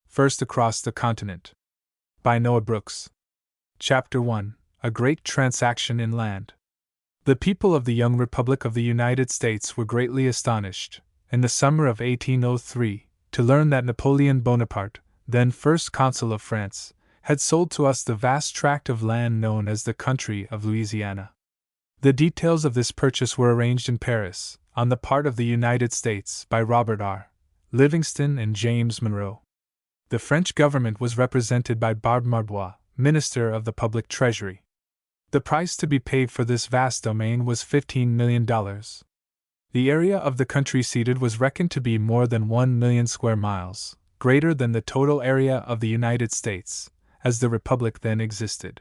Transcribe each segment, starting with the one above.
First Across the Continent. By Noah Brooks. Chapter 1. A Great Transaction in Land. The people of the young Republic of the United States were greatly astonished, in the summer of 1803, to learn that Napoleon Bonaparte, then First Consul of France, had sold to us the vast tract of land known as the country of Louisiana. The details of this purchase were arranged in Paris, on the part of the United States, by Robert R. Livingston and James Monroe. The French government was represented by Barbe Marbois, Minister of the Public Treasury. The price to be paid for this vast domain was $15 million. The area of the country ceded was reckoned to be more than 1 million square miles, greater than the total area of the United States, as the Republic then existed.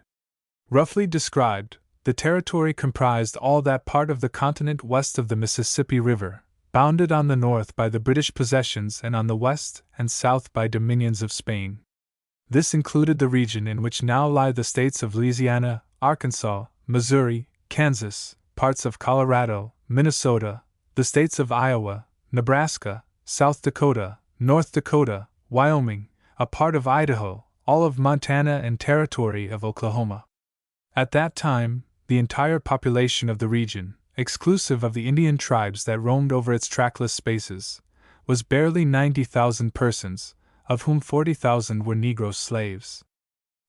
Roughly described, the territory comprised all that part of the continent west of the Mississippi River, bounded on the north by the British possessions and on the west and south by dominions of Spain. This included the region in which now lie the states of Louisiana, Arkansas, Missouri, Kansas, parts of Colorado, Minnesota, the states of Iowa, Nebraska, South Dakota, North Dakota, Wyoming, a part of Idaho, all of Montana and territory of Oklahoma. At that time, the entire population of the region, exclusive of the Indian tribes that roamed over its trackless spaces, was barely 90,000 persons, of whom 40,000 were Negro slaves.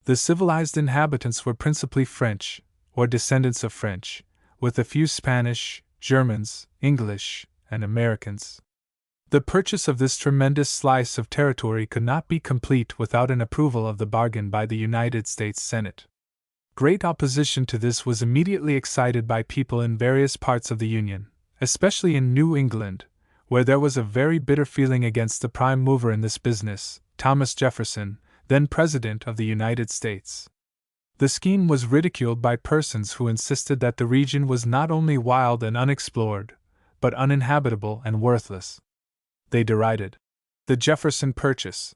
The civilized inhabitants were principally French, or descendants of French, with a few Spanish, Germans, English, and Americans. The purchase of this tremendous slice of territory could not be complete without an approval of the bargain by the United States Senate. Great opposition to this was immediately excited by people in various parts of the Union, especially in New England, where there was a very bitter feeling against the prime mover in this business, Thomas Jefferson, then President of the United States. The scheme was ridiculed by persons who insisted that the region was not only wild and unexplored, but uninhabitable and worthless. They derided the Jefferson Purchase,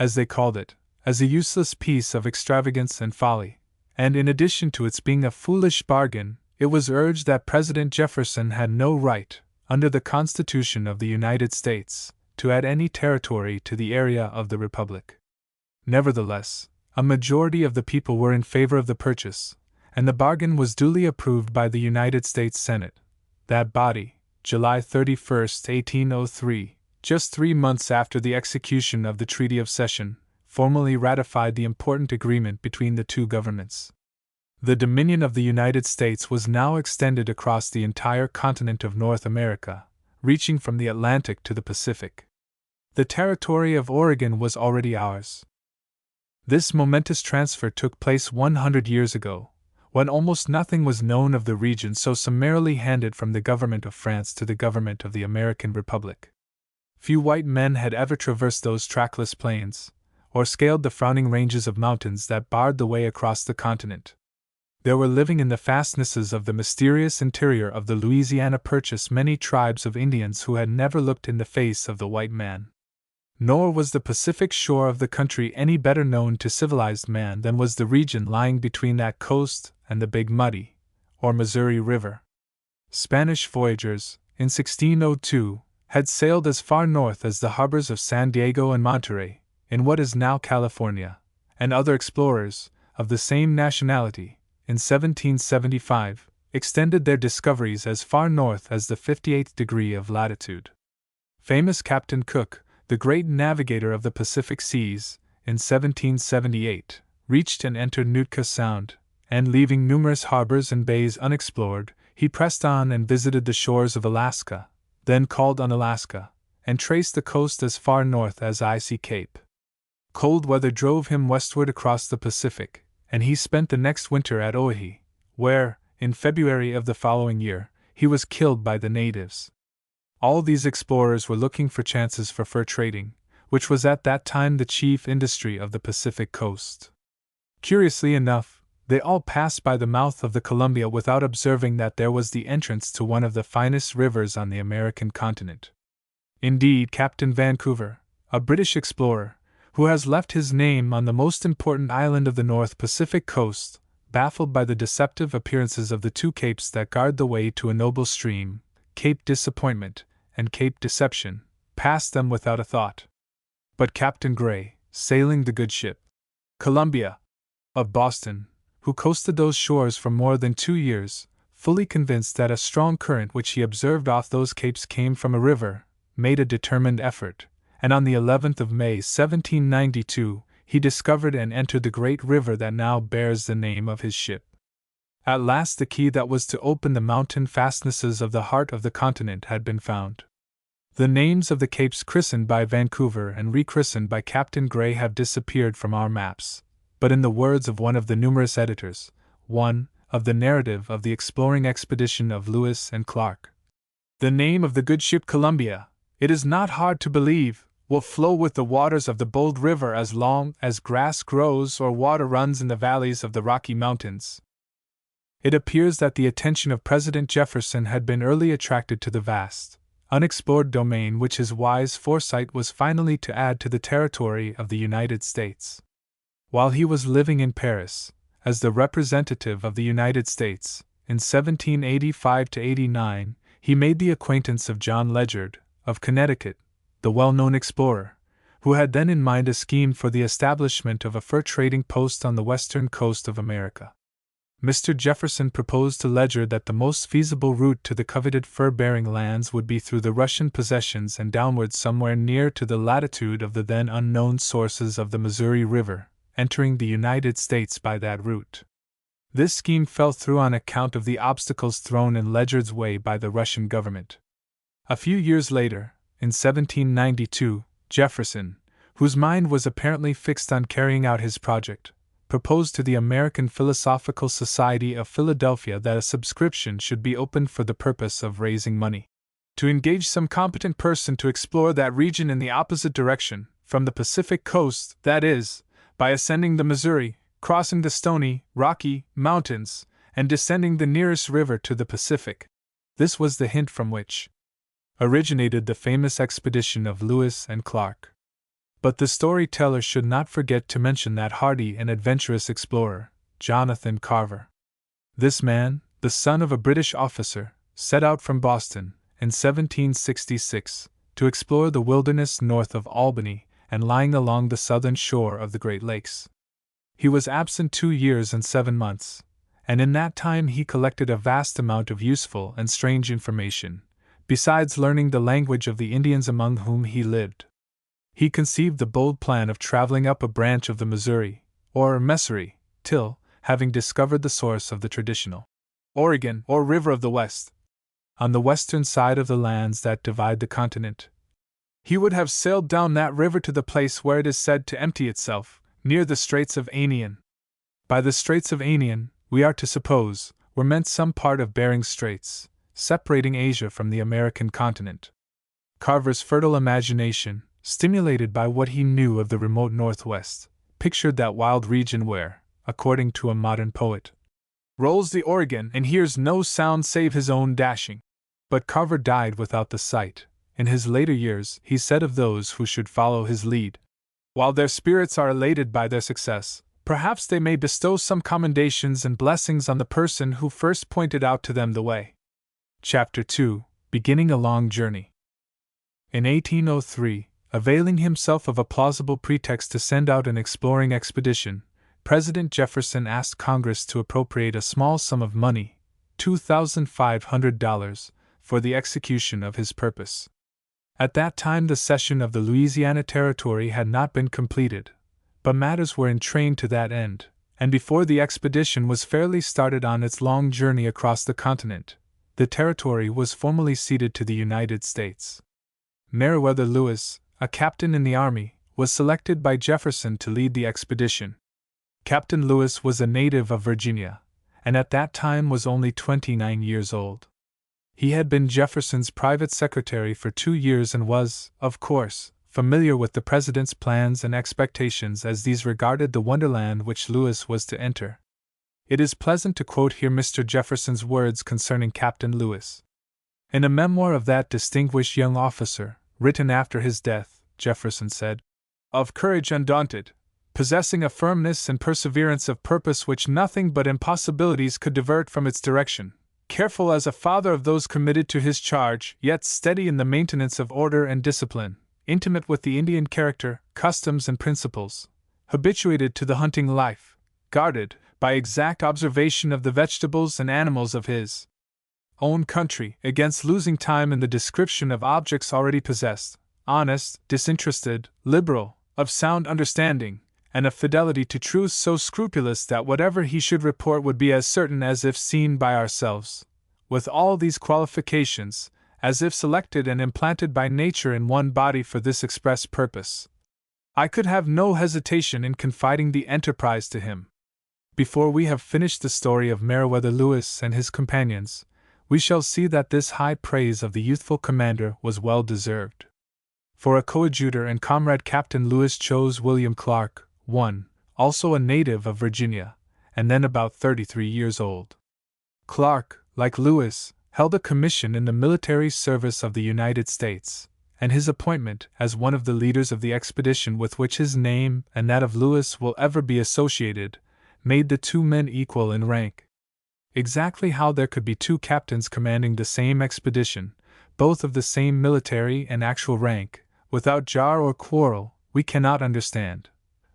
as they called it, as a useless piece of extravagance and folly. And in addition to its being a foolish bargain, it was urged that President Jefferson had no right, under the Constitution of the United States, to add any territory to the area of the Republic. Nevertheless, a majority of the people were in favor of the purchase, and the bargain was duly approved by the United States Senate. That body, July 31, 1803, just 3 months after the execution of the Treaty of Cession, formally ratified the important agreement between the two governments. The dominion of the United States was now extended across the entire continent of North America, reaching from the Atlantic to the Pacific. The territory of Oregon was already ours. This momentous transfer took place 100 years ago, when almost nothing was known of the region so summarily handed from the government of France to the government of the American Republic. Few white men had ever traversed those trackless plains, or scaled the frowning ranges of mountains that barred the way across the continent. There were living in the fastnesses of the mysterious interior of the Louisiana Purchase many tribes of Indians who had never looked in the face of the white man. Nor was the Pacific shore of the country any better known to civilized man than was the region lying between that coast and the Big Muddy, or Missouri River. Spanish voyagers, in 1602, had sailed as far north as the harbors of San Diego and Monterey, in what is now California, and other explorers, of the same nationality, in 1775, extended their discoveries as far north as the 58th degree of latitude. Famous Captain Cook, the great navigator of the Pacific Seas, in 1778, reached and entered Nootka Sound, and leaving numerous harbors and bays unexplored, he pressed on and visited the shores of Alaska, then called Unalaska, and traced the coast as far north as Icy Cape. Cold weather drove him westward across the Pacific, and he spent the next winter at Oahe, where, in February of the following year, he was killed by the natives. All these explorers were looking for chances for fur trading, which was at that time the chief industry of the Pacific coast. Curiously enough, they all passed by the mouth of the Columbia without observing that there was the entrance to one of the finest rivers on the American continent. Indeed, Captain Vancouver, a British explorer, who has left his name on the most important island of the North Pacific coast, baffled by the deceptive appearances of the two capes that guard the way to a noble stream, Cape Disappointment and Cape Deception, passed them without a thought. But Captain Gray, sailing the good ship Columbia, of Boston, who coasted those shores for more than 2 years, fully convinced that a strong current which he observed off those capes came from a river, made a determined effort, and on the 11th of May 1792, he discovered and entered the great river that now bears the name of his ship. At last the key that was to open the mountain fastnesses of the heart of the continent had been found. The names of the capes christened by Vancouver and rechristened by Captain Gray have disappeared from our maps, but in the words of one of the numerous editors, one, of the narrative of the exploring expedition of Lewis and Clark, the name of the good ship Columbia, it is not hard to believe, will flow with the waters of the bold river as long as grass grows or water runs in the valleys of the Rocky Mountains. It appears that the attention of President Jefferson had been early attracted to the vast, unexplored domain which his wise foresight was finally to add to the territory of the United States. While he was living in Paris, as the representative of the United States, in 1785–89, he made the acquaintance of John Ledyard, of Connecticut, the well-known explorer, who had then in mind a scheme for the establishment of a fur trading post on the western coast of America. Mr. Jefferson proposed to Ledyard that the most feasible route to the coveted fur-bearing lands would be through the Russian possessions and downward somewhere near to the latitude of the then unknown sources of the Missouri River, entering the United States by that route. This scheme fell through on account of the obstacles thrown in Ledyard's way by the Russian government. A few years later, in 1792, Jefferson, whose mind was apparently fixed on carrying out his project, proposed to the American Philosophical Society of Philadelphia that a subscription should be opened for the purpose of raising money to engage some competent person to explore that region in the opposite direction, from the Pacific coast, that is, by ascending the Missouri, crossing the Stony, Rocky Mountains, and descending the nearest river to the Pacific. This was the hint from which originated the famous expedition of Lewis and Clark. But the storyteller should not forget to mention that hardy and adventurous explorer, Jonathan Carver. This man, the son of a British officer, set out from Boston, in 1766, to explore the wilderness north of Albany and lying along the southern shore of the Great Lakes. He was absent 2 years and 7 months, and in that time he collected a vast amount of useful and strange information, besides learning the language of the Indians among whom he lived. He conceived the bold plan of traveling up a branch of the Missouri, or Missouri, till, having discovered the source of the traditional Oregon, or River of the West, on the western side of the lands that divide the continent, he would have sailed down that river to the place where it is said to empty itself, near the Straits of Anian. By the Straits of Anian, we are to suppose, were meant some part of Bering Straits, separating Asia from the American continent. Carver's fertile imagination, stimulated by what he knew of the remote Northwest, pictured that wild region where, according to a modern poet, rolls the Oregon and hears no sound save his own dashing. But Carver died without the sight. In his later years, he said of those who should follow his lead, while their spirits are elated by their success, perhaps they may bestow some commendations and blessings on the person who first pointed out to them the way. Chapter 2, Beginning a Long Journey. In 1803, availing himself of a plausible pretext to send out an exploring expedition, President Jefferson asked Congress to appropriate a small sum of money, $2,500, for the execution of his purpose. At that time the cession of the Louisiana Territory had not been completed, but matters were in train to that end, and before the expedition was fairly started on its long journey across the continent, the territory was formally ceded to the United States. Meriwether Lewis, a captain in the army, was selected by Jefferson to lead the expedition. Captain Lewis was a native of Virginia, and at that time was only 29 years old. He had been Jefferson's private secretary for 2 years and was, of course, familiar with the president's plans and expectations as these regarded the wonderland which Lewis was to enter. It is pleasant to quote here Mr. Jefferson's words concerning Captain Lewis. In a memoir of that distinguished young officer, written after his death, Jefferson said, "Of courage undaunted, possessing a firmness and perseverance of purpose which nothing but impossibilities could divert from its direction, careful as a father of those committed to his charge, yet steady in the maintenance of order and discipline, intimate with the Indian character, customs and principles, habituated to the hunting life, guarded by exact observation of the vegetables and animals of his own country against losing time in the description of objects already possessed, honest, disinterested, liberal, of sound understanding, and of fidelity to truth so scrupulous that whatever he should report would be as certain as if seen by ourselves. With all these qualifications, as if selected and implanted by nature in one body for this express purpose, I could have no hesitation in confiding the enterprise to him. Before we have finished the story of Meriwether Lewis and his companions, we shall see that this high praise of the youthful commander was well deserved. For a coadjutor and comrade, Captain Lewis chose William Clark, also a native of Virginia, and then about 33 years old. Clark, like Lewis, held a commission in the military service of the United States, and his appointment as one of the leaders of the expedition with which his name and that of Lewis will ever be associated made the two men equal in rank. Exactly how there could be two captains commanding the same expedition, both of the same military and actual rank, without jar or quarrel, we cannot understand.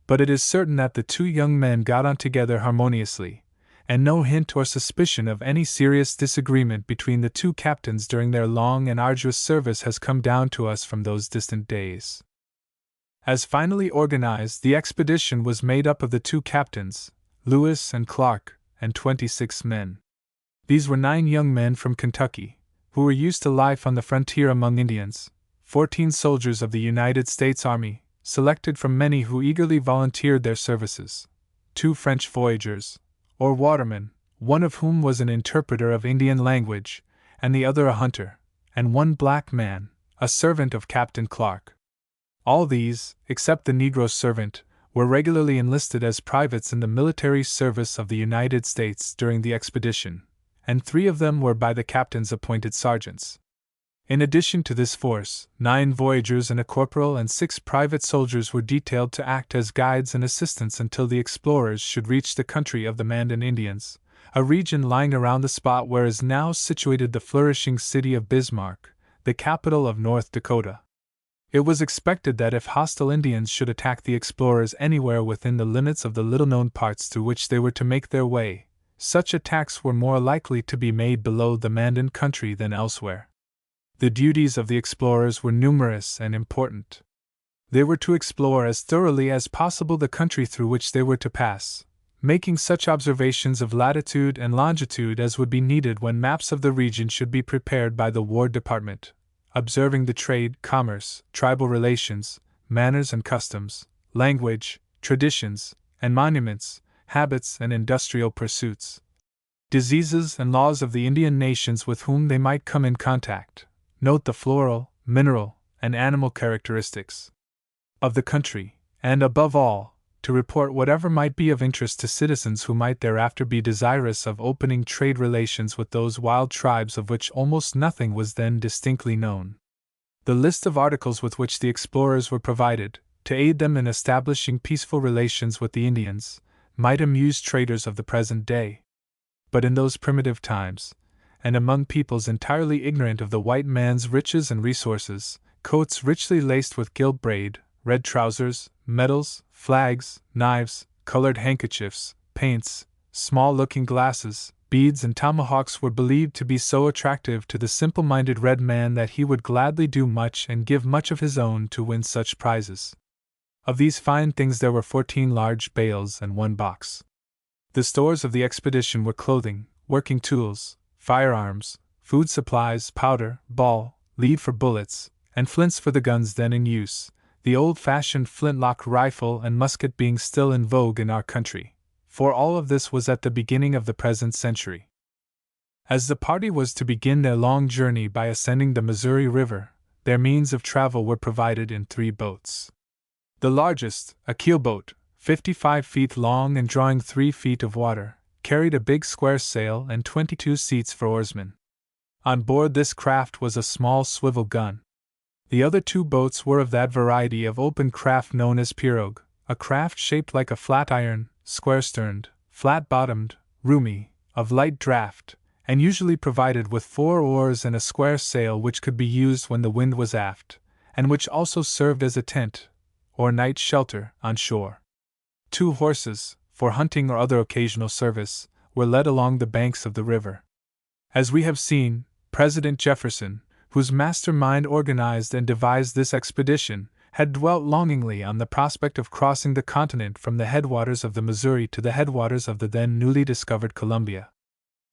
But it is certain that the two young men got on together harmoniously, and no hint or suspicion of any serious disagreement between the two captains during their long and arduous service has come down to us from those distant days. As finally organized, the expedition was made up of the two captains, Lewis and Clark, and 26 men. These were 9 young men from Kentucky, who were used to life on the frontier among Indians, 14 soldiers of the United States Army, selected from many who eagerly volunteered their services, 2 French voyagers, or watermen, one of whom was an interpreter of Indian language, and the other a hunter, and 1 black man, a servant of Captain Clark. All these, except the Negro servant, were regularly enlisted as privates in the military service of the United States during the expedition, and 3 of them were by the captains appointed sergeants. In addition to this force, 9 voyagers and a corporal and 6 private soldiers were detailed to act as guides and assistants until the explorers should reach the country of the Mandan Indians, a region lying around the spot where is now situated the flourishing city of Bismarck, the capital of North Dakota. It was expected that if hostile Indians should attack the explorers anywhere within the limits of the little-known parts through which they were to make their way, such attacks were more likely to be made below the Mandan country than elsewhere. The duties of the explorers were numerous and important. They were to explore as thoroughly as possible the country through which they were to pass, making such observations of latitude and longitude as would be needed when maps of the region should be prepared by the War Department, observing the trade, commerce, tribal relations, manners and customs, language, traditions, and monuments, habits and industrial pursuits, diseases and laws of the Indian nations with whom they might come in contact. Note the floral, mineral, and animal characteristics of the country, and above all, to report whatever might be of interest to citizens who might thereafter be desirous of opening trade relations with those wild tribes of which almost nothing was then distinctly known. The list of articles with which the explorers were provided, to aid them in establishing peaceful relations with the Indians, might amuse traders of the present day. But in those primitive times, and among peoples entirely ignorant of the white man's riches and resources, coats richly laced with gilt braid, red trousers, medals, flags, knives, colored handkerchiefs, paints, small looking-glasses, beads, and tomahawks were believed to be so attractive to the simple-minded red man that he would gladly do much and give much of his own to win such prizes. Of these fine things there were 14 large bales and 1 box. The stores of the expedition were clothing, working tools, firearms, food supplies, powder, ball, lead for bullets, and flints for the guns then in use, the old-fashioned flintlock rifle and musket being still in vogue in our country, for all of this was at the beginning of the present century. As the party was to begin their long journey by ascending the Missouri River, their means of travel were provided in 3 boats. The largest, a keelboat, 55 feet long and drawing 3 feet of water, carried a big square sail and 22 seats for oarsmen. On board this craft was a small swivel gun. The other 2 boats were of that variety of open craft known as pirogue, a craft shaped like a flat iron, square-sterned, flat-bottomed, roomy, of light draught, and usually provided with 4 oars and a square sail which could be used when the wind was aft, and which also served as a tent, or night shelter, on shore. 2 horses, for hunting or other occasional service, were led along the banks of the river. As we have seen, President Jefferson, whose mastermind organized and devised this expedition, had dwelt longingly on the prospect of crossing the continent from the headwaters of the Missouri to the headwaters of the then newly discovered Columbia.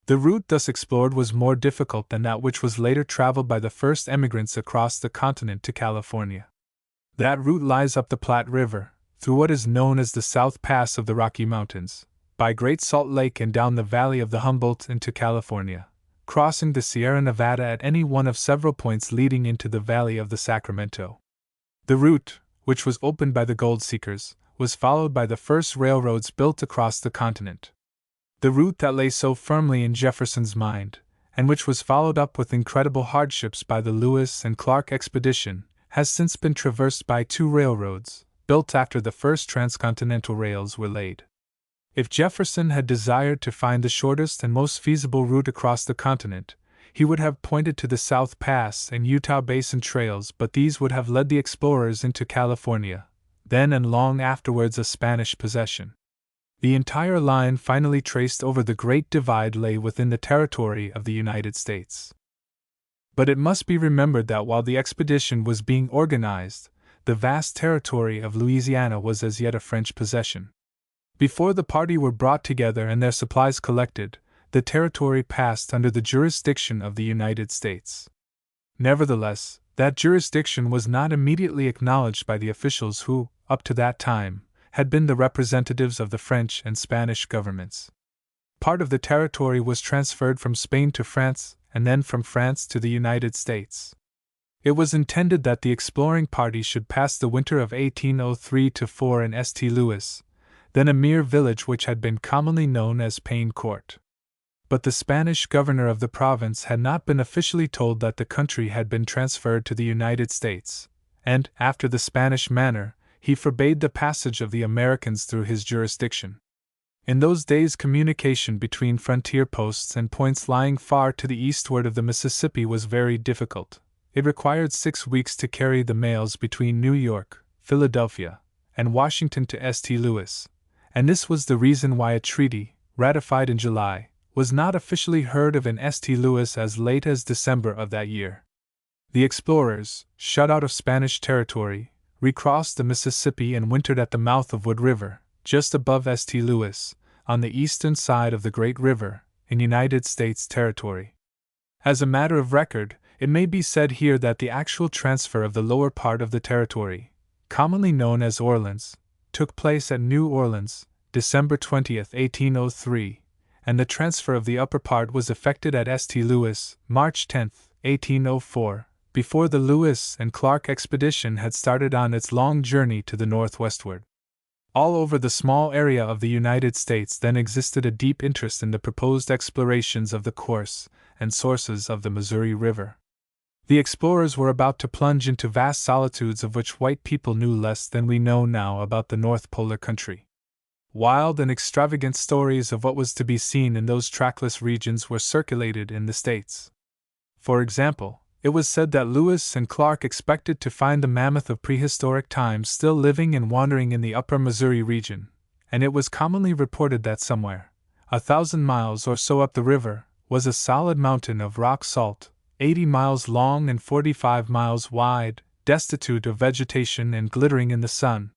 The route thus explored was more difficult than that which was later traveled by the first emigrants across the continent to California. That route lies up the Platte River, through what is known as the South Pass of the Rocky Mountains, by Great Salt Lake and down the valley of the Humboldt into California, crossing the Sierra Nevada at any one of several points leading into the valley of the Sacramento. The route, which was opened by the gold seekers, was followed by the first railroads built across the continent. The route that lay so firmly in Jefferson's mind, and which was followed up with incredible hardships by the Lewis and Clark expedition, has since been traversed by 2 railroads, built after the first transcontinental rails were laid. If Jefferson had desired to find the shortest and most feasible route across the continent, he would have pointed to the South Pass and Utah Basin trails, but these would have led the explorers into California, then and long afterwards a Spanish possession. The entire line finally traced over the Great Divide lay within the territory of the United States. But it must be remembered that while the expedition was being organized, the vast territory of Louisiana was as yet a French possession. Before the party were brought together and their supplies collected, the territory passed under the jurisdiction of the United States. Nevertheless, that jurisdiction was not immediately acknowledged by the officials who, up to that time, had been the representatives of the French and Spanish governments. Part of the territory was transferred from Spain to France, and then from France to the United States. It was intended that the exploring party should pass the winter of 1803-4 in St. Louis, then a mere village which had been commonly known as Pain Court. But the Spanish governor of the province had not been officially told that the country had been transferred to the United States, and, after the Spanish manner, he forbade the passage of the Americans through his jurisdiction. In those days, communication between frontier posts and points lying far to the eastward of the Mississippi was very difficult. It required 6 weeks to carry the mails between New York, Philadelphia, and Washington to St. Louis, and this was the reason why a treaty, ratified in July, was not officially heard of in St. Louis as late as December of that year. The explorers, shut out of Spanish territory, recrossed the Mississippi and wintered at the mouth of Wood River, just above St. Louis, on the eastern side of the Great River, in United States territory. As a matter of record, it may be said here that the actual transfer of the lower part of the territory, commonly known as Orleans, took place at New Orleans, December 20, 1803, and the transfer of the upper part was effected at St. Louis, March 10, 1804, before the Lewis and Clark expedition had started on its long journey to the northwestward. All over the small area of the United States then existed a deep interest in the proposed explorations of the course and sources of the Missouri River. The explorers were about to plunge into vast solitudes of which white people knew less than we know now about the North Polar country. Wild and extravagant stories of what was to be seen in those trackless regions were circulated in the States. For example, it was said that Lewis and Clark expected to find the mammoth of prehistoric times still living and wandering in the upper Missouri region, and it was commonly reported that somewhere, 1,000 miles or so up the river, was a solid mountain of rock salt, 80 miles long and 45 miles wide, destitute of vegetation and glittering in the sun.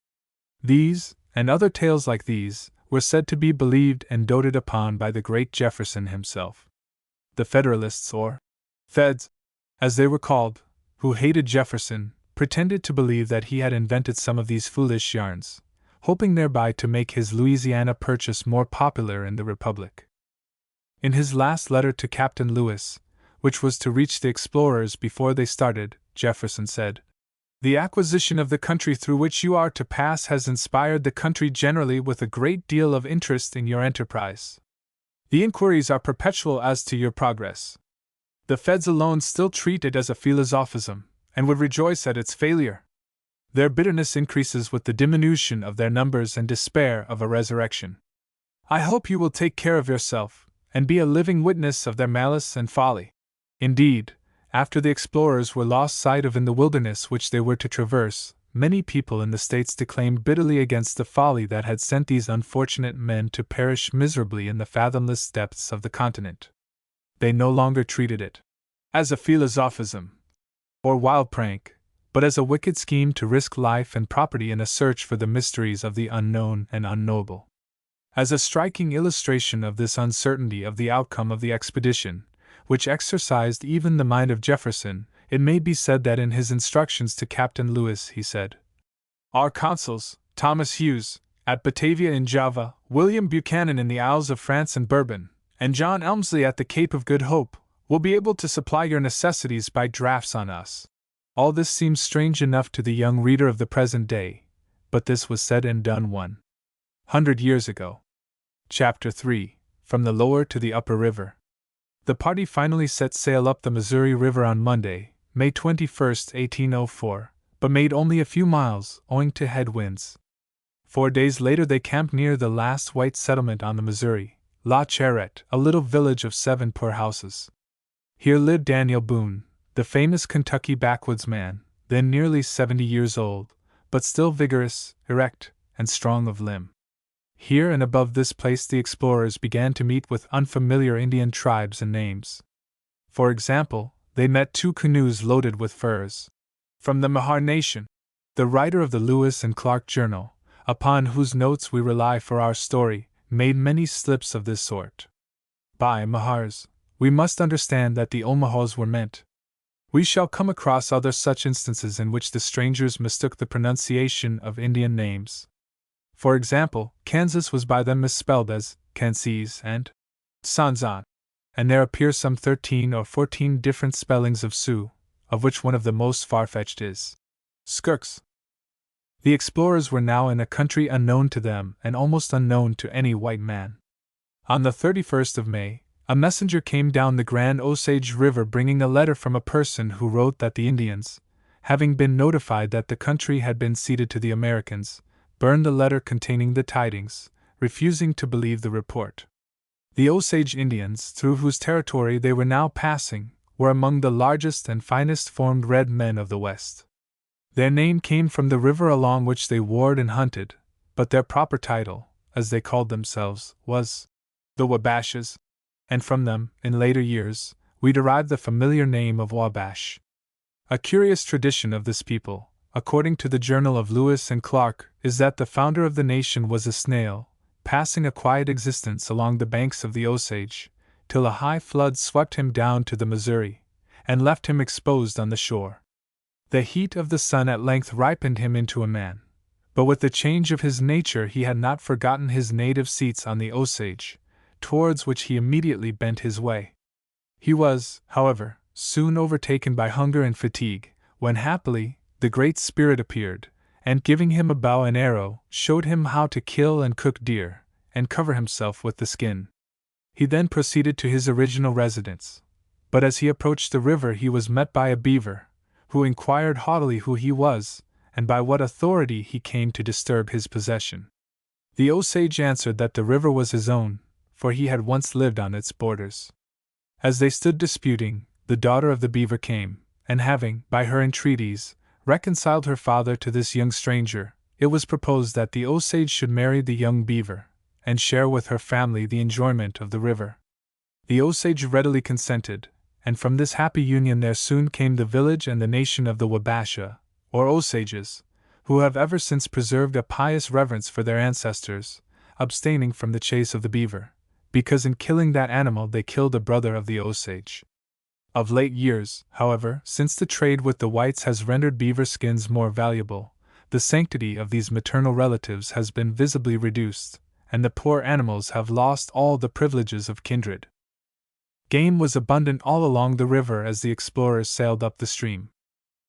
These, and other tales like these, were said to be believed and doted upon by the great Jefferson himself. The Federalists, or Feds, as they were called, who hated Jefferson, pretended to believe that he had invented some of these foolish yarns, hoping thereby to make his Louisiana purchase more popular in the Republic. In his last letter to Captain Lewis, which was to reach the explorers before they started, Jefferson said, "The acquisition of the country through which you are to pass has inspired the country generally with a great deal of interest in your enterprise. The inquiries are perpetual as to your progress. The Feds alone still treat it as a philosophism, and would rejoice at its failure. Their bitterness increases with the diminution of their numbers and despair of a resurrection. I hope you will take care of yourself, and be a living witness of their malice and folly." Indeed, after the explorers were lost sight of in the wilderness which they were to traverse, many people in the States declaimed bitterly against the folly that had sent these unfortunate men to perish miserably in the fathomless depths of the continent. They no longer treated it as a philosophism or wild prank, but as a wicked scheme to risk life and property in a search for the mysteries of the unknown and unknowable. As a striking illustration of this uncertainty of the outcome of the expedition, which exercised even the mind of Jefferson, it may be said that in his instructions to Captain Lewis he said, "Our consuls, Thomas Hughes, at Batavia in Java, William Buchanan in the Isles of France and Bourbon, and John Elmsley at the Cape of Good Hope, will be able to supply your necessities by drafts on us." All this seems strange enough to the young reader of the present day, but this was said and done 100 years ago. Chapter 3: From the Lower to the Upper River. The party finally set sail up the Missouri River on Monday, May 21, 1804, but made only a few miles, owing to headwinds. 4 days later they camped near the last white settlement on the Missouri, La Charrette, a little village of 7 poor houses. Here lived Daniel Boone, the famous Kentucky backwoodsman, then nearly 70 years old, but still vigorous, erect, and strong of limb. Here and above this place the explorers began to meet with unfamiliar Indian tribes and names. For example, they met 2 canoes loaded with furs. From the Mahar Nation, the writer of the Lewis and Clark Journal, upon whose notes we rely for our story, made many slips of this sort. By Mahars, we must understand that the Omahas were meant. We shall come across other such instances in which the strangers mistook the pronunciation of Indian names. For example, Kansas was by them misspelled as Kansas and Sanzan, and there appear some 13 or 14 different spellings of Sioux, of which one of the most far-fetched is Skirks. The explorers were now in a country unknown to them and almost unknown to any white man. On the 31st of May, a messenger came down the Grand Osage River bringing a letter from a person who wrote that the Indians, having been notified that the country had been ceded to the Americans, burned the letter containing the tidings, refusing to believe the report. The Osage Indians, through whose territory they were now passing, were among the largest and finest formed red men of the West. Their name came from the river along which they warred and hunted, but their proper title, as they called themselves, was the Wabashes, and from them, in later years, we derive the familiar name of Wabash. A curious tradition of this people, according to the Journal of Lewis and Clark, is that the founder of the nation was a snail, passing a quiet existence along the banks of the Osage, till a high flood swept him down to the Missouri, and left him exposed on the shore. The heat of the sun at length ripened him into a man, but with the change of his nature he had not forgotten his native seats on the Osage, towards which he immediately bent his way. He was, however, soon overtaken by hunger and fatigue, when happily the Great Spirit appeared, and giving him a bow and arrow, showed him how to kill and cook deer, and cover himself with the skin. He then proceeded to his original residence, but as he approached the river he was met by a beaver, who inquired haughtily who he was, and by what authority he came to disturb his possession. The Osage answered that the river was his own, for he had once lived on its borders. As they stood disputing, the daughter of the beaver came, and having, by her entreaties, reconciled her father to this young stranger, it was proposed that the Osage should marry the young beaver, and share with her family the enjoyment of the river. The Osage readily consented, and from this happy union there soon came the village and the nation of the Wabasha, or Osages, who have ever since preserved a pious reverence for their ancestors, abstaining from the chase of the beaver, because in killing that animal they killed a brother of the Osage. Of late years, however, since the trade with the whites has rendered beaver skins more valuable, the sanctity of these maternal relatives has been visibly reduced, and the poor animals have lost all the privileges of kindred. Game was abundant all along the river as the explorers sailed up the stream.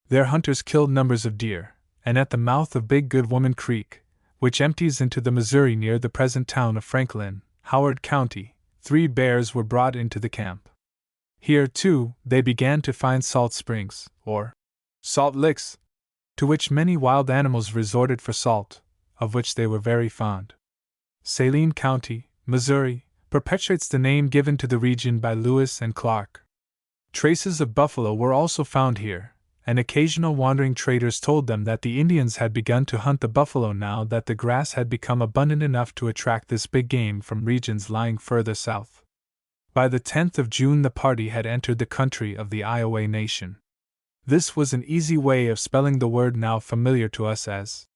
Their hunters killed numbers of deer, and at the mouth of Big Good Woman Creek, which empties into the Missouri near the present town of Franklin, Howard County, 3 bears were brought into the camp. Here, too, they began to find salt springs, or salt licks, to which many wild animals resorted for salt, of which they were very fond. Saline County, Missouri, perpetuates the name given to the region by Lewis and Clark. Traces of buffalo were also found here, and occasional wandering traders told them that the Indians had begun to hunt the buffalo now that the grass had become abundant enough to attract this big game from regions lying further south. By the 10th of June the party had entered the country of the Iowa Nation. This was an easy way of spelling the word now familiar to us as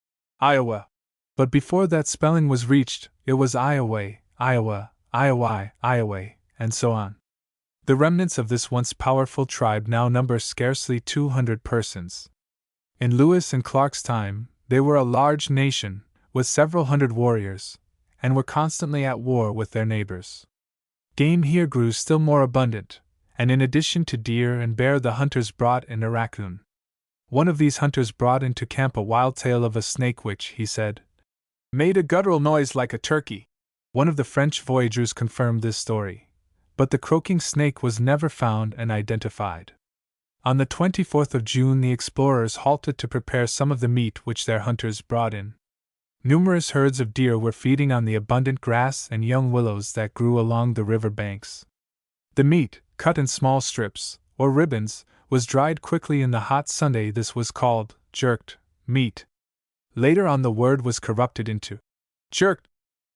Iowa. But before that spelling was reached, it was Iowa, Iowa, Iowa, Iowa, and so on. The remnants of this once powerful tribe now number scarcely 200 persons. In Lewis and Clark's time, they were a large nation, with several hundred warriors, and were constantly at war with their neighbors. Game here grew still more abundant, and in addition to deer and bear the hunters brought in a raccoon. One of these hunters brought into camp a wild tale of a snake which, he said, made a guttural noise like a turkey. One of the French voyageurs confirmed this story, but the croaking snake was never found and identified. On the 24th of June the explorers halted to prepare some of the meat which their hunters brought in. Numerous herds of deer were feeding on the abundant grass and young willows that grew along the river banks. The meat, cut in small strips, or ribbons, was dried quickly in the hot Sunday. This was called jerked meat. Later on the word was corrupted into jerked,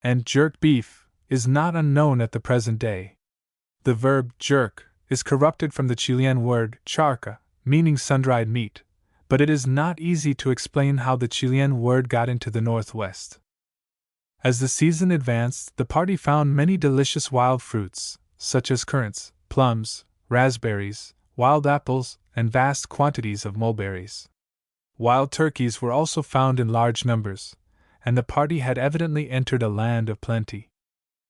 and jerked beef is not unknown at the present day. The verb jerk is corrupted from the Chilean word charca, meaning sun-dried meat, but it is not easy to explain how the Chilean word got into the Northwest. As the season advanced, the party found many delicious wild fruits, such as currants, plums, raspberries, wild apples, and vast quantities of mulberries. Wild turkeys were also found in large numbers, and the party had evidently entered a land of plenty.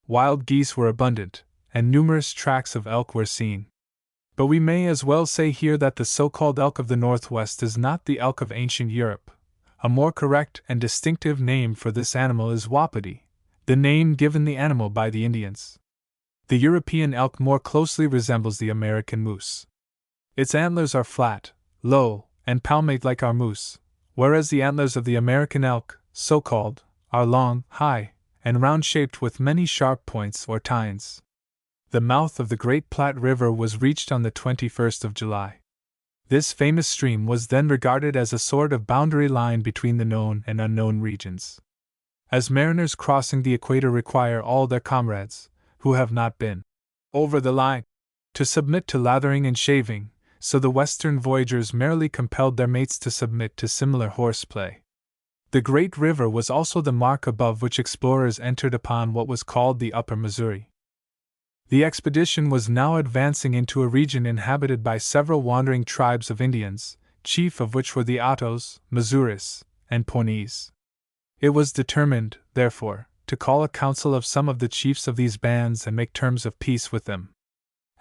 Wild geese were abundant, and numerous tracks of elk were seen. But we may as well say here that the so-called elk of the Northwest is not the elk of ancient Europe. A more correct and distinctive name for this animal is wapiti, the name given the animal by the Indians. The European elk more closely resembles the American moose. Its antlers are flat, low, and palmate like our moose, whereas the antlers of the American elk, so-called, are long, high, and round-shaped with many sharp points or tines. The mouth of the Great Platte River was reached on the 21st of July. This famous stream was then regarded as a sort of boundary line between the known and unknown regions. As mariners crossing the equator require all their comrades, who have not been over the line, to submit to lathering and shaving, so the Western voyagers merely compelled their mates to submit to similar horseplay. The great river was also the mark above which explorers entered upon what was called the Upper Missouri. The expedition was now advancing into a region inhabited by several wandering tribes of Indians, chief of which were the Ottos, Missouris, and Pawnees. It was determined, therefore, to call a council of some of the chiefs of these bands and make terms of peace with them.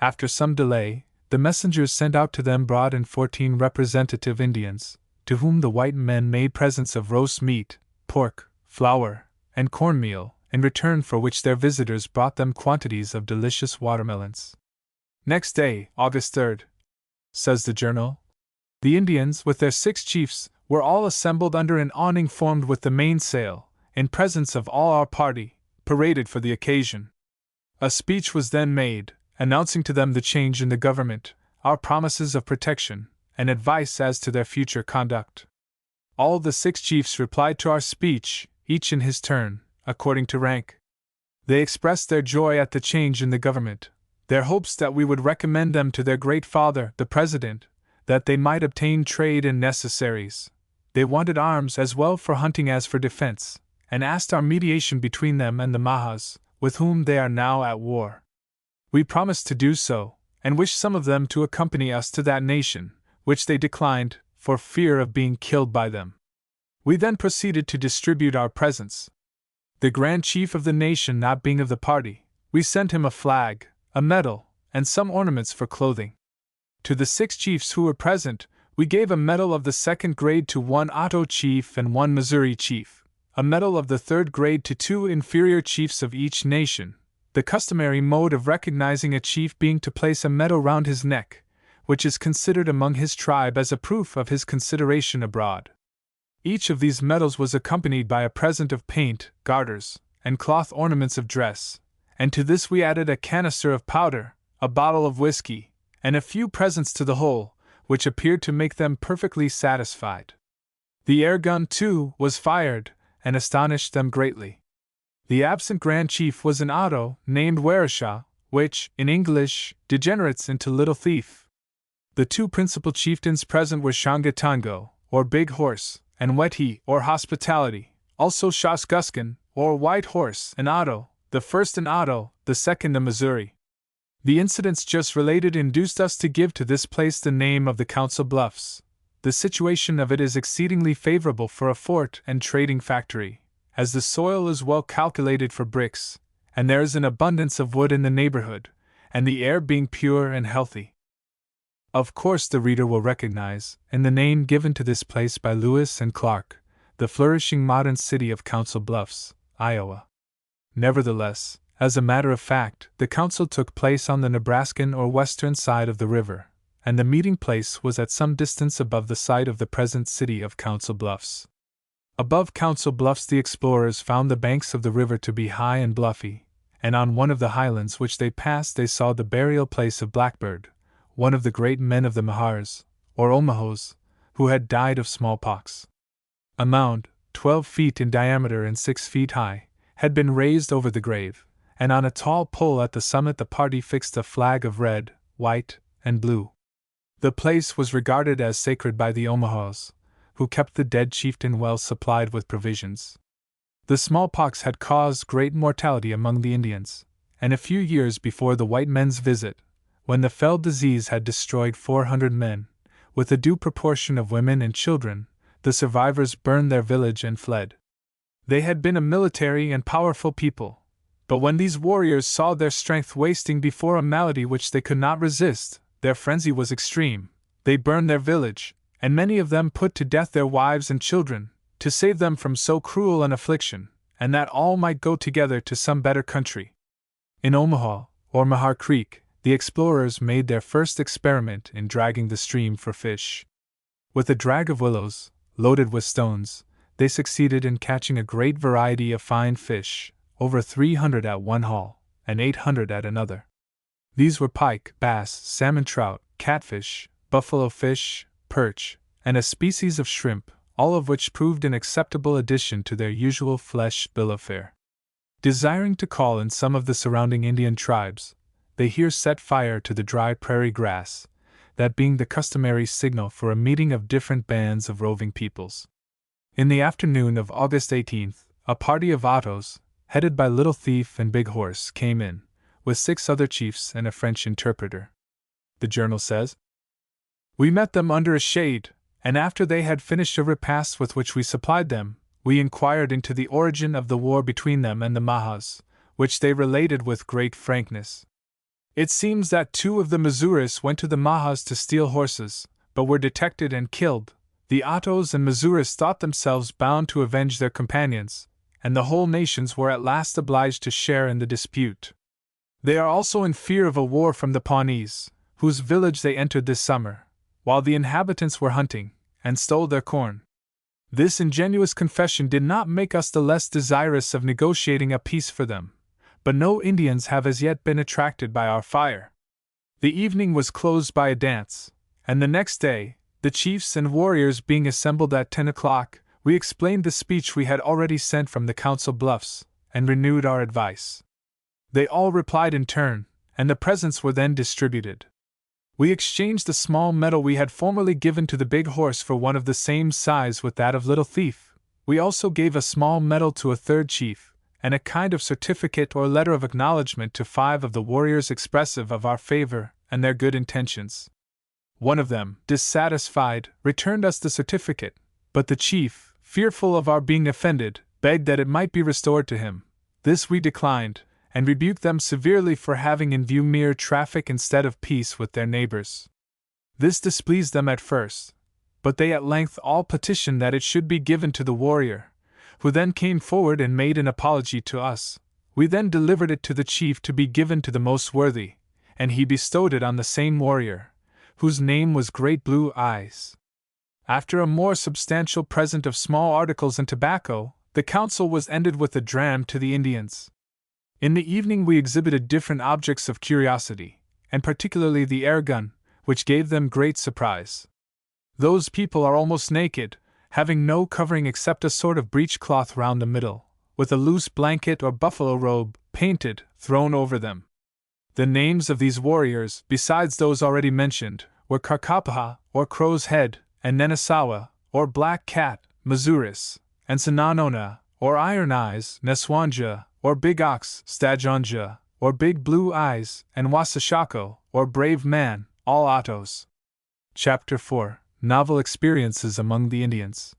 After some delay, the messengers sent out to them brought in 14 representative Indians, to whom the white men made presents of roast meat, pork, flour, and cornmeal, in return for which their visitors brought them quantities of delicious watermelons. Next day, August 3rd, says the journal, the Indians, with their 6 chiefs, were all assembled under an awning formed with the mainsail, in presence of all our party, paraded for the occasion. A speech was then made, announcing to them the change in the government, our promises of protection, and advice as to their future conduct. All the 6 chiefs replied to our speech, each in his turn, according to rank. They expressed their joy at the change in the government, their hopes that we would recommend them to their great father, the President, that they might obtain trade and necessaries. They wanted arms as well for hunting as for defense, and asked our mediation between them and the Mahas, with whom they are now at war. We promised to do so, and wished some of them to accompany us to that nation, which they declined, for fear of being killed by them. We then proceeded to distribute our presents. The Grand Chief of the nation not being of the party, we sent him a flag, a medal, and some ornaments for clothing. To the 6 chiefs who were present, we gave a medal of the 2nd grade to one Otto chief and one Missouri chief, a medal of the 3rd grade to 2 inferior chiefs of each nation, the customary mode of recognizing a chief being to place a medal round his neck, which is considered among his tribe as a proof of his consideration abroad. Each of these medals was accompanied by a present of paint, garters, and cloth ornaments of dress, and to this we added a canister of powder, a bottle of whiskey, and a few presents to the whole, which appeared to make them perfectly satisfied. The air gun, too, was fired, and astonished them greatly. The absent Grand Chief was an Otto named Warisha, which, in English, degenerates into Little Thief. The two principal chieftains present were Shangatango, or Big Horse, and Weti, or Hospitality, also Shasguskin, or White Horse, and Otto, the first an Otto, the second a Missouri. The incidents just related induced us to give to this place the name of the Council Bluffs. The situation of it is exceedingly favorable for a fort and trading factory, as the soil is well calculated for bricks, and there is an abundance of wood in the neighborhood, and the air being pure and healthy. Of course, the reader will recognize, in the name given to this place by Lewis and Clark, the flourishing modern city of Council Bluffs, Iowa. Nevertheless, as a matter of fact, the council took place on the Nebraskan or western side of the river, and the meeting place was at some distance above the site of the present city of Council Bluffs. Above Council Bluffs the explorers found the banks of the river to be high and bluffy, and on one of the highlands which they passed they saw the burial place of Blackbird, one of the great men of the Mahars, or Omahos, who had died of smallpox. A mound, 12 feet in diameter and 6 feet high, had been raised over the grave, and on a tall pole at the summit the party fixed a flag of red, white, and blue. The place was regarded as sacred by the Omahas, who kept the dead chieftain well supplied with provisions. The smallpox had caused great mortality among the Indians, and a few years before the white men's visit, when the fell disease had destroyed 400 men, with a due proportion of women and children, the survivors burned their village and fled. They had been a military and powerful people, but when these warriors saw their strength wasting before a malady which they could not resist, their frenzy was extreme. They burned their village, and many of them put to death their wives and children, to save them from so cruel an affliction, and that all might go together to some better country. In Omaha, or Mahar Creek, the explorers made their first experiment in dragging the stream for fish. With a drag of willows, loaded with stones, they succeeded in catching a great variety of fine fish, over 300 at one haul, and 800 at another. These were pike, bass, salmon trout, catfish, buffalo fish, perch, and a species of shrimp, all of which proved an acceptable addition to their usual flesh bill of fare. Desiring to call in some of the surrounding Indian tribes, they here set fire to the dry prairie grass, that being the customary signal for a meeting of different bands of roving peoples. In the afternoon of August 18th, a party of Ottos, headed by Little Thief and Big Horse, came in, with 6 other chiefs and a French interpreter. The journal says, "We met them under a shade, and after they had finished a repast with which we supplied them, we inquired into the origin of the war between them and the Mahas, which they related with great frankness. It seems that 2 of the Missouris went to the Mahas to steal horses, but were detected and killed. The Ottos and Missouris thought themselves bound to avenge their companions, and the whole nations were at last obliged to share in the dispute. They are also in fear of a war from the Pawnees, whose village they entered this summer, while the inhabitants were hunting, and stole their corn." This ingenuous confession did not make us the less desirous of negotiating a peace for them, but no Indians have as yet been attracted by our fire. The evening was closed by a dance, and the next day, the chiefs and warriors being assembled at 10 o'clock, we explained the speech we had already sent from the Council Bluffs, and renewed our advice. They all replied in turn, and the presents were then distributed. We exchanged the small medal we had formerly given to the Big Horse for one of the same size with that of Little Thief. We also gave a small medal to a third chief, and a kind of certificate or letter of acknowledgment to 5 of the warriors expressive of our favor and their good intentions. One of them, dissatisfied, returned us the certificate, but the chief, fearful of our being offended, begged that it might be restored to him. This we declined, and rebuked them severely for having in view mere traffic instead of peace with their neighbors. This displeased them at first, but they at length all petitioned that it should be given to the warrior, who then came forward and made an apology to us. We then delivered it to the chief to be given to the most worthy, and he bestowed it on the same warrior, whose name was Great Blue Eyes. After a more substantial present of small articles and tobacco, the council was ended with a dram to the Indians. In the evening we exhibited different objects of curiosity, and particularly the air gun, which gave them great surprise. Those people are almost naked, having no covering except a sort of breechcloth round the middle, with a loose blanket or buffalo robe, painted, thrown over them. The names of these warriors, besides those already mentioned, were Karkapaha, or Crow's Head, and Nenasawa, or Black Cat, Mazuris, and Sananona, or Iron Eyes, Neswanja, or Big Ox, Stajonja, or Big Blue Eyes, and Wasashako, or Brave Man, all Ottos. Chapter 4. Novel Experiences Among the Indians.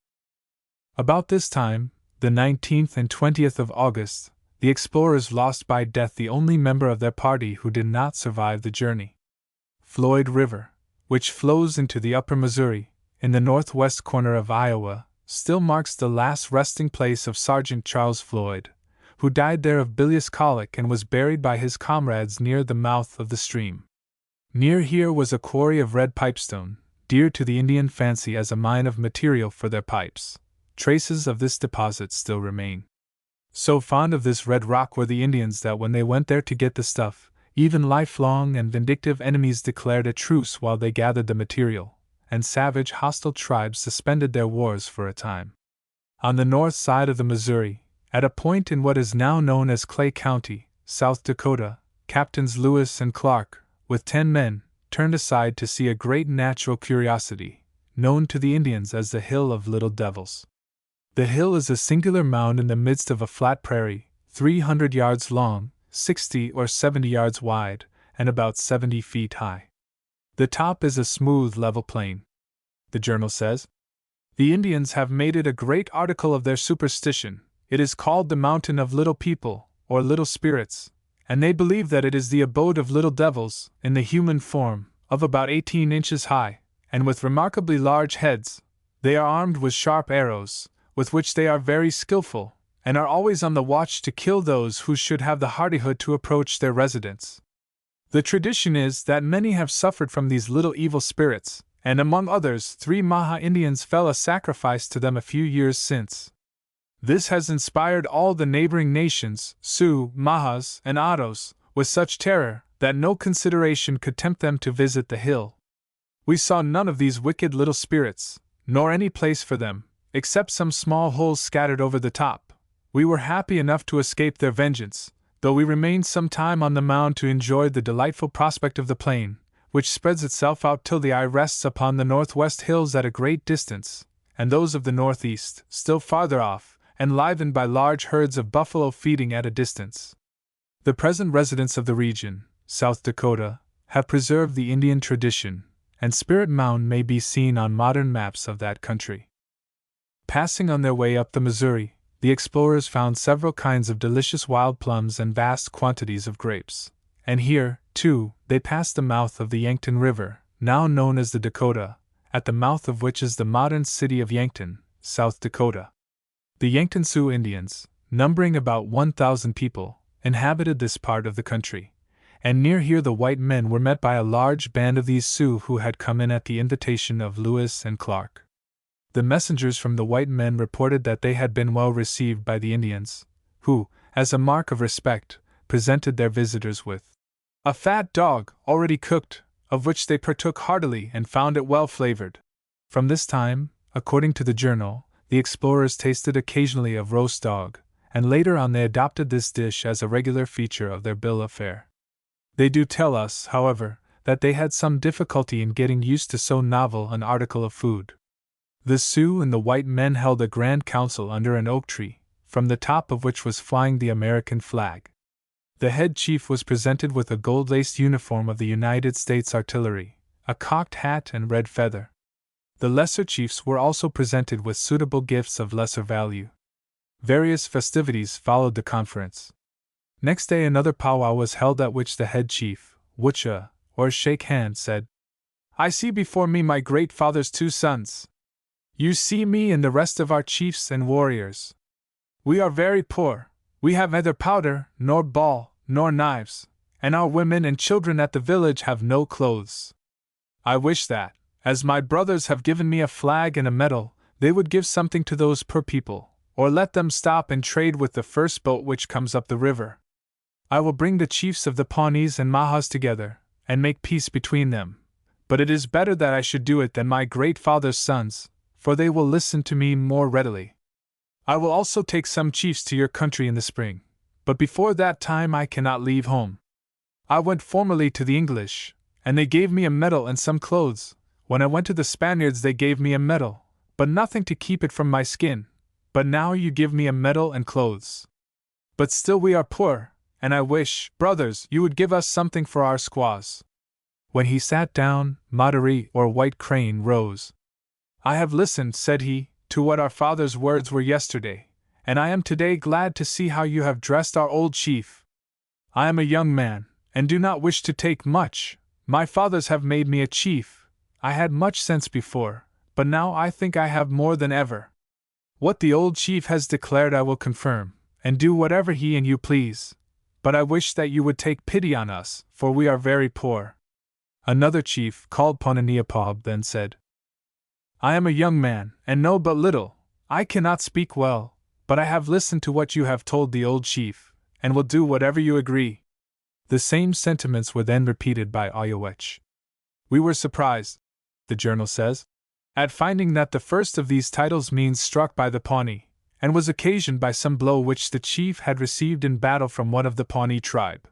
About this time, the 19th and 20th of August, the explorers lost by death the only member of their party who did not survive the journey. Floyd River, which flows into the upper Missouri, in the northwest corner of Iowa, still marks the last resting place of Sergeant Charles Floyd, who died there of bilious colic and was buried by his comrades near the mouth of the stream. Near here was a quarry of red pipestone, dear to the Indian fancy as a mine of material for their pipes. Traces of this deposit still remain. So fond of this red rock were the Indians that when they went there to get the stuff, even lifelong and vindictive enemies declared a truce while they gathered the material, and savage hostile tribes suspended their wars for a time. On the north side of the Missouri, at a point in what is now known as Clay County, South Dakota, Captains Lewis and Clark, with 10 men, turned aside to see a great natural curiosity, known to the Indians as the Hill of Little Devils. The hill is a singular mound in the midst of a flat prairie, 300 yards long, 60 or 70 yards wide, and about 70 feet high. The top is a smooth, level plain. The journal says, "The Indians have made it a great article of their superstition. It is called the Mountain of Little People, or Little Spirits, and they believe that it is the abode of little devils, in the human form, of about 18 inches high, and with remarkably large heads. They are armed with sharp arrows, with which they are very skillful, and are always on the watch to kill those who should have the hardihood to approach their residence. The tradition is that many have suffered from these little evil spirits, and among others 3 Maha Indians fell a sacrifice to them a few years since. This has inspired all the neighboring nations, Sioux, Mahas, and Ottos, with such terror that no consideration could tempt them to visit the hill. We saw none of these wicked little spirits, nor any place for them, except some small holes scattered over the top. We were happy enough to escape their vengeance, though we remained some time on the mound to enjoy the delightful prospect of the plain, which spreads itself out till the eye rests upon the northwest hills at a great distance, and those of the northeast, still farther off, enlivened by large herds of buffalo feeding at a distance. The present residents of the region, South Dakota, have preserved the Indian tradition, and Spirit Mound may be seen on modern maps of that country." Passing on their way up the Missouri, the explorers found several kinds of delicious wild plums and vast quantities of grapes. And here, too, they passed the mouth of the Yankton River, now known as the Dakota, at the mouth of which is the modern city of Yankton, South Dakota. The Yankton Sioux Indians, numbering about 1,000 people, inhabited this part of the country, and near here the white men were met by a large band of these Sioux who had come in at the invitation of Lewis and Clark. The messengers from the white men reported that they had been well received by the Indians, who, as a mark of respect, presented their visitors with a fat dog, already cooked, of which they partook heartily and found it well flavored. From this time, according to the journal, the explorers tasted occasionally of roast dog, and later on they adopted this dish as a regular feature of their bill of fare. They do tell us, however, that they had some difficulty in getting used to so novel an article of food. The Sioux and the white men held a grand council under an oak tree, from the top of which was flying the American flag. The head chief was presented with a gold-laced uniform of the United States Artillery, a cocked hat and red feather. The lesser chiefs were also presented with suitable gifts of lesser value. Various festivities followed the conference. Next day another powwow was held at which the head chief, Wucha, or Shake Hand, said, "I see before me my great father's 2 sons. You see me and the rest of our chiefs and warriors. We are very poor, we have neither powder, nor ball, nor knives, and our women and children at the village have no clothes. I wish that, as my brothers have given me a flag and a medal, they would give something to those poor people, or let them stop and trade with the first boat which comes up the river. I will bring the chiefs of the Pawnees and Mahas together, and make peace between them, but it is better that I should do it than my great father's sons, for they will listen to me more readily. I will also take some chiefs to your country in the spring, but before that time I cannot leave home. I went formerly to the English, and they gave me a medal and some clothes. When I went to the Spaniards they gave me a medal, but nothing to keep it from my skin. But now you give me a medal and clothes. But still we are poor, and I wish, brothers, you would give us something for our squaws. When he sat down, Madari, or White Crane, rose. I have listened, said he, to what our father's words were yesterday, and I am today glad to see how you have dressed our old chief. I am a young man, and do not wish to take much. My fathers have made me a chief. I had much sense before, but now I think I have more than ever. What the old chief has declared I will confirm, and do whatever he and you please. But I wish that you would take pity on us, for we are very poor. Another chief, called Ponaniapob, then said, I am a young man, and know but little. I cannot speak well, but I have listened to what you have told the old chief, and will do whatever you agree. The same sentiments were then repeated by Oyowech. We were surprised, the journal says, at finding that the first of these titles means struck by the Pawnee, and was occasioned by some blow which the chief had received in battle from one of the Pawnee tribe.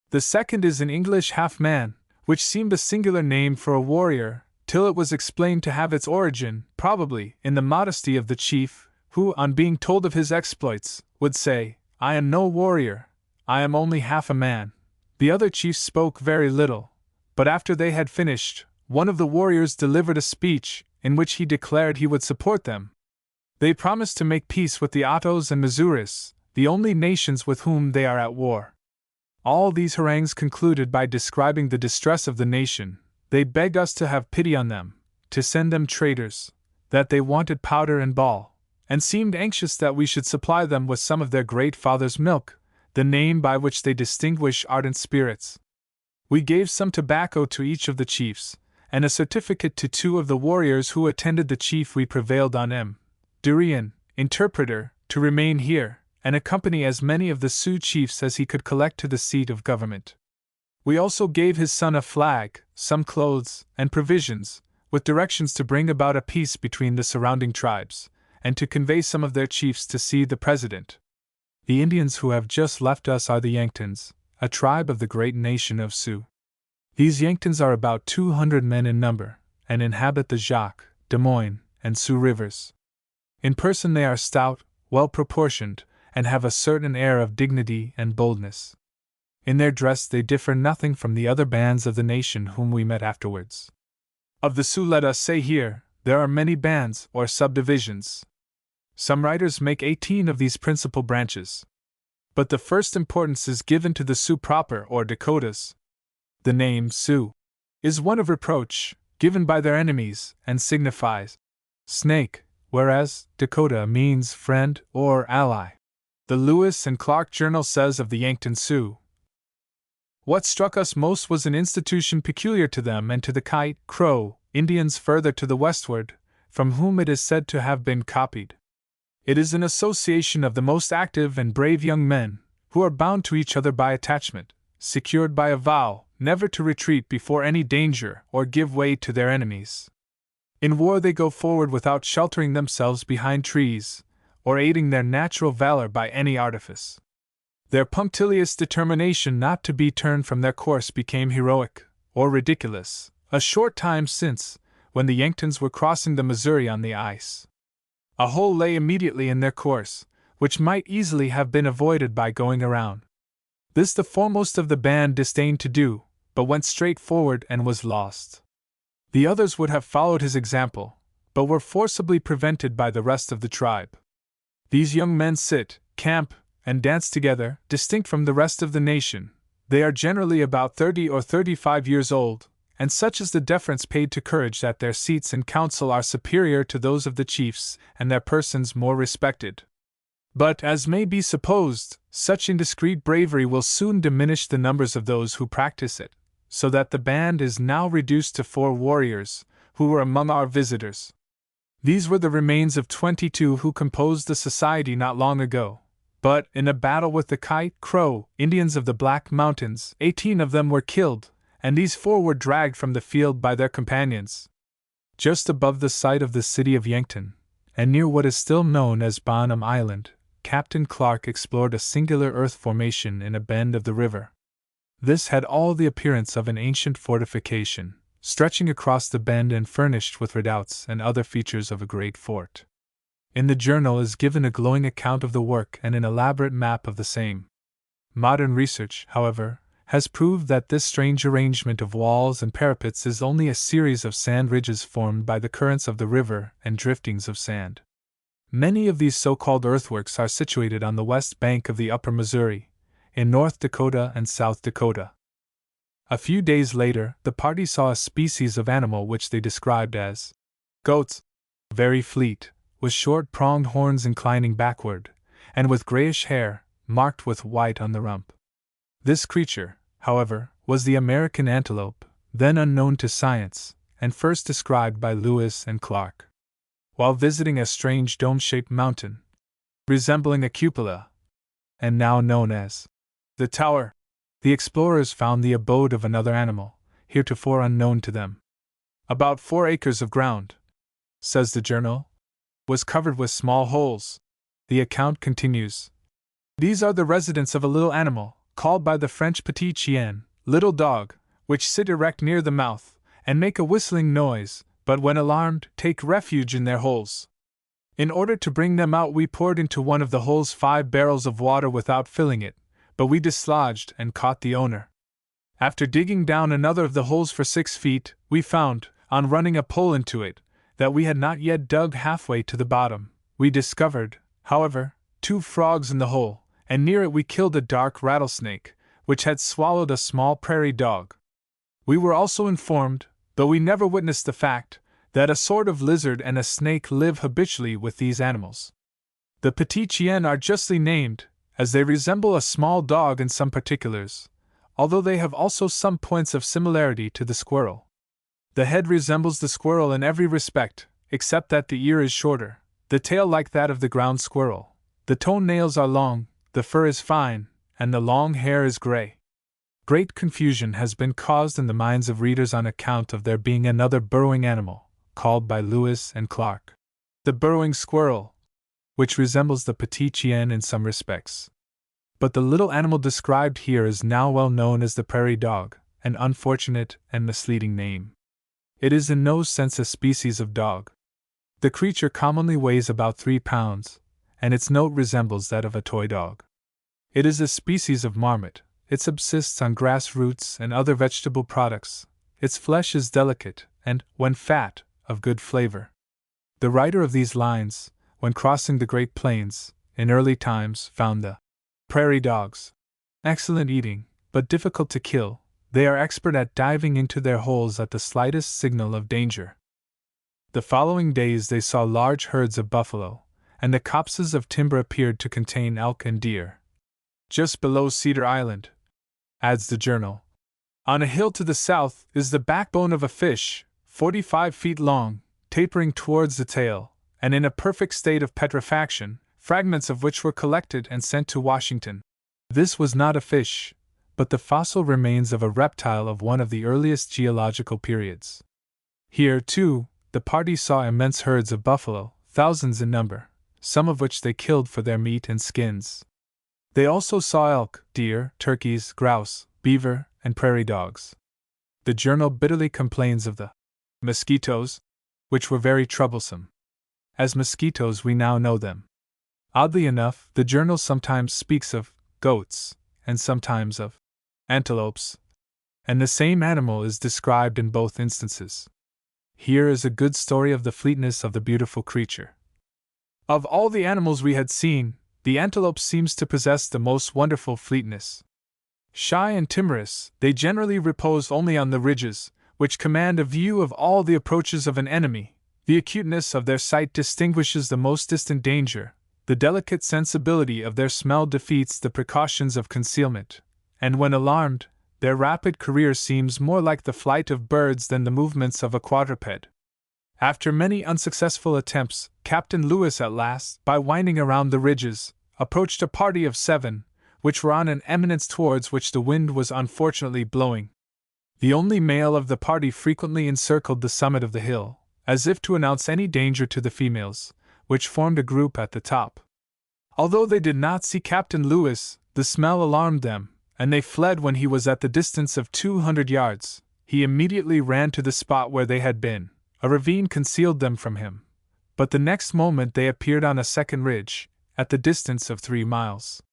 The second is an English half-man, which seemed a singular name for a warrior, till it was explained to have its origin, probably, in the modesty of the chief, who, on being told of his exploits, would say, I am no warrior, I am only half a man. The other chiefs spoke very little, but after they had finished, one of the warriors delivered a speech, in which he declared he would support them. They promised to make peace with the Ottos and Missouris, the only nations with whom they are at war. All these harangues concluded by describing the distress of the nation. They begged us to have pity on them, to send them traders, that they wanted powder and ball, and seemed anxious that we should supply them with some of their great father's milk, the name by which they distinguish ardent spirits. We gave some tobacco to each of the chiefs, and a certificate to 2 of the warriors who attended the chief. We prevailed on M. Durian, interpreter, to remain here, and accompany as many of the Sioux chiefs as he could collect to the seat of government. We also gave his son a flag, some clothes, and provisions, with directions to bring about a peace between the surrounding tribes, and to convey some of their chiefs to see the president. The Indians who have just left us are the Yanktons, a tribe of the great nation of Sioux. These Yanktons are about 200 men in number, and inhabit the Jacques, Des Moines, and Sioux rivers. In person they are stout, well-proportioned, and have a certain air of dignity and boldness. In their dress they differ nothing from the other bands of the nation whom we met afterwards. Of the Sioux, let us say here, there are many bands or subdivisions. Some writers make 18 of these principal branches. But the first importance is given to the Sioux proper, or Dakotas. The name Sioux is one of reproach, given by their enemies, and signifies snake, whereas Dakota means friend or ally. The Lewis and Clark Journal says of the Yankton Sioux, what struck us most was an institution peculiar to them and to the Kite, Crow, Indians further to the westward, from whom it is said to have been copied. It is an association of the most active and brave young men, who are bound to each other by attachment, secured by a vow never to retreat before any danger or give way to their enemies. In war they go forward without sheltering themselves behind trees, or aiding their natural valor by any artifice. Their punctilious determination not to be turned from their course became heroic, or ridiculous, a short time since, when the Yanktons were crossing the Missouri on the ice. A hole lay immediately in their course, which might easily have been avoided by going around. This the foremost of the band disdained to do, but went straight forward and was lost. The others would have followed his example, but were forcibly prevented by the rest of the tribe. These young men sit, camp, and dance together, distinct from the rest of the nation. They are generally about 30 or 35 years old, and such is the deference paid to courage that their seats in council are superior to those of the chiefs, and their persons more respected. But, as may be supposed, such indiscreet bravery will soon diminish the numbers of those who practice it, so that the band is now reduced to 4 warriors, who were among our visitors. These were the remains of 22 who composed the society not long ago, but, in a battle with the Kite, Crow, Indians of the Black Mountains, 18 of them were killed, and these four were dragged from the field by their companions. Just above the site of the city of Yankton, and near what is still known as Bonham Island, Captain Clark explored a singular earth formation in a bend of the river. This had all the appearance of an ancient fortification, stretching across the bend and furnished with redoubts and other features of a great fort. In the journal is given a glowing account of the work and an elaborate map of the same. Modern research, however, has proved that this strange arrangement of walls and parapets is only a series of sand ridges formed by the currents of the river and driftings of sand. Many of these so-called earthworks are situated on the west bank of the upper Missouri, in North Dakota and South Dakota. A few days later, the party saw a species of animal which they described as goats, very fleet, with short pronged horns inclining backward, and with grayish hair, marked with white on the rump. This creature, however, was the American antelope, then unknown to science, and first described by Lewis and Clark. While visiting a strange dome-shaped mountain, resembling a cupola, and now known as the Tower, the explorers found the abode of another animal, heretofore unknown to them. About 4 acres of ground, says the journal, was covered with small holes. The account continues. These are the residence of a little animal, called by the French petit chien, little dog, which sit erect near the mouth, and make a whistling noise, but when alarmed, take refuge in their holes. In order to bring them out, we poured into one of the holes 5 barrels of water without filling it, but we dislodged and caught the owner. After digging down another of the holes for 6 feet, we found, on running a pole into it, that we had not yet dug halfway to the bottom. We discovered, however, 2 frogs in the hole, and near it we killed a dark rattlesnake, which had swallowed a small prairie dog. We were also informed, though we never witnessed the fact, that a sort of lizard and a snake live habitually with these animals. The petit chien are justly named, as they resemble a small dog in some particulars, although they have also some points of similarity to the squirrel. The head resembles the squirrel in every respect, except that the ear is shorter, the tail like that of the ground squirrel, the toenails are long, the fur is fine, and the long hair is gray. Great confusion has been caused in the minds of readers on account of there being another burrowing animal, called by Lewis and Clark the burrowing squirrel, which resembles the petit chien in some respects. But the little animal described here is now well known as the prairie dog, an unfortunate and misleading name. It is in no sense a species of dog. The creature commonly weighs about 3 pounds, and its note resembles that of a toy dog. It is a species of marmot. It subsists on grass roots and other vegetable products. Its flesh is delicate and, when fat, of good flavor. The writer of these lines, when crossing the Great Plains, in early times, found the prairie dogs excellent eating, but difficult to kill. They are expert at diving into their holes at the slightest signal of danger. The following days they saw large herds of buffalo, and the copses of timber appeared to contain elk and deer. Just below Cedar Island, adds the journal, on a hill to the south is the backbone of a fish, 45 feet long, tapering towards the tail, and in a perfect state of petrifaction, fragments of which were collected and sent to Washington. This was not a fish, but the fossil remains of a reptile of one of the earliest geological periods. Here, too, the party saw immense herds of buffalo, thousands in number, some of which they killed for their meat and skins. They also saw elk, deer, turkeys, grouse, beaver, and prairie dogs. The journal bitterly complains of the mosquitoes, which were very troublesome. As mosquitoes we now know them. Oddly enough, the journal sometimes speaks of goats, and sometimes of antelopes, and the same animal is described in both instances. Here is a good story of the fleetness of the beautiful creature. Of all the animals we had seen, the antelope seems to possess the most wonderful fleetness. Shy and timorous, they generally repose only on the ridges, which command a view of all the approaches of an enemy. The acuteness of their sight distinguishes the most distant danger. The delicate sensibility of their smell defeats the precautions of concealment, and when alarmed, their rapid career seems more like the flight of birds than the movements of a quadruped. After many unsuccessful attempts, Captain Lewis at last, by winding around the ridges, approached a party of 7, which were on an eminence towards which the wind was unfortunately blowing. The only male of the party frequently encircled the summit of the hill, as if to announce any danger to the females, which formed a group at the top. Although they did not see Captain Lewis, the smell alarmed them, and they fled when he was at the distance of 200 yards. He immediately ran to the spot where they had been. A ravine concealed them from him, but the next moment they appeared on a second ridge, at the distance of 3 miles.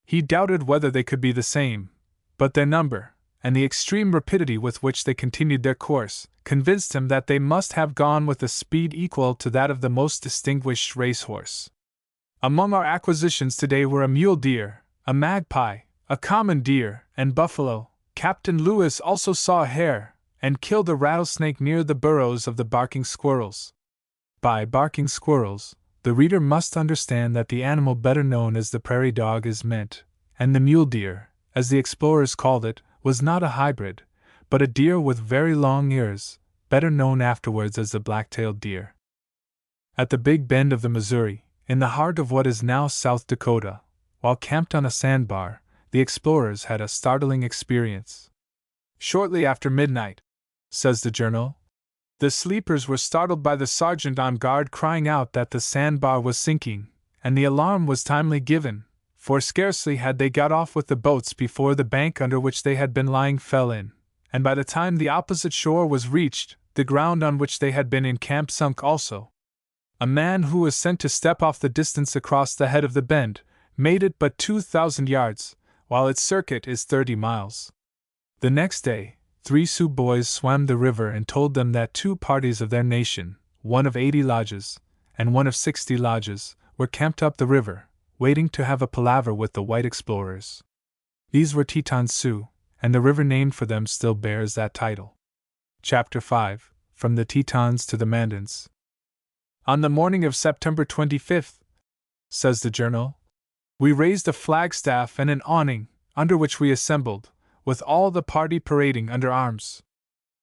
He doubted whether they could be the same, but their number, and the extreme rapidity with which they continued their course, convinced him that they must have gone with a speed equal to that of the most distinguished racehorse. Among our acquisitions today were a mule deer, a magpie, a common deer, and buffalo. Captain Lewis also saw a hare, and killed a rattlesnake near the burrows of the barking squirrels. By barking squirrels, the reader must understand that the animal better known as the prairie dog is meant, and the mule deer, as the explorers called it, was not a hybrid, but a deer with very long ears, better known afterwards as the black-tailed deer. At the Big Bend of the Missouri, in the heart of what is now South Dakota, while camped on a sandbar, the explorers had a startling experience. Shortly after midnight, says the journal, the sleepers were startled by the sergeant on guard crying out that the sandbar was sinking, and the alarm was timely given, for scarcely had they got off with the boats before the bank under which they had been lying fell in, and by the time the opposite shore was reached, the ground on which they had been encamped sunk also. A man who was sent to step off the distance across the head of the bend made it but 2,000 yards, while its circuit is 30 miles. The next day, 3 Sioux boys swam the river and told them that 2 parties of their nation, one of 80 lodges, and one of 60 lodges, were camped up the river, waiting to have a palaver with the white explorers. These were Teton Sioux, and the river named for them still bears that title. Chapter 5, From the Tetons to the Mandans. On the morning of September 25th, says the journal, we raised a flagstaff and an awning, under which we assembled, with all the party parading under arms.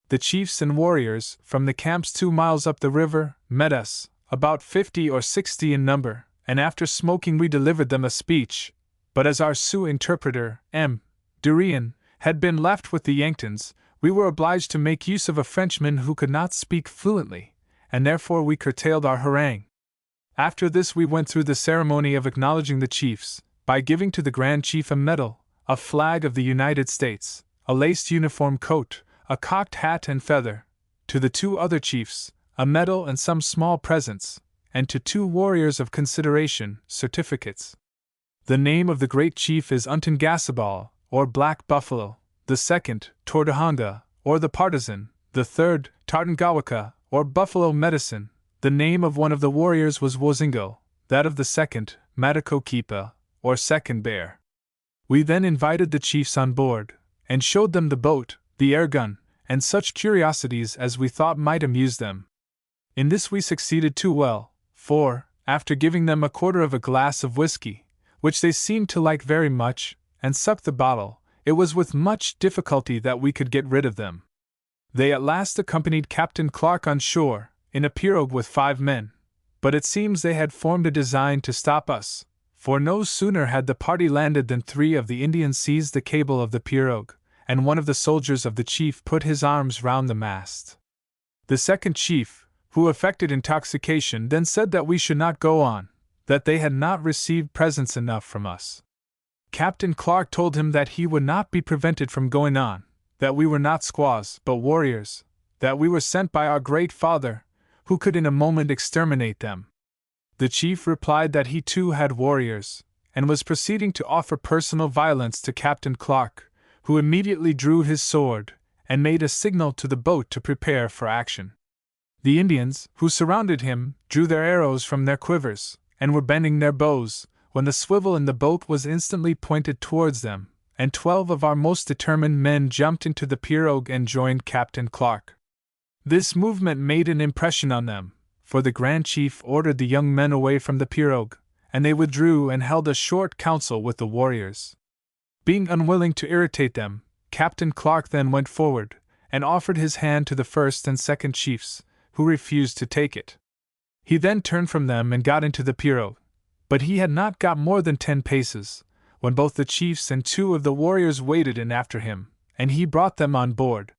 The chiefs and warriors, from the camps 2 miles up the river, met us, about 50 or 60 in number, and after smoking we delivered them a speech, but as our Sioux interpreter, M. Durian, had been left with the Yanktons, we were obliged to make use of a Frenchman who could not speak fluently, and therefore we curtailed our harangue. After this we went through the ceremony of acknowledging the chiefs, by giving to the Grand Chief a medal, a flag of the United States, a laced uniform coat, a cocked hat and feather, to the 2 other chiefs, a medal and some small presents, and to 2 warriors of consideration, certificates. The name of the great chief is Untangasabal, or Black Buffalo, the second, Tordahonga, or the Partisan, the third, Tartangawaka, or Buffalo Medicine. The name of one of the warriors was Wozingo, that of the second, Matakokipa, or Second Bear. We then invited the chiefs on board, and showed them the boat, the air gun, and such curiosities as we thought might amuse them. In this we succeeded too well, for, after giving them a quarter of a glass of whiskey, which they seemed to like very much, and sucked the bottle, it was with much difficulty that we could get rid of them. They at last accompanied Captain Clark on shore, in a pirogue with 5 men, but it seems they had formed a design to stop us, for no sooner had the party landed than 3 of the Indians seized the cable of the pirogue, and one of the soldiers of the chief put his arms round the mast. The second chief, who affected intoxication, then said that we should not go on, that they had not received presents enough from us. Captain Clark told him that he would not be prevented from going on, that we were not squaws, but warriors, that we were sent by our great father, who could in a moment exterminate them. The chief replied that he too had warriors, and was proceeding to offer personal violence to Captain Clark, who immediately drew his sword, and made a signal to the boat to prepare for action. The Indians, who surrounded him, drew their arrows from their quivers, and were bending their bows, when the swivel in the boat was instantly pointed towards them, and 12 of our most determined men jumped into the pirogue and joined Captain Clark. This movement made an impression on them, for the Grand Chief ordered the young men away from the pirogue, and they withdrew and held a short council with the warriors. Being unwilling to irritate them, Captain Clark then went forward, and offered his hand to the first and second chiefs, who refused to take it. He then turned from them and got into the pirogue, but he had not got more than 10 paces, when both the chiefs and 2 of the warriors waded in after him, and he brought them on board.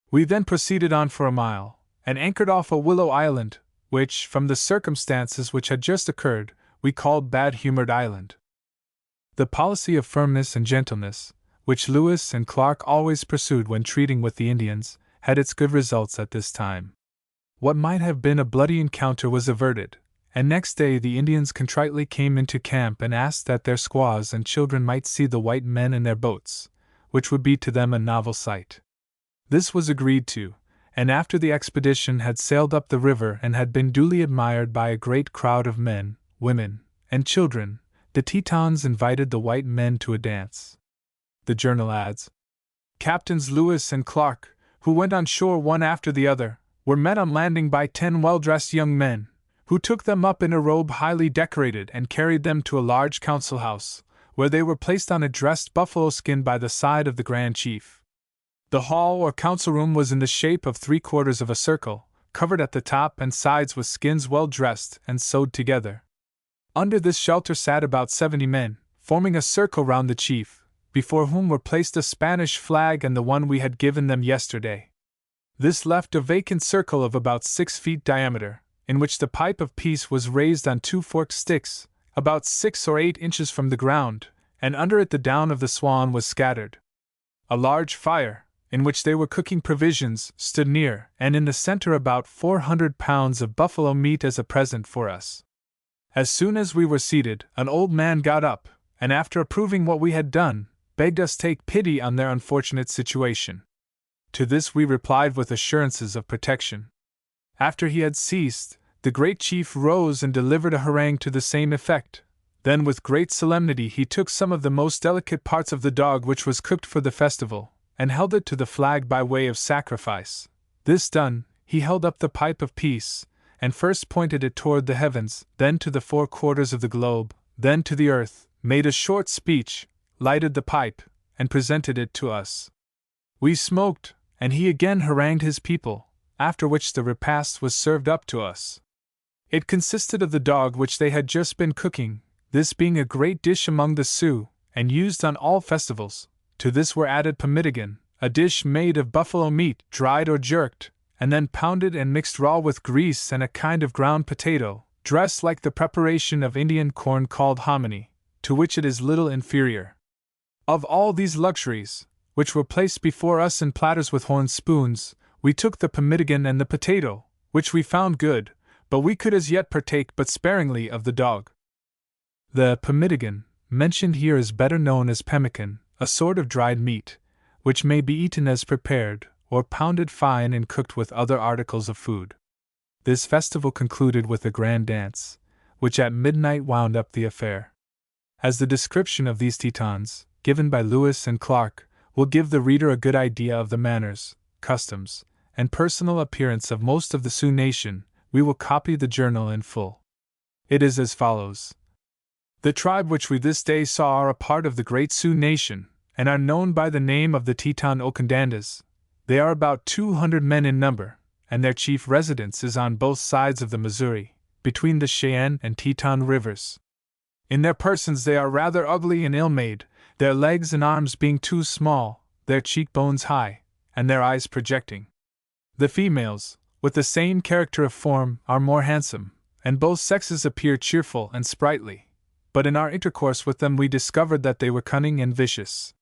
We then proceeded on for a mile, and anchored off a willow island, which, from the circumstances which had just occurred, we called Bad-Humored Island. The policy of firmness and gentleness, which Lewis and Clark always pursued when treating with the Indians, had its good results at this time. What might have been a bloody encounter was averted, and next day the Indians contritely came into camp and asked that their squaws and children might see the white men in their boats, which would be to them a novel sight. This was agreed to, and after the expedition had sailed up the river and had been duly admired by a great crowd of men, women, and children, the Tetons invited the white men to a dance. The journal adds, Captains Lewis and Clark, who went on shore one after the other, were met on landing by 10 well-dressed young men, who took them up in a robe highly decorated and carried them to a large council house, where they were placed on a dressed buffalo skin by the side of the Grand Chief. The hall or council room was in the shape of 3/4 of a circle, covered at the top and sides with skins well dressed and sewed together. Under this shelter sat about 70 men, forming a circle round the chief, before whom were placed a Spanish flag and the one we had given them yesterday. This left a vacant circle of about 6 feet diameter, in which the pipe of peace was raised on 2 forked sticks, about 6 or 8 inches from the ground, and under it the down of the swan was scattered. A large fire, in which they were cooking provisions, stood near, and in the center about 400 pounds of buffalo meat as a present for us. As soon as we were seated, an old man got up, and after approving what we had done, begged us take pity on their unfortunate situation. To this we replied with assurances of protection. After he had ceased, the great chief rose and delivered a harangue to the same effect. Then with great solemnity he took some of the most delicate parts of the dog which was cooked for the festival, and held it to the flag by way of sacrifice. This done, he held up the pipe of peace, and first pointed it toward the heavens, then to the 4 quarters of the globe, then to the earth, made a short speech, lighted the pipe, and presented it to us. We smoked, and he again harangued his people, after which the repast was served up to us. It consisted of the dog which they had just been cooking, this being a great dish among the Sioux, and used on all festivals. To this were added pemmican, a dish made of buffalo meat dried or jerked, and then pounded and mixed raw with grease, and a kind of ground potato, dressed like the preparation of Indian corn called hominy, to which it is little inferior. Of all these luxuries, which were placed before us in platters with horn spoons, we took the pemmican and the potato, which we found good, but we could as yet partake but sparingly of the dog. The pemmican, mentioned here, is better known as pemmican, a sort of dried meat, which may be eaten as prepared, or pounded fine and cooked with other articles of food. This festival concluded with a grand dance, which at midnight wound up the affair. As the description of these Tetons, given by Lewis and Clark, will give the reader a good idea of the manners, customs, and personal appearance of most of the Sioux nation, we will copy the journal in full. It is as follows. The tribe which we this day saw are a part of the great Sioux nation, and are known by the name of the Teton Ocondandas. They are about 200 men in number, and their chief residence is on both sides of the Missouri, between the Cheyenne and Teton rivers. In their persons they are rather ugly and ill-made, their legs and arms being too small, their cheekbones high, and their eyes projecting. The females, with the same character of form, are more handsome, and both sexes appear cheerful and sprightly. But in our intercourse with them we discovered that they were cunning and vicious.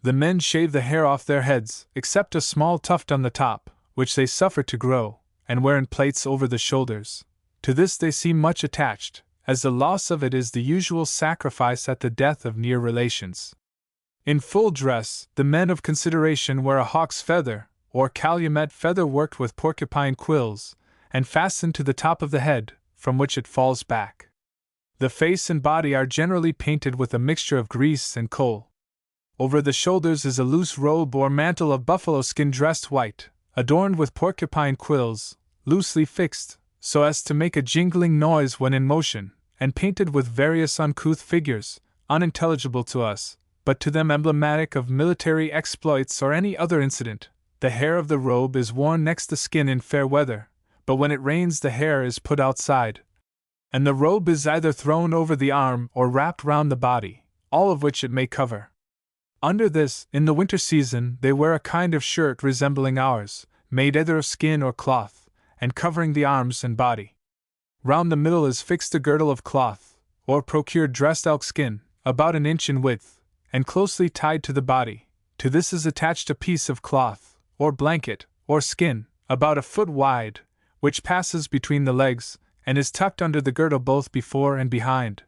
The men shave the hair off their heads, except a small tuft on the top, which they suffer to grow, and wear in plaits over the shoulders. To this they seem much attached, as the loss of it is the usual sacrifice at the death of near relations. In full dress, the men of consideration wear a hawk's feather, or calumet feather worked with porcupine quills, and fastened to the top of the head, from which it falls back. The face and body are generally painted with a mixture of grease and coal. Over the shoulders is a loose robe or mantle of buffalo skin dressed white, adorned with porcupine quills, loosely fixed, so as to make a jingling noise when in motion, and painted with various uncouth figures, unintelligible to us, but to them emblematic of military exploits or any other incident. The hair of the robe is worn next the skin in fair weather, but when it rains the hair is put outside, and the robe is either thrown over the arm or wrapped round the body, all of which it may cover. Under this, in the winter season, they wear a kind of shirt resembling ours, made either of skin or cloth, and covering the arms and body. Round the middle is fixed a girdle of cloth, or procured dressed elk skin, about an inch in width, and closely tied to the body. To this is attached a piece of cloth, or blanket, or skin, about a foot wide, which passes between the legs, and is tucked under the girdle both before and behind.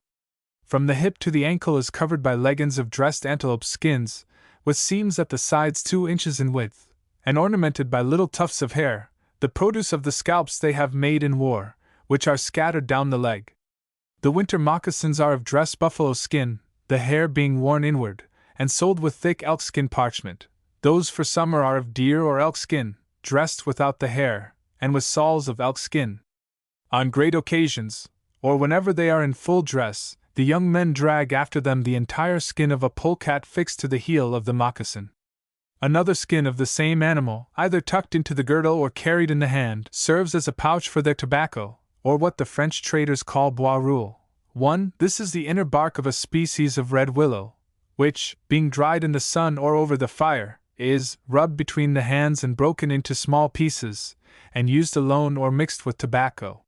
From the hip to the ankle is covered by leggings of dressed antelope skins, with seams at the sides 2 inches in width, and ornamented by little tufts of hair, the produce of the scalps they have made in war, which are scattered down the leg. The winter moccasins are of dressed buffalo skin, the hair being worn inward, and sold with thick elkskin parchment. Those for summer are of deer or elk skin, dressed without the hair, and with soles of elk skin. On great occasions, or whenever they are in full dress, the young men drag after them the entire skin of a polecat fixed to the heel of the moccasin. Another skin of the same animal, either tucked into the girdle or carried in the hand, serves as a pouch for their tobacco, or what the French traders call bois rule. 1. This is the inner bark of a species of red willow, which, being dried in the sun or over the fire, is rubbed between the hands and broken into small pieces, and used alone or mixed with tobacco.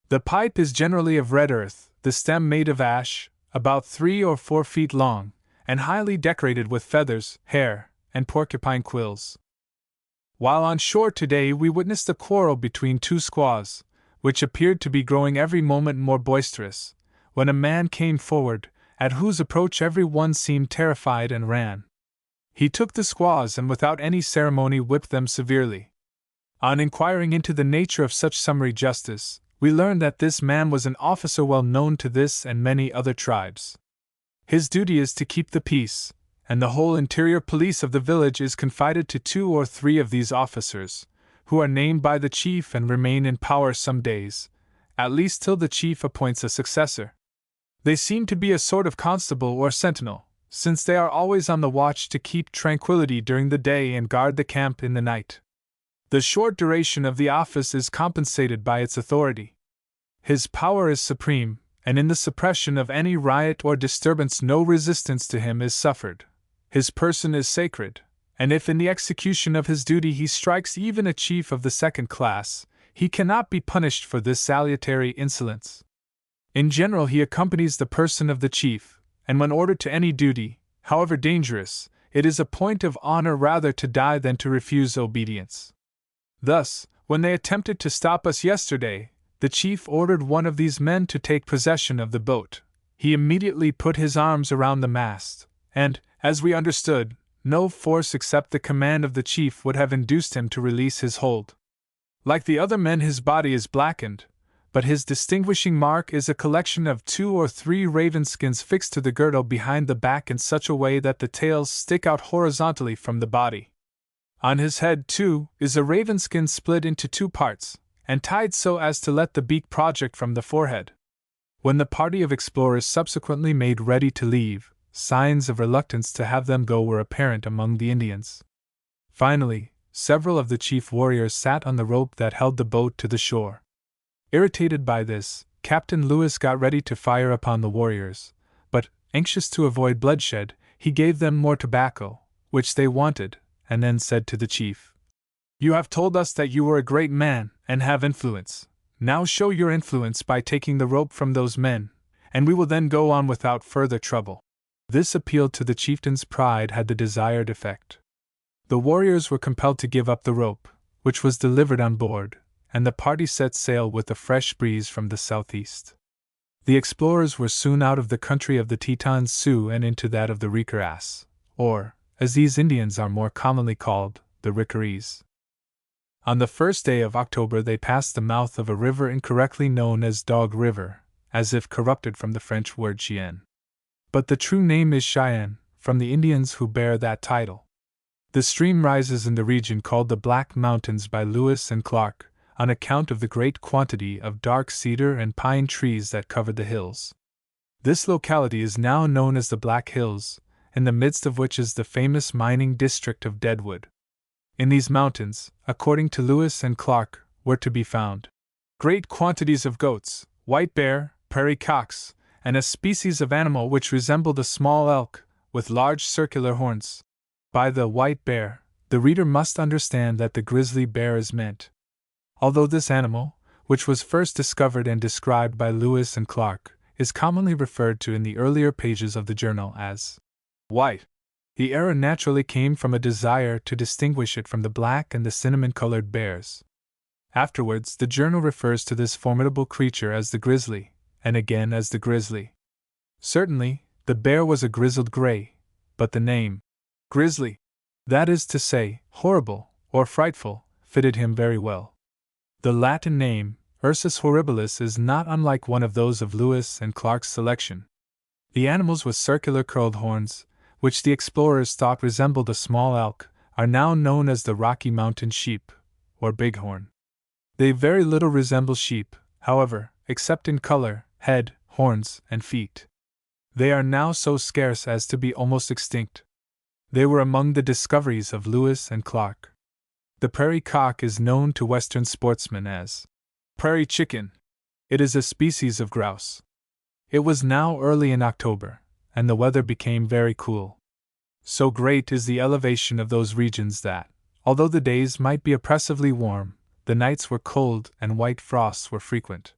The pipe is generally of red earth, the stem made of ash, about 3 or 4 feet long, and highly decorated with feathers, hair, and porcupine quills. While on shore today we witnessed a quarrel between 2 squaws, which appeared to be growing every moment more boisterous, when a man came forward, at whose approach every one seemed terrified and ran. He took the squaws and without any ceremony whipped them severely. On inquiring into the nature of such summary justice, we learned that this man was an officer well known to this and many other tribes. His duty is to keep the peace, and the whole interior police of the village is confided to 2 or 3 of these officers, who are named by the chief and remain in power some days, at least till the chief appoints a successor. They seem to be a sort of constable or sentinel, since they are always on the watch to keep tranquility during the day and guard the camp in the night. The short duration of the office is compensated by its authority. His power is supreme, and in the suppression of any riot or disturbance no resistance to him is suffered. His person is sacred, and if in the execution of his duty he strikes even a chief of the second class, he cannot be punished for this salutary insolence. In general he accompanies the person of the chief, and when ordered to any duty, however dangerous, it is a point of honor rather to die than to refuse obedience. Thus, when they attempted to stop us yesterday, the chief ordered one of these men to take possession of the boat. He immediately put his arms around the mast, and, as we understood, no force except the command of the chief would have induced him to release his hold. Like the other men, his body is blackened, but his distinguishing mark is a collection of 2 or 3 raven skins fixed to the girdle behind the back in such a way that the tails stick out horizontally from the body. On his head, too, is a raven skin split into 2 parts, and tied so as to let the beak project from the forehead. When the party of explorers subsequently made ready to leave, signs of reluctance to have them go were apparent among the Indians. Finally, several of the chief warriors sat on the rope that held the boat to the shore. Irritated by this, Captain Lewis got ready to fire upon the warriors, but, anxious to avoid bloodshed, he gave them more tobacco, which they wanted, and then said to the chief, "You have told us that you were a great man, and have influence. Now show your influence by taking the rope from those men, and we will then go on without further trouble." This appeal to the chieftain's pride had the desired effect. The warriors were compelled to give up the rope, which was delivered on board, and the party set sail with a fresh breeze from the southeast. The explorers were soon out of the country of the Tetons Sioux and into that of the Rickaras, or, as these Indians are more commonly called, the Rickarees. On the first day of October they passed the mouth of a river incorrectly known as Dog River, as if corrupted from the French word chien. But the true name is Cheyenne, from the Indians who bear that title. The stream rises in the region called the Black Mountains by Lewis and Clark, on account of the great quantity of dark cedar and pine trees that cover the hills. This locality is now known as the Black Hills, in the midst of which is the famous mining district of Deadwood. In these mountains, according to Lewis and Clark, were to be found great quantities of goats, white bear, prairie cocks, and a species of animal which resembled a small elk, with large circular horns. By the white bear, the reader must understand that the grizzly bear is meant. Although this animal, which was first discovered and described by Lewis and Clark, is commonly referred to in the earlier pages of the journal as white, the error naturally came from a desire to distinguish it from the black and the cinnamon-colored bears. Afterwards, the journal refers to this formidable creature as the grizzly, and again as the grizzly. Certainly, the bear was a grizzled gray, but the name, grizzly, that is to say, horrible, or frightful, fitted him very well. The Latin name, Ursus horribilis, is not unlike one of those of Lewis and Clark's selection. The animals with circular curled horns, which the explorers thought resembled a small elk, are now known as the Rocky Mountain sheep, or bighorn. They very little resemble sheep, however, except in color, head, horns, and feet. They are now so scarce as to be almost extinct. They were among the discoveries of Lewis and Clark. The prairie cock is known to Western sportsmen as prairie chicken. It is a species of grouse. It was now early in October, and the weather became very cool. So great is the elevation of those regions that, although the days might be oppressively warm, the nights were cold and white frosts were frequent.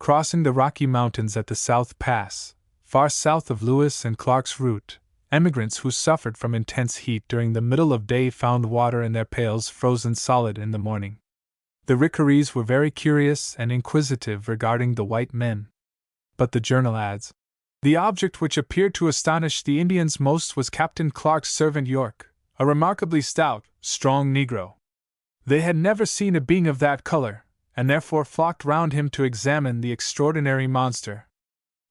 Crossing the Rocky Mountains at the South Pass, far south of Lewis and Clark's route, emigrants who suffered from intense heat during the middle of day found water in their pails frozen solid in the morning. The Rickarees were very curious and inquisitive regarding the white men. But the journal adds, the object which appeared to astonish the Indians most was Captain Clark's servant York, a remarkably stout, strong Negro. They had never seen a being of that color, and therefore flocked round him to examine the extraordinary monster.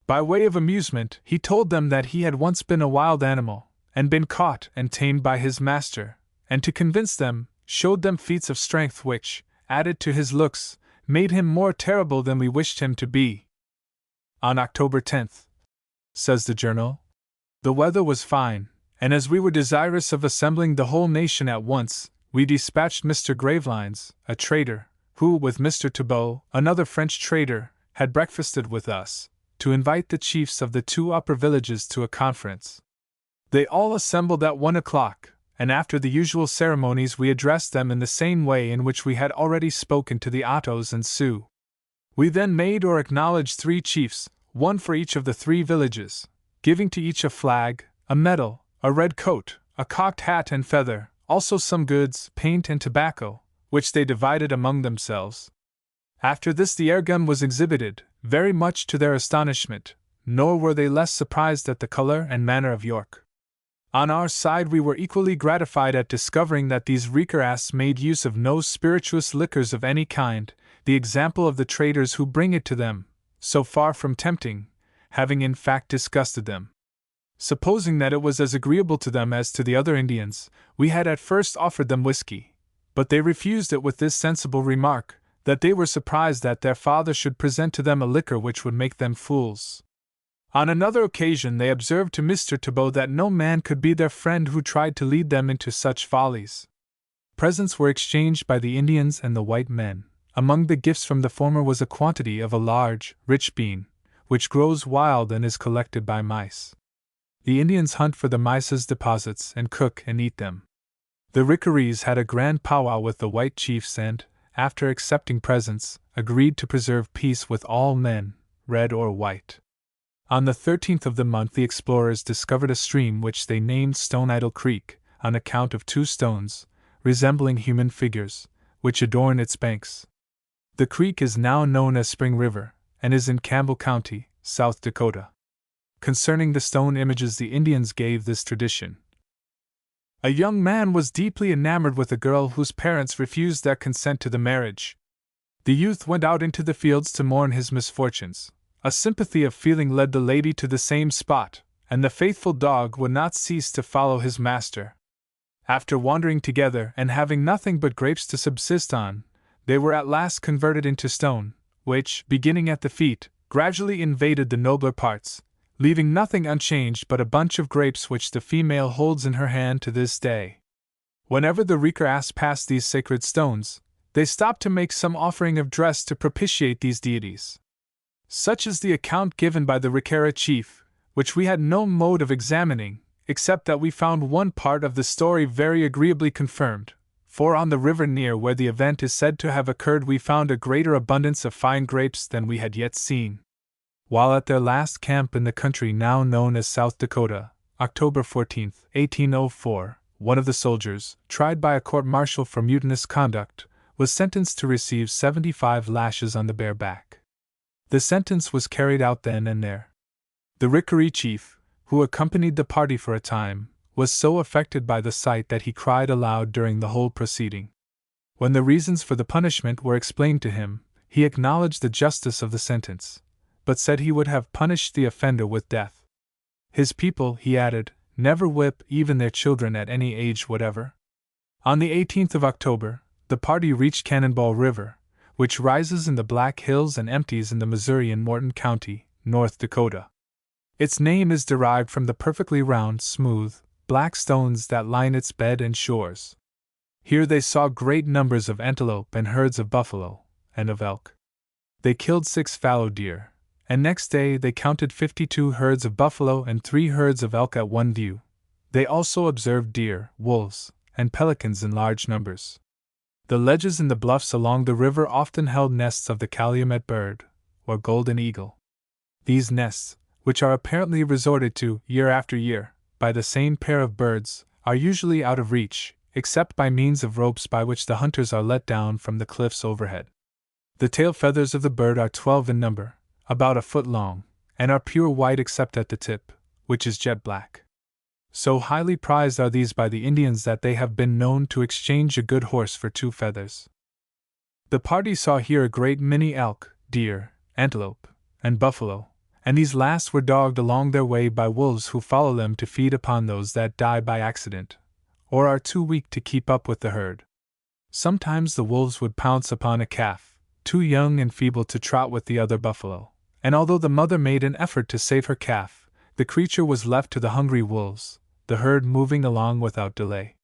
By way of amusement, he told them that he had once been a wild animal, and been caught and tamed by his master, and to convince them, showed them feats of strength which, added to his looks, made him more terrible than we wished him to be. On October 10th, says the journal, the weather was fine, and as we were desirous of assembling the whole nation at once, we dispatched Mr. Gravelines, a trader, who, with Mr. Thibault, another French trader, had breakfasted with us, to invite the chiefs of the two upper villages to a conference. They all assembled at 1 o'clock, and after the usual ceremonies we addressed them in the same way in which we had already spoken to the Ottos and Sioux. We then made or acknowledged 3 chiefs, one for each of the 3 villages, giving to each a flag, a medal, a red coat, a cocked hat and feather, also some goods, paint and tobacco, which they divided among themselves. After this the air gun was exhibited, very much to their astonishment, nor were they less surprised at the color and manner of York. On our side we were equally gratified at discovering that these Rickerass made use of no spirituous liquors of any kind, the example of the traders who bring it to them, so far from tempting, having in fact disgusted them. Supposing that it was as agreeable to them as to the other Indians, we had at first offered them whiskey, but they refused it with this sensible remark, that they were surprised that their father should present to them a liquor which would make them fools. On another occasion they observed to Mr. Thibault that no man could be their friend who tried to lead them into such follies. Presents were exchanged by the Indians and the white men. Among the gifts from the former was a quantity of a large, rich bean, which grows wild and is collected by mice. The Indians hunt for the mice's deposits and cook and eat them. The Rickarees had a grand powwow with the white chiefs and, after accepting presents, agreed to preserve peace with all men, red or white. On the 13th of the month the explorers discovered a stream which they named Stone Idol Creek, on account of 2 stones, resembling human figures, which adorn its banks. The creek is now known as Spring River, and is in Campbell County, South Dakota. Concerning the stone images the Indians gave this tradition. A young man was deeply enamored with a girl whose parents refused their consent to the marriage. The youth went out into the fields to mourn his misfortunes. A sympathy of feeling led the lady to the same spot, and the faithful dog would not cease to follow his master. After wandering together and having nothing but grapes to subsist on, they were at last converted into stone, which, beginning at the feet, gradually invaded the nobler parts, leaving nothing unchanged but a bunch of grapes which the female holds in her hand to this day. Whenever the Rickerass passed these sacred stones, they stopped to make some offering of dress to propitiate these deities. Such is the account given by the Rickera chief, which we had no mode of examining, except that we found one part of the story very agreeably confirmed, for on the river near where the event is said to have occurred we found a greater abundance of fine grapes than we had yet seen. While at their last camp in the country now known as South Dakota, October 14, 1804, one of the soldiers, tried by a court-martial for mutinous conduct, was sentenced to receive 75 lashes on the bare back. The sentence was carried out then and there. The Rickaree chief, who accompanied the party for a time, was so affected by the sight that he cried aloud during the whole proceeding. When the reasons for the punishment were explained to him, he acknowledged the justice of the sentence, but said he would have punished the offender with death. His people, he added, never whip even their children at any age whatever. On the 18th of October, the party reached Cannonball River, which rises in the Black Hills and empties in the Missouri in Morton County, North Dakota. Its name is derived from the perfectly round, smooth, black stones that line its bed and shores. Here they saw great numbers of antelope and herds of buffalo, and of elk. They killed 6 fallow deer, and next day they counted 52 herds of buffalo and 3 herds of elk at one view. They also observed deer, wolves, and pelicans in large numbers. The ledges in the bluffs along the river often held nests of the calumet bird, or golden eagle. These nests, which are apparently resorted to year after year by the same pair of birds, are usually out of reach, except by means of ropes by which the hunters are let down from the cliffs overhead. The tail feathers of the bird are 12 in number, about a foot long, and are pure white except at the tip, which is jet black. So highly prized are these by the Indians that they have been known to exchange a good horse for 2 feathers. The party saw here a great many elk, deer, antelope, and buffalo, and these last were dogged along their way by wolves who follow them to feed upon those that die by accident, or are too weak to keep up with the herd. Sometimes the wolves would pounce upon a calf, too young and feeble to trot with the other buffalo, and although the mother made an effort to save her calf, the creature was left to the hungry wolves, the herd moving along without delay.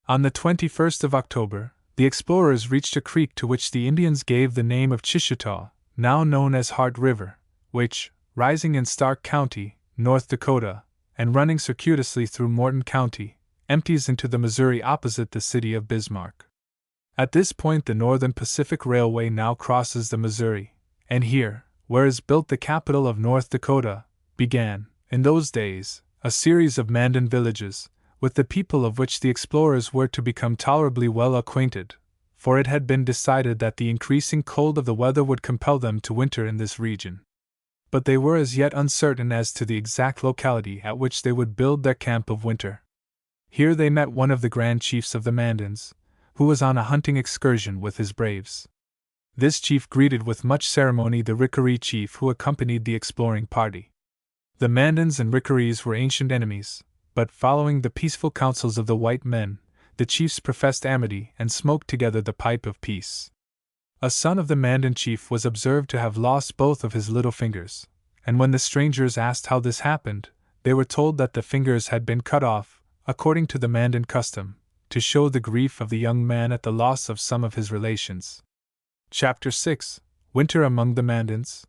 On the 21st of October, the explorers reached a creek to which the Indians gave the name of Chishitaw, now known as Heart River, which, rising in Stark County, North Dakota, and running circuitously through Morton County, empties into the Missouri opposite the city of Bismarck. At this point the Northern Pacific Railway now crosses the Missouri, and here, where is built the capital of North Dakota, began, in those days, a series of Mandan villages, with the people of which the explorers were to become tolerably well acquainted, for it had been decided that the increasing cold of the weather would compel them to winter in this region. But they were as yet uncertain as to the exact locality at which they would build their camp of winter. Here they met one of the grand chiefs of the Mandans, who was on a hunting excursion with his braves. This chief greeted with much ceremony the Rickaree chief who accompanied the exploring party. The Mandans and Rickarees were ancient enemies, but following the peaceful counsels of the white men, the chiefs professed amity and smoked together the pipe of peace. A son of the Mandan chief was observed to have lost both of his little fingers, and when the strangers asked how this happened, they were told that the fingers had been cut off, according to the Mandan custom, to show the grief of the young man at the loss of some of his relations. Chapter 6: Winter among the Mandans.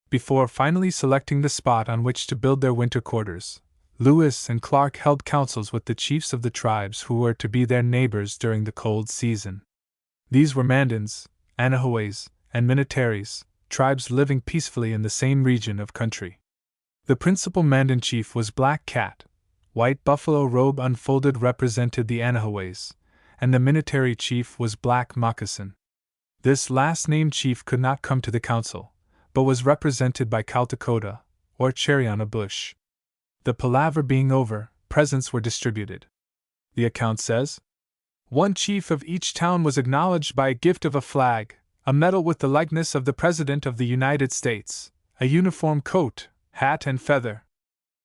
Before finally selecting the spot on which to build their winter quarters, Lewis and Clark held councils with the chiefs of the tribes who were to be their neighbors during the cold season. These were Mandans, Anahoes, and Minnetarees, tribes living peacefully in the same region of country. The principal Mandan chief was Black Cat. White buffalo robe unfolded represented the Anahoes, and the Minnetare chief was Black Moccasin. This last named chief could not come to the council, but was represented by Caltacota, or Cherry on a Bush. The palaver being over, presents were distributed. The account says, one chief of each town was acknowledged by a gift of a flag, a medal with the likeness of the President of the United States, a uniform coat, hat and feather.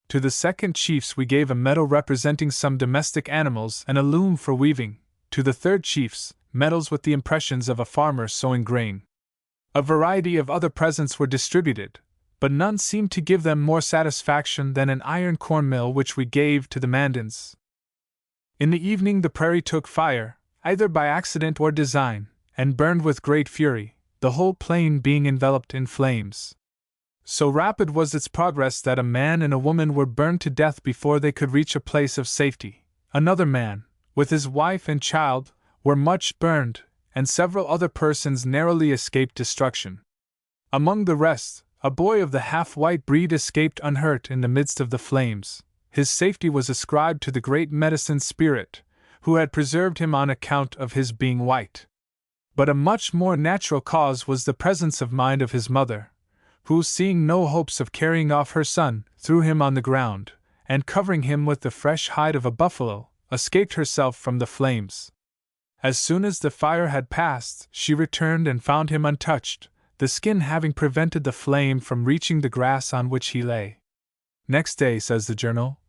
To the second chiefs we gave a medal representing some domestic animals and a loom for weaving. To the third chiefs, medals with the impressions of a farmer sowing grain. A variety of other presents were distributed, but none seemed to give them more satisfaction than an iron corn mill which we gave to the Mandans. In the evening the prairie took fire, either by accident or design, and burned with great fury, the whole plain being enveloped in flames. So rapid was its progress that a man and a woman were burned to death before they could reach a place of safety. Another man, with his wife and child, were much burned, and several other persons narrowly escaped destruction. Among the rest, a boy of the half-white breed escaped unhurt in the midst of the flames. His safety was ascribed to the great medicine spirit, who had preserved him on account of his being white. But a much more natural cause was the presence of mind of his mother, who, seeing no hopes of carrying off her son, threw him on the ground, and covering him with the fresh hide of a buffalo, escaped herself from the flames. As soon as the fire had passed, she returned and found him untouched, the skin having prevented the flame from reaching the grass on which he lay. Next day, says the journal,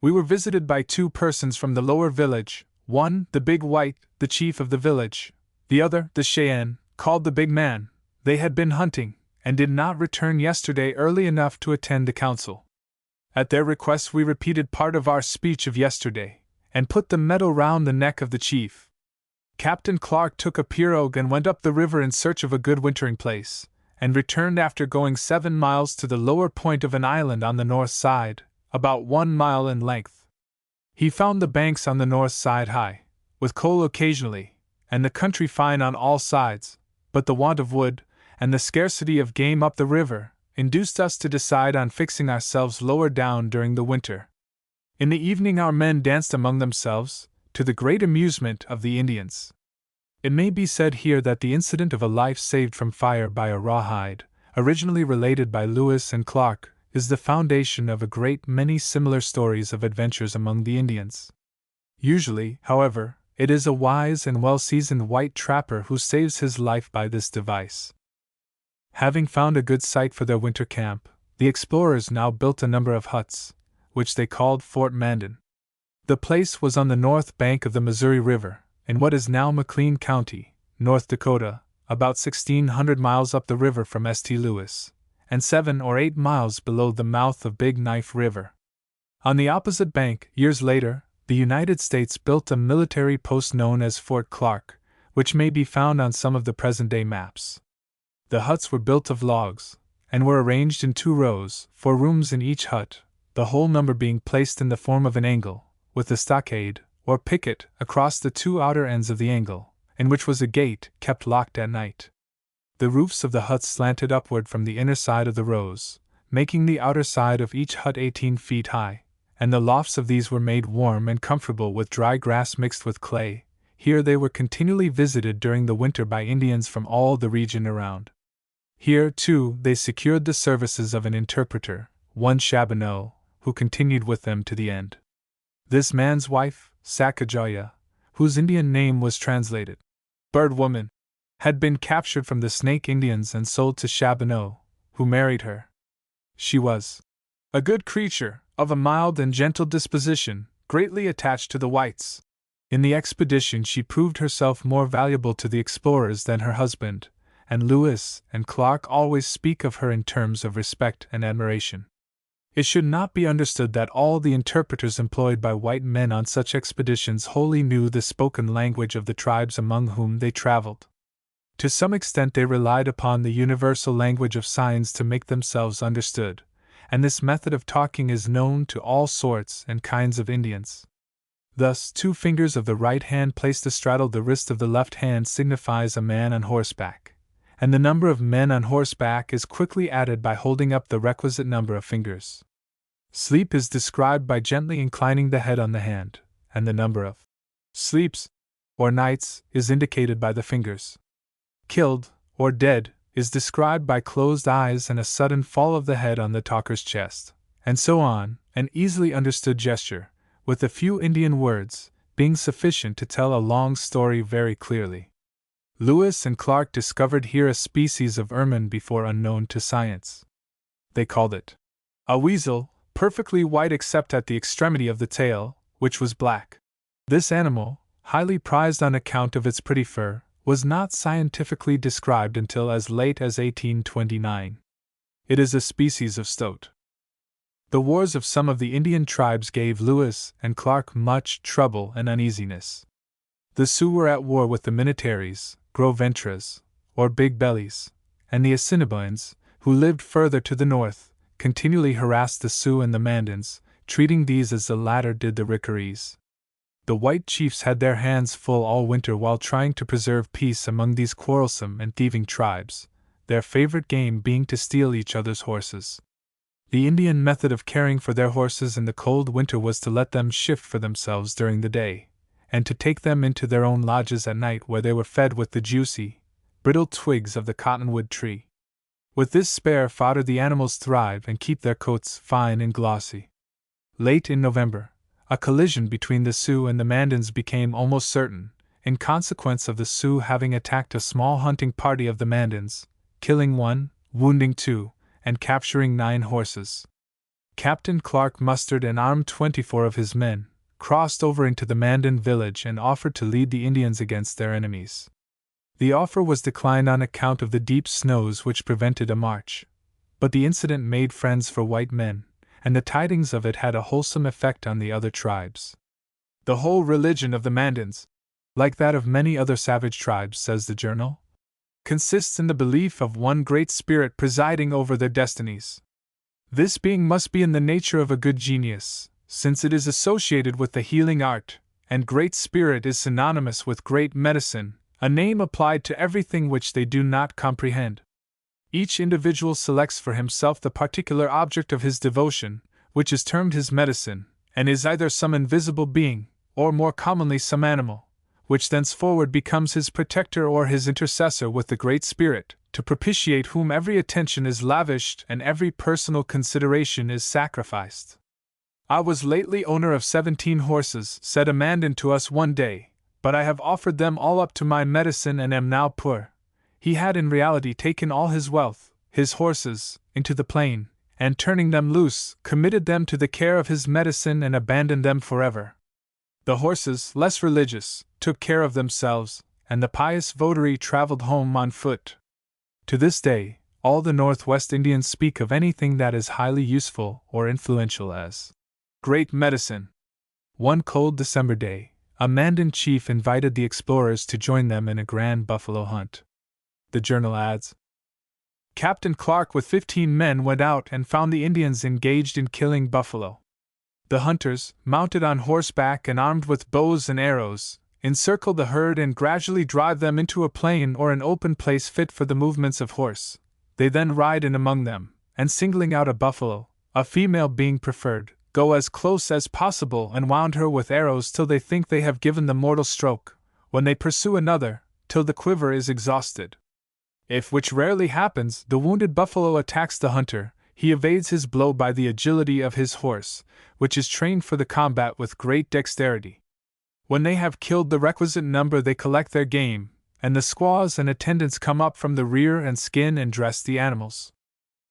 we were visited by 2 persons from the lower village, one, the big white, the chief of the village, the other, the Cheyenne, called the big man. They had been hunting, and did not return yesterday early enough to attend the council. At their request we repeated part of our speech of yesterday, and put the medal round the neck of the chief. Captain Clark took a pirogue and went up the river in search of a good wintering place, and returned after going 7 miles to the lower point of an island on the north side, about 1 mile in length. He found the banks on the north side high, with coal occasionally, and the country fine on all sides, but the want of wood, and the scarcity of game up the river, induced us to decide on fixing ourselves lower down during the winter. In the evening our men danced among themselves, to the great amusement of the Indians. It may be said here that the incident of a life saved from fire by a rawhide, originally related by Lewis and Clark, is the foundation of a great many similar stories of adventures among the Indians. Usually, however, it is a wise and well-seasoned white trapper who saves his life by this device. Having found a good site for their winter camp, the explorers now built a number of huts, which they called Fort Mandan. The place was on the north bank of the Missouri River, in what is now McLean County, North Dakota, about 1,600 miles up the river from St. Louis, and 7 or 8 miles below the mouth of Big Knife River. On the opposite bank, years later, the United States built a military post known as Fort Clark, which may be found on some of the present-day maps. The huts were built of logs, and were arranged in 2 rows, 4 rooms in each hut, the whole number being placed in the form of an angle, with a stockade, or picket, across the 2 outer ends of the angle, in which was a gate, kept locked at night. The roofs of the huts slanted upward from the inner side of the rows, making the outer side of each hut 18 feet high, and the lofts of these were made warm and comfortable with dry grass mixed with clay. Here they were continually visited during the winter by Indians from all the region around. Here, too, they secured the services of an interpreter, one Chaboneau, who continued with them to the end. This man's wife, Sacagawea, whose Indian name was translated Bird Woman, had been captured from the Snake Indians and sold to Chaboneau, who married her. She was a good creature, of a mild and gentle disposition, greatly attached to the whites. In the expedition she proved herself more valuable to the explorers than her husband, and Lewis and Clark always speak of her in terms of respect and admiration. It should not be understood that all the interpreters employed by white men on such expeditions wholly knew the spoken language of the tribes among whom they traveled. To some extent they relied upon the universal language of signs to make themselves understood, and this method of talking is known to all sorts and kinds of Indians. Thus, 2 fingers of the right hand placed astraddle the wrist of the left hand signifies a man on horseback, and the number of men on horseback is quickly added by holding up the requisite number of fingers. Sleep is described by gently inclining the head on the hand, and the number of sleeps, or nights, is indicated by the fingers. Killed, or dead, is described by closed eyes and a sudden fall of the head on the talker's chest, and so on, an easily understood gesture, with a few Indian words, being sufficient to tell a long story very clearly. Lewis and Clark discovered here a species of ermine before unknown to science. They called it a weasel, perfectly white except at the extremity of the tail, which was black. This animal, highly prized on account of its pretty fur, was not scientifically described until as late as 1829. It is a species of stoat. The wars of some of the Indian tribes gave Lewis and Clark much trouble and uneasiness. The Sioux were at war with the Minnetarees, Gros Ventres, or Big Bellies, and the Assiniboines, who lived further to the north, continually harassed the Sioux and the Mandans, treating these as the latter did the Rickarees. The white chiefs had their hands full all winter while trying to preserve peace among these quarrelsome and thieving tribes, their favorite game being to steal each other's horses. The Indian method of caring for their horses in the cold winter was to let them shift for themselves during the day, and to take them into their own lodges at night where they were fed with the juicy, brittle twigs of the cottonwood tree. With this spare fodder the animals thrive and keep their coats fine and glossy. Late in November, a collision between the Sioux and the Mandans became almost certain, in consequence of the Sioux having attacked a small hunting party of the Mandans, killing 1, wounding 2, and capturing 9 horses. Captain Clark mustered and armed 24 of his men, crossed over into the Mandan village and offered to lead the Indians against their enemies. The offer was declined on account of the deep snows which prevented a march, but the incident made friends for white men, and the tidings of it had a wholesome effect on the other tribes. The whole religion of the Mandans, like that of many other savage tribes, says the journal, consists in the belief of one great spirit presiding over their destinies. This being must be in the nature of a good genius, since it is associated with the healing art, and great spirit is synonymous with great medicine, a name applied to everything which they do not comprehend. Each individual selects for himself the particular object of his devotion, which is termed his medicine, and is either some invisible being, or more commonly some animal, which thenceforward becomes his protector or his intercessor with the Great Spirit, to propitiate whom every attention is lavished and every personal consideration is sacrificed. I was lately owner of 17 horses, said a Mandan to us one day, but I have offered them all up to my medicine and am now poor. He had in reality taken all his wealth, his horses, into the plain, and turning them loose, committed them to the care of his medicine and abandoned them forever. The horses, less religious, took care of themselves, and the pious votary traveled home on foot. To this day, all the Northwest Indians speak of anything that is highly useful or influential as great medicine. One cold December day, a Mandan chief invited the explorers to join them in a grand buffalo hunt. The journal adds, Captain Clark with 15 men went out and found the Indians engaged in killing buffalo. The hunters, mounted on horseback and armed with bows and arrows, encircle the herd and gradually drive them into a plain or an open place fit for the movements of horse. They then ride in among them, and singling out a buffalo, a female being preferred, go as close as possible and wound her with arrows till they think they have given the mortal stroke, when they pursue another, till the quiver is exhausted. If, which rarely happens, the wounded buffalo attacks the hunter, he evades his blow by the agility of his horse, which is trained for the combat with great dexterity. When they have killed the requisite number, they collect their game, and the squaws and attendants come up from the rear and skin and dress the animals.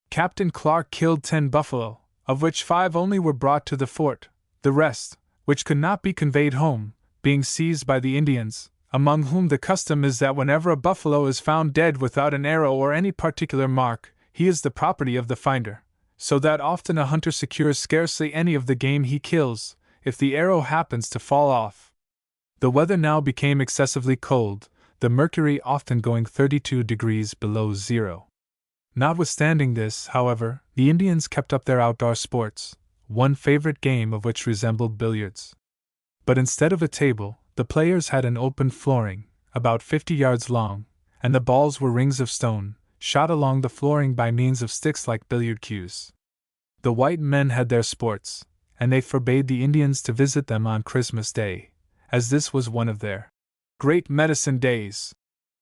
Captain Clark killed 10 buffalo, of which 5 only were brought to the fort, the rest, which could not be conveyed home, being seized by the Indians, among whom the custom is that whenever a buffalo is found dead without an arrow or any particular mark, he is the property of the finder, so that often a hunter secures scarcely any of the game he kills, if the arrow happens to fall off. The weather now became excessively cold, the mercury often going 32 degrees below zero. Notwithstanding this, however, the Indians kept up their outdoor sports, one favorite game of which resembled billiards. But instead of a table, the players had an open flooring, about 50 yards long, and the balls were rings of stone, shot along the flooring by means of sticks like billiard cues. The white men had their sports, and they forbade the Indians to visit them on Christmas Day, as this was one of their great medicine days.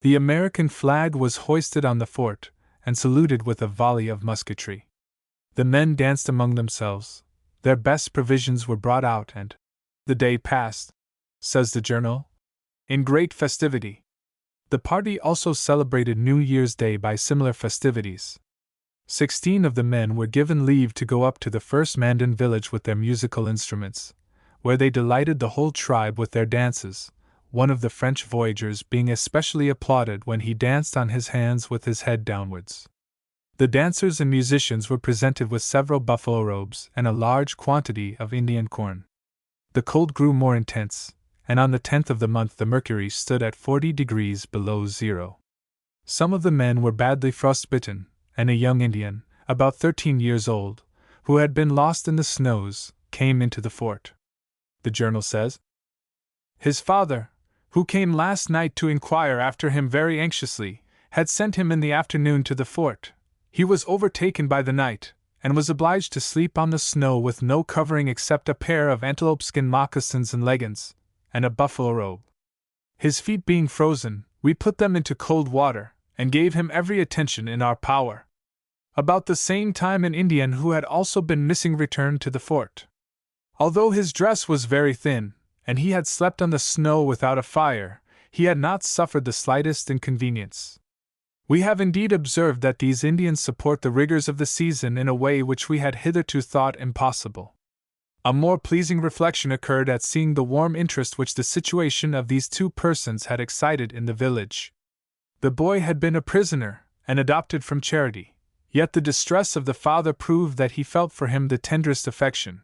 The American flag was hoisted on the fort, and saluted with a volley of musketry. The men danced among themselves, their best provisions were brought out, and the day passed, says the journal, in great festivity. The party also celebrated New Year's Day by similar festivities. 16 of the men were given leave to go up to the first Mandan village with their musical instruments, where they delighted the whole tribe with their dances, one of the French voyageurs being especially applauded when he danced on his hands with his head downwards. The dancers and musicians were presented with several buffalo robes and a large quantity of Indian corn. The cold grew more intense, and on the 10th of the month the mercury stood at 40 degrees below zero. Some of the men were badly frostbitten, and a young Indian, about 13 years old, who had been lost in the snows, came into the fort. The journal says, his father, who came last night to inquire after him very anxiously, had sent him in the afternoon to the fort. He was overtaken by the night, and was obliged to sleep on the snow with no covering except a pair of antelope skin moccasins and leggings, and a buffalo robe. His feet being frozen, we put them into cold water, and gave him every attention in our power. About the same time an Indian who had also been missing returned to the fort. Although his dress was very thin, and he had slept on the snow without a fire, he had not suffered the slightest inconvenience. We have indeed observed that these Indians support the rigors of the season in a way which we had hitherto thought impossible. A more pleasing reflection occurred at seeing the warm interest which the situation of these two persons had excited in the village. The boy had been a prisoner, and adopted from charity, yet the distress of the father proved that he felt for him the tenderest affection.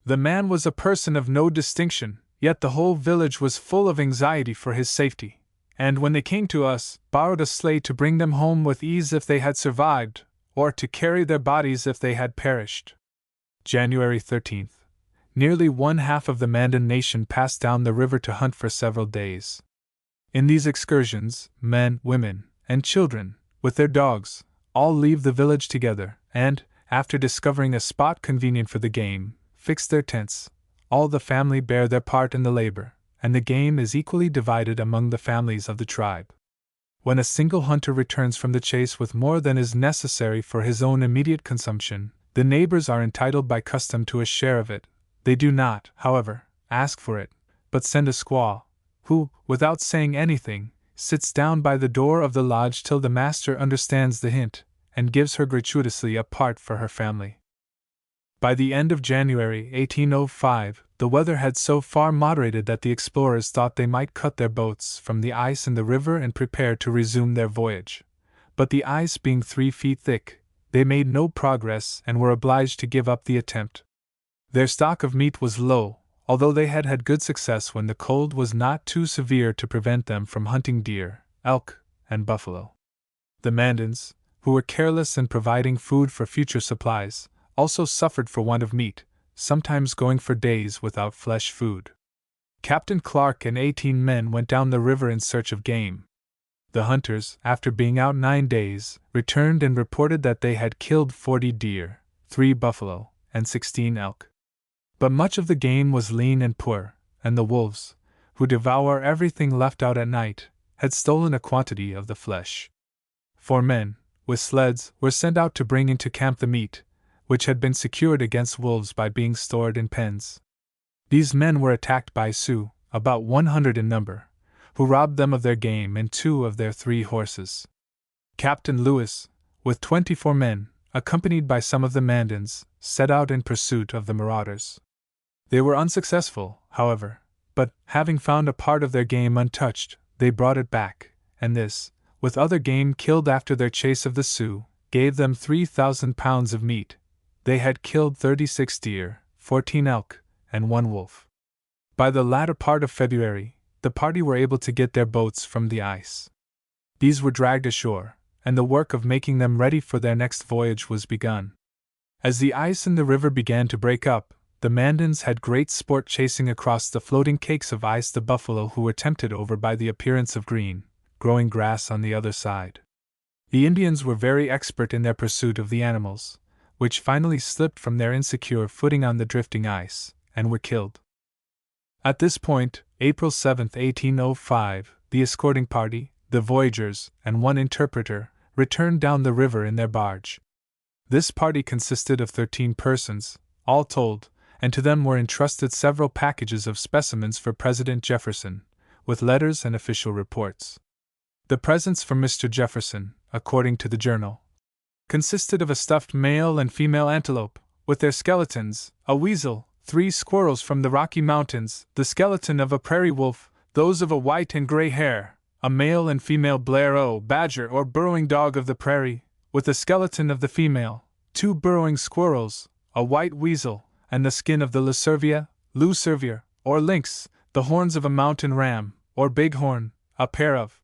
The man was a person of no distinction, yet the whole village was full of anxiety for his safety, and when they came to us, borrowed a sleigh to bring them home with ease if they had survived, or to carry their bodies if they had perished. January 13th. Nearly one half of the Mandan nation passed down the river to hunt for several days. In these excursions, men, women, and children, with their dogs, all leave the village together, and, after discovering a spot convenient for the game, fix their tents. All the family bear their part in the labor, and the game is equally divided among the families of the tribe. When a single hunter returns from the chase with more than is necessary for his own immediate consumption, the neighbors are entitled by custom to a share of it. They do not, however, ask for it, but send a squaw, who, without saying anything, sits down by the door of the lodge till the master understands the hint, and gives her gratuitously a part for her family. By the end of January 1805, the weather had so far moderated that the explorers thought they might cut their boats from the ice in the river and prepare to resume their voyage. But the ice being 3 feet thick, they made no progress and were obliged to give up the attempt. Their stock of meat was low, although they had had good success when the cold was not too severe to prevent them from hunting deer, elk, and buffalo. The Mandans, who were careless in providing food for future supplies, also suffered for want of meat, sometimes going for days without flesh food. Captain Clark and 18 men went down the river in search of game. The hunters, after being out 9 days, returned and reported that they had killed 40 deer, 3 buffalo, and 16 elk. But much of the game was lean and poor, and the wolves, who devour everything left out at night, had stolen a quantity of the flesh. 4 men, with sleds, were sent out to bring into camp the meat, which had been secured against wolves by being stored in pens. These men were attacked by Sioux, about 100 in number, who robbed them of their game and 2 of their 3 horses. Captain Lewis, with 24 men, accompanied by some of the Mandans, set out in pursuit of the marauders. They were unsuccessful, however, but, having found a part of their game untouched, they brought it back, and this, with other game killed after their chase of the Sioux, gave them 3,000 pounds of meat. They had killed 36 deer, 14 elk, and 1 wolf. By the latter part of February, the party were able to get their boats from the ice. These were dragged ashore, and the work of making them ready for their next voyage was begun. As the ice in the river began to break up, the Mandans had great sport chasing across the floating cakes of ice the buffalo who were tempted over by the appearance of green, growing grass on the other side. The Indians were very expert in their pursuit of the animals, which finally slipped from their insecure footing on the drifting ice, and were killed. At this point, April 7, 1805, the escorting party, the voyagers, and 1 interpreter, returned down the river in their barge. This party consisted of 13 persons, all told, and to them were entrusted several packages of specimens for President Jefferson, with letters and official reports. The presents from Mr. Jefferson, according to the journal, consisted of a stuffed male and female antelope, with their skeletons, a weasel, 3 squirrels from the Rocky Mountains, the skeleton of a prairie wolf, those of a white and gray hare, a male and female blaireau badger or burrowing dog of the prairie, with the skeleton of the female, 2 burrowing squirrels, a white weasel, and the skin of the lucivia, or lynx, the horns of a mountain ram, or bighorn, a pair of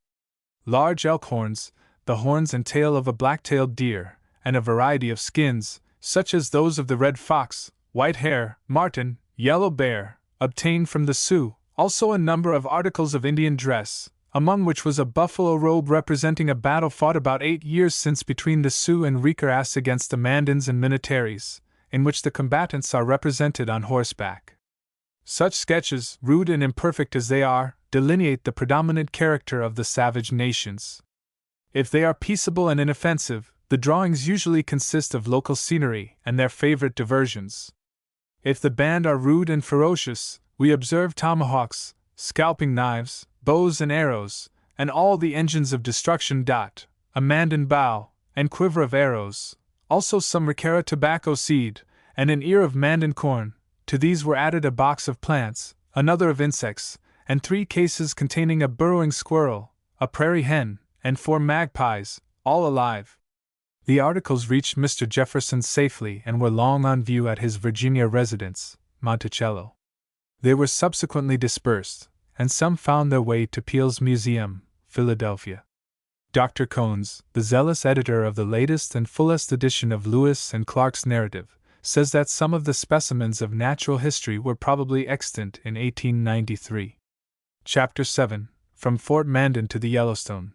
large elk horns, the horns and tail of a black-tailed deer, and a variety of skins, such as those of the red fox, white hare, marten, yellow bear, obtained from the Sioux, also a number of articles of Indian dress, among which was a buffalo robe representing a battle fought about 8 years since between the Sioux and Ricaras against the Mandans and Minnetarees, in which the combatants are represented on horseback. Such sketches, rude and imperfect as they are, delineate the predominant character of the savage nations. If they are peaceable and inoffensive, the drawings usually consist of local scenery and their favorite diversions. If the band are rude and ferocious, we observe tomahawks, scalping knives, bows and arrows, and all the engines of destruction. A Mandan bow, and quiver of arrows, also some Ricara tobacco seed, and an ear of Mandan corn. To these were added a box of plants, another of insects, and 3 cases containing a burrowing squirrel, a prairie hen, and 4 magpies, all alive. The articles reached Mr. Jefferson safely and were long on view at his Virginia residence, Monticello. They were subsequently dispersed, and some found their way to Peale's Museum, Philadelphia. Dr. Cones, the zealous editor of the latest and fullest edition of Lewis and Clark's narrative, says that some of the specimens of natural history were probably extant in 1893. Chapter 7. From Fort Mandan to the Yellowstone.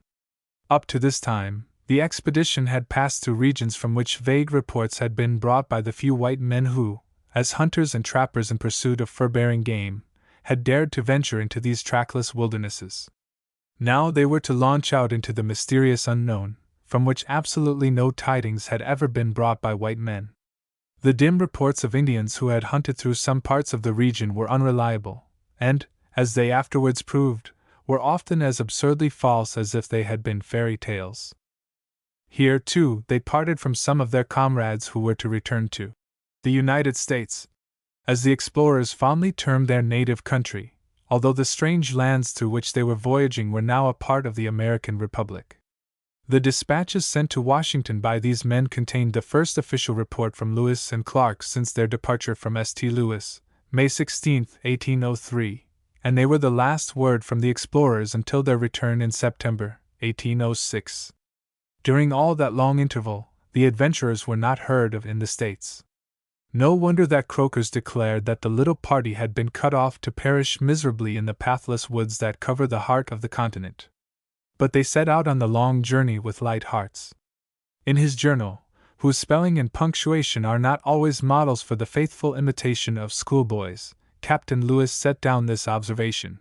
Up to this time, the expedition had passed through regions from which vague reports had been brought by the few white men who, as hunters and trappers in pursuit of fur-bearing game, had dared to venture into these trackless wildernesses. Now they were to launch out into the mysterious unknown, from which absolutely no tidings had ever been brought by white men. The dim reports of Indians who had hunted through some parts of the region were unreliable, and, as they afterwards proved, were often as absurdly false as if they had been fairy tales. Here, too, they parted from some of their comrades who were to return to the United States, as the explorers fondly termed their native country, although the strange lands through which they were voyaging were now a part of the American Republic. The dispatches sent to Washington by these men contained the first official report from Lewis and Clark since their departure from St. Louis, May 16, 1803, and they were the last word from the explorers until their return in September, 1806. During all that long interval, the adventurers were not heard of in the States. No wonder that croakers declared that the little party had been cut off to perish miserably in the pathless woods that cover the heart of the continent. But they set out on the long journey with light hearts. In his journal, whose spelling and punctuation are not always models for the faithful imitation of schoolboys, Captain Lewis set down this observation.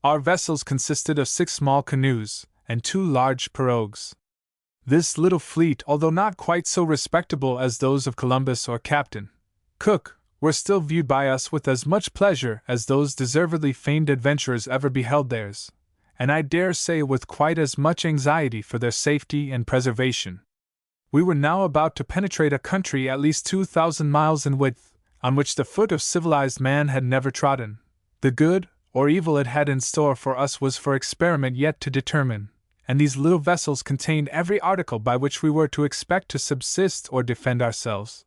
Our vessels consisted of 6 small canoes and 2 large pirogues. This little fleet, although not quite so respectable as those of Columbus or Captain Cook, were still viewed by us with as much pleasure as those deservedly famed adventurers ever beheld theirs, and I dare say with quite as much anxiety for their safety and preservation. We were now about to penetrate a country at least 2,000 miles in width, on which the foot of civilized man had never trodden. The good or evil it had in store for us was for experiment yet to determine, and these little vessels contained every article by which we were to expect to subsist or defend ourselves.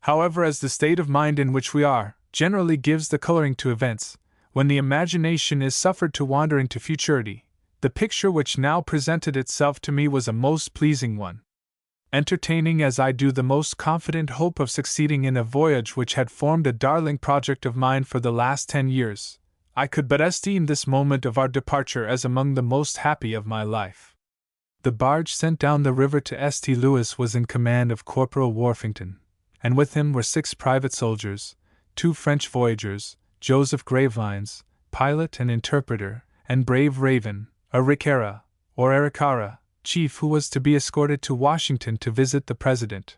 However, as the state of mind in which we are generally gives the coloring to events, when the imagination is suffered to wander into futurity, the picture which now presented itself to me was a most pleasing one. Entertaining as I do the most confident hope of succeeding in a voyage which had formed a darling project of mine for the last 10 years, I could but esteem this moment of our departure as among the most happy of my life. The barge sent down the river to St. Louis was in command of Corporal Worthington, and with him were 6 private soldiers, 2 French voyagers, Joseph Gravelines, pilot and interpreter, and brave Raven, a Ricara, or Arikara, chief who was to be escorted to Washington to visit the President.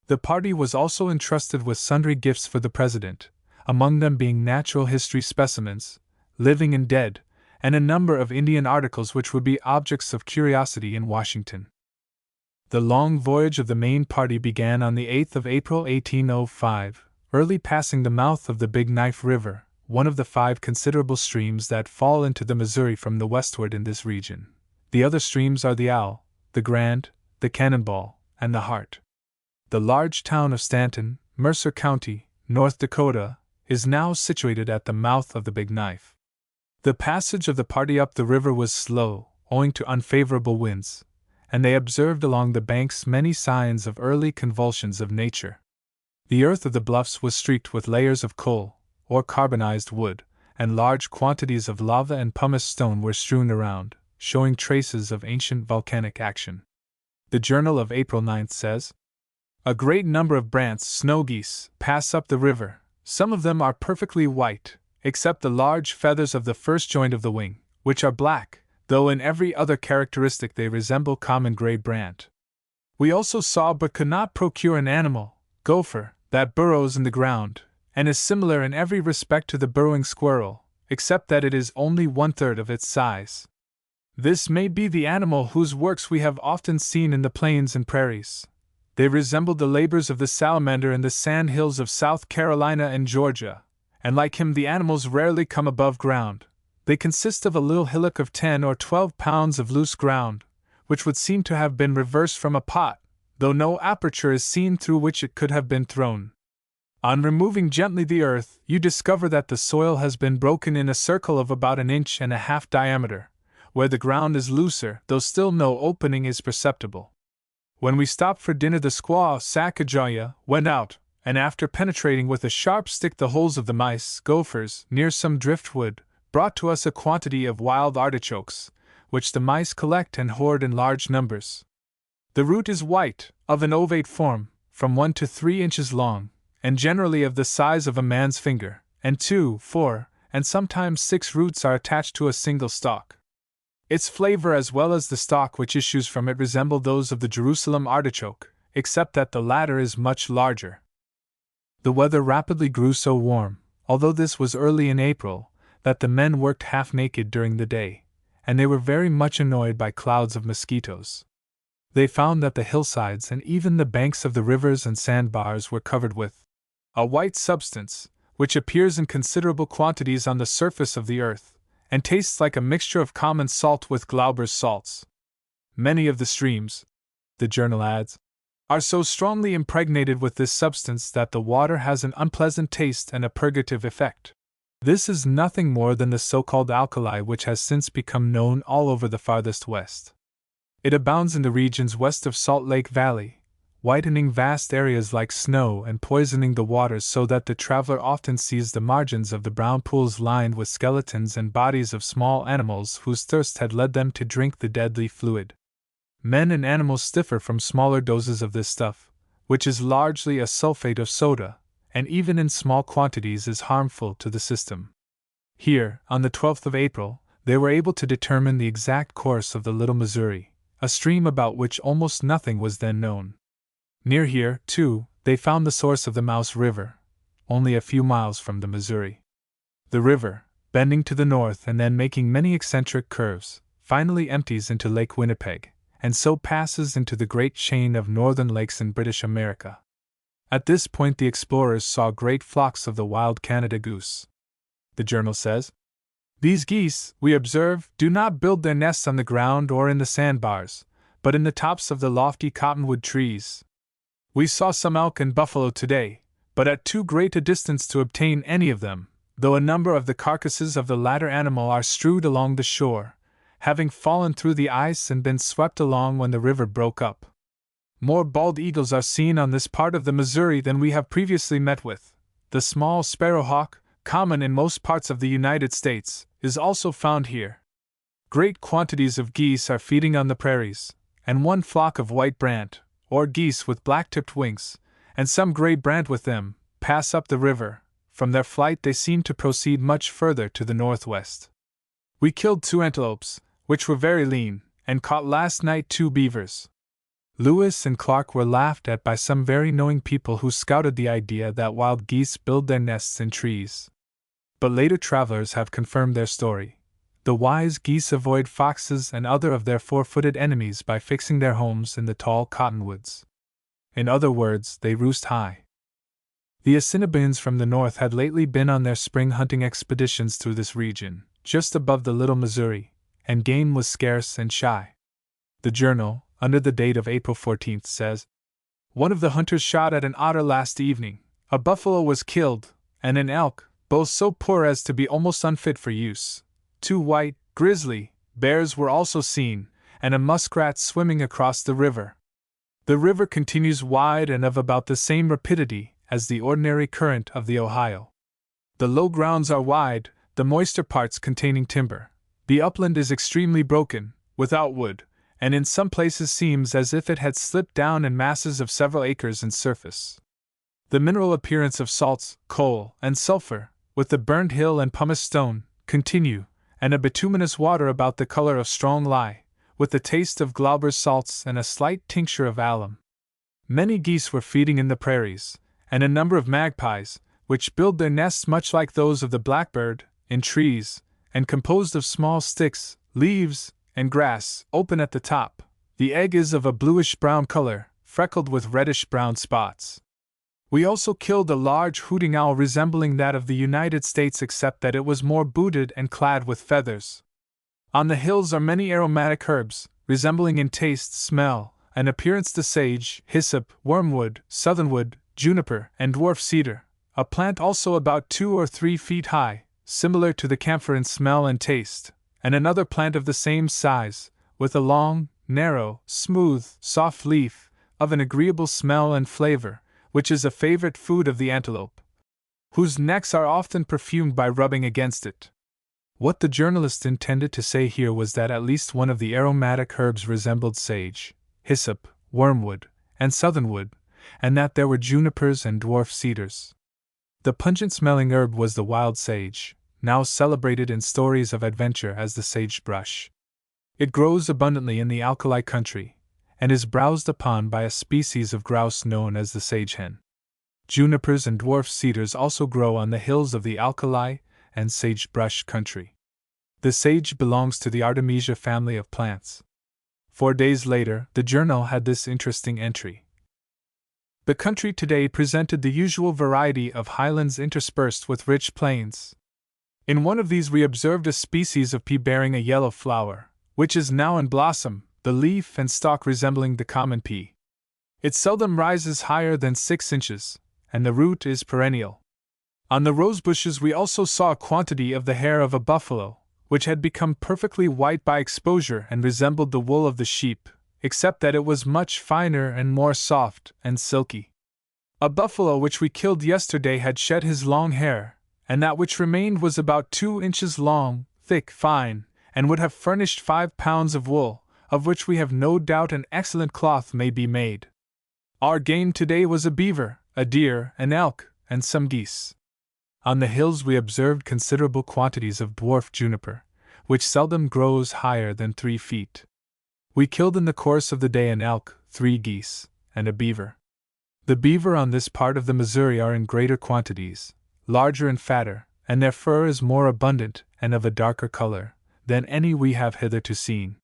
The party was also entrusted with sundry gifts for the President, among them being natural history specimens, living and dead, and a number of Indian articles which would be objects of curiosity in Washington. The long voyage of the main party began on the 8th of April 1805, early passing the mouth of the Big Knife River, one of the 5 considerable streams that fall into the Missouri from the westward in this region. The other streams are the Owl, the Grand, the Cannonball, and the Heart. The large town of Stanton, Mercer County, North Dakota, is now situated at the mouth of the Big Knife. The passage of the party up the river was slow, owing to unfavorable winds, and they observed along the banks many signs of early convulsions of nature. The earth of the bluffs was streaked with layers of coal, or carbonized wood, and large quantities of lava and pumice stone were strewn around, showing traces of ancient volcanic action. The Journal of April 9 says, "A great number of Brandt's snow geese pass up the river. Some of them are perfectly white, except the large feathers of the first joint of the wing, which are black, though in every other characteristic they resemble common gray Brandt. We also saw but could not procure an animal, gopher, that burrows in the ground, and is similar in every respect to the burrowing squirrel, except that it is only 1/3 of its size. This may be the animal whose works we have often seen in the plains and prairies. They resembled the labors of the salamander in the sand hills of South Carolina and Georgia, and like him the animals rarely come above ground. They consist of a little hillock of 10 or 12 pounds of loose ground, which would seem to have been reversed from a pot, though no aperture is seen through which it could have been thrown. On removing gently the earth, you discover that the soil has been broken in a circle of about 1.5 inches diameter, where the ground is looser, though still no opening is perceptible. When we stopped for dinner, the squaw Sacagawea went out, and after penetrating with a sharp stick the holes of the mice, gophers, near some driftwood, brought to us a quantity of wild artichokes, which the mice collect and hoard in large numbers. The root is white, of an ovate form, from 1 to 3 inches long, and generally of the size of a man's finger, and 2, 4, and sometimes 6 roots are attached to a single stalk. Its flavor as well as the stalk which issues from it resemble those of the Jerusalem artichoke, except that the latter is much larger. The weather rapidly grew so warm, although this was early in April, that the men worked half naked during the day, and they were very much annoyed by clouds of mosquitoes. They found that the hillsides and even the banks of the rivers and sandbars were covered with a white substance, which appears in considerable quantities on the surface of the earth, and tastes like a mixture of common salt with Glauber's salts. Many of the streams, the journal adds, are so strongly impregnated with this substance that the water has an unpleasant taste and a purgative effect. This is nothing more than the so-called alkali which has since become known all over the farthest west. It abounds in the regions west of Salt Lake Valley, whitening vast areas like snow and poisoning the waters so that the traveler often sees the margins of the brown pools lined with skeletons and bodies of small animals whose thirst had led them to drink the deadly fluid. Men and animals stiffer from smaller doses of this stuff, which is largely a sulfate of soda, and even in small quantities is harmful to the system. Here, on the 12th of April, they were able to determine the exact course of the Little Missouri, a stream about which almost nothing was then known. Near here, too, they found the source of the Mouse River, only a few miles from the Missouri. The river, bending to the north and then making many eccentric curves, finally empties into Lake Winnipeg, and so passes into the great chain of northern lakes in British America. At this point the explorers saw great flocks of the wild Canada goose. The journal says, "These geese, we observe, do not build their nests on the ground or in the sandbars, but in the tops of the lofty cottonwood trees. We saw some elk and buffalo today, but at too great a distance to obtain any of them, though a number of the carcasses of the latter animal are strewed along the shore, having fallen through the ice and been swept along when the river broke up. More bald eagles are seen on this part of the Missouri than we have previously met with. The small sparrowhawk, common in most parts of the United States, is also found here. Great quantities of geese are feeding on the prairies, and one flock of white brant, or geese with black-tipped wings, and some gray brant with them, pass up the river. From their flight they seem to proceed much further to the northwest. We killed 2 antelopes, which were very lean, and caught last night 2 beavers." Lewis and Clark were laughed at by some very knowing people who scouted the idea that wild geese build their nests in trees. But later travelers have confirmed their story. The wise geese avoid foxes and other of their 4-footed enemies by fixing their homes in the tall cottonwoods. In other words, they roost high. The Assiniboines from the north had lately been on their spring hunting expeditions through this region, just above the Little Missouri, and game was scarce and shy. The journal, under the date of April 14th, says, "One of the hunters shot at an otter last evening, a buffalo was killed, and an elk, both so poor as to be almost unfit for use. 2 white, grizzly bears were also seen, and a muskrat swimming across the river. The river continues wide and of about the same rapidity as the ordinary current of the Ohio. The low grounds are wide, the moister parts containing timber. The upland is extremely broken, without wood, and in some places seems as if it had slipped down in masses of several acres in surface. The mineral appearance of salts, coal, and sulfur, with the burned hill and pumice stone, continue, and a bituminous water about the color of strong lye, with the taste of Glauber's salts and a slight tincture of alum. Many geese were feeding in the prairies, and a number of magpies, which build their nests much like those of the blackbird, in trees, and composed of small sticks, leaves, and grass, open at the top. The egg is of a bluish-brown color, freckled with reddish-brown spots. We also killed a large hooting owl resembling that of the United States except that it was more booted and clad with feathers. On the hills are many aromatic herbs, resembling in taste, smell, and appearance the sage, hyssop, wormwood, southernwood, juniper, and dwarf cedar, a plant also about 2 or 3 feet high, similar to the camphor in smell and taste, and another plant of the same size, with a long, narrow, smooth, soft leaf, of an agreeable smell and flavor, which is a favorite food of the antelope, whose necks are often perfumed by rubbing against it. What the journalist intended to say here was that at least one of the aromatic herbs resembled sage, hyssop, wormwood, and southernwood, and that there were junipers and dwarf cedars. The pungent-smelling herb was the wild sage, now celebrated in stories of adventure as the sagebrush. It grows abundantly in the alkali country, and is browsed upon by a species of grouse known as the sage-hen. Junipers and dwarf cedars also grow on the hills of the alkali and sagebrush country. The sage belongs to the Artemisia family of plants. 4 days later, the journal had this interesting entry. The country today presented the usual variety of highlands interspersed with rich plains. In one of these we observed a species of pea bearing a yellow flower, which is now in blossom, the leaf and stalk resembling the common pea. It seldom rises higher than 6 inches, and the root is perennial. On the rose bushes we also saw a quantity of the hair of a buffalo, which had become perfectly white by exposure and resembled the wool of the sheep, except that it was much finer and more soft and silky. A buffalo which we killed yesterday had shed his long hair, and that which remained was about 2 inches long, thick, fine, and would have furnished 5 pounds of wool, of which we have no doubt an excellent cloth may be made. Our game today was a beaver, a deer, an elk, and some geese. On the hills we observed considerable quantities of dwarf juniper, which seldom grows higher than 3 feet. We killed in the course of the day an elk, 3 geese, and a beaver. The beaver on this part of the Missouri are in greater quantities, larger and fatter, and their fur is more abundant and of a darker color than any we have hitherto seen.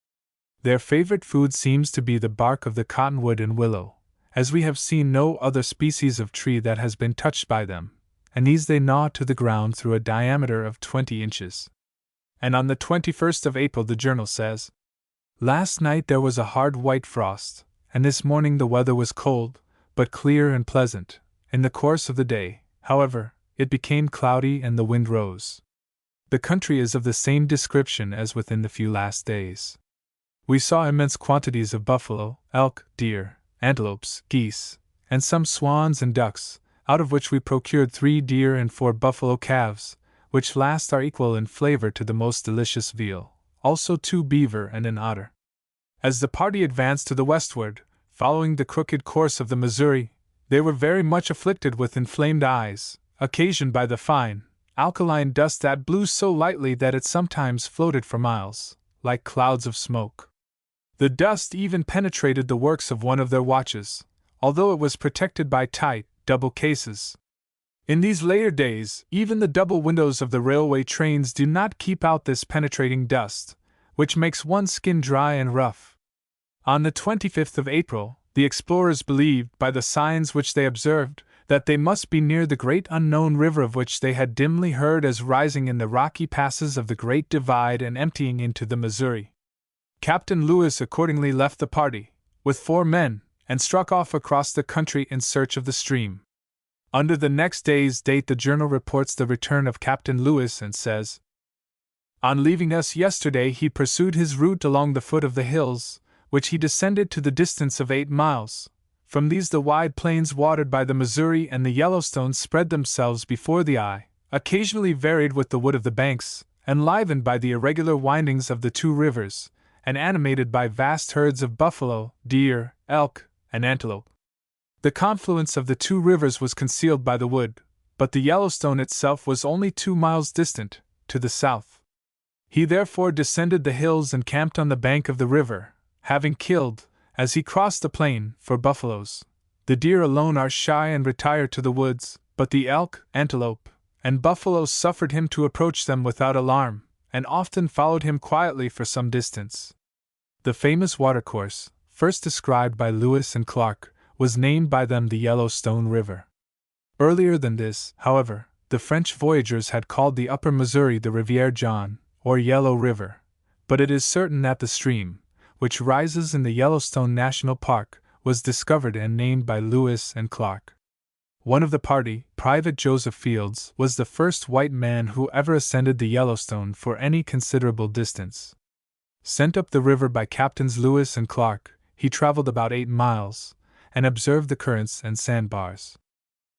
Their favorite food seems to be the bark of the cottonwood and willow, as we have seen no other species of tree that has been touched by them, and these they gnaw to the ground through a diameter of 20 inches. And on the 21st of April the journal says, "Last night there was a hard white frost, and this morning the weather was cold, but clear and pleasant. In the course of the day, however, it became cloudy and the wind rose. The country is of the same description as within the few last days. We saw immense quantities of buffalo, elk, deer, antelopes, geese, and some swans and ducks, out of which we procured 3 deer and 4 buffalo calves, which last are equal in flavor to the most delicious veal, also 2 beaver and an otter." As the party advanced to the westward, following the crooked course of the Missouri, they were very much afflicted with inflamed eyes, occasioned by the fine, alkaline dust that blew so lightly that it sometimes floated for miles, like clouds of smoke. The dust even penetrated the works of one of their watches, although it was protected by tight, double cases. In these later days, even the double windows of the railway trains do not keep out this penetrating dust, which makes one's skin dry and rough. On the 25th of April, the explorers believed, by the signs which they observed, that they must be near the great unknown river of which they had dimly heard as rising in the rocky passes of the Great Divide and emptying into the Missouri. Captain Lewis accordingly left the party, with 4 men, and struck off across the country in search of the stream. Under the next day's date the journal reports the return of Captain Lewis and says, On leaving us yesterday, he pursued his route along the foot of the hills, which he descended to the distance of 8 miles. From these the wide plains watered by the Missouri and the Yellowstone spread themselves before the eye, occasionally varied with the wood of the banks, enlivened by the irregular windings of the two rivers, and animated by vast herds of buffalo, deer, elk, and antelope. The confluence of the two rivers was concealed by the wood, but the Yellowstone itself was only 2 miles distant, to the south. He therefore descended the hills and camped on the bank of the river, having killed, as he crossed the plain, 4 buffaloes. The deer alone are shy and retire to the woods, but the elk, antelope, and buffaloes suffered him to approach them without alarm, and often followed him quietly for some distance. The famous watercourse, first described by Lewis and Clark, was named by them the Yellowstone River. Earlier than this, however, the French voyagers had called the upper Missouri the Rivière Jaune, or Yellow River, but it is certain that the stream, which rises in the Yellowstone National Park, was discovered and named by Lewis and Clark. One of the party, Private Joseph Fields, was the first white man who ever ascended the Yellowstone for any considerable distance. Sent up the river by Captains Lewis and Clark, he traveled about 8 miles, and observed the currents and sandbars.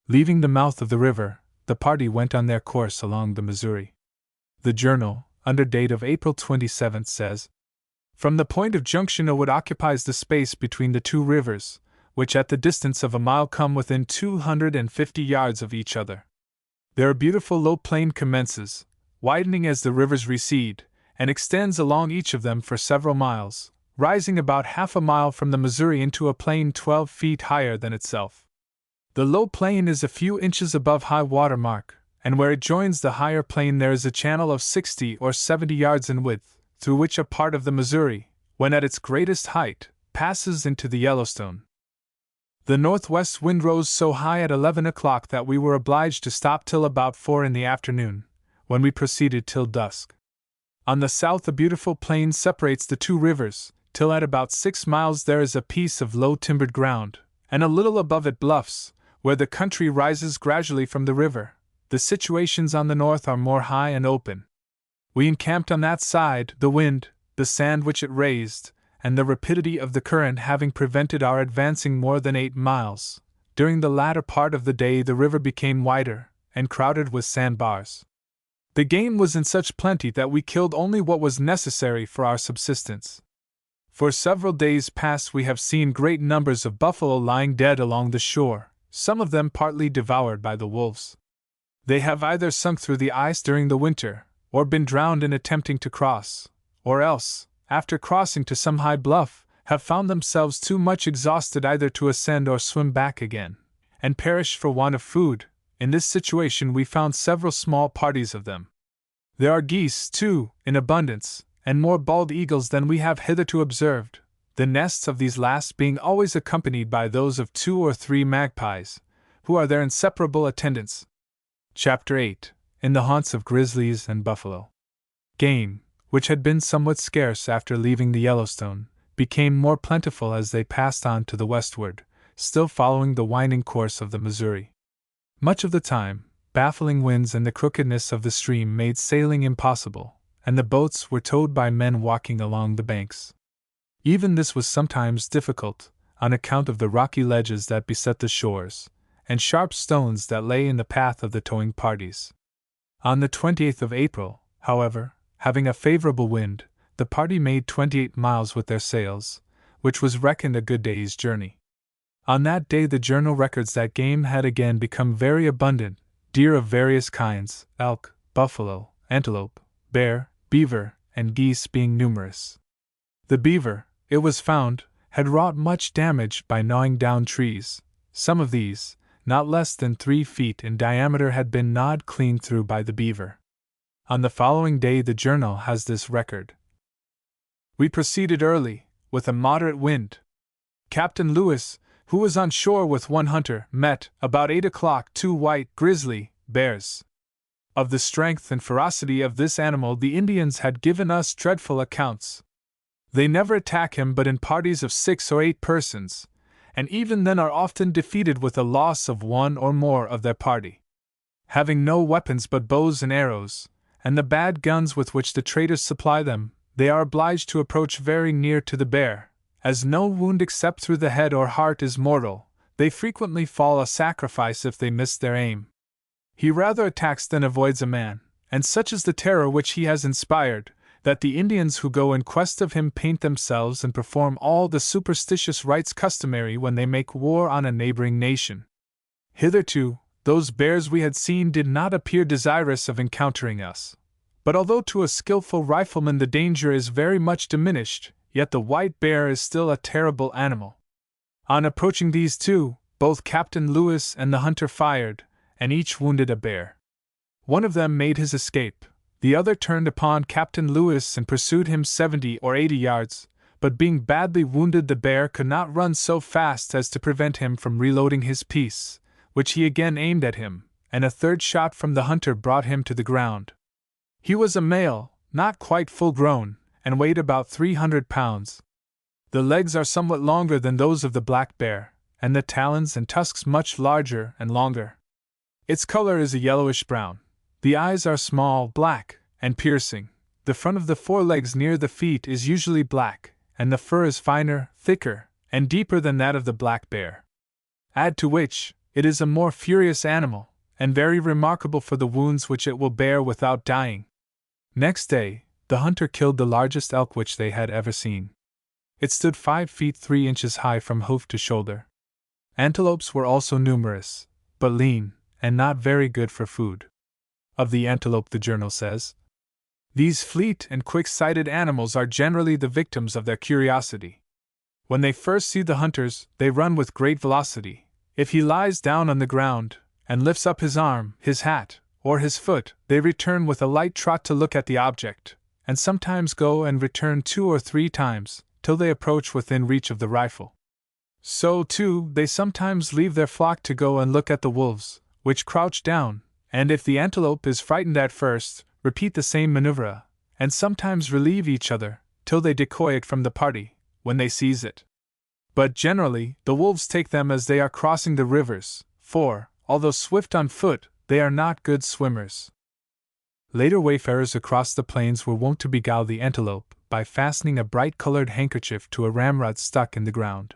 Leaving the mouth of the river, the party went on their course along the Missouri. The journal, under date of April 27, says, "From the point of junction wood occupies the space between the two rivers, which at the distance of a mile come within 250 yards of each other. There a beautiful low plain commences, widening as the rivers recede, and extends along each of them for several miles, rising about half a mile from the Missouri into a plain 12 feet higher than itself. The low plain is a few inches above high water mark, and where it joins the higher plain there is a channel of 60 or 70 yards in width, through which a part of the Missouri, when at its greatest height, passes into the Yellowstone. The northwest wind rose so high at 11 o'clock that we were obliged to stop till about 4 in the afternoon, when we proceeded till dusk. On the south a beautiful plain separates the two rivers, till at about 6 miles there is a piece of low timbered ground, and a little above it bluffs, where the country rises gradually from the river. The situations on the north are more high and open. We encamped on that side, the wind, the sand which it raised, and the rapidity of the current having prevented our advancing more than 8 miles. During the latter part of the day the river became wider, and crowded with sandbars. The game was in such plenty that we killed only what was necessary for our subsistence. For several days past we have seen great numbers of buffalo lying dead along the shore, some of them partly devoured by the wolves. They have either sunk through the ice during the winter, or been drowned in attempting to cross, or else, after crossing to some high bluff, have found themselves too much exhausted either to ascend or swim back again, and perished for want of food. In this situation we found several small parties of them. There are geese, too, in abundance, and more bald eagles than we have hitherto observed, the nests of these last being always accompanied by those of 2 or 3 magpies, who are their inseparable attendants. Chapter 8. In the haunts of grizzlies and buffalo. Game, which had been somewhat scarce after leaving the Yellowstone, became more plentiful as they passed on to the westward, still following the winding course of the Missouri. Much of the time, baffling winds and the crookedness of the stream made sailing impossible, and the boats were towed by men walking along the banks. Even this was sometimes difficult, on account of the rocky ledges that beset the shores, and sharp stones that lay in the path of the towing parties. On the 28th of April, however, having a favorable wind, the party made 28 miles with their sails, which was reckoned a good day's journey. On that day the journal records that game had again become very abundant, deer of various kinds, elk, buffalo, antelope, bear, beaver, and geese being numerous. The beaver, it was found, had wrought much damage by gnawing down trees. Some of these, not less than 3 feet in diameter, had been gnawed clean through by the beaver. On the following day the journal has this record. We proceeded early, with a moderate wind. Captain Lewis, who was on shore with one hunter, met, about 8 o'clock, 2 white grizzly bears. Of the strength and ferocity of this animal the Indians had given us dreadful accounts. They never attack him but in parties of 6 or 8 persons, and even then are often defeated with a loss of 1 or more of their party. Having no weapons but bows and arrows, and the bad guns with which the traders supply them, they are obliged to approach very near to the bear. As no wound except through the head or heart is mortal, they frequently fall a sacrifice if they miss their aim. He rather attacks than avoids a man, and such is the terror which he has inspired, that the Indians who go in quest of him paint themselves and perform all the superstitious rites customary when they make war on a neighboring nation. Hitherto, those bears we had seen did not appear desirous of encountering us. But although to a skillful rifleman the danger is very much diminished, yet the white bear is still a terrible animal. On approaching these two, both Captain Lewis and the hunter fired, and each wounded a bear. One of them made his escape. The other turned upon Captain Lewis and pursued him 70 or 80 yards, but being badly wounded, the bear could not run so fast as to prevent him from reloading his piece, which he again aimed at him, and a third shot from the hunter brought him to the ground. He was a male, not quite full grown, and weighed about 300 pounds. The legs are somewhat longer than those of the black bear, and the talons and tusks much larger and longer. Its color is a yellowish brown. The eyes are small, black, and piercing. The front of the forelegs near the feet is usually black, and the fur is finer, thicker, and deeper than that of the black bear. Add to which, it is a more furious animal, and very remarkable for the wounds which it will bear without dying. Next day, the hunter killed the largest elk which they had ever seen. It stood 5 feet 3 inches high from hoof to shoulder. Antelopes were also numerous, but lean, and not very good for food. Of the antelope, the journal says, "These fleet and quick-sighted animals are generally the victims of their curiosity. When they first see the hunters, they run with great velocity. If he lies down on the ground, and lifts up his arm, his hat, or his foot, they return with a light trot to look at the object, and sometimes go and return 2 or 3 times, till they approach within reach of the rifle. So, too, they sometimes leave their flock to go and look at the wolves, which crouch down, and if the antelope is frightened at first, repeat the same maneuver, and sometimes relieve each other, till they decoy it from the party, when they seize it. But generally, the wolves take them as they are crossing the rivers, for, although swift on foot, they are not good swimmers." Later wayfarers across the plains were wont to beguile the antelope by fastening a bright-colored handkerchief to a ramrod stuck in the ground.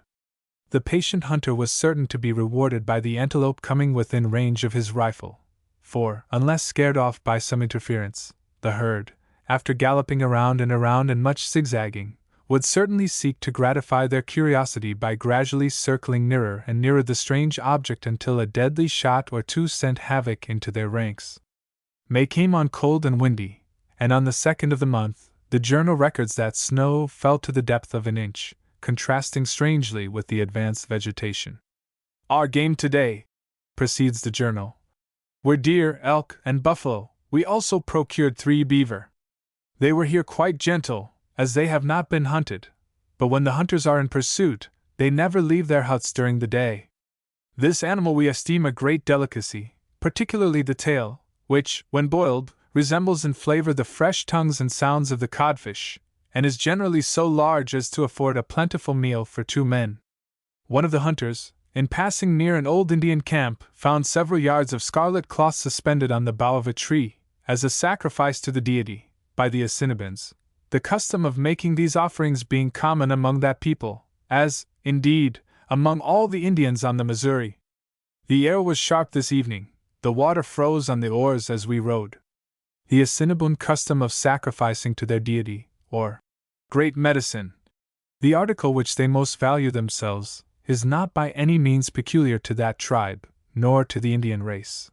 The patient hunter was certain to be rewarded by the antelope coming within range of his rifle, for, unless scared off by some interference, the herd, after galloping around and much zigzagging, would certainly seek to gratify their curiosity by gradually circling nearer and nearer the strange object until a deadly shot or two sent havoc into their ranks. May came on cold and windy, and on the 2nd of the month, the journal records that snow fell to the depth of an inch, contrasting strangely with the advanced vegetation. "Our game today," proceeds the journal, "were deer, elk, and buffalo. We also procured 3 beaver. They were here quite gentle, as they have not been hunted, but when the hunters are in pursuit, they never leave their huts during the day. This animal we esteem a great delicacy, particularly the tail, which, when boiled, resembles in flavor the fresh tongues and sounds of the codfish, and is generally so large as to afford a plentiful meal for 2 men. One of the hunters, in passing near an old Indian camp, found several yards of scarlet cloth suspended on the bough of a tree, as a sacrifice to the deity, by the Assinibans, the custom of making these offerings being common among that people, as, indeed, among all the Indians on the Missouri. The air was sharp this evening, the water froze on the oars as we rowed. The Assinibun custom of sacrificing to their deity, or great medicine, the article which they most value themselves, is not by any means peculiar to that tribe, nor to the Indian race.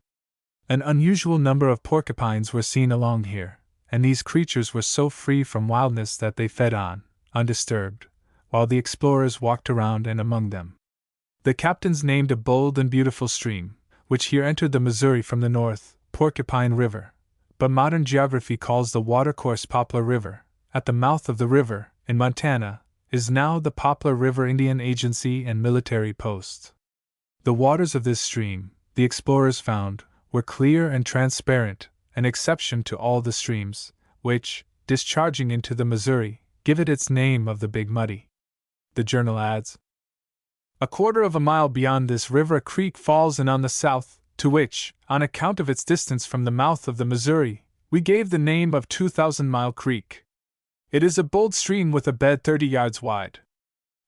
An unusual number of porcupines were seen along here, and these creatures were so free from wildness that they fed on, undisturbed, while the explorers walked around and among them. The captains named a bold and beautiful stream, which here entered the Missouri from the north, Porcupine River, but modern geography calls the watercourse Poplar River. At the mouth of the river, in Montana, is now the Poplar River Indian Agency and military post. The waters of this stream, the explorers found, were clear and transparent, an exception to all the streams, which, discharging into the Missouri, give it its name of the Big Muddy. The journal adds, "A quarter of a mile beyond this river a creek falls in on the south, to which, on account of its distance from the mouth of the Missouri, we gave the name of 2,000-Mile Creek. It is a bold stream with a bed 30 yards wide.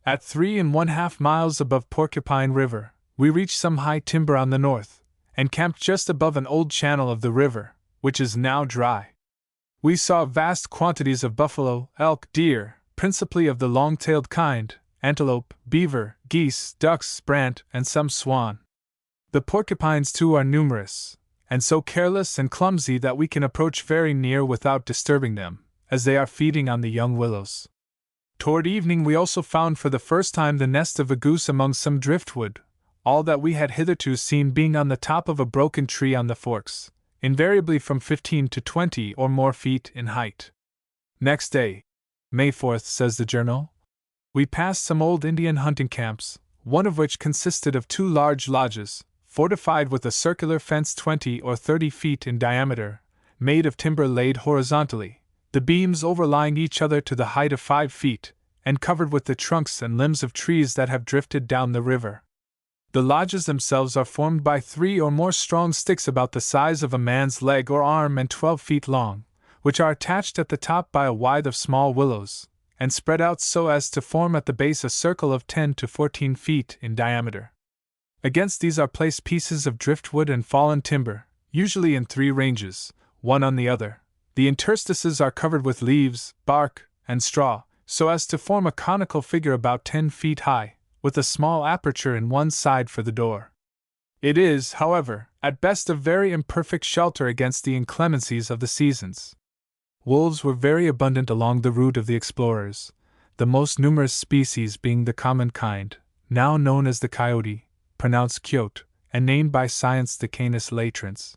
At 3½ miles above Porcupine River, we reached some high timber on the north, and camped just above an old channel of the river, which is now dry. We saw vast quantities of buffalo, elk, deer, principally of the long-tailed kind, antelope, beaver, geese, ducks, brant, and some swan. The porcupines too are numerous, and so careless and clumsy that we can approach very near without disturbing them, as they are feeding on the young willows. Toward evening we also found for the first time the nest of a goose among some driftwood, all that we had hitherto seen being on the top of a broken tree on the forks, invariably from 15 to 20 or more feet in height. Next day, May 4th, says the journal, we passed some old Indian hunting camps, one of which consisted of 2 large lodges, fortified with a circular fence 20 or 30 feet in diameter, made of timber laid horizontally, the beams overlying each other to the height of 5 feet, and covered with the trunks and limbs of trees that have drifted down the river. The lodges themselves are formed by 3 or more strong sticks about the size of a man's leg or arm and 12 feet long, which are attached at the top by a withe of small willows, and spread out so as to form at the base a circle of 10 to 14 feet in diameter. Against these are placed pieces of driftwood and fallen timber, usually in 3 ranges, one on the other. The interstices are covered with leaves, bark, and straw, so as to form a conical figure about 10 feet high, with a small aperture in one side for the door. It is, however, at best a very imperfect shelter against the inclemencies of the seasons. Wolves were very abundant along the route of the explorers, the most numerous species being the common kind, now known as the coyote, pronounced kyote, and named by science the Canis latrans.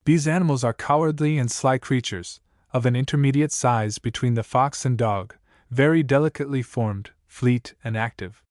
These animals are cowardly and sly creatures, of an intermediate size between the fox and dog, very delicately formed, fleet, and active.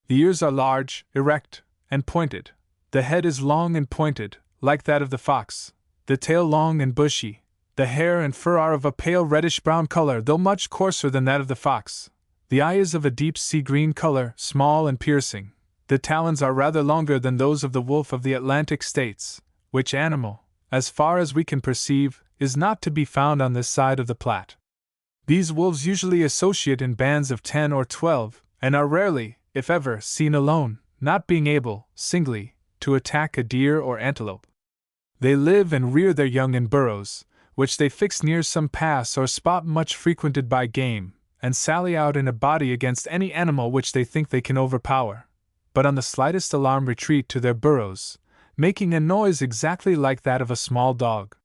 The ears are large, erect, and pointed. The head is long and pointed, like that of the fox, the tail long and bushy. The hair and fur are of a pale reddish-brown color, though much coarser than that of the fox. The eye is of a deep sea-green color, small and piercing. The talons are rather longer than those of the wolf of the Atlantic states, which animal, as far as we can perceive, is not to be found on this side of the Platte. These wolves usually associate in bands of 10 or 12, and are rarely, if ever, seen alone, not being able, singly, to attack a deer or antelope. They live and rear their young in burrows, which they fix near some pass or spot much frequented by game, and sally out in a body against any animal which they think they can overpower, but on the slightest alarm retreat to their burrows, making a noise exactly like that of a small dog.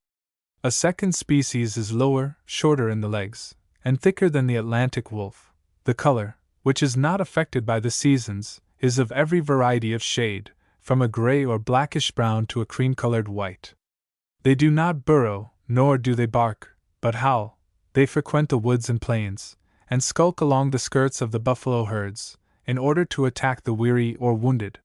A second species is lower, shorter in the legs, and thicker than the Atlantic wolf. The color, which is not affected by the seasons, is of every variety of shade, from a gray or blackish-brown to a cream-colored white. They do not burrow, nor do they bark, but howl. They frequent the woods and plains, and skulk along the skirts of the buffalo herds, in order to attack the weary or wounded.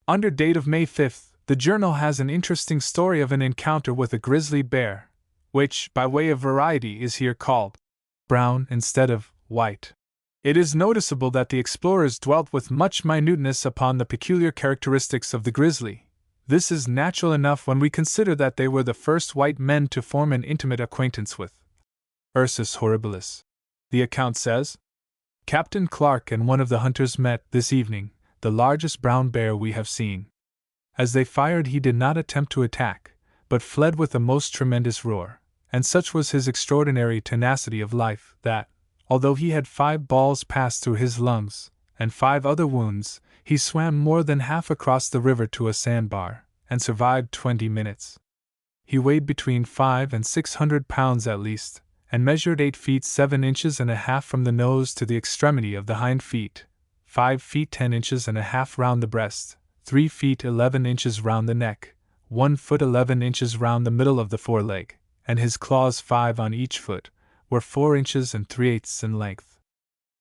Under date of May 5th, the journal has an interesting story of an encounter with a grizzly bear, which, by way of variety, is here called brown instead of white. It is noticeable that the explorers dwelt with much minuteness upon the peculiar characteristics of the grizzly. This is natural enough when we consider that they were the first white men to form an intimate acquaintance with Ursus horribilis. The account says, Captain Clark and one of the hunters met, this evening, the largest brown bear we have seen. As they fired he did not attempt to attack, but fled with a most tremendous roar, and such was his extraordinary tenacity of life that, although he had 5 balls passed through his lungs, and 5 other wounds, he swam more than half across the river to a sandbar, and survived 20 minutes. He weighed between 500 and 600 pounds at least, and measured 8 feet 7 inches and a half from the nose to the extremity of the hind feet, 5 feet 10 inches and a half round the breast, 3 feet 11 inches round the neck, 1 foot 11 inches round the middle of the foreleg, and his claws 5 on each foot, were 4 inches and 3/8 in length.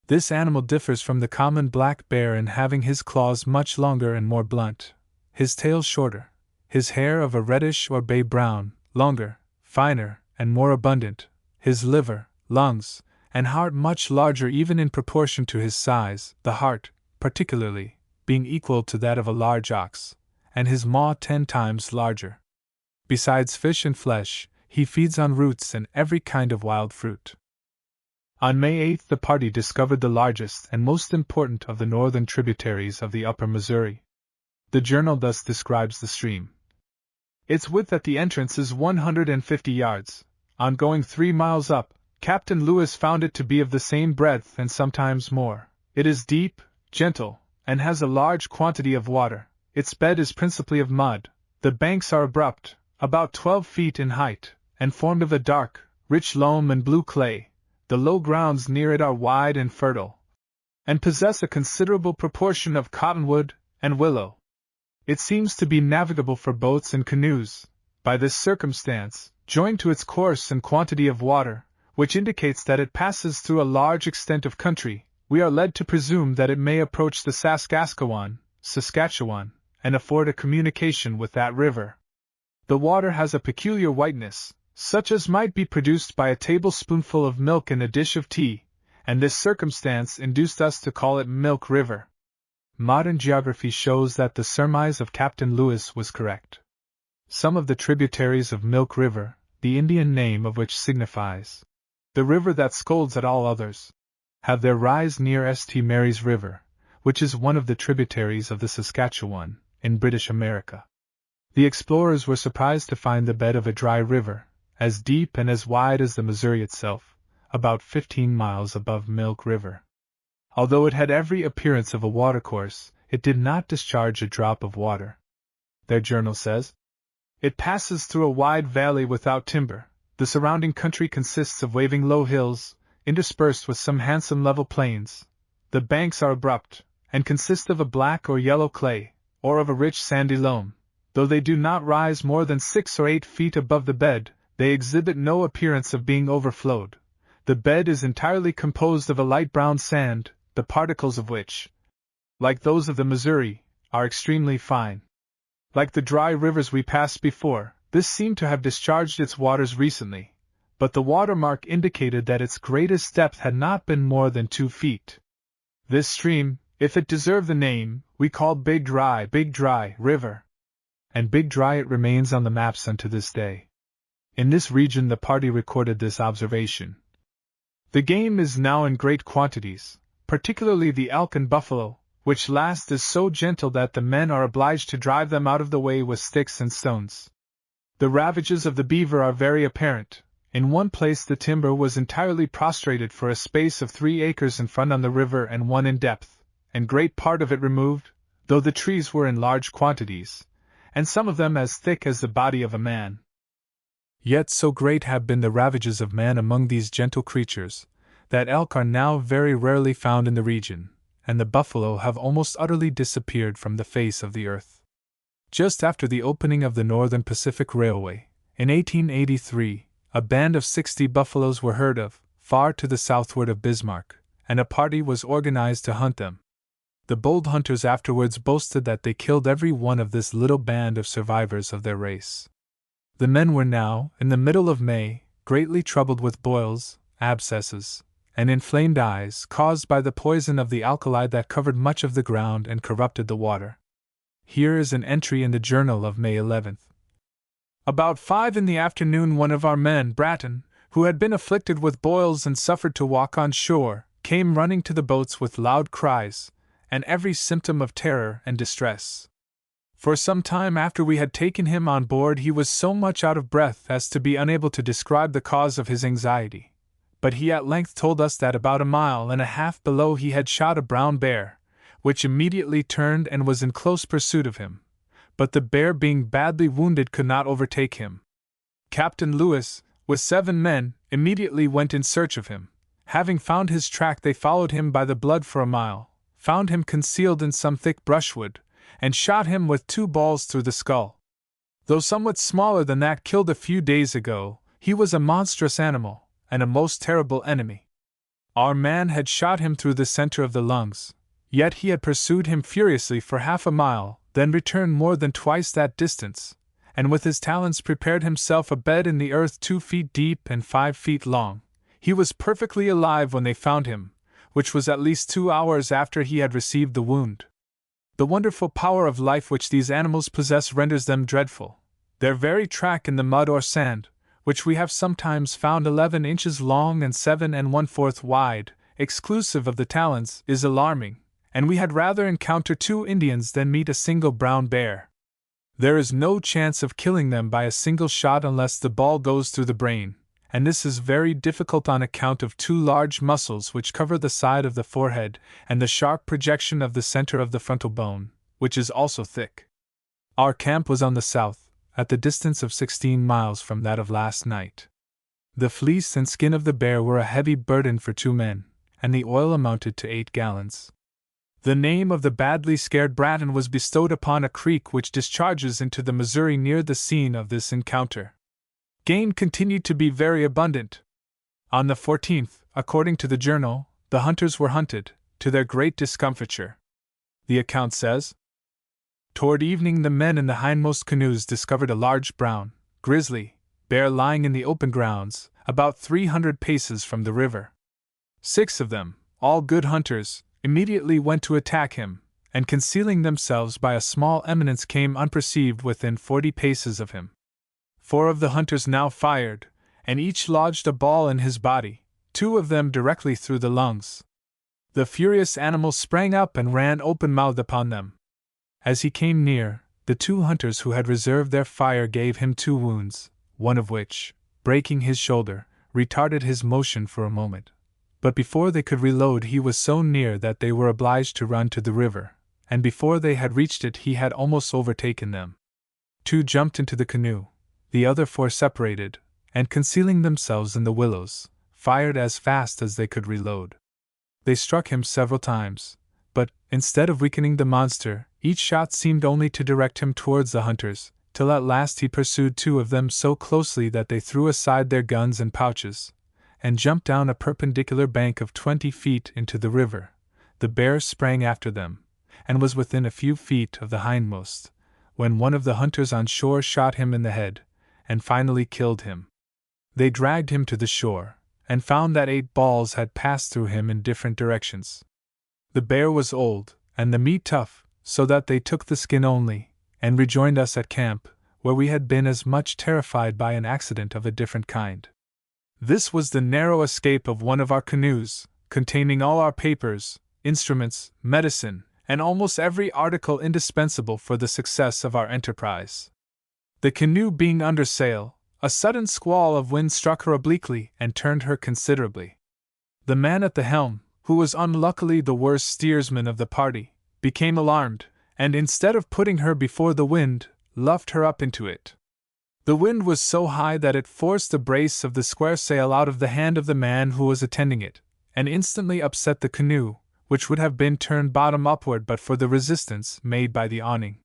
This animal differs from the common black bear in having his claws much longer and more blunt, his tail shorter, his hair of a reddish or bay brown, longer, finer, and more abundant, his liver, lungs, and heart much larger even in proportion to his size, the heart, particularly, being equal to that of a large ox, and his maw 10 times larger. Besides fish and flesh, he feeds on roots and every kind of wild fruit. On May 8 the party discovered the largest and most important of the northern tributaries of the upper Missouri. The journal thus describes the stream. Its width at the entrance is 150 yards. On going 3 miles up, Captain Lewis found it to be of the same breadth and sometimes more. It is deep, gentle, and has a large quantity of water. Its bed is principally of mud. The banks are abrupt, about 12 feet in height, and formed of a dark, rich loam and blue clay. The low grounds near it are wide and fertile, and possess a considerable proportion of cottonwood and willow. It seems to be navigable for boats and canoes. By this circumstance, joined to its course and quantity of water, which indicates that it passes through a large extent of country, we are led to presume that it may approach the Saskatchewan, and afford a communication with that river. The water has a peculiar whiteness, such as might be produced by a tablespoonful of milk in a dish of tea, and this circumstance induced us to call it Milk River. Modern geography shows that the surmise of Captain Lewis was correct. Some of the tributaries of Milk River, the Indian name of which signifies the river that scolds at all others, have their rise near St. Mary's River, which is one of the tributaries of the Saskatchewan, in British America. The explorers were surprised to find the bed of a dry river, as deep and as wide as the Missouri itself, about 15 miles above Milk River. Although it had every appearance of a watercourse, it did not discharge a drop of water. Their journal says, "It passes through a wide valley without timber. The surrounding country consists of waving low hills, interspersed with some handsome level plains. The banks are abrupt, and consist of a black or yellow clay, or of a rich sandy loam. Though they do not rise more than 6 or 8 feet above the bed, they exhibit no appearance of being overflowed. The bed is entirely composed of a light brown sand, the particles of which, like those of the Missouri, are extremely fine. Like the dry rivers we passed before, this seemed to have discharged its waters recently, but the watermark indicated that its greatest depth had not been more than 2 feet. This stream, if it deserved the name, we called Big Dry River. And Big Dry it remains on the maps unto this day. In this region the party recorded this observation. The game is now in great quantities, particularly the elk and buffalo, which last is so gentle that the men are obliged to drive them out of the way with sticks and stones. The ravages of the beaver are very apparent. In one place the timber was entirely prostrated for a space of 3 acres in front on the river and 1 in depth, and great part of it removed, though the trees were in large quantities, and some of them as thick as the body of a man. Yet so great have been the ravages of man among these gentle creatures, that elk are now very rarely found in the region, and the buffalo have almost utterly disappeared from the face of the earth. Just after the opening of the Northern Pacific Railway, in 1883, a band of 60 buffaloes were heard of, far to the southward of Bismarck, and a party was organized to hunt them. The bold hunters afterwards boasted that they killed every one of this little band of survivors of their race. The men were now, in the middle of May, greatly troubled with boils, abscesses, and inflamed eyes caused by the poison of the alkali that covered much of the ground and corrupted the water. Here is an entry in the journal of May 11th. About 5 in the afternoon one of our men, Bratton, who had been afflicted with boils and suffered to walk on shore, came running to the boats with loud cries, and every symptom of terror and distress. For some time after we had taken him on board he was so much out of breath as to be unable to describe the cause of his anxiety, but he at length told us that about 1.5 miles below he had shot a brown bear, which immediately turned and was in close pursuit of him, but the bear being badly wounded could not overtake him. Captain Lewis, with 7 men, immediately went in search of him. Having found his track they followed him by the blood for 1 mile, found him concealed in some thick brushwood, and shot him with 2 balls through the skull. Though somewhat smaller than that killed a few days ago, he was a monstrous animal, and a most terrible enemy. Our man had shot him through the center of the lungs, yet he had pursued him furiously for 1/2 mile, then returned more than twice that distance, and with his talons prepared himself a bed in the earth 2 feet deep and 5 feet long. He was perfectly alive when they found him, which was at least 2 hours after he had received the wound. The wonderful power of life which these animals possess renders them dreadful. Their very track in the mud or sand, which we have sometimes found 11 inches long and 7 1/4 wide, exclusive of the talons, is alarming, and we had rather encounter 2 Indians than meet a single brown bear. There is no chance of killing them by a single shot unless the ball goes through the brain, and this is very difficult on account of 2 large muscles which cover the side of the forehead and the sharp projection of the center of the frontal bone, which is also thick. Our camp was on the south, at the distance of 16 miles from that of last night. The fleece and skin of the bear were a heavy burden for 2 men, and the oil amounted to 8 gallons. The name of the badly scared Bratton was bestowed upon a creek which discharges into the Missouri near the scene of this encounter. Game continued to be very abundant. On the 14th, according to the journal, the hunters were hunted, to their great discomfiture. The account says, "Toward evening the men in the hindmost canoes discovered a large brown, grizzly bear lying in the open grounds, about 300 paces from the river. 6 of them, all good hunters, immediately went to attack him, and concealing themselves by a small eminence came unperceived within 40 paces of him. 4 of the hunters now fired, and each lodged a ball in his body, 2 of them directly through the lungs. The furious animal sprang up and ran open-mouthed upon them. As he came near, the 2 hunters who had reserved their fire gave him 2 wounds, one of which, breaking his shoulder, retarded his motion for a moment. But before they could reload he was so near that they were obliged to run to the river, and before they had reached it he had almost overtaken them. 2 jumped into the canoe, the other 4 separated, and concealing themselves in the willows, fired as fast as they could reload. They struck him several times, but, instead of weakening the monster, each shot seemed only to direct him towards the hunters, till at last he pursued 2 of them so closely that they threw aside their guns and pouches, and jumped down a perpendicular bank of 20 feet into the river. The bear sprang after them, and was within a few feet of the hindmost, when one of the hunters on shore shot him in the head, and finally killed him. They dragged him to the shore, and found that 8 balls had passed through him in different directions. The bear was old, and the meat tough, so that they took the skin only, and rejoined us at camp, where we had been as much terrified by an accident of a different kind. This was the narrow escape of one of our canoes, containing all our papers, instruments, medicine, and almost every article indispensable for the success of our enterprise. The canoe being under sail, a sudden squall of wind struck her obliquely and turned her considerably. The man at the helm, who was unluckily the worst steersman of the party, became alarmed, and instead of putting her before the wind, luffed her up into it. The wind was so high that it forced the brace of the square sail out of the hand of the man who was attending it, and instantly upset the canoe, which would have been turned bottom upward but for the resistance made by the awning.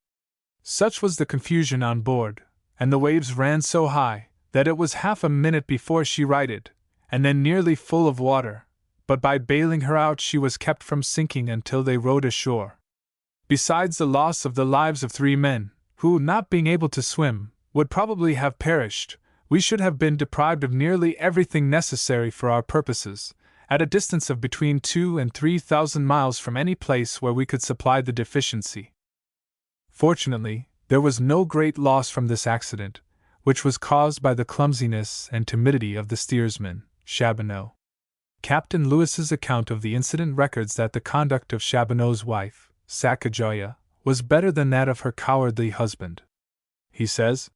Such was the confusion on board, and the waves ran so high, that it was half a minute before she righted, and then nearly full of water, but by bailing her out she was kept from sinking until they rowed ashore. Besides the loss of the lives of 3 men, who, not being able to swim, would probably have perished, we should have been deprived of nearly everything necessary for our purposes, at a distance of between 2,000 and 3,000 miles from any place where we could supply the deficiency. Fortunately, there was no great loss from this accident, which was caused by the clumsiness and timidity of the steersman, Chaboneau. Captain Lewis's account of the incident records that the conduct of Chaboneau's wife, Sacagawea, was better than that of her cowardly husband. He says,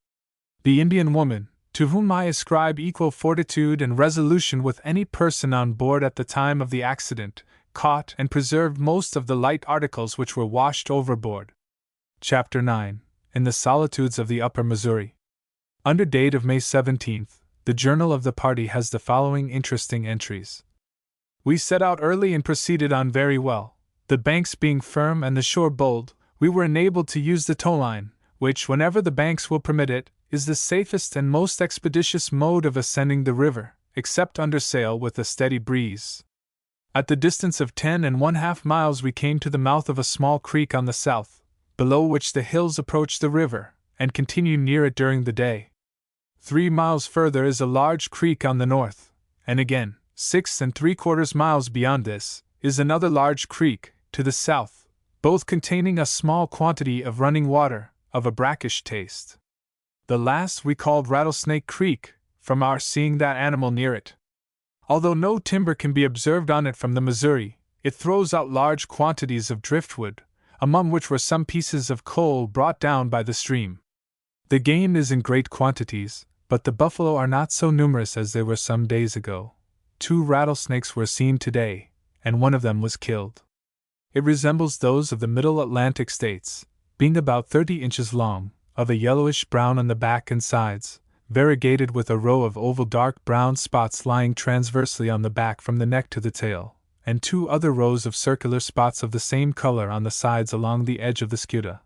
"The Indian woman, to whom I ascribe equal fortitude and resolution with any person on board at the time of the accident, caught and preserved most of the light articles which were washed overboard." Chapter 9. In the Solitudes of the Upper Missouri. Under date of May 17th, the journal of the party has the following interesting entries. We set out early and proceeded on very well. The banks being firm and the shore bold, we were enabled to use the towline, which, whenever the banks will permit it, is the safest and most expeditious mode of ascending the river, except under sail with a steady breeze. At the distance of 10½ miles we came to the mouth of a small creek on the south, below which the hills approach the river, and continue near it during the day. 3 miles further is a large creek on the north, and again, 6¾ miles beyond this, is another large creek, to the south, both containing a small quantity of running water, of a brackish taste. The last we called Rattlesnake Creek, from our seeing that animal near it. Although no timber can be observed on it from the Missouri, it throws out large quantities of driftwood, among which were some pieces of coal brought down by the stream. The game is in great quantities, but the buffalo are not so numerous as they were some days ago. 2 rattlesnakes were seen today, and one of them was killed. It resembles those of the Middle Atlantic states, being about 30 inches long, of a yellowish brown on the back and sides, variegated with a row of oval dark brown spots lying transversely on the back from the neck to the tail, and 2 other rows of circular spots of the same color on the sides along the edge of the scuta.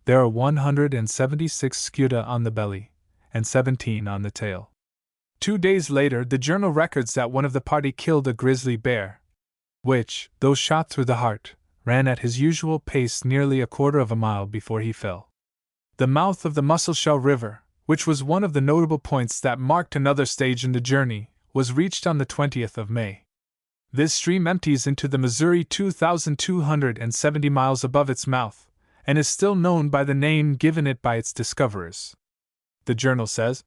There are 176 scuta on the belly, and 17 on the tail. 2 days later, the journal records that one of the party killed a grizzly bear, which, though shot through the heart, ran at his usual pace nearly a quarter of a mile before he fell. The mouth of the Musselshell River, which was one of the notable points that marked another stage in the journey, was reached on the 20th of May. This stream empties into the Missouri 2,270 miles above its mouth, and is still known by the name given it by its discoverers. The journal says,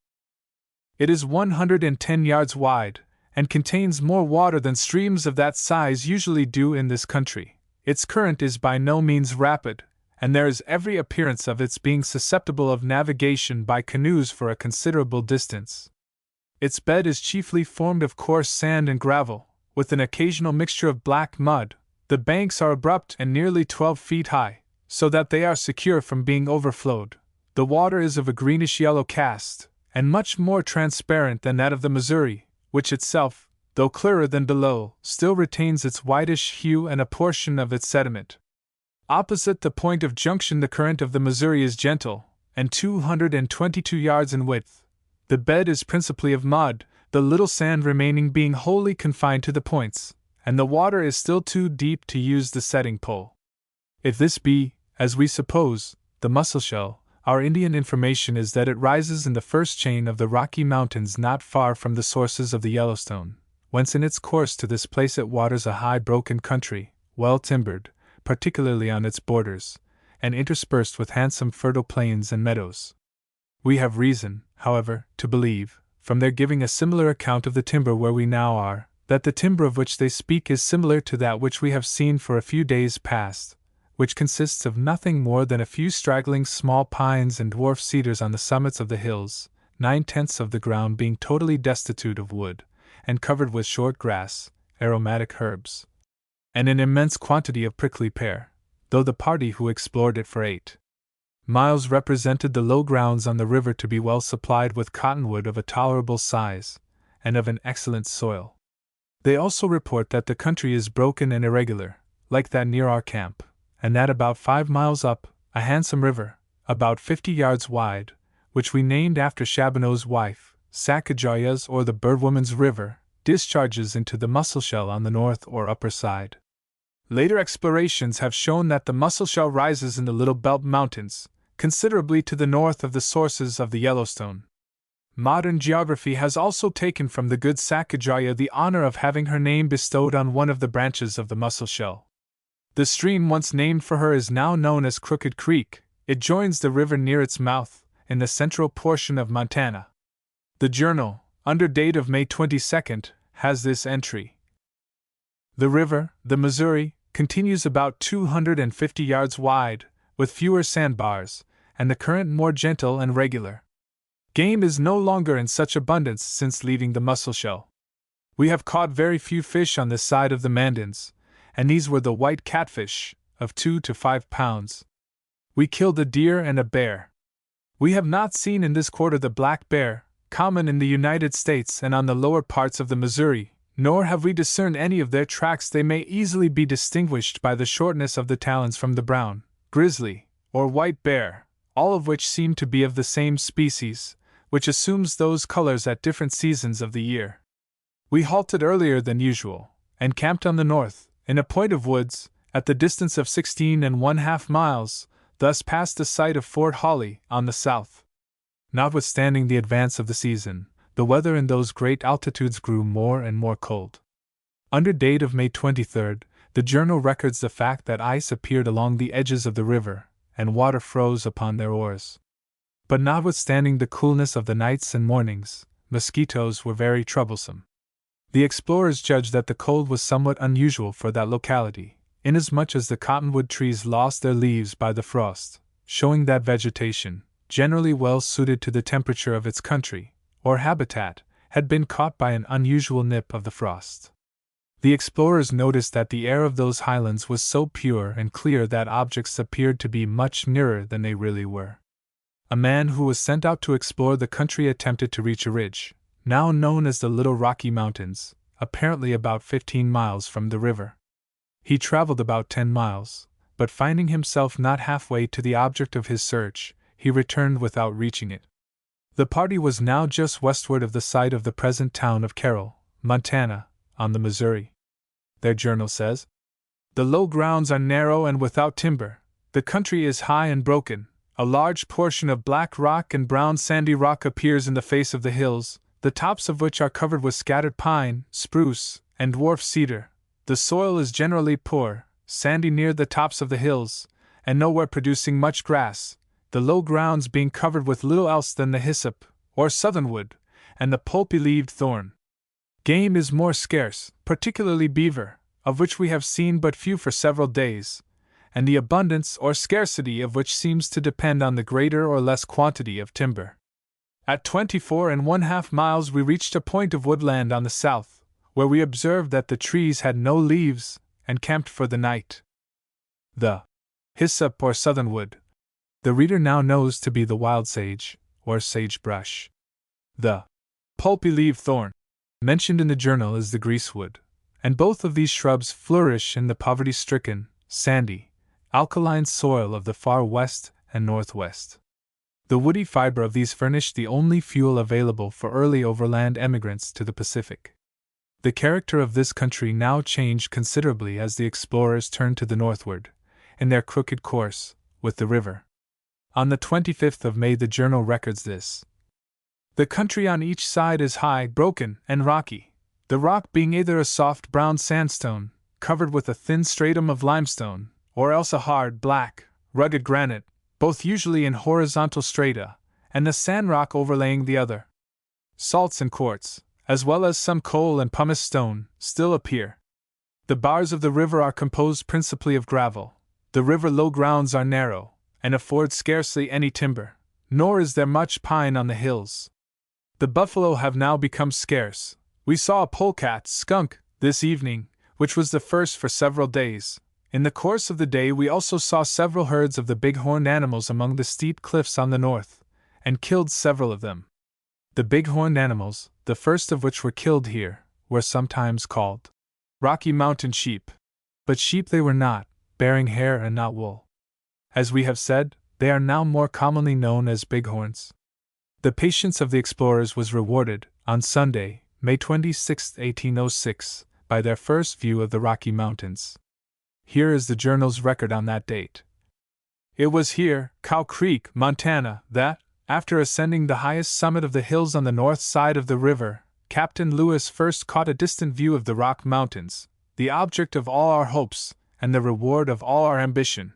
"It is 110 yards wide, and contains more water than streams of that size usually do in this country. Its current is by no means rapid, and there is every appearance of its being susceptible of navigation by canoes for a considerable distance. Its bed is chiefly formed of coarse sand and gravel, with an occasional mixture of black mud. The banks are abrupt and nearly 12 feet high, so that they are secure from being overflowed. The water is of a greenish-yellow cast, and much more transparent than that of the Missouri, which itself, though clearer than below, still retains its whitish hue and a portion of its sediment. Opposite the point of junction the current of the Missouri is gentle, and 222 yards in width. The bed is principally of mud, the little sand remaining being wholly confined to the points, and the water is still too deep to use the setting pole. If this be, as we suppose, the Musselshell, our Indian information is that it rises in the first chain of the Rocky Mountains not far from the sources of the Yellowstone, whence in its course to this place it waters a high broken country, well timbered, particularly on its borders, and interspersed with handsome fertile plains and meadows. We have reason, however, to believe, from their giving a similar account of the timber where we now are, that the timber of which they speak is similar to that which we have seen for a few days past, which consists of nothing more than a few straggling small pines and dwarf cedars on the summits of the hills, 9/10 of the ground being totally destitute of wood, and covered with short grass, aromatic herbs, and an immense quantity of prickly pear, though the party who explored it for 8 miles represented the low grounds on the river to be well supplied with cottonwood of a tolerable size, and of an excellent soil. They also report that the country is broken and irregular, like that near our camp, and that about 5 miles up, a handsome river, about 50 yards wide, which we named after Chaboneau's wife, Sacagaya's or the Birdwoman's River, discharges into the Musselshell on the north or upper side. Later explorations have shown that the Musselshell rises in the Little Belt Mountains, considerably to the north of the sources of the Yellowstone. Modern geography has also taken from the good Sacagaya the honor of having her name bestowed on one of the branches of the Musselshell. The stream once named for her is now known as Crooked Creek. It joins the river near its mouth, in the central portion of Montana. The journal, under date of May 22, has this entry. The river, the Missouri, continues about 250 yards wide, with fewer sandbars, and the current more gentle and regular. Game is no longer in such abundance since leaving the Musselshell. We have caught very few fish on this side of the Mandans, and these were the white catfish, of 2 to 5 pounds. We killed a deer and a bear. We have not seen in this quarter the black bear, common in the United States and on the lower parts of the Missouri, nor have we discerned any of their tracks. They may easily be distinguished by the shortness of the talons from the brown, grizzly, or white bear, all of which seem to be of the same species, which assumes those colors at different seasons of the year. We halted earlier than usual, and camped on the north, in a point of woods, at the distance of 16½ miles, thus past the site of Fort Holly, on the south. Notwithstanding the advance of the season, the weather in those great altitudes grew more and more cold. Under date of May 23, the journal records the fact that ice appeared along the edges of the river, and water froze upon their oars. But notwithstanding the coolness of the nights and mornings, mosquitoes were very troublesome. The explorers judged that the cold was somewhat unusual for that locality, inasmuch as the cottonwood trees lost their leaves by the frost, showing that vegetation, generally well suited to the temperature of its country, or habitat, had been caught by an unusual nip of the frost. The explorers noticed that the air of those highlands was so pure and clear that objects appeared to be much nearer than they really were. A man who was sent out to explore the country attempted to reach a ridge, now known as the Little Rocky Mountains, apparently about 15 miles from the river. He traveled about 10 miles, but finding himself not halfway to the object of his search, he returned without reaching it. The party was now just westward of the site of the present town of Carroll, Montana, on the Missouri. Their journal says, "The low grounds are narrow and without timber. The country is high and broken. A large portion of black rock and brown sandy rock appears in the face of the hills, the tops of which are covered with scattered pine, spruce, and dwarf cedar. The soil is generally poor, sandy near the tops of the hills, and nowhere producing much grass, the low grounds being covered with little else than the hyssop, or southernwood, and the pulpy-leaved thorn. Game is more scarce, particularly beaver, of which we have seen but few for several days, and the abundance or scarcity of which seems to depend on the greater or less quantity of timber. At 24½ miles we reached a point of woodland on the south, where we observed that the trees had no leaves, and camped for the night. The hyssop or southernwood, the reader now knows to be the wild sage, or sagebrush. The pulpy-leaved thorn, mentioned in the journal, is the greasewood, and both of these shrubs flourish in the poverty-stricken, sandy, alkaline soil of the far west and northwest. The woody fiber of these furnished the only fuel available for early overland emigrants to the Pacific. The character of this country now changed considerably as the explorers turned to the northward, in their crooked course, with the river. On the 25th of May the journal records this. The country on each side is high, broken, and rocky, the rock being either a soft brown sandstone, covered with a thin stratum of limestone, or else a hard, black, rugged granite, both usually in horizontal strata, and the sandrock overlaying the other. Salts and quartz, as well as some coal and pumice stone, still appear. The bars of the river are composed principally of gravel. The river low grounds are narrow, and afford scarcely any timber, nor is there much pine on the hills. The buffalo have now become scarce. We saw a polecat skunk this evening, which was the first for several days. In the course of the day we also saw several herds of the big-horned animals among the steep cliffs on the north, and killed several of them. The big-horned animals, the first of which were killed here, were sometimes called Rocky Mountain sheep. But sheep they were not, bearing hair and not wool. As we have said, they are now more commonly known as bighorns. The patience of the explorers was rewarded, on Sunday, May 26, 1806, by their first view of the Rocky Mountains. Here is the journal's record on that date. It was here, Cow Creek, Montana, that, after ascending the highest summit of the hills on the north side of the river, Captain Lewis first caught a distant view of the Rock Mountains, the object of all our hopes, and the reward of all our ambition.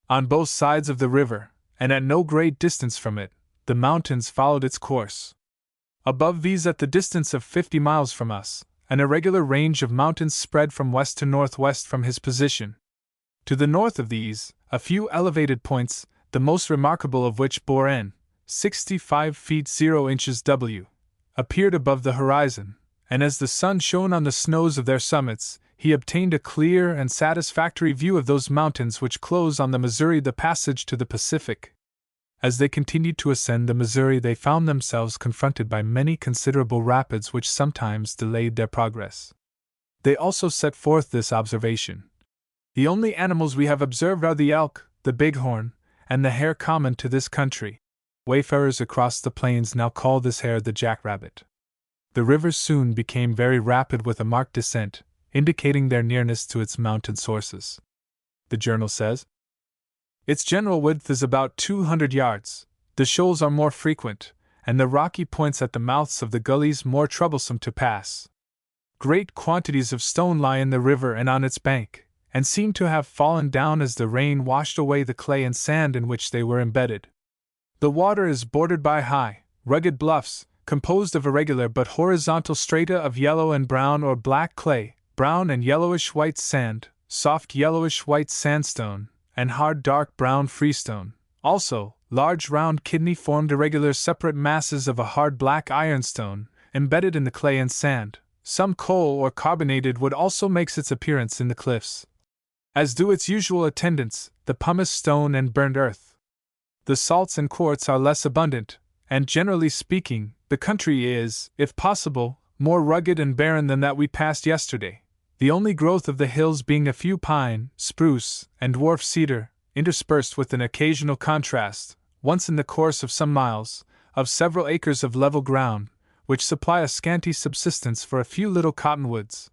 On both sides of the river, and at no great distance from it, the mountains followed its course. Above these, at the distance of 50 miles from us, an irregular range of mountains spread from west to northwest from his position. To the north of these, a few elevated points, the most remarkable of which bore N. 65 feet 0 inches W, appeared above the horizon, and as the sun shone on the snows of their summits, he obtained a clear and satisfactory view of those mountains which close on the Missouri the passage to the Pacific. As they continued to ascend the Missouri, they found themselves confronted by many considerable rapids which sometimes delayed their progress. They also set forth this observation: "The only animals we have observed are the elk, the bighorn, and the hare common to this country. Wayfarers across the plains now call this hare the jackrabbit." The river soon became very rapid with a marked descent, indicating their nearness to its mountain sources. The journal says, "Its general width is about 200 yards, the shoals are more frequent, and the rocky points at the mouths of the gullies more troublesome to pass. Great quantities of stone lie in the river and on its bank, and seem to have fallen down as the rain washed away the clay and sand in which they were embedded. The water is bordered by high, rugged bluffs, composed of irregular but horizontal strata of yellow and brown or black clay, brown and yellowish white sand, soft yellowish white sandstone, and hard dark brown freestone. Also, large round kidney-formed irregular separate masses of a hard black ironstone, embedded in the clay and sand. Some coal or carbonated wood also makes its appearance in the cliffs, as do its usual attendants, the pumice stone and burnt earth. The salts and quartz are less abundant, and generally speaking, the country is, if possible, more rugged and barren than that we passed yesterday, the only growth of the hills being a few pine, spruce, and dwarf cedar, interspersed with an occasional contrast, once in the course of some miles, of several acres of level ground, which supply a scanty subsistence for a few little cottonwoods.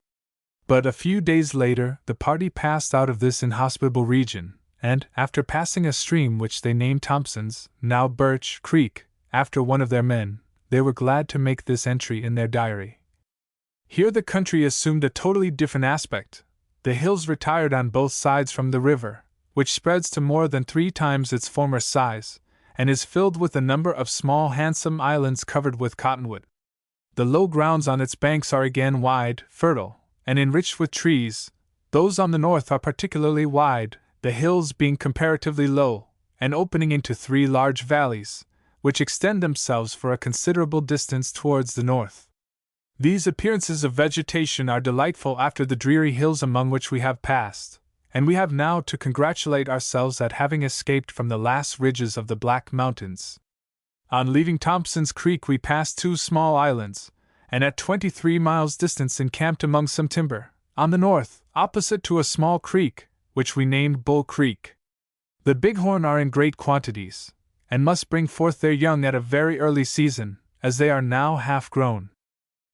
But a few days later, the party passed out of this inhospitable region, and, after passing a stream which they named Thompson's, now Birch Creek, after one of their men, they were glad to make this entry in their diary. Here the country assumed a totally different aspect. The hills retired on both sides from the river, which spreads to more than 3 times its former size, and is filled with a number of small handsome islands covered with cottonwood. The low grounds on its banks are again wide, fertile, and enriched with trees. Those on the north are particularly wide, the hills being comparatively low, and opening into 3 large valleys, which extend themselves for a considerable distance towards the north. These appearances of vegetation are delightful after the dreary hills among which we have passed, and we have now to congratulate ourselves at having escaped from the last ridges of the Black Mountains. On leaving Thompson's Creek we passed 2 small islands, and at 23 miles distance encamped among some timber, on the north, opposite to a small creek, which we named Bull Creek. The bighorn are in great quantities, and must bring forth their young at a very early season, as they are now half grown.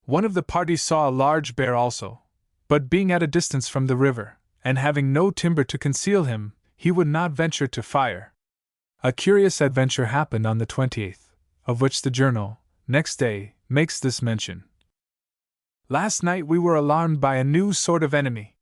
One of the party saw a large bear also, but being at a distance from the river, and having no timber to conceal him, he would not venture to fire. A curious adventure happened on the 28th, of which the journal, next day, makes this mention. Last night we were alarmed by a new sort of enemy.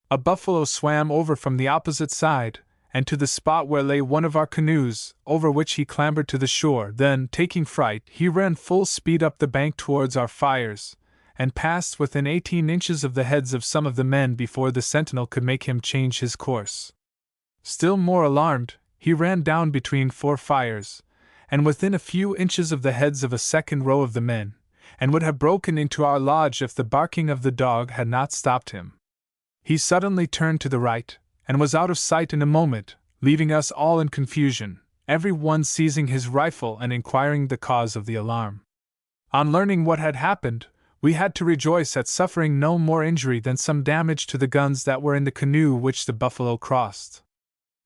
A buffalo swam over from the opposite side, and to the spot where lay one of our canoes, over which he clambered to the shore. Then, taking fright, he ran full speed up the bank towards our fires, and passed within 18 inches of the heads of some of the men before the sentinel could make him change his course. Still more alarmed, he ran down between 4 fires, and within a few inches of the heads of a second row of the men, and would have broken into our lodge if the barking of the dog had not stopped him. He suddenly turned to the right, and was out of sight in a moment, leaving us all in confusion, every one seizing his rifle and inquiring the cause of the alarm. On learning what had happened, we had to rejoice at suffering no more injury than some damage to the guns that were in the canoe which the buffalo crossed.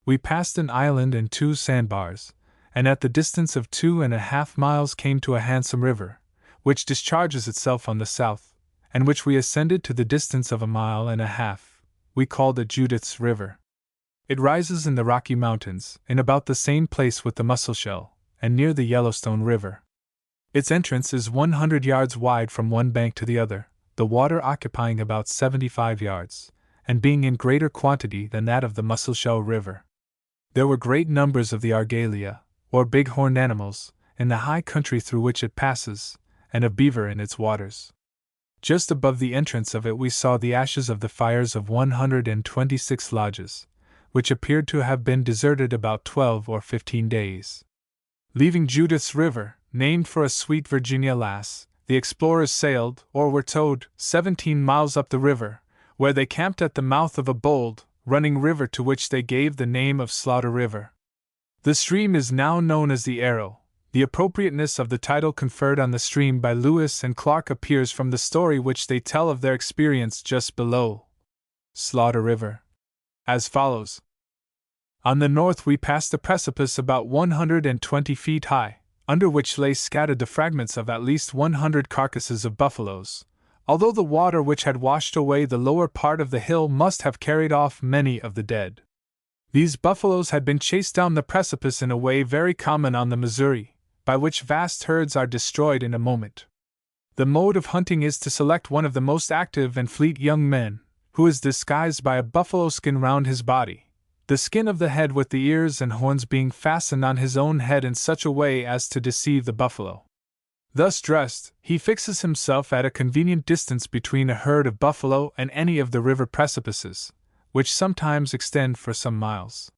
We passed an island and 2 sandbars, and at the distance of 2.5 miles came to a handsome river, which discharges itself on the south, and which we ascended to the distance of 1.5 miles. We called it Judith's River. It rises in the Rocky Mountains, in about the same place with the Musselshell, and near the Yellowstone River. Its entrance is 100 yards wide from one bank to the other, the water occupying about 75 yards, and being in greater quantity than that of the Musselshell River. There were great numbers of the argalia, or big-horned animals, in the high country through which it passes, and of beaver in its waters. Just above the entrance of it we saw the ashes of the fires of 126 lodges, which appeared to have been deserted about 12 or 15 days. Leaving Judith's River, named for a sweet Virginia lass, the explorers sailed, or were towed, 17 miles up the river, where they camped at the mouth of a bold, running river to which they gave the name of Slaughter River. The stream is now known as the Arrow. The appropriateness of the title conferred on the stream by Lewis and Clark appears from the story which they tell of their experience just below Slaughter River, as follows. On the north we passed a precipice about 120 feet high, under which lay scattered the fragments of at least 100 carcasses of buffaloes, although the water which had washed away the lower part of the hill must have carried off many of the dead. These buffaloes had been chased down the precipice in a way very common on the Missouri, by which vast herds are destroyed in a moment. The mode of hunting is to select one of the most active and fleet young men, who is disguised by a buffalo skin round his body, the skin of the head with the ears and horns being fastened on his own head in such a way as to deceive the buffalo. Thus dressed, he fixes himself at a convenient distance between a herd of buffalo and any of the river precipices, which sometimes extend for some miles.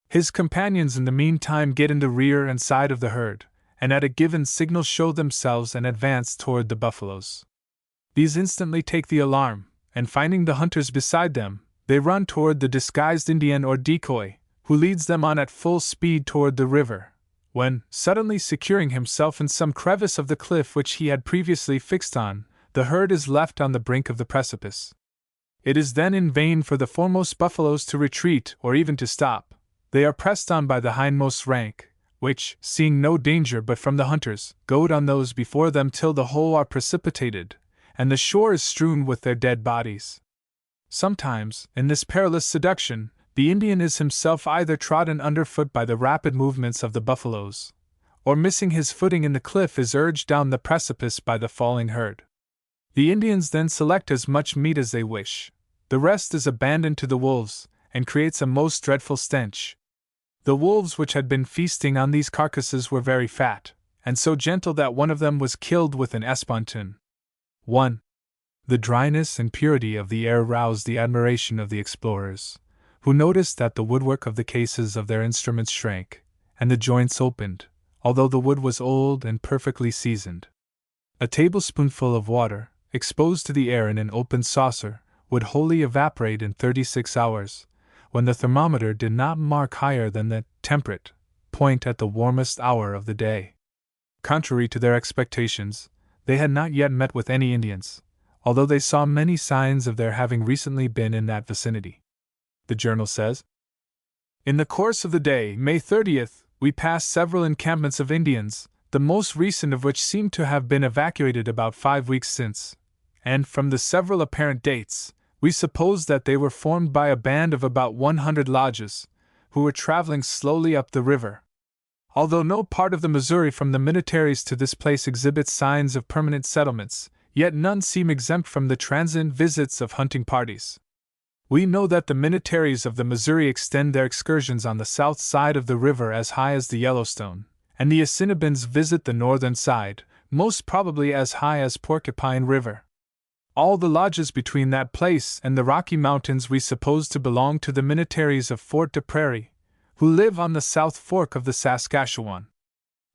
His companions in the meantime get in the rear and side of the herd, and at a given signal show themselves and advance toward the buffaloes. These instantly take the alarm, and finding the hunters beside them, they run toward the disguised Indian or decoy, who leads them on at full speed toward the river, when, suddenly securing himself in some crevice of the cliff which he had previously fixed on, the herd is left on the brink of the precipice. It is then in vain for the foremost buffaloes to retreat or even to stop. They are pressed on by the hindmost rank, which, seeing no danger but from the hunters, goad on those before them till the whole are precipitated, and the shore is strewn with their dead bodies. Sometimes, in this perilous seduction, the Indian is himself either trodden underfoot by the rapid movements of the buffaloes, or missing his footing in the cliff is urged down the precipice by the falling herd. The Indians then select as much meat as they wish. The rest is abandoned to the wolves, and creates a most dreadful stench. The wolves which had been feasting on these carcasses were very fat, and so gentle that one of them was killed with an espontoon. 1. The dryness and purity of the air roused the admiration of the explorers, who noticed that the woodwork of the cases of their instruments shrank, and the joints opened, although the wood was old and perfectly seasoned. A tablespoonful of water, exposed to the air in an open saucer, would wholly evaporate in 36 hours, when the thermometer did not mark higher than the temperate point at the warmest hour of the day. Contrary to their expectations, they had not yet met with any Indians, although they saw many signs of their having recently been in that vicinity. The journal says, in the course of the day, May 30th, we passed several encampments of Indians, the most recent of which seemed to have been evacuated about 5 weeks since, and from the several apparent dates, we supposed that they were formed by a band of about 100 lodges, who were traveling slowly up the river. Although no part of the Missouri from the Minnetarees to this place exhibits signs of permanent settlements, yet none seem exempt from the transient visits of hunting parties. We know that the Minnetarees of the Missouri extend their excursions on the south side of the river as high as the Yellowstone, and the Assiniboines visit the northern side, most probably as high as Porcupine River. All the lodges between that place and the Rocky Mountains we suppose to belong to the Minnetarees of Fort de Prairie, who live on the south fork of the Saskatchewan.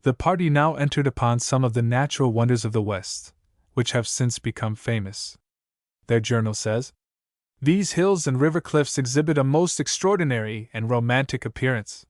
The party now entered upon some of the natural wonders of the West, which have since become famous. Their journal says, these hills and river cliffs exhibit a most extraordinary and romantic appearance.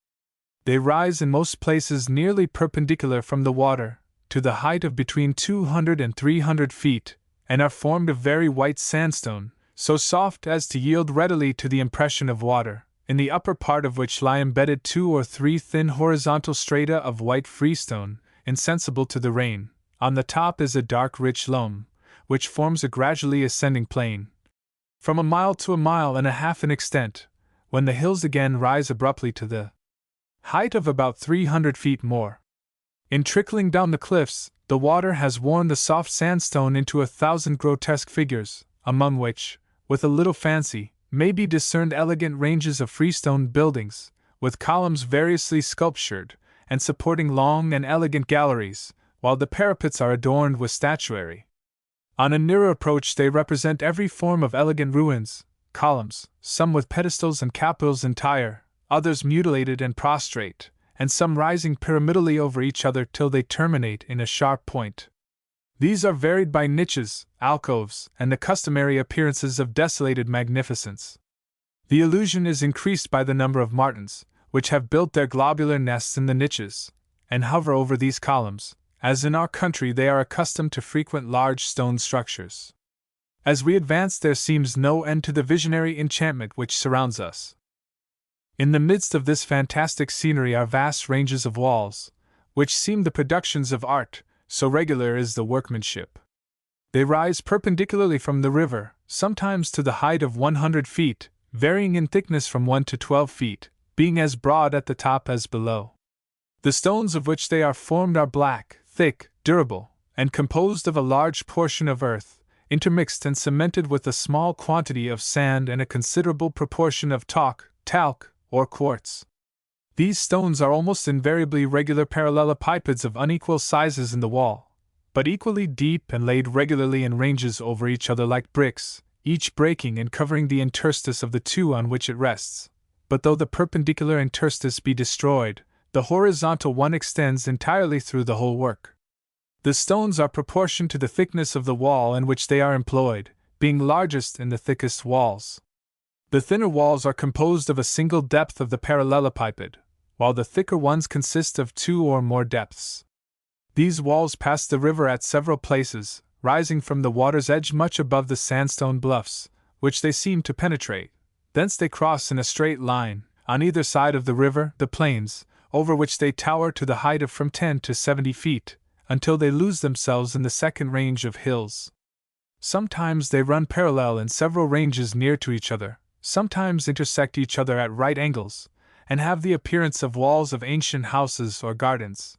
They rise in most places nearly perpendicular from the water, to the height of between 200 and 300 feet, and are formed of very white sandstone, so soft as to yield readily to the impression of water, in the upper part of which lie embedded 2 or 3 thin horizontal strata of white freestone, insensible to the rain. On the top is a dark rich loam, which forms a gradually ascending plane, from a mile to a mile and a half in extent, when the hills again rise abruptly to the height of about 300 feet more. In trickling down the cliffs, the water has worn the soft sandstone into 1,000 grotesque figures, among which, with a little fancy, may be discerned elegant ranges of freestone buildings, with columns variously sculptured, and supporting long and elegant galleries, while the parapets are adorned with statuary. On a nearer approach they represent every form of elegant ruins, columns, some with pedestals and capitals entire, others mutilated and prostrate, and some rising pyramidally over each other till they terminate in a sharp point. These are varied by niches, alcoves, and the customary appearances of desolated magnificence. The illusion is increased by the number of martins, which have built their globular nests in the niches, and hover over these columns, as in our country they are accustomed to frequent large stone structures. As we advance there seems no end to the visionary enchantment which surrounds us. In the midst of this fantastic scenery are vast ranges of walls, which seem the productions of art, so regular is the workmanship. They rise perpendicularly from the river, sometimes to the height of 100 feet, varying in thickness from 1 to 12 feet, being as broad at the top as below. The stones of which they are formed are black, thick, durable, and composed of a large portion of earth, intermixed and cemented with a small quantity of sand and a considerable proportion of talc, or quartz. These stones are almost invariably regular parallelepipeds of unequal sizes in the wall, but equally deep and laid regularly in ranges over each other like bricks, each breaking and covering the interstice of the two on which it rests. But though the perpendicular interstice be destroyed, the horizontal one extends entirely through the whole work. The stones are proportioned to the thickness of the wall in which they are employed, being largest in the thickest walls. The thinner walls are composed of a single depth of the parallelepiped, while the thicker ones consist of 2 or more depths. These walls pass the river at several places, rising from the water's edge much above the sandstone bluffs, which they seem to penetrate. Thence they cross in a straight line, on either side of the river, the plains, over which they tower to the height of from 10 to 70 feet, until they lose themselves in the second range of hills. Sometimes they run parallel in several ranges near to each other, sometimes intersect each other at right angles, and have the appearance of walls of ancient houses or gardens.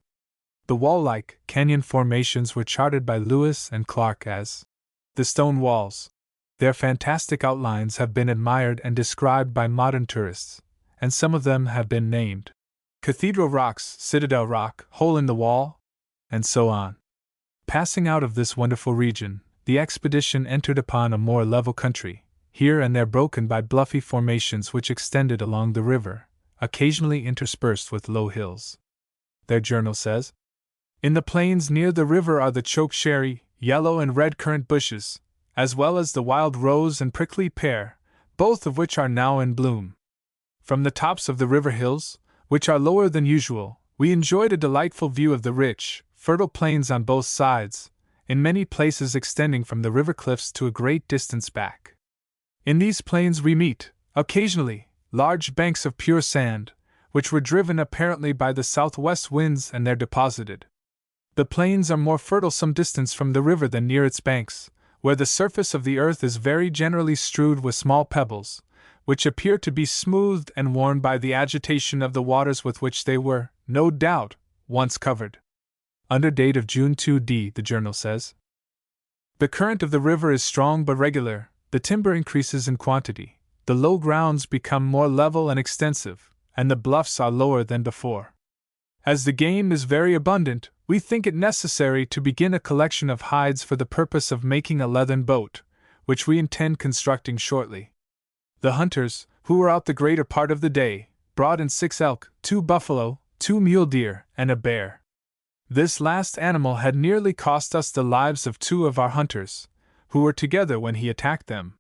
The wall-like canyon formations were charted by Lewis and Clark as the stone walls. Their fantastic outlines have been admired and described by modern tourists, and some of them have been named Cathedral Rocks, Citadel Rock, Hole in the Wall, and so on. Passing out of this wonderful region, the expedition entered upon a more level country, here and there broken by bluffy formations which extended along the river, occasionally interspersed with low hills. Their journal says, "In the plains near the river are the chokecherry, yellow and red currant bushes, as well as the wild rose and prickly pear, both of which are now in bloom. From the tops of the river hills, which are lower than usual, we enjoyed a delightful view of the rich, fertile plains on both sides, in many places extending from the river cliffs to a great distance back. In these plains we meet, occasionally, large banks of pure sand, which were driven apparently by the southwest winds and there deposited. The plains are more fertile some distance from the river than near its banks, where the surface of the earth is very generally strewed with small pebbles, which appear to be smoothed and worn by the agitation of the waters with which they were, no doubt, once covered." Under date of June 2d, the journal says, "The current of the river is strong but regular, the timber increases in quantity, the low grounds become more level and extensive, and the bluffs are lower than before. As the game is very abundant, we think it necessary to begin a collection of hides for the purpose of making a leathern boat, which we intend constructing shortly. The hunters, who were out the greater part of the day, brought in 6 elk, 2 buffalo, 2 mule deer, and a bear. This last animal had nearly cost us the lives of 2 of our hunters, who were together when he attacked them.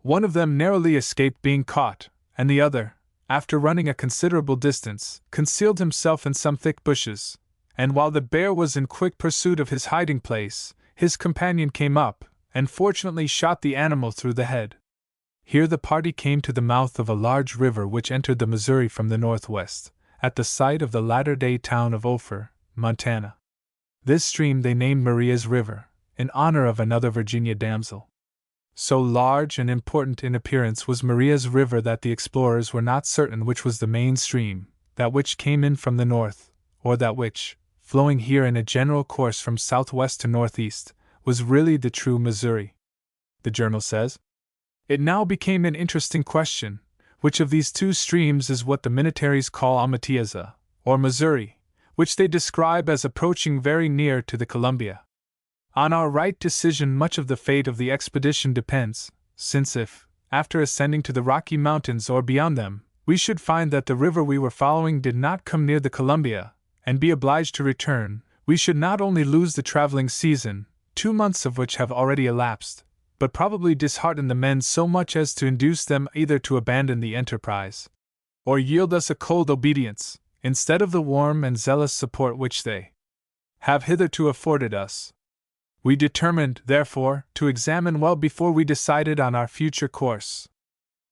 One of them narrowly escaped being caught, and the other, after running a considerable distance, concealed himself in some thick bushes, and while the bear was in quick pursuit of his hiding place, his companion came up, and fortunately shot the animal through the head. Here the party came to the mouth of a large river which entered the Missouri from the northwest, at the site of the latter-day town of Ophir, Montana. This stream they named Maria's River, in honor of another Virginia damsel. So large and important in appearance was Maria's River that the explorers were not certain which was the main stream, that which came in from the north, or that which, flowing here in a general course from southwest to northeast, was really the true Missouri." The journal says, "It now became an interesting question, which of these 2 streams is what the militaries call Amatiaza, or Missouri, which they describe as approaching very near to the Columbia. On our right decision much of the fate of the expedition depends, since if, after ascending to the Rocky Mountains or beyond them, we should find that the river we were following did not come near the Columbia, and be obliged to return, we should not only lose the traveling season, 2 months of which have already elapsed, but probably dishearten the men so much as to induce them either to abandon the enterprise, or yield us a cold obedience, instead of the warm and zealous support which they have hitherto afforded us. We determined, therefore, to examine well before we decided on our future course.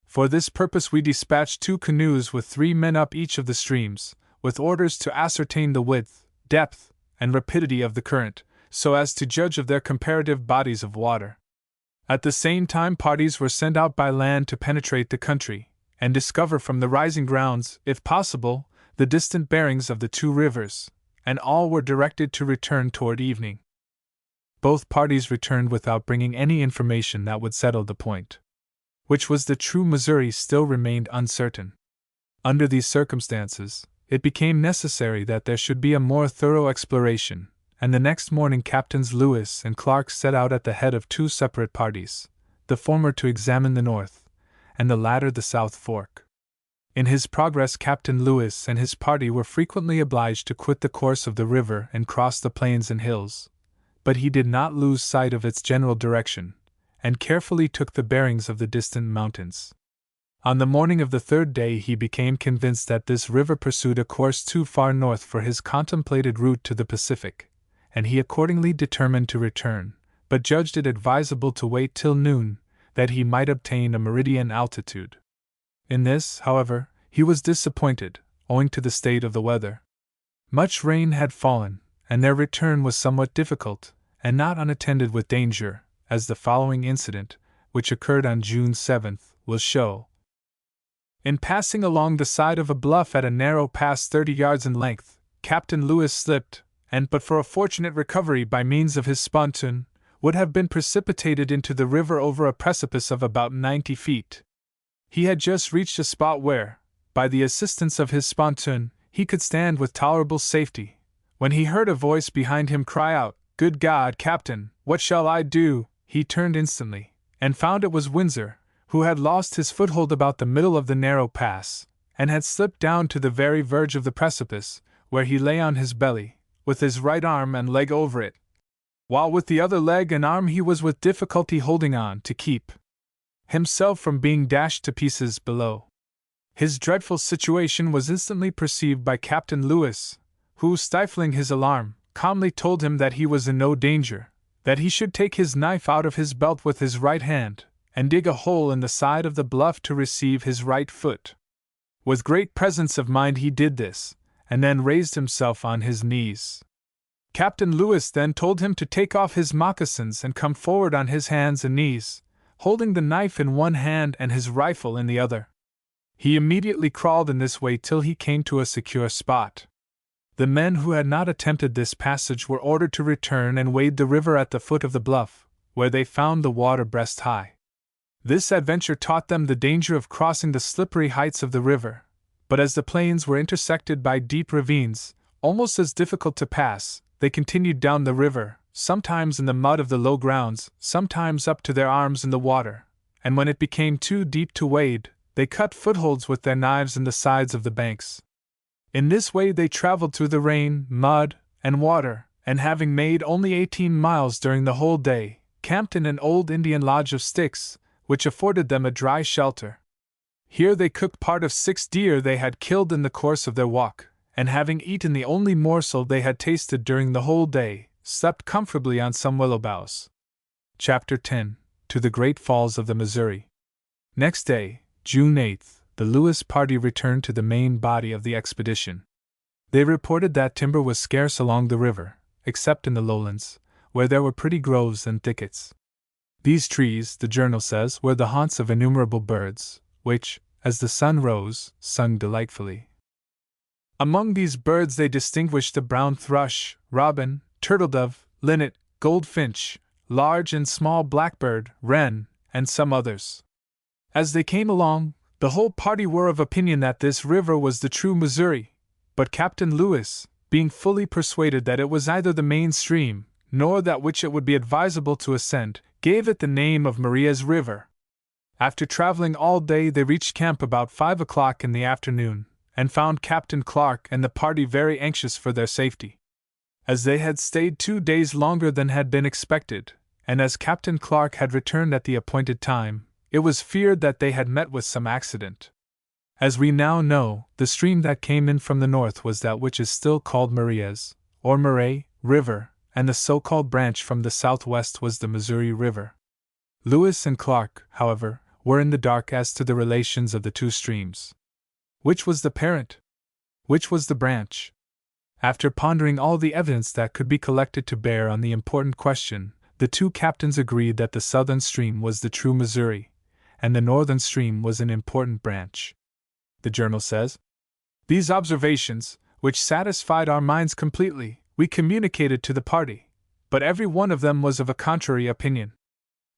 For this purpose we dispatched 2 canoes with 3 men up each of the streams, with orders to ascertain the width, depth, and rapidity of the current, so as to judge of their comparative bodies of water. At the same time parties were sent out by land to penetrate the country, and discover from the rising grounds, if possible, the distant bearings of the 2 rivers, and all were directed to return toward evening. Both parties returned without bringing any information that would settle the point. Which was the true Missouri still remained uncertain. Under these circumstances, it became necessary that there should be a more thorough exploration, and the next morning Captains Lewis and Clark set out at the head of two separate parties, the former to examine the north, and the latter the south fork. In his progress Captain Lewis and his party were frequently obliged to quit the course of the river and cross the plains and hills, but he did not lose sight of its general direction, and carefully took the bearings of the distant mountains. On the morning of the third day he became convinced that this river pursued a course too far north for his contemplated route to the Pacific, and he accordingly determined to return, but judged it advisable to wait till noon, that he might obtain a meridian altitude. In this, however, he was disappointed, owing to the state of the weather. Much rain had fallen, and their return was somewhat difficult, and not unattended with danger, as the following incident, which occurred on June 7th, will show. In passing along the side of a bluff at a narrow pass 30 yards in length, Captain Lewis slipped, and but for a fortunate recovery by means of his spontoon, would have been precipitated into the river over a precipice of about 90 feet. He had just reached a spot where, by the assistance of his spontoon, he could stand with tolerable safety, when he heard a voice behind him cry out, "Good God, Captain, what shall I do?" He turned instantly, and found it was Windsor, who had lost his foothold about the middle of the narrow pass, and had slipped down to the very verge of the precipice, where he lay on his belly, with his right arm and leg over it, while with the other leg and arm he was with difficulty holding on to keep himself from being dashed to pieces below. His dreadful situation was instantly perceived by Captain Lewis, who, stifling his alarm, calmly told him that he was in no danger, that he should take his knife out of his belt with his right hand, and dig a hole in the side of the bluff to receive his right foot. With great presence of mind he did this, and then raised himself on his knees. Captain Lewis then told him to take off his moccasins and come forward on his hands and knees, holding the knife in one hand and his rifle in the other. He immediately crawled in this way till he came to a secure spot. The men who had not attempted this passage were ordered to return and wade the river at the foot of the bluff, where they found the water breast high. This adventure taught them the danger of crossing the slippery heights of the river, but as the plains were intersected by deep ravines, almost as difficult to pass, they continued down the river, sometimes in the mud of the low grounds, sometimes up to their arms in the water, and when it became too deep to wade, they cut footholds with their knives in the sides of the banks. In this way they traveled through the rain, mud, and water, and having made only 18 miles during the whole day, camped in an old Indian lodge of sticks, which afforded them a dry shelter. Here they cooked part of 6 deer they had killed in the course of their walk, and having eaten the only morsel they had tasted during the whole day, slept comfortably on some willow boughs. Chapter 10. To the Great Falls of the Missouri. Next day, June 8th, the Lewis party returned to the main body of the expedition. They reported that timber was scarce along the river, except in the lowlands, where there were pretty groves and thickets. These trees, the journal says, were the haunts of innumerable birds, which, as the sun rose, sung delightfully. Among these birds they distinguished the brown thrush, robin, turtledove, linnet, goldfinch, large and small blackbird, wren, and some others. As they came along, the whole party were of opinion that this river was the true Missouri, but Captain Lewis, being fully persuaded that it was neither the main stream, nor that which it would be advisable to ascend, gave it the name of Maria's River. After traveling all day they reached camp about 5 o'clock in the afternoon, and found Captain Clark and the party very anxious for their safety. As they had stayed 2 days longer than had been expected, and as Captain Clark had returned at the appointed time, it was feared that they had met with some accident. As we now know, the stream that came in from the north was that which is still called Maria's, or Murray, River, and the so-called branch from the southwest was the Missouri River. Lewis and Clark, however, were in the dark as to the relations of the two streams. Which was the parent? Which was the branch? After pondering all the evidence that could be collected to bear on the important question, the two captains agreed that the southern stream was the true Missouri, and the northern stream was an important branch. The journal says, "These observations, which satisfied our minds completely, we communicated to the party, but every one of them was of a contrary opinion.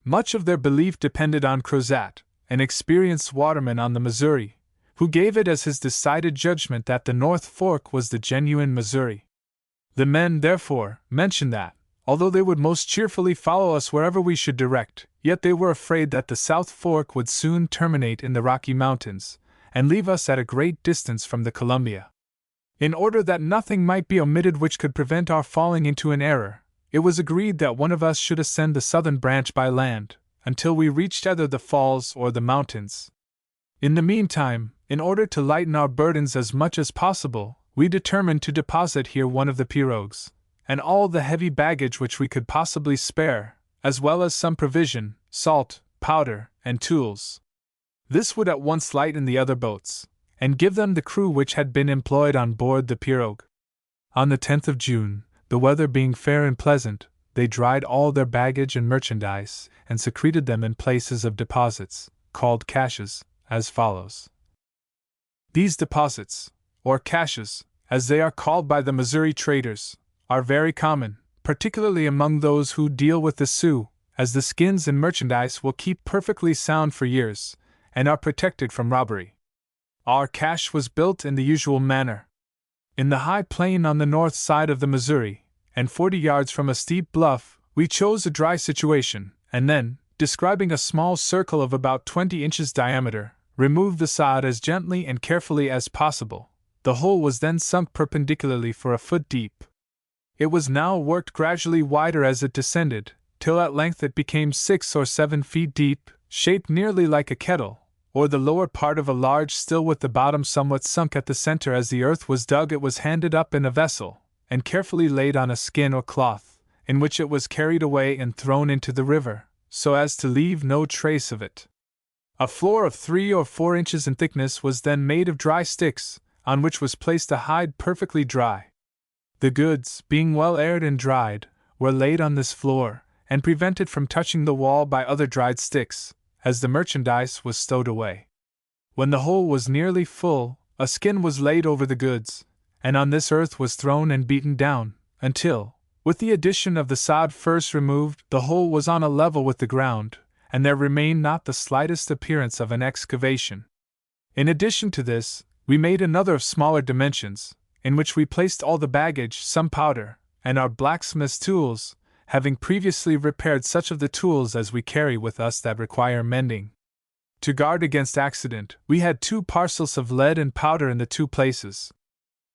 Much of their belief depended on Crozat, an experienced waterman on the Missouri, who gave it as his decided judgment that the North Fork was the genuine Missouri. The men, therefore, mentioned that, although they would most cheerfully follow us wherever we should direct, yet they were afraid that the South Fork would soon terminate in the Rocky Mountains, and leave us at a great distance from the Columbia. In order that nothing might be omitted which could prevent our falling into an error, it was agreed that one of us should ascend the southern branch by land, until we reached either the falls or the mountains. In the meantime, in order to lighten our burdens as much as possible, we determined to deposit here one of the pirogues, and all the heavy baggage which we could possibly spare, as well as some provision, salt, powder, and tools. This would at once lighten the other boats, and give them the crew which had been employed on board the pirogue. On the 10th of June, the weather being fair and pleasant, they dried all their baggage and merchandise, and secreted them in places of deposits, called caches, as follows. These deposits, or caches, as they are called by the Missouri traders, are very common, particularly among those who deal with the Sioux, as the skins and merchandise will keep perfectly sound for years, and are protected from robbery. Our cache was built in the usual manner. In the high plain on the north side of the Missouri, and 40 yards from a steep bluff, we chose a dry situation, and then, describing a small circle of about 20 inches diameter, removed the sod as gently and carefully as possible. The hole was then sunk perpendicularly for a foot deep. It was now worked gradually wider as it descended, till at length it became 6 or 7 feet deep, shaped nearly like a kettle, or the lower part of a large still with the bottom somewhat sunk at the center. As the earth was dug, it was handed up in a vessel, and carefully laid on a skin or cloth, in which it was carried away and thrown into the river, so as to leave no trace of it. A floor of 3 or 4 inches in thickness was then made of dry sticks, on which was placed a hide perfectly dry. The goods, being well aired and dried, were laid on this floor, and prevented from touching the wall by other dried sticks, as the merchandise was stowed away. When the hole was nearly full, a skin was laid over the goods, and on this earth was thrown and beaten down, until, with the addition of the sod first removed, the hole was on a level with the ground, and there remained not the slightest appearance of an excavation. In addition to this, we made another of smaller dimensions, in which we placed all the baggage, some powder, and our blacksmith's tools, having previously repaired such of the tools as we carry with us that require mending. To guard against accident, we had 2 parcels of lead and powder in the 2 places.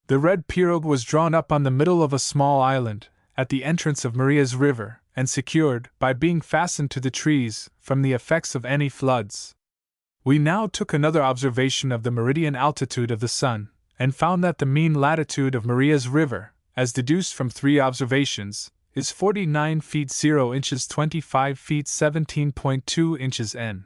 The red pirogue was drawn up on the middle of a small island, at the entrance of Maria's River, and secured, by being fastened to the trees, from the effects of any floods. We now took another observation of the meridian altitude of the sun, and found that the mean latitude of Maria's River, as deduced from 3 observations, is 49 feet 0 inches 25 feet 17.2 inches N.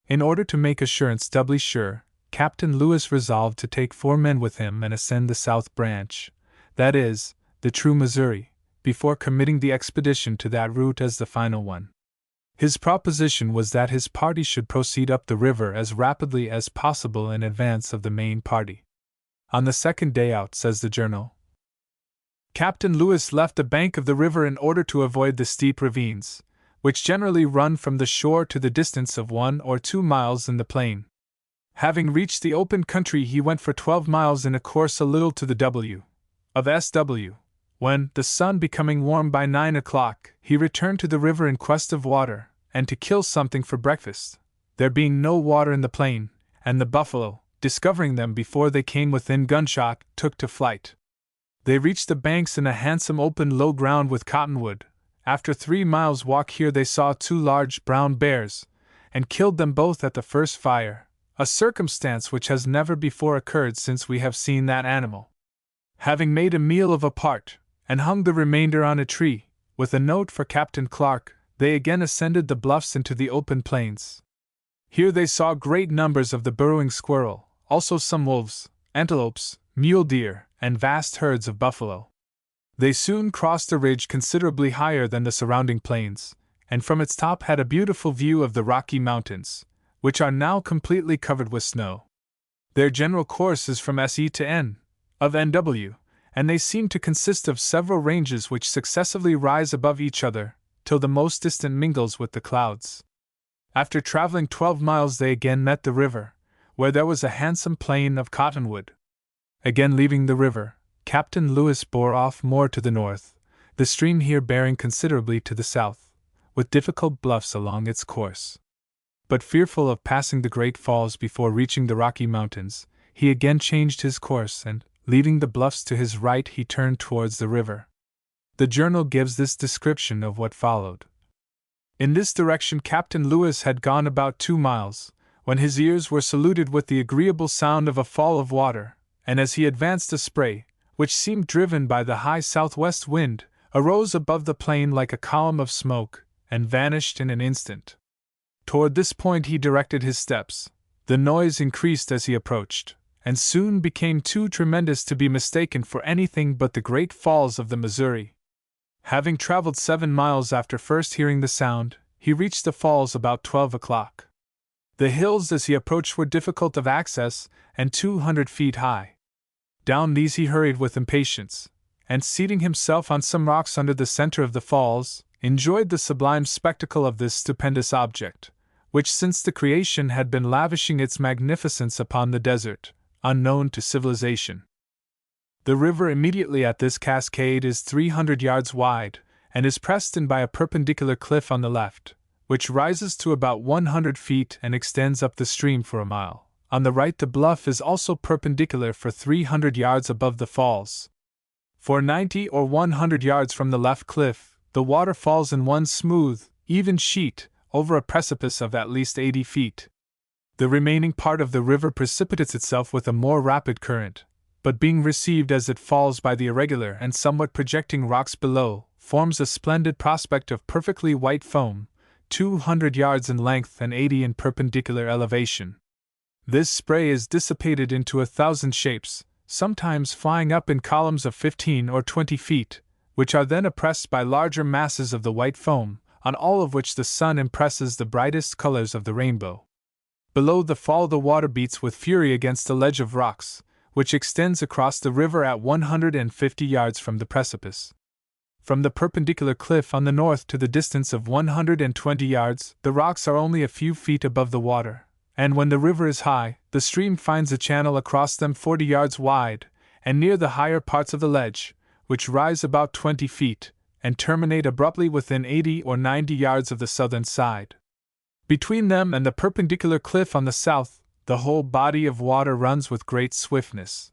In order to make assurance doubly sure, Captain Lewis resolved to take 4 men with him and ascend the South Branch, that is, the true Missouri, before committing the expedition to that route as the final one. His proposition was that his party should proceed up the river as rapidly as possible in advance of the main party. On the second day out, says the journal, Captain Lewis left the bank of the river in order to avoid the steep ravines, which generally run from the shore to the distance of 1 or 2 miles in the plain. Having reached the open country, he went for 12 miles in a course a little to the W. of SW. When, the sun becoming warm by 9 o'clock, he returned to the river in quest of water, and to kill something for breakfast, there being no water in the plain, and the buffalo, discovering them before they came within gunshot, took to flight. They reached the banks in a handsome open low ground with cottonwood. After 3 miles' walk here they saw 2 large brown bears, and killed them both at the first fire, a circumstance which has never before occurred since we have seen that animal. Having made a meal of a part, and hung the remainder on a tree, with a note for Captain Clark, they again ascended the bluffs into the open plains. Here they saw great numbers of the burrowing squirrel, also some wolves, antelopes, mule deer, and vast herds of buffalo. They soon crossed a ridge considerably higher than the surrounding plains, and from its top had a beautiful view of the Rocky Mountains, which are now completely covered with snow. Their general course is from SE to N, of NW, and they seem to consist of several ranges which successively rise above each other, till the most distant mingles with the clouds. After traveling 12 miles they again met the river, where there was a handsome plain of cottonwood. Again leaving the river, Captain Lewis bore off more to the north, the stream here bearing considerably to the south, with difficult bluffs along its course. But fearful of passing the great falls before reaching the Rocky Mountains, he again changed his course and, leaving the bluffs to his right, he turned towards the river. The journal gives this description of what followed. In this direction Captain Lewis had gone about 2 miles, when his ears were saluted with the agreeable sound of a fall of water, and as he advanced a spray, which seemed driven by the high southwest wind, arose above the plain like a column of smoke, and vanished in an instant. Toward this point he directed his steps. The noise increased as he approached, and soon became too tremendous to be mistaken for anything but the great falls of the Missouri. Having traveled 7 miles after first hearing the sound, he reached the falls about 12 o'clock. The hills as he approached were difficult of access and 200 feet high. Down these he hurried with impatience, and seating himself on some rocks under the center of the falls, enjoyed the sublime spectacle of this stupendous object, which since the creation had been lavishing its magnificence upon the desert, unknown to civilization. The river immediately at this cascade is 300 yards wide, and is pressed in by a perpendicular cliff on the left, which rises to about 100 feet and extends up the stream for a mile. On the right the bluff is also perpendicular for 300 yards above the falls. For 90 or 100 yards from the left cliff, the water falls in one smooth, even sheet, over a precipice of at least 80 feet. The remaining part of the river precipitates itself with a more rapid current, but being received as it falls by the irregular and somewhat projecting rocks below, forms a splendid prospect of perfectly white foam, 200 yards in length and 80 in perpendicular elevation. This spray is dissipated into 1,000 shapes, sometimes flying up in columns of 15 or 20 feet, which are then oppressed by larger masses of the white foam, on all of which the sun impresses the brightest colors of the rainbow. Below the fall the water beats with fury against a ledge of rocks, which extends across the river at 150 yards from the precipice. From the perpendicular cliff on the north to the distance of 120 yards, the rocks are only a few feet above the water, and when the river is high, the stream finds a channel across them 40 yards wide, and near the higher parts of the ledge, which rise about 20 feet, and terminate abruptly within 80 or 90 yards of the southern side. Between them and the perpendicular cliff on the south, the whole body of water runs with great swiftness.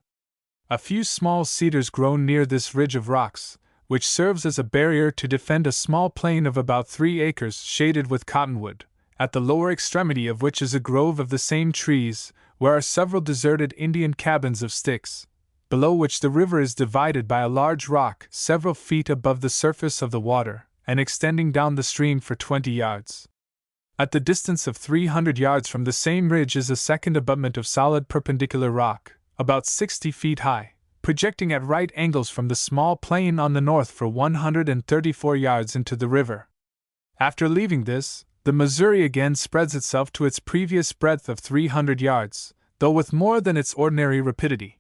A few small cedars grow near this ridge of rocks, which serves as a barrier to defend a small plain of about 3 acres shaded with cottonwood, at the lower extremity of which is a grove of the same trees, where are several deserted Indian cabins of sticks, below which the river is divided by a large rock several feet above the surface of the water, and extending down the stream for 20 yards. At the distance of 300 yards from the same ridge is a second abutment of solid perpendicular rock, about 60 feet high, projecting at right angles from the small plain on the north for 134 yards into the river. After leaving this, the Missouri again spreads itself to its previous breadth of 300 yards, though with more than its ordinary rapidity.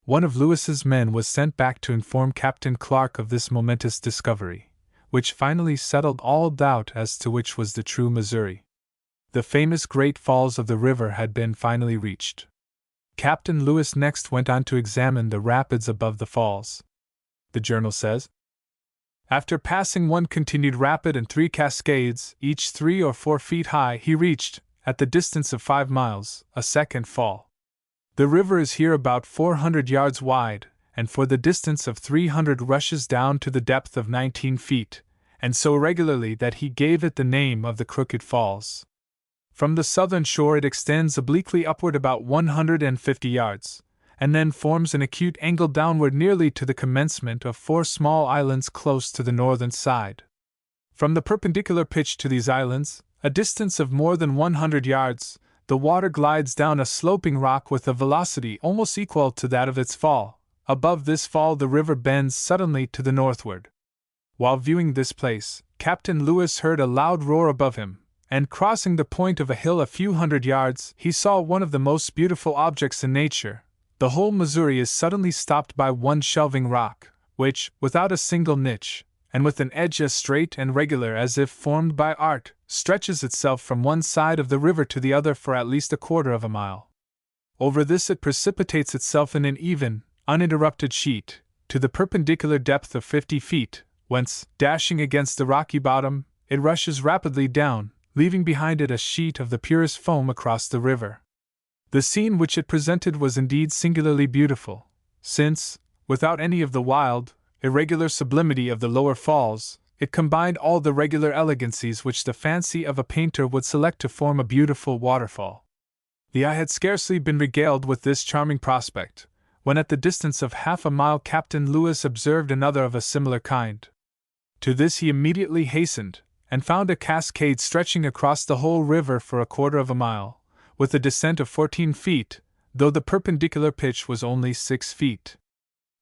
One of Lewis's men was sent back to inform Captain Clark of this momentous discovery, which finally settled all doubt as to which was the true Missouri. The famous Great Falls of the river had been finally reached. Captain Lewis next went on to examine the rapids above the falls. The journal says, after passing one continued rapid and 3 cascades, each 3 or 4 feet high, he reached, at the distance of 5 miles, a second fall. The river is here about 400 yards wide, and for the distance of 300 rushes down to the depth of 19 feet, and so regularly that he gave it the name of the Crooked Falls. From the southern shore it extends obliquely upward about 150 yards, and then forms an acute angle downward nearly to the commencement of 4 small islands close to the northern side. From the perpendicular pitch to these islands, a distance of more than 100 yards, the water glides down a sloping rock with a velocity almost equal to that of its fall. Above this fall the river bends suddenly to the northward. While viewing this place, Captain Lewis heard a loud roar above him, and crossing the point of a hill a few hundred yards, he saw one of the most beautiful objects in nature. The whole Missouri is suddenly stopped by one shelving rock, which, without a single niche, and with an edge as straight and regular as if formed by art, stretches itself from one side of the river to the other for at least a quarter of a mile. Over this it precipitates itself in an even, uninterrupted sheet, to the perpendicular depth of 50 feet, whence, dashing against the rocky bottom, it rushes rapidly down, leaving behind it a sheet of the purest foam across the river. The scene which it presented was indeed singularly beautiful, since, without any of the wild, irregular sublimity of the lower falls, it combined all the regular elegancies which the fancy of a painter would select to form a beautiful waterfall. The eye had scarcely been regaled with this charming prospect, when at the distance of half a mile Captain Lewis observed another of a similar kind. To this he immediately hastened, and found a cascade stretching across the whole river for a quarter of a mile, with a descent of 14 feet, though the perpendicular pitch was only 6 feet.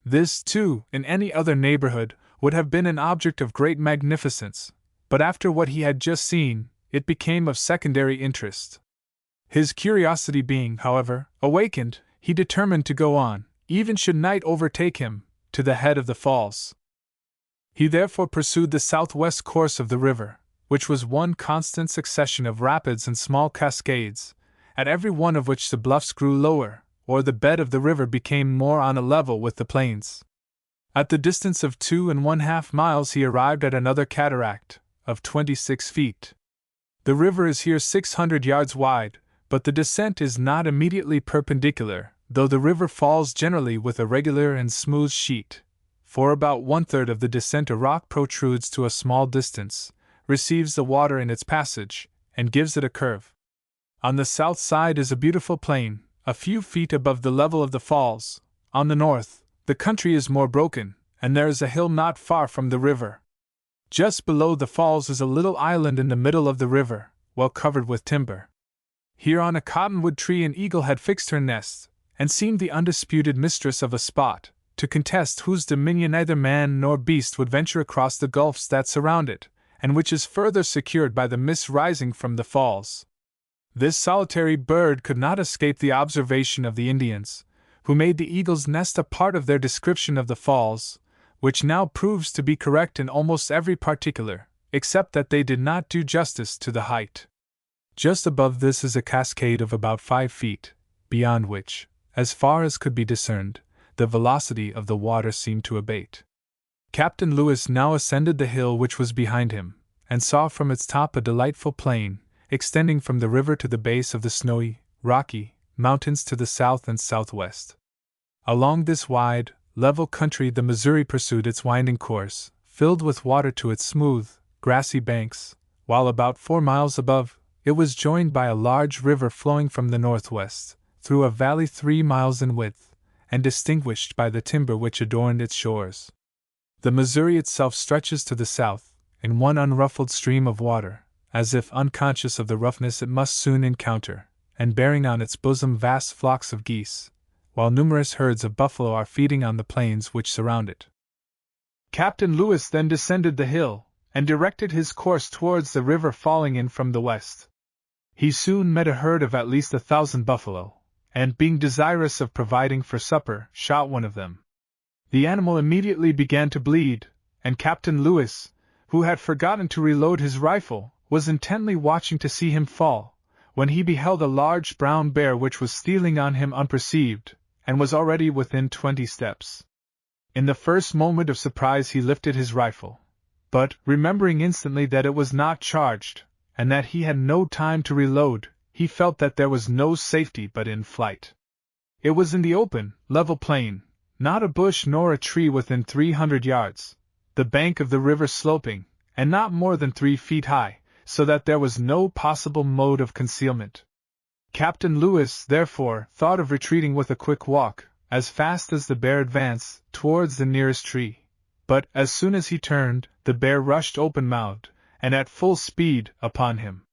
This, too, in any other neighborhood, would have been an object of great magnificence, but after what he had just seen, it became of secondary interest. His curiosity being, however, awakened, he determined to go on, even should night overtake him, to the head of the falls. He therefore pursued the southwest course of the river, which was one constant succession of rapids and small cascades, at every one of which the bluffs grew lower, or the bed of the river became more on a level with the plains. At the distance of 2½ miles he arrived at another cataract, of 26 feet. The river is here 600 yards wide, but the descent is not immediately perpendicular, though the river falls generally with a regular and smooth sheet. For about 1/3 of the descent a rock protrudes to a small distance, receives the water in its passage, and gives it a curve. On the south side is a beautiful plain, a few feet above the level of the falls. On the north, the country is more broken, and there is a hill not far from the river. Just below the falls is a little island in the middle of the river, well covered with timber. Here on a cottonwood tree an eagle had fixed her nest, and seemed the undisputed mistress of a spot, to contest whose dominion neither man nor beast would venture across the gulfs that surround it, and which is further secured by the mist rising from the falls. This solitary bird could not escape the observation of the Indians, who made the eagle's nest a part of their description of the falls, which now proves to be correct in almost every particular, except that they did not do justice to the height. Just above this is a cascade of about 5 feet, beyond which, as far as could be discerned, the velocity of the water seemed to abate. Captain Lewis now ascended the hill which was behind him, and saw from its top a delightful plain, extending from the river to the base of the snowy, rocky, mountains to the south and southwest. Along this wide, level country the Missouri pursued its winding course, filled with water to its smooth, grassy banks, while about 4 miles above, it was joined by a large river flowing from the northwest, through a valley 3 miles in width, and distinguished by the timber which adorned its shores. The Missouri itself stretches to the south, in one unruffled stream of water, as if unconscious of the roughness it must soon encounter, and bearing on its bosom vast flocks of geese, while numerous herds of buffalo are feeding on the plains which surround it. Captain Lewis then descended the hill, and directed his course towards the river falling in from the west. He soon met a herd of at least 1,000 buffalo, and being desirous of providing for supper, shot one of them. The animal immediately began to bleed, and Captain Lewis, who had forgotten to reload his rifle, was intently watching to see him fall, when he beheld a large brown bear which was stealing on him unperceived, and was already within 20 steps. In the first moment of surprise he lifted his rifle, but, remembering instantly that it was not charged, and that he had no time to reload, he felt that there was no safety but in flight. It was in the open, level plain, not a bush nor a tree within 300 yards, the bank of the river sloping, and not more than 3 feet high, so that there was no possible mode of concealment. Captain Lewis, therefore, thought of retreating with a quick walk, as fast as the bear advanced, towards the nearest tree. But, as soon as he turned, the bear rushed open-mouthed, and at full speed, upon him.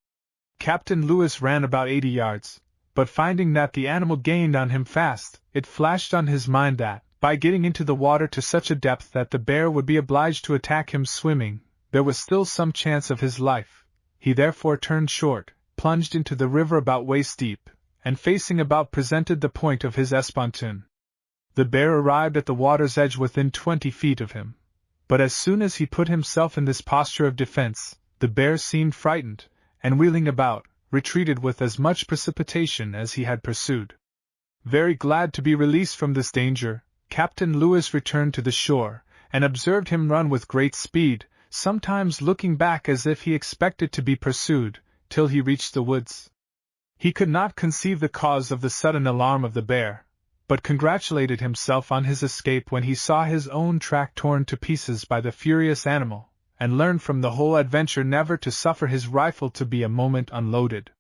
Captain Lewis ran about 80 yards, but finding that the animal gained on him fast, it flashed on his mind that, by getting into the water to such a depth that the bear would be obliged to attack him swimming, there was still some chance of his life. He therefore turned short, plunged into the river about waist deep, and facing about presented the point of his espontoon. The bear arrived at the water's edge within 20 feet of him. But as soon as he put himself in this posture of defense, the bear seemed frightened, and wheeling about, retreated with as much precipitation as he had pursued. Very glad to be released from this danger, Captain Lewis returned to the shore, and observed him run with great speed, sometimes looking back as if he expected to be pursued, till he reached the woods. He could not conceive the cause of the sudden alarm of the bear, but congratulated himself on his escape when he saw his own track torn to pieces by the furious animal, and learned from the whole adventure never to suffer his rifle to be a moment unloaded.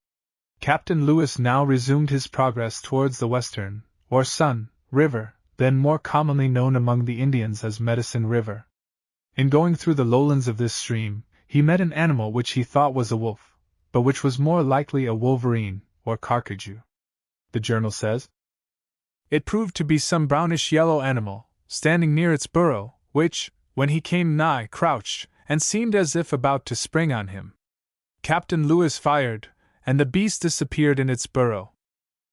Captain Lewis now resumed his progress towards the Western, or Sun, River, then more commonly known among the Indians as Medicine River. In going through the lowlands of this stream, he met an animal which he thought was a wolf, but which was more likely a wolverine, or carcajou. The journal says, it proved to be some brownish-yellow animal, standing near its burrow, which, when he came nigh, crouched, and seemed as if about to spring on him. Captain Lewis fired, and the beast disappeared in its burrow.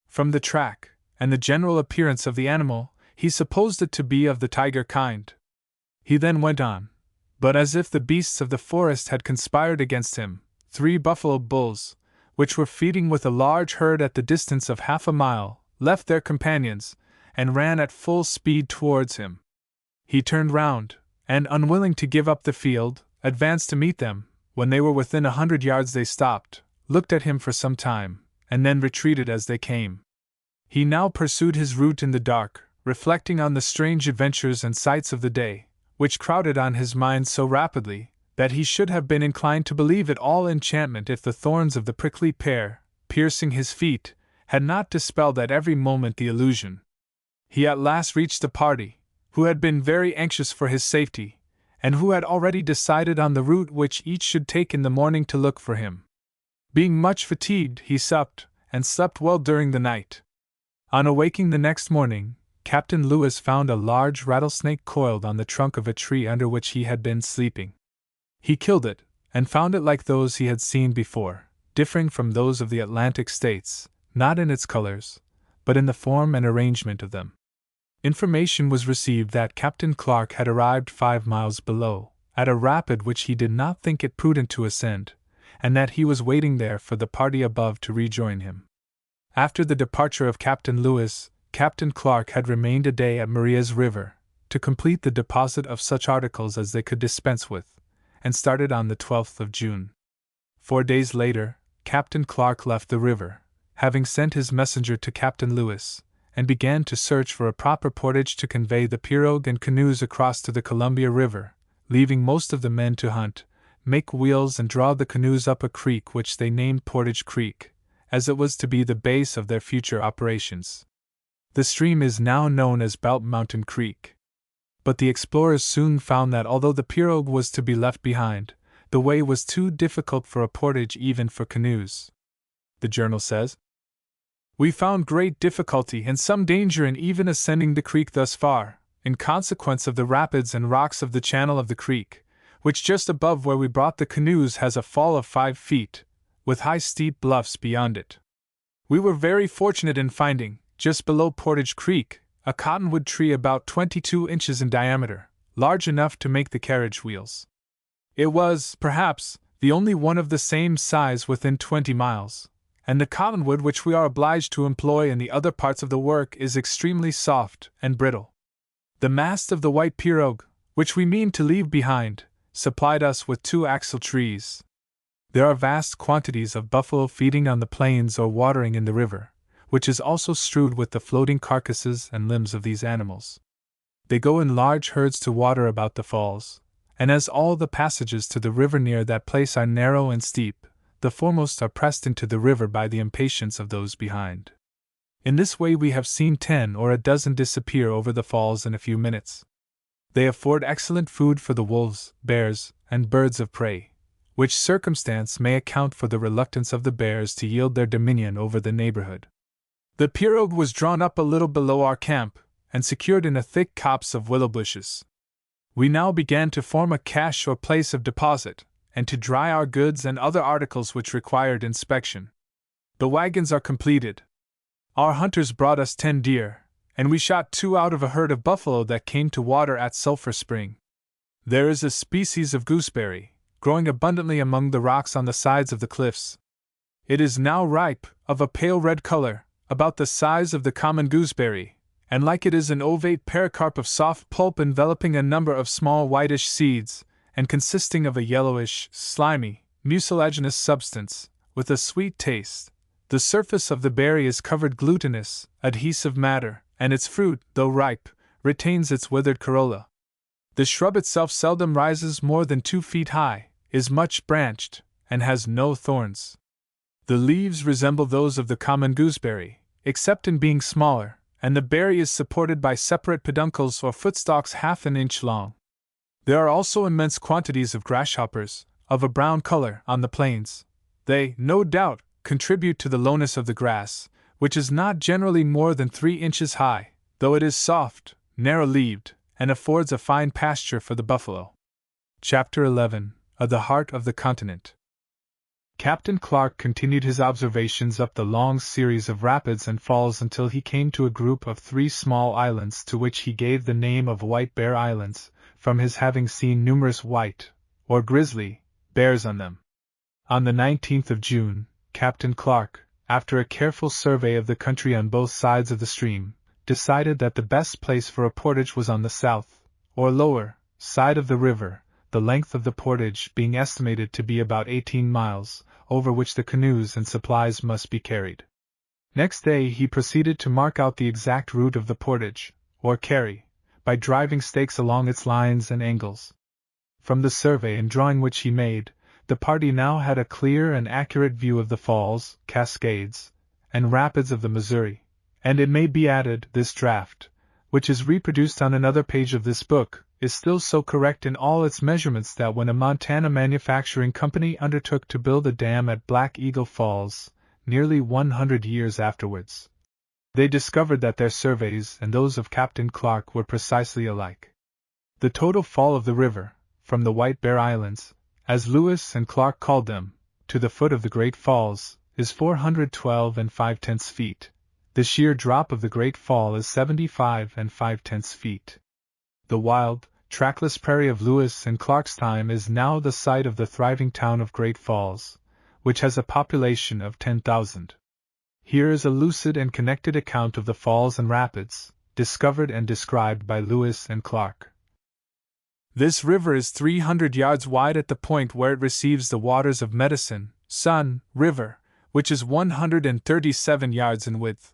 From the track, and the general appearance of the animal, he supposed it to be of the tiger kind. He then went on, but as if the beasts of the forest had conspired against him, 3 buffalo bulls, which were feeding with a large herd at the distance of half a mile, left their companions, and ran at full speed towards him. He turned round, and unwilling to give up the field, advanced to meet them. When they were within 100 yards they stopped, looked at him for some time, and then retreated as they came. He now pursued his route in the dark, reflecting on the strange adventures and sights of the day, which crowded on his mind so rapidly, that he should have been inclined to believe it all enchantment if the thorns of the prickly pear, piercing his feet, had not dispelled at every moment the illusion. He at last reached the party, who had been very anxious for his safety, and who had already decided on the route which each should take in the morning to look for him. Being much fatigued, he supped, and slept well during the night. On awaking the next morning, Captain Lewis found a large rattlesnake coiled on the trunk of a tree under which he had been sleeping. He killed it, and found it like those he had seen before, differing from those of the Atlantic states, not in its colors, but in the form and arrangement of them. Information was received that Captain Clark had arrived 5 miles below, at a rapid which he did not think it prudent to ascend, and that he was waiting there for the party above to rejoin him. After the departure of Captain Lewis, Captain Clark had remained a day at Maria's River, to complete the deposit of such articles as they could dispense with, and started on the 12th of June. 4 days later, Captain Clark left the river, having sent his messenger to Captain Lewis, and began to search for a proper portage to convey the pirogue and canoes across to the Columbia River, leaving most of the men to hunt, make wheels and draw the canoes up a creek which they named Portage Creek, as it was to be the base of their future operations. The stream is now known as Belt Mountain Creek. But the explorers soon found that although the pirogue was to be left behind, the way was too difficult for a portage even for canoes. The journal says, we found great difficulty and some danger in even ascending the creek thus far, in consequence of the rapids and rocks of the channel of the creek, which just above where we brought the canoes has a fall of 5 feet, with high steep bluffs beyond it. We were very fortunate in finding, just below Portage Creek, a cottonwood tree about 22 inches in diameter, large enough to make the carriage wheels. It was, perhaps, the only one of the same size within 20 miles, and the cottonwood which we are obliged to employ in the other parts of the work is extremely soft and brittle. The mast of the white pirogue, which we mean to leave behind, supplied us with 2 axle trees. There are vast quantities of buffalo feeding on the plains or watering in the river, which is also strewed with the floating carcasses and limbs of these animals. They go in large herds to water about the falls, and as all the passages to the river near that place are narrow and steep, the foremost are pressed into the river by the impatience of those behind. In this way we have seen 10 or a dozen disappear over the falls in a few minutes. They afford excellent food for the wolves, bears, and birds of prey, which circumstance may account for the reluctance of the bears to yield their dominion over the neighborhood. The pirogue was drawn up a little below our camp, and secured in a thick copse of willow bushes. We now began to form a cache or place of deposit, and to dry our goods and other articles which required inspection. The wagons are completed. Our hunters brought us 10 deer, and we shot 2 out of a herd of buffalo that came to water at Sulphur Spring. There is a species of gooseberry, growing abundantly among the rocks on the sides of the cliffs. It is now ripe, of a pale red color, about the size of the common gooseberry, and like it is an ovate pericarp of soft pulp enveloping a number of small whitish seeds, and consisting of a yellowish, slimy, mucilaginous substance, with a sweet taste. The surface of the berry is covered glutinous, adhesive matter, and its fruit, though ripe, retains its withered corolla. The shrub itself seldom rises more than 2 feet high, is much branched, and has no thorns. The leaves resemble those of the common gooseberry, except in being smaller, and the berry is supported by separate peduncles or footstalks half an inch long. There are also immense quantities of grasshoppers, of a brown color, on the plains. They, no doubt, contribute to the lowness of the grass, which is not generally more than 3 inches high, though it is soft, narrow-leaved, and affords a fine pasture for the buffalo. Chapter 11. Of the Heart of the Continent. Captain Clark continued his observations up the long series of rapids and falls until he came to a group of 3 small islands to which he gave the name of White Bear Islands, from his having seen numerous white, or grizzly, bears on them. On the 19th of June, Captain Clark, after a careful survey of the country on both sides of the stream, decided that the best place for a portage was on the south, or lower, side of the river, the length of the portage being estimated to be about 18 miles, over which the canoes and supplies must be carried. Next day he proceeded to mark out the exact route of the portage, or carry, by driving stakes along its lines and angles. From the survey and drawing which he made, the party now had a clear and accurate view of the falls, cascades, and rapids of the Missouri, and it may be added, this draft, which is reproduced on another page of this book, is still so correct in all its measurements that when a Montana manufacturing company undertook to build a dam at Black Eagle Falls, nearly 100 years afterwards, they discovered that their surveys and those of Captain Clark were precisely alike. The total fall of the river, from the White Bear Islands, as Lewis and Clark called them, to the foot of the Great Falls, is 412 5/10 feet. The sheer drop of the Great Fall is 75 5/10 feet. The wild, trackless prairie of Lewis and Clark's time is now the site of the thriving town of Great Falls, which has a population of 10,000. Here is a lucid and connected account of the falls and rapids, discovered and described by Lewis and Clark. This river is 300 yards wide at the point where it receives the waters of Medicine, Sun River, which is 137 yards in width.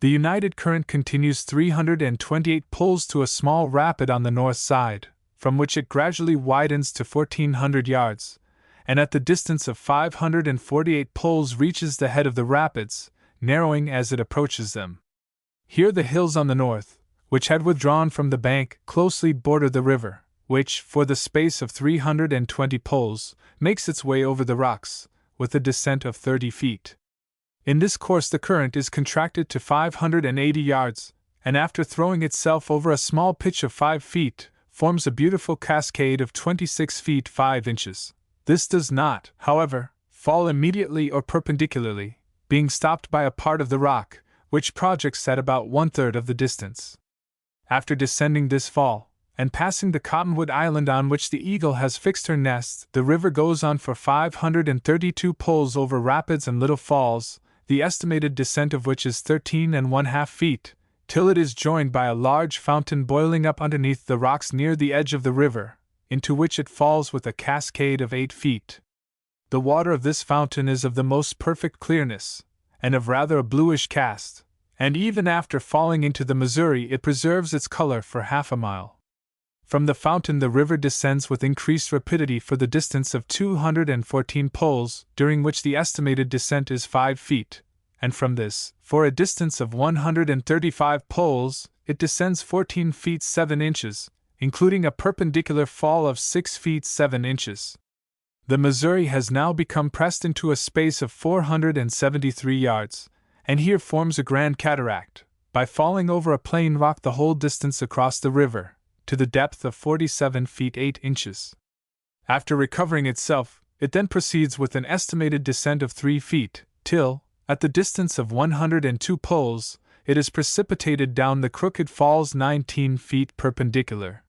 The united current continues 328 pulls to a small rapid on the north side, from which it gradually widens to 1,400 yards, and at the distance of 548 pulls reaches the head of the rapids, narrowing as it approaches them. Here the hills on the north, which had withdrawn from the bank, closely border the river, which, for the space of 320 pulls, makes its way over the rocks, with a descent of 30 feet. In this course the current is contracted to 580 yards, and after throwing itself over a small pitch of 5 feet, forms a beautiful cascade of 26 feet 5 inches. This does not, however, fall immediately or perpendicularly, being stopped by a part of the rock, which projects at about 1/3 of the distance. After descending this fall, and passing the cottonwood island on which the eagle has fixed her nest, the river goes on for 532 pulls over rapids and little falls, the estimated descent of which is 13½ feet, till it is joined by a large fountain boiling up underneath the rocks near the edge of the river, into which it falls with a cascade of 8 feet. The water of this fountain is of the most perfect clearness, and of rather a bluish cast, and even after falling into the Missouri it preserves its color for half a mile. From the fountain the river descends with increased rapidity for the distance of 214 pulls, during which the estimated descent is 5 feet, and from this, for a distance of 135 pulls, it descends 14 feet 7 inches, including a perpendicular fall of 6 feet 7 inches. The Missouri has now become pressed into a space of 473 yards, and here forms a grand cataract, by falling over a plain rock the whole distance across the river, to the depth of 47 feet 8 inches. After recovering itself, it then proceeds with an estimated descent of 3 feet, till, at the distance of 102 pulls, it is precipitated down the crooked falls 19 feet perpendicular.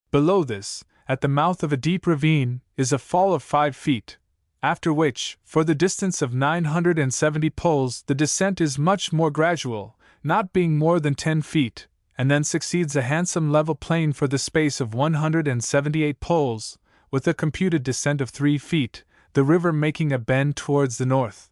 Below this, at the mouth of a deep ravine, is a fall of 5 feet, after which, for the distance of 970 pulls, the descent is much more gradual, not being more than 10 feet, and then succeeds a handsome level plane for the space of 178 poles, with a computed descent of 3 feet, the river making a bend towards the north.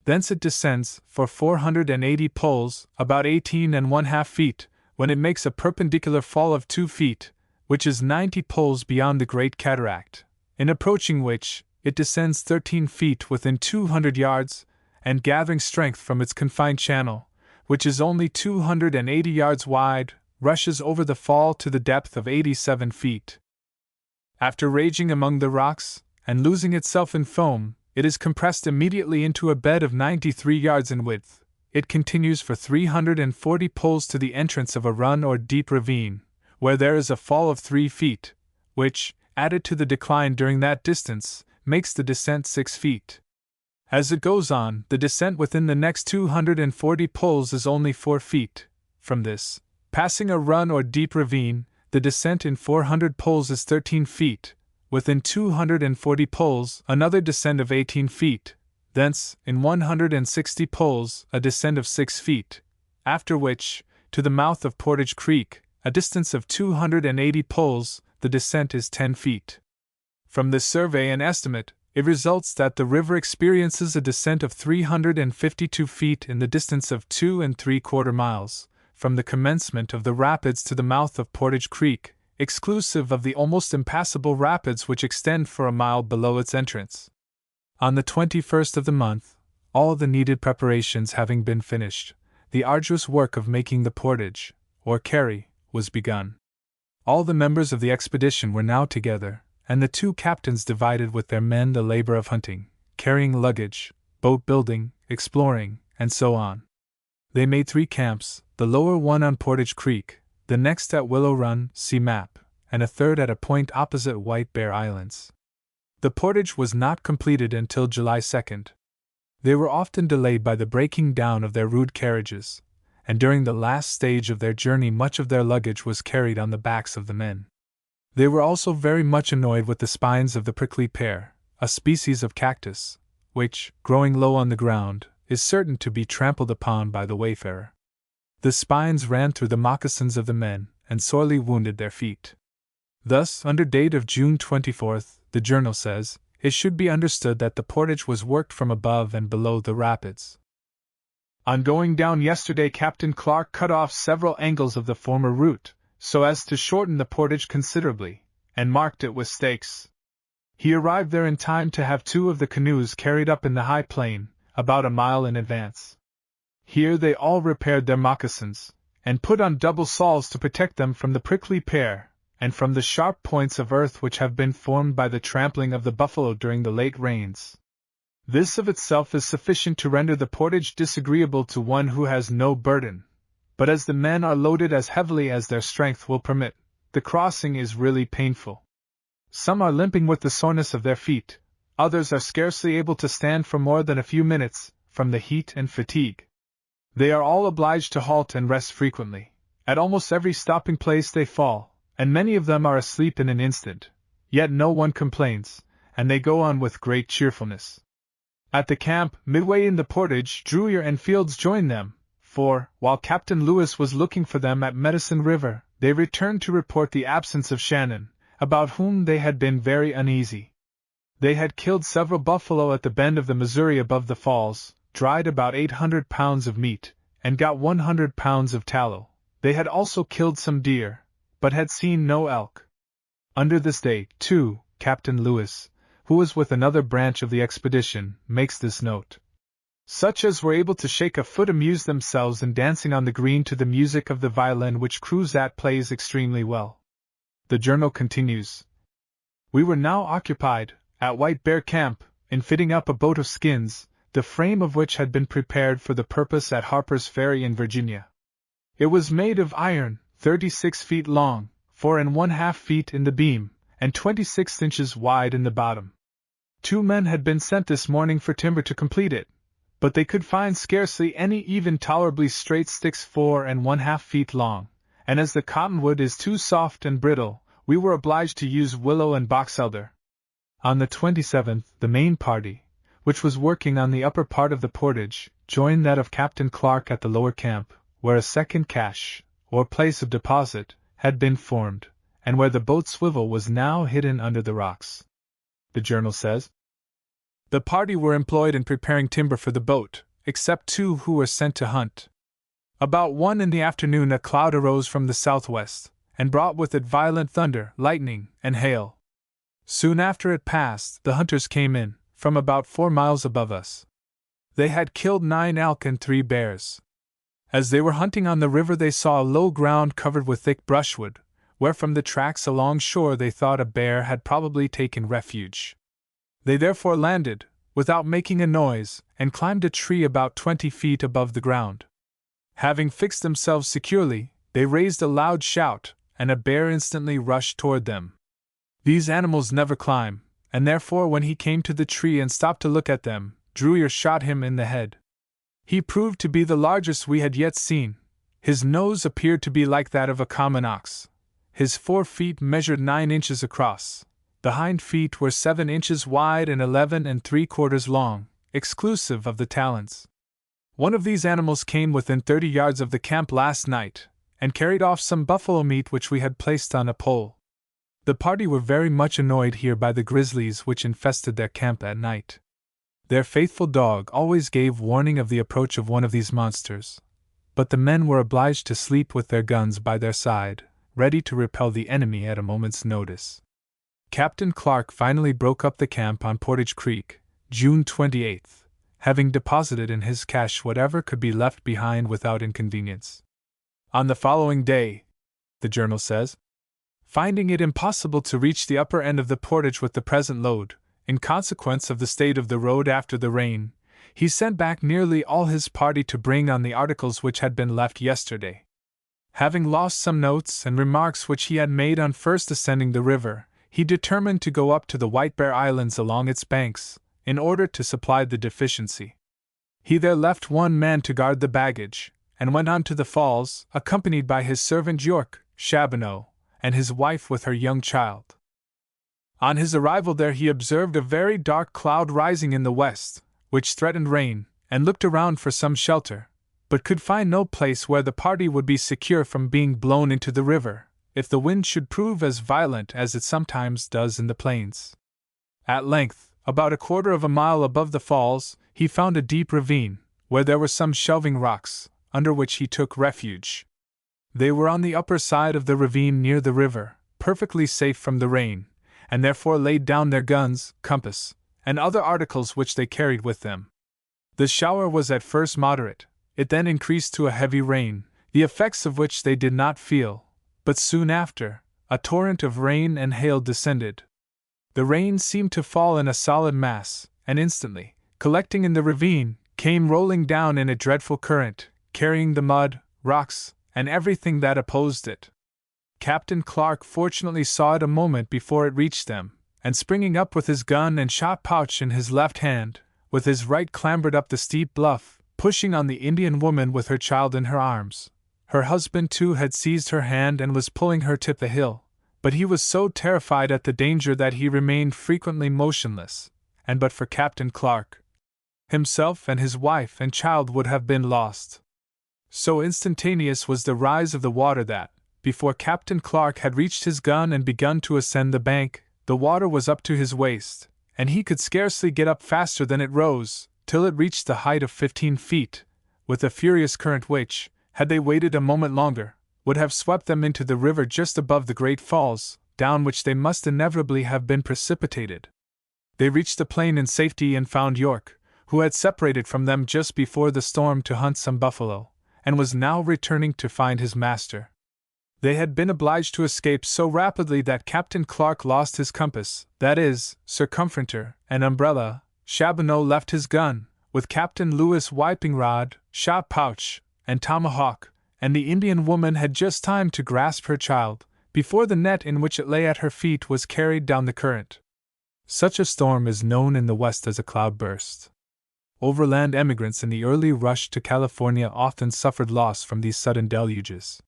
Thence it descends, for 480 poles, about 18½ feet, when it makes a perpendicular fall of 2 feet, which is 90 poles beyond the Great Cataract, in approaching which, it descends 13 feet within 200 yards, and gathering strength from its confined channel, which is only 280 yards wide, rushes over the fall to the depth of 87 feet. After raging among the rocks, and losing itself in foam, it is compressed immediately into a bed of 93 yards in width. It continues for 340 poles to the entrance of a run or deep ravine, where there is a fall of 3 feet, which, added to the decline during that distance, makes the descent 6 feet. As it goes on, the descent within the next 240 poles is only 4 feet. From this, passing a run or deep ravine, the descent in 400 poles is 13 feet. Within 240 poles, another descent of 18 feet. Thence, in 160 poles, a descent of 6 feet. After which, to the mouth of Portage Creek, a distance of 280 poles, the descent is 10 feet. From this survey and estimate, it results that the river experiences a descent of 352 feet in the distance of 2¾ miles, from the commencement of the rapids to the mouth of Portage Creek, exclusive of the almost impassable rapids which extend for a mile below its entrance. On the 21st of the month, all the needed preparations having been finished, the arduous work of making the portage, or carry, was begun. All the members of the expedition were now together, and the 2 captains divided with their men the labor of hunting, carrying luggage, boat building, exploring, and so on. They made 3 camps, the lower one on Portage Creek, the next at Willow Run, see map, and a third at a point opposite White Bear Islands. The portage was not completed until July 2nd. They were often delayed by the breaking down of their rude carriages, and during the last stage of their journey much of their luggage was carried on the backs of the men. They were also very much annoyed with the spines of the prickly pear, a species of cactus, which, growing low on the ground, is certain to be trampled upon by the wayfarer. The spines ran through the moccasins of the men, and sorely wounded their feet. Thus, under date of June 24th, the journal says, it should be understood that the portage was worked from above and below the rapids. On going down yesterday, Captain Clar cut off several angles of the former route, so as to shorten the portage considerably, and marked it with stakes. He arrived there in time to have 2 of the canoes carried up in the high plain, about a mile in advance. Here they all repaired their moccasins, and put on double soles to protect them from the prickly pear, and from the sharp points of earth which have been formed by the trampling of the buffalo during the late rains. This of itself is sufficient to render the portage disagreeable to one who has no burden. But as the men are loaded as heavily as their strength will permit, the crossing is really painful. Some are limping with the soreness of their feet, others are scarcely able to stand for more than a few minutes, from the heat and fatigue. They are all obliged to halt and rest frequently. At almost every stopping place they fall, and many of them are asleep in an instant, yet no one complains, and they go on with great cheerfulness. At the camp, midway in the portage, Drewier and Fields joined them, for, while Captain Lewis was looking for them at Medicine River, they returned to report the absence of Shannon, about whom they had been very uneasy. They had killed several buffalo at the bend of the Missouri above the falls, dried about 800 pounds of meat, and got 100 pounds of tallow. They had also killed some deer, but had seen no elk. Under this date, too, Captain Lewis, who was with another branch of the expedition, makes this note. Such as were able to shake a foot amused themselves in dancing on the green to the music of the violin which Cruzat plays extremely well. The journal continues. We were now occupied, at White Bear Camp, in fitting up a boat of skins, the frame of which had been prepared for the purpose at Harper's Ferry in Virginia. It was made of iron, 36 feet long, 4½ feet in the beam, and 26 inches wide in the bottom. 2 men had been sent this morning for timber to complete it, but they could find scarcely any even tolerably straight sticks 4½ feet long, and as the cottonwood is too soft and brittle, we were obliged to use willow and box elder. On the 27th, the main party, which was working on the upper part of the portage, joined that of Captain Clark at the lower camp, where a second cache, or place of deposit, had been formed, and where the boat's swivel was now hidden under the rocks. The journal says, the party were employed in preparing timber for the boat, except 2 who were sent to hunt. About 1 in the afternoon a cloud arose from the southwest, and brought with it violent thunder, lightning, and hail. Soon after it passed, the hunters came in, from about 4 miles above us. They had killed 9 elk and 3 bears. As they were hunting on the river they saw a low ground covered with thick brushwood, where from the tracks along shore they thought a bear had probably taken refuge. They therefore landed, without making a noise, and climbed a tree about 20 feet above the ground. Having fixed themselves securely, they raised a loud shout, and a bear instantly rushed toward them. These animals never climb, and therefore when he came to the tree and stopped to look at them, Dreyer shot him in the head. He proved to be the largest we had yet seen. His nose appeared to be like that of a common ox. His 4 feet measured 9 inches across. The hind feet were 7 inches wide and 11 3/4 long, exclusive of the talons. One of these animals came within 30 yards of the camp last night, and carried off some buffalo meat which we had placed on a pole. The party were very much annoyed here by the grizzlies which infested their camp at night. Their faithful dog always gave warning of the approach of one of these monsters, but the men were obliged to sleep with their guns by their side, ready to repel the enemy at a moment's notice. Captain Clark finally broke up the camp on Portage Creek, June 28th, having deposited in his cache whatever could be left behind without inconvenience. On the following day, the journal says, finding it impossible to reach the upper end of the portage with the present load, in consequence of the state of the road after the rain, he sent back nearly all his party to bring on the articles which had been left yesterday. Having lost some notes and remarks which he had made on first ascending the river, he determined to go up to the White Bear Islands along its banks, in order to supply the deficiency. He there left 1 man to guard the baggage, and went on to the falls, accompanied by his servant York, Chaboneau, and his wife with her young child. On his arrival there he observed a very dark cloud rising in the west, which threatened rain, and looked around for some shelter, but could find no place where the party would be secure from being blown into the river, if the wind should prove as violent as it sometimes does in the plains. At length, about 1/4 of a mile above the falls, he found a deep ravine, where there were some shelving rocks, under which he took refuge. They were on the upper side of the ravine near the river, perfectly safe from the rain, and therefore laid down their guns, compass, and other articles which they carried with them. The shower was at first moderate, it then increased to a heavy rain, the effects of which they did not feel, but soon after, a torrent of rain and hail descended. The rain seemed to fall in a solid mass, and instantly, collecting in the ravine, came rolling down in a dreadful current, carrying the mud, rocks, and everything that opposed it. Captain Clark fortunately saw it a moment before it reached them, and springing up with his gun and shot pouch in his left hand, with his right clambered up the steep bluff, pushing on the Indian woman with her child in her arms. Her husband too had seized her hand and was pulling her to the hill, but he was so terrified at the danger that he remained frequently motionless, and but for Captain Clark, himself and his wife and child would have been lost. So instantaneous was the rise of the water that, before Captain Clark had reached his gun and begun to ascend the bank, the water was up to his waist, and he could scarcely get up faster than it rose, till it reached the height of 15 feet, with a furious current which, had they waited a moment longer, would have swept them into the river just above the great falls, down which they must inevitably have been precipitated. They reached the plain in safety and found York, who had separated from them just before the storm to hunt some buffalo, and was now returning to find his master. They had been obliged to escape so rapidly that Captain Clark lost his compass, that is, circumferentor, and umbrella. Chaboneau left his gun, with Captain Lewis' wiping rod, shot pouch, and tomahawk, and the Indian woman had just time to grasp her child, before the net in which it lay at her feet was carried down the current. Such a storm is known in the West as a cloudburst. Overland emigrants in the early rush to California often suffered loss from these sudden deluges.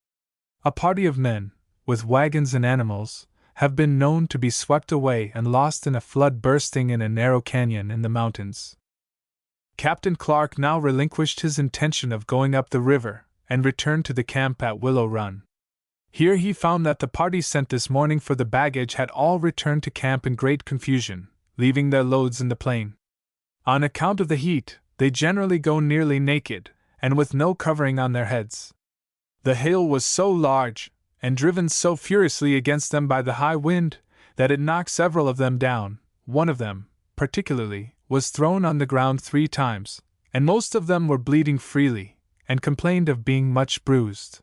A party of men, with wagons and animals, have been known to be swept away and lost in a flood bursting in a narrow canyon in the mountains. Captain Clark now relinquished his intention of going up the river, and returned to the camp at Willow Run. Here he found that the party sent this morning for the baggage had all returned to camp in great confusion, leaving their loads in the plain. On account of the heat, they generally go nearly naked, and with no covering on their heads. The hail was so large, and driven so furiously against them by the high wind, that it knocked several of them down. One of them, particularly, was thrown on the ground 3 times, and most of them were bleeding freely, and complained of being much bruised.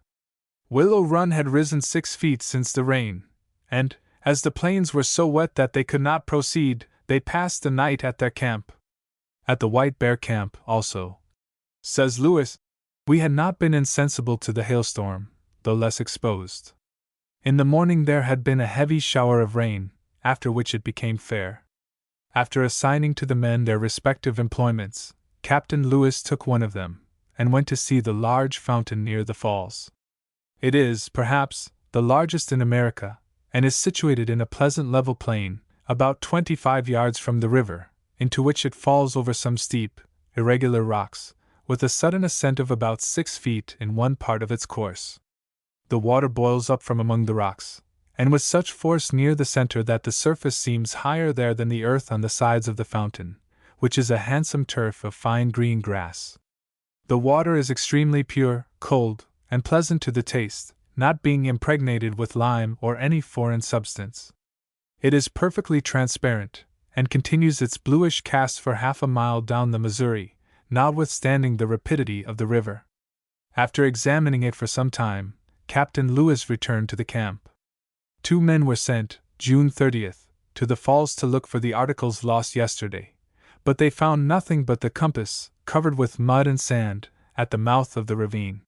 Willow Run had risen 6 feet since the rain, and, as the plains were so wet that they could not proceed, they passed the night at their camp. At the White Bear camp, also, says Lewis, we had not been insensible to the hailstorm, though less exposed. In the morning there had been a heavy shower of rain, after which it became fair. After assigning to the men their respective employments, Captain Lewis took one of them, and went to see the large fountain near the falls. It is, perhaps, the largest in America, and is situated in a pleasant level plain, about 25 yards from the river, into which it falls over some steep, irregular rocks, with a sudden ascent of about 6 feet in one part of its course. The water boils up from among the rocks, and with such force near the center that the surface seems higher there than the earth on the sides of the fountain, which is a handsome turf of fine green grass. The water is extremely pure, cold, and pleasant to the taste, not being impregnated with lime or any foreign substance. It is perfectly transparent, and continues its bluish cast for half a mile down the Missouri, notwithstanding the rapidity of the river. After examining it for some time, Captain Lewis returned to the camp. 2 men were sent, June 30th, to the falls to look for the articles lost yesterday, but they found nothing but the compass, covered with mud and sand, at the mouth of the ravine.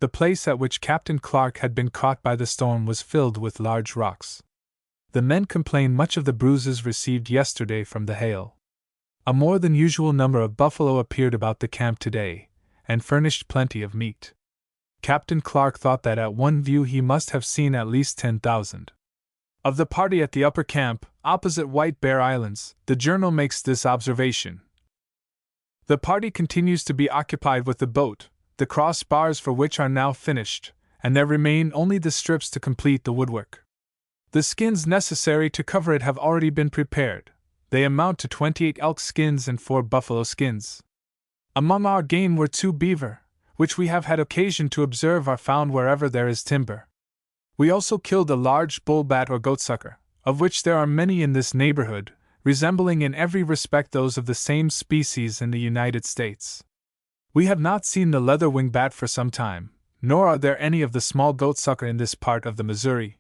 The place at which Captain Clark had been caught by the storm was filled with large rocks. The men complained much of the bruises received yesterday from the hail. A more than usual number of buffalo appeared about the camp today, and furnished plenty of meat. Captain Clark thought that at one view he must have seen at least 10,000. Of the party at the upper camp, opposite White Bear Islands, the journal makes this observation. The party continues to be occupied with the boat, the crossbars for which are now finished, and there remain only the strips to complete the woodwork. The skins necessary to cover it have already been prepared. They amount to 28 elk skins and 4 buffalo skins. Among our game were 2 beaver, which we have had occasion to observe are found wherever there is timber. We also killed a large bullbat or goatsucker, of which there are many in this neighborhood, resembling in every respect those of the same species in the United States. We have not seen the leather-winged bat for some time, nor are there any of the small goatsucker in this part of the Missouri.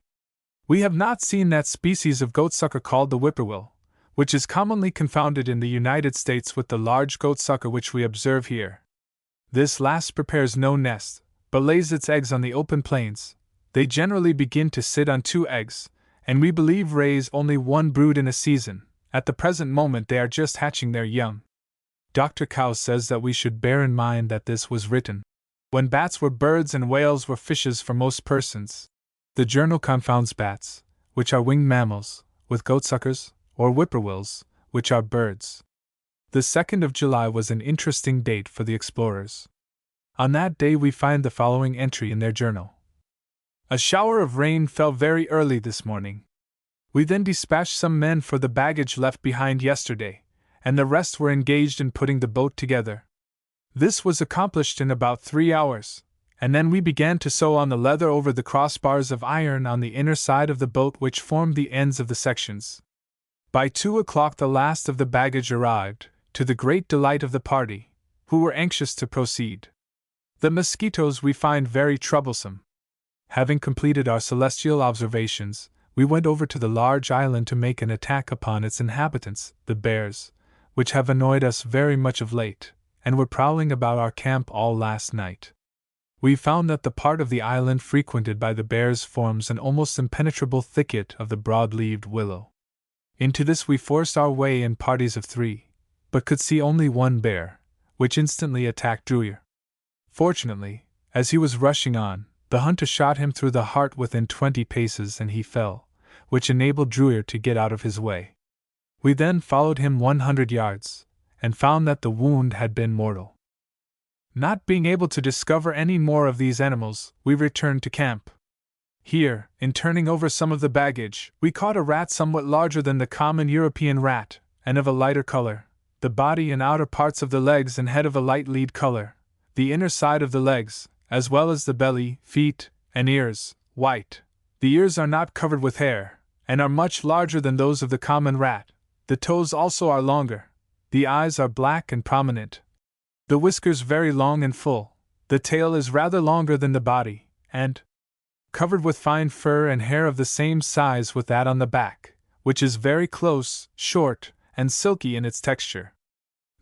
We have not seen that species of goatsucker called the whippoorwill, which is commonly confounded in the United States with the large goatsucker which we observe here. This last prepares no nest, but lays its eggs on the open plains. They generally begin to sit on 2 eggs, and we believe raise only 1 brood in a season. At the present moment they are just hatching their young. Dr. Cow says that we should bear in mind that this was written when bats were birds and whales were fishes for most persons. The journal confounds bats, which are winged mammals, with goatsuckers, or whippoorwills, which are birds. The 2nd of July was an interesting date for the explorers. On that day we find the following entry in their journal. A shower of rain fell very early this morning. We then dispatched some men for the baggage left behind yesterday, and the rest were engaged in putting the boat together. This was accomplished in about 3 hours, and then we began to sew on the leather over the crossbars of iron on the inner side of the boat which formed the ends of the sections. By 2 o'clock the last of the baggage arrived, to the great delight of the party, who were anxious to proceed. The mosquitoes we find very troublesome. Having completed our celestial observations, we went over to the large island to make an attack upon its inhabitants, the bears, which have annoyed us very much of late, and were prowling about our camp all last night. We found that the part of the island frequented by the bears forms an almost impenetrable thicket of the broad-leaved willow. Into this we forced our way in parties of 3, but could see only 1 bear, which instantly attacked Dreyer. Fortunately, as he was rushing on, the hunter shot him through the heart within 20 paces and he fell, which enabled Dreyer to get out of his way. We then followed him 100 yards, and found that the wound had been mortal. Not being able to discover any more of these animals, we returned to camp. Here, in turning over some of the baggage, we caught a rat somewhat larger than the common European rat, and of a lighter color, the body and outer parts of the legs and head of a light lead color, the inner side of the legs, as well as the belly, feet, and ears, white. The ears are not covered with hair, and are much larger than those of the common rat. The toes also are longer. The eyes are black and prominent. The whiskers very long and full. The tail is rather longer than the body, and covered with fine fur and hair of the same size with that on the back, which is very close, short, and silky in its texture.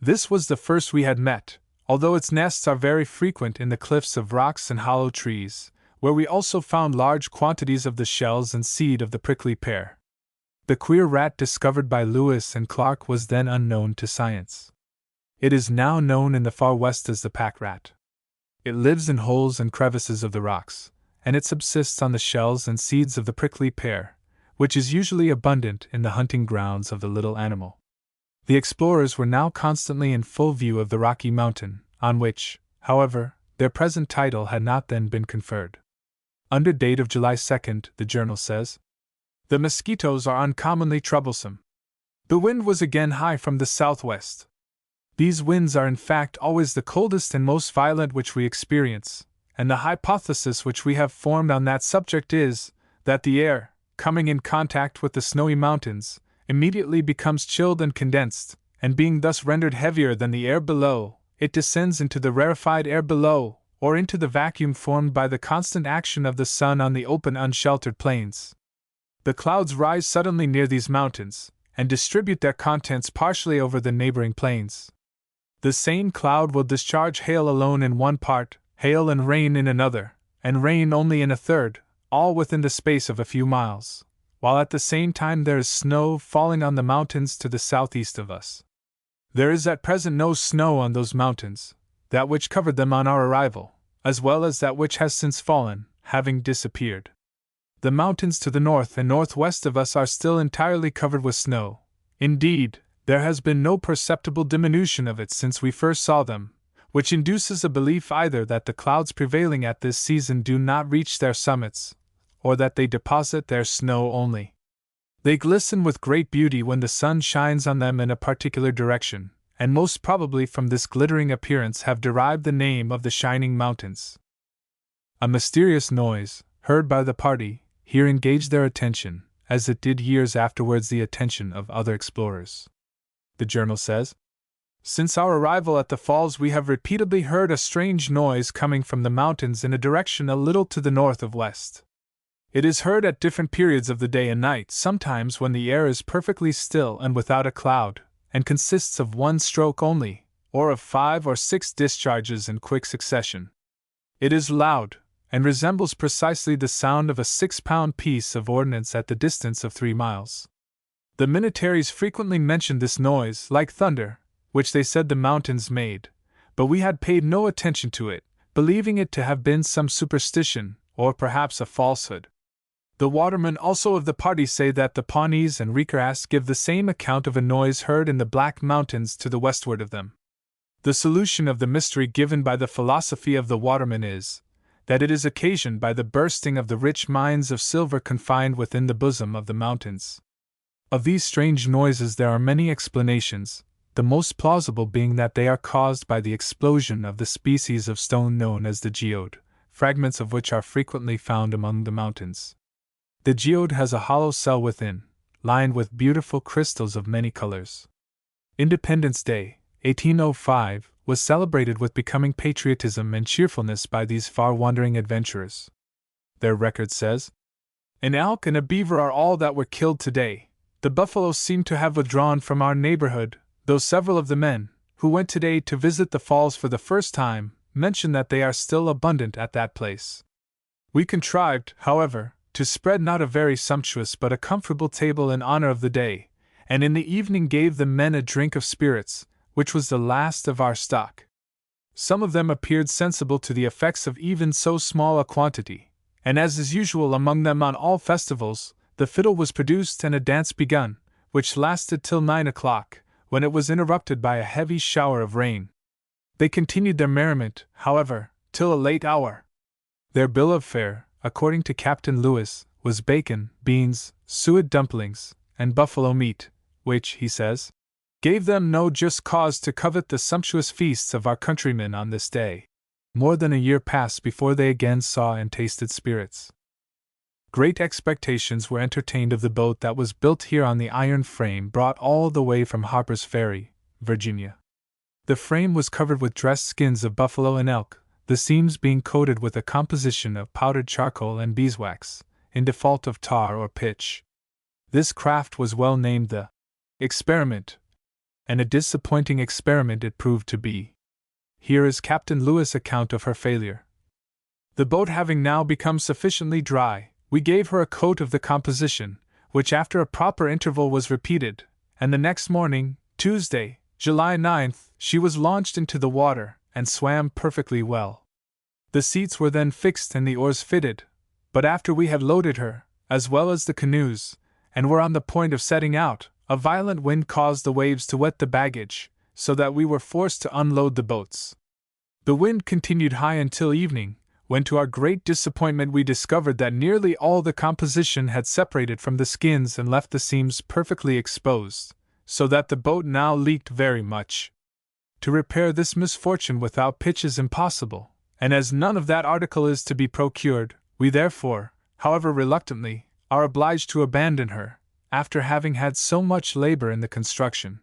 This was the first we had met, although its nests are very frequent in the cliffs of rocks and hollow trees, where we also found large quantities of the shells and seed of the prickly pear. The queer rat discovered by Lewis and Clark was then unknown to science. It is now known in the far west as the pack rat. It lives in holes and crevices of the rocks, and it subsists on the shells and seeds of the prickly pear, which is usually abundant in the hunting grounds of the little animal. The explorers were now constantly in full view of the rocky mountain, on which, however, their present title had not then been conferred. Under date of July 2nd, the journal says, "The mosquitoes are uncommonly troublesome. The wind was again high from the southwest. These winds are in fact always the coldest and most violent which we experience, and the hypothesis which we have formed on that subject is, that the air, coming in contact with the snowy mountains, immediately becomes chilled and condensed, and being thus rendered heavier than the air below, it descends into the rarefied air below, or into the vacuum formed by the constant action of the sun on the open unsheltered plains. The clouds rise suddenly near these mountains, and distribute their contents partially over the neighboring plains. The same cloud will discharge hail alone in one part, hail and rain in another, and rain only in a third, all within the space of a few miles, while at the same time there is snow falling on the mountains to the southeast of us. There is at present no snow on those mountains, that which covered them on our arrival, as well as that which has since fallen, having disappeared. The mountains to the north and northwest of us are still entirely covered with snow. Indeed, there has been no perceptible diminution of it since we first saw them, which induces a belief either that the clouds prevailing at this season do not reach their summits, or that they deposit their snow only. They glisten with great beauty when the sun shines on them in a particular direction, and most probably from this glittering appearance have derived the name of the Shining Mountains. A mysterious noise, heard by the party, here engaged their attention, as it did years afterwards the attention of other explorers. The journal says, "Since our arrival at the falls we have repeatedly heard a strange noise coming from the mountains in a direction a little to the north of west. It is heard at different periods of the day and night, sometimes when the air is perfectly still and without a cloud, and consists of one stroke only, or of 5 or 6 discharges in quick succession. It is loud, and resembles precisely the sound of a 6-pound piece of ordnance at the distance of 3 miles. The Minnetarees frequently mentioned this noise, like thunder, which they said the mountains made, but we had paid no attention to it, believing it to have been some superstition, or perhaps a falsehood. The watermen also of the party say that the Pawnees and Reekerass give the same account of a noise heard in the Black Mountains to the westward of them. The solution of the mystery given by the philosophy of the watermen is, that it is occasioned by the bursting of the rich mines of silver confined within the bosom of the mountains. Of these strange noises there are many explanations, the most plausible being that they are caused by the explosion of the species of stone known as the geode, fragments of which are frequently found among the mountains. The geode has a hollow cell within, lined with beautiful crystals of many colors. Independence Day, 1805, was celebrated with becoming patriotism and cheerfulness by these far-wandering adventurers. Their record says, "An elk and a beaver are all that were killed today. The buffaloes seem to have withdrawn from our neighborhood, though several of the men, who went today to visit the falls for the first time, mention that they are still abundant at that place. We contrived, however, to spread not a very sumptuous but a comfortable table in honor of the day, and in the evening gave the men a drink of spirits, which was the last of our stock. Some of them appeared sensible to the effects of even so small a quantity, and as is usual among them on all festivals, the fiddle was produced and a dance begun, which lasted till 9 o'clock, when it was interrupted by a heavy shower of rain. They continued their merriment, however, till a late hour. Their bill of fare, according to Captain Lewis, was bacon, beans, suet dumplings, and buffalo meat, which, he says, gave them no just cause to covet the sumptuous feasts of our countrymen on this day. More than a year passed before they again saw and tasted spirits. Great expectations were entertained of the boat that was built here on the iron frame brought all the way from Harper's Ferry, Virginia. The frame was covered with dressed skins of buffalo and elk, the seams being coated with a composition of powdered charcoal and beeswax, in default of tar or pitch. This craft was well named the Experiment, and a disappointing experiment it proved to be. Here is Captain Lewis' account of her failure. The boat having now become sufficiently dry, we gave her a coat of the composition, which after a proper interval was repeated, and the next morning, Tuesday, July 9th, she was launched into the water, and swam perfectly well. The seats were then fixed and the oars fitted, but after we had loaded her, as well as the canoes, and were on the point of setting out, a violent wind caused the waves to wet the baggage, so that we were forced to unload the boats. The wind continued high until evening, when to our great disappointment we discovered that nearly all the composition had separated from the skins and left the seams perfectly exposed, so that the boat now leaked very much. To repair this misfortune without pitch is impossible, and as none of that article is to be procured, we therefore, however reluctantly, are obliged to abandon her, after having had so much labor in the construction.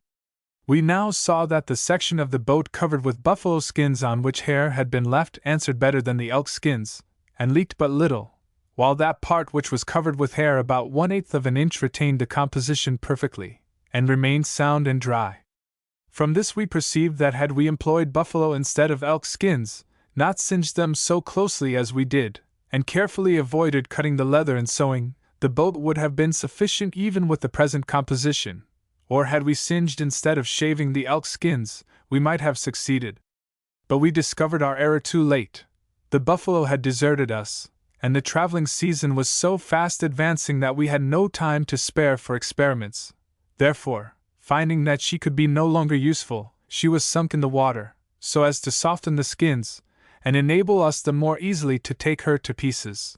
We now saw that the section of the boat covered with buffalo skins on which hair had been left answered better than the elk skins, and leaked but little, while that part which was covered with hair about 1/8 of an inch retained the composition perfectly, and remained sound and dry. From this we perceived that had we employed buffalo instead of elk skins, not singed them so closely as we did, and carefully avoided cutting the leather and sewing, the boat would have been sufficient even with the present composition, or had we singed instead of shaving the elk skins, we might have succeeded. But we discovered our error too late. The buffalo had deserted us, and the traveling season was so fast advancing that we had no time to spare for experiments. Therefore, finding that she could be no longer useful, she was sunk in the water, so as to soften the skins, and enable us the more easily to take her to pieces.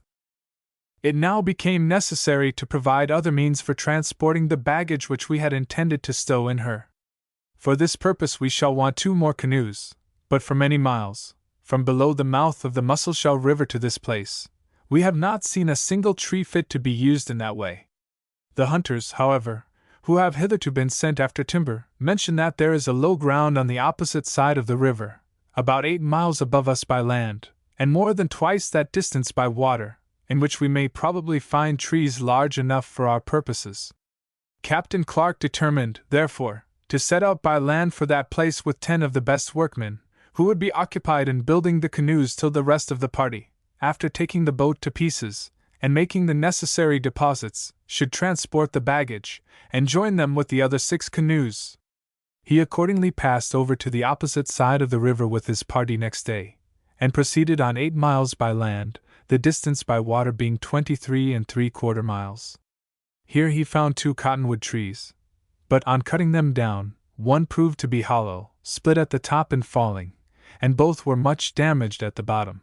It now became necessary to provide other means for transporting the baggage which we had intended to stow in her. For this purpose we shall want 2 more canoes, but for many miles, from below the mouth of the Musselshell River to this place, we have not seen a single tree fit to be used in that way. The hunters, however, who have hitherto been sent after timber, mention that there is a low ground on the opposite side of the river, about 8 miles above us by land, and more than twice that distance by water, in which we may probably find trees large enough for our purposes. Captain Clark determined, therefore, to set out by land for that place with 10 of the best workmen, who would be occupied in building the canoes till the rest of the party, after taking the boat to pieces, and making the necessary deposits, should transport the baggage, and join them with the other 6 canoes. He accordingly passed over to the opposite side of the river with his party next day, and proceeded on 8 miles by land, the distance by water being 23 3/4 miles. Here he found 2 cottonwood trees, but on cutting them down, one proved to be hollow, split at the top in falling, and both were much damaged at the bottom.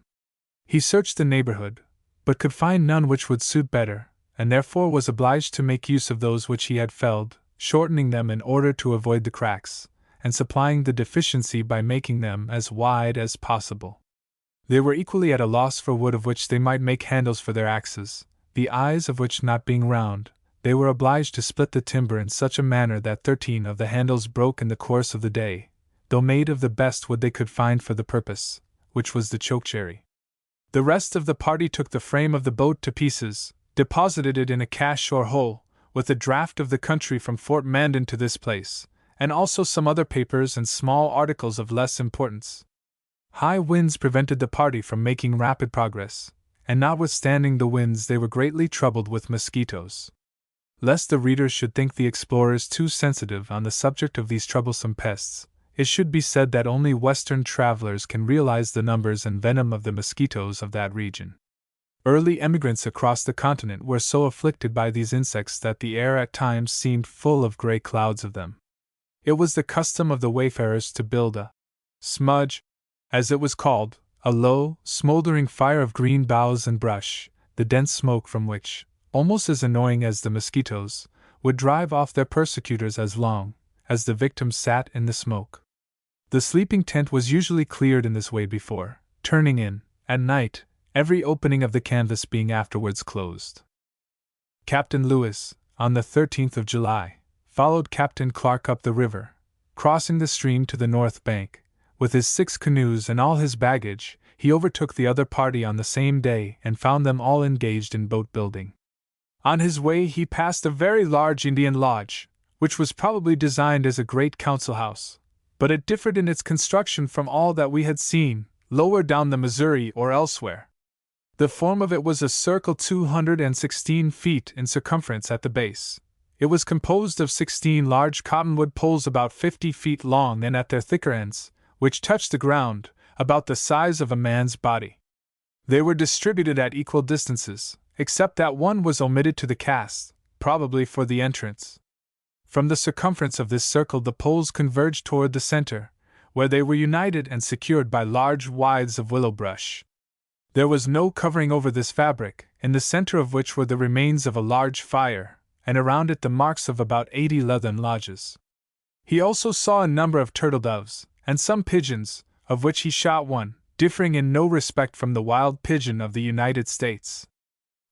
He searched the neighborhood, but could find none which would suit better, and therefore was obliged to make use of those which he had felled, shortening them in order to avoid the cracks, and supplying the deficiency by making them as wide as possible. They were equally at a loss for wood of which they might make handles for their axes, the eyes of which not being round, they were obliged to split the timber in such a manner that 13 of the handles broke in the course of the day, though made of the best wood they could find for the purpose, which was the chokecherry. The rest of the party took the frame of the boat to pieces, deposited it in a cache or hole, with a draft of the country from Fort Mandan to this place, and also some other papers and small articles of less importance. High winds prevented the party from making rapid progress, and notwithstanding the winds they were greatly troubled with mosquitoes. Lest the readers should think the explorers too sensitive on the subject of these troublesome pests, it should be said that only Western travelers can realize the numbers and venom of the mosquitoes of that region. Early emigrants across the continent were so afflicted by these insects that the air at times seemed full of gray clouds of them. It was the custom of the wayfarers to build a smudge, as it was called, a low, smoldering fire of green boughs and brush, the dense smoke from which, almost as annoying as the mosquitoes, would drive off their persecutors as long as the victims sat in the smoke. The sleeping tent was usually cleared in this way before turning in, at night, every opening of the canvas being afterwards closed. Captain Lewis, on the 13th of July, followed Captain Clark up the river, crossing the stream to the north bank. With his 6 canoes and all his baggage, he overtook the other party on the same day and found them all engaged in boat building. On his way he passed a very large Indian lodge, which was probably designed as a great council house, but it differed in its construction from all that we had seen, lower down the Missouri or elsewhere. The form of it was a circle 216 feet in circumference at the base. It was composed of 16 large cottonwood poles about 50 feet long and at their thicker ends, which touched the ground, about the size of a man's body. They were distributed at equal distances, except that one was omitted to the cast, probably for the entrance. From the circumference of this circle the poles converged toward the center, where they were united and secured by large withes of willow brush. There was no covering over this fabric, in the center of which were the remains of a large fire, and around it the marks of about 80 leathern lodges. He also saw a number of turtle doves, and some pigeons, of which he shot one, differing in no respect from the wild pigeon of the United States.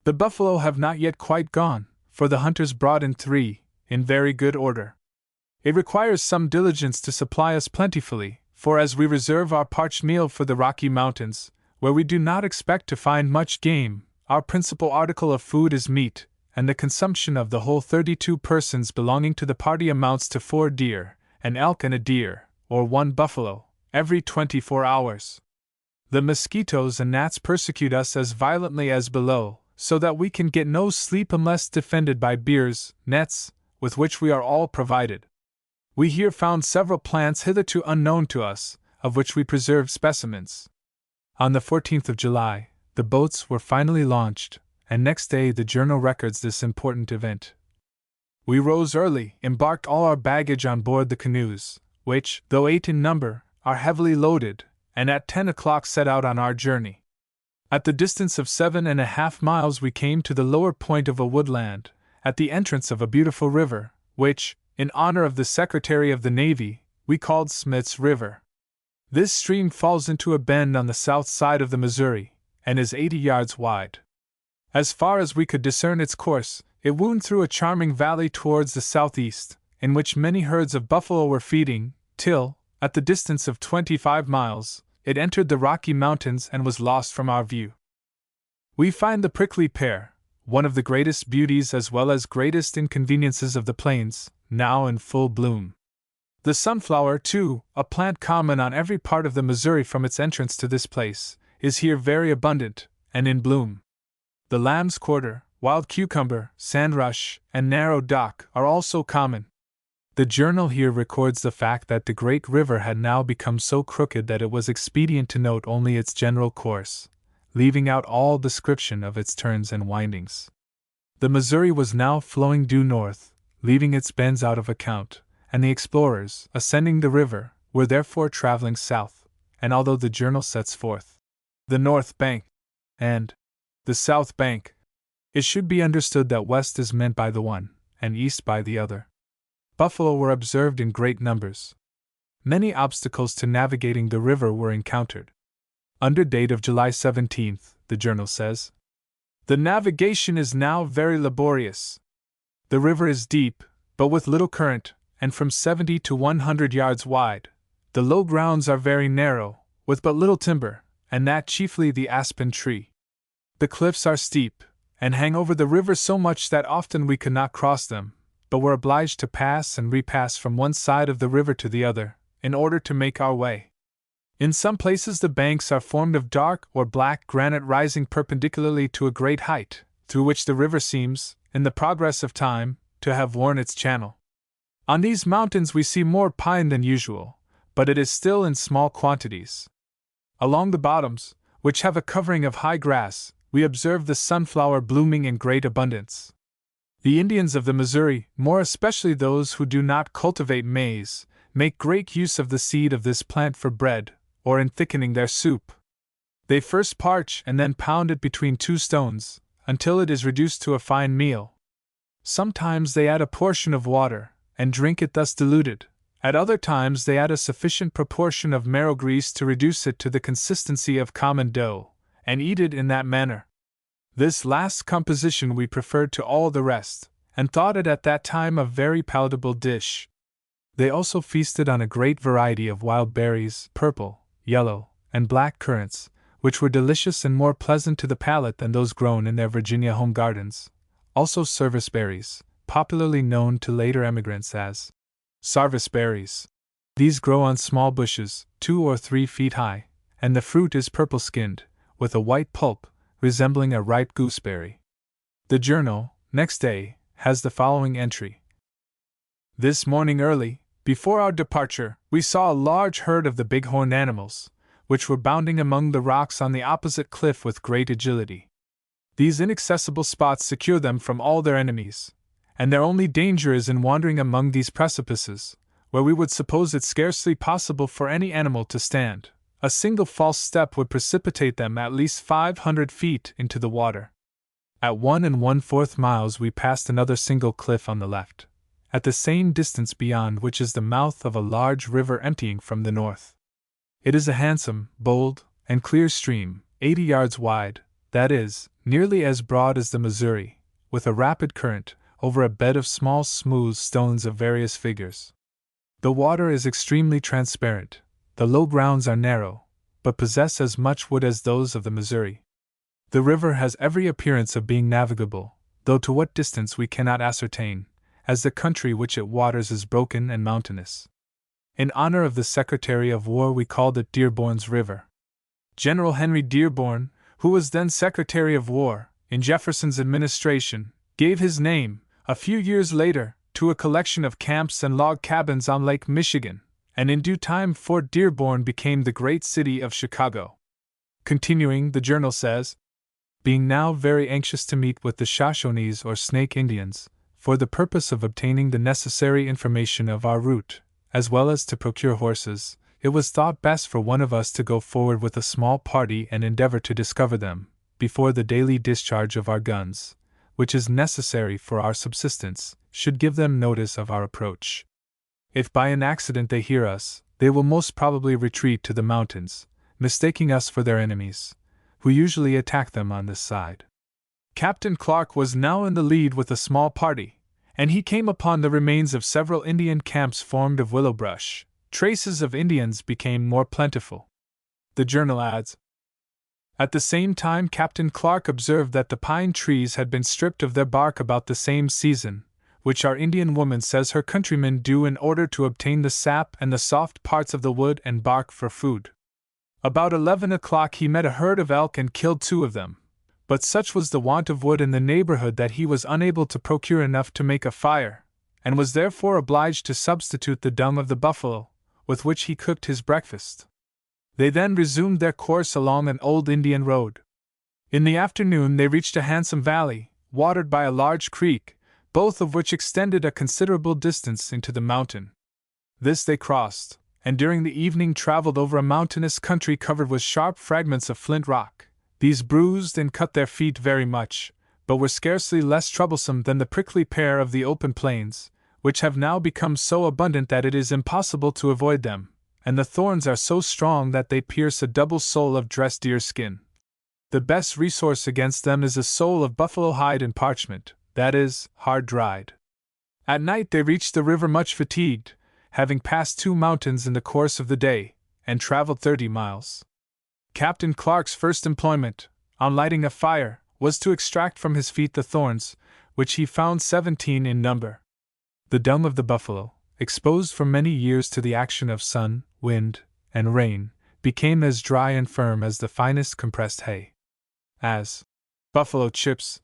The buffalo have not yet quite gone, for the hunters brought in 3, in very good order. It requires some diligence to supply us plentifully, for as we reserve our parched meal for the Rocky Mountains, where we do not expect to find much game, our principal article of food is meat, and the consumption of the whole 32 persons belonging to the party amounts to 4 deer, an elk and a deer, or 1 buffalo, every 24 hours. The mosquitoes and gnats persecute us as violently as below, so that we can get no sleep unless defended by biers, nets, with which we are all provided. We here found several plants hitherto unknown to us, of which we preserved specimens. On the 14th of July, the boats were finally launched, and next day the journal records this important event. We rose early, embarked all our baggage on board the canoes, which, though 8 in number, are heavily loaded, and at 10 o'clock set out on our journey. At the distance of 7.5 miles we came to the lower point of a woodland, at the entrance of a beautiful river, which, in honor of the Secretary of the Navy, we called Smith's River. This stream falls into a bend on the south side of the Missouri, and is 80 yards wide. As far as we could discern its course, it wound through a charming valley towards the southeast, in which many herds of buffalo were feeding, till, at the distance of 25 miles, it entered the Rocky Mountains and was lost from our view. We find the prickly pear, one of the greatest beauties as well as greatest inconveniences of the plains, now in full bloom. The sunflower, too, a plant common on every part of the Missouri from its entrance to this place, is here very abundant, and in bloom. The lamb's quarter, wild cucumber, sandrush, and narrow dock are also common. The journal here records the fact that the great river had now become so crooked that it was expedient to note only its general course, leaving out all description of its turns and windings. The Missouri was now flowing due north, leaving its bends out of account, and the explorers, ascending the river, were therefore traveling south, and although the journal sets forth the north bank and the south bank, it should be understood that west is meant by the one, and east by the other. Buffalo were observed in great numbers. Many obstacles to navigating the river were encountered. Under date of July 17th, the journal says, "The navigation is now very laborious. The river is deep, but with little current, and from 70 to 100 yards wide. The low grounds are very narrow, with but little timber, and that chiefly the aspen tree. The cliffs are steep, and hang over the river so much that often we could not cross them, but were obliged to pass and repass from one side of the river to the other, in order to make our way. In some places the banks are formed of dark or black granite rising perpendicularly to a great height, through which the river seems, in the progress of time, to have worn its channel. On these mountains we see more pine than usual, but it is still in small quantities. Along the bottoms, which have a covering of high grass, we observe the sunflower blooming in great abundance. The Indians of the Missouri, more especially those who do not cultivate maize, make great use of the seed of this plant for bread, or in thickening their soup. They first parch and then pound it between two stones, until it is reduced to a fine meal. Sometimes they add a portion of water, and drink it thus diluted. At other times they add a sufficient proportion of marrow grease to reduce it to the consistency of common dough, and eat it in that manner. This last composition we preferred to all the rest, and thought it at that time a very palatable dish. They also feasted on a great variety of wild berries, purple, yellow, and black currants, which were delicious and more pleasant to the palate than those grown in their Virginia home gardens. Also service berries, popularly known to later emigrants as sarvice berries. These grow on small bushes, 2 or 3 feet high, and the fruit is purple-skinned, with a white pulp, resembling a ripe gooseberry. The journal, next day, has the following entry. This morning early, before our departure, we saw a large herd of the bighorn animals, which were bounding among the rocks on the opposite cliff with great agility. These inaccessible spots secure them from all their enemies, and their only danger is in wandering among these precipices, where we would suppose it scarcely possible for any animal to stand. A single false step would precipitate them at least 500 feet into the water. At 1 1/4 miles we passed another single cliff on the left, at the same distance beyond which is the mouth of a large river emptying from the north. It is a handsome, bold, and clear stream, 80 yards wide, that is, nearly as broad as the Missouri, with a rapid current, over a bed of small smooth stones of various figures. The water is extremely transparent, the low grounds are narrow, but possess as much wood as those of the Missouri. The river has every appearance of being navigable, though to what distance we cannot ascertain, as the country which it waters is broken and mountainous. In honor of the Secretary of War we called it Dearborn's River. General Henry Dearborn, who was then Secretary of War, in Jefferson's administration, gave his name, a few years later, to a collection of camps and log cabins on Lake Michigan, and in due time Fort Dearborn became the great city of Chicago. Continuing, the journal says, being now very anxious to meet with the Shoshones or Snake Indians, for the purpose of obtaining the necessary information of our route, as well as to procure horses, it was thought best for one of us to go forward with a small party and endeavor to discover them, before the daily discharge of our guns, which is necessary for our subsistence, should give them notice of our approach. If by an accident they hear us, they will most probably retreat to the mountains, mistaking us for their enemies, who usually attack them on this side. Captain Clark was now in the lead with a small party, and he came upon the remains of several Indian camps formed of willow brush. Traces of Indians became more plentiful. The journal adds, at the same time Captain Clark observed that the pine trees had been stripped of their bark about the same season, which our Indian woman says her countrymen do in order to obtain the sap and the soft parts of the wood and bark for food. About 11 o'clock he met a herd of elk and killed 2 of them, but such was the want of wood in the neighborhood that he was unable to procure enough to make a fire, and was therefore obliged to substitute the dung of the buffalo, with which he cooked his breakfast. They then resumed their course along an old Indian road. In the afternoon they reached a handsome valley, watered by a large creek, both of which extended a considerable distance into the mountain. This they crossed, and during the evening traveled over a mountainous country covered with sharp fragments of flint rock. These bruised and cut their feet very much, but were scarcely less troublesome than the prickly pear of the open plains, which have now become so abundant that it is impossible to avoid them, and the thorns are so strong that they pierce a double sole of dressed deer skin. The best resource against them is a sole of buffalo hide and parchment, that is, hard dried. At night they reached the river much fatigued, having passed 2 mountains in the course of the day, and traveled 30 miles. Captain Clark's first employment, on lighting a fire, was to extract from his feet the thorns, which he found 17 in number. The dung of the buffalo, exposed for many years to the action of sun, wind, and rain, became as dry and firm as the finest compressed hay. As buffalo chips,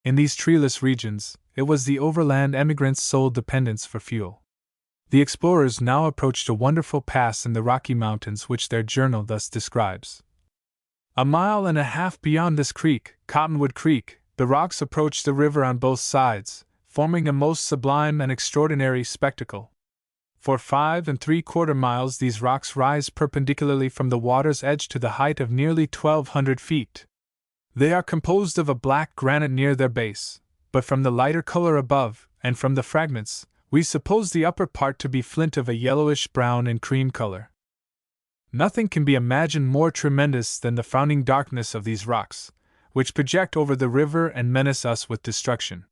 in these treeless regions, it was the overland emigrant's sole dependence for fuel. The explorers now approached a wonderful pass in the Rocky Mountains which their journal thus describes. 1.5 miles beyond this creek, Cottonwood Creek, the rocks approached the river on both sides, forming a most sublime and extraordinary spectacle. For 5¾ miles these rocks rise perpendicularly from the water's edge to the height of nearly 1,200 feet. They are composed of a black granite near their base, but from the lighter color above, and from the fragments, we suppose the upper part to be flint of a yellowish-brown and cream color. Nothing can be imagined more tremendous than the frowning darkness of these rocks, which project over the river and menace us with destruction.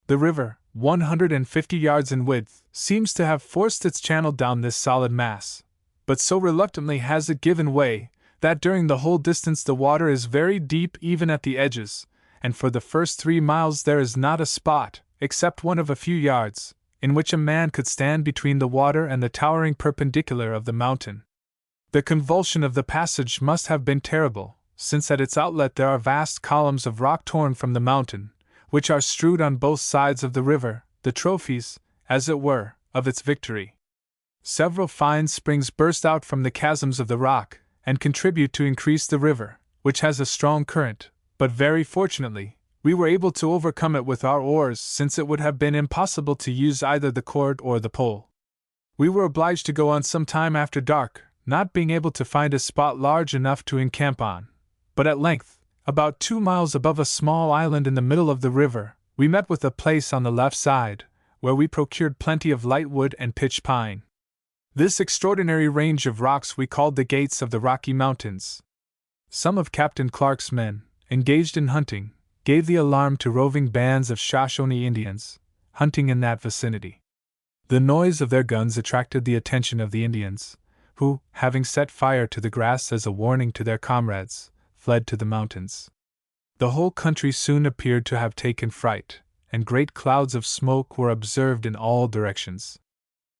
The river, 150 yards in width, seems to have forced its channel down this solid mass, but so reluctantly has it given way, that during the whole distance the water is very deep even at the edges, and for the first 3 miles there is not a spot, except one of a few yards, in which a man could stand between the water and the towering perpendicular of the mountain. The convulsion of the passage must have been terrible, since at its outlet there are vast columns of rock torn from the mountain, which are strewed on both sides of the river, the trophies, as it were, of its victory. Several fine springs burst out from the chasms of the rock, and contribute to increase the river, which has a strong current, but very fortunately, we were able to overcome it with our oars, since it would have been impossible to use either the cord or the pole. We were obliged to go on some time after dark, not being able to find a spot large enough to encamp on, but at length, about 2 miles above a small island in the middle of the river, we met with a place on the left side, where we procured plenty of light wood and pitch pine. This extraordinary range of rocks we called the Gates of the Rocky Mountains. Some of Captain Clark's men, engaged in hunting, gave the alarm to roving bands of Shoshone Indians, hunting in that vicinity. The noise of their guns attracted the attention of the Indians, who, having set fire to the grass as a warning to their comrades, fled to the mountains. The whole country soon appeared to have taken fright, and great clouds of smoke were observed in all directions.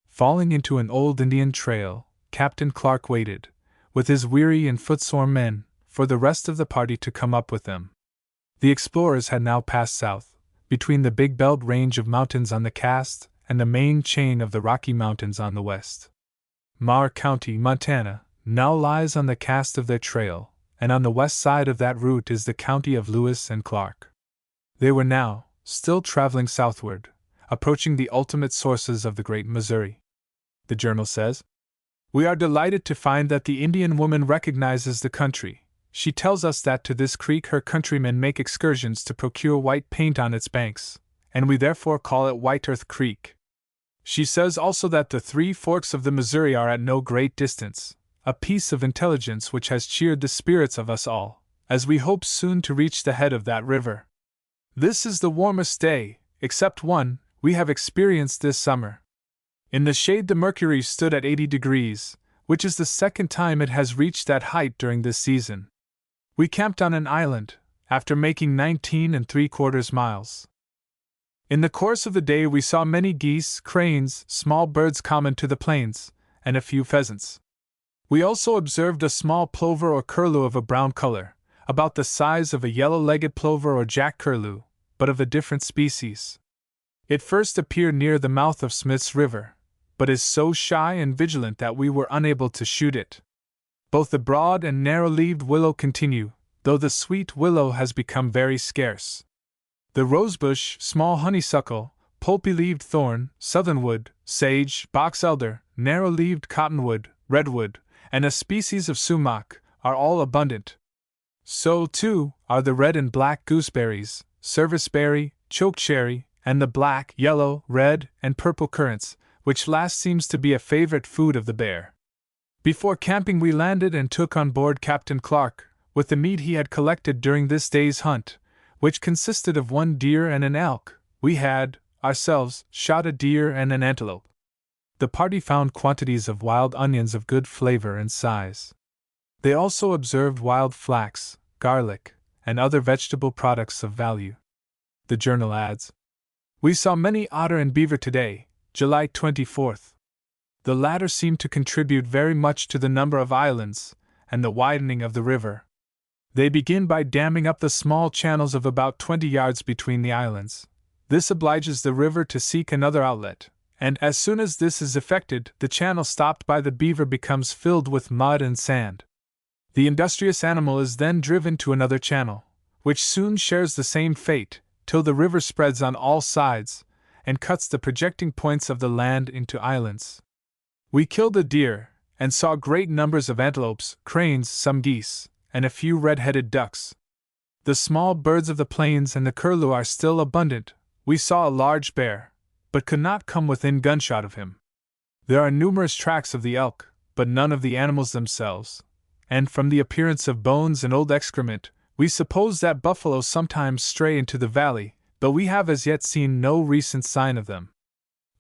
Falling into an old Indian trail, Captain Clark waited, with his weary and footsore men, for the rest of the party to come up with them. The explorers had now passed south, between the Big Belt range of mountains on the cast and the main chain of the Rocky Mountains on the west. Marr County, Montana, now lies on the cast of their trail, and on the west side of that route is the county of Lewis and Clark. They were now, still traveling southward, approaching the ultimate sources of the great Missouri. The journal says, "We are delighted to find that the Indian woman recognizes the country. She tells us that to this creek her countrymen make excursions to procure white paint on its banks, and we therefore call it White Earth Creek. She says also that the 3 forks of the Missouri are at no great distance, a piece of intelligence which has cheered the spirits of us all, as we hope soon to reach the head of that river. This is the warmest day, except one, we have experienced this summer. In the shade the mercury stood at 80 degrees, which is the second time it has reached that height during this season. We camped on an island, after making 19¾ miles. In the course of the day we saw many geese, cranes, small birds common to the plains, and a few pheasants. We also observed a small plover or curlew of a brown color, about the size of a yellow-legged plover or jack curlew, but of a different species. It first appeared near the mouth of Smith's River, but is so shy and vigilant that we were unable to shoot it. Both the broad and narrow-leaved willow continue, though the sweet willow has become very scarce. The rosebush, small honeysuckle, pulpy-leaved thorn, southernwood, sage, box elder, narrow-leaved cottonwood, redwood, and a species of sumac, are all abundant. So, too, are the red and black gooseberries, serviceberry, chokecherry, and the black, yellow, red, and purple currants, which last seems to be a favorite food of the bear. Before camping we landed and took on board Captain Clark, with the meat he had collected during this day's hunt, which consisted of 1 deer and an elk. We had, ourselves, shot a deer and an antelope. The party found quantities of wild onions of good flavor and size. They also observed wild flax, garlic, and other vegetable products of value." The journal adds, "We saw many otter and beaver today, July 24th. The latter seemed to contribute very much to the number of islands, and the widening of the river. They begin by damming up the small channels of about 20 yards between the islands. This obliges the river to seek another outlet, and as soon as this is effected, the channel stopped by the beaver becomes filled with mud and sand. The industrious animal is then driven to another channel, which soon shares the same fate, till the river spreads on all sides, and cuts the projecting points of the land into islands. We killed a deer, and saw great numbers of antelopes, cranes, some geese, and a few red-headed ducks. The small birds of the plains and the curlew are still abundant. We saw a large bear, but could not come within gunshot of him. There are numerous tracks of the elk, but none of the animals themselves, and from the appearance of bones and old excrement, we suppose that buffalo sometimes stray into the valley, though we have as yet seen no recent sign of them.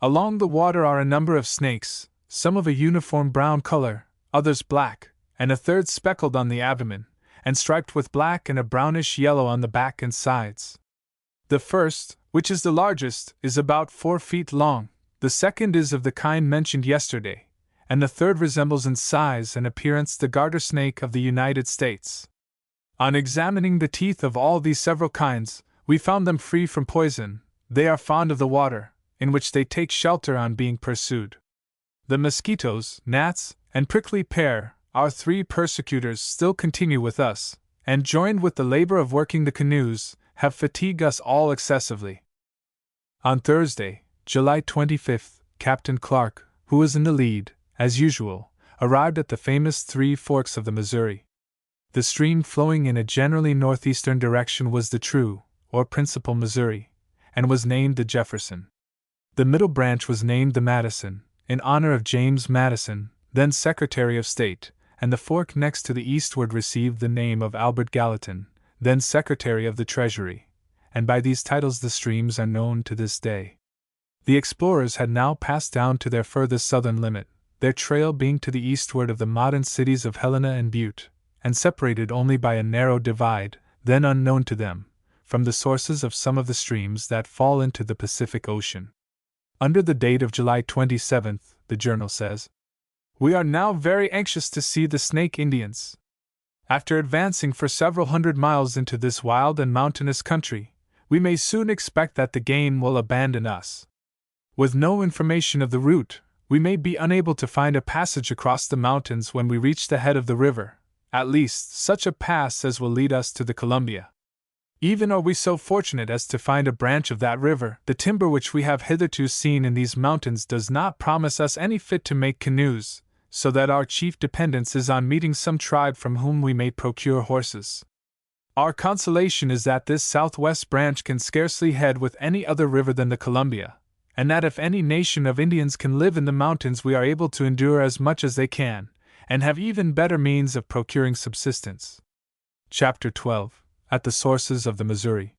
Along the water are a number of snakes, some of a uniform brown color, others black, and a third speckled on the abdomen, and striped with black and a brownish yellow on the back and sides. The first, which is the largest, is about 4 feet long, the second is of the kind mentioned yesterday, and the third resembles in size and appearance the garter snake of the United States. On examining the teeth of all these several kinds, we found them free from poison. They are fond of the water, in which they take shelter on being pursued. The mosquitoes, gnats, and prickly pear, our 3 persecutors, still continue with us, and joined with the labor of working the canoes, have fatigued us all excessively. On Thursday, July 25th, Captain Clark, who was in the lead, as usual, arrived at the famous 3 forks of the Missouri. The stream flowing in a generally northeastern direction was the true, or principal Missouri, and was named the Jefferson. The middle branch was named the Madison, in honor of James Madison, then Secretary of State, and the fork next to the eastward received the name of Albert Gallatin, then Secretary of the Treasury, and by these titles the streams are known to this day. The explorers had now passed down to their furthest southern limit, their trail being to the eastward of the modern cities of Helena and Butte, and separated only by a narrow divide, then unknown to them, from the sources of some of the streams that fall into the Pacific Ocean. Under the date of July 27th, the journal says, "We are now very anxious to see the Snake Indians. After advancing for several hundred miles into this wild and mountainous country, we may soon expect that the game will abandon us. With no information of the route, we may be unable to find a passage across the mountains when we reach the head of the river, at least such a pass as will lead us to the Columbia. Even are we so fortunate as to find a branch of that river, the timber which we have hitherto seen in these mountains does not promise us any fit to make canoes, so that our chief dependence is on meeting some tribe from whom we may procure horses. Our consolation is that this southwest branch can scarcely head with any other river than the Columbia, and that if any nation of Indians can live in the mountains we are able to endure as much as they can, and have even better means of procuring subsistence." Chapter 12. At the Sources of the Missouri.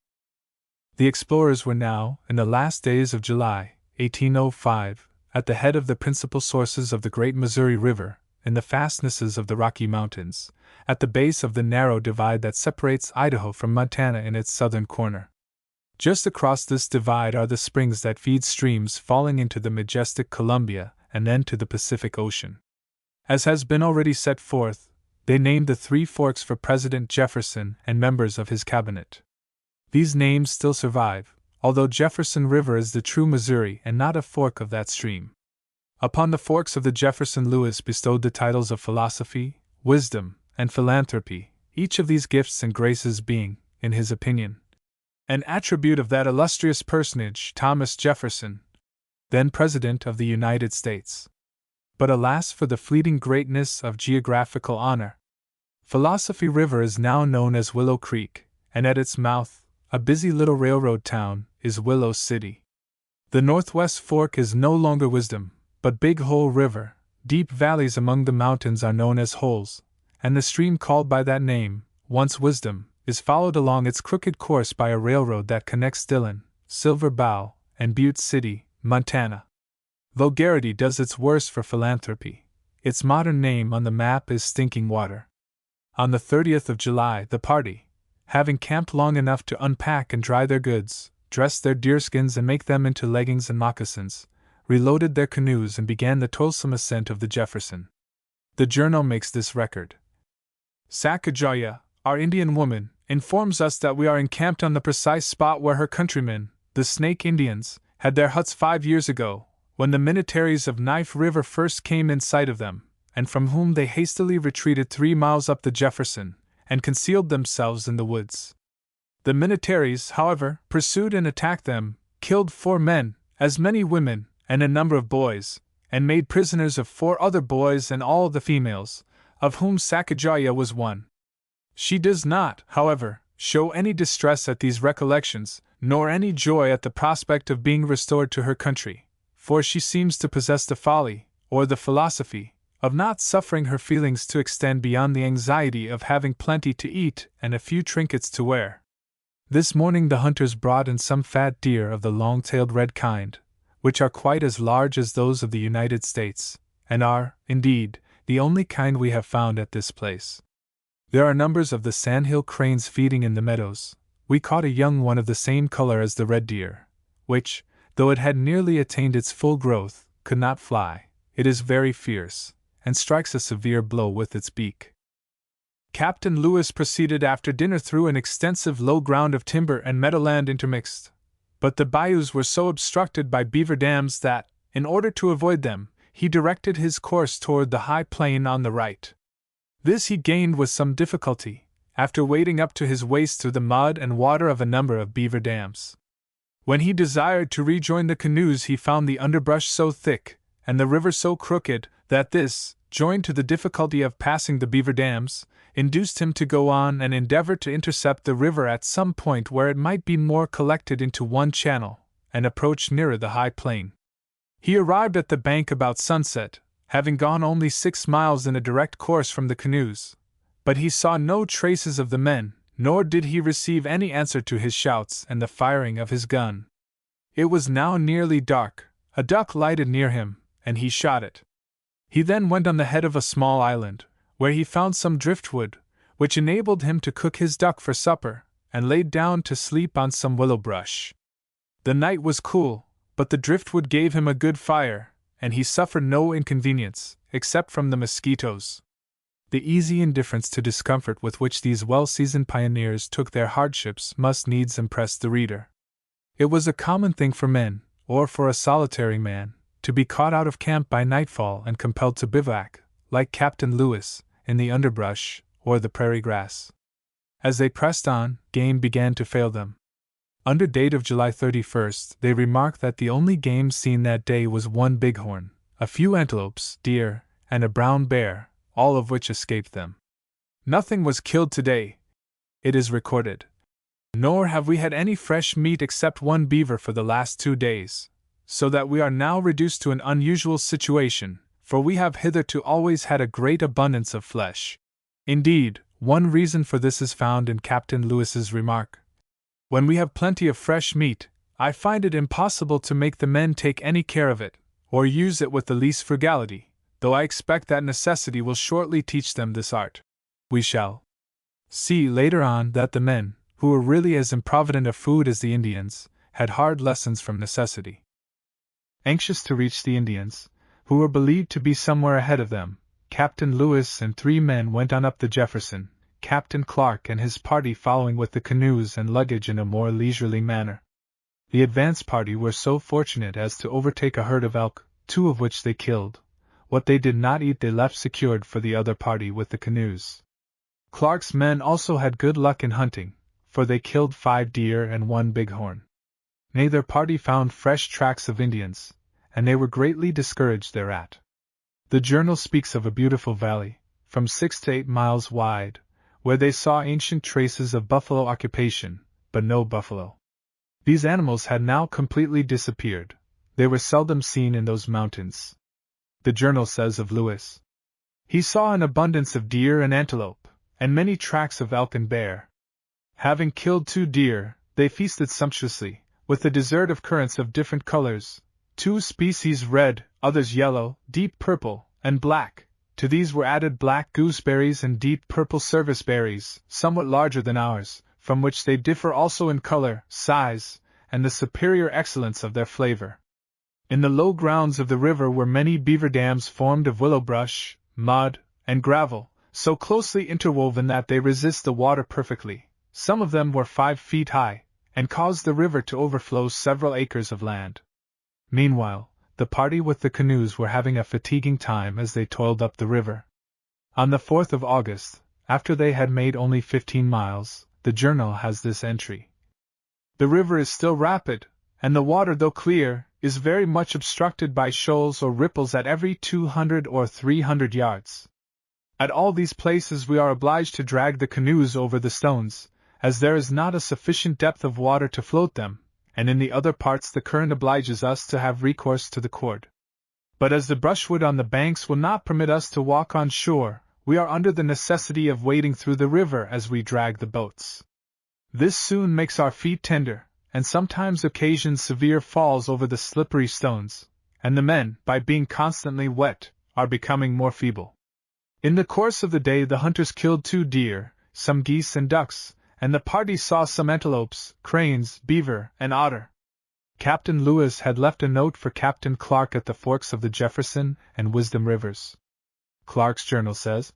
The explorers were now, in the last days of July, 1805, at the head of the principal sources of the great Missouri River, in the fastnesses of the Rocky Mountains, at the base of the narrow divide that separates Idaho from Montana in its southern corner. Just across this divide are the springs that feed streams falling into the majestic Columbia and then to the Pacific Ocean. As has been already set forth, they named the 3 forks for President Jefferson and members of his cabinet. These names still survive, although Jefferson River is the true Missouri and not a fork of that stream. Upon the forks of the Jefferson Lewis bestowed the titles of philosophy, wisdom, and philanthropy, each of these gifts and graces being, in his opinion, an attribute of that illustrious personage, Thomas Jefferson, then President of the United States. But alas for the fleeting greatness of geographical honor! Philosophy River is now known as Willow Creek, and at its mouth, a busy little railroad town, is Willow City. The Northwest Fork is no longer Wisdom, but Big Hole River. Deep valleys among the mountains are known as holes, and the stream called by that name, once Wisdom, is followed along its crooked course by a railroad that connects Dillon, Silver Bow, and Butte City, Montana. Vulgarity does its worst for philanthropy. Its modern name on the map is Stinking Water. On the 30th of July, the party, having camped long enough to unpack and dry their goods, dress their deerskins and make them into leggings and moccasins, reloaded their canoes and began the toilsome ascent of the Jefferson. The journal makes this record. Sacagawea, our Indian woman, informs us that we are encamped on the precise spot where her countrymen, the Snake Indians, had their huts 5 years ago, when the Minnetarees of Knife River first came in sight of them, and from whom they hastily retreated 3 miles up the Jefferson, and concealed themselves in the woods. The Minnetarees, however, pursued and attacked them, killed 4 men, as many women, and a number of boys, and made prisoners of 4 other boys and all the females, of whom Sakajaya was one. She does not, however, show any distress at these recollections, nor any joy at the prospect of being restored to her country, for she seems to possess the folly, or the philosophy, of not suffering her feelings to extend beyond the anxiety of having plenty to eat and a few trinkets to wear. This morning the hunters brought in some fat deer of the long-tailed red kind, which are quite as large as those of the United States, and are, indeed, the only kind we have found at this place. There are numbers of the sandhill cranes feeding in the meadows. We caught a young one of the same color as the red deer, which, though it had nearly attained its full growth, could not fly. It is very fierce, and strikes a severe blow with its beak. Captain Lewis proceeded after dinner through an extensive low ground of timber and meadowland intermixed, but the bayous were so obstructed by beaver dams that, in order to avoid them, he directed his course toward the high plain on the right. This he gained with some difficulty, after wading up to his waist through the mud and water of a number of beaver dams. When he desired to rejoin the canoes he found the underbrush so thick, and the river so crooked, that this, joined to the difficulty of passing the beaver dams, induced him to go on and endeavor to intercept the river at some point where it might be more collected into one channel, and approach nearer the high plain. He arrived at the bank about sunset, having gone only 6 miles in a direct course from the canoes, but he saw no traces of the men, nor did he receive any answer to his shouts and the firing of his gun. It was now nearly dark. A duck lighted near him, and he shot it. He then went on the head of a small island, where he found some driftwood, which enabled him to cook his duck for supper, and laid down to sleep on some willow brush. The night was cool, but the driftwood gave him a good fire, and he suffered no inconvenience, except from the mosquitoes. The easy indifference to discomfort with which these well-seasoned pioneers took their hardships must needs impress the reader. It was a common thing for men, or for a solitary man, to be caught out of camp by nightfall and compelled to bivouac, like Captain Lewis, in the underbrush or the prairie grass. As they pressed on, game began to fail them. Under date of July 31st, they remarked that the only game seen that day was 1 bighorn, a few antelopes, deer, and a brown bear, all of which escaped them. Nothing was killed today, it is recorded. Nor have we had any fresh meat except 1 beaver for the last 2 days, so that we are now reduced to an unusual situation, for we have hitherto always had a great abundance of flesh. Indeed, one reason for this is found in Captain Lewis's remark. When we have plenty of fresh meat, I find it impossible to make the men take any care of it, or use it with the least frugality, though I expect that necessity will shortly teach them this art. We shall see later on that the men, who were really as improvident of food as the Indians, had hard lessons from necessity. Anxious to reach the Indians, who were believed to be somewhere ahead of them, Captain Lewis and 3 men went on up the Jefferson, Captain Clark and his party following with the canoes and luggage in a more leisurely manner. The advance party were so fortunate as to overtake a herd of elk, 2 of which they killed. What they did not eat they left secured for the other party with the canoes. Clark's men also had good luck in hunting, for they killed 5 deer and 1 bighorn. Neither party found fresh tracks of Indians, and they were greatly discouraged thereat. The journal speaks of a beautiful valley, from 6 to 8 miles wide, where they saw ancient traces of buffalo occupation, but no buffalo. These animals had now completely disappeared. They were seldom seen in those mountains. The journal says of Lewis, he saw an abundance of deer and antelope, and many tracks of elk and bear. Having killed 2 deer, they feasted sumptuously, with a dessert of currants of different colors, 2 species red, others yellow, deep purple, and black. To these were added black gooseberries and deep purple service berries, somewhat larger than ours, from which they differ also in color, size, and the superior excellence of their flavor. In the low grounds of the river were many beaver dams formed of willow brush, mud, and gravel, so closely interwoven that they resist the water perfectly. Some of them were 5 feet high, and caused the river to overflow several acres of land. Meanwhile, the party with the canoes were having a fatiguing time as they toiled up the river. On the 4th of August, after they had made only 15 miles, the journal has this entry. The river is still rapid, and the water, though clear, is very much obstructed by shoals or ripples at every 200 or 300 yards. At all these places we are obliged to drag the canoes over the stones, as there is not a sufficient depth of water to float them, and in the other parts the current obliges us to have recourse to the cord. But as the brushwood on the banks will not permit us to walk on shore, we are under the necessity of wading through the river as we drag the boats. This soon makes our feet tender, and sometimes occasions severe falls over the slippery stones, and the men, by being constantly wet, are becoming more feeble. In the course of the day the hunters killed 2 deer, some geese and ducks, and the party saw some antelopes, cranes, beaver, and otter. Captain Lewis had left a note for Captain Clark at the forks of the Jefferson and Wisdom rivers. Clark's journal says,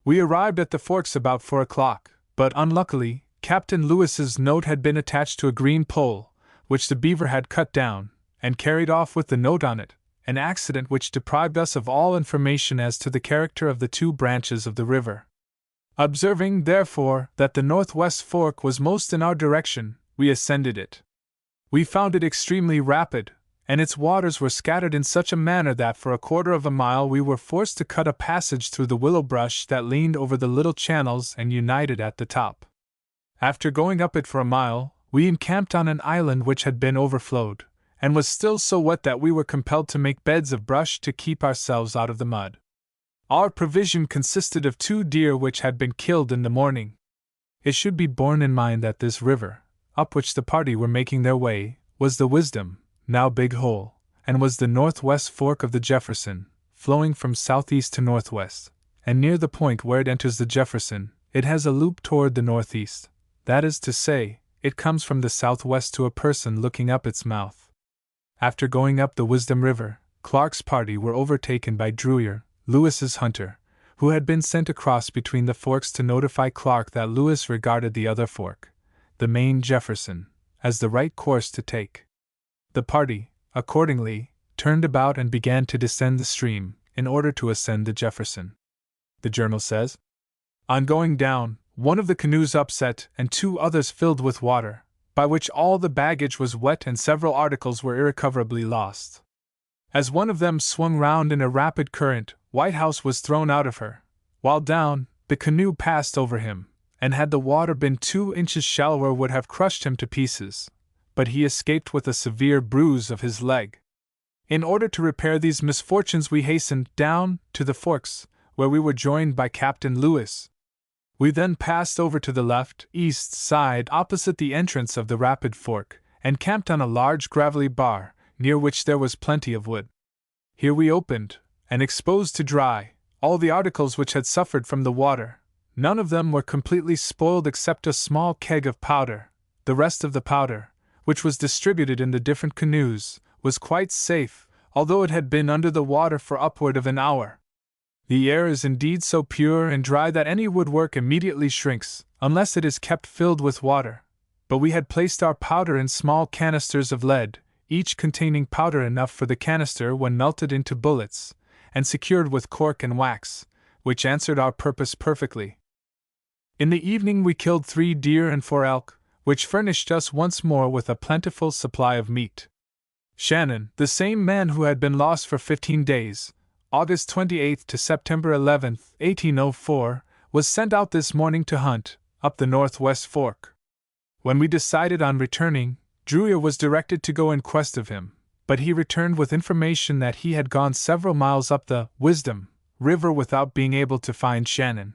"We arrived at the forks about 4 o'clock, but unluckily, Captain Lewis's note had been attached to a green pole, which the beaver had cut down, and carried off with the note on it, an accident which deprived us of all information as to the character of the 2 branches of the river. Observing, therefore, that the northwest fork was most in our direction, we ascended it. We found it extremely rapid, and its waters were scattered in such a manner that for a quarter of a mile we were forced to cut a passage through the willow brush that leaned over the little channels and united at the top. After going up it for a mile, we encamped on an island which had been overflowed, and was still so wet that we were compelled to make beds of brush to keep ourselves out of the mud. Our provision consisted of 2 deer which had been killed in the morning." It should be borne in mind that this river, up which the party were making their way, was the Wisdom, now Big Hole, and was the northwest fork of the Jefferson, flowing from southeast to northwest, and near the point where it enters the Jefferson, it has a loop toward the northeast. That is to say, it comes from the southwest to a person looking up its mouth. After going up the Wisdom River, Clark's party were overtaken by Druyer, Lewis's hunter, who had been sent across between the forks to notify Clark that Lewis regarded the other fork, the main Jefferson, as the right course to take. The party, accordingly, turned about and began to descend the stream, in order to ascend the Jefferson. The journal says, "On going down, one of the canoes upset and 2 others filled with water, by which all the baggage was wet and several articles were irrecoverably lost. As one of them swung round in a rapid current, Whitehouse was thrown out of her. While down, the canoe passed over him, and had the water been 2 inches shallower would have crushed him to pieces, but he escaped with a severe bruise of his leg. In order to repair these misfortunes we hastened down to the forks, where we were joined by Captain Lewis. We then passed over to the left, east side opposite the entrance of the rapid fork, and camped on a large gravelly bar, near which there was plenty of wood. Here we opened, and exposed to dry, all the articles which had suffered from the water. None of them were completely spoiled except a small keg of powder. The rest of the powder, which was distributed in the different canoes, was quite safe, although it had been under the water for upward of an hour. The air is indeed so pure and dry that any woodwork immediately shrinks, unless it is kept filled with water. But we had placed our powder in small canisters of lead, each containing powder enough for the canister when melted into bullets, and secured with cork and wax, which answered our purpose perfectly. In the evening we killed 3 deer and 4 elk, which furnished us once more with a plentiful supply of meat. Shannon, the same man who had been lost for 15 days, August 28 to September 11, 1804, was sent out this morning to hunt, up the northwest fork. When we decided on returning, Druyer was directed to go in quest of him, but he returned with information that he had gone several miles up the Wisdom River without being able to find Shannon.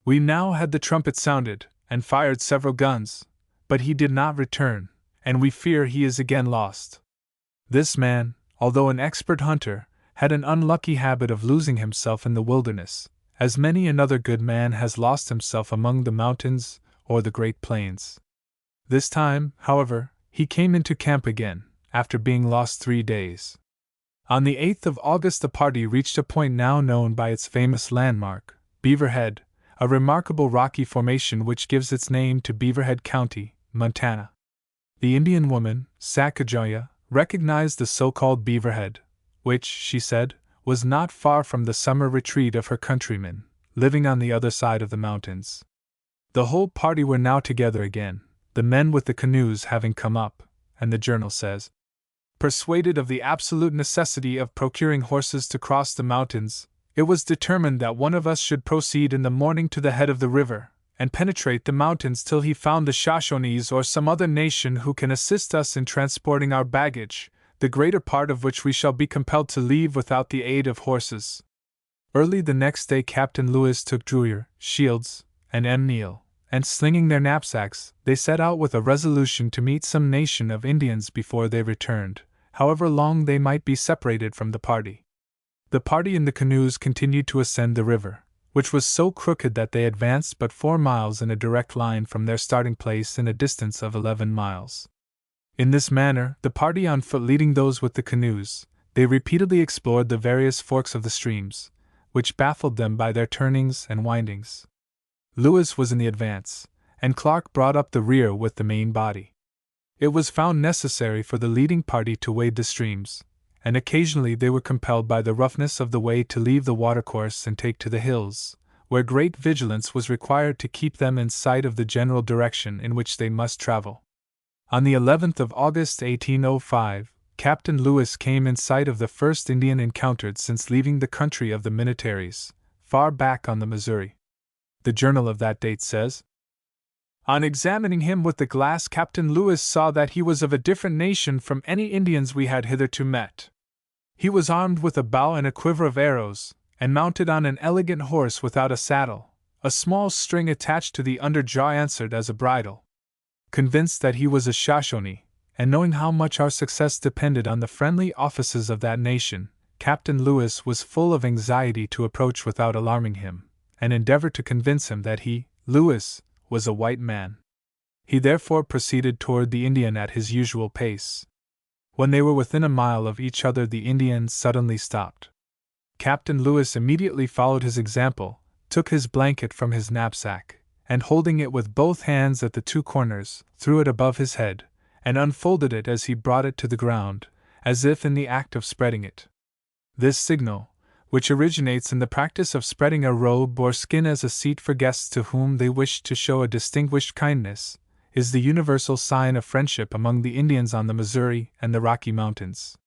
We now had the trumpet sounded, and fired several guns, but he did not return, and we fear he is again lost. This man, although an expert hunter, had an unlucky habit of losing himself in the wilderness, as many another good man has lost himself among the mountains or the great plains. This time, however, he came into camp again, after being lost 3 days. On the 8th of August the party reached a point now known by its famous landmark, Beaver Head, a remarkable rocky formation which gives its name to Beaver Head County, Montana. The Indian woman, Sacagawea, recognized the so-called Beaver Head, which, she said, was not far from the summer retreat of her countrymen, living on the other side of the mountains. The whole party were now together again, the men with the canoes having come up, and the journal says, persuaded of the absolute necessity of procuring horses to cross the mountains, it was determined that one of us should proceed in the morning to the head of the river, and penetrate the mountains till he found the Shoshones or some other nation who can assist us in transporting our baggage, the greater part of which we shall be compelled to leave without the aid of horses. Early the next day Captain Lewis took Druyer, Shields, and M. Neal, and slinging their knapsacks, they set out with a resolution to meet some nation of Indians before they returned, however long they might be separated from the party. The party in the canoes continued to ascend the river, which was so crooked that they advanced but 4 miles in a direct line from their starting place in a distance of 11 miles. In this manner, the party on foot leading those with the canoes, they repeatedly explored the various forks of the streams, which baffled them by their turnings and windings. Lewis was in the advance, and Clark brought up the rear with the main body. It was found necessary for the leading party to wade the streams, and occasionally they were compelled by the roughness of the way to leave the watercourse and take to the hills, where great vigilance was required to keep them in sight of the general direction in which they must travel. On the 11th of August 1805, Captain Lewis came in sight of the first Indian encountered since leaving the country of the Minnetarees, far back on the Missouri. The journal of that date says, on examining him with the glass, Captain Lewis saw that he was of a different nation from any Indians we had hitherto met. He was armed with a bow and a quiver of arrows, and mounted on an elegant horse without a saddle. A small string attached to the under jaw answered as a bridle. Convinced that he was a Shoshone, and knowing how much our success depended on the friendly offices of that nation, Captain Lewis was full of anxiety to approach without alarming him, and endeavored to convince him that he, Lewis, was a white man. He therefore proceeded toward the Indian at his usual pace. When they were within a mile of each other, the Indian suddenly stopped. Captain Lewis immediately followed his example, took his blanket from his knapsack, and holding it with both hands at the 2 corners, threw it above his head, and unfolded it as he brought it to the ground, as if in the act of spreading it. This signal, which originates in the practice of spreading a robe or skin as a seat for guests to whom they wish to show a distinguished kindness, is the universal sign of friendship among the Indians on the Missouri and the Rocky Mountains.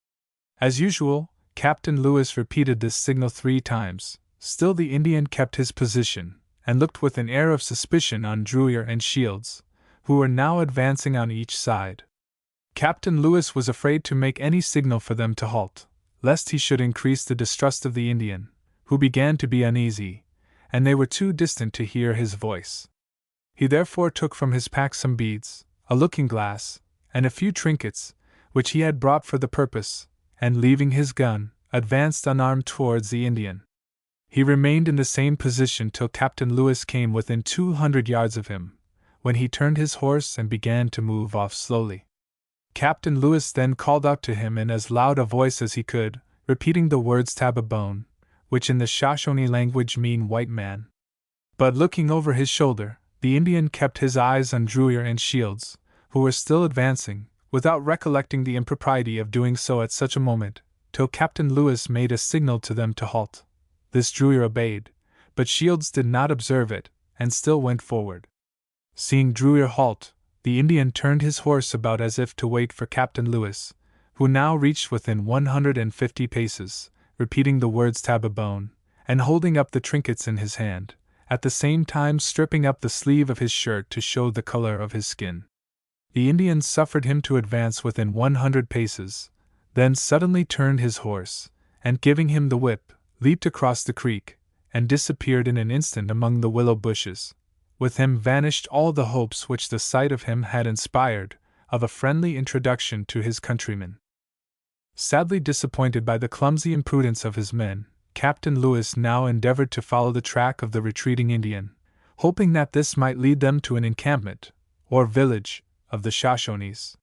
As usual, Captain Lewis repeated this signal 3 times, still the Indian kept his position, and looked with an air of suspicion on Druyer and Shields, who were now advancing on each side. Captain Lewis was afraid to make any signal for them to halt, lest he should increase the distrust of the Indian, who began to be uneasy, and they were too distant to hear his voice. He therefore took from his pack some beads, a looking-glass, and a few trinkets, which he had brought for the purpose, and leaving his gun, advanced unarmed towards the Indian. He remained in the same position till Captain Lewis came within 200 yards of him, when he turned his horse and began to move off slowly. Captain Lewis then called out to him in as loud a voice as he could, repeating the words Tababone, which in the Shoshone language mean white man. But looking over his shoulder, the Indian kept his eyes on Druyer and Shields, who were still advancing, without recollecting the impropriety of doing so at such a moment, till Captain Lewis made a signal to them to halt. This Druyer obeyed, but Shields did not observe it, and still went forward. Seeing Druyer halt, the Indian turned his horse about as if to wait for Captain Lewis, who now reached within 150 paces, repeating the words Tababone, and holding up the trinkets in his hand, at the same time stripping up the sleeve of his shirt to show the color of his skin. The Indian suffered him to advance within 100 paces, then suddenly turned his horse, and giving him the whip, leaped across the creek, and disappeared in an instant among the willow bushes. With him vanished all the hopes which the sight of him had inspired, of a friendly introduction to his countrymen. Sadly disappointed by the clumsy imprudence of his men, Captain Lewis now endeavored to follow the track of the retreating Indian, hoping that this might lead them to an encampment, or village, of the Shoshones.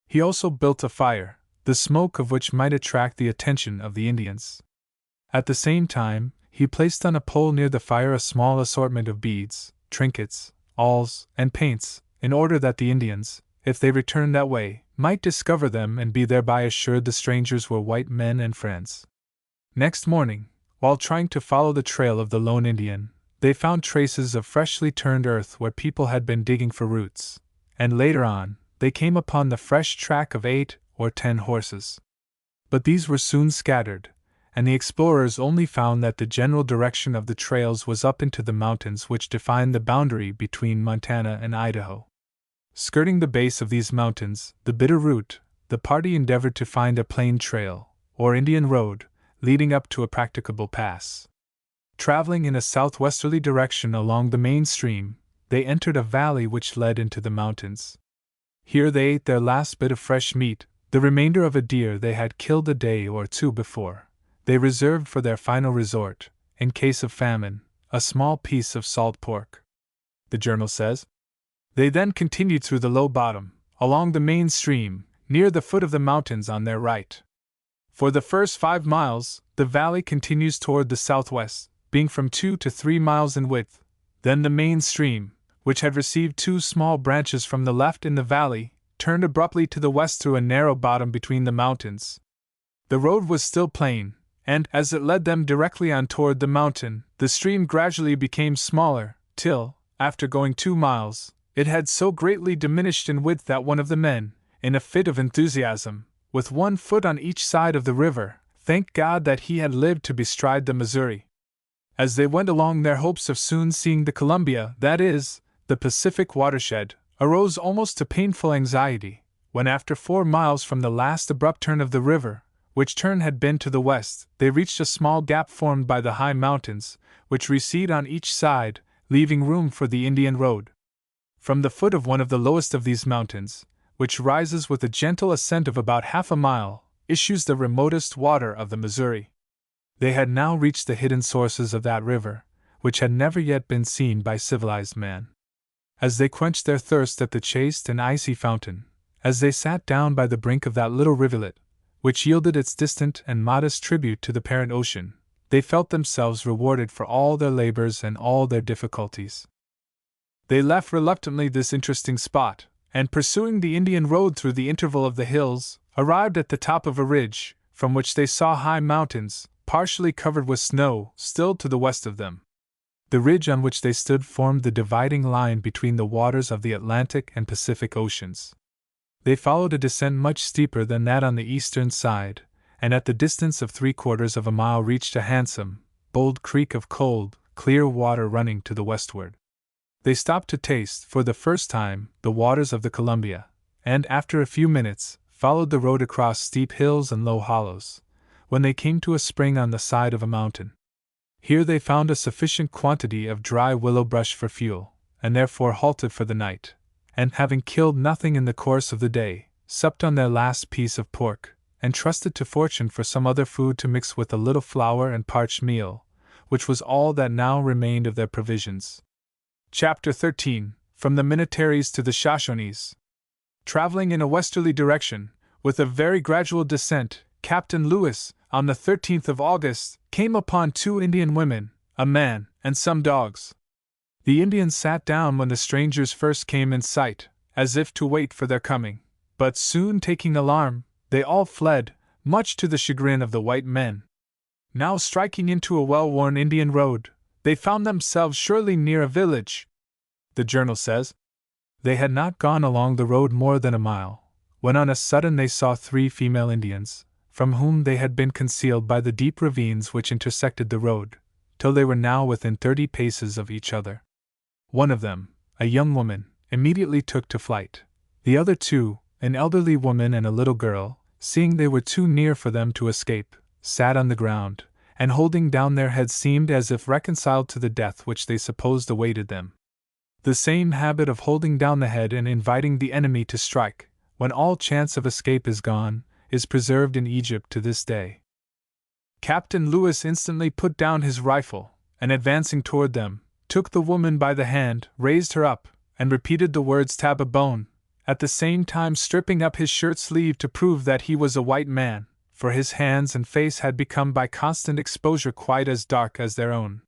He also built a fire, the smoke of which might attract the attention of the Indians. At the same time, he placed on a pole near the fire a small assortment of beads, trinkets, awls, and paints, in order that the Indians, if they returned that way, might discover them and be thereby assured the strangers were white men and friends. Next morning, while trying to follow the trail of the lone Indian, they found traces of freshly turned earth where people had been digging for roots, and later on, they came upon the fresh track of 8 or 10 horses. But these were soon scattered, and the explorers only found that the general direction of the trails was up into the mountains which define the boundary between Montana and Idaho. Skirting the base of these mountains, the Bitter Route, the party endeavored to find a plain trail, or Indian road, leading up to a practicable pass. Traveling in a southwesterly direction along the main stream, they entered a valley which led into the mountains. Here they ate their last bit of fresh meat, the remainder of a deer they had killed a day or two before. They reserved for their final resort, in case of famine, a small piece of salt pork. The journal says, they then continued through the low bottom, along the main stream, near the foot of the mountains on their right. For the first 5 miles, the valley continues toward the southwest, being from 2 to 3 miles in width. Then the main stream, which had received 2 small branches from the left in the valley, turned abruptly to the west through a narrow bottom between the mountains. The road was still plain, and, as it led them directly on toward the mountain, the stream gradually became smaller, till, after going 2 miles, it had so greatly diminished in width that one of the men, in a fit of enthusiasm, with 1 foot on each side of the river, thanked God that he had lived to bestride the Missouri. As they went along, their hopes of soon seeing the Columbia, that is, the Pacific watershed, arose almost to painful anxiety, when after 4 miles from the last abrupt turn of the river, which turn had been to the west, they reached a small gap formed by the high mountains, which recede on each side, leaving room for the Indian road. From the foot of one of the lowest of these mountains, which rises with a gentle ascent of about half a mile, issues the remotest water of the Missouri. They had now reached the hidden sources of that river, which had never yet been seen by civilized man. As they quenched their thirst at the chaste and icy fountain, as they sat down by the brink of that little rivulet, which yielded its distant and modest tribute to the parent ocean, they felt themselves rewarded for all their labors and all their difficulties. They left reluctantly this interesting spot, and pursuing the Indian road through the interval of the hills, arrived at the top of a ridge, from which they saw high mountains, partially covered with snow, still to the west of them. The ridge on which they stood formed the dividing line between the waters of the Atlantic and Pacific Oceans. They followed a descent much steeper than that on the eastern side, and at the distance of 3/4 of a mile reached a handsome, bold creek of cold, clear water running to the westward. They stopped to taste, for the first time, the waters of the Columbia, and after a few minutes, followed the road across steep hills and low hollows, when they came to a spring on the side of a mountain. Here they found a sufficient quantity of dry willow brush for fuel, and therefore halted for the night, and having killed nothing in the course of the day, supped on their last piece of pork, and trusted to fortune for some other food to mix with a little flour and parched meal, which was all that now remained of their provisions. Chapter 13. From the Minnetarees to the Shoshones. Traveling in a westerly direction, with a very gradual descent, Captain Lewis, on the 13th of August, came upon 2 Indian women, a man, and some dogs. The Indians sat down when the strangers first came in sight, as if to wait for their coming, but soon taking alarm, they all fled, much to the chagrin of the white men. Now striking into a well-worn Indian road, they found themselves surely near a village. The journal says, they had not gone along the road more than a mile, when on a sudden they saw 3 female Indians, from whom they had been concealed by the deep ravines which intersected the road, till they were now within 30 paces of each other. One of them, a young woman, immediately took to flight. The other 2, an elderly woman and a little girl, seeing they were too near for them to escape, sat on the ground, and holding down their heads seemed as if reconciled to the death which they supposed awaited them. The same habit of holding down the head and inviting the enemy to strike, when all chance of escape is gone, is preserved in Egypt to this day. Captain Lewis instantly put down his rifle, and advancing toward them, took the woman by the hand, raised her up, and repeated the words "Tababone," at the same time stripping up his shirt sleeve to prove that he was a white man, for his hands and face had become by constant exposure quite as dark as their own.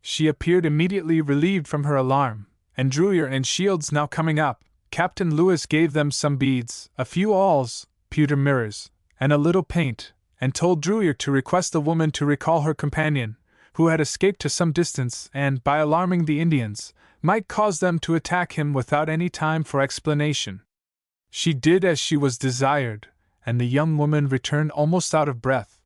She appeared immediately relieved from her alarm, and Druyer and Shields now coming up, Captain Lewis gave them some beads, a few awls, pewter mirrors, and a little paint, and told Druyer to request the woman to recall her companion, who had escaped to some distance and, by alarming the Indians, might cause them to attack him without any time for explanation. She did as she was desired, and the young woman returned almost out of breath.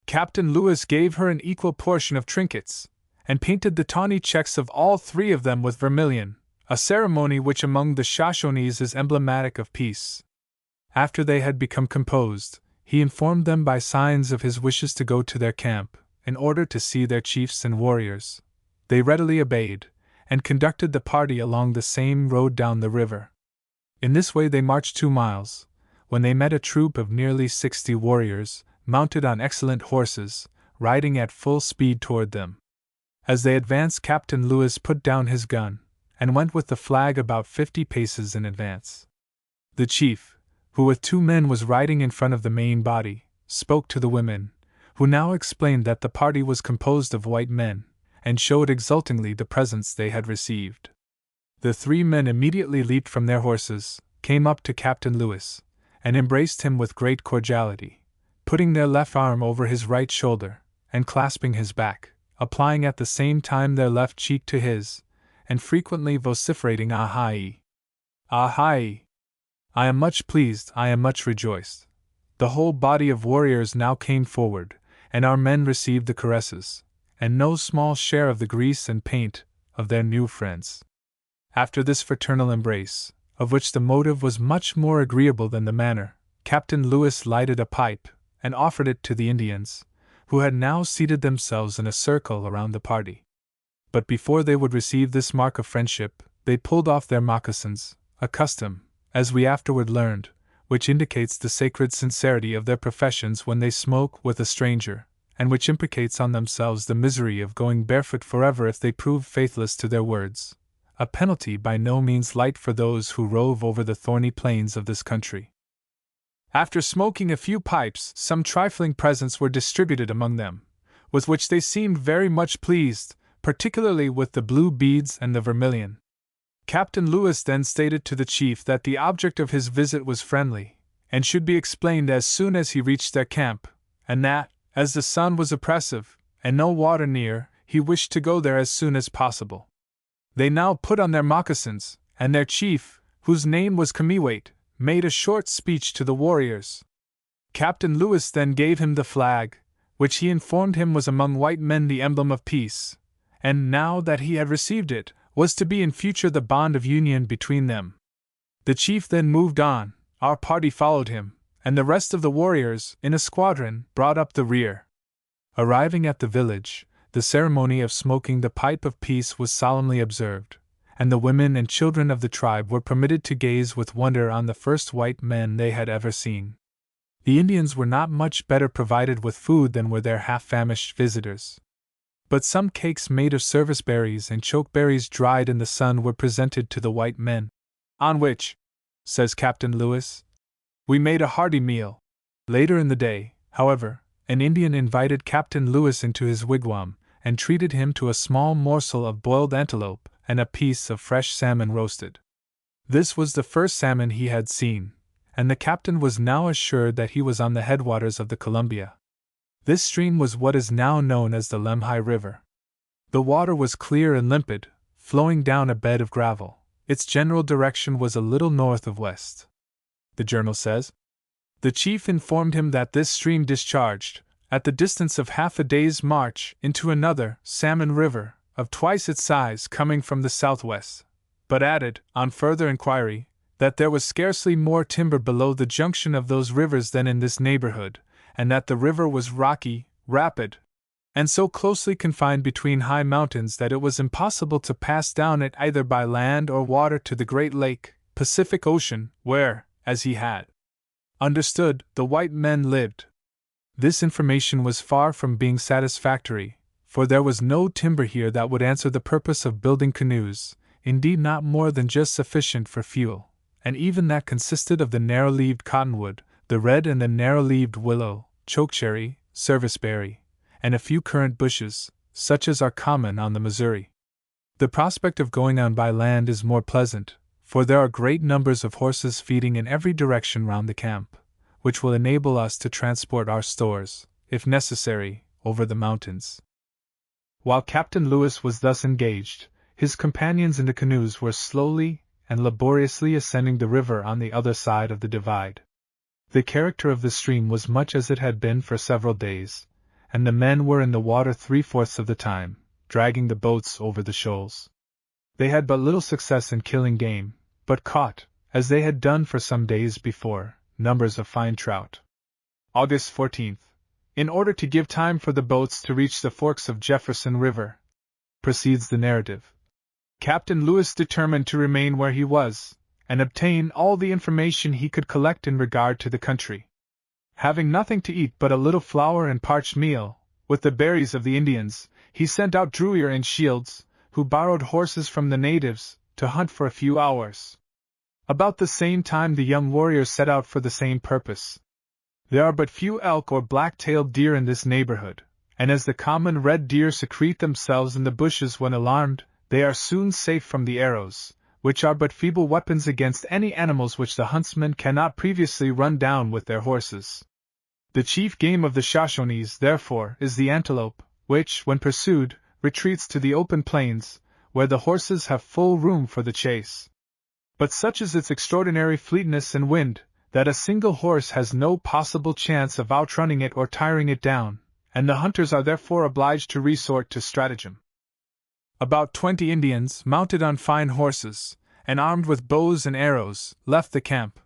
Captain Lewis gave her an equal portion of trinkets, and painted the tawny checks of all three of them with vermilion, a ceremony which among the Shoshones is emblematic of peace. After they had become composed, he informed them by signs of his wishes to go to their camp, in order to see their chiefs and warriors. They readily obeyed, and conducted the party along the same road down the river. In this way they marched 2 miles, when they met a troop of nearly 60 warriors, mounted on excellent horses, riding at full speed toward them. As they advanced, Captain Lewis put down his gun, and went with the flag about 50 paces in advance. The chief, who with 2 men was riding in front of the main body, spoke to the women, who now explained that the party was composed of white men, and showed exultingly the presents they had received. The 3 men immediately leaped from their horses, came up to Captain Lewis, and embraced him with great cordiality, putting their left arm over his right shoulder, and clasping his back, applying at the same time their left cheek to his, and frequently vociferating "Ahai! Ahai! I am much pleased, I am much rejoiced." The whole body of warriors now came forward, and our men received the caresses, and no small share of the grease and paint, of their new friends. After this fraternal embrace, of which the motive was much more agreeable than the manner, Captain Lewis lighted a pipe, and offered it to the Indians, who had now seated themselves in a circle around the party. But before they would receive this mark of friendship, they pulled off their moccasins, a custom, as we afterward learned, which indicates the sacred sincerity of their professions when they smoke with a stranger, and which implicates on themselves the misery of going barefoot forever if they prove faithless to their words, a penalty by no means light for those who rove over the thorny plains of this country. After smoking a few pipes, some trifling presents were distributed among them, with which they seemed very much pleased, particularly with the blue beads and the vermilion. Captain Lewis then stated to the chief that the object of his visit was friendly, and should be explained as soon as he reached their camp, and that, as the sun was oppressive, and no water near, he wished to go there as soon as possible. They now put on their moccasins, and their chief, whose name was Kamiwait, made a short speech to the warriors. Captain Lewis then gave him the flag, which he informed him was among white men the emblem of peace, and now that he had received it, was to be in future the bond of union between them. The chief then moved on, our party followed him, and the rest of the warriors, in a squadron, brought up the rear. Arriving at the village, the ceremony of smoking the pipe of peace was solemnly observed, and the women and children of the tribe were permitted to gaze with wonder on the first white men they had ever seen. The Indians were not much better provided with food than were their half-famished visitors. But some cakes made of service berries and chokeberries dried in the sun were presented to the white men, on which, says Captain Lewis, we made a hearty meal. Later in the day, however, an Indian invited Captain Lewis into his wigwam, and treated him to a small morsel of boiled antelope and a piece of fresh salmon roasted. This was the first salmon he had seen, and the captain was now assured that he was on the headwaters of the Columbia. This stream was what is now known as the Lemhi River. The water was clear and limpid, flowing down a bed of gravel. Its general direction was a little north of west. The journal says, the chief informed him that this stream discharged, at the distance of half a day's march, into another, Salmon River, of twice its size coming from the southwest, but added, on further inquiry, that there was scarcely more timber below the junction of those rivers than in this neighborhood, and that the river was rocky, rapid, and so closely confined between high mountains that it was impossible to pass down it either by land or water to the great lake, Pacific Ocean, where, as he had understood, the white men lived. This information was far from being satisfactory, for there was no timber here that would answer the purpose of building canoes, indeed not more than just sufficient for fuel, and even that consisted of the narrow-leaved cottonwood, the red and the narrow-leaved willow, chokecherry, serviceberry, and a few currant bushes, such as are common on the Missouri. The prospect of going on by land is more pleasant, for there are great numbers of horses feeding in every direction round the camp, which will enable us to transport our stores, if necessary, over the mountains. While Captain Lewis was thus engaged, his companions in the canoes were slowly and laboriously ascending the river on the other side of the divide. The character of the stream was much as it had been for several days, and the men were in the water 3/4 of the time, dragging the boats over the shoals. They had but little success in killing game, but caught, as they had done for some days before, numbers of fine trout. August 14th. In order to give time for the boats to reach the forks of Jefferson River, proceeds the narrative, Captain Lewis determined to remain where he was, and obtain all the information he could collect in regard to the country. Having nothing to eat but a little flour and parched meal, with the berries of the Indians, he sent out Druyer and Shields, who borrowed horses from the natives, to hunt for a few hours. About the same time the young warriors set out for the same purpose. There are but few elk or black-tailed deer in this neighborhood, and as the common red deer secrete themselves in the bushes when alarmed, they are soon safe from the arrows, which are but feeble weapons against any animals which the huntsmen cannot previously run down with their horses. The chief game of the Shoshones, therefore, is the antelope, which, when pursued, retreats to the open plains, where the horses have full room for the chase. But such is its extraordinary fleetness and wind, that a single horse has no possible chance of outrunning it or tiring it down, and the hunters are therefore obliged to resort to stratagem. About 20 Indians, mounted on fine horses, and armed with bows and arrows, left the camp.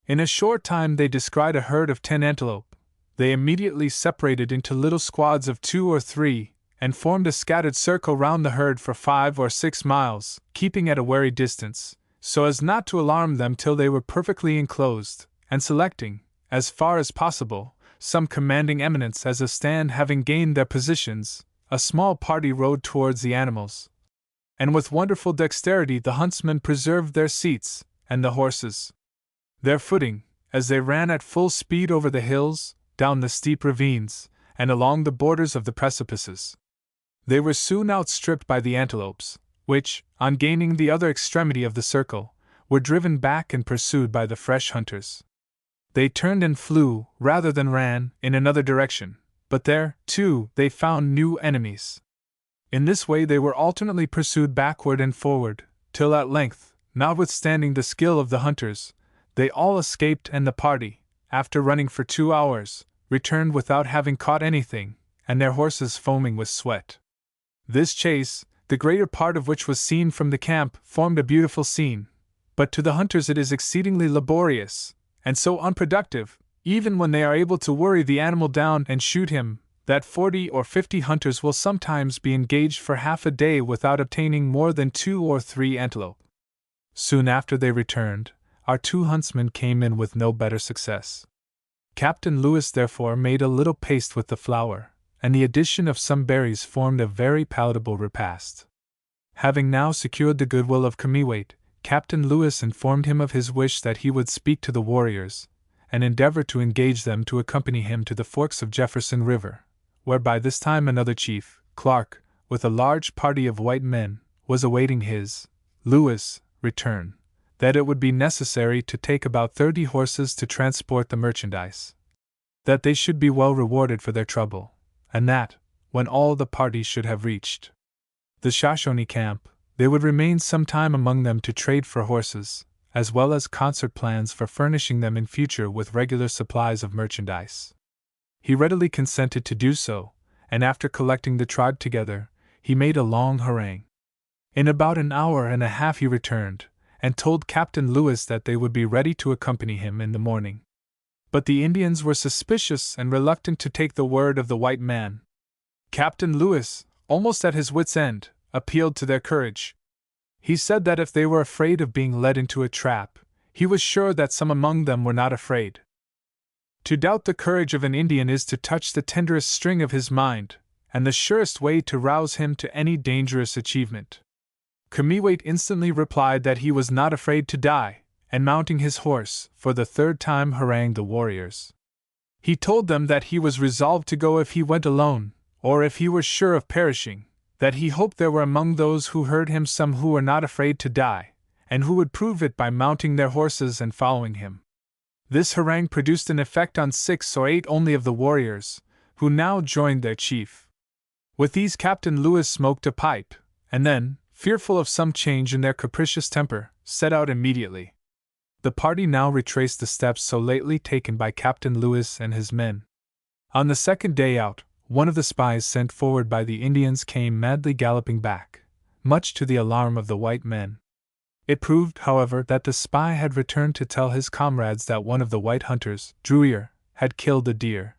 In a short time they descried a herd of 10 antelope. They immediately separated into little squads of 2 or 3, and formed a scattered circle round the herd for 5 or 6 miles, keeping at a wary distance, so as not to alarm them till they were perfectly enclosed, and selecting, as far as possible, some commanding eminence as a stand. Having gained their positions, a small party rode towards the animals, and with wonderful dexterity the huntsmen preserved their seats, and the horses their footing, as they ran at full speed over the hills, down the steep ravines, and along the borders of the precipices. They were soon outstripped by the antelopes, which, on gaining the other extremity of the circle, were driven back and pursued by the fresh hunters. They turned and flew, rather than ran, in another direction, but there, too, they found new enemies. In this way they were alternately pursued backward and forward, till at length, notwithstanding the skill of the hunters, they all escaped, and the party, after running for 2 hours, returned without having caught anything, and their horses foaming with sweat. This chase, the greater part of which was seen from the camp, formed a beautiful scene, but to the hunters it is exceedingly laborious, and so unproductive, even when they are able to worry the animal down and shoot him, that 40 or 50 hunters will sometimes be engaged for half a day without obtaining more than 2 or 3 antelope. Soon after they returned, our 2 huntsmen came in with no better success. Captain Lewis therefore made a little paste with the flour, and the addition of some berries formed a very palatable repast. Having now secured the goodwill of Commewait, Captain Lewis informed him of his wish that he would speak to the warriors, and endeavor to engage them to accompany him to the forks of Jefferson River, where by this time another chief, Clark, with a large party of white men, was awaiting his, Lewis, return, that it would be necessary to take about 30 horses to transport the merchandise, that they should be well rewarded for their trouble, and that, when all the party should have reached the Shoshone camp, they would remain some time among them to trade for horses, as well as concert plans for furnishing them in future with regular supplies of merchandise. He readily consented to do so, and after collecting the tribe together, he made a long harangue. In about an hour and a half he returned, and told Captain Lewis that they would be ready to accompany him in the morning. But the Indians were suspicious and reluctant to take the word of the white man. Captain Lewis, almost at his wits' end, appealed to their courage. He said that if they were afraid of being led into a trap, he was sure that some among them were not afraid. To doubt the courage of an Indian is to touch the tenderest string of his mind, and the surest way to rouse him to any dangerous achievement. Commewait instantly replied that he was not afraid to die, and mounting his horse, for the 3rd time harangued the warriors. He told them that he was resolved to go if he went alone, or if he were sure of perishing, that he hoped there were among those who heard him some who were not afraid to die, and who would prove it by mounting their horses and following him. This harangue produced an effect on 6 or 8 only of the warriors, who now joined their chief. With these Captain Lewis smoked a pipe, and then, fearful of some change in their capricious temper, set out immediately. The party now retraced the steps so lately taken by Captain Lewis and his men. On the second day out, one of the spies sent forward by the Indians came madly galloping back, much to the alarm of the white men. It proved, however, that the spy had returned to tell his comrades that one of the white hunters, Drouillard, had killed a deer.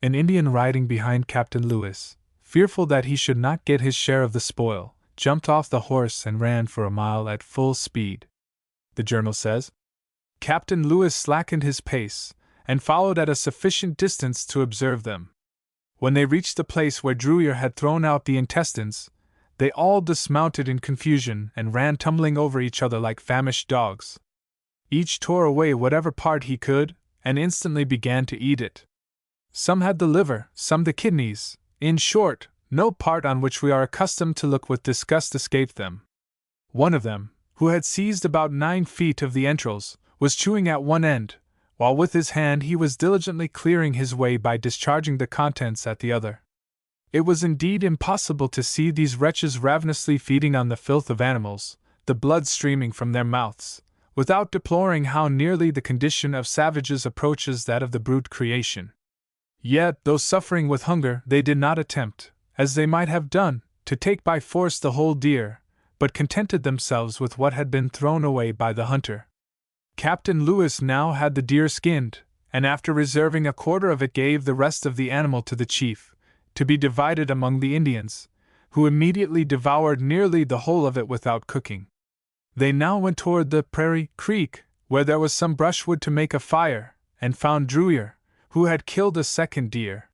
An Indian riding behind Captain Lewis, fearful that he should not get his share of the spoil, jumped off the horse and ran for a mile at full speed. The journal says, Captain Lewis slackened his pace, and followed at a sufficient distance to observe them. When they reached the place where Drouillard had thrown out the intestines, they all dismounted in confusion and ran tumbling over each other like famished dogs. Each tore away whatever part he could, and instantly began to eat it. Some had the liver, some the kidneys. In short, no part on which we are accustomed to look with disgust escaped them. One of them, who had seized about 9 feet of the entrails, was chewing at one end, while with his hand he was diligently clearing his way by discharging the contents at the other. It was indeed impossible to see these wretches ravenously feeding on the filth of animals, the blood streaming from their mouths, without deploring how nearly the condition of savages approaches that of the brute creation. Yet, though suffering with hunger, they did not attempt, as they might have done, to take by force the whole deer, but contented themselves with what had been thrown away by the hunter. Captain Lewis now had the deer skinned, and after reserving a quarter of it gave the rest of the animal to the chief, to be divided among the Indians, who immediately devoured nearly the whole of it without cooking. They now went toward the prairie creek, where there was some brushwood to make a fire, and found Drouillard, who had killed a second deer.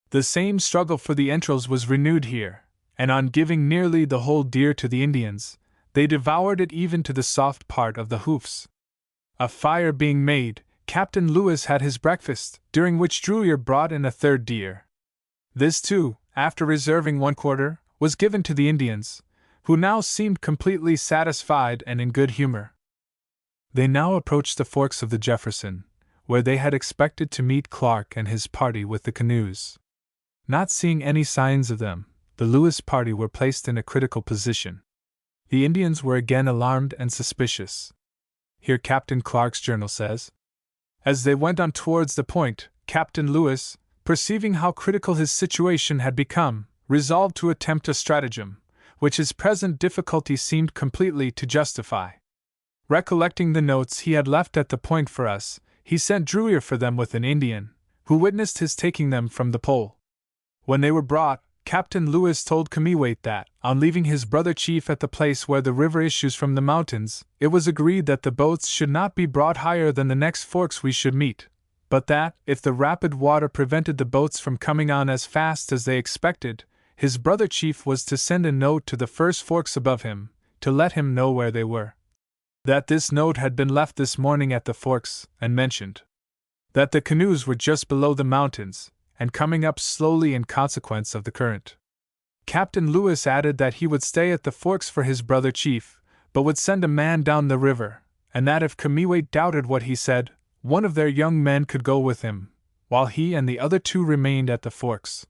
The same struggle for the entrails was renewed here, and on giving nearly the whole deer to the Indians, they devoured it even to the soft part of the hoofs. A fire being made, Captain Lewis had his breakfast, during which Drouillard brought in a third deer. This too, after reserving one quarter, was given to the Indians, who now seemed completely satisfied and in good humor. They now approached the forks of the Jefferson, where they had expected to meet Clark and his party with the canoes. Not seeing any signs of them, the Lewis party were placed in a critical position. The Indians were again alarmed and suspicious. Here Captain Clark's journal says, as they went on towards the point, Captain Lewis, perceiving how critical his situation had become, resolved to attempt a stratagem, which his present difficulty seemed completely to justify. Recollecting the notes he had left at the point for us, he sent Drouillard for them with an Indian, who witnessed his taking them from the pole. When they were brought, Captain Lewis told Kamiwait that, on leaving his brother chief at the place where the river issues from the mountains, it was agreed that the boats should not be brought higher than the next forks we should meet, but that, if the rapid water prevented the boats from coming on as fast as they expected, his brother chief was to send a note to the first forks above him, to let him know where they were. That this note had been left this morning at the forks, and mentioned that the canoes were just below the mountains, and coming up slowly in consequence of the current. Captain Lewis added that he would stay at the forks for his brother chief, but would send a man down the river, and that if Kamiwait doubted what he said, one of their young men could go with him, while he and the other 2 remained at the forks.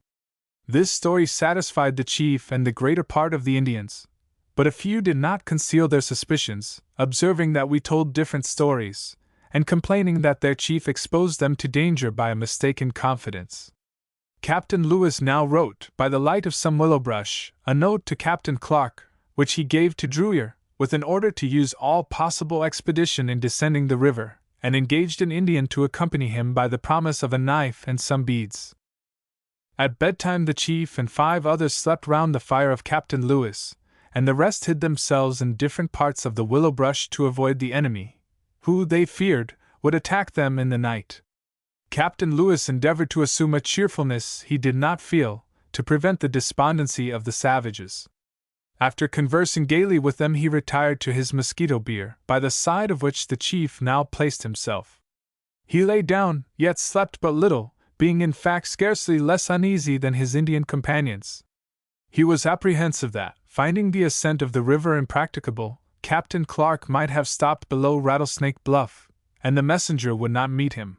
This story satisfied the chief and the greater part of the Indians, but a few did not conceal their suspicions, observing that we told different stories, and complaining that their chief exposed them to danger by a mistaken confidence. Captain Lewis now wrote, by the light of some willow brush, a note to Captain Clark, which he gave to Drouillard, with an order to use all possible expedition in descending the river, and engaged an Indian to accompany him by the promise of a knife and some beads. At bedtime the chief and 5 others slept round the fire of Captain Lewis, and the rest hid themselves in different parts of the willow brush to avoid the enemy, who, they feared, would attack them in the night. Captain Lewis endeavored to assume a cheerfulness he did not feel, to prevent the despondency of the savages. After conversing gaily with them he retired to his mosquito bier, by the side of which the chief now placed himself. He lay down, yet slept but little, being in fact scarcely less uneasy than his Indian companions. He was apprehensive that, finding the ascent of the river impracticable, Captain Clark might have stopped below Rattlesnake Bluff, and the messenger would not meet him.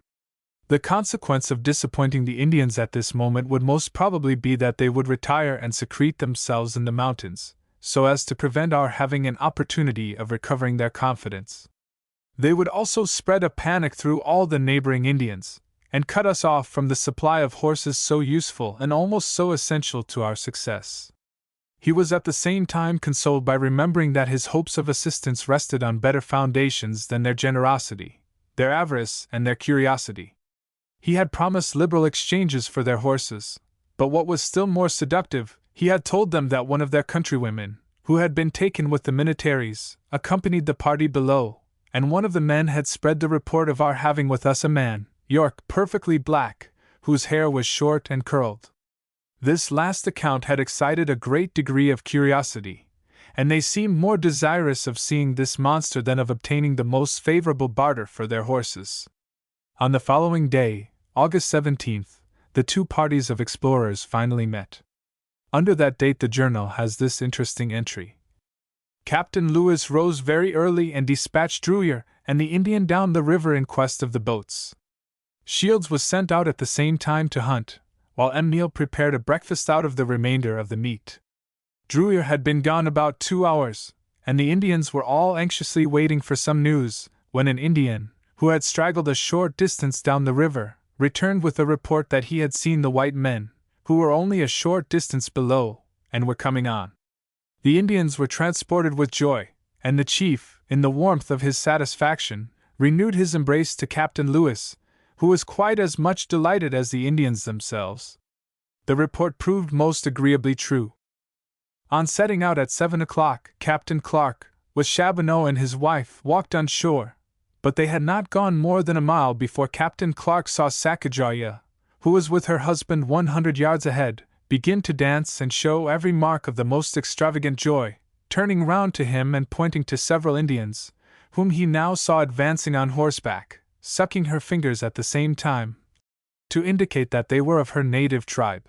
The consequence of disappointing the Indians at this moment would most probably be that they would retire and secrete themselves in the mountains, so as to prevent our having an opportunity of recovering their confidence. They would also spread a panic through all the neighboring Indians, and cut us off from the supply of horses so useful and almost so essential to our success. He was at the same time consoled by remembering that his hopes of assistance rested on better foundations than their generosity, their avarice, and their curiosity. He had promised liberal exchanges for their horses, but what was still more seductive, he had told them that one of their countrywomen, who had been taken with the militaries, accompanied the party below, and one of the men had spread the report of our having with us a man, York, perfectly black, whose hair was short and curled. This last account had excited a great degree of curiosity, and they seemed more desirous of seeing this monster than of obtaining the most favorable barter for their horses. On the following day, August 17th, the two parties of explorers finally met. Under that date the journal has this interesting entry. Captain Lewis rose very early and dispatched Drouillard and the Indian down the river in quest of the boats. Shields was sent out at the same time to hunt, while M. Neal prepared a breakfast out of the remainder of the meat. Drouillard had been gone about 2 hours, and the Indians were all anxiously waiting for some news, when an Indian, who had straggled a short distance down the river, returned with a report that he had seen the white men, who were only a short distance below, and were coming on. The Indians were transported with joy, and the chief, in the warmth of his satisfaction, renewed his embrace to Captain Lewis, who was quite as much delighted as the Indians themselves. The report proved most agreeably true. On setting out at 7 o'clock, Captain Clark, with Chaboneau and his wife, walked on shore, but they had not gone more than a mile before Captain Clark saw Sacagawea, who was with her husband 100 yards ahead, begin to dance and show every mark of the most extravagant joy, turning round to him and pointing to several Indians, whom he now saw advancing on horseback, sucking her fingers at the same time, to indicate that they were of her native tribe.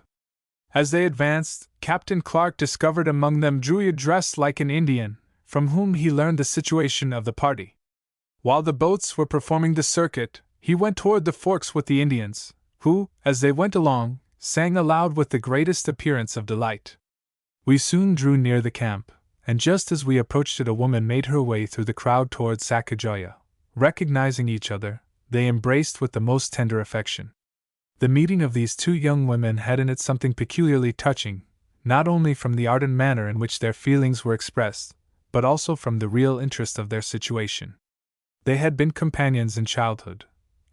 As they advanced, Captain Clark discovered among them Drouillard dressed like an Indian, from whom he learned the situation of the party. While the boats were performing the circuit, he went toward the forks with the Indians, who, as they went along, sang aloud with the greatest appearance of delight. We soon drew near the camp, and just as we approached it a woman made her way through the crowd toward Sacagawea. Recognizing each other, they embraced with the most tender affection. The meeting of these two young women had in it something peculiarly touching, not only from the ardent manner in which their feelings were expressed, but also from the real interest of their situation. They had been companions in childhood.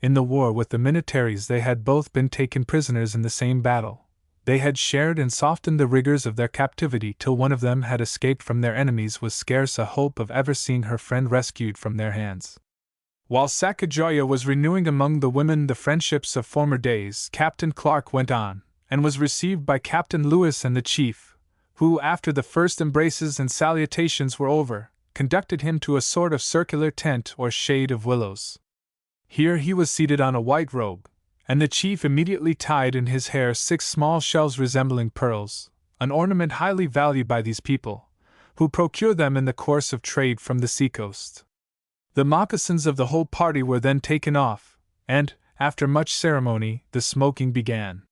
In the war with the militaries they had both been taken prisoners in the same battle. They had shared and softened the rigors of their captivity till one of them had escaped from their enemies with scarce a hope of ever seeing her friend rescued from their hands. While Sacagawea was renewing among the women the friendships of former days, Captain Clark went on, and was received by Captain Lewis and the chief, who, after the first embraces and salutations were over, conducted him to a sort of circular tent or shade of willows. Here he was seated on a white robe, and the chief immediately tied in his hair 6 small shells resembling pearls, an ornament highly valued by these people, who procure them in the course of trade from the seacoast. The moccasins of the whole party were then taken off, and, after much ceremony, the smoking began.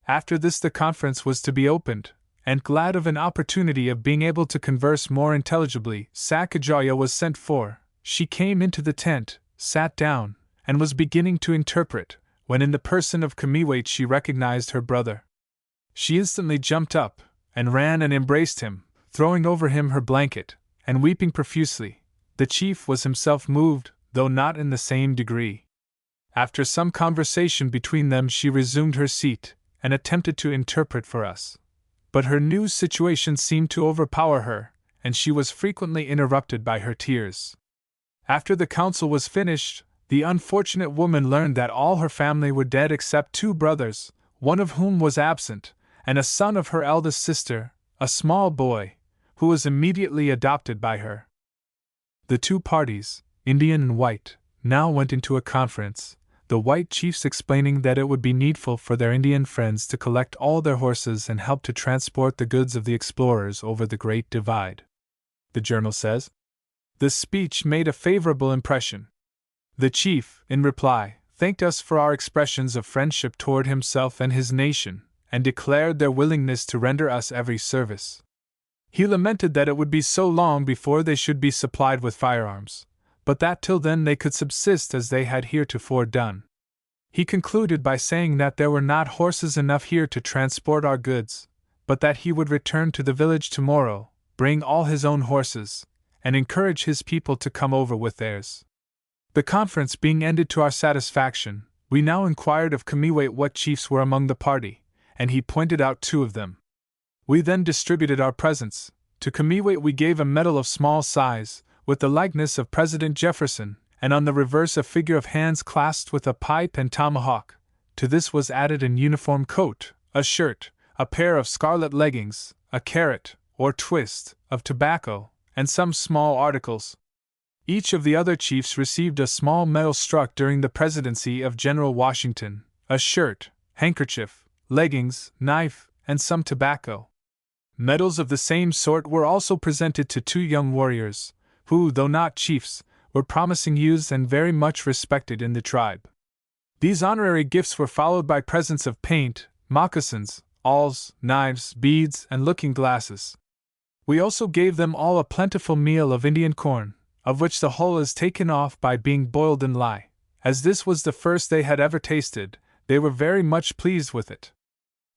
After this the conference was to be opened, and glad of an opportunity of being able to converse more intelligibly, Sacagawea was sent for. She came into the tent, sat down, and was beginning to interpret, when in the person of Kamiwait she recognized her brother. She instantly jumped up, and ran and embraced him, throwing over him her blanket, and weeping profusely. The chief was himself moved, though not in the same degree. After some conversation between them she resumed her seat, and attempted to interpret for us. But her new situation seemed to overpower her, and she was frequently interrupted by her tears. After the council was finished, the unfortunate woman learned that all her family were dead except 2 brothers, one of whom was absent, and a son of her eldest sister, a small boy, who was immediately adopted by her. The two parties, Indian and white, now went into a conference, the white chiefs explaining that it would be needful for their Indian friends to collect all their horses and help to transport the goods of the explorers over the Great Divide. The journal says, "This speech made a favorable impression. The chief, in reply, thanked us for our expressions of friendship toward himself and his nation, and declared their willingness to render us every service. He lamented that it would be so long before they should be supplied with firearms, but that till then they could subsist as they had heretofore done. He concluded by saying that there were not horses enough here to transport our goods, but that he would return to the village tomorrow, bring all his own horses, and encourage his people to come over with theirs. The conference being ended to our satisfaction, we now inquired of Kamiwate what chiefs were among the party, and he pointed out 2 of them. We then distributed our presents. To Kamiwate we gave a medal of small size, with the likeness of President Jefferson, and on the reverse a figure of hands clasped with a pipe and tomahawk. To this was added an uniform coat, a shirt, a pair of scarlet leggings, a carrot, or twist, of tobacco, and some small articles. Each of the other chiefs received a small medal struck during the presidency of General Washington, a shirt, handkerchief, leggings, knife, and some tobacco. Medals of the same sort were also presented to 2 young warriors, who, though not chiefs, were promising youths and very much respected in the tribe. These honorary gifts were followed by presents of paint, moccasins, awls, knives, beads, and looking-glasses. We also gave them all a plentiful meal of Indian corn, of which the hull is taken off by being boiled in lye. As this was the first they had ever tasted, they were very much pleased with it.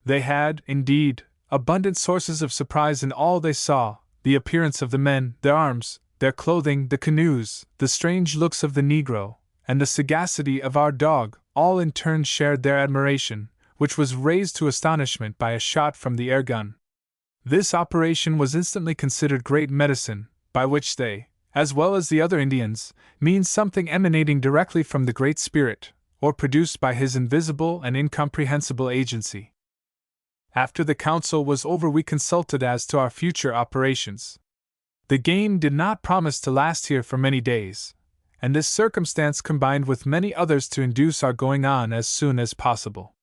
They had, indeed, abundant sources of surprise in all they saw: the appearance of the men, their arms, their clothing, the canoes, the strange looks of the Negro, and the sagacity of our dog. All in turn shared their admiration, which was raised to astonishment by a shot from the air gun. This operation was instantly considered great medicine, by which they, as well as the other Indians, mean something emanating directly from the Great Spirit, or produced by his invisible and incomprehensible agency. After the council was over we consulted as to our future operations. The game did not promise to last here for many days, and this circumstance combined with many others to induce our going on as soon as possible.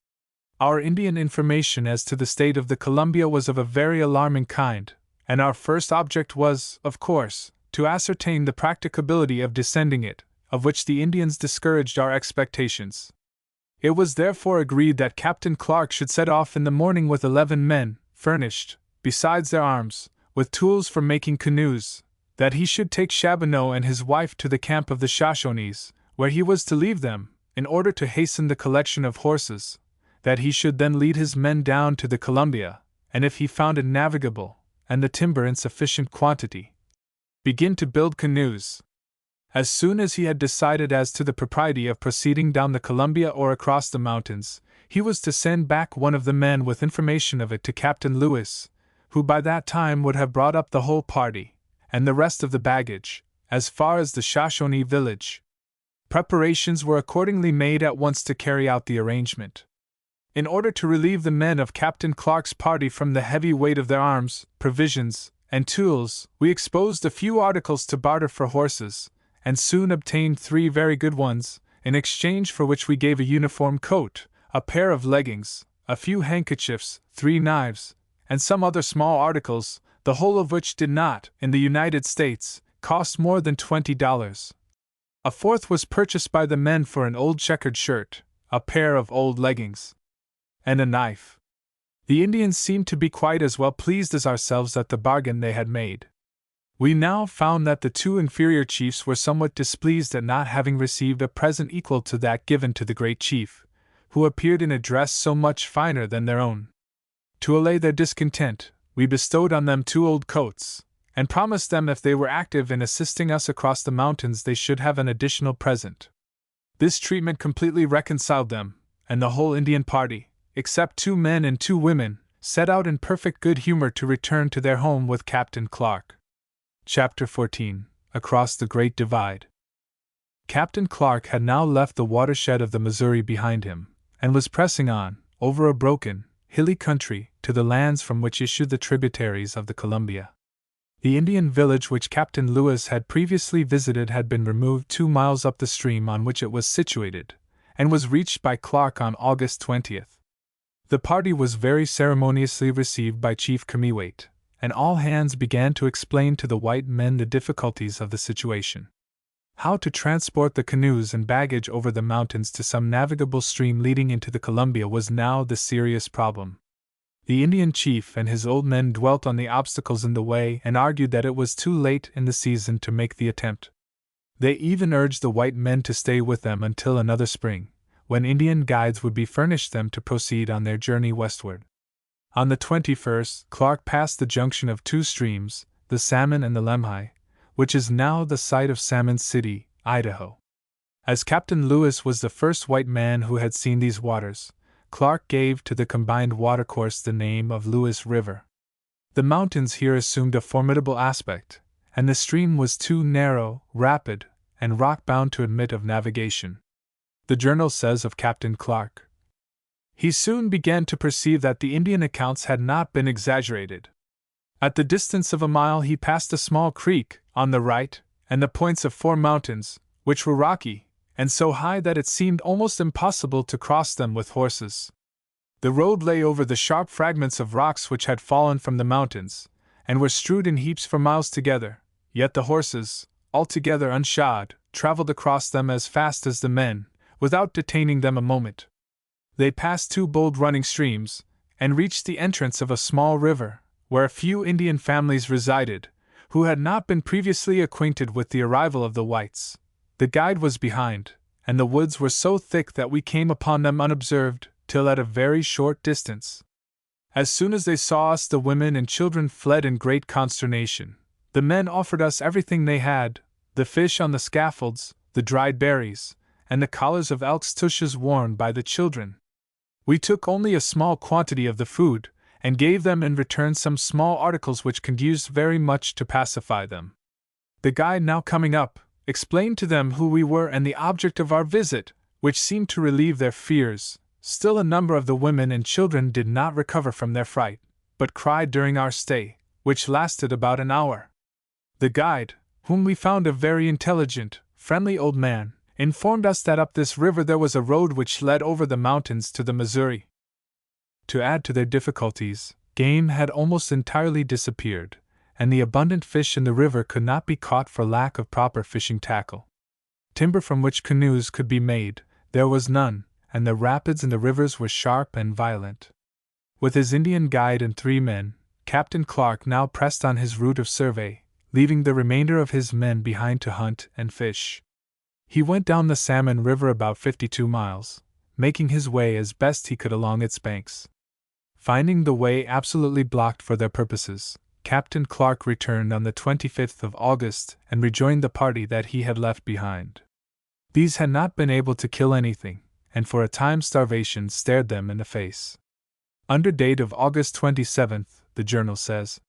Our Indian information as to the state of the Columbia was of a very alarming kind, and our first object was, of course, to ascertain the practicability of descending it, of which the Indians discouraged our expectations. It was therefore agreed that Captain Clark should set off in the morning with 11 men, furnished, besides their arms, with tools for making canoes, that he should take Chaboneau and his wife to the camp of the Shoshones, where he was to leave them, in order to hasten the collection of horses, that he should then lead his men down to the Columbia, and if he found it navigable, and the timber in sufficient quantity, begin to build canoes. As soon as he had decided as to the propriety of proceeding down the Columbia or across the mountains, he was to send back one of the men with information of it to Captain Lewis, who by that time would have brought up the whole party, and the rest of the baggage, as far as the Shoshone village. Preparations were accordingly made at once to carry out the arrangement. In order to relieve the men of Captain Clark's party from the heavy weight of their arms, provisions, and tools, we exposed a few articles to barter for horses, and soon obtained 3 very good ones, in exchange for which we gave a uniform coat, a pair of leggings, a few handkerchiefs, 3 knives, and some other small articles, the whole of which did not, in the United States, cost more than $20. A 4th was purchased by the men for an old checkered shirt, a pair of old leggings, and a knife. The Indians seemed to be quite as well pleased as ourselves at the bargain they had made. We now found that the 2 inferior chiefs were somewhat displeased at not having received a present equal to that given to the great chief, who appeared in a dress so much finer than their own. To allay their discontent, we bestowed on them 2 old coats, and promised them if they were active in assisting us across the mountains they should have an additional present. This treatment completely reconciled them, and the whole Indian party, except 2 men and 2 women, set out in perfect good humor to return to their home with Captain Clark. Chapter 14. Across the Great Divide. Captain Clark had now left the watershed of the Missouri behind him, and was pressing on, over a broken, hilly country, to the lands from which issued the tributaries of the Columbia. The Indian village which Captain Lewis had previously visited had been removed 2 miles up the stream on which it was situated, and was reached by Clark on August 20th. The party was very ceremoniously received by Chief Kamiwate, and all hands began to explain to the white men the difficulties of the situation. How to transport the canoes and baggage over the mountains to some navigable stream leading into the Columbia was now the serious problem. The Indian chief and his old men dwelt on the obstacles in the way and argued that it was too late in the season to make the attempt. They even urged the white men to stay with them until another spring, when Indian guides would be furnished them to proceed on their journey westward. On the 21st, Clark passed the junction of two streams, the Salmon and the Lemhi, which is now the site of Salmon City, Idaho. As Captain Lewis was the first white man who had seen these waters, Clark gave to the combined watercourse the name of Lewis River. The mountains here assumed a formidable aspect, and the stream was too narrow, rapid, and rock-bound to admit of navigation. The journal says of Captain Clark, "He soon began to perceive that the Indian accounts had not been exaggerated. At the distance of a mile he passed a small creek, on the right, and the points of 4 mountains, which were rocky, and so high that it seemed almost impossible to cross them with horses. The road lay over the sharp fragments of rocks which had fallen from the mountains, and were strewed in heaps for miles together, yet the horses, altogether unshod, traveled across them as fast as the men, without detaining them a moment. They passed 2 bold running streams, and reached the entrance of a small river, where a few Indian families resided, who had not been previously acquainted with the arrival of the whites. The guide was behind, and the woods were so thick that we came upon them unobserved, till at a very short distance. As soon as they saw us, the women and children fled in great consternation. The men offered us everything they had, the fish on the scaffolds, the dried berries, and the collars of elk's tushes worn by the children. We took only a small quantity of the food, and gave them in return some small articles which conduced very much to pacify them. The guide, now coming up, explained to them who we were and the object of our visit, which seemed to relieve their fears. Still a number of the women and children did not recover from their fright, but cried during our stay, which lasted about an hour. The guide, whom we found a very intelligent, friendly old man, informed us that up this river there was a road which led over the mountains to the Missouri. To add to their difficulties, game had almost entirely disappeared, and the abundant fish in the river could not be caught for lack of proper fishing tackle. Timber from which canoes could be made, there was none, and the rapids in the rivers were sharp and violent. With his Indian guide and 3 men, Captain Clark now pressed on his route of survey, leaving the remainder of his men behind to hunt and fish. He went down the Salmon River about 52 miles, making his way as best he could along its banks. Finding the way absolutely blocked for their purposes, Captain Clark returned on the 25th of August and rejoined the party that he had left behind. These had not been able to kill anything, and for a time starvation stared them in the face. Under date of August 27th, the journal says,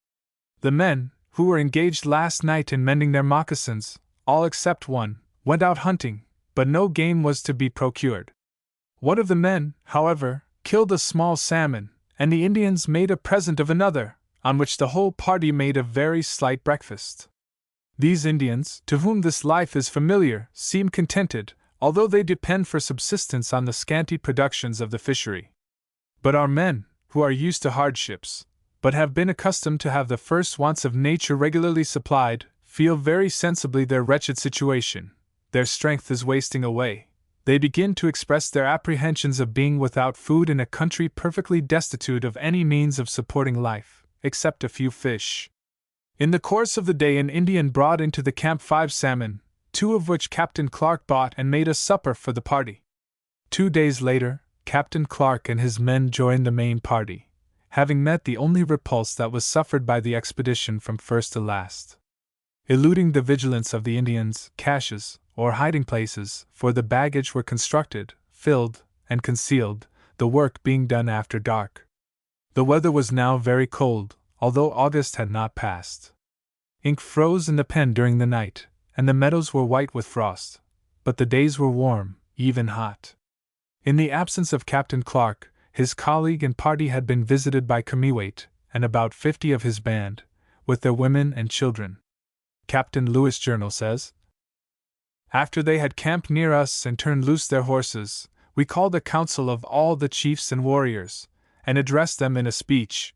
"The men, who were engaged last night in mending their moccasins, all except one, went out hunting, but no game was to be procured. One of the men, however, killed a small salmon, and the Indians made a present of another, on which the whole party made a very slight breakfast. These Indians, to whom this life is familiar, seem contented, although they depend for subsistence on the scanty productions of the fishery. But our men, who are used to hardships, but have been accustomed to have the first wants of nature regularly supplied, feel very sensibly their wretched situation. Their strength is wasting away. They begin to express their apprehensions of being without food in a country perfectly destitute of any means of supporting life, except a few fish. In the course of the day an Indian brought into the camp 5 salmon, 2 of which Captain Clark bought and made a supper for the party. 2 days later, Captain Clark and his men joined the main party, having met the only repulse that was suffered by the expedition from first to last. Eluding the vigilance of the Indians, caches, or hiding places, for the baggage were constructed, filled, and concealed, the work being done after dark. The weather was now very cold, although August had not passed. Ink froze in the pen during the night, and the meadows were white with frost, but the days were warm, even hot. In the absence of Captain Clark, his colleague and party had been visited by Kamiwait, and about 50 of his band, with their women and children. Captain Lewis' journal says, "After they had camped near us and turned loose their horses, we called a council of all the chiefs and warriors, and addressed them in a speech.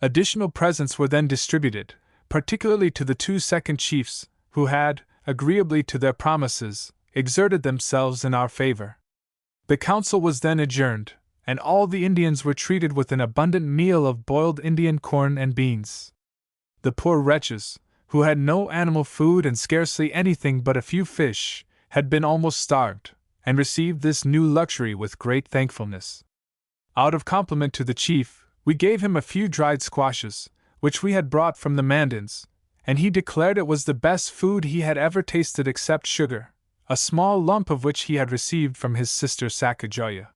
Additional presents were then distributed, particularly to the 2 second chiefs, who had, agreeably to their promises, exerted themselves in our favor. The council was then adjourned, and all the Indians were treated with an abundant meal of boiled Indian corn and beans. The poor wretches, who had no animal food and scarcely anything but a few fish, had been almost starved, and received this new luxury with great thankfulness. Out of compliment to the chief, we gave him a few dried squashes, which we had brought from the Mandans, and he declared it was the best food he had ever tasted except sugar, a small lump of which he had received from his sister Sacagawea.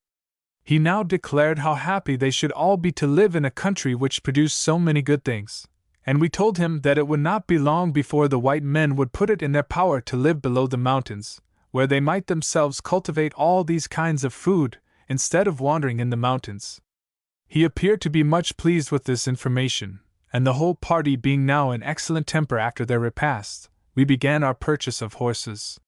He now declared how happy they should all be to live in a country which produced so many good things, and we told him that it would not be long before the white men would put it in their power to live below the mountains, where they might themselves cultivate all these kinds of food, instead of wandering in the mountains. He appeared to be much pleased with this information, and the whole party being now in excellent temper after their repast, we began our purchase of horses.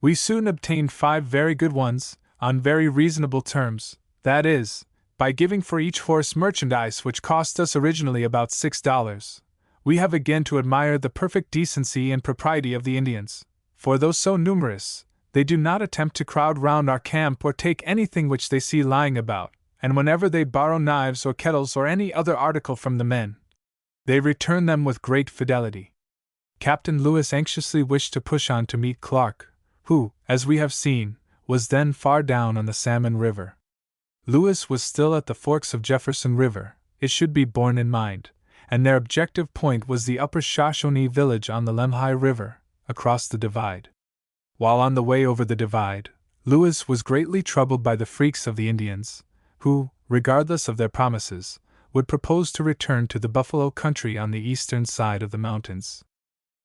We soon obtained 5 very good ones, on very reasonable terms, that is, by giving for each horse merchandise which cost us originally about $6. We have again to admire the perfect decency and propriety of the Indians, for though so numerous, they do not attempt to crowd round our camp or take anything which they see lying about, and whenever they borrow knives or kettles or any other article from the men, they return them with great fidelity. Captain Lewis anxiously wished to push on to meet Clark, who, as we have seen, was then far down on the Salmon River. Lewis was still at the forks of Jefferson River, it should be borne in mind, and their objective point was the upper Shoshone village on the Lemhi River, across the divide. While on the way over the divide, Lewis was greatly troubled by the freaks of the Indians, who, regardless of their promises, would propose to return to the buffalo country on the eastern side of the mountains.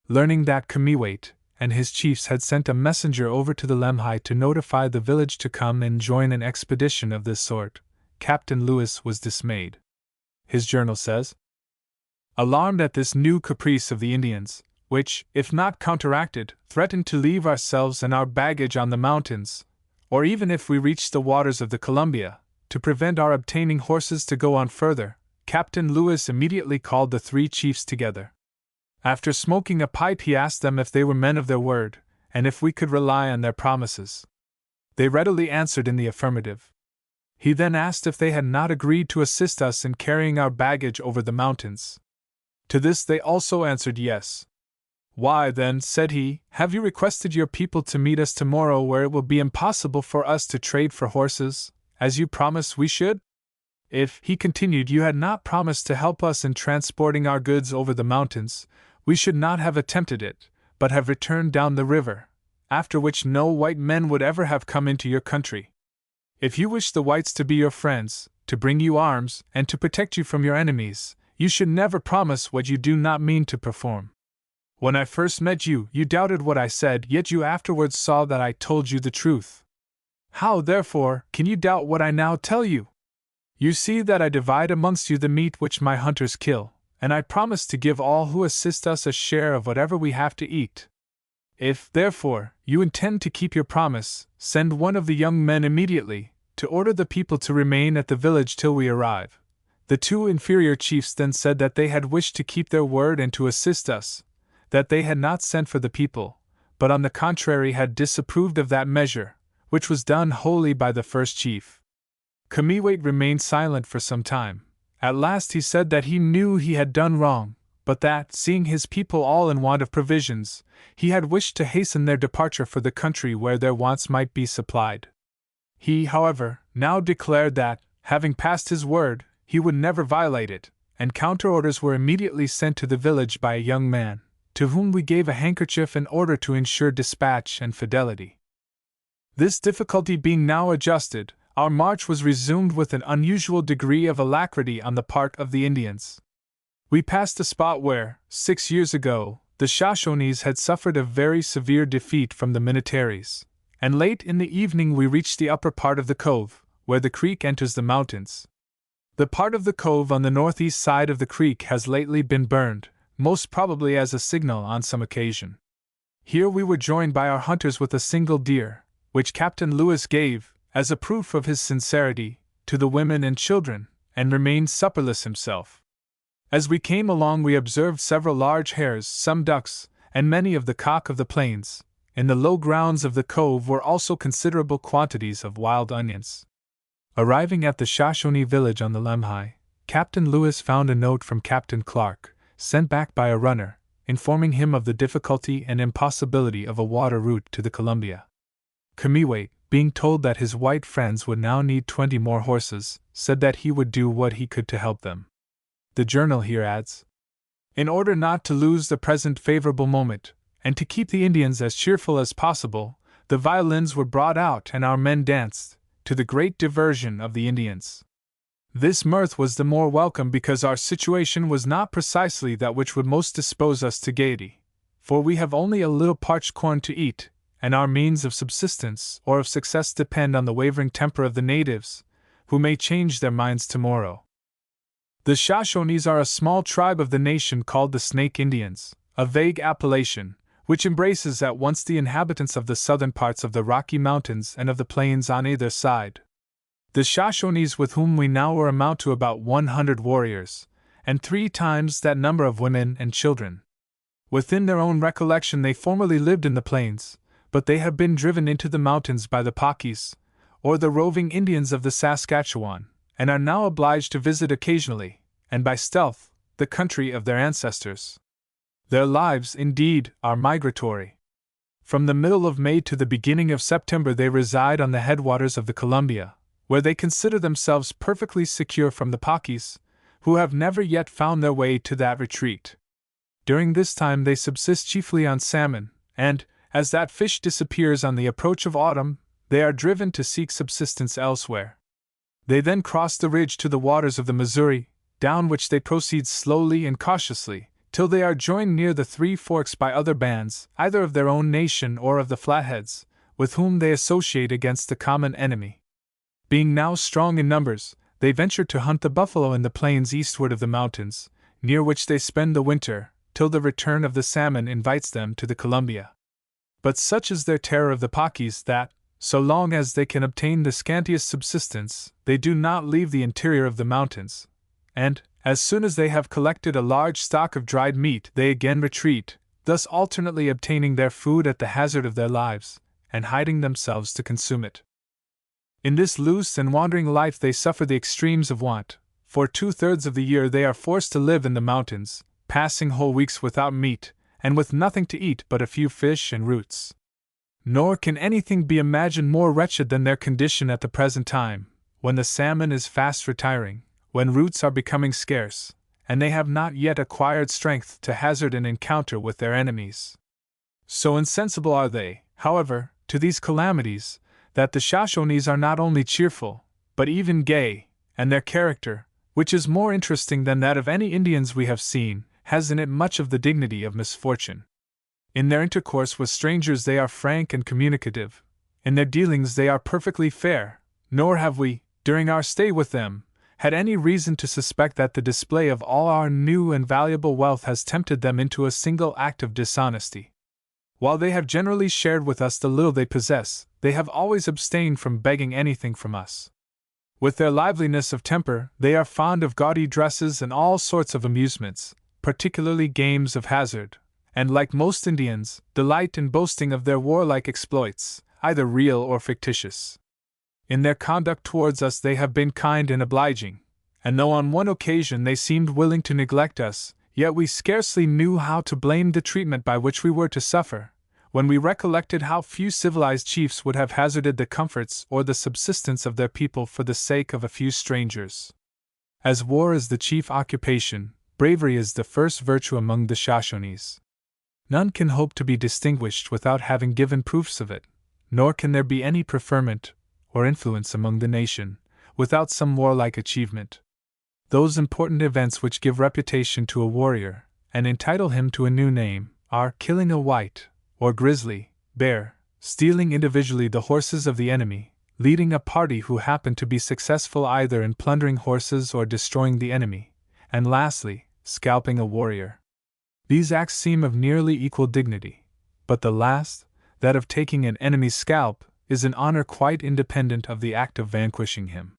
Learning that Kamiwait and his chiefs had sent a messenger over to the Lemhi to notify the village to come and join an expedition of this sort, Captain Lewis was dismayed. His journal says, "Alarmed at this new caprice of the Indians, which, if not counteracted, threatened to leave ourselves and our baggage on the mountains, or even if we reached the waters of the Columbia, to prevent our obtaining horses to go on further, Captain Lewis immediately called the 3 chiefs together. After smoking a pipe he asked them if they were men of their word, and if we could rely on their promises. They readily answered in the affirmative. He then asked if they had not agreed to assist us in carrying our baggage over the mountains. To this they also answered yes. Why, then, said he, have you requested your people to meet us tomorrow where it will be impossible for us to trade for horses, as you promised we should? If, he continued, you had not promised to help us in transporting our goods over the mountains, we should not have attempted it, but have returned down the river, after which no white men would ever have come into your country. If you wish the whites to be your friends, to bring you arms, and to protect you from your enemies, you should never promise what you do not mean to perform. When I first met you, you doubted what I said, yet you afterwards saw that I told you the truth. How, therefore, can you doubt what I now tell you? You see that I divide amongst you the meat which my hunters kill, and I promise to give all who assist us a share of whatever we have to eat. If, therefore, you intend to keep your promise, send one of the young men immediately, to order the people to remain at the village till we arrive. The 2 inferior chiefs then said that they had wished to keep their word and to assist us, that they had not sent for the people, but on the contrary had disapproved of that measure, which was done wholly by the first chief. Kamiwait remained silent for some time. At last he said that he knew he had done wrong, but that, seeing his people all in want of provisions, he had wished to hasten their departure for the country where their wants might be supplied. He, however, now declared that, having passed his word, he would never violate it, and counter-orders were immediately sent to the village by a young man, to whom we gave a handkerchief in order to ensure dispatch and fidelity. This difficulty being now adjusted, our march was resumed with an unusual degree of alacrity on the part of the Indians. We passed a spot where, 6 years ago, the Shoshones had suffered a very severe defeat from the Minnetarees, and late in the evening we reached the upper part of the cove, where the creek enters the mountains. The part of the cove on the northeast side of the creek has lately been burned, most probably as a signal on some occasion. Here we were joined by our hunters with a single deer, which Captain Lewis gave, as a proof of his sincerity, to the women and children, and remained supperless himself. As we came along we observed several large hares, some ducks, and many of the cock of the plains. In the low grounds of the cove were also considerable quantities of wild onions. Arriving at the Shoshone village on the Lemhi, Captain Lewis found a note from Captain Clark, sent back by a runner, informing him of the difficulty and impossibility of a water route to the Columbia. Kamiwait, being told that his white friends would now need 20 more horses, said that he would do what he could to help them. The journal here adds, in order not to lose the present favorable moment, and to keep the Indians as cheerful as possible, the violins were brought out and our men danced, to the great diversion of the Indians. This mirth was the more welcome because our situation was not precisely that which would most dispose us to gaiety, for we have only a little parched corn to eat, and our means of subsistence or of success depend on the wavering temper of the natives, who may change their minds tomorrow. The Shoshones are a small tribe of the nation called the Snake Indians, a vague appellation, which embraces at once the inhabitants of the southern parts of the Rocky Mountains and of the plains on either side. The Shoshones with whom we now are amount to about 100 warriors, and 3 times that number of women and children. Within their own recollection they formerly lived in the plains, but they have been driven into the mountains by the Pawkees, or the roving Indians of the Saskatchewan, and are now obliged to visit occasionally, and by stealth, the country of their ancestors. Their lives, indeed, are migratory. From the middle of May to the beginning of September they reside on the headwaters of the Columbia, where they consider themselves perfectly secure from the Pawkees, who have never yet found their way to that retreat. During this time they subsist chiefly on salmon, and, as that fish disappears on the approach of autumn, they are driven to seek subsistence elsewhere. They then cross the ridge to the waters of the Missouri, down which they proceed slowly and cautiously, till they are joined near the Three Forks by other bands, either of their own nation or of the Flatheads, with whom they associate against the common enemy. Being now strong in numbers, they venture to hunt the buffalo in the plains eastward of the mountains, near which they spend the winter, till the return of the salmon invites them to the Columbia. But such is their terror of the Pawkees that, so long as they can obtain the scantiest subsistence, they do not leave the interior of the mountains, and, as soon as they have collected a large stock of dried meat, they again retreat, thus alternately obtaining their food at the hazard of their lives, and hiding themselves to consume it. In this loose and wandering life they suffer the extremes of want. For 2/3 of the year they are forced to live in the mountains, passing whole weeks without meat, and with nothing to eat but a few fish and roots. Nor can anything be imagined more wretched than their condition at the present time, when the salmon is fast retiring, when roots are becoming scarce, and they have not yet acquired strength to hazard an encounter with their enemies. So insensible are they, however, to these calamities, that the Shoshones are not only cheerful, but even gay, and their character, which is more interesting than that of any Indians we have seen, has in it much of the dignity of misfortune. In their intercourse with strangers they are frank and communicative, in their dealings they are perfectly fair, nor have we, during our stay with them, had any reason to suspect that the display of all our new and valuable wealth has tempted them into a single act of dishonesty. While they have generally shared with us the little they possess, they have always abstained from begging anything from us. With their liveliness of temper, they are fond of gaudy dresses and all sorts of amusements, particularly games of hazard, and, like most Indians, delight in boasting of their warlike exploits, either real or fictitious. In their conduct towards us they have been kind and obliging, and though on one occasion they seemed willing to neglect us, yet we scarcely knew how to blame the treatment by which we were to suffer, when we recollected how few civilized chiefs would have hazarded the comforts or the subsistence of their people for the sake of a few strangers. As war is the chief occupation, bravery is the first virtue among the Shoshones. None can hope to be distinguished without having given proofs of it, nor can there be any preferment or influence among the nation without some warlike achievement. Those important events which give reputation to a warrior, and entitle him to a new name, are killing a white, or grizzly, bear, stealing individually the horses of the enemy, leading a party who happen to be successful either in plundering horses or destroying the enemy, and lastly, scalping a warrior. These acts seem of nearly equal dignity, but the last, that of taking an enemy's scalp, is an honor quite independent of the act of vanquishing him.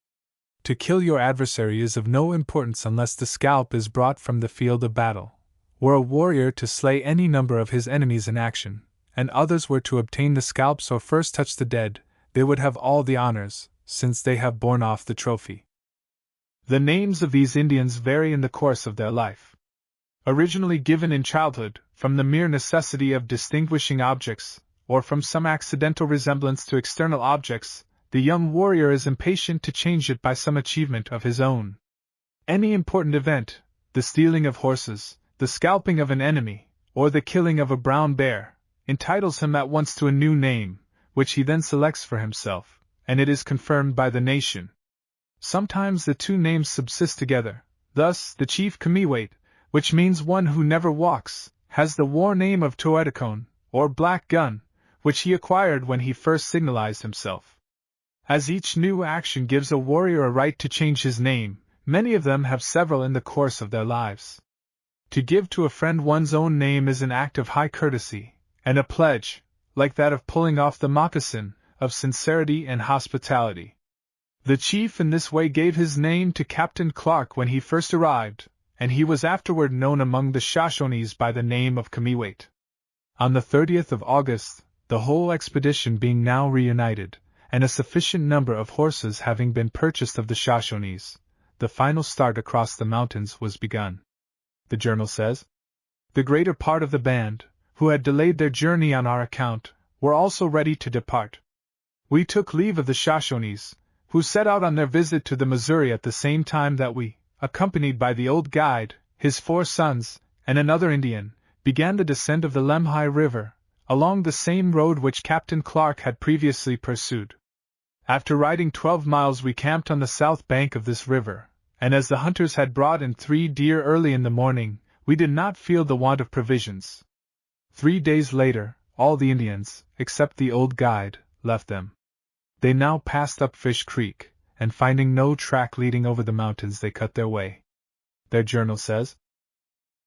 To kill your adversary is of no importance unless the scalp is brought from the field of battle. Were a warrior to slay any number of his enemies in action, and others were to obtain the scalps or first touch the dead, they would have all the honors, since they have borne off the trophy. The names of these Indians vary in the course of their life. Originally given in childhood, from the mere necessity of distinguishing objects, or from some accidental resemblance to external objects, the young warrior is impatient to change it by some achievement of his own. Any important event, the stealing of horses, the scalping of an enemy, or the killing of a brown bear, entitles him at once to a new name, which he then selects for himself, and it is confirmed by the nation. Sometimes the two names subsist together. Thus, the chief Kamiwait, which means one who never walks, has the war name of Toeticone, or Black Gun, which he acquired when he first signalized himself. As each new action gives a warrior a right to change his name, many of them have several in the course of their lives. To give to a friend one's own name is an act of high courtesy, and a pledge, like that of pulling off the moccasin, of sincerity and hospitality. The chief in this way gave his name to Captain Clark when he first arrived, and he was afterward known among the Shoshones by the name of Kamiwait. On the 30th of August, the whole expedition being now reunited, and a sufficient number of horses having been purchased of the Shoshones, the final start across the mountains was begun. The journal says, the greater part of the band, who had delayed their journey on our account, were also ready to depart. We took leave of the Shoshones, who set out on their visit to the Missouri at the same time that we, accompanied by the old guide, his 4 sons, and another Indian, began the descent of the Lemhi River, along the same road which Captain Clark had previously pursued. After riding 12 miles we camped on the south bank of this river, and as the hunters had brought in 3 deer early in the morning, we did not feel the want of provisions. 3 days later, all the Indians, except the old guide, left them. They now passed up Fish Creek, and finding no track leading over the mountains they cut their way. Their journal says,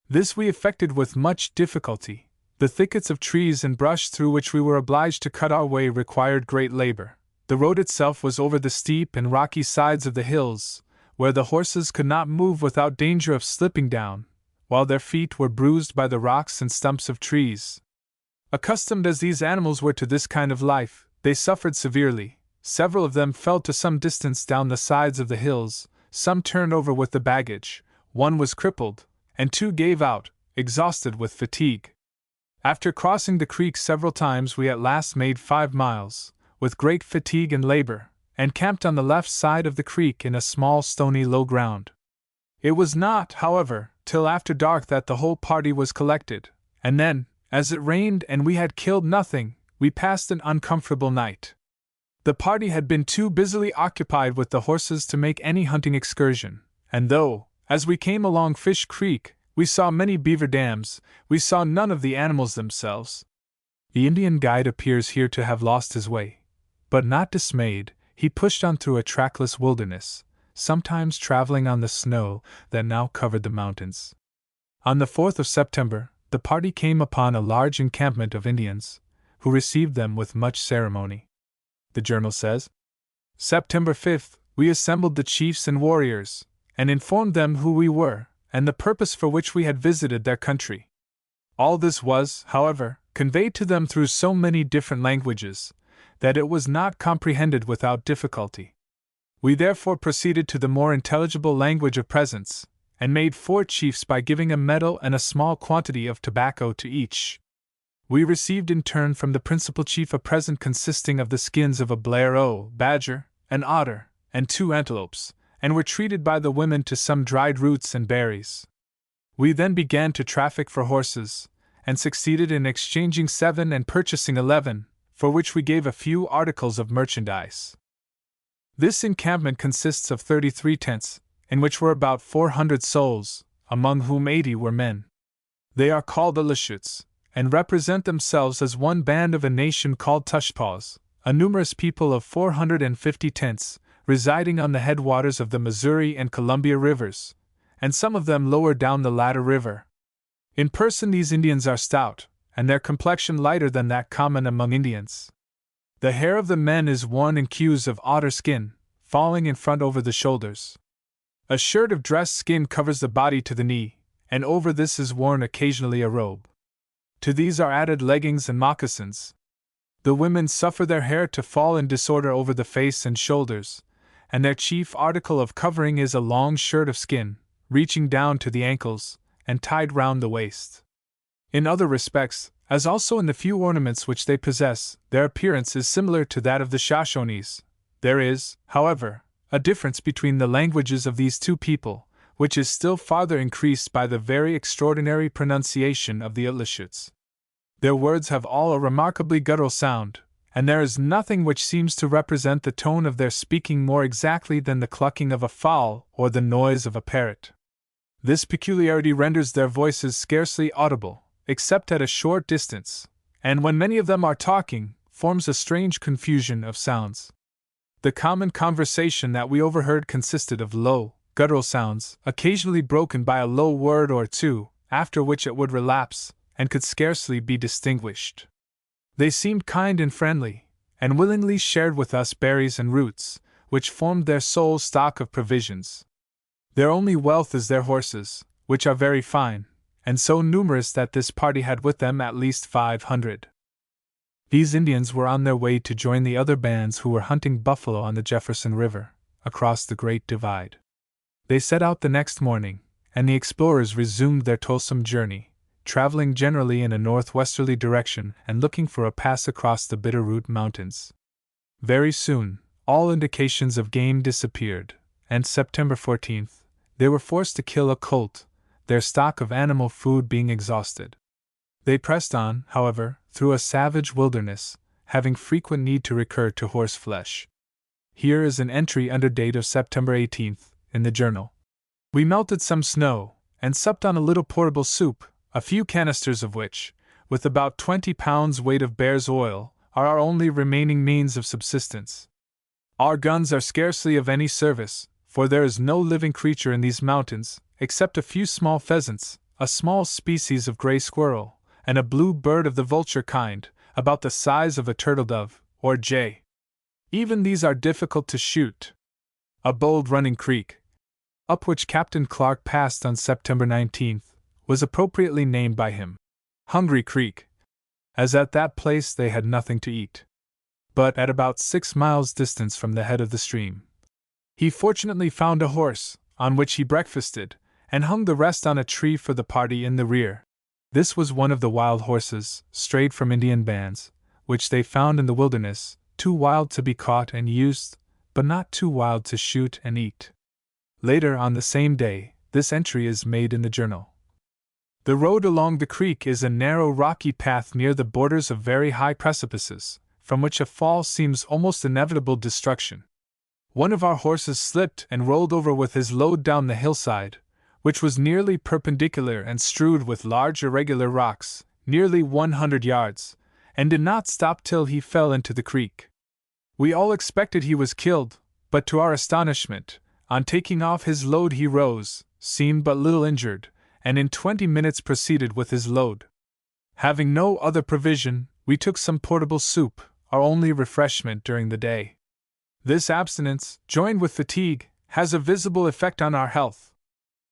this we effected with much difficulty. The thickets of trees and brush through which we were obliged to cut our way required great labor. The road itself was over the steep and rocky sides of the hills, where the horses could not move without danger of slipping down, while their feet were bruised by the rocks and stumps of trees. Accustomed as these animals were to this kind of life, they suffered severely. Several of them fell to some distance down the sides of the hills, some turned over with the baggage, one was crippled, and 2 gave out, exhausted with fatigue. After crossing the creek several times we at last made 5 miles, with great fatigue and labor, and camped on the left side of the creek in a small stony low ground. It was not, however, till after dark that the whole party was collected, and then, as it rained and we had killed nothing, we passed an uncomfortable night. The party had been too busily occupied with the horses to make any hunting excursion, and though, as we came along Fish Creek, we saw many beaver dams, we saw none of the animals themselves. The Indian guide appears here to have lost his way, but not dismayed, he pushed on through a trackless wilderness, sometimes traveling on the snow that now covered the mountains. On the 4th of September, the party came upon a large encampment of Indians, who received them with much ceremony. The journal says, September 5th, we assembled the chiefs and warriors, and informed them who we were, and the purpose for which we had visited their country. All this was, however, conveyed to them through so many different languages, that it was not comprehended without difficulty. We therefore proceeded to the more intelligible language of presents, and made 4 chiefs by giving a medal and a small quantity of tobacco to each. We received in turn from the principal chief a present consisting of the skins of a blaireau, badger, an otter, and 2 antelopes, and were treated by the women to some dried roots and berries. We then began to traffic for horses, and succeeded in exchanging 7 and purchasing 11, for which we gave a few articles of merchandise. This encampment consists of 33 tents, in which were about 400 souls, among whom 80 were men. They are called the Lashuts, and represent themselves as one band of a nation called Tushpaws, a numerous people of 450 tents, residing on the headwaters of the Missouri and Columbia rivers, and some of them lower down the latter river. In person these Indians are stout, and their complexion lighter than that common among Indians. The hair of the men is worn in queues of otter skin, falling in front over the shoulders. A shirt of dressed skin covers the body to the knee, and over this is worn occasionally a robe. To these are added leggings and moccasins. The women suffer their hair to fall in disorder over the face and shoulders, and their chief article of covering is a long shirt of skin, reaching down to the ankles, and tied round the waist. In other respects, as also in the few ornaments which they possess, their appearance is similar to that of the Shoshones. There is, however, a difference between the languages of these two people, which is still farther increased by the very extraordinary pronunciation of the Itlashoots. Their words have all a remarkably guttural sound, and there is nothing which seems to represent the tone of their speaking more exactly than the clucking of a fowl or the noise of a parrot. This peculiarity renders their voices scarcely audible, except at a short distance, and when many of them are talking, forms a strange confusion of sounds. The common conversation that we overheard consisted of low, guttural sounds, occasionally broken by a low word or two, after which it would relapse, and could scarcely be distinguished. They seemed kind and friendly, and willingly shared with us berries and roots, which formed their sole stock of provisions. Their only wealth is their horses, which are very fine, and so numerous that this party had with them at least 500. These Indians were on their way to join the other bands who were hunting buffalo on the Jefferson River, across the Great Divide. They set out the next morning, and the explorers resumed their toilsome journey, traveling generally in a northwesterly direction and looking for a pass across the Bitterroot Mountains. Very soon, all indications of game disappeared, and September 14th, they were forced to kill a colt, their stock of animal food being exhausted. They pressed on, however, through a savage wilderness, having frequent need to recur to horse flesh. Here is an entry under date of September 18th, in the journal. We melted some snow, and supped on a little portable soup, a few canisters of which, with about 20 pounds weight of bear's oil, are our only remaining means of subsistence. Our guns are scarcely of any service, for there is no living creature in these mountains, except a few small pheasants, a small species of gray squirrel, and a blue bird of the vulture kind, about the size of a turtle-dove, or jay. Even these are difficult to shoot. A bold running creek, up which Captain Clark passed on September 19th, was appropriately named by him Hungry Creek, as at that place they had nothing to eat. But at about 6 miles distance from the head of the stream, he fortunately found a horse, on which he breakfasted, and hung the rest on a tree for the party in the rear. This was one of the wild horses, strayed from Indian bands, which they found in the wilderness, too wild to be caught and used, but not too wild to shoot and eat. Later on the same day, this entry is made in the journal. The road along the creek is a narrow rocky path near the borders of very high precipices, from which a fall seems almost inevitable destruction. One of our horses slipped and rolled over with his load down the hillside, which was nearly perpendicular and strewed with large irregular rocks, nearly 100 yards, and did not stop till he fell into the creek. We all expected he was killed, but to our astonishment, on taking off his load he rose, seemed but little injured, and in 20 minutes proceeded with his load. Having no other provision, we took some portable soup, our only refreshment during the day. This abstinence, joined with fatigue, has a visible effect on our health.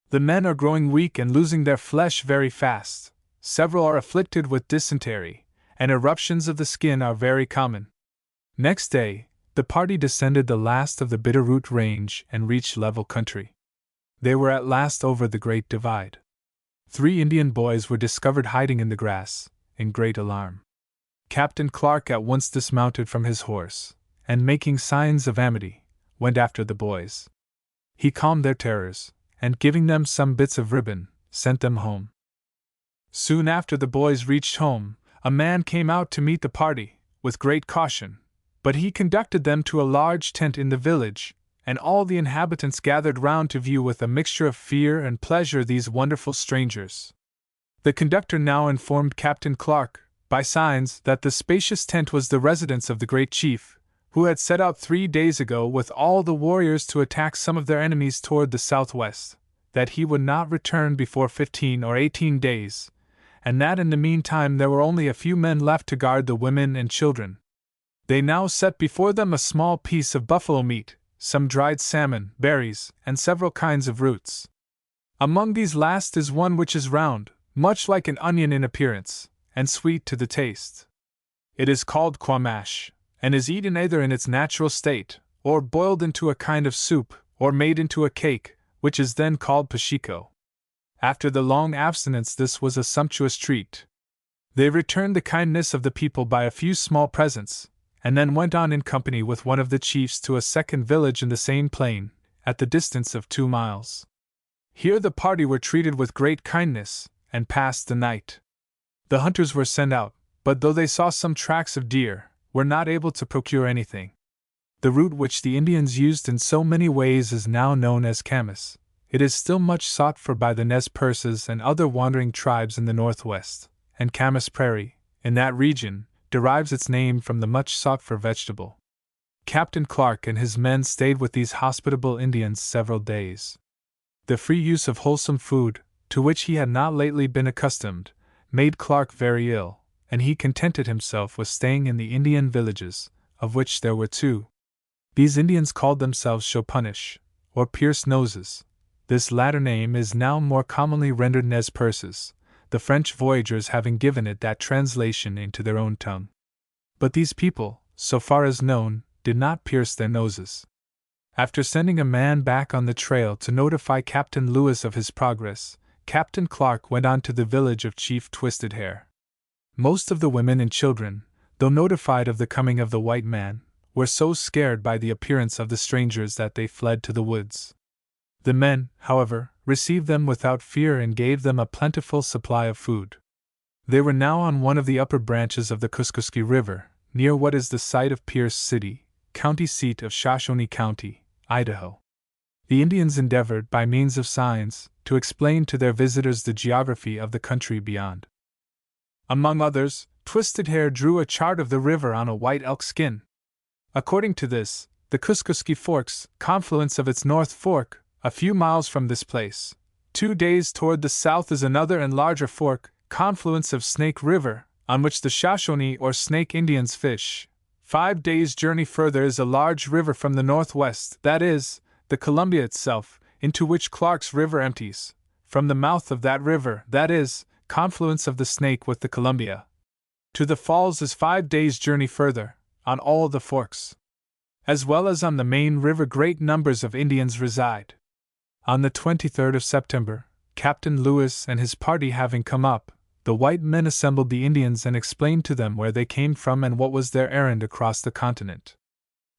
The men are growing weak and losing their flesh very fast. Several are afflicted with dysentery, and eruptions of the skin are very common. Next day, the party descended the last of the Bitterroot Range and reached level country. They were at last over the Great Divide. 3 Indian boys were discovered hiding in the grass, in great alarm. Captain Clark at once dismounted from his horse, and making signs of amity, went after the boys. He calmed their terrors, and giving them some bits of ribbon, sent them home. Soon after the boys reached home, a man came out to meet the party, with great caution, but he conducted them to a large tent in the village, and all the inhabitants gathered round to view with a mixture of fear and pleasure these wonderful strangers. The conductor now informed Captain Clark, by signs, that the spacious tent was the residence of the great chief, who had set out 3 days ago with all the warriors to attack some of their enemies toward the southwest, that he would not return before 15 or 18 days, and that in the meantime there were only a few men left to guard the women and children. They now set before them a small piece of buffalo meat, some dried salmon, berries, and several kinds of roots. Among these last is one which is round, much like an onion in appearance, and sweet to the taste. It is called quamash, and is eaten either in its natural state, or boiled into a kind of soup, or made into a cake, which is then called pashiko. After the long abstinence, this was a sumptuous treat. They returned the kindness of the people by a few small presents, and then went on in company with one of the chiefs to a second village in the same plain, at the distance of 2 miles. Here the party were treated with great kindness, and passed the night. The hunters were sent out, but though they saw some tracks of deer, were not able to procure anything. The root which the Indians used in so many ways is now known as camas. It is still much sought for by the Nez Perces and other wandering tribes in the northwest, and camas prairie, in that region, derives its name from the much sought for vegetable. Captain Clark and his men stayed with these hospitable Indians several days. The free use of wholesome food, to which he had not lately been accustomed, made Clark very ill, and he contented himself with staying in the Indian villages, of which there were 2. These Indians called themselves Chopunish, or Pierce Noses. This latter name is now more commonly rendered Nez Perces, the French voyagers having given it that translation into their own tongue. But these people, so far as known, did not pierce their noses. After sending a man back on the trail to notify Captain Lewis of his progress, Captain Clark went on to the village of Chief Twisted Hair. Most of the women and children, though notified of the coming of the white man, were so scared by the appearance of the strangers that they fled to the woods. The men, however, received them without fear and gave them a plentiful supply of food. They were now on one of the upper branches of the Kuskuski River, near what is the site of Pierce City, county seat of Shoshone County, Idaho. The Indians endeavored, by means of signs, to explain to their visitors the geography of the country beyond. Among others, Twisted Hair drew a chart of the river on a white elk skin. According to this, the Kuskuski forks, confluence of its North Fork, a few miles from this place. 2 days toward the south is another and larger fork, confluence of Snake River, on which the Shoshone or Snake Indians fish. 5 days' journey further is a large river from the northwest, that is, the Columbia itself, into which Clark's River empties. From the mouth of that river, that is, confluence of the Snake with the Columbia, to the falls is 5 days' journey further, on all the forks. As well as on the main river, great numbers of Indians reside. On the 23rd of September, Captain Lewis and his party having come up, the white men assembled the Indians and explained to them where they came from and what was their errand across the continent.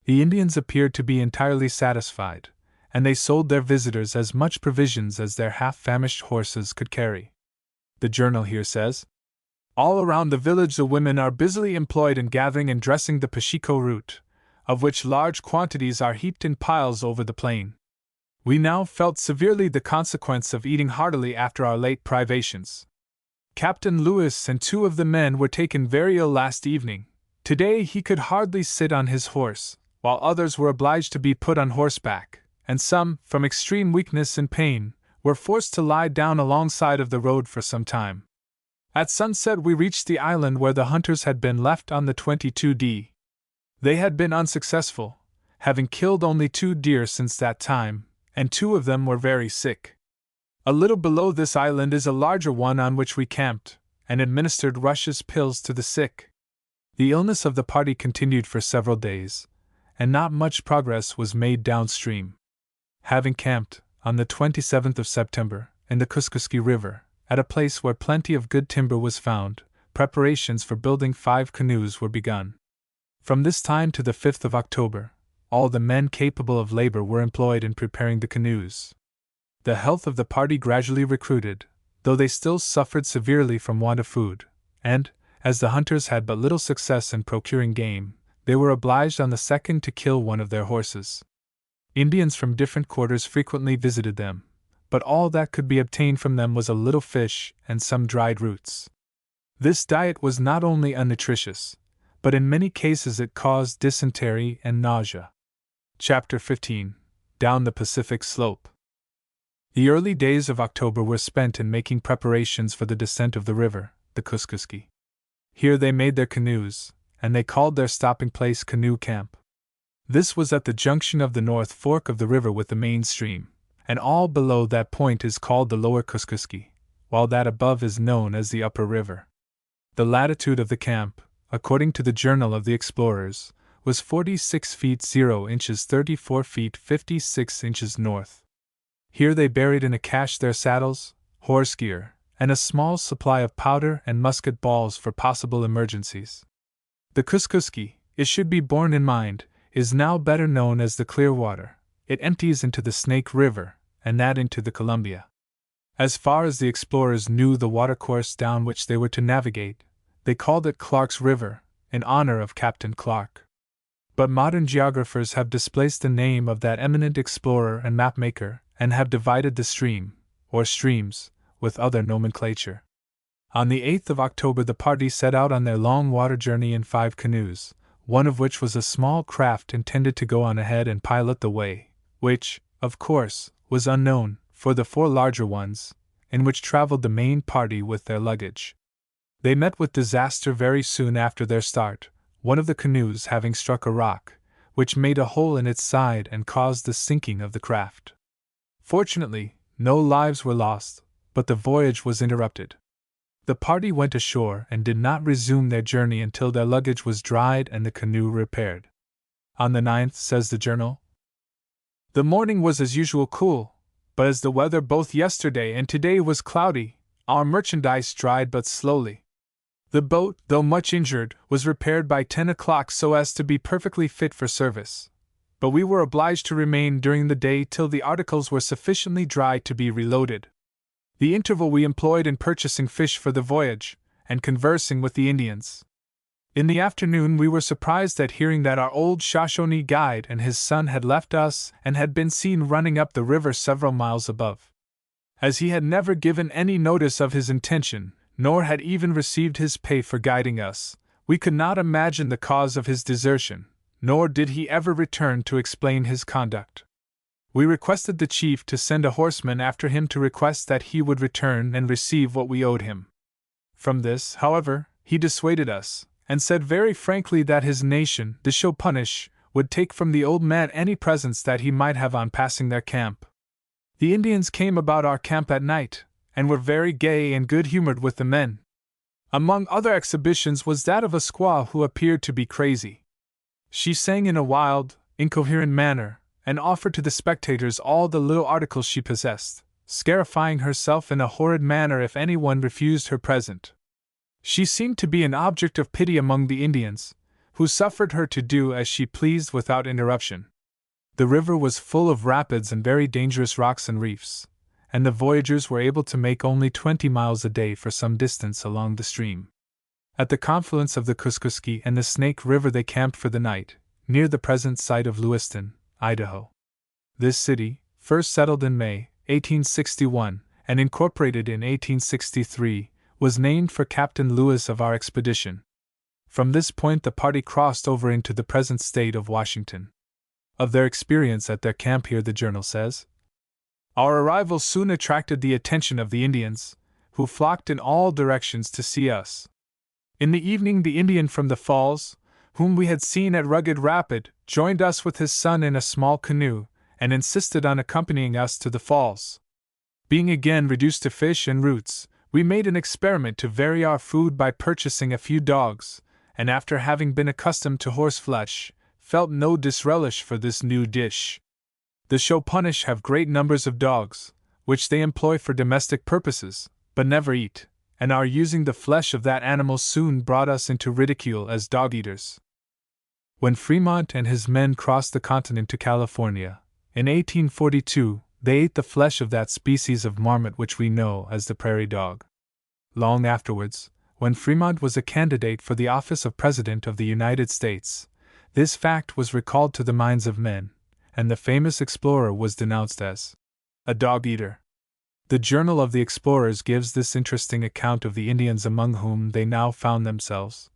The Indians appeared to be entirely satisfied, and they sold their visitors as much provisions as their half-famished horses could carry. The journal here says, "All around the village the women are busily employed in gathering and dressing the pashiko root, of which large quantities are heaped in piles over the plain. We now felt severely the consequence of eating heartily after our late privations. Captain Lewis and 2 of the men were taken very ill last evening. Today he could hardly sit on his horse, while others were obliged to be put on horseback, and some, from extreme weakness and pain, were forced to lie down alongside of the road for some time. At sunset we reached the island where the hunters had been left on the 22d. They had been unsuccessful, having killed only 2 deer since that time, and 2 of them were very sick. A little below this island is a larger one on which we camped, and administered Rush's pills to the sick. The illness of the party continued for several days, and not much progress was made downstream. Having camped, on the 27th of September, in the Kuskuski River, at a place where plenty of good timber was found, preparations for building 5 canoes were begun. From this time to the 5th of October, all the men capable of labor were employed in preparing the canoes. The health of the party gradually recruited, though they still suffered severely from want of food, and, as the hunters had but little success in procuring game, they were obliged on the 2nd to kill one of their horses. Indians from different quarters frequently visited them, but all that could be obtained from them was a little fish and some dried roots. This diet was not only unnutritious, but in many cases it caused dysentery and nausea. Chapter 15. Down the Pacific Slope. The early days of October were spent in making preparations for the descent of the river, the Kuskuski. Here they made their canoes, and they called their stopping place Canoe Camp. This was at the junction of the North Fork of the river with the main stream, and all below that point is called the Lower Kuskuski, while that above is known as the Upper River. The latitude of the camp, according to the Journal of the Explorers, was 46 feet 0 inches 34 feet 56 inches north. Here they buried in a cache their saddles, horse gear, and a small supply of powder and musket balls for possible emergencies. The Kuskuski, it should be borne in mind, is now better known as the Clearwater. It empties into the Snake River, and that into the Columbia. As far as the explorers knew the watercourse down which they were to navigate, they called it Clark's River, in honor of Captain Clark. But modern geographers have displaced the name of that eminent explorer and mapmaker, and have divided the stream, or streams, with other nomenclature. On the 8th of October the party set out on their long water journey in 5 canoes, one of which was a small craft intended to go on ahead and pilot the way, which, of course, was unknown, for the 4 larger ones, in which traveled the main party with their luggage. They met with disaster very soon after their start, one of the canoes having struck a rock, which made a hole in its side and caused the sinking of the craft. Fortunately, no lives were lost, but the voyage was interrupted. The party went ashore and did not resume their journey until their luggage was dried and the canoe repaired. On the 9th, says the journal, the morning was as usual cool, but as the weather both yesterday and today was cloudy, our merchandise dried but slowly. The boat, though much injured, was repaired by 10 o'clock so as to be perfectly fit for service, but we were obliged to remain during the day till the articles were sufficiently dry to be reloaded. The interval we employed in purchasing fish for the voyage, and conversing with the Indians. In the afternoon we were surprised at hearing that our old Shoshone guide and his son had left us and had been seen running up the river several miles above. As he had never given any notice of his intention, nor had even received his pay for guiding us, we could not imagine the cause of his desertion, nor did he ever return to explain his conduct. We requested the chief to send a horseman after him to request that he would return and receive what we owed him. From this, however, he dissuaded us, and said very frankly that his nation, the Shopunish, would take from the old man any presents that he might have on passing their camp. The Indians came about our camp at night, and were very gay and good-humored with the men. Among other exhibitions was that of a squaw who appeared to be crazy. She sang in a wild, incoherent manner, and offered to the spectators all the little articles she possessed, scarifying herself in a horrid manner if anyone refused her present. She seemed to be an object of pity among the Indians, who suffered her to do as she pleased without interruption. The river was full of rapids and very dangerous rocks and reefs, and the voyagers were able to make only 20 miles a day for some distance along the stream. At the confluence of the Kuskuski and the Snake River they camped for the night, near the present site of Lewiston, Idaho. This city, first settled in May, 1861, and incorporated in 1863, was named for Captain Lewis of our expedition. From this point the party crossed over into the present state of Washington. Of their experience at their camp here the journal says, our arrival soon attracted the attention of the Indians, who flocked in all directions to see us. In the evening the Indian from the falls, whom we had seen at Rugged Rapid, joined us with his son in a small canoe, and insisted on accompanying us to the falls. Being again reduced to fish and roots, we made an experiment to vary our food by purchasing a few dogs, and after having been accustomed to horse flesh, felt no disrelish for this new dish. The Shopunish have great numbers of dogs, which they employ for domestic purposes, but never eat, and our using the flesh of that animal soon brought us into ridicule as dog-eaters. When Fremont and his men crossed the continent to California, in 1842, they ate the flesh of that species of marmot which we know as the prairie dog. Long afterwards, when Fremont was a candidate for the office of President of the United States, this fact was recalled to the minds of men, and the famous explorer was denounced as a dog-eater. The Journal of the Explorers gives this interesting account of the Indians among whom they now found themselves.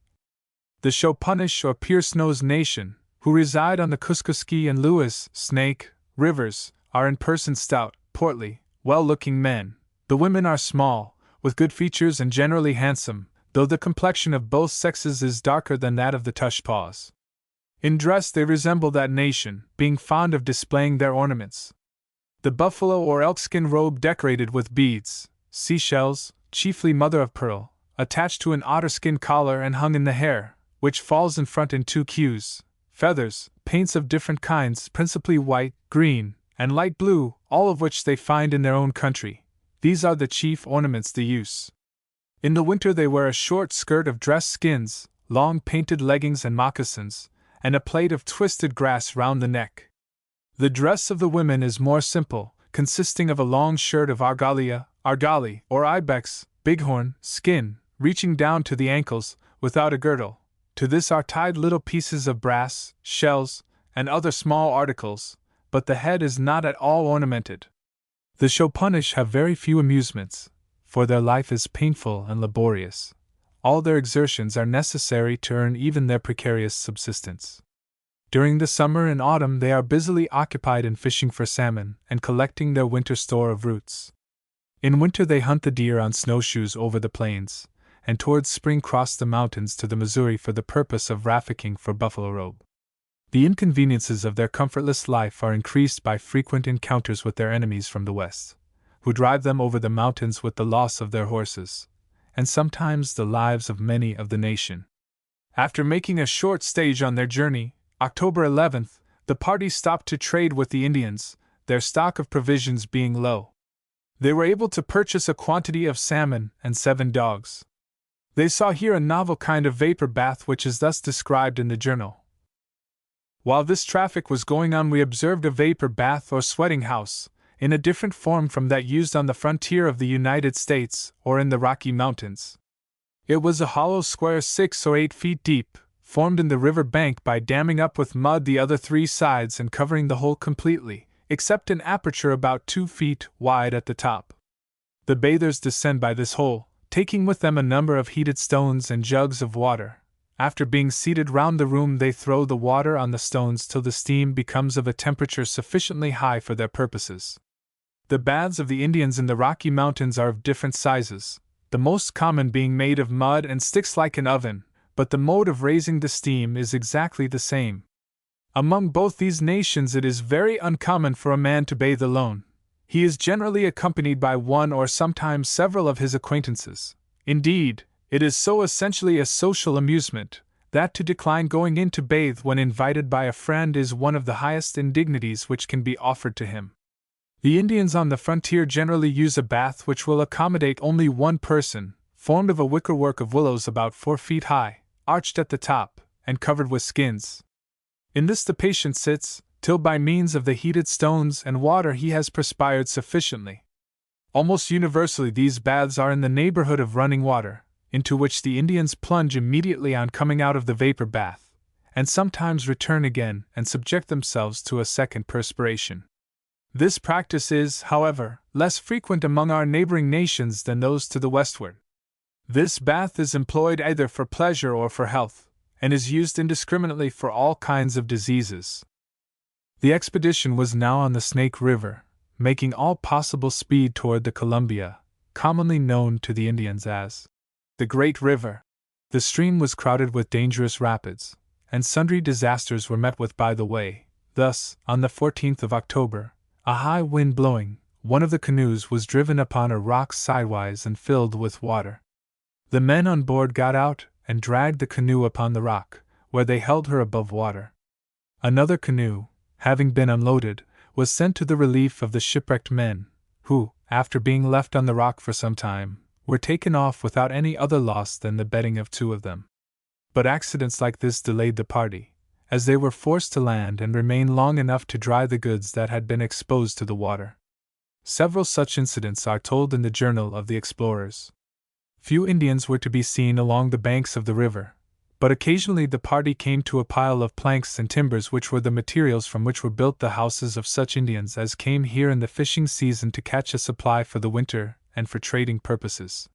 The Shopunish or Pierce-Nose Nation, who reside on the Kuskuski and Lewis, Snake, rivers, are in person stout, portly, well-looking men. The women are small, with good features and generally handsome, though the complexion of both sexes is darker than that of the Tushpaws. In dress they resemble that nation, being fond of displaying their ornaments. The buffalo or elkskin robe decorated with beads, seashells, chiefly mother of pearl, attached to an otterskin collar and hung in the hair, which falls in front in 2 cues, feathers, paints of different kinds, principally white, green, and light blue, all of which they find in their own country. These are the chief ornaments they use. In the winter they wear a short skirt of dress skins, long painted leggings and moccasins, and a plait of twisted grass round the neck. The dress of the women is more simple, consisting of a long shirt of argali, or ibex, bighorn, skin, reaching down to the ankles, without a girdle. To this are tied little pieces of brass, shells, and other small articles, but the head is not at all ornamented. The Chopunish have very few amusements, for their life is painful and laborious. All their exertions are necessary to earn even their precarious subsistence. During the summer and autumn they are busily occupied in fishing for salmon and collecting their winter store of roots. In winter they hunt the deer on snowshoes over the plains, and towards spring cross the mountains to the Missouri for the purpose of trafficking for buffalo robe. The inconveniences of their comfortless life are increased by frequent encounters with their enemies from the west, who drive them over the mountains with the loss of their horses, and sometimes the lives of many of the nation. After making a short stage on their journey, October 11th, the party stopped to trade with the Indians, their stock of provisions being low. They were able to purchase a quantity of salmon and 7 dogs. They saw here a novel kind of vapor bath which is thus described in the journal. While this traffic was going on, we observed a vapor bath or sweating house, in a different form from that used on the frontier of the United States or in the Rocky Mountains. It was a hollow square 6 or 8 feet deep, formed in the river bank by damming up with mud the other 3 sides and covering the whole completely, except an aperture about 2 feet wide at the top. The bathers descend by this hole, taking with them a number of heated stones and jugs of water. After being seated round the room, they throw the water on the stones till the steam becomes of a temperature sufficiently high for their purposes. The baths of the Indians in the Rocky Mountains are of different sizes, the most common being made of mud and sticks like an oven, but the mode of raising the steam is exactly the same. Among both these nations it is very uncommon for a man to bathe alone. He is generally accompanied by one or sometimes several of his acquaintances. Indeed, it is so essentially a social amusement, that to decline going in to bathe when invited by a friend is one of the highest indignities which can be offered to him. The Indians on the frontier generally use a bath which will accommodate only one person, formed of a wickerwork of willows about 4 feet high, arched at the top, and covered with skins. In this the patient sits, till by means of the heated stones and water he has perspired sufficiently. Almost universally these baths are in the neighborhood of running water, into which the Indians plunge immediately on coming out of the vapor bath, and sometimes return again and subject themselves to a second perspiration. This practice is, however, less frequent among our neighboring nations than those to the westward. This bath is employed either for pleasure or for health, and is used indiscriminately for all kinds of diseases. The expedition was now on the Snake River, making all possible speed toward the Columbia, commonly known to the Indians as the Great River. The stream was crowded with dangerous rapids, and sundry disasters were met with by the way. Thus, on the 14th of October, a high wind blowing, one of the canoes was driven upon a rock sidewise and filled with water. The men on board got out and dragged the canoe upon the rock, where they held her above water. Another canoe, having been unloaded, was sent to the relief of the shipwrecked men, who, after being left on the rock for some time, were taken off without any other loss than the bedding of 2 of them. But accidents like this delayed the party, as they were forced to land and remain long enough to dry the goods that had been exposed to the water. Several such incidents are told in the Journal of the Explorers. Few Indians were to be seen along the banks of the river, but occasionally the party came to a pile of planks and timbers which were the materials from which were built the houses of such Indians as came here in the fishing season to catch a supply for the winter and for trading purposes.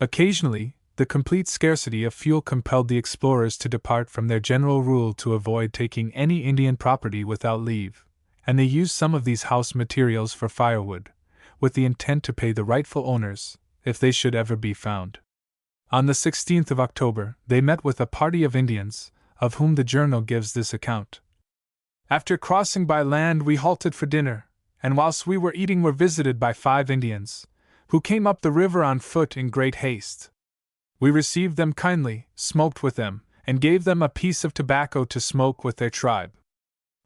Occasionally, the complete scarcity of fuel compelled the explorers to depart from their general rule to avoid taking any Indian property without leave, and they used some of these house materials for firewood, with the intent to pay the rightful owners, if they should ever be found. On the 16th of October, they met with a party of Indians, of whom the journal gives this account. After crossing by land, we halted for dinner, and whilst we were eating were visited by 5 Indians, who came up the river on foot in great haste. We received them kindly, smoked with them, and gave them a piece of tobacco to smoke with their tribe.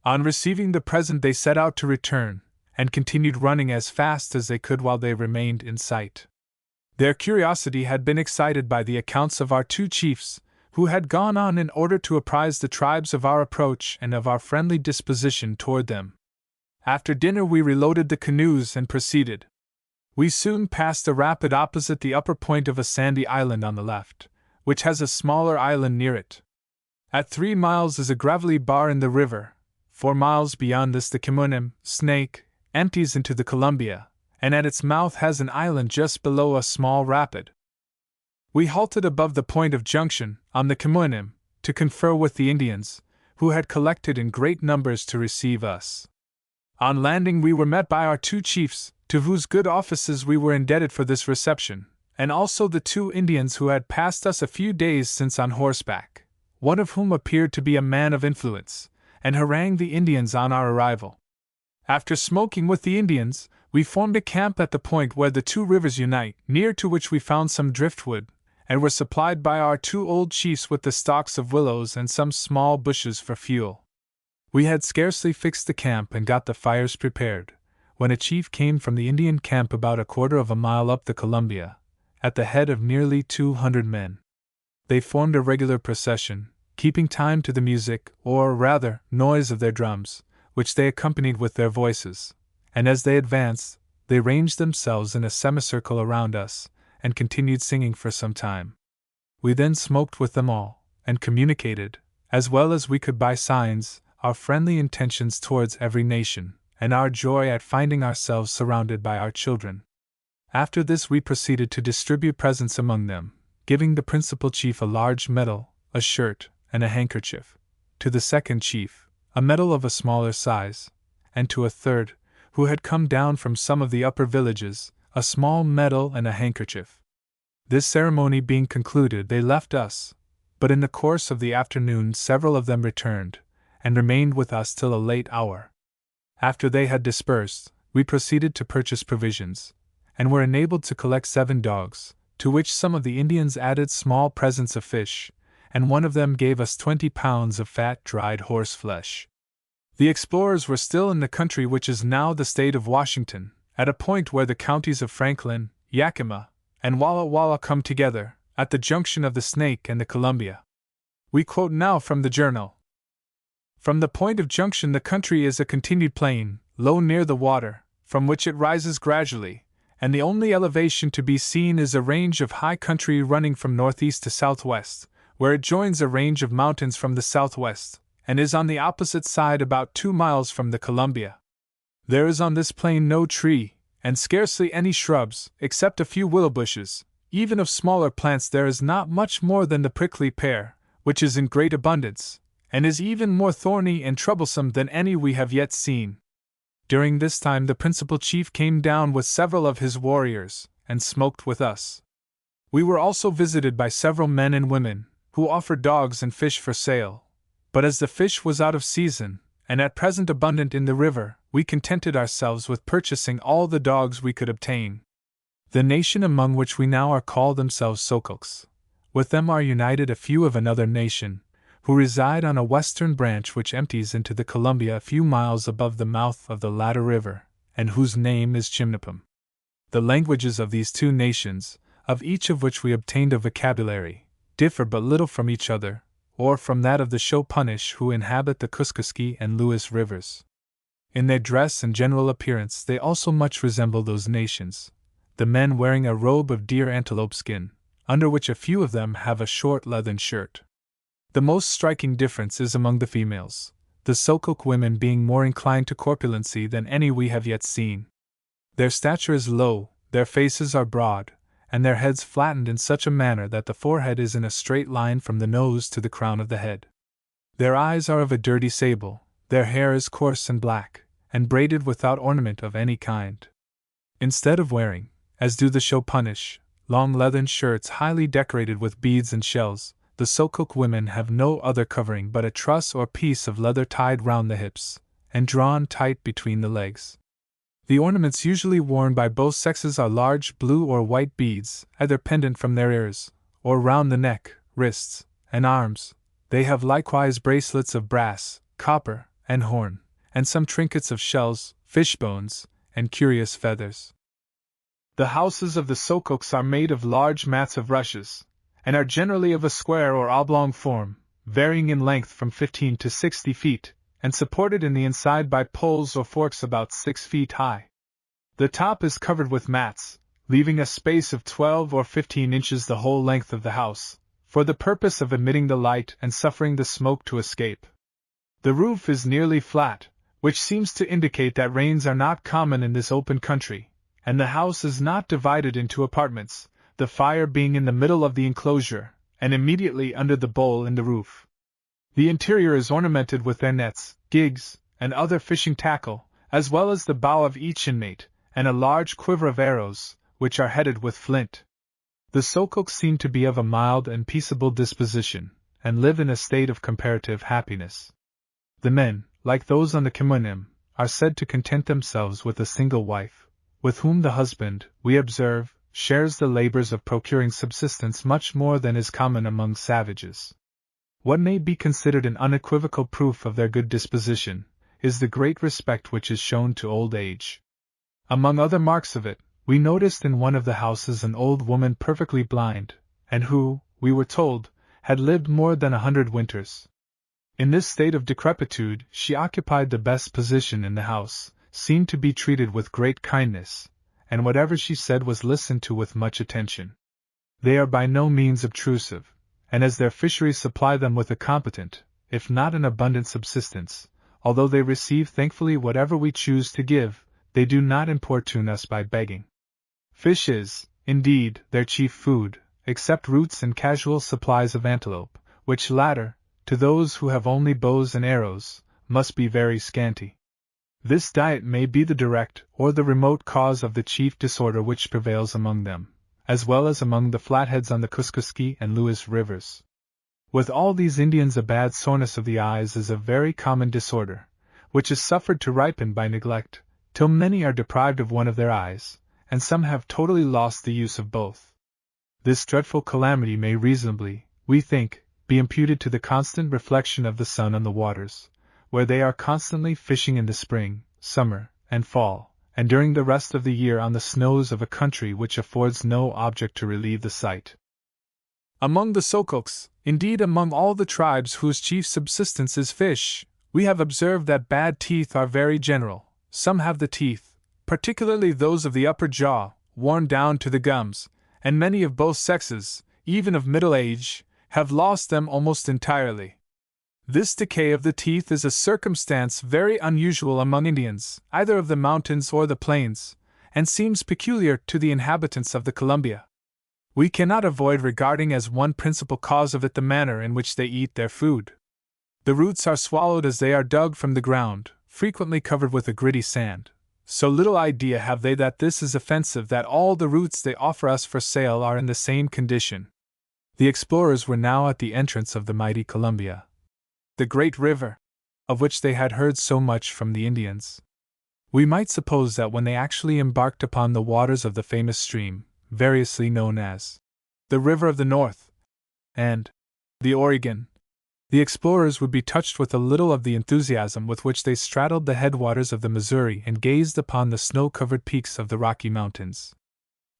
On receiving the present, they set out to return, and continued running as fast as they could while they remained in sight. Their curiosity had been excited by the accounts of our two chiefs, who had gone on in order to apprise the tribes of our approach and of our friendly disposition toward them. After dinner we reloaded the canoes and proceeded. We soon passed a rapid opposite the upper point of a sandy island on the left, which has a smaller island near it. At 3 miles is a gravelly bar in the river. 4 miles beyond this the Kimonim, Snake, empties into the Columbia, and at its mouth has an island just below a small rapid. We halted above the point of junction, on the Kimonim, to confer with the Indians, who had collected in great numbers to receive us. On landing we were met by our two chiefs, to whose good offices we were indebted for this reception, and also the 2 Indians who had passed us a few days since on horseback, one of whom appeared to be a man of influence, and harangued the Indians on our arrival. After smoking with the Indians, we formed a camp at the point where the 2 rivers unite, near to which we found some driftwood, and were supplied by our 2 old chiefs with the stalks of willows and some small bushes for fuel. We had scarcely fixed the camp and got the fires prepared, when a chief came from the Indian camp about a quarter of a mile up the Columbia, at the head of nearly 200 men. They formed a regular procession, keeping time to the music, or rather, noise of their drums, which they accompanied with their voices, and as they advanced, they ranged themselves in a semicircle around us, and continued singing for some time. We then smoked with them all, and communicated, as well as we could by signs, our friendly intentions towards every nation, and our joy at finding ourselves surrounded by our children. After this we proceeded to distribute presents among them, giving the principal chief a large medal, a shirt, and a handkerchief, to the second chief, a medal of a smaller size, and to a third, who had come down from some of the upper villages, a small medal and a handkerchief. This ceremony being concluded, they left us, but in the course of the afternoon several of them returned, and remained with us till a late hour. After they had dispersed, we proceeded to purchase provisions, and were enabled to collect 7 dogs, to which some of the Indians added small presents of fish, and one of them gave us 20 pounds of fat dried horse flesh. The explorers were still in the country which is now the state of Washington, at a point where the counties of Franklin, Yakima, and Walla Walla come together, at the junction of the Snake and the Columbia. We quote now from the journal. From the point of junction the country is a continued plain, low near the water, from which it rises gradually, and the only elevation to be seen is a range of high country running from northeast to southwest, where it joins a range of mountains from the southwest, and is on the opposite side about 2 miles from the Columbia. There is on this plain no tree, and scarcely any shrubs, except a few willow bushes. Even of smaller plants there is not much more than the prickly pear, which is in great abundance, and is even more thorny and troublesome than any we have yet seen. During this time the principal chief came down with several of his warriors, and smoked with us. We were also visited by several men and women, who offered dogs and fish for sale, but as the fish was out of season, and at present abundant in the river, we contented ourselves with purchasing all the dogs we could obtain. The nation among which we now are call themselves Sokulks. With them are united a few of another nation, who reside on a western branch which empties into the Columbia a few miles above the mouth of the latter river, and whose name is Chimnapum. The languages of these 2 nations, of each of which we obtained a vocabulary, differ but little from each other, or from that of the Shopunish who inhabit the Kuskusky and Lewis rivers. In their dress and general appearance they also much resemble those nations, the men wearing a robe of deer antelope skin, under which a few of them have a short leathern shirt. The most striking difference is among the females, the Sokok women being more inclined to corpulency than any we have yet seen. Their stature is low, their faces are broad, and their heads flattened in such a manner that the forehead is in a straight line from the nose to the crown of the head. Their eyes are of a dirty sable, their hair is coarse and black, and braided without ornament of any kind. Instead of wearing, as do the Shopunish, long leathern shirts highly decorated with beads and shells, the Sokok women have no other covering but a truss or piece of leather tied round the hips, and drawn tight between the legs. The ornaments usually worn by both sexes are large blue or white beads, either pendant from their ears, or round the neck, wrists, and arms, They have likewise bracelets of brass, copper, and horn, and some trinkets of shells, fish bones, and curious feathers. The houses of the Sokoks are made of large mats of rushes, and are generally of a square or oblong form, varying in length from 15 to 60 feet, and supported in the inside by poles or forks about 6 feet high. The top is covered with mats, leaving a space of 12 or 15 inches the whole length of the house, for the purpose of admitting the light and suffering the smoke to escape. The roof is nearly flat, which seems to indicate that rains are not common in this open country, and the house is not divided into apartments, the fire being in the middle of the enclosure, and immediately under the bowl in the roof. The interior is ornamented with their nets, gigs, and other fishing tackle, as well as the bow of each inmate, and a large quiver of arrows, which are headed with flint. The Sokoks seem to be of a mild and peaceable disposition, and live in a state of comparative happiness. The men, like those on the Kimonim, are said to content themselves with a single wife, with whom the husband, we observe, shares the labors of procuring subsistence much more than is common among savages. What may be considered an unequivocal proof of their good disposition, is the great respect which is shown to old age. Among other marks of it, we noticed in one of the houses an old woman perfectly blind, and who, we were told, had lived more than 100 winters. In this state of decrepitude, she occupied the best position in the house, seemed to be treated with great kindness, and whatever she said was listened to with much attention. They are by no means obtrusive, and as their fisheries supply them with a competent, if not an abundant subsistence, although they receive thankfully whatever we choose to give, they do not importune us by begging. Fish is, indeed, their chief food, except roots and casual supplies of antelope, which latter, to those who have only bows and arrows, must be very scanty. This diet may be the direct or the remote cause of the chief disorder which prevails among them, as well as among the Flatheads on the Kuskuski and Lewis rivers. With all these Indians a bad soreness of the eyes is a very common disorder, which is suffered to ripen by neglect, till many are deprived of one of their eyes, and some have totally lost the use of both. This dreadful calamity may reasonably, we think, be imputed to the constant reflection of the sun on the waters, where they are constantly fishing in the spring, summer, and fall, and during the rest of the year on the snows of a country which affords no object to relieve the sight. Among the Sokoks, indeed among all the tribes whose chief subsistence is fish, we have observed that bad teeth are very general. Some have the teeth, particularly those of the upper jaw, worn down to the gums, and many of both sexes, even of middle age, have lost them almost entirely. This decay of the teeth is a circumstance very unusual among Indians, either of the mountains or the plains, and seems peculiar to the inhabitants of the Columbia. We cannot avoid regarding as one principal cause of it the manner in which they eat their food. The roots are swallowed as they are dug from the ground, frequently covered with a gritty sand. So little idea have they that this is offensive that all the roots they offer us for sale are in the same condition. The explorers were now at the entrance of the mighty Columbia, the great river, of which they had heard so much from the Indians. We might suppose that when they actually embarked upon the waters of the famous stream, variously known as the River of the North and the Oregon, the explorers would be touched with a little of the enthusiasm with which they straddled the headwaters of the Missouri and gazed upon the snow-covered peaks of the Rocky Mountains.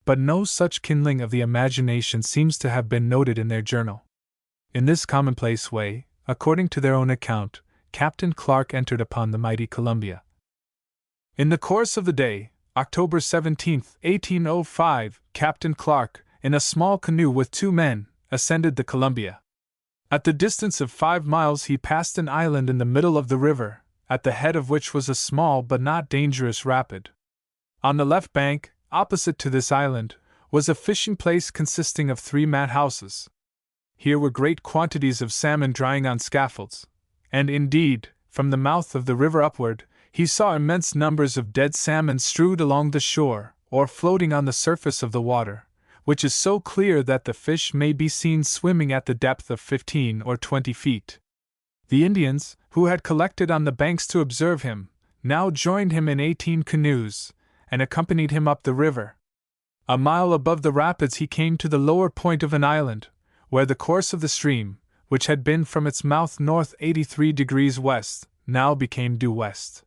But no such kindling of the imagination seems to have been noted in their journal. In this commonplace way, according to their own account, Captain Clark entered upon the mighty Columbia. In the course of the day, October 17, 1805, Captain Clark, in a small canoe with 2 men, ascended the Columbia. At the distance of 5 miles he passed an island in the middle of the river, at the head of which was a small but not dangerous rapid. On the left bank, opposite to this island, was a fishing place consisting of 3 mat houses. Here were great quantities of salmon drying on scaffolds, and indeed, from the mouth of the river upward, he saw immense numbers of dead salmon strewed along the shore, or floating on the surface of the water, which is so clear that the fish may be seen swimming at the depth of 15 or 20 feet. The Indians, who had collected on the banks to observe him, now joined him in 18 canoes, and accompanied him up the river. A mile above the rapids he came to the lower point of an island, where the course of the stream, which had been from its mouth north 83 degrees west, now became due west.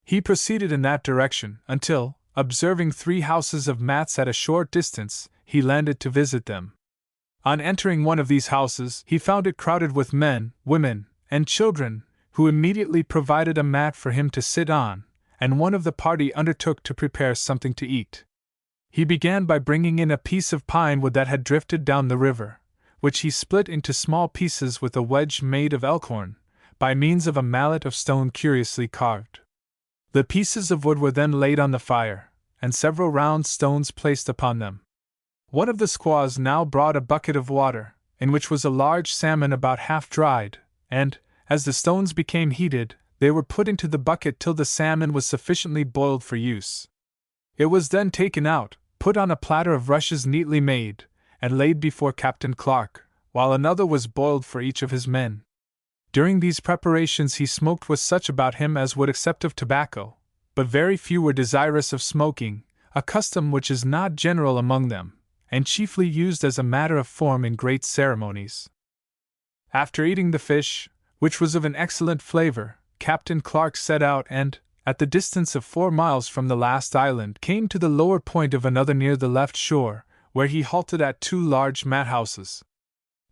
He proceeded in that direction until, observing 3 houses of mats at a short distance, he landed to visit them. On entering one of these houses, he found it crowded with men, women, and children, who immediately provided a mat for him to sit on, and one of the party undertook to prepare something to eat. He began by bringing in a piece of pine wood that had drifted down the river, which he split into small pieces with a wedge made of elkhorn, by means of a mallet of stone curiously carved. The pieces of wood were then laid on the fire, and several round stones placed upon them. One of the squaws now brought a bucket of water, in which was a large salmon about half dried, and, as the stones became heated, they were put into the bucket till the salmon was sufficiently boiled for use. It was then taken out, put on a platter of rushes neatly made, and laid before Captain Clark, while another was boiled for each of his men. During these preparations he smoked with such about him as would accept of tobacco, but very few were desirous of smoking, a custom which is not general among them, and chiefly used as a matter of form in great ceremonies. After eating the fish, which was of an excellent flavor, Captain Clark set out and, at the distance of 4 miles from the last island, came to the lower point of another near the left shore, where he halted at 2 large mat houses.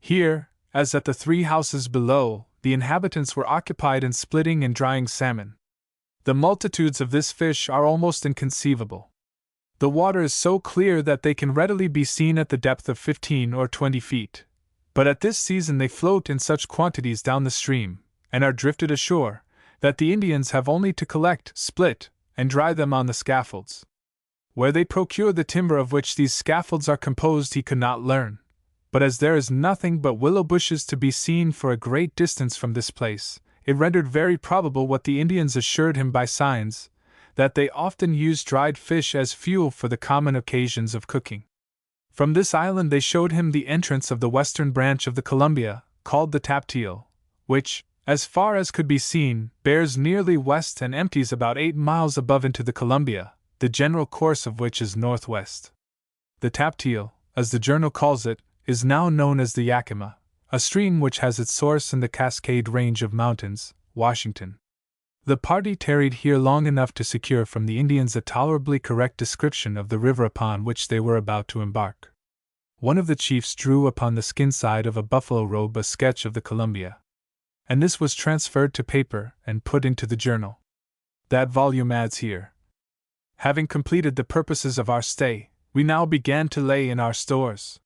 Here, as at the 3 houses below, the inhabitants were occupied in splitting and drying salmon. The multitudes of this fish are almost inconceivable. The water is so clear that they can readily be seen at the depth of 15 or 20 feet. But at this season they float in such quantities down the stream, and are drifted ashore, that the Indians have only to collect, split, and dry them on the scaffolds. Where they procure the timber of which these scaffolds are composed he could not learn, but as there is nothing but willow bushes to be seen for a great distance from this place, it rendered very probable what the Indians assured him by signs, that they often use dried fish as fuel for the common occasions of cooking. From this island they showed him the entrance of the western branch of the Columbia, called the Tapteel, which, as far as could be seen, bears nearly west and empties about 8 miles above into the Columbia, the general course of which is northwest. The Tapteel, as the journal calls it, is now known as the Yakima, a stream which has its source in the Cascade Range of mountains, Washington. The party tarried here long enough to secure from the Indians a tolerably correct description of the river upon which they were about to embark. One of the chiefs drew upon the skin side of a buffalo robe a sketch of the Columbia, and this was transferred to paper and put into the journal. That volume adds here. Having completed the purposes of our stay, we now began to lay in our stores.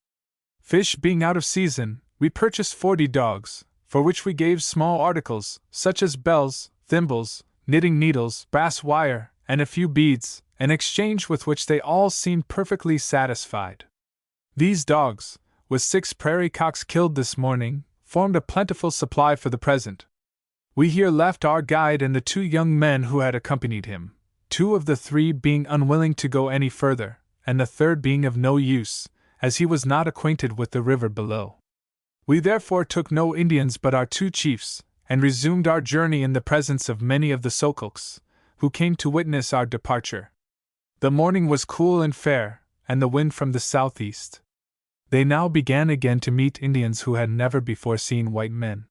Fish being out of season, we purchased 40 dogs, for which we gave small articles, such as bells, thimbles, knitting needles, brass wire, and a few beads, an exchange with which they all seemed perfectly satisfied. These dogs, with 6 prairie cocks killed this morning, formed a plentiful supply for the present. We here left our guide and the 2 young men who had accompanied him, 2 of the 3 being unwilling to go any further, and the third being of no use, as he was not acquainted with the river below. We therefore took no Indians but our 2 chiefs, and resumed our journey in the presence of many of the Sokolks, who came to witness our departure. The morning was cool and fair, and the wind from the southeast. They now began again to meet Indians who had never before seen white men.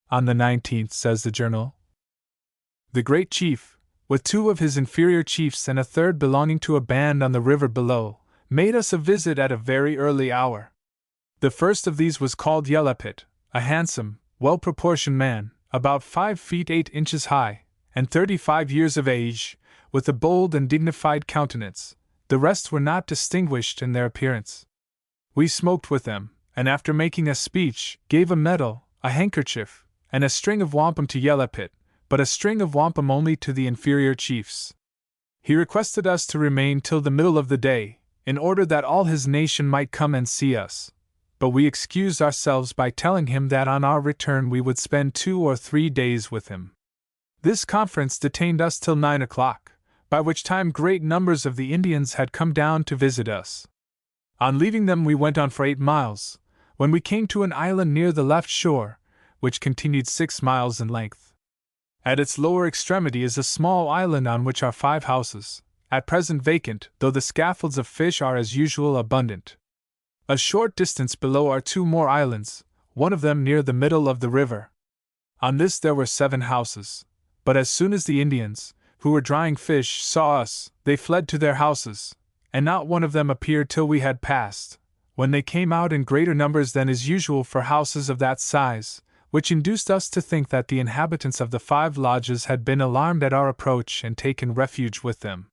On the 19th, says the journal, the great chief, with 2 of his inferior chiefs and a third belonging to a band on the river below, made us a visit at a very early hour. The first of these was called Yellapit, a handsome, well-proportioned man, about 5 feet 8 inches high, and 35 years of age, with a bold and dignified countenance. The rest were not distinguished in their appearance. We smoked with them, and after making a speech, gave a medal, a handkerchief, and a string of wampum to Yellapit, but a string of wampum only to the inferior chiefs. He requested us to remain till the middle of the day, in order that all his nation might come and see us, but we excused ourselves by telling him that on our return we would spend 2 or 3 days with him. This conference detained us till 9 o'clock, by which time great numbers of the Indians had come down to visit us. On leaving them we went on for 8 miles, when we came to an island near the left shore, which continued 6 miles in length. At its lower extremity is a small island on which are 5 houses, at present vacant, though the scaffolds of fish are as usual abundant. A short distance below are 2 more islands, one of them near the middle of the river. On this there were 7 houses, but as soon as the Indians, who were drying fish, saw us, they fled to their houses, and not one of them appeared till we had passed, when they came out in greater numbers than is usual for houses of that size, which induced us to think that the inhabitants of the 5 lodges had been alarmed at our approach and taken refuge with them.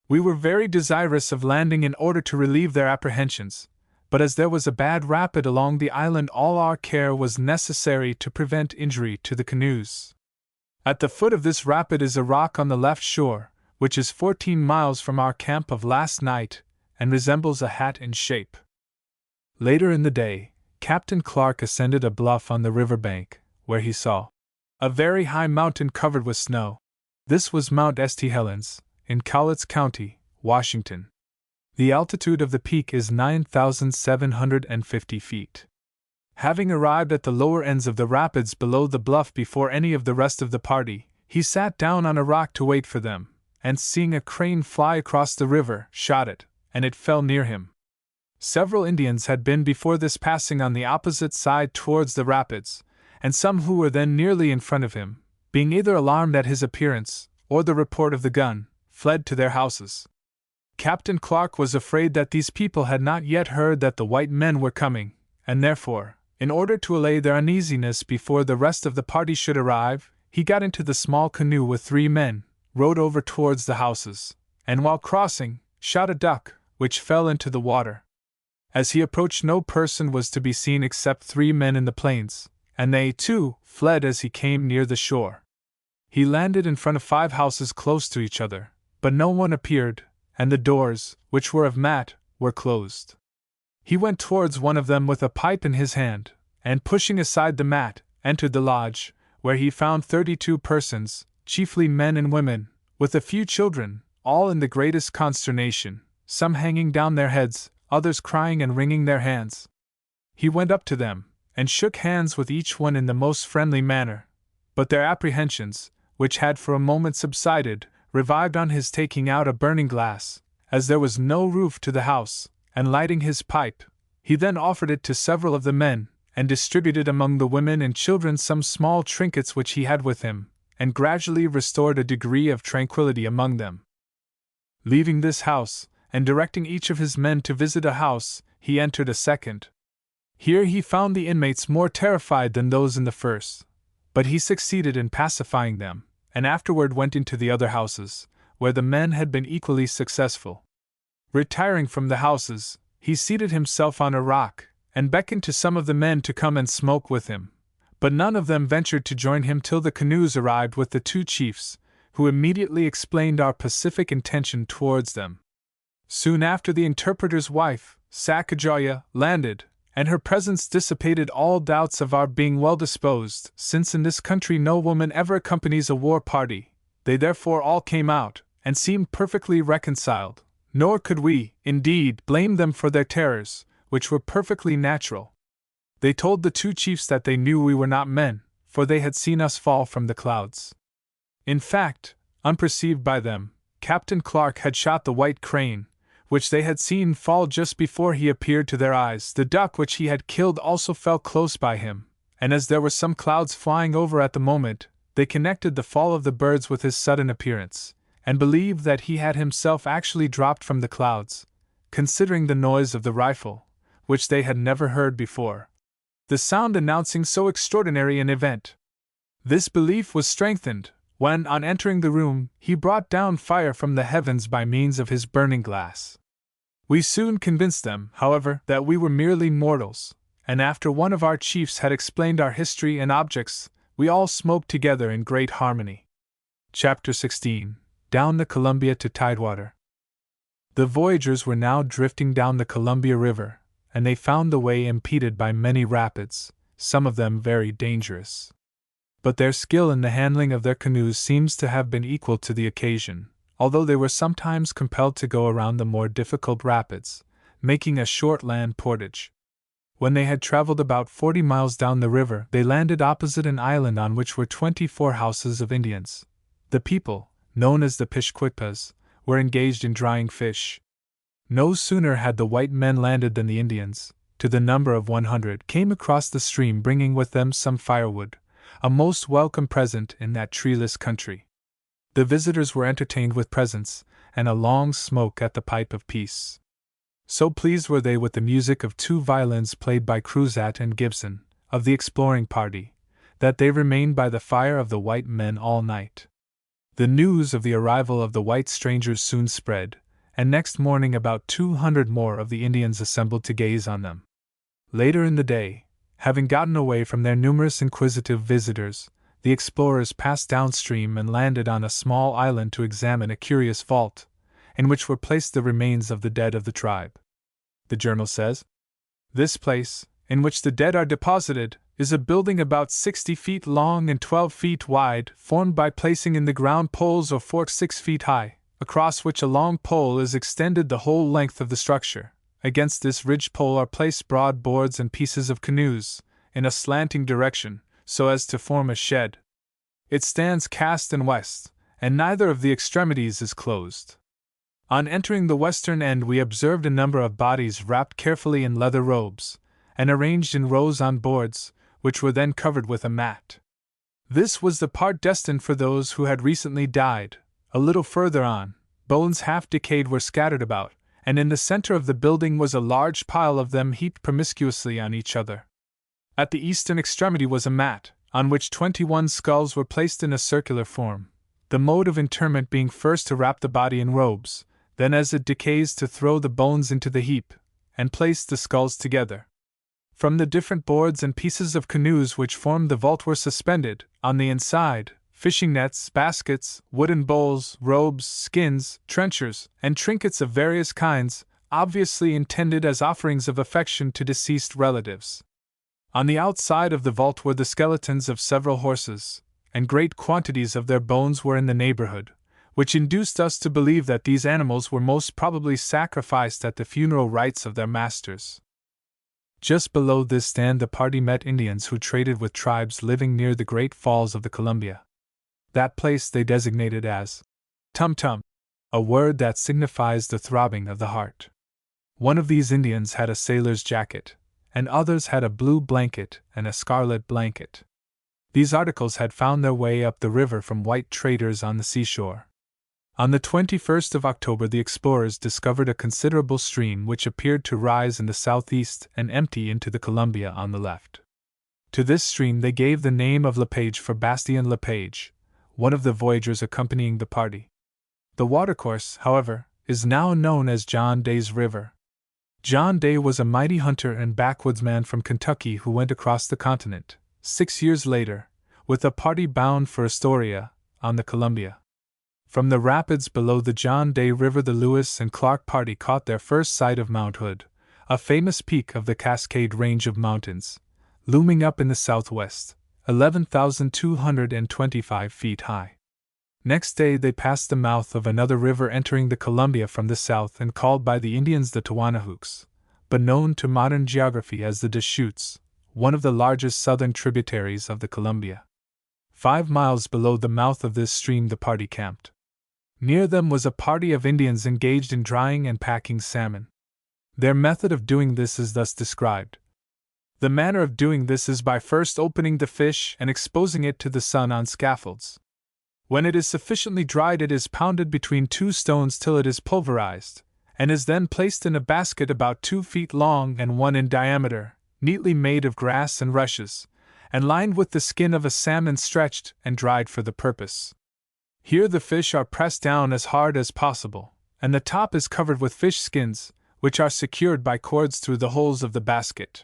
We were very desirous of landing in order to relieve their apprehensions, but as there was a bad rapid along the island, all our care was necessary to prevent injury to the canoes. At the foot of this rapid is a rock on the left shore, which is 14 miles from our camp of last night, and resembles a hat in shape. Later in the day, Captain Clark ascended a bluff on the river bank, where he saw a very high mountain covered with snow. This was Mount St. Helens, in Cowlitz County, Washington. The altitude of the peak is 9,750 feet. Having arrived at the lower ends of the rapids below the bluff before any of the rest of the party, he sat down on a rock to wait for them, and seeing a crane fly across the river, shot it, and it fell near him. Several Indians had been before this passing on the opposite side towards the rapids, and some who were then nearly in front of him, being either alarmed at his appearance, or the report of the gun, fled to their houses. Captain Clark was afraid that these people had not yet heard that the white men were coming, and therefore, in order to allay their uneasiness before the rest of the party should arrive, he got into the small canoe with 3 men, rowed over towards the houses, and while crossing, shot a duck, which fell into the water. As he approached, no person was to be seen except 3 men in the plains, and they, too, fled as he came near the shore. He landed in front of 5 houses close to each other, but no one appeared, and the doors, which were of mat, were closed. He went towards one of them with a pipe in his hand, and pushing aside the mat, entered the lodge, where he found 32 persons, chiefly men and women, with a few children, all in the greatest consternation, some hanging down their heads, others crying and wringing their hands. He went up to them, and shook hands with each one in the most friendly manner, but their apprehensions, which had for a moment subsided, revived on his taking out a burning glass, as there was no roof to the house, and lighting his pipe, he then offered it to several of the men, and distributed among the women and children some small trinkets which he had with him, and gradually restored a degree of tranquility among them. Leaving this house, and directing each of his men to visit a house, he entered a second. Here he found the inmates more terrified than those in the first, but he succeeded in pacifying them, and afterward went into the other houses, where the men had been equally successful. Retiring from the houses, he seated himself on a rock, and beckoned to some of the men to come and smoke with him, but none of them ventured to join him till the canoes arrived with the 2 chiefs, who immediately explained our pacific intention towards them. Soon after, the interpreter's wife, Sacagawea, landed, and her presence dissipated all doubts of our being well disposed, since in this country no woman ever accompanies a war party. They therefore all came out, and seemed perfectly reconciled, nor could we, indeed, blame them for their terrors, which were perfectly natural. They told the 2 chiefs that they knew we were not men, for they had seen us fall from the clouds. In fact, unperceived by them, Captain Clark had shot the white crane, which they had seen fall just before he appeared to their eyes. The duck which he had killed also fell close by him, and as there were some clouds flying over at the moment, they connected the fall of the birds with his sudden appearance, and believed that he had himself actually dropped from the clouds, considering the noise of the rifle, which they had never heard before, the sound announcing so extraordinary an event. This belief was strengthened when, on entering the room, he brought down fire from the heavens by means of his burning glass. We soon convinced them, however, that we were merely mortals, and after one of our chiefs had explained our history and objects, we all smoked together in great harmony. Chapter 16. Down the Columbia to Tidewater. The voyagers were now drifting down the Columbia River, and they found the way impeded by many rapids, some of them very dangerous. But their skill in the handling of their canoes seems to have been equal to the occasion, although they were sometimes compelled to go around the more difficult rapids, making a short land portage. When they had traveled about 40 miles down the river, they landed opposite an island on which were 24 houses of Indians. The people, known as the Pishquitpas, were engaged in drying fish. No sooner had the white men landed than the Indians, to the number of 100, came across the stream bringing with them some firewood, a most welcome present in that treeless country. The visitors were entertained with presents, and a long smoke at the pipe of peace. So pleased were they with the music of 2 violins played by Cruzat and Gibson, of the exploring party, that they remained by the fire of the white men all night. The news of the arrival of the white strangers soon spread, and next morning about 200 more of the Indians assembled to gaze on them. Later in the day, having gotten away from their numerous inquisitive visitors, the explorers passed downstream and landed on a small island to examine a curious vault, in which were placed the remains of the dead of the tribe. The journal says, "This place, in which the dead are deposited, is a building about 60 feet long and 12 feet wide, formed by placing in the ground poles or forks 6 feet high, across which a long pole is extended the whole length of the structure. Against this ridge pole are placed broad boards and pieces of canoes, in a slanting direction, so as to form a shed. It stands cast and west, and neither of the extremities is closed. On entering the western end we observed a number of bodies wrapped carefully in leather robes, and arranged in rows on boards, which were then covered with a mat. This was the part destined for those who had recently died. A little further on, bones half decayed were scattered about, and in the center of the building was a large pile of them heaped promiscuously on each other. At the eastern extremity was a mat, on which 21 skulls were placed in a circular form, the mode of interment being first to wrap the body in robes, then as it decays to throw the bones into the heap, and place the skulls together. From the different boards and pieces of canoes which formed the vault were suspended, on the inside, fishing nets, baskets, wooden bowls, robes, skins, trenchers, and trinkets of various kinds, obviously intended as offerings of affection to deceased relatives. On the outside of the vault were the skeletons of several horses, and great quantities of their bones were in the neighborhood, which induced us to believe that these animals were most probably sacrificed at the funeral rites of their masters. Just below this stand the party met Indians who traded with tribes living near the great falls of the Columbia. That place they designated as tum-tum, a word that signifies the throbbing of the heart. One of these Indians had a sailor's jacket, and others had a blue blanket and a scarlet blanket. These articles had found their way up the river from white traders on the seashore. On the 21st of October the explorers discovered a considerable stream which appeared to rise in the southeast and empty into the Columbia on the left. To this stream they gave the name of Lepage for Bastien Lepage, one of the voyagers accompanying the party. The watercourse, however, is now known as John Day's River. John Day was a mighty hunter and backwoodsman from Kentucky who went across the continent, 6 years later, with a party bound for Astoria, on the Columbia. From the rapids below the John Day River the Lewis and Clark party caught their first sight of Mount Hood, a famous peak of the Cascade Range of mountains, looming up in the southwest, 11,225 feet high. Next day they passed the mouth of another river entering the Columbia from the south and called by the Indians the Towanahooks, but known to modern geography as the Deschutes, one of the largest southern tributaries of the Columbia. 5 miles below the mouth of this stream the party camped. Near them was a party of Indians engaged in drying and packing salmon. Their method of doing this is thus described. The manner of doing this is by first opening the fish and exposing it to the sun on scaffolds. When it is sufficiently dried it is pounded between 2 stones till it is pulverized, and is then placed in a basket about 2 feet long and 1 in diameter, neatly made of grass and rushes, and lined with the skin of a salmon stretched and dried for the purpose. Here the fish are pressed down as hard as possible, and the top is covered with fish skins, which are secured by cords through the holes of the basket.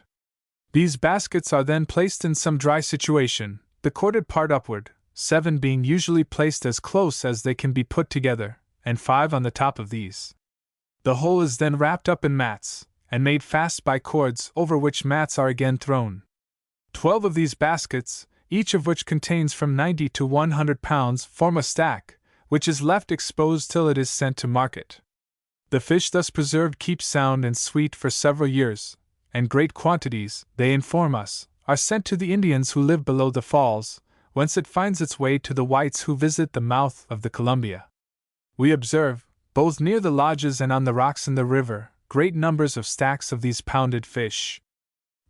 These baskets are then placed in some dry situation, the corded part upward, 7 being usually placed as close as they can be put together, and 5 on the top of these. The whole is then wrapped up in mats, and made fast by cords over which mats are again thrown. 12 of these baskets, each of which contains from 90 to 100 pounds, form a stack, which is left exposed till it is sent to market. The fish thus preserved keep sound and sweet for several years, and great quantities, they inform us, are sent to the Indians who live below the falls, whence it finds its way to the whites who visit the mouth of the Columbia. We observe, both near the lodges and on the rocks in the river, great numbers of stacks of these pounded fish.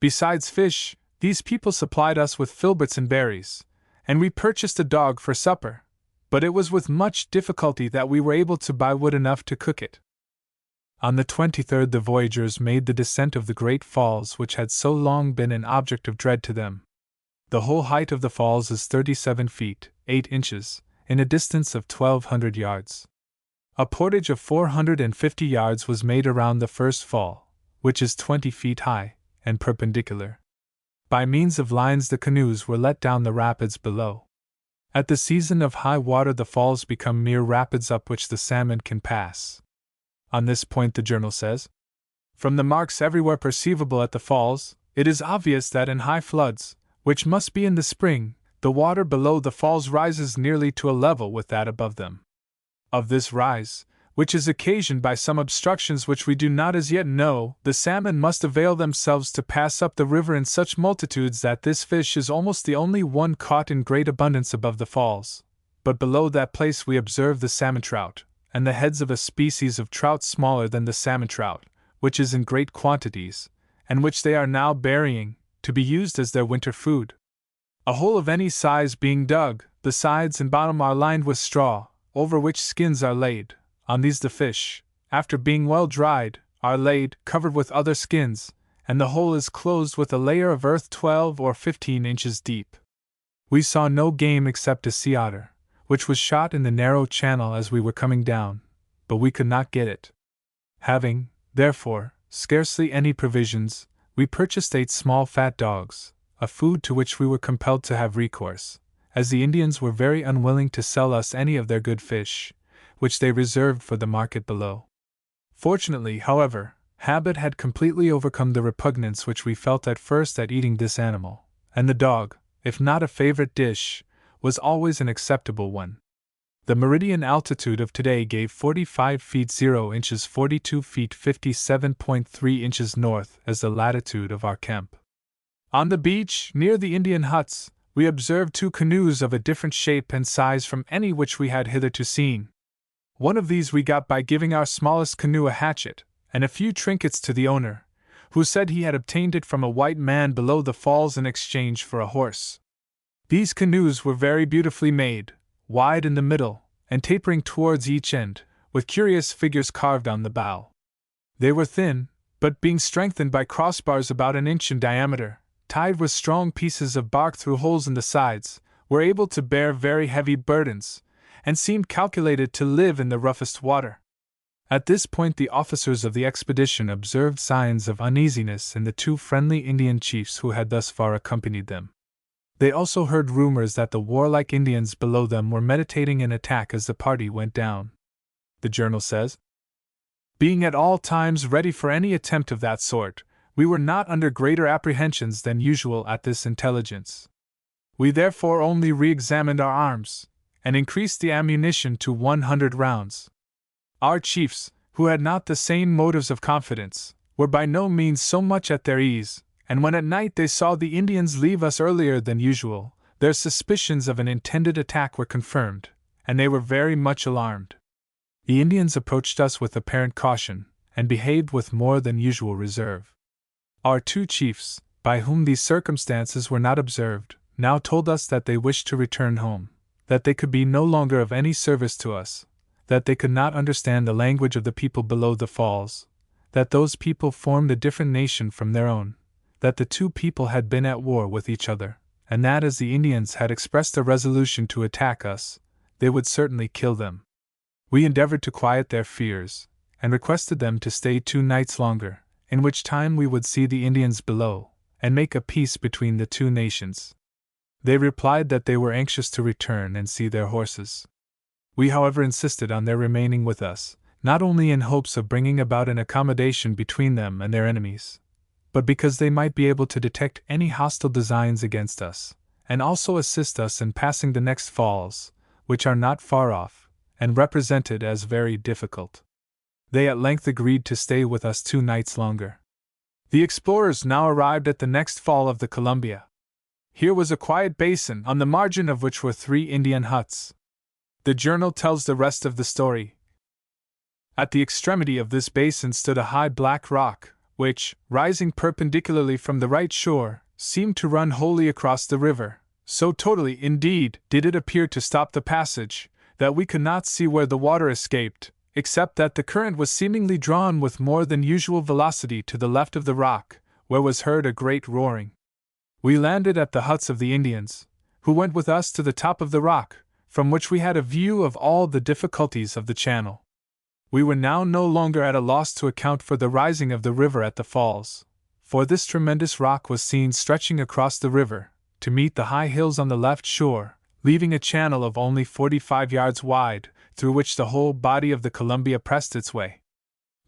Besides fish, these people supplied us with filberts and berries, and we purchased a dog for supper, but it was with much difficulty that we were able to buy wood enough to cook it. On the 23rd the voyagers made the descent of the great falls which had so long been an object of dread to them. The whole height of the falls is 37 feet, 8 inches, in a distance of 1,200 yards. A portage of 450 yards was made around the first fall, which is 20 feet high, and perpendicular. By means of lines the canoes were let down the rapids below. At the season of high water the falls become mere rapids up which the salmon can pass. On this point the journal says, "From the marks everywhere perceivable at the falls, it is obvious that in high floods, which must be in the spring, the water below the falls rises nearly to a level with that above them. Of this rise, which is occasioned by some obstructions which we do not as yet know, the salmon must avail themselves to pass up the river in such multitudes that this fish is almost the only one caught in great abundance above the falls, but below that place we observe the salmon trout, and the heads of a species of trout smaller than the salmon trout, which is in great quantities, and which they are now burying, to be used as their winter food. A hole of any size being dug, the sides and bottom are lined with straw, over which skins are laid. On these the fish, after being well dried, are laid, covered with other skins, and the whole is closed with a layer of earth 12 or 15 inches deep. We saw no game except a sea otter, which was shot in the narrow channel as we were coming down, but we could not get it. Having, therefore, scarcely any provisions, we purchased 8 small fat dogs, a food to which we were compelled to have recourse, as the Indians were very unwilling to sell us any of their good fish, which they reserved for the market below. Fortunately, however, habit had completely overcome the repugnance which we felt at first at eating this animal, and the dog, if not a favorite dish, was always an acceptable one. The meridian altitude of today gave 45 feet 0 inches 42 feet 57.3 inches north as the latitude of our camp. On the beach, near the Indian huts, we observed 2 canoes of a different shape and size from any which we had hitherto seen. One of these we got by giving our smallest canoe a hatchet, and a few trinkets to the owner, who said he had obtained it from a white man below the falls in exchange for a horse. These canoes were very beautifully made, wide in the middle, and tapering towards each end, with curious figures carved on the bow. They were thin, but being strengthened by crossbars about an inch in diameter, tied with strong pieces of bark through holes in the sides, were able to bear very heavy burdens, and seemed calculated to live in the roughest water. At this point the officers of the expedition observed signs of uneasiness in the 2 friendly Indian chiefs who had thus far accompanied them. They also heard rumors that the warlike Indians below them were meditating an attack as the party went down. The journal says, "Being at all times ready for any attempt of that sort, we were not under greater apprehensions than usual at this intelligence. We therefore only re-examined our arms, and increased the ammunition to 100 rounds. Our chiefs, who had not the same motives of confidence, were by no means so much at their ease, and when at night they saw the Indians leave us earlier than usual, their suspicions of an intended attack were confirmed, and they were very much alarmed. The Indians approached us with apparent caution, and behaved with more than usual reserve. Our 2 chiefs, by whom these circumstances were not observed, now told us that they wished to return home, that they could be no longer of any service to us, that they could not understand the language of the people below the falls, that those people formed a different nation from their own, that the 2 people had been at war with each other, and that as the Indians had expressed a resolution to attack us, they would certainly kill them. We endeavored to quiet their fears, and requested them to stay 2 nights longer, in which time we would see the Indians below, and make a peace between the 2 nations. They replied that they were anxious to return and see their horses. We, however, insisted on their remaining with us, not only in hopes of bringing about an accommodation between them and their enemies, but because they might be able to detect any hostile designs against us, and also assist us in passing the next falls, which are not far off, and represented as very difficult. They at length agreed to stay with us 2 nights longer. The explorers now arrived at the next fall of the Columbia. Here was a quiet basin on the margin of which were 3 Indian huts. The journal tells the rest of the story. At the extremity of this basin stood a high black rock, which, rising perpendicularly from the right shore, seemed to run wholly across the river. So totally, indeed, did it appear to stop the passage, that we could not see where the water escaped, except that the current was seemingly drawn with more than usual velocity to the left of the rock, where was heard a great roaring. We landed at the huts of the Indians, who went with us to the top of the rock, from which we had a view of all the difficulties of the channel. We were now no longer at a loss to account for the rising of the river at the falls, for this tremendous rock was seen stretching across the river, to meet the high hills on the left shore, leaving a channel of only 45 yards wide, through which the whole body of the Columbia pressed its way.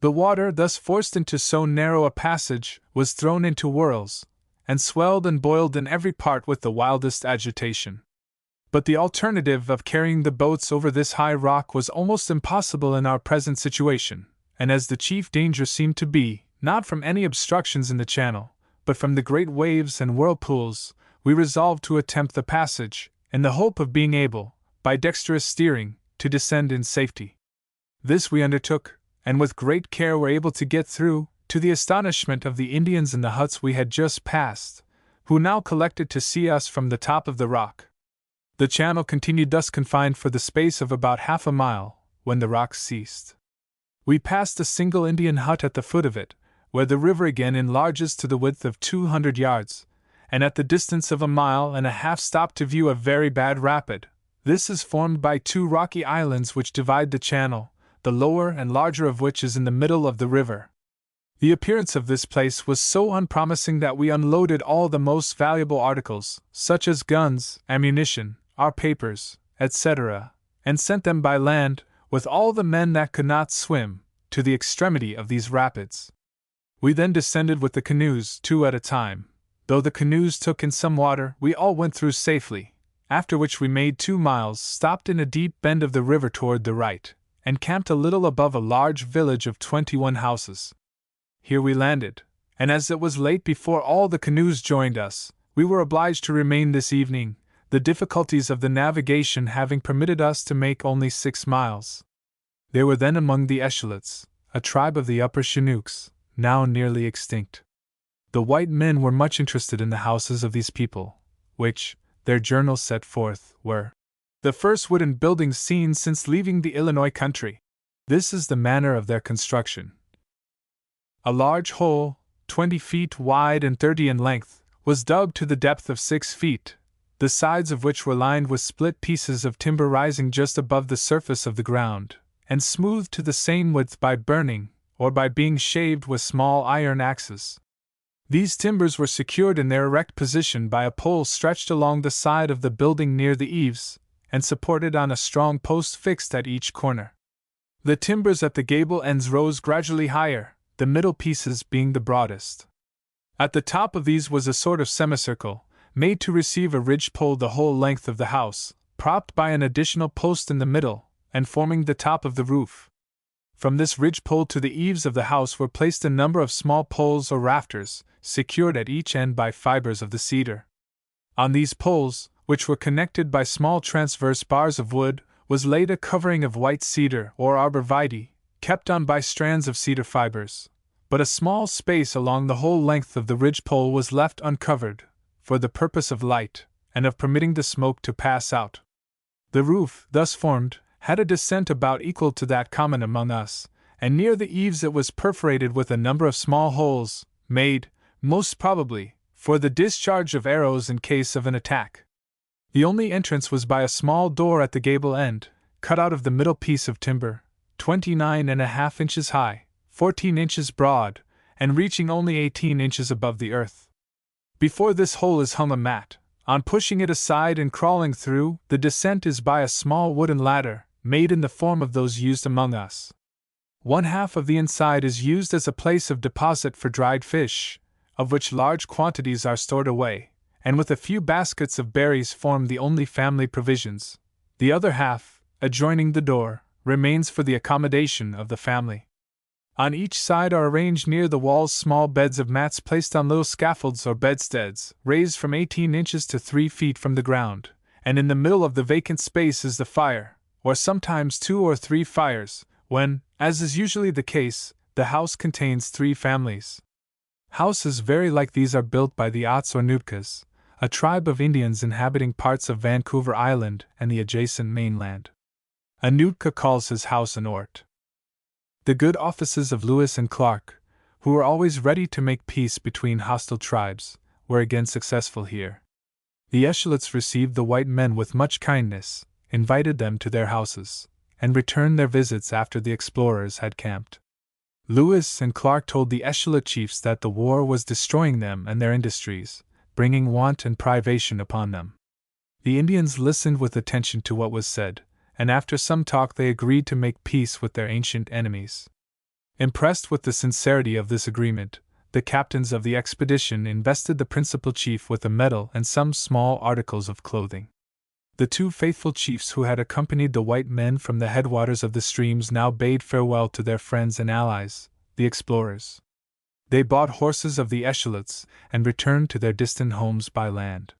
The water, thus forced into so narrow a passage, was thrown into whirls, and swelled and boiled in every part with the wildest agitation. But the alternative of carrying the boats over this high rock was almost impossible in our present situation, and as the chief danger seemed to be, not from any obstructions in the channel, but from the great waves and whirlpools, we resolved to attempt the passage, in the hope of being able, by dexterous steering, to descend in safety. This we undertook, and with great care were able to get through, to the astonishment of the Indians in the huts we had just passed, who now collected to see us from the top of the rock. The channel continued thus confined for the space of about half a mile, when the rock ceased. We passed a single Indian hut at the foot of it, where the river again enlarges to the width of 200 yards, and at the distance of a mile and a half stopped to view a very bad rapid. This is formed by two rocky islands which divide the channel, the lower and larger of which is in the middle of the river. The appearance of this place was so unpromising that we unloaded all the most valuable articles, such as guns, ammunition, our papers, etc., and sent them by land, with all the men that could not swim, to the extremity of these rapids. We then descended with the canoes, 2 at a time. Though the canoes took in some water, we all went through safely, after which we made 2 miles, stopped in a deep bend of the river toward the right, and camped a little above a large village of 21 houses. Here we landed, and as it was late before all the canoes joined us, we were obliged to remain this evening, the difficulties of the navigation having permitted us to make only 6 miles. There were then among the Echelets, a tribe of the Upper Chinooks, now nearly extinct. The white men were much interested in the houses of these people, which, their journals set forth, were the first wooden buildings seen since leaving the Illinois country. This is the manner of their construction. A large hole, 20 feet wide and 30 in length, was dug to the depth of 6 feet, the sides of which were lined with split pieces of timber rising just above the surface of the ground, and smoothed to the same width by burning, or by being shaved with small iron axes. These timbers were secured in their erect position by a pole stretched along the side of the building near the eaves, and supported on a strong post fixed at each corner. The timbers at the gable ends rose gradually higher, the middle pieces being the broadest. At the top of these was a sort of semicircle, made to receive a ridge-pole the whole length of the house, propped by an additional post in the middle, and forming the top of the roof. From this ridge-pole to the eaves of the house were placed a number of small poles or rafters, secured at each end by fibers of the cedar. On these poles, which were connected by small transverse bars of wood, was laid a covering of white cedar or arborvitae, kept on by strands of cedar fibers, but a small space along the whole length of the ridge-pole was left uncovered, for the purpose of light, and of permitting the smoke to pass out. The roof, thus formed, had a descent about equal to that common among us, and near the eaves it was perforated with a number of small holes, made, most probably, for the discharge of arrows in case of an attack. The only entrance was by a small door at the gable end, cut out of the middle piece of timber, 29.5 inches high, 14 inches broad, and reaching only 18 inches above the earth. Before this hole is hung a mat. On pushing it aside and crawling through, the descent is by a small wooden ladder, made in the form of those used among us. One half of the inside is used as a place of deposit for dried fish, of which large quantities are stored away, and with a few baskets of berries form the only family provisions. The other half, adjoining the door, remains for the accommodation of the family. On each side are arranged near the walls small beds of mats placed on little scaffolds or bedsteads, raised from 18 inches to 3 feet from the ground, and in the middle of the vacant space is the fire, or sometimes 2 or 3 fires, when, as is usually the case, the house contains 3 families. Houses very like these are built by the Ots or Nootkas, a tribe of Indians inhabiting parts of Vancouver Island and the adjacent mainland. A Nootka calls his house an ort. The good offices of Lewis and Clark, who were always ready to make peace between hostile tribes, were again successful here. The Eshleets received the white men with much kindness, invited them to their houses, and returned their visits after the explorers had camped. Lewis and Clark told the Eshleet chiefs that the war was destroying them and their industries, bringing want and privation upon them. The Indians listened with attention to what was said, and after some talk they agreed to make peace with their ancient enemies. Impressed with the sincerity of this agreement, the captains of the expedition invested the principal chief with a medal and some small articles of clothing. The two faithful chiefs who had accompanied the white men from the headwaters of the streams now bade farewell to their friends and allies, the explorers. They bought horses of the Eshleets and returned to their distant homes by land.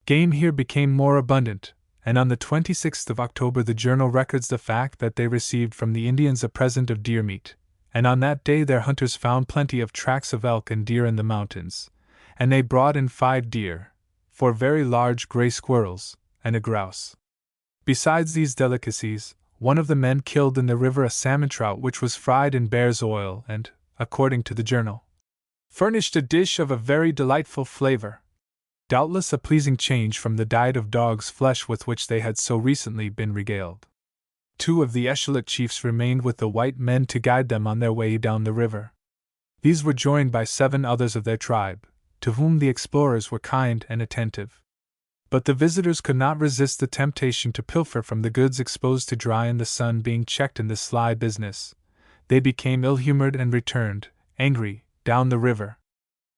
Game here became more abundant, and on the 26th of October the journal records the fact that they received from the Indians a present of deer meat, and on that day their hunters found plenty of tracks of elk and deer in the mountains, and they brought in 5 deer, 4 very large gray squirrels, and a grouse. Besides these delicacies, one of the men killed in the river a salmon trout which was fried in bear's oil and, according to the journal, furnished a dish of a very delightful flavor. Doubtless a pleasing change from the diet of dog's flesh with which they had so recently been regaled. 2 of the Eshleet chiefs remained with the white men to guide them on their way down the river. These were joined by 7 others of their tribe, to whom the explorers were kind and attentive. But the visitors could not resist the temptation to pilfer from the goods exposed to dry in the sun. Being checked in this sly business, they became ill-humored and returned, angry, down the river.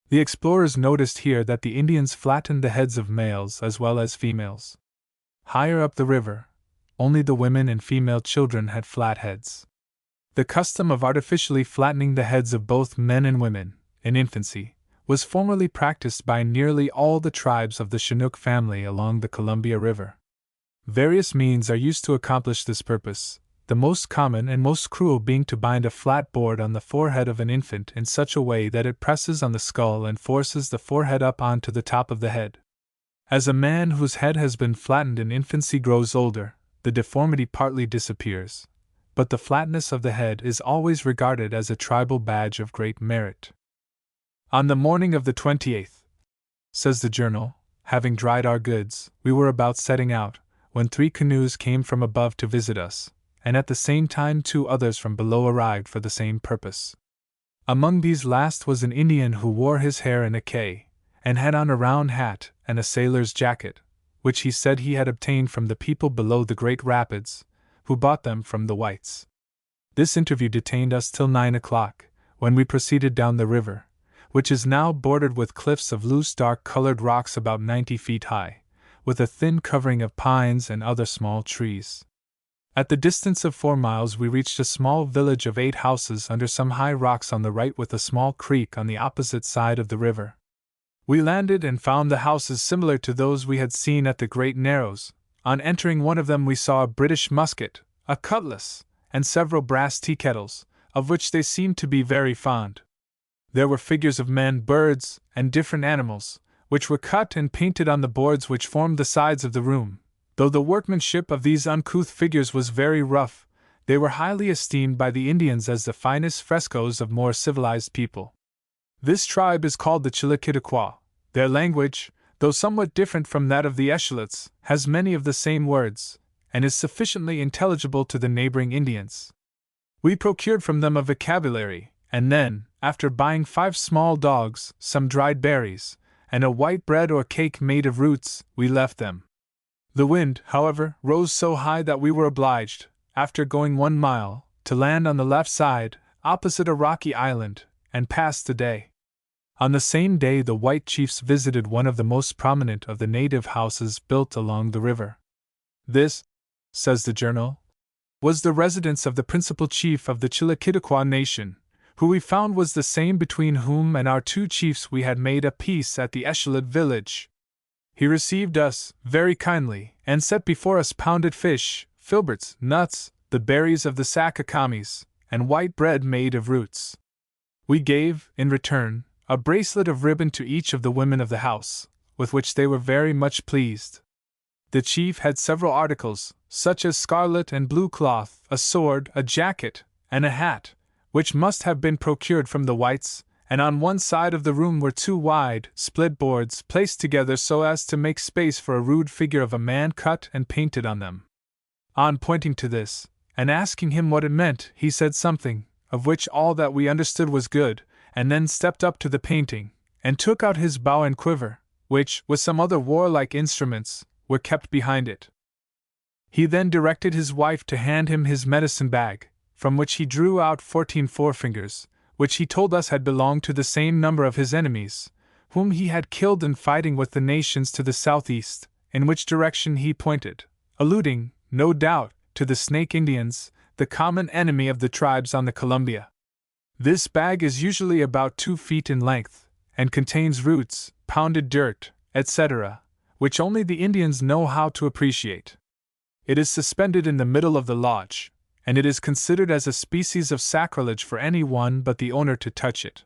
The explorers noticed here that the Indians flattened the heads of males as well as females. Higher up the river, only the women and female children had flat heads. The custom of artificially flattening the heads of both men and women, in infancy, was formerly practiced by nearly all the tribes of the Chinook family along the Columbia River. Various means are used to accomplish this purpose, the most common and most cruel being to bind a flat board on the forehead of an infant in such a way that it presses on the skull and forces the forehead up onto the top of the head. As a man whose head has been flattened in infancy grows older, the deformity partly disappears, but the flatness of the head is always regarded as a tribal badge of great merit. On the morning of the 28th, says the journal, having dried our goods, we were about setting out, when 3 canoes came from above to visit us, and at the same time 2 others from below arrived for the same purpose. Among these last was an Indian who wore his hair in a K, and had on a round hat and a sailor's jacket, which he said he had obtained from the people below the great rapids, who bought them from the whites. This interview detained us till 9 o'clock, when we proceeded down the river, which is now bordered with cliffs of loose dark-colored rocks about 90 feet high, with a thin covering of pines and other small trees. At the distance of 4 miles we reached a small village of 8 houses under some high rocks on the right with a small creek on the opposite side of the river. We landed and found the houses similar to those we had seen at the Great Narrows. On entering one of them we saw a British musket, a cutlass, and several brass tea kettles, of which they seemed to be very fond. There were figures of men, birds, and different animals, which were cut and painted on the boards which formed the sides of the room. Though the workmanship of these uncouth figures was very rough, they were highly esteemed by the Indians as the finest frescoes of more civilized people. This tribe is called the Chillikidiquaw. Their language, though somewhat different from that of the Eshleets, has many of the same words, and is sufficiently intelligible to the neighboring Indians. We procured from them a vocabulary, and then, after buying 5 small dogs, some dried berries, and a white bread or cake made of roots, we left them. The wind, however, rose so high that we were obliged, after going 1 mile, to land on the left side, opposite a rocky island, and pass the day. On the same day the white chiefs visited one of the most prominent of the native houses built along the river. This, says the journal, was the residence of the principal chief of the Chillikidiquaw nation, who we found was the same between whom and our 2 chiefs we had made a peace at the Eshleet village. He received us very kindly, and set before us pounded fish, filberts, nuts, the berries of the sakakamis, and white bread made of roots. We gave, in return, a bracelet of ribbon to each of the women of the house, with which they were very much pleased. The chief had several articles, such as scarlet and blue cloth, a sword, a jacket, and a hat, which must have been procured from the whites, and on one side of the room were two wide, split boards placed together so as to make space for a rude figure of a man cut and painted on them. On pointing to this, and asking him what it meant, he said something, of which all that we understood was good, and then stepped up to the painting, and took out his bow and quiver, which, with some other warlike instruments, were kept behind it. He then directed his wife to hand him his medicine bag, from which he drew out 14 forefingers, which he told us had belonged to the same number of his enemies, whom he had killed in fighting with the nations to the southeast, in which direction he pointed, alluding, no doubt, to the Snake Indians, the common enemy of the tribes on the Columbia. This bag is usually about 2 feet in length, and contains roots, pounded dirt, etc., which only the Indians know how to appreciate. It is suspended in the middle of the lodge, and it is considered as a species of sacrilege for any one but the owner to touch it.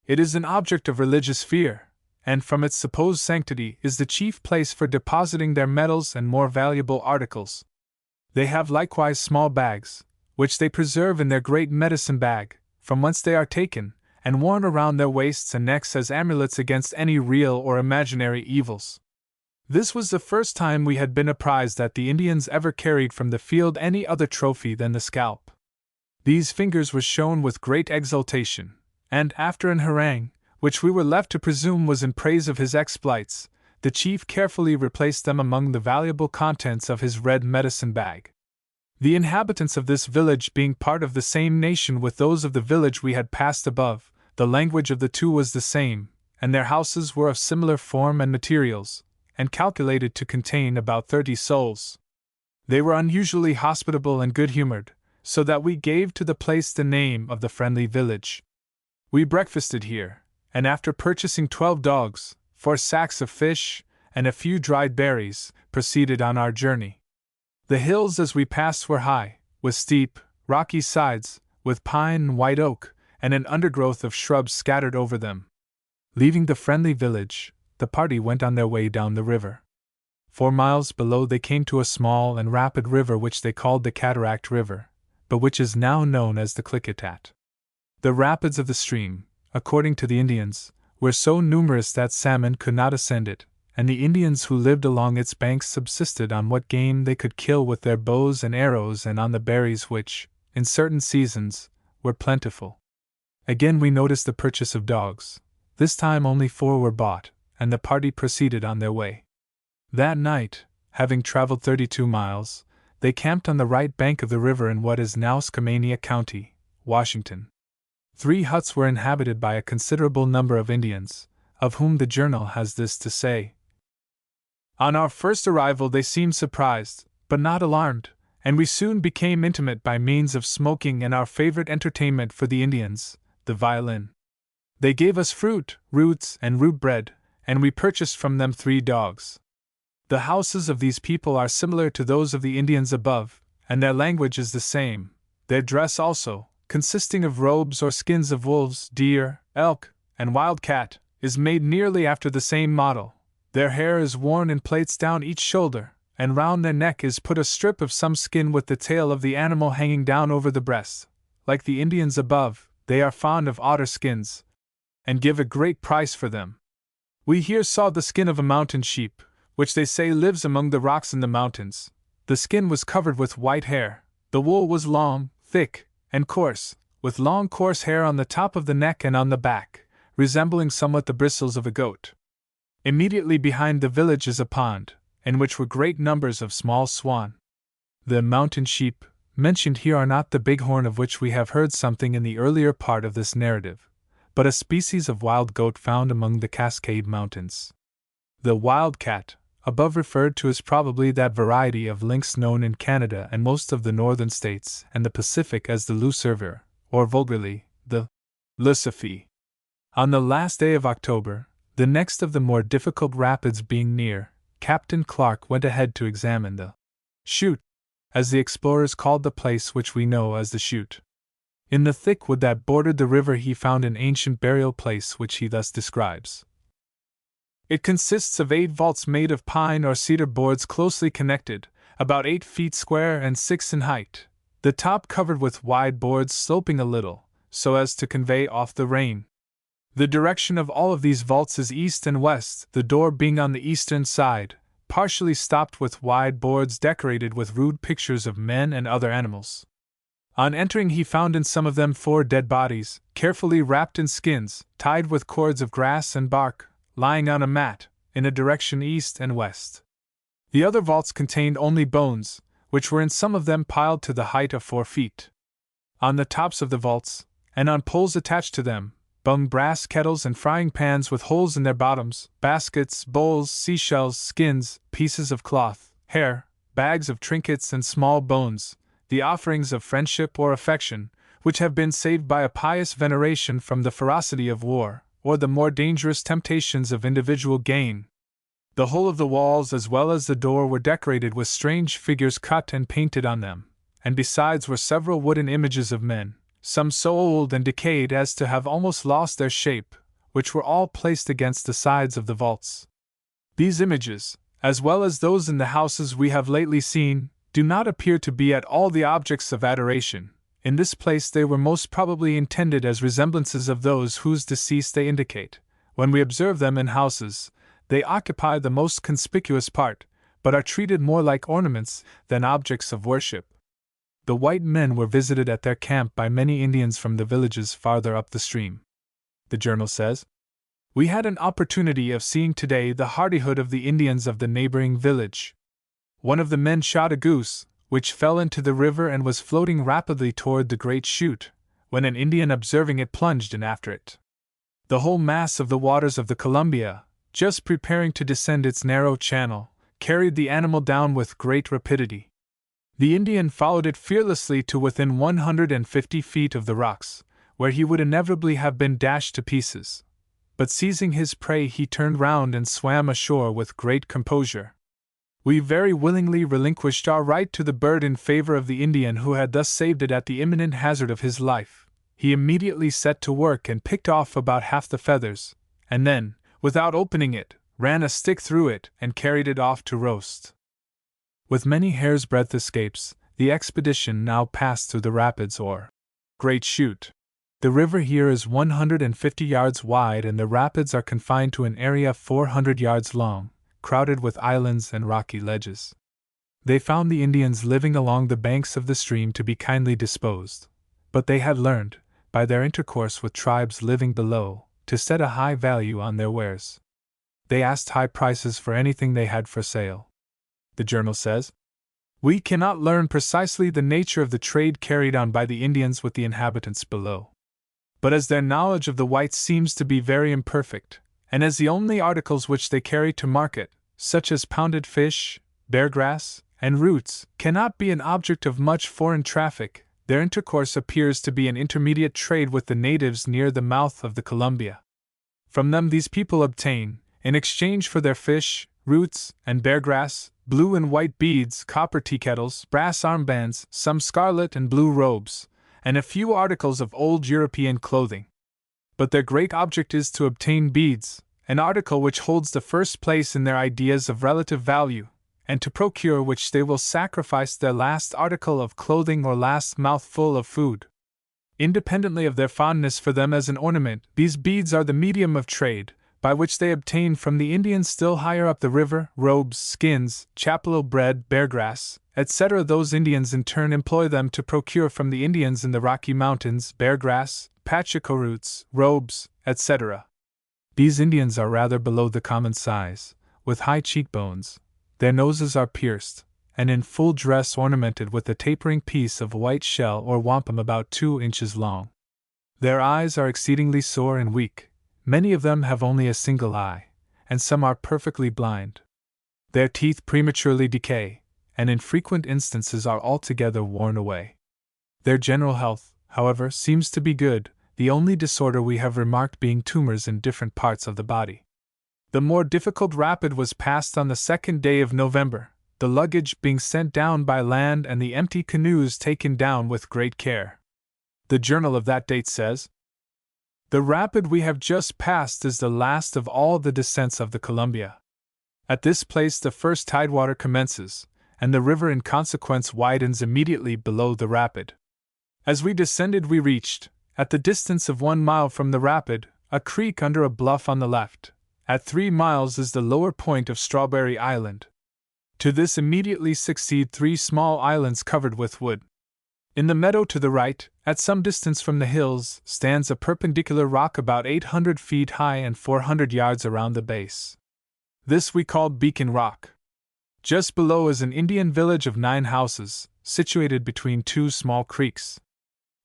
It is an object of religious fear, and from its supposed sanctity is the chief place for depositing their metals and more valuable articles. They have likewise small bags, which they preserve in their great medicine bag, from whence they are taken, and worn around their waists and necks as amulets against any real or imaginary evils. This was the first time we had been apprised that the Indians ever carried from the field any other trophy than the scalp. These fingers were shown with great exultation, and after an harangue, which we were left to presume was in praise of his exploits, the chief carefully replaced them among the valuable contents of his red medicine bag. The inhabitants of this village being part of the same nation with those of the village we had passed above, the language of the two was the same, and their houses were of similar form and materials, and calculated to contain about 30 souls. They were unusually hospitable and good-humored, so that we gave to the place the name of the Friendly Village. We breakfasted here, and after purchasing 12 dogs, 4 sacks of fish, and a few dried berries, proceeded on our journey. The hills as we passed were high, with steep, rocky sides, with pine and white oak, and an undergrowth of shrubs scattered over them. Leaving the Friendly Village, the party went on their way down the river. 4 miles below they came to a small and rapid river which they called the Cataract River, but which is now known as the Klickitat. The rapids of the stream, according to the Indians, were so numerous that salmon could not ascend it, and the Indians who lived along its banks subsisted on what game they could kill with their bows and arrows and on the berries which, in certain seasons, were plentiful. Again we noticed the purchase of dogs. This time only 4 were bought, and the party proceeded on their way. That night, having traveled 32 miles, they camped on the right bank of the river in what is now Skamania County, Washington. 3 huts were inhabited by a considerable number of Indians, of whom the journal has this to say. On our first arrival they seemed surprised, but not alarmed, and we soon became intimate by means of smoking and our favorite entertainment for the Indians, the violin. They gave us fruit, roots, and root bread, and we purchased from them 3 dogs. The houses of these people are similar to those of the Indians above, and their language is the same, their dress also, consisting of robes or skins of wolves, deer, elk, and wild cat, is made nearly after the same model. Their hair is worn in plaits down each shoulder, and round their neck is put a strip of some skin with the tail of the animal hanging down over the breast. Like the Indians above, they are fond of otter skins, and give a great price for them. We here saw the skin of a mountain sheep, which they say lives among the rocks in the mountains. The skin was covered with white hair, the wool was long, thick, and coarse, with long coarse hair on the top of the neck and on the back, resembling somewhat the bristles of a goat. Immediately behind the village is a pond, in which were great numbers of small swan. The mountain sheep mentioned here are not the bighorn of which we have heard something in the earlier part of this narrative, but a species of wild goat found among the Cascade Mountains. The wildcat, above referred to, is probably that variety of lynx known in Canada and most of the northern states and the Pacific as the loup-cervier, or vulgarly, the lucifee. On the last day of October, the next of the more difficult rapids being near, Captain Clark went ahead to examine the chute, as the explorers called the place which we know as the chute. In the thick wood that bordered the river he found an ancient burial place which he thus describes. It consists of 8 vaults made of pine or cedar boards closely connected, about 8 feet square and 6 in height, the top covered with wide boards sloping a little, so as to convey off the rain. The direction of all of these vaults is east and west, the door being on the eastern side, partially stopped with wide boards decorated with rude pictures of men and other animals. On entering he found in some of them 4 dead bodies, carefully wrapped in skins, tied with cords of grass and bark, lying on a mat, in a direction east and west. The other vaults contained only bones, which were in some of them piled to the height of 4 feet. On the tops of the vaults, and on poles attached to them, hung brass kettles and frying pans with holes in their bottoms, baskets, bowls, seashells, skins, pieces of cloth, hair, bags of trinkets and small bones, the offerings of friendship or affection, which have been saved by a pious veneration from the ferocity of war, or the more dangerous temptations of individual gain. The whole of the walls as well as the door were decorated with strange figures cut and painted on them, and besides were several wooden images of men, some so old and decayed as to have almost lost their shape, which were all placed against the sides of the vaults. These images, as well as those in the houses we have lately seen, do not appear to be at all the objects of adoration. In this place they were most probably intended as resemblances of those whose decease they indicate. When we observe them in houses, they occupy the most conspicuous part, but are treated more like ornaments than objects of worship. The white men were visited at their camp by many Indians from the villages farther up the stream. The journal says, "We had an opportunity of seeing today the hardihood of the Indians of the neighboring village. One of the men shot a goose, which fell into the river and was floating rapidly toward the great chute, when an Indian observing it plunged in after it. The whole mass of the waters of the Columbia, just preparing to descend its narrow channel, carried the animal down with great rapidity. The Indian followed it fearlessly to within 150 feet of the rocks, where he would inevitably have been dashed to pieces. But seizing his prey he turned round and swam ashore with great composure. We very willingly relinquished our right to the bird in favor of the Indian who had thus saved it at the imminent hazard of his life. He immediately set to work and picked off about half the feathers, and then, without opening it, ran a stick through it and carried it off to roast." With many hair's breadth escapes, the expedition now passed through the rapids or Great Chute. The river here is 150 yards wide and the rapids are confined to an area 400 yards long, crowded with islands and rocky ledges. They found the Indians living along the banks of the stream to be kindly disposed, but they had learned, by their intercourse with tribes living below, to set a high value on their wares. They asked high prices for anything they had for sale. The journal says, "We cannot learn precisely the nature of the trade carried on by the Indians with the inhabitants below. But as their knowledge of the whites seems to be very imperfect, and as the only articles which they carry to market, such as pounded fish, bear grass, and roots, cannot be an object of much foreign traffic, their intercourse appears to be an intermediate trade with the natives near the mouth of the Columbia. From them these people obtain, in exchange for their fish, roots, and bear grass, blue and white beads, copper tea kettles, brass armbands, some scarlet and blue robes, and a few articles of old European clothing. But their great object is to obtain beads, an article which holds the first place in their ideas of relative value, and to procure which they will sacrifice their last article of clothing or last mouthful of food. Independently of their fondness for them as an ornament, these beads are the medium of trade, by which they obtain from the Indians still higher up the river, robes, skins, chapello bread, bear grass, etc. Those Indians in turn employ them to procure from the Indians in the Rocky Mountains, bear grass, pachico roots, robes, etc. These Indians are rather below the common size, with high cheekbones, their noses are pierced, and in full dress ornamented with a tapering piece of white shell or wampum about 2 inches long. Their eyes are exceedingly sore and weak. Many of them have only a single eye, and some are perfectly blind. Their teeth prematurely decay, and in frequent instances are altogether worn away. Their general health, however, seems to be good, the only disorder we have remarked being tumors in different parts of the body. The more difficult rapid was passed on the 2nd day of November, the luggage being sent down by land and the empty canoes taken down with great care. The journal of that date says, "The rapid we have just passed is the last of all the descents of the Columbia. At this place the first tidewater commences, and the river in consequence widens immediately below the rapid. As we descended we reached, at the distance of 1 mile from the rapid, a creek under a bluff on the left. At 3 miles is the lower point of Strawberry Island. To this immediately succeed 3 small islands covered with wood. In the meadow to the right, at some distance from the hills, stands a perpendicular rock about 800 feet high and 400 yards around the base. This we called Beacon Rock. Just below is an Indian village of 9 houses, situated between 2 small creeks.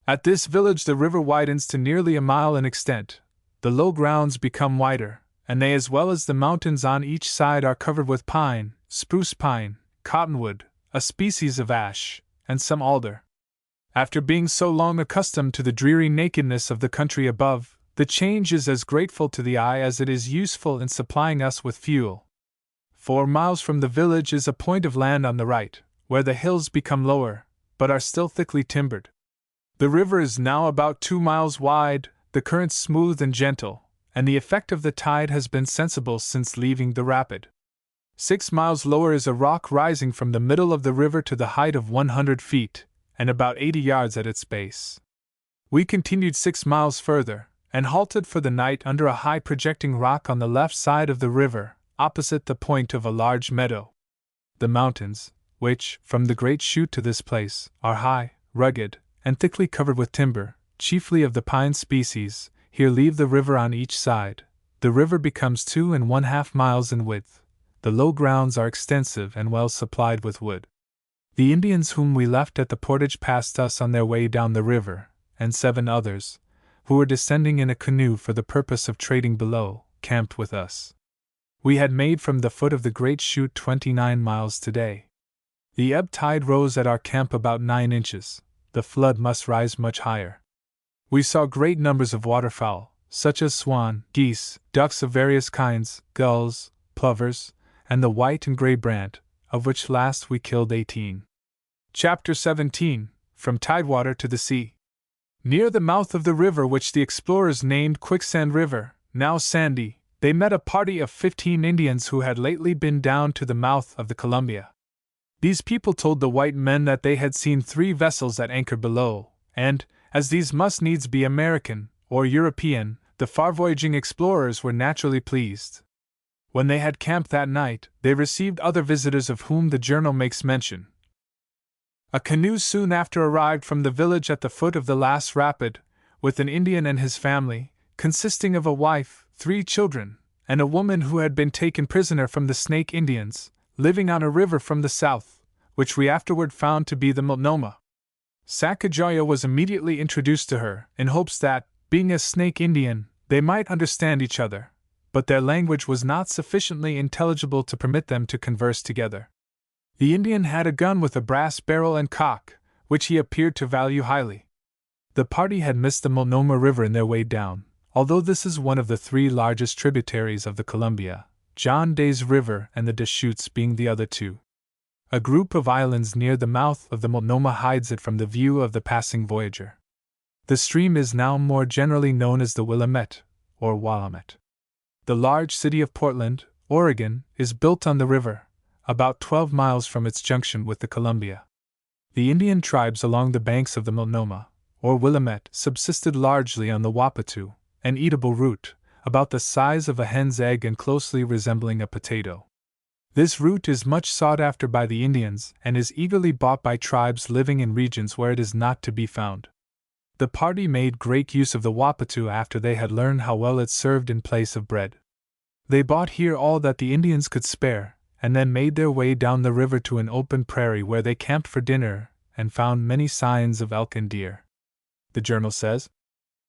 At this village the river widens to nearly a mile in extent, the low grounds become wider, and they as well as the mountains on each side are covered with pine, spruce pine, cottonwood, a species of ash, and some alder. After being so long accustomed to the dreary nakedness of the country above, the change is as grateful to the eye as it is useful in supplying us with fuel. 4 miles from the village is a point of land on the right, where the hills become lower, but are still thickly timbered. The river is now about 2 miles wide, the current smooth and gentle, and the effect of the tide has been sensible since leaving the rapid. 6 miles lower is a rock rising from the middle of the river to the height of 100 feet, and about 80 yards at its base. We continued 6 miles further, and halted for the night under a high projecting rock on the left side of the river, opposite the point of a large meadow. The mountains, which, from the Great Chute to this place, are high, rugged, and thickly covered with timber, chiefly of the pine species, here leave the river on each side. The river becomes 2½ miles in width. The low grounds are extensive and well supplied with wood. The Indians whom we left at the portage passed us on their way down the river, and 7 others, who were descending in a canoe for the purpose of trading below, camped with us. We had made from the foot of the Great Chute 29 miles today. The ebb tide rose at our camp about 9 inches. The flood must rise much higher. We saw great numbers of waterfowl, such as swan, geese, ducks of various kinds, gulls, plovers, and the white and gray brant, of which last we killed 18. Chapter 17. From Tidewater to the Sea. Near the mouth of the river which the explorers named Quicksand River, now Sandy, they met a party of 15 Indians who had lately been down to the mouth of the Columbia. These people told the white men that they had seen 3 vessels at anchor below, and, as these must needs be American, or European, the far-voyaging explorers were naturally pleased. When they had camped that night, they received other visitors of whom the journal makes mention. A canoe soon after arrived from the village at the foot of the last rapid, with an Indian and his family, consisting of a wife, 3 children, and a woman who had been taken prisoner from the Snake Indians, living on a river from the south, which we afterward found to be the Multnomah. Sacagawea was immediately introduced to her, in hopes that, being a Snake Indian, they might understand each other, but their language was not sufficiently intelligible to permit them to converse together. The Indian had a gun with a brass barrel and cock, which he appeared to value highly. The party had missed the Multnomah River in their way down, although this is one of the 3 largest tributaries of the Columbia, John Day's River and the Deschutes being the other 2. A group of islands near the mouth of the Multnomah hides it from the view of the passing voyager. The stream is now more generally known as the Willamette, or Willamette. The large city of Portland, Oregon, is built on the river, about 12 miles from its junction with the Columbia. The Indian tribes along the banks of the Multnomah, or Willamette, subsisted largely on the wappatoo, an eatable root, about the size of a hen's egg and closely resembling a potato. This root is much sought after by the Indians and is eagerly bought by tribes living in regions where it is not to be found. The party made great use of the wappatoo after they had learned how well it served in place of bread. They bought here all that the Indians could spare, and then made their way down the river to an open prairie where they camped for dinner and found many signs of elk and deer. The journal says,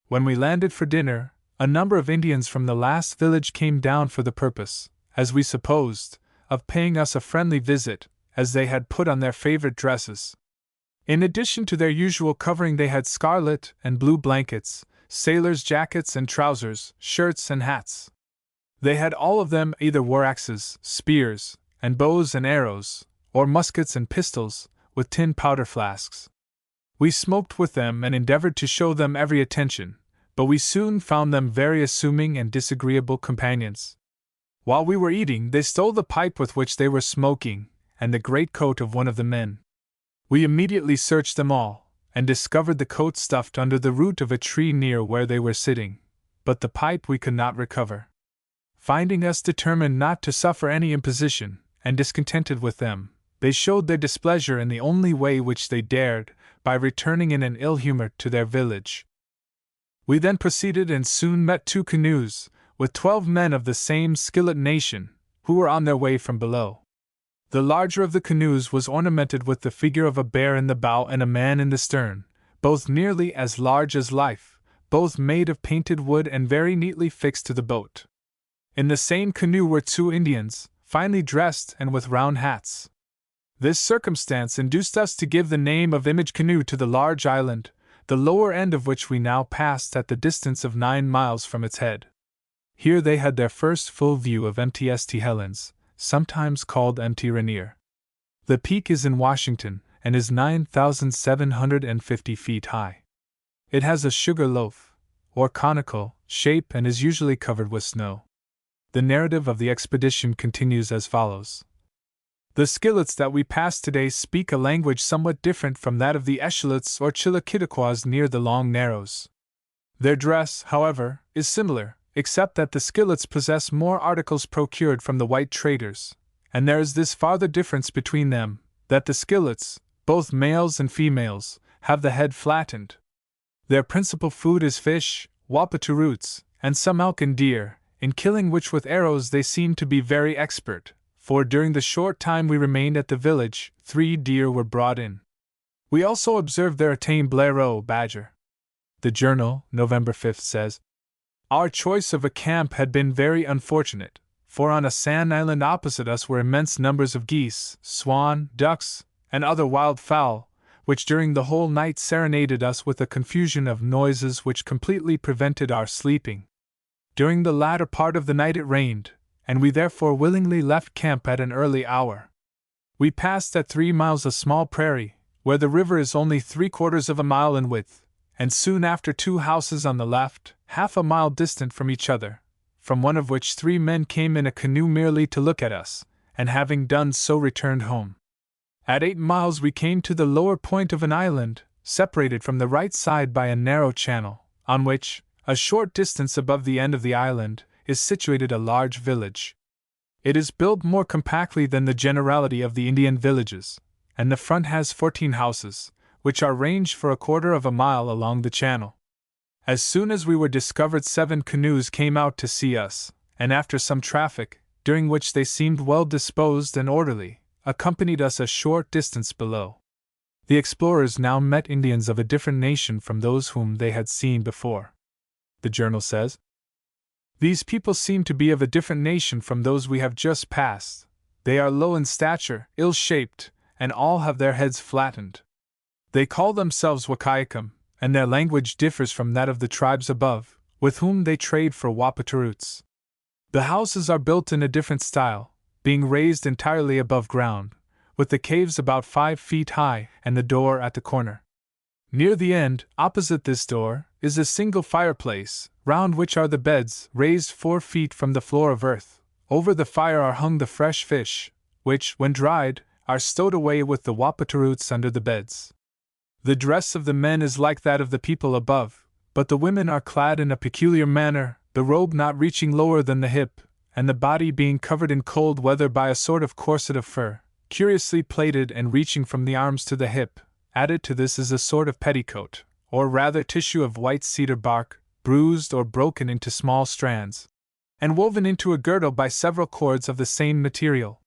"When we landed for dinner, a number of Indians from the last village came down for the purpose, as we supposed, of paying us a friendly visit, as they had put on their favorite dresses. In addition to their usual covering they had scarlet and blue blankets, sailors' jackets and trousers, shirts and hats. They had all of them either war axes, spears, and bows and arrows, or muskets and pistols, with tin powder flasks. We smoked with them and endeavored to show them every attention, but we soon found them very assuming and disagreeable companions. While we were eating, they stole the pipe with which they were smoking, and the greatcoat of one of the men. We immediately searched them all, and discovered the coat stuffed under the root of a tree near where they were sitting, but the pipe we could not recover. Finding us determined not to suffer any imposition, and discontented with them, they showed their displeasure in the only way which they dared, by returning in an ill humor to their village. We then proceeded and soon met 2 canoes, with 12 men of the same Skillet nation, who were on their way from below. The larger of the canoes was ornamented with the figure of a bear in the bow and a man in the stern, both nearly as large as life, both made of painted wood and very neatly fixed to the boat. In the same canoe were 2 Indians, finely dressed and with round hats. This circumstance induced us to give the name of Image Canoe to the large island, the lower end of which we now passed at the distance of 9 miles from its head. Here they had their first full view of Mt. Helens, sometimes called Mt. Rainier. The peak is in Washington, and is 9,750 feet high. It has a sugar loaf, or conical, shape and is usually covered with snow. The narrative of the expedition continues as follows. The Skillets that we passed today speak a language somewhat different from that of the Eshelets or Chillikidiquas near the Long Narrows. Their dress, however, is similar, except that the Skillets possess more articles procured from the white traders, and there is this farther difference between them, that the Skillets, both males and females, have the head flattened. Their principal food is fish, wappatu roots, and some elk and deer, in killing which with arrows they seem to be very expert, for during the short time we remained at the village, 3 deer were brought in. We also observed there a tame blaireau badger. The journal, November 5th, says, Our choice of a camp had been very unfortunate, for on a sand island opposite us were immense numbers of geese, swan, ducks, and other wild fowl, which during the whole night serenaded us with a confusion of noises which completely prevented our sleeping. During the latter part of the night it rained, and we therefore willingly left camp at an early hour. We passed at 3 miles a small prairie, where the river is only 3/4 of a mile in width, and soon after 2 houses on the left, half a mile distant from each other, from one of which 3 men came in a canoe merely to look at us, and having done so returned home. At 8 miles we came to the lower point of an island, separated from the right side by a narrow channel, on which, a short distance above the end of the island, is situated a large village. It is built more compactly than the generality of the Indian villages, and the front has 14 houses, which are ranged for 1/4 of a mile along the channel. As soon as we were discovered 7 canoes came out to see us, and after some traffic, during which they seemed well disposed and orderly, accompanied us a short distance below. The explorers now met Indians of a different nation from those whom they had seen before. The journal says, These people seem to be of a different nation from those we have just passed. They are low in stature, ill-shaped, and all have their heads flattened. They call themselves Wakayakum, and their language differs from that of the tribes above, with whom they trade for wappatu roots. The houses are built in a different style, being raised entirely above ground, with the caves about 5 feet high and the door at the corner. Near the end, opposite this door, is a single fireplace, round which are the beds, raised 4 feet from the floor of earth. Over the fire are hung the fresh fish, which, when dried, are stowed away with the wappatu roots under the beds. The dress of the men is like that of the people above, but the women are clad in a peculiar manner, the robe not reaching lower than the hip, and the body being covered in cold weather by a sort of corset of fur, curiously plaited and reaching from the arms to the hip. Added to this is a sort of petticoat, or rather tissue of white cedar bark, bruised or broken into small strands, and woven into a girdle by several cords of the same material.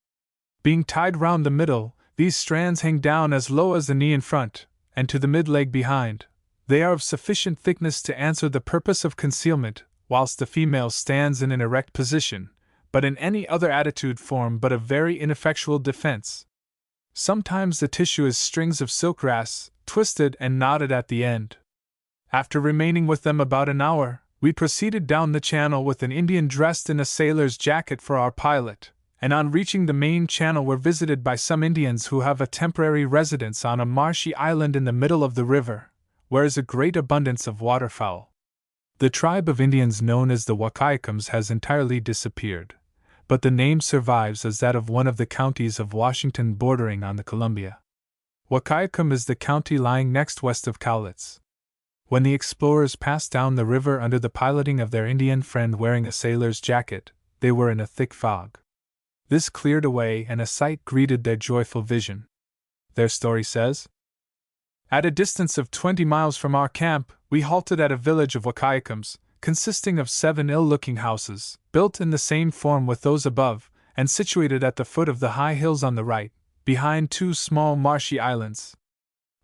Being tied round the middle, these strands hang down as low as the knee in front, and to the mid-leg behind. They are of sufficient thickness to answer the purpose of concealment, whilst the female stands in an erect position, but in any other attitude form but a very ineffectual defense. Sometimes the tissue is strings of silk grass, twisted and knotted at the end. After remaining with them about an hour, we proceeded down the channel with an Indian dressed in a sailor's jacket for our pilot, and on reaching the main channel were visited by some Indians who have a temporary residence on a marshy island in the middle of the river, where is a great abundance of waterfowl. The tribe of Indians known as the Wakaikums has entirely disappeared, but the name survives as that of one of the counties of Washington bordering on the Columbia. Wakaikum is the county lying next west of Cowlitz. When the explorers passed down the river under the piloting of their Indian friend wearing a sailor's jacket, they were in a thick fog. This cleared away and a sight greeted their joyful vision. Their story says, "At a distance of 20 miles from our camp, we halted at a village of Wakaikums, consisting of 7 ill-looking houses, built in the same form with those above, and situated at the foot of the high hills on the right, behind 2 small marshy islands.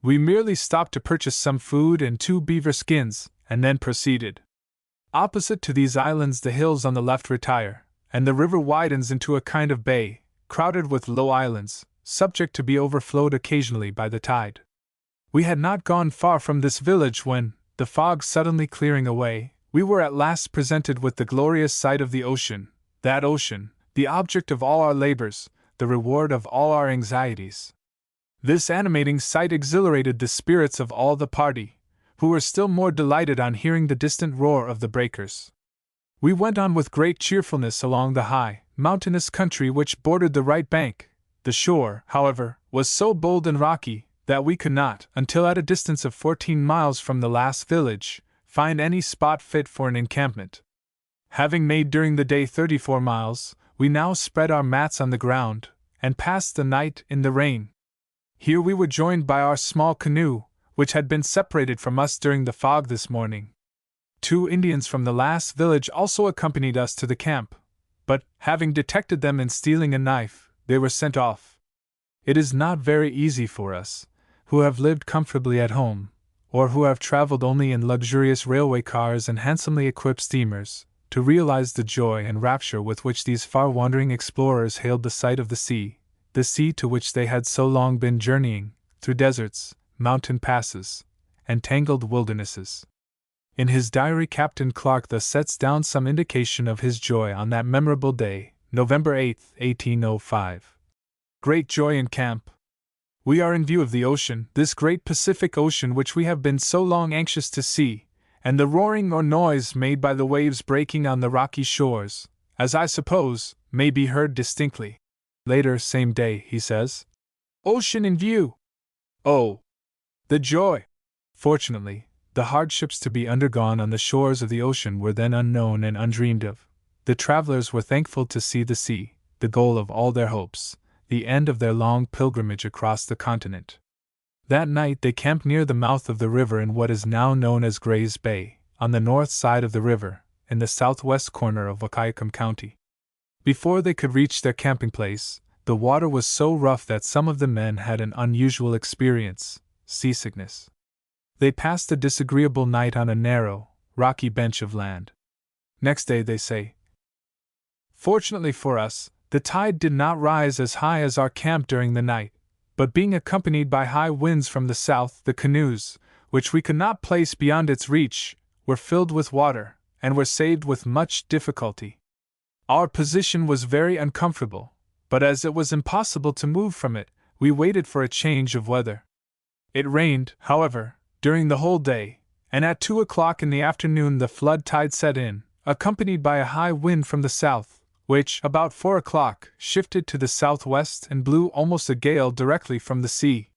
We merely stopped to purchase some food and 2 beaver skins, and then proceeded. Opposite to these islands the hills on the left retire, and the river widens into a kind of bay, crowded with low islands, subject to be overflowed occasionally by the tide. We had not gone far from this village when, the fog suddenly clearing away, we were at last presented with the glorious sight of the ocean, that ocean, the object of all our labors, the reward of all our anxieties. This animating sight exhilarated the spirits of all the party, who were still more delighted on hearing the distant roar of the breakers. We went on with great cheerfulness along the high, mountainous country which bordered the right bank. The shore, however, was so bold and rocky that we could not, until at a distance of 14 miles from the last village, find any spot fit for an encampment. Having made during the day 34 miles, we now spread our mats on the ground, and passed the night in the rain. Here we were joined by our small canoe, which had been separated from us during the fog this morning. 2 Indians from the last village also accompanied us to the camp, but, having detected them in stealing a knife, they were sent off. It is not very easy for us, who have lived comfortably at home, or who have traveled only in luxurious railway cars and handsomely equipped steamers, to realize the joy and rapture with which these far-wandering explorers hailed the sight of the sea to which they had so long been journeying, through deserts, mountain passes, and tangled wildernesses. In his diary Captain Clark thus sets down some indication of his joy on that memorable day, November 8, 1805. Great joy in camp. We are in view of the ocean, this great Pacific Ocean which we have been so long anxious to see, and the roaring or noise made by the waves breaking on the rocky shores, as I suppose, may be heard distinctly. Later, same day, he says, "Ocean in view! Oh, the joy!" Fortunately, the hardships to be undergone on the shores of the ocean were then unknown and undreamed of. The travelers were thankful to see the sea, the goal of all their hopes, the end of their long pilgrimage across the continent. That night they camped near the mouth of the river in what is now known as Gray's Bay, on the north side of the river, in the southwest corner of Wakaikam County. Before they could reach their camping place, the water was so rough that some of the men had an unusual experience, seasickness. They passed a disagreeable night on a narrow, rocky bench of land. Next day, they say, "Fortunately for us, the tide did not rise as high as our camp during the night, but being accompanied by high winds from the south, the canoes, which we could not place beyond its reach, were filled with water, and were saved with much difficulty. Our position was very uncomfortable, but as it was impossible to move from it, we waited for a change of weather. It rained, however, during the whole day, and at 2 o'clock in the afternoon the flood tide set in, accompanied by a high wind from the south, which, about 4 o'clock, shifted to the southwest and blew almost a gale directly from the sea.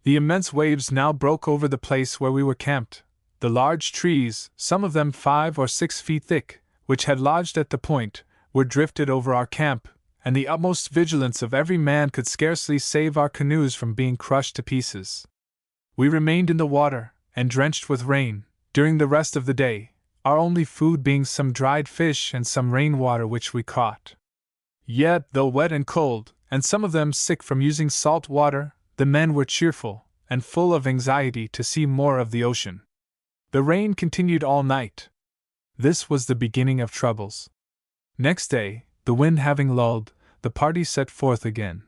The immense waves now broke over the place where we were camped. The large trees, some of them 5 or 6 feet thick, which had lodged at the point, were drifted over our camp, and the utmost vigilance of every man could scarcely save our canoes from being crushed to pieces. We remained in the water, and drenched with rain, during the rest of the day, our only food being some dried fish and some rainwater which we caught. Yet, though wet and cold, and some of them sick from using salt water, the men were cheerful, and full of anxiety to see more of the ocean. The rain continued all night. This was the beginning of troubles. Next day, the wind having lulled, the party set forth again,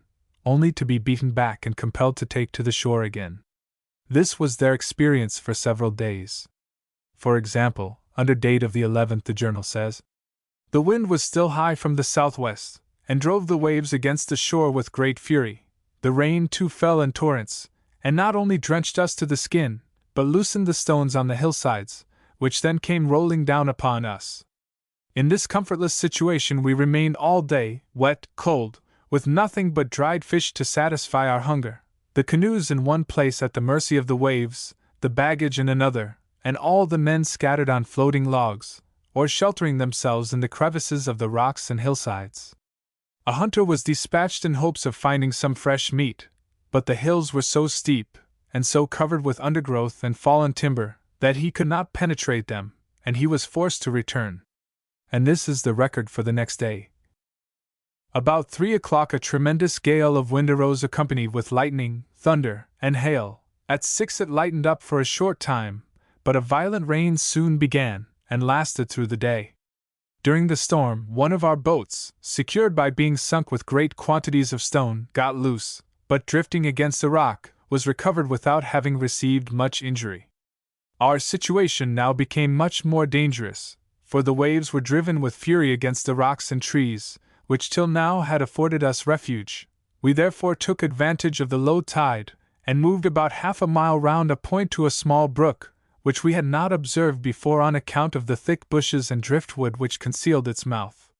only to be beaten back and compelled to take to the shore again. This was their experience for several days. For example, under date of the 11th, the journal says, "The wind was still high from the southwest, and drove the waves against the shore with great fury. The rain too fell in torrents, and not only drenched us to the skin, but loosened the stones on the hillsides, which then came rolling down upon us. In this comfortless situation we remained all day, wet, cold, with nothing but dried fish to satisfy our hunger, the canoes in one place at the mercy of the waves, the baggage in another, and all the men scattered on floating logs, or sheltering themselves in the crevices of the rocks and hillsides. A hunter was dispatched in hopes of finding some fresh meat, but the hills were so steep, and so covered with undergrowth and fallen timber, that he could not penetrate them, and he was forced to return. And this is the record for the next day. About 3 o'clock a tremendous gale of wind arose accompanied with lightning, thunder, and hail. At 6 it lightened up for a short time, but a violent rain soon began, and lasted through the day. During the storm, one of our boats, secured by being sunk with great quantities of stone, got loose, but drifting against a rock, was recovered without having received much injury. Our situation now became much more dangerous, for the waves were driven with fury against the rocks and trees, which till now had afforded us refuge. We therefore took advantage of the low tide, and moved about half a mile round a point to a small brook, which we had not observed before on account of the thick bushes and driftwood which concealed its mouth.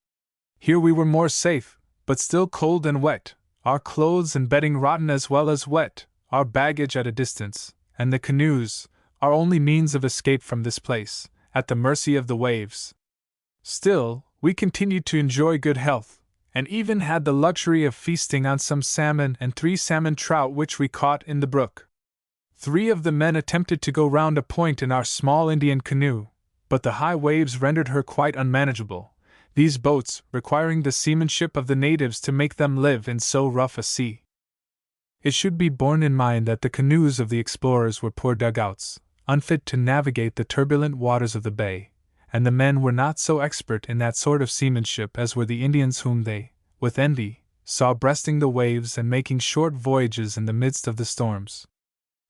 Here we were more safe, but still cold and wet, our clothes and bedding rotten as well as wet, our baggage at a distance, and the canoes, our only means of escape from this place, at the mercy of the waves. Still, we continued to enjoy good health, and even had the luxury of feasting on some salmon and 3 salmon trout which we caught in the brook. 3 of the men attempted to go round a point in our small Indian canoe, but the high waves rendered her quite unmanageable, these boats requiring the seamanship of the natives to make them live in so rough a sea. It should be borne in mind that the canoes of the explorers were poor dugouts, unfit to navigate the turbulent waters of the bay, and the men were not so expert in that sort of seamanship as were the Indians whom they, with envy, saw breasting the waves and making short voyages in the midst of the storms.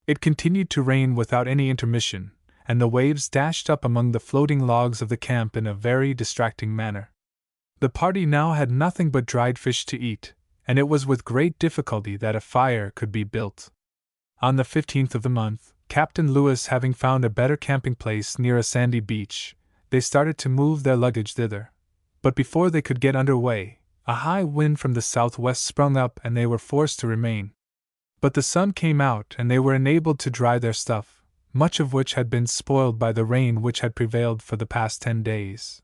It continued to rain without any intermission, and the waves dashed up among the floating logs of the camp in a very distracting manner. The party now had nothing but dried fish to eat, and it was with great difficulty that a fire could be built. On the 15th of the month, Captain Lewis having found a better camping place near a sandy beach, they started to move their luggage thither. But before they could get under way, a high wind from the southwest sprung up and they were forced to remain. But the sun came out and they were enabled to dry their stuff, much of which had been spoiled by the rain which had prevailed for the past 10 days.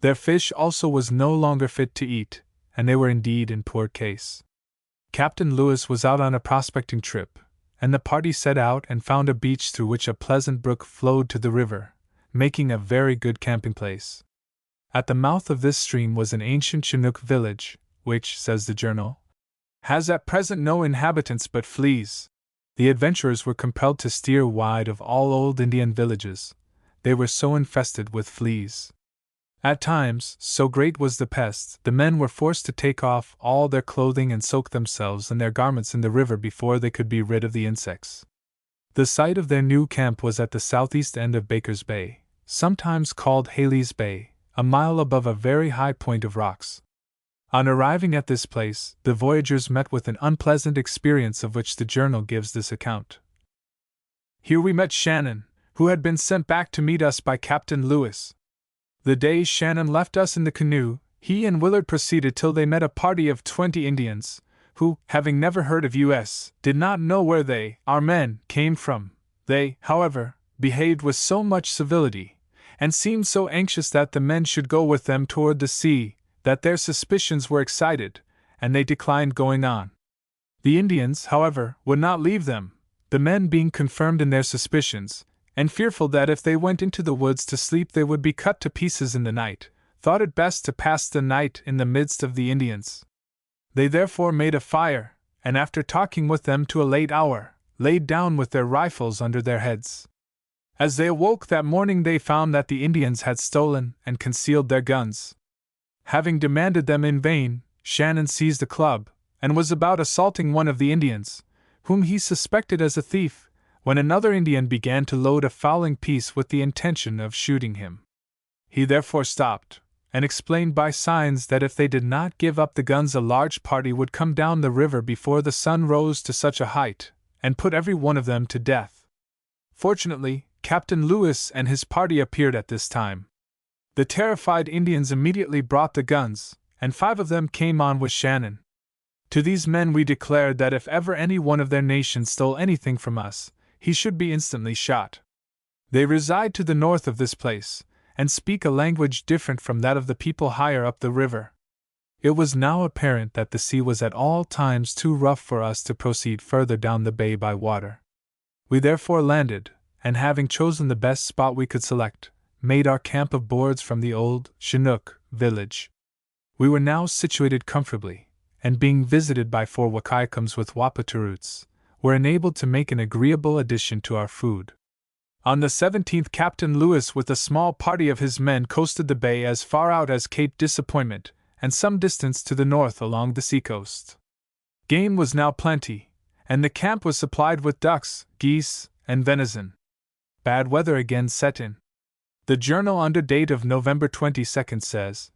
Their fish also was no longer fit to eat, and they were indeed in poor case. Captain Lewis was out on a prospecting trip, and the party set out and found a beach through which a pleasant brook flowed to the river, making a very good camping place. At the mouth of this stream was an ancient Chinook village, which, says the journal, has at present no inhabitants but fleas. The adventurers were compelled to steer wide of all old Indian villages, they were so infested with fleas. At times, so great was the pest, the men were forced to take off all their clothing and soak themselves and their garments in the river before they could be rid of the insects. The site of their new camp was at the southeast end of Baker's Bay, sometimes called Haley's Bay, a mile above a very high point of rocks. On arriving at this place, the voyagers met with an unpleasant experience of which the journal gives this account. Here we met Shannon, who had been sent back to meet us by Captain Lewis. The day Shannon left us in the canoe, he and Willard proceeded till they met a party of 20 Indians, who, having never heard of us, did not know where they, our men, came from. They, however, behaved with so much civility, and seemed so anxious that the men should go with them toward the sea, that their suspicions were excited, and they declined going on. The Indians, however, would not leave them, the men being confirmed in their suspicions, and fearful that if they went into the woods to sleep they would be cut to pieces in the night, thought it best to pass the night in the midst of the Indians. They therefore made a fire, and after talking with them to a late hour, laid down with their rifles under their heads. As they awoke that morning they found that the Indians had stolen and concealed their guns. Having demanded them in vain, Shannon seized a club, and was about assaulting one of the Indians, whom he suspected as a thief, when another Indian began to load a fowling piece with the intention of shooting him. He therefore stopped, and explained by signs that if they did not give up the guns a large party would come down the river before the sun rose to such a height, and put every one of them to death. Fortunately, Captain Lewis and his party appeared at this time. The terrified Indians immediately brought the guns, and 5 of them came on with Shannon. To these men we declared that if ever any one of their nation stole anything from us, he should be instantly shot. They reside to the north of this place, and speak a language different from that of the people higher up the river. It was now apparent that the sea was at all times too rough for us to proceed further down the bay by water. We therefore landed, and having chosen the best spot we could select, made our camp of boards from the old Chinook village. We were now situated comfortably, and being visited by 4 Wakaikums with Wapaturoots, were enabled to make an agreeable addition to our food. On the 17th, Captain Lewis with a small party of his men coasted the bay as far out as Cape Disappointment, and some distance to the north along the seacoast. Game was now plenty, and the camp was supplied with ducks, geese, and venison. Bad weather again set in. The journal under date of November 22 says,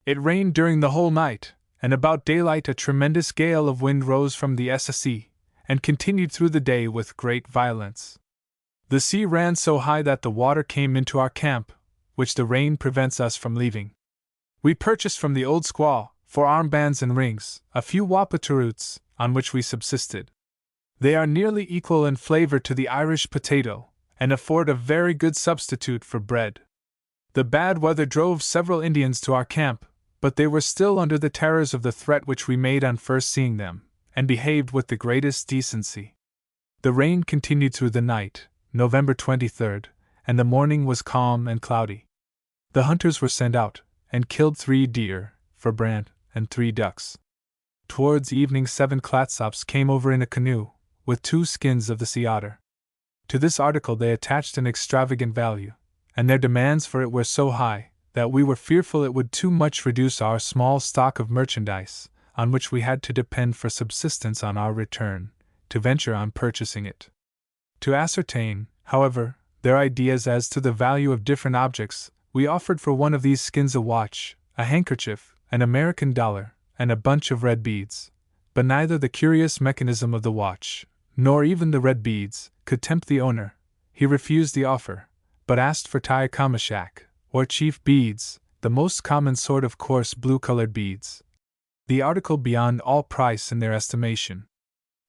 "It rained during the whole night, and about daylight a tremendous gale of wind rose from the sea, and continued through the day with great violence. The sea ran so high that the water came into our camp, which the rain prevents us from leaving. We purchased from the old squaw, for armbands and rings, a few Wapaturoots, on which we subsisted. They are nearly equal in flavor to the Irish potato, and afford a very good substitute for bread. The bad weather drove several Indians to our camp, but they were still under the terrors of the threat which we made on first seeing them, and behaved with the greatest decency. The rain continued through the night, November 23, and the morning was calm and cloudy. The hunters were sent out, and killed 3 deer, for brand, and 3 ducks. Towards evening 7 Clatsops came over in a canoe, with 2 skins of the sea otter. To this article they attached an extravagant value, and their demands for it were so high, that we were fearful it would too much reduce our small stock of merchandise, on which we had to depend for subsistence on our return, to venture on purchasing it. To ascertain, however, their ideas as to the value of different objects, we offered for one of these skins a watch, a handkerchief, an American dollar, and a bunch of red beads, but neither the curious mechanism of the watch, nor even the red beads, could tempt the owner. He refused the offer, but asked for taikamashak, or chief beads, the most common sort of coarse blue-colored beads, the article beyond all price in their estimation.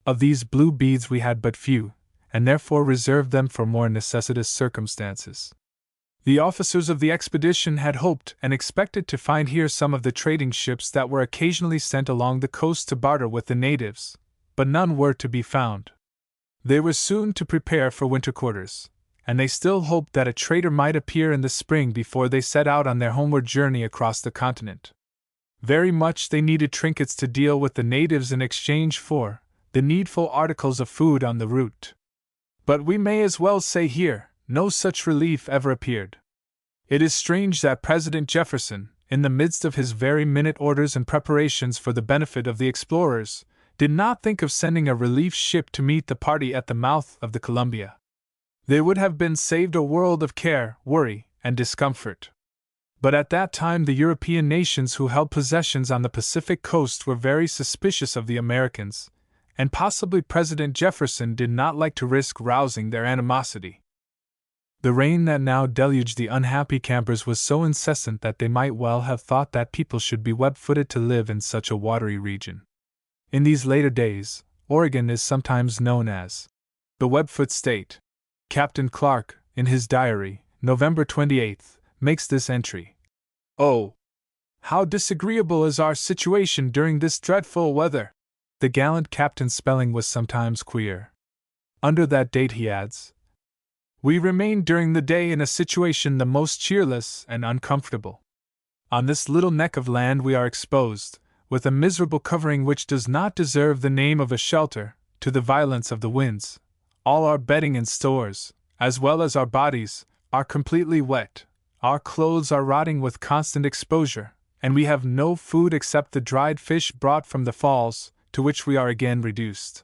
Of these blue beads we had but few, and therefore reserved them for more necessitous circumstances. The officers of the expedition had hoped and expected to find here some of the trading ships that were occasionally sent along the coast to barter with the natives, but none were to be found. They were soon to prepare for winter quarters, and they still hoped that a trader might appear in the spring before they set out on their homeward journey across the continent. Very much they needed trinkets to deal with the natives in exchange for the needful articles of food on the route. But we may as well say here, no such relief ever appeared. It is strange that President Jefferson, in the midst of his very minute orders and preparations for the benefit of the explorers, did not think of sending a relief ship to meet the party at the mouth of the Columbia. They would have been saved a world of care, worry, and discomfort. But at that time the European nations who held possessions on the Pacific coast were very suspicious of the Americans, and possibly President Jefferson did not like to risk rousing their animosity. The rain that now deluged the unhappy campers was so incessant that they might well have thought that people should be web-footed to live in such a watery region. In these later days, Oregon is sometimes known as the Webfoot State. Captain Clark, in his diary, November 28, makes this entry. "Oh, how disagreeable is our situation during this dreadful weather!" The gallant captain's spelling was sometimes queer. Under that date he adds, "We remained during the day in a situation the most cheerless and uncomfortable. On this little neck of land we are exposed, with a miserable covering which does not deserve the name of a shelter, to the violence of the winds. All our bedding and stores, as well as our bodies, are completely wet, our clothes are rotting with constant exposure, and we have no food except the dried fish brought from the falls, to which we are again reduced.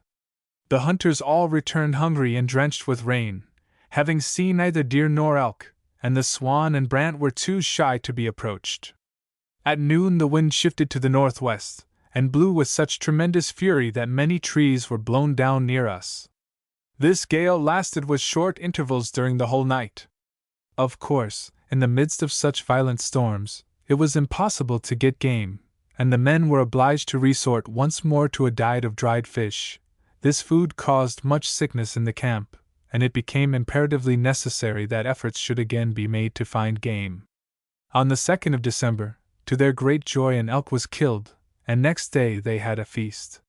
The hunters all returned hungry and drenched with rain, having seen neither deer nor elk, and the swan and brant were too shy to be approached. At noon the wind shifted to the northwest, and blew with such tremendous fury that many trees were blown down near us. This gale lasted with short intervals during the whole night. Of course, in the midst of such violent storms, it was impossible to get game, and the men were obliged to resort once more to a diet of dried fish. This food caused much sickness in the camp, and it became imperatively necessary that efforts should again be made to find game. On the 2nd of December, to their great joy, an elk was killed, and next day they had a feast.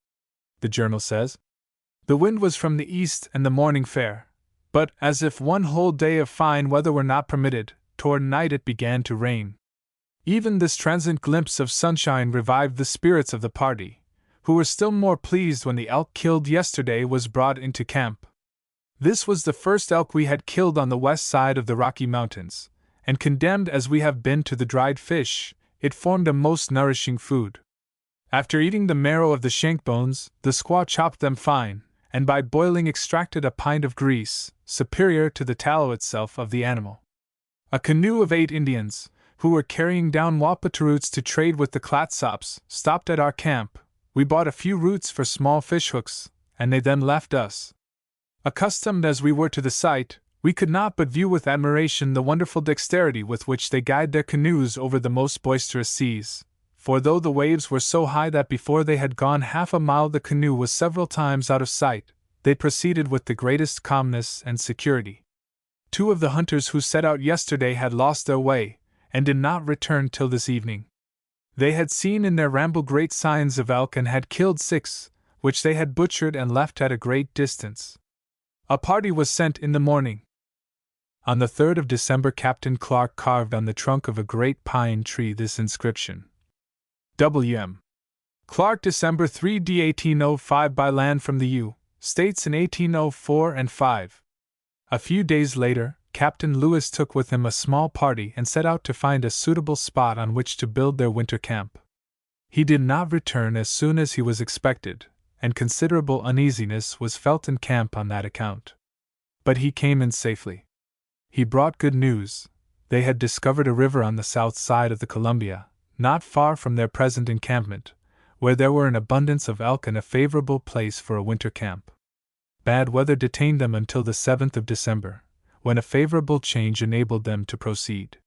The journal says, "The wind was from the east and the morning fair, but, as if one whole day of fine weather were not permitted, toward night it began to rain. Even this transient glimpse of sunshine revived the spirits of the party, who were still more pleased when the elk killed yesterday was brought into camp. This was the first elk we had killed on the west side of the Rocky Mountains, and condemned as we have been to the dried fish, it formed a most nourishing food. After eating the marrow of the shank bones, the squaw chopped them fine, and by boiling extracted a pint of grease, superior to the tallow itself of the animal. A canoe of 8 Indians, who were carrying down wapata roots to trade with the Clatsops, stopped at our camp. We bought a few roots for small fishhooks, and they then left us. Accustomed as we were to the sight, we could not but view with admiration the wonderful dexterity with which they guide their canoes over the most boisterous seas, for though the waves were so high that before they had gone half a mile the canoe was several times out of sight, they proceeded with the greatest calmness and security. 2 of the hunters who set out yesterday had lost their way, and did not return till this evening. They had seen in their ramble great signs of elk and had killed 6, which they had butchered and left at a great distance. A party was sent in the morning. On the 3rd of December Captain Clark carved on the trunk of a great pine tree this inscription: W.M. Clark, December 3, d. 1805, by land from the U. States in 1804 and 5. A few days later, Captain Lewis took with him a small party and set out to find a suitable spot on which to build their winter camp. He did not return as soon as he was expected, and considerable uneasiness was felt in camp on that account. But he came in safely. He brought good news. They had discovered a river on the south side of the Columbia, not far from their present encampment, where there were an abundance of elk and a favorable place for a winter camp. Bad weather detained them until the 7th of December, when a favorable change enabled them to proceed.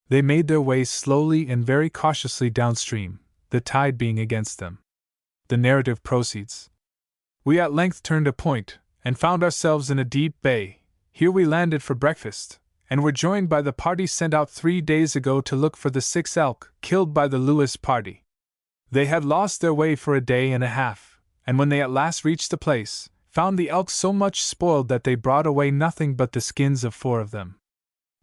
They made their way slowly and very cautiously downstream, the tide being against them. The narrative proceeds. We at length turned a point, and found ourselves in a deep bay. Here we landed for breakfast, and were joined by the party sent out 3 days ago to look for the 6 elk killed by the Lewis party. They had lost their way for a day and a half, and when they at last reached the place, found the elk so much spoiled that they brought away nothing but the skins of 4 of them.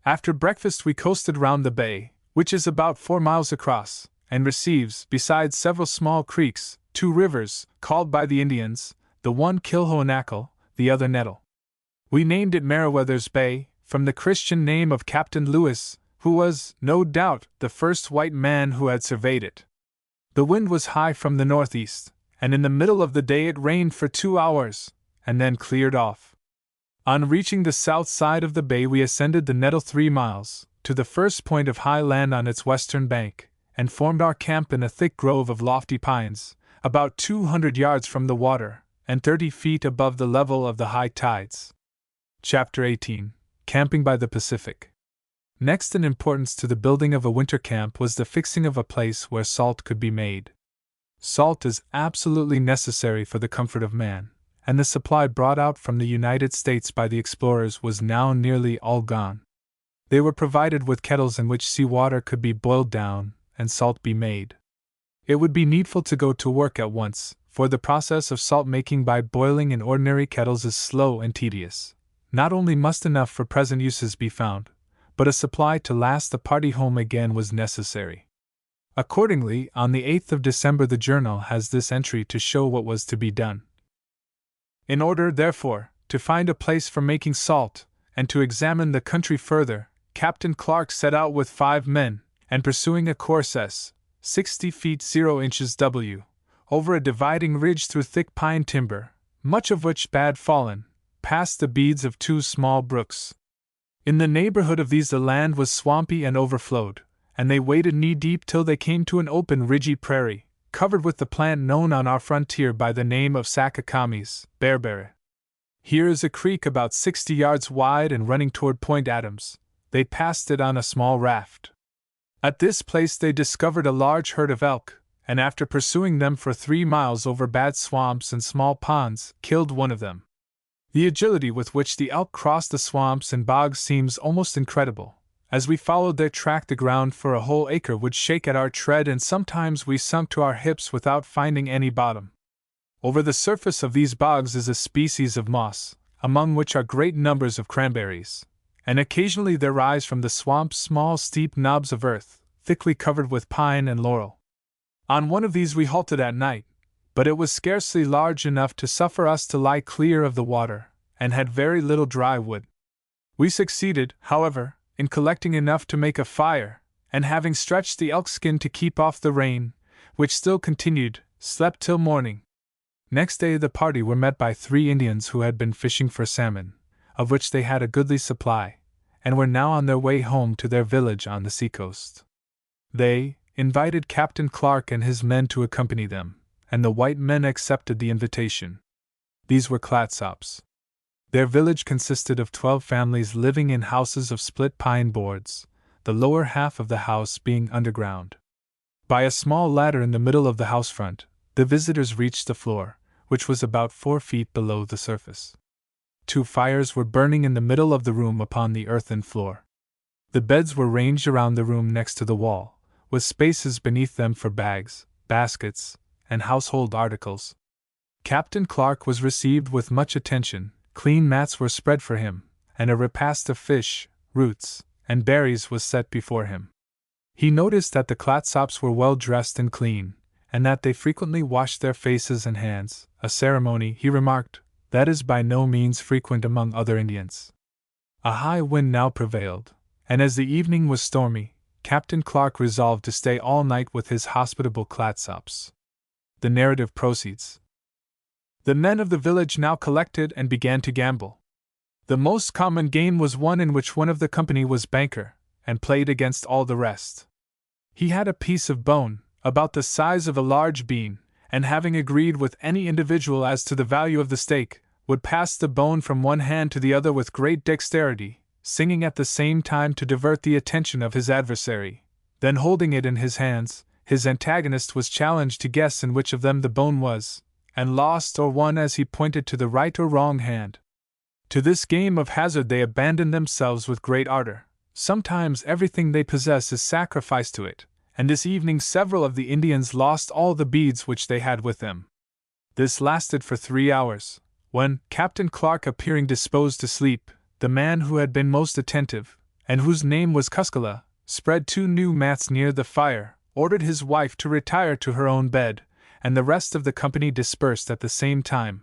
After breakfast we coasted round the bay, which is about 4 miles across, and receives, besides several small creeks, 2 rivers, called by the Indians, the one Kilhoanackle, the other Nettle. We named it Meriwether's Bay, from the Christian name of Captain Lewis, who was, no doubt, the first white man who had surveyed it. The wind was high from the northeast, and in the middle of the day it rained for 2 hours, and then cleared off. On reaching the south side of the bay we ascended the Nettle 3 miles, to the first point of high land on its western bank, and formed our camp in a thick grove of lofty pines, about 200 yards from the water, and 30 feet above the level of the high tides. Chapter 18. Camping by the Pacific. Next in importance to the building of a winter camp was the fixing of a place where salt could be made. Salt is absolutely necessary for the comfort of man, and the supply brought out from the United States by the explorers was now nearly all gone. They were provided with kettles in which sea water could be boiled down, and salt be made. It would be needful to go to work at once, for the process of salt making by boiling in ordinary kettles is slow and tedious. Not only must enough for present uses be found, but a supply to last the party home again was necessary. Accordingly, on the 8th of December the journal has this entry to show what was to be done. In order, therefore, to find a place for making salt, and to examine the country further, Captain Clark set out with 5 men, and pursuing a course S, 60 feet 0 inches W, over a dividing ridge through thick pine timber, much of which bad fallen, past the beads of 2 small brooks. In the neighborhood of these the land was swampy and overflowed, and they waded knee-deep till they came to an open ridgy prairie, covered with the plant known on our frontier by the name of Sakakamis, bearberry. Here is a creek about 60 yards wide and running toward Point Adams. They passed it on a small raft. At this place they discovered a large herd of elk, and after pursuing them for 3 miles over bad swamps and small ponds, killed one of them. The agility with which the elk crossed the swamps and bogs seems almost incredible. As we followed their track, the ground for a whole acre would shake at our tread, and sometimes we sunk to our hips without finding any bottom. Over the surface of these bogs is a species of moss, among which are great numbers of cranberries, and occasionally there rise from the swamps small steep knobs of earth, thickly covered with pine and laurel. On one of these we halted at night, but it was scarcely large enough to suffer us to lie clear of the water, and had very little dry wood. We succeeded, however, in collecting enough to make a fire, and having stretched the elk skin to keep off the rain, which still continued, slept till morning. Next day the party were met by 3 Indians who had been fishing for salmon, of which they had a goodly supply, and were now on their way home to their village on the seacoast. They invited Captain Clark and his men to accompany them, and the white men accepted the invitation. These were Clatsops. Their village consisted of 12 families living in houses of split pine boards, the lower half of the house being underground. By a small ladder in the middle of the house front, the visitors reached the floor, which was about 4 feet below the surface. 2 fires were burning in the middle of the room upon the earthen floor. The beds were ranged around the room next to the wall, with spaces beneath them for bags, baskets, and household articles. Captain Clark was received with much attention. Clean mats were spread for him, and a repast of fish, roots, and berries was set before him. He noticed that the Clatsops were well dressed and clean, and that they frequently washed their faces and hands, a ceremony, he remarked, that is by no means frequent among other Indians. A high wind now prevailed, and as the evening was stormy, Captain Clark resolved to stay all night with his hospitable Clatsops. The narrative proceeds. The men of the village now collected and began to gamble. The most common game was one in which one of the company was banker, and played against all the rest. He had a piece of bone, about the size of a large bean, and having agreed with any individual as to the value of the stake, would pass the bone from one hand to the other with great dexterity, singing at the same time to divert the attention of his adversary. Then holding it in his hands, his antagonist was challenged to guess in which of them the bone was, and lost or won as he pointed to the right or wrong hand. To this game of hazard they abandon themselves with great ardor. Sometimes everything they possess is sacrificed to it, and this evening several of the Indians lost all the beads which they had with them. This lasted for 3 hours, when, Captain Clark appearing disposed to sleep, the man who had been most attentive, and whose name was Cuskala, spread 2 new mats near the fire, ordered his wife to retire to her own bed, and the rest of the company dispersed at the same time.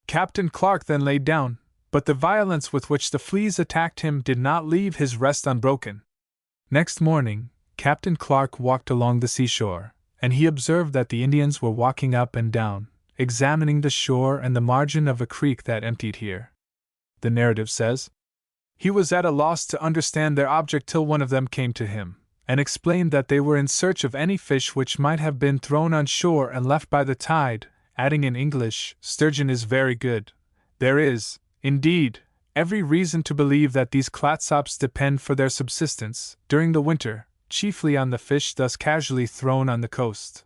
Captain Clark then lay down, but the violence with which the fleas attacked him did not leave his rest unbroken. Next morning, Captain Clark walked along the seashore, and he observed that the Indians were walking up and down, examining the shore and the margin of a creek that emptied here. The narrative says, he was at a loss to understand their object till one of them came to him, and explained that they were in search of any fish which might have been thrown on shore and left by the tide, adding in English, "Sturgeon is very good. There is, indeed, every reason to believe that these Clatsops depend for their subsistence, during the winter, chiefly on the fish thus casually thrown on the coast."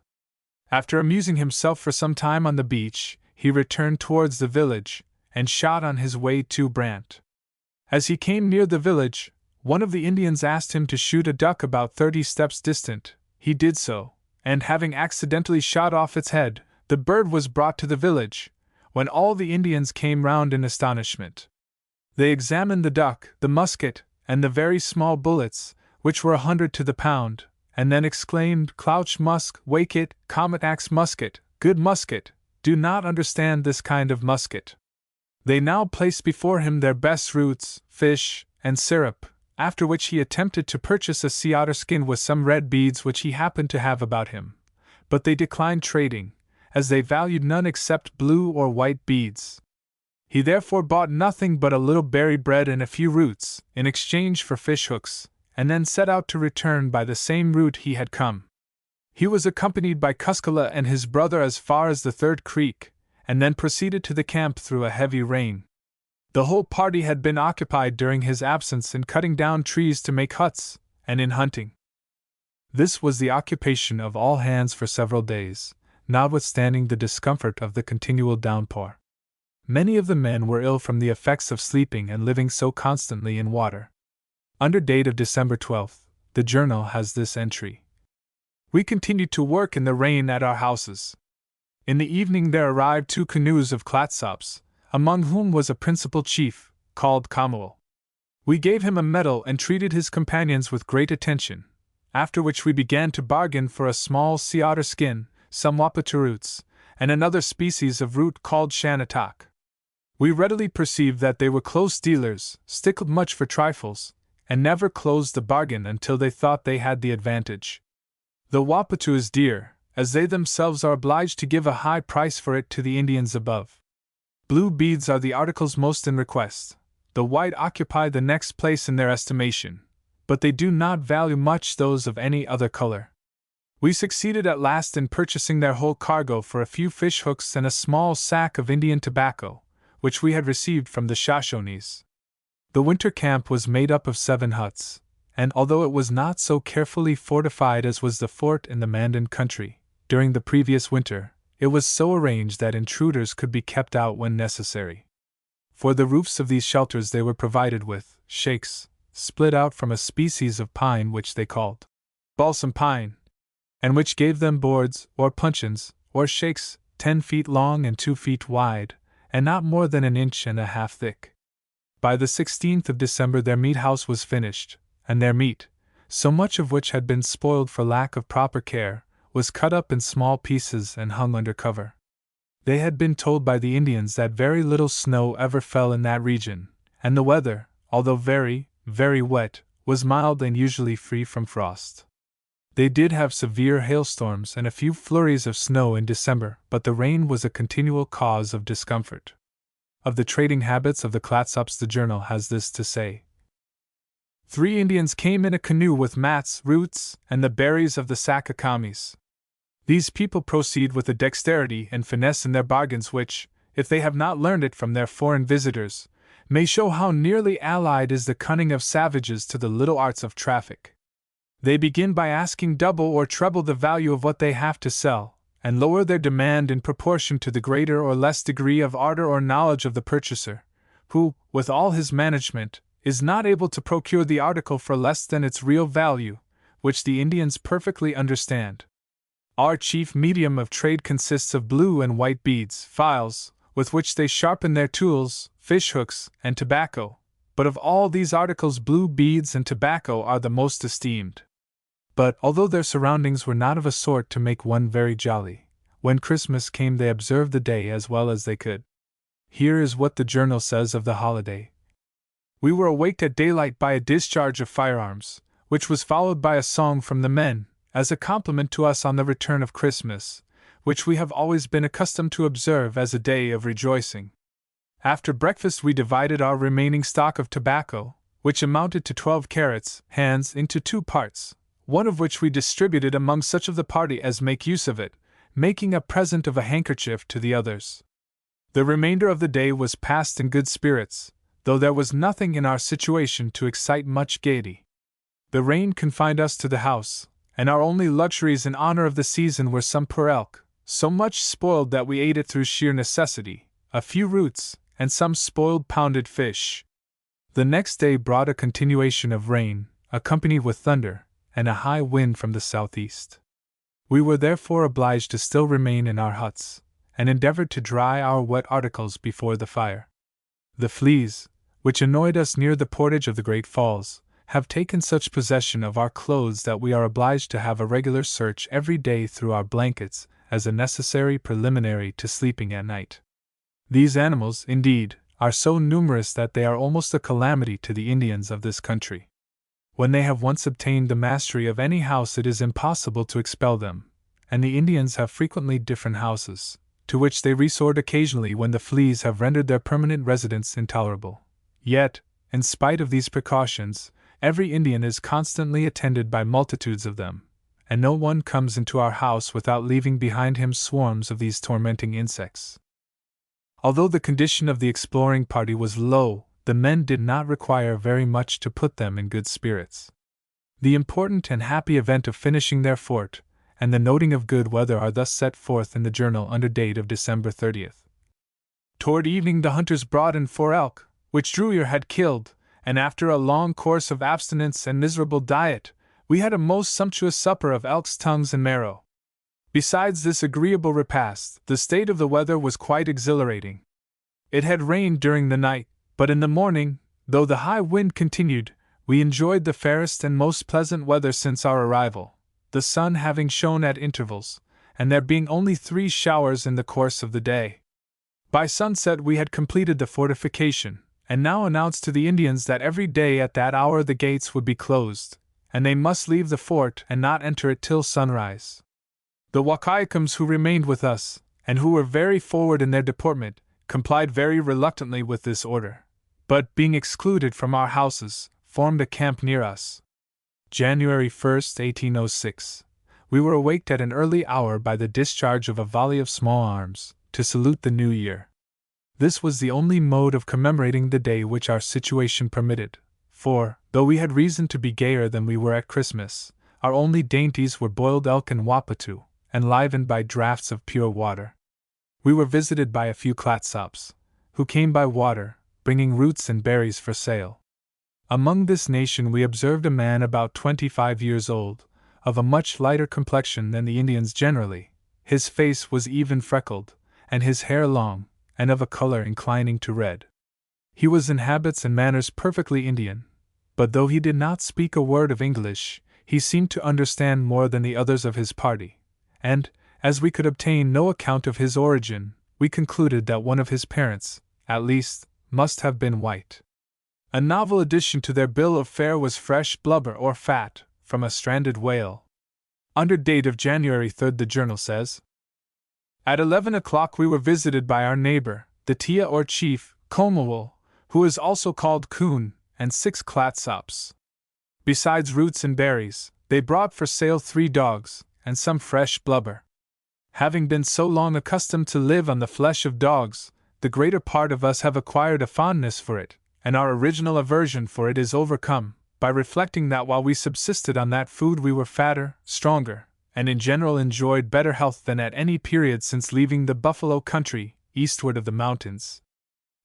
After amusing himself for some time on the beach, he returned towards the village, and shot on his way to Brant. As he came near the village, one of the Indians asked him to shoot a duck about 30 steps distant. He did so, and having accidentally shot off its head, the bird was brought to the village, when all the Indians came round in astonishment. They examined the duck, the musket, and the very small bullets, which were 100 to the pound, and then exclaimed, "Clouch musk, wake it, comet axe musket, good musket, do not understand this kind of musket." They now placed before him their best roots, fish, and syrup, after which he attempted to purchase a sea otter skin with some red beads which he happened to have about him, but they declined trading, as they valued none except blue or white beads. He therefore bought nothing but a little berry bread and a few roots, in exchange for fish hooks, and then set out to return by the same route he had come. He was accompanied by Cuskala and his brother as far as the third creek, and then proceeded to the camp through a heavy rain. The whole party had been occupied during his absence in cutting down trees to make huts, and in hunting. This was the occupation of all hands for several days, notwithstanding the discomfort of the continual downpour. Many of the men were ill from the effects of sleeping and living so constantly in water. Under date of December 12th, the journal has this entry: "We continued to work in the rain at our houses. In the evening there arrived 2 canoes of Clatsops, among whom was a principal chief, called Kamuel. We gave him a medal and treated his companions with great attention, after which we began to bargain for a small sea otter skin, some wapiti roots, and another species of root called shanatak. We readily perceived that they were close dealers, stickled much for trifles, and never closed the bargain until they thought they had the advantage. The wapiti is dear, as they themselves are obliged to give a high price for it to the Indians above. Blue beads are the articles most in request. The white occupy the next place in their estimation, but they do not value much those of any other color. We succeeded at last in purchasing their whole cargo for a few fish hooks and a small sack of Indian tobacco, which we had received from the Shoshones. The winter camp was made up of 7 huts, and although it was not so carefully fortified as was the fort in the Mandan country, during the previous winter, it was so arranged that intruders could be kept out when necessary. For the roofs of these shelters they were provided with shakes, split out from a species of pine which they called balsam pine, and which gave them boards, or puncheons, or shakes, 10 feet long and 2 feet wide, and not more than an inch and a half thick. By the 16th of December their meat house was finished, and their meat, so much of which had been spoiled for lack of proper care, was cut up in small pieces and hung under cover. They had been told by the Indians that very little snow ever fell in that region, and the weather, although very, very wet, was mild and usually free from frost. They did have severe hailstorms and a few flurries of snow in December, but the rain was a continual cause of discomfort. Of the trading habits of the Clatsops the journal has this to say: 3 Indians came in a canoe with mats, roots, and the berries of the sakakamis. These people proceed with a dexterity and finesse in their bargains which, if they have not learned it from their foreign visitors, may show how nearly allied is the cunning of savages to the little arts of traffic. They begin by asking double or treble the value of what they have to sell, and lower their demand in proportion to the greater or less degree of ardor or knowledge of the purchaser, who, with all his management, is not able to procure the article for less than its real value, which the Indians perfectly understand. Our chief medium of trade consists of blue and white beads, files, with which they sharpen their tools, fish hooks, and tobacco, but of all these articles blue beads and tobacco are the most esteemed. But, although their surroundings were not of a sort to make one very jolly, when Christmas came they observed the day as well as they could. Here is what the journal says of the holiday. We were awaked at daylight by a discharge of firearms, which was followed by a song from the men, as a compliment to us on the return of Christmas, which we have always been accustomed to observe as a day of rejoicing. After breakfast we divided our remaining stock of tobacco, which amounted to 12 carats, hands, into 2 parts, one of which we distributed among such of the party as make use of it, making a present of a handkerchief to the others. The remainder of the day was passed in good spirits, though there was nothing in our situation to excite much gaiety. The rain confined us to the house, and our only luxuries in honor of the season were some poor elk, so much spoiled that we ate it through sheer necessity, a few roots, and some spoiled pounded fish. The next day brought a continuation of rain, accompanied with thunder, and a high wind from the southeast. We were therefore obliged to still remain in our huts, and endeavored to dry our wet articles before the fire. The fleas, which annoyed us near the portage of the Great Falls, have taken such possession of our clothes that we are obliged to have a regular search every day through our blankets, as a necessary preliminary to sleeping at night. These animals, indeed, are so numerous that they are almost a calamity to the Indians of this country. When they have once obtained the mastery of any house it is impossible to expel them, and the Indians have frequently different houses, to which they resort occasionally when the fleas have rendered their permanent residence intolerable. Yet, in spite of these precautions, every Indian is constantly attended by multitudes of them, and no one comes into our house without leaving behind him swarms of these tormenting insects. Although the condition of the exploring party was low, the men did not require very much to put them in good spirits. The important and happy event of finishing their fort, and the noting of good weather are thus set forth in the journal under date of December 30th. Toward evening the hunters brought in 4 elk, which Druyer had killed, and after a long course of abstinence and miserable diet, we had a most sumptuous supper of elk's tongues and marrow. Besides this agreeable repast, the state of the weather was quite exhilarating. It had rained during the night, but in the morning, though the high wind continued, we enjoyed the fairest and most pleasant weather since our arrival, the sun having shone at intervals, and there being only 3 showers in the course of the day. By sunset we had completed the fortification, and now announced to the Indians that every day at that hour the gates would be closed, and they must leave the fort and not enter it till sunrise. The Wakaikums who remained with us, and who were very forward in their deportment, complied very reluctantly with this order, but, being excluded from our houses, formed a camp near us. January 1st, 1806. We were awaked at an early hour by the discharge of a volley of small arms, to salute the new year. This was the only mode of commemorating the day which our situation permitted, for, though we had reason to be gayer than we were at Christmas, our only dainties were boiled elk and wapatu, enlivened by draughts of pure water. We were visited by a few Clatsops, who came by water, bringing roots and berries for sale. Among this nation we observed a man about 25 years old, of a much lighter complexion than the Indians generally. His face was even freckled, and his hair long, and of a color inclining to red. He was in habits and manners perfectly Indian, but though he did not speak a word of English, he seemed to understand more than the others of his party, and, as we could obtain no account of his origin, we concluded that one of his parents, at least, must have been white. A novel addition to their bill of fare was fresh blubber or fat, from a stranded whale. Under date of January 3rd the journal says, At 11 o'clock we were visited by our neighbor, the Tia or chief, Komawal, who is also called Coon, and 6 Clatsops. Besides roots and berries, they brought for sale 3 dogs, and some fresh blubber. Having been so long accustomed to live on the flesh of dogs, the greater part of us have acquired a fondness for it, and our original aversion for it is overcome, by reflecting that while we subsisted on that food we were fatter, stronger, and in general enjoyed better health than at any period since leaving the buffalo country, eastward of the mountains.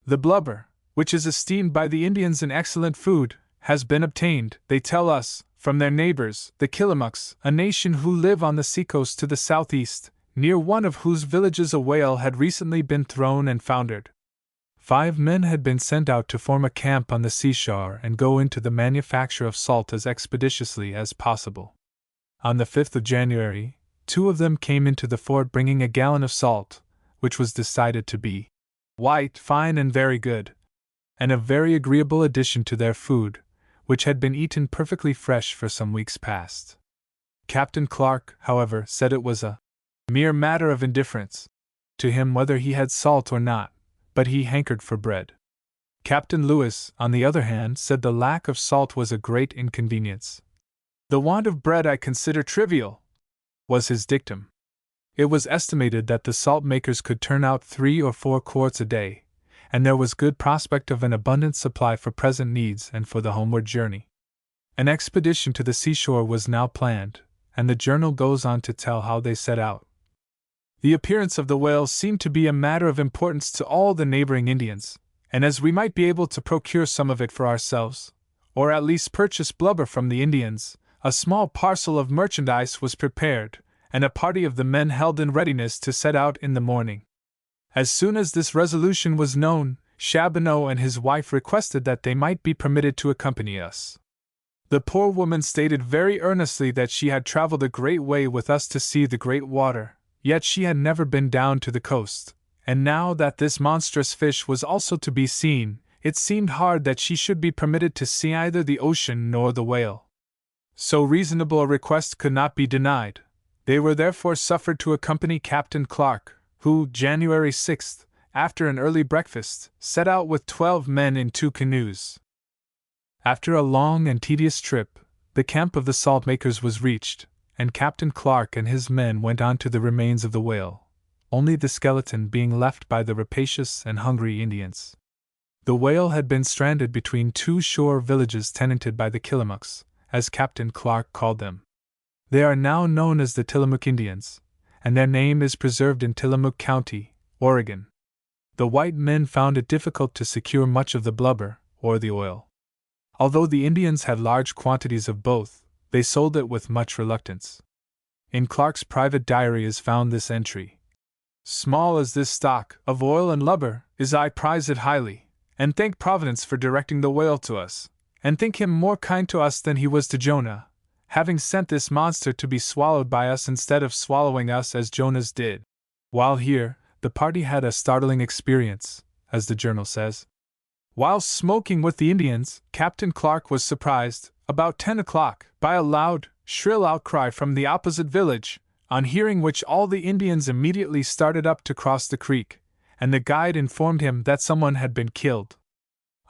The blubber, which is esteemed by the Indians an excellent food, has been obtained, they tell us, from their neighbors, the Killamuks, a nation who live on the seacoast to the southeast, near one of whose villages a whale had recently been thrown and foundered. 5 men had been sent out to form a camp on the seashore and go into the manufacture of salt as expeditiously as possible. On the 5th of January, 2 of them came into the fort bringing a gallon of salt, which was decided to be white, fine, and very good, and a very agreeable addition to their food, which had been eaten perfectly fresh for some weeks past. Captain Clark, however, said it was a mere matter of indifference to him whether he had salt or not, but he hankered for bread. Captain Lewis, on the other hand, said the lack of salt was a great inconvenience. The want of bread I consider trivial, was his dictum. It was estimated that the salt makers could turn out 3 or 4 quarts a day, and there was good prospect of an abundant supply for present needs and for the homeward journey. An expedition to the seashore was now planned, and the journal goes on to tell how they set out. The appearance of the whales seemed to be a matter of importance to all the neighboring Indians, and as we might be able to procure some of it for ourselves, or at least purchase blubber from the Indians, a small parcel of merchandise was prepared, and a party of the men held in readiness to set out in the morning. As soon as this resolution was known, Chaboneau and his wife requested that they might be permitted to accompany us. The poor woman stated very earnestly that she had traveled a great way with us to see the great water, yet she had never been down to the coast, and now that this monstrous fish was also to be seen, it seemed hard that she should be permitted to see either the ocean nor the whale. So reasonable a request could not be denied. They were therefore suffered to accompany Captain Clark, who, January 6th, after an early breakfast, set out with 12 men in 2 canoes. After a long and tedious trip, the camp of the salt-makers was reached, and Captain Clark and his men went on to the remains of the whale, only the skeleton being left by the rapacious and hungry Indians. The whale had been stranded between 2 shore villages tenanted by the Tillamook's, as Captain Clark called them. They are now known as the Tillamook Indians, and their name is preserved in Tillamook County, Oregon. The white men found it difficult to secure much of the blubber, or the oil. Although the Indians had large quantities of both, they sold it with much reluctance. In Clark's private diary is found this entry: "Small as this stock of oil and lubber is, I prize it highly, and thank Providence for directing the whale to us, and think him more kind to us than he was to Jonah, having sent this monster to be swallowed by us instead of swallowing us as Jonah's did." While here, the party had a startling experience, as the journal says. While smoking with the Indians, Captain Clark was surprised, about 10 o'clock, by a loud, shrill outcry from the opposite village, on hearing which all the Indians immediately started up to cross the creek, and the guide informed him that someone had been killed.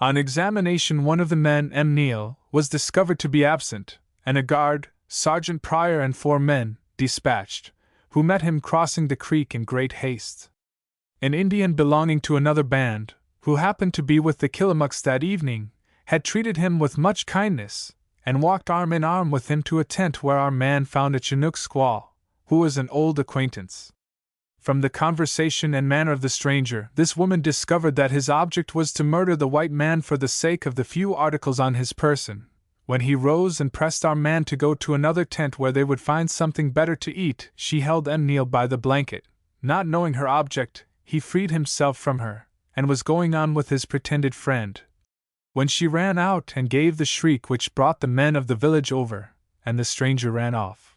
On examination, one of the men, M. Neal, was discovered to be absent, and a guard, Sergeant Pryor, and 4 men, dispatched, who met him crossing the creek in great haste. An Indian belonging to another band, who happened to be with the Killamooks that evening, had treated him with much kindness, and walked arm in arm with him to a tent where our man found a Chinook squaw, who was an old acquaintance. From the conversation and manner of the stranger, this woman discovered that his object was to murder the white man for the sake of the few articles on his person. When he rose and pressed our man to go to another tent where they would find something better to eat, she held M. Neal by the blanket. Not knowing her object, he freed himself from her, and was going on with his pretended friend, when she ran out and gave the shriek which brought the men of the village over, and the stranger ran off.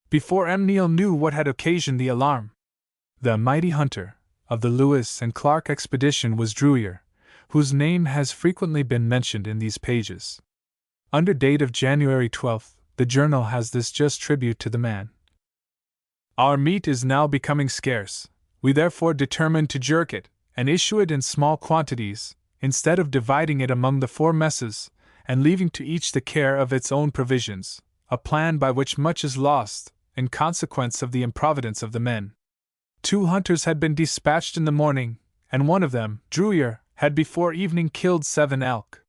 Before M. Neal knew what had occasioned the alarm, the mighty hunter of the Lewis and Clark expedition was Drouillard, whose name has frequently been mentioned in these pages. Under date of January 12th, the journal has this just tribute to the man: "Our meat is now becoming scarce. We therefore determined to jerk it, and issue it in small quantities, instead of dividing it among the 4 messes, and leaving to each the care of its own provisions, a plan by which much is lost, in consequence of the improvidence of the men. 2 hunters had been dispatched in the morning, and one of them, Drouillard, had before evening killed 7 elk.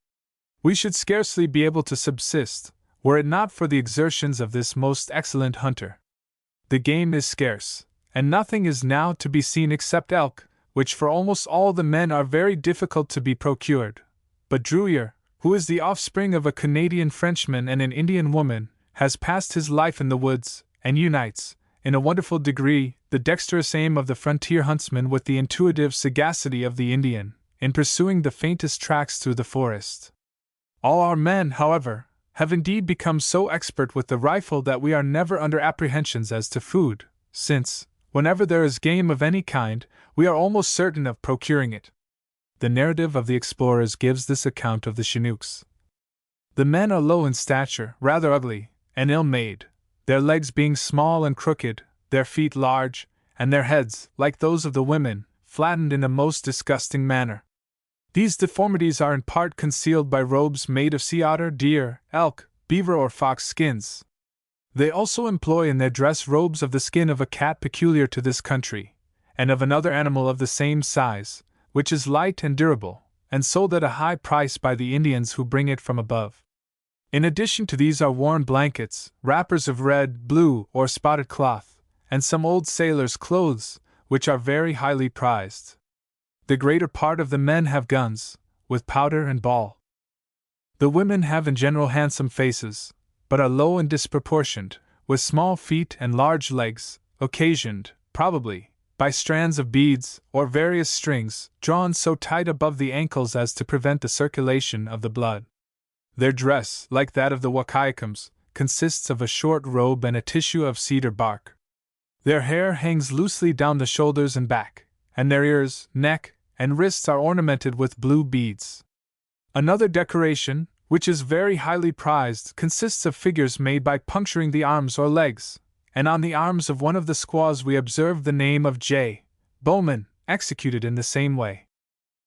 We should scarcely be able to subsist, were it not for the exertions of this most excellent hunter. The game is scarce, and nothing is now to be seen except elk, which for almost all the men are very difficult to be procured. But Drouillard, who is the offspring of a Canadian Frenchman and an Indian woman, has passed his life in the woods, and unites, in a wonderful degree, the dexterous aim of the frontier huntsman with the intuitive sagacity of the Indian, in pursuing the faintest tracks through the forest. All our men, however, have indeed become so expert with the rifle that we are never under apprehensions as to food, since, whenever there is game of any kind, we are almost certain of procuring it." The narrative of the explorers gives this account of the Chinooks: "The men are low in stature, rather ugly, and ill-made, their legs being small and crooked, their feet large, and their heads, like those of the women, flattened in a most disgusting manner. These deformities are in part concealed by robes made of sea otter, deer, elk, beaver or fox skins. They also employ in their dress robes of the skin of a cat peculiar to this country, and of another animal of the same size, which is light and durable, and sold at a high price by the Indians who bring it from above. In addition to these are worn blankets, wrappers of red, blue, or spotted cloth, and some old sailors' clothes, which are very highly prized. The greater part of the men have guns, with powder and ball. The women have in general handsome faces, but are low and disproportioned, with small feet and large legs, occasioned, probably, by strands of beads, or various strings, drawn so tight above the ankles as to prevent the circulation of the blood. Their dress, like that of the Wakaikums, consists of a short robe and a tissue of cedar bark. Their hair hangs loosely down the shoulders and back, and their ears, neck, and wrists are ornamented with blue beads. Another decoration, which is very highly prized, consists of figures made by puncturing the arms or legs, and on the arms of one of the squaws we observed the name of J. bowmen, executed in the same way.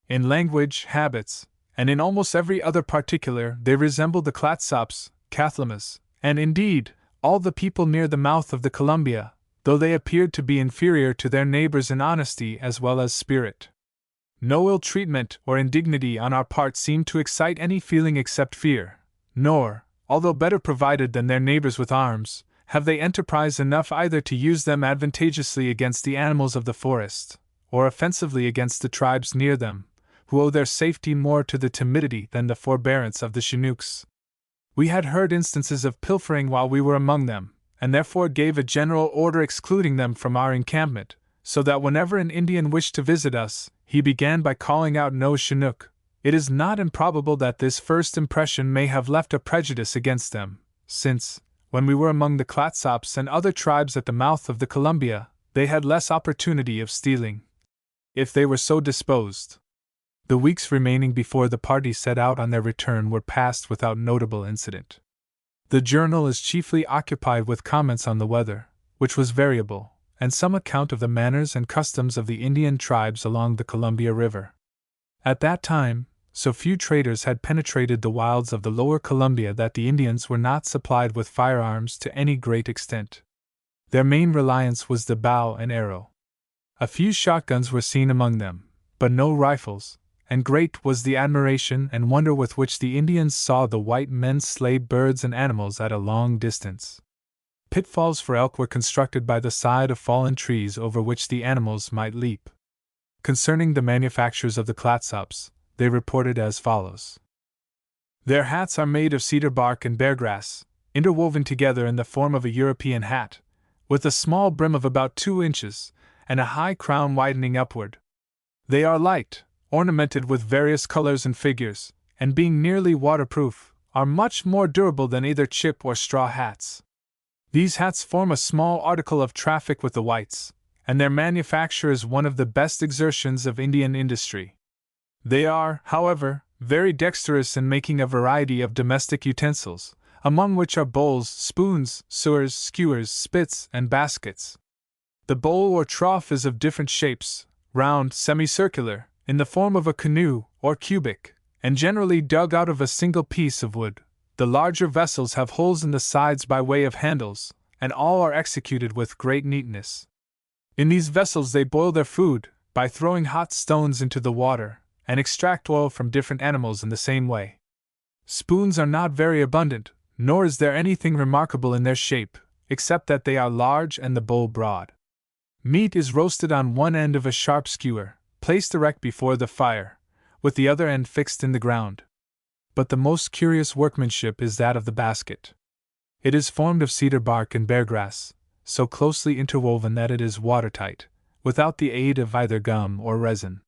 In language, habits, and in almost every other particular, they resembled the Clatsops, Cathlamas, and indeed, all the people near the mouth of the Columbia, though they appeared to be inferior to their neighbors in honesty as well as spirit. No ill treatment or indignity on our part seemed to excite any feeling except fear, nor, although better provided than their neighbors with arms, have they enterprise enough either to use them advantageously against the animals of the forest, or offensively against the tribes near them, who owe their safety more to the timidity than the forbearance of the Chinooks. We had heard instances of pilfering while we were among them, and therefore gave a general order excluding them from our encampment, so that whenever an Indian wished to visit us, he began by calling out "No Chinook." It is not improbable that this first impression may have left a prejudice against them, since, when we were among the Clatsops and other tribes at the mouth of the Columbia, they had less opportunity of stealing, if they were so disposed. The weeks remaining before the party set out on their return were passed without notable incident. The journal is chiefly occupied with comments on the weather, which was variable, and some account of the manners and customs of the Indian tribes along the Columbia River. At that time, so few traders had penetrated the wilds of the lower Columbia that the Indians were not supplied with firearms to any great extent. Their main reliance was the bow and arrow. A few shotguns were seen among them, but no rifles, and great was the admiration and wonder with which the Indians saw the white men slay birds and animals at a long distance. Pitfalls for elk were constructed by the side of fallen trees over which the animals might leap. Concerning the manufactures of the Clatsops, they reported as follows. Their hats are made of cedar bark and beargrass, interwoven together in the form of a European hat, with a small brim of about 2 inches, and a high crown widening upward. They are light, ornamented with various colors and figures, and being nearly waterproof, are much more durable than either chip or straw hats. These hats form a small article of traffic with the whites, and their manufacture is one of the best exertions of Indian industry. They are, however, very dexterous in making a variety of domestic utensils, among which are bowls, spoons, sewers, skewers, spits, and baskets. The bowl or trough is of different shapes, round, semicircular, in the form of a canoe, or cubic, and generally dug out of a single piece of wood. The larger vessels have holes in the sides by way of handles, and all are executed with great neatness. In these vessels they boil their food, by throwing hot stones into the water, and extract oil from different animals in the same way. Spoons are not very abundant, nor is there anything remarkable in their shape, except that they are large and the bowl broad. Meat is roasted on one end of a sharp skewer, placed erect before the fire, with the other end fixed in the ground. But the most curious workmanship is that of the basket. It is formed of cedar bark and beargrass, so closely interwoven that it is watertight, without the aid of either gum or resin.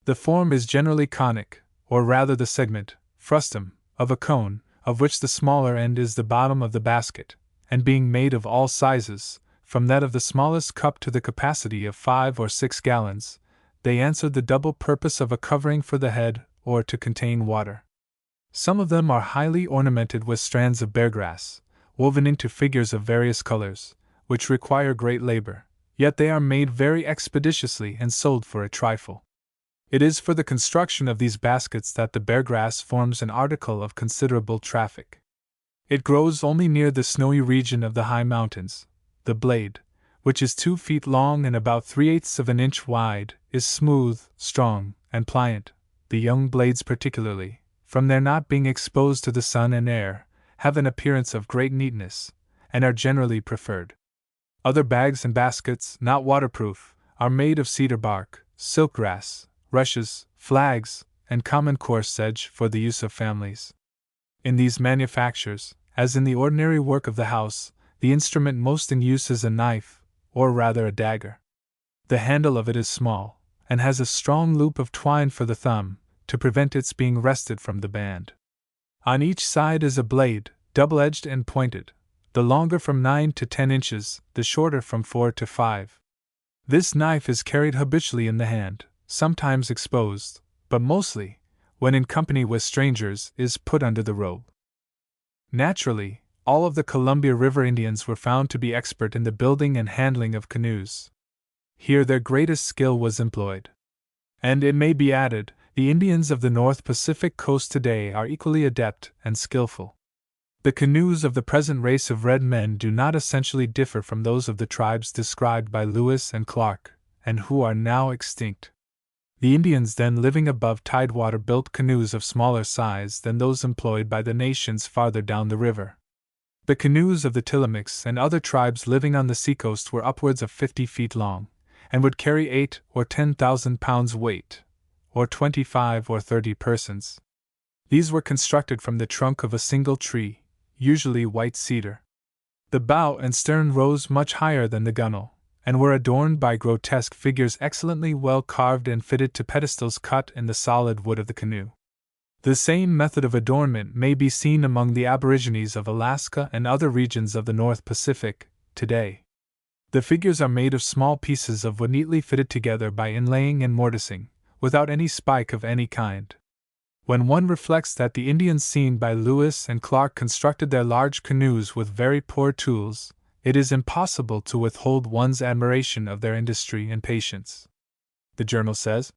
The form is generally conic, or rather the segment, frustum, of a cone, of which the smaller end is the bottom of the basket, and being made of all sizes, from that of the smallest cup to the capacity of 5 or 6 gallons, they answer the double purpose of a covering for the head or to contain water. Some of them are highly ornamented with strands of beargrass, woven into figures of various colors, which require great labor, yet they are made very expeditiously and sold for a trifle. It is for the construction of these baskets that the beargrass forms an article of considerable traffic. It grows only near the snowy region of the high mountains. The blade, which is 2 feet long and about 3/8 of an inch wide, is smooth, strong, and pliant. The young blades particularly, from their not being exposed to the sun and air, have an appearance of great neatness, and are generally preferred. Other bags and baskets, not waterproof, are made of cedar bark, silkgrass, rushes, flags, and common coarse sedge for the use of families. In these manufactures, as in the ordinary work of the house, the instrument most in use is a knife, or rather a dagger. The handle of it is small, and has a strong loop of twine for the thumb, to prevent its being wrested from the band. On each side is a blade, double-edged and pointed, the longer from 9 to 10 inches, the shorter from 4 to 5. This knife is carried habitually in the hand, sometimes exposed, but mostly, when in company with strangers, is put under the robe. Naturally, all of the Columbia River Indians were found to be expert in the building and handling of canoes. here their greatest skill was employed. And it may be added, the Indians of the North Pacific coast today are equally adept and skillful. The canoes of the present race of red men do not essentially differ from those of the tribes described by Lewis and Clark, and who are now extinct. The Indians then living above tidewater built canoes of smaller size than those employed by the nations farther down the river. The canoes of the Tillamook's and other tribes living on the seacoast were upwards of 50 feet long, and would carry 8 or 10,000 pounds weight, or 25 or 30 persons. These were constructed from the trunk of a single tree, usually white cedar. The bow and stern rose much higher than the gunwale, and were adorned by grotesque figures excellently well carved and fitted to pedestals cut in the solid wood of the canoe. The same method of adornment may be seen among the aborigines of Alaska and other regions of the North Pacific, today. The figures are made of small pieces of wood neatly fitted together by inlaying and mortising, without any spike of any kind. When one reflects that the Indians seen by Lewis and Clark constructed their large canoes with very poor tools, it is impossible to withhold one's admiration of their industry and patience. The journal says,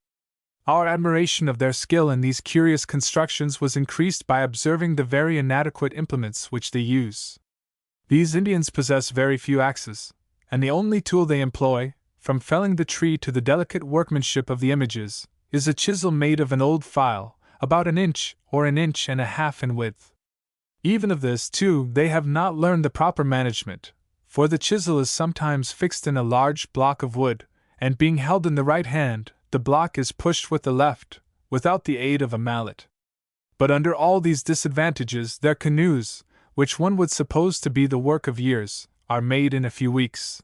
"Our admiration of their skill in these curious constructions was increased by observing the very inadequate implements which they use. These Indians possess very few axes, and the only tool they employ, from felling the tree to the delicate workmanship of the images, is a chisel made of an old file, about an inch or an inch and a half in width. Even of this, too, they have not learned the proper management, for the chisel is sometimes fixed in a large block of wood, and being held in the right hand, the block is pushed with the left, without the aid of a mallet. But under all these disadvantages, their canoes, which one would suppose to be the work of years, are made in a few weeks.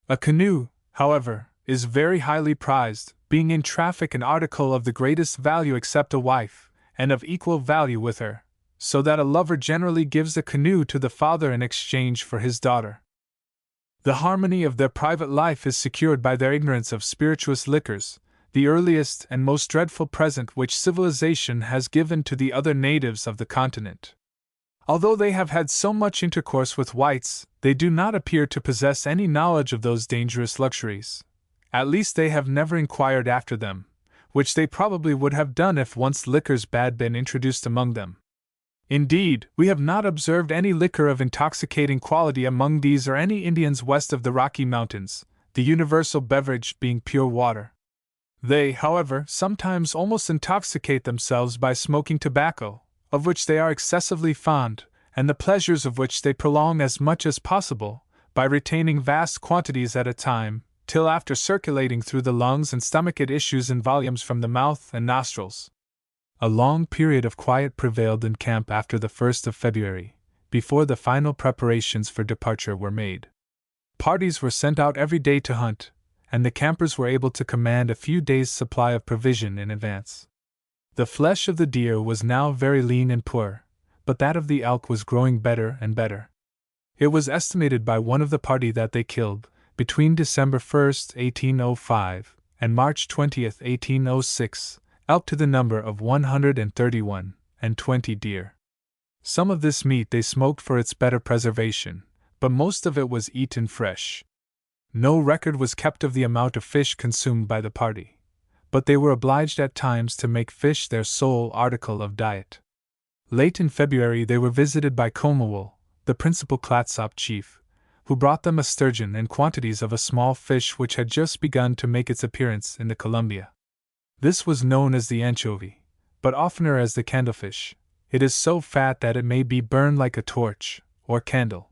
A canoe, however, is very highly prized, being in traffic an article of the greatest value except a wife, and of equal value with her, so that a lover generally gives a canoe to the father in exchange for his daughter. The harmony of their private life is secured by their ignorance of spirituous liquors, the earliest and most dreadful present which civilization has given to the other natives of the continent. Although they have had so much intercourse with whites, they do not appear to possess any knowledge of those dangerous luxuries. At least they have never inquired after them, which they probably would have done if once liquors had been introduced among them. Indeed, we have not observed any liquor of intoxicating quality among these or any Indians west of the Rocky Mountains, the universal beverage being pure water. They, however, sometimes almost intoxicate themselves by smoking tobacco, of which they are excessively fond, and the pleasures of which they prolong as much as possible, by retaining vast quantities at a time, till after circulating through the lungs and stomach it issues in volumes from the mouth and nostrils. A long period of quiet prevailed in camp after the 1st of February, before the final preparations for departure were made. Parties were sent out every day to hunt, and the campers were able to command a few days' supply of provision in advance. The flesh of the deer was now very lean and poor, but that of the elk was growing better and better. It was estimated by one of the party that they killed, between December 1st, 1805, and March 20th, 1806, elk to the number of 131, and 20 deer. Some of this meat they smoked for its better preservation, but most of it was eaten fresh. No record was kept of the amount of fish consumed by the party, but they were obliged at times to make fish their sole article of diet. Late in February they were visited by Comawol, the principal Clatsop chief, who brought them a sturgeon and quantities of a small fish which had just begun to make its appearance in the Columbia. This was known as the anchovy, but oftener as the candlefish. It is so fat that it may be burned like a torch, or candle.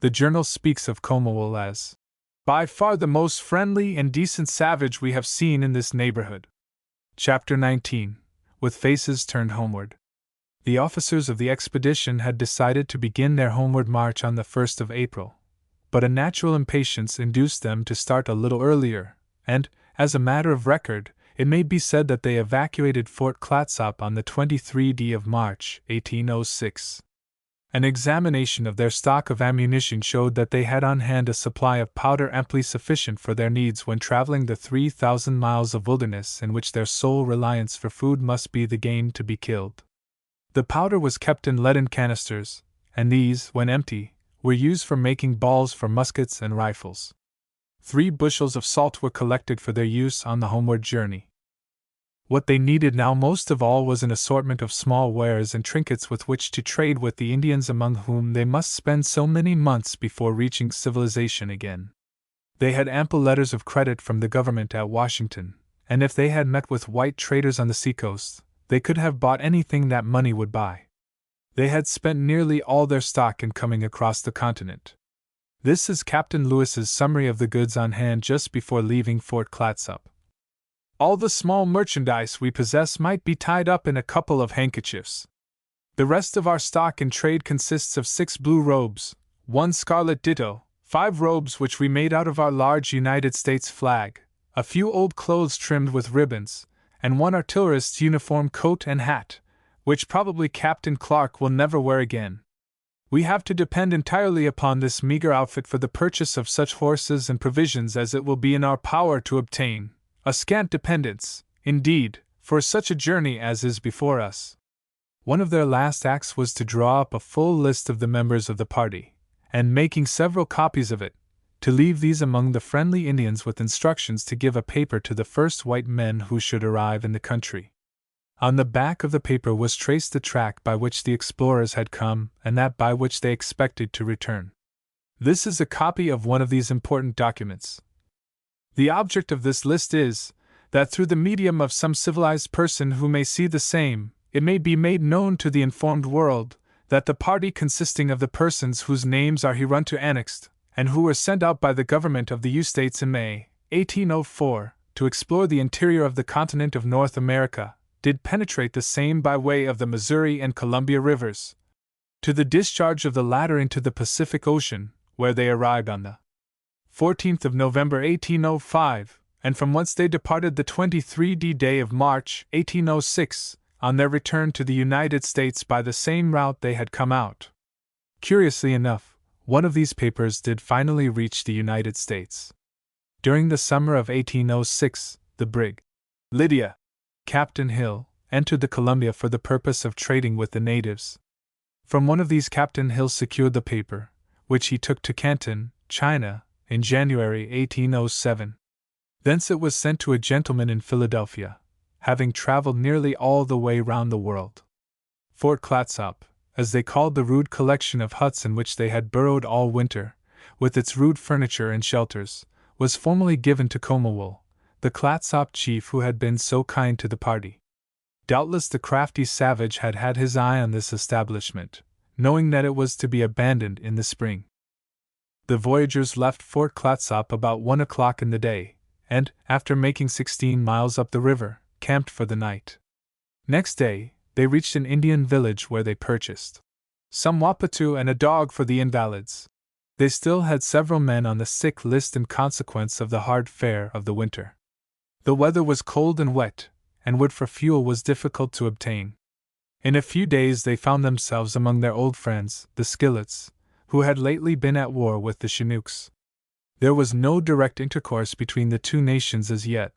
The journal speaks of Comawol as by far the most friendly and decent savage we have seen in this neighborhood. Chapter 19. With faces turned homeward. The officers of the expedition had decided to begin their homeward march on the 1st of April, but a natural impatience induced them to start a little earlier, and, as a matter of record, it may be said that they evacuated Fort Clatsop on the 23rd of March, 1806. An examination of their stock of ammunition showed that they had on hand a supply of powder amply sufficient for their needs when traveling the 3,000 miles of wilderness in which their sole reliance for food must be the game to be killed. The powder was kept in leaden canisters, and these, when empty, were used for making balls for muskets and rifles. 3 bushels of salt were collected for their use on the homeward journey. What they needed now most of all was an assortment of small wares and trinkets with which to trade with the Indians among whom they must spend so many months before reaching civilization again. They had ample letters of credit from the government at Washington, and if they had met with white traders on the seacoast, they could have bought anything that money would buy. They had spent nearly all their stock in coming across the continent. This is Captain Lewis's summary of the goods on hand just before leaving Fort Clatsop. All the small merchandise we possess might be tied up in a couple of handkerchiefs. The rest of our stock in trade consists of 6 blue robes, 1 scarlet ditto, 5 robes which we made out of our large United States flag, a few old clothes trimmed with ribbons, and 1 artillerist's uniform coat and hat, which probably Captain Clark will never wear again. We have to depend entirely upon this meager outfit for the purchase of such horses and provisions as it will be in our power to obtain, a scant dependence, indeed, for such a journey as is before us. One of their last acts was to draw up a full list of the members of the party, and making several copies of it, to leave these among the friendly Indians with instructions to give a paper to the first white men who should arrive in the country. On the back of the paper was traced the track by which the explorers had come and that by which they expected to return. This is a copy of one of these important documents. The object of this list is, that through the medium of some civilized person who may see the same, it may be made known to the informed world, that the party consisting of the persons whose names are hereinto annexed, and who were sent out by the government of the U States in May, 1804, to explore the interior of the continent of North America, did penetrate the same by way of the Missouri and Columbia rivers, to the discharge of the latter into the Pacific Ocean, where they arrived on the 14th of November 1805, and from whence they departed the 23d day of March 1806, on their return to the United States by the same route they had come out. Curiously enough, one of these papers did finally reach the United States. During the summer of 1806, the brig Lydia, Captain Hill, entered the Columbia for the purpose of trading with the natives. From one of these Captain Hill secured the paper, which he took to Canton, China, in January 1807. Thence it was sent to a gentleman in Philadelphia, having traveled nearly all the way round the world. Fort Clatsop, as they called the rude collection of huts in which they had burrowed all winter, with its rude furniture and shelters, was formally given to Comawol, the Clatsop chief who had been so kind to the party. Doubtless the crafty savage had had his eye on this establishment, knowing that it was to be abandoned in the spring. The voyagers left Fort Clatsop about 1 o'clock in the day, and, after making 16 miles up the river, camped for the night. Next day, they reached an Indian village where they purchased some wappatu and a dog for the invalids. They still had several men on the sick list in consequence of the hard fare of the winter. The weather was cold and wet, and wood for fuel was difficult to obtain. In a few days they found themselves among their old friends, the Skillets, who had lately been at war with the Chinooks. There was no direct intercourse between the two nations as yet,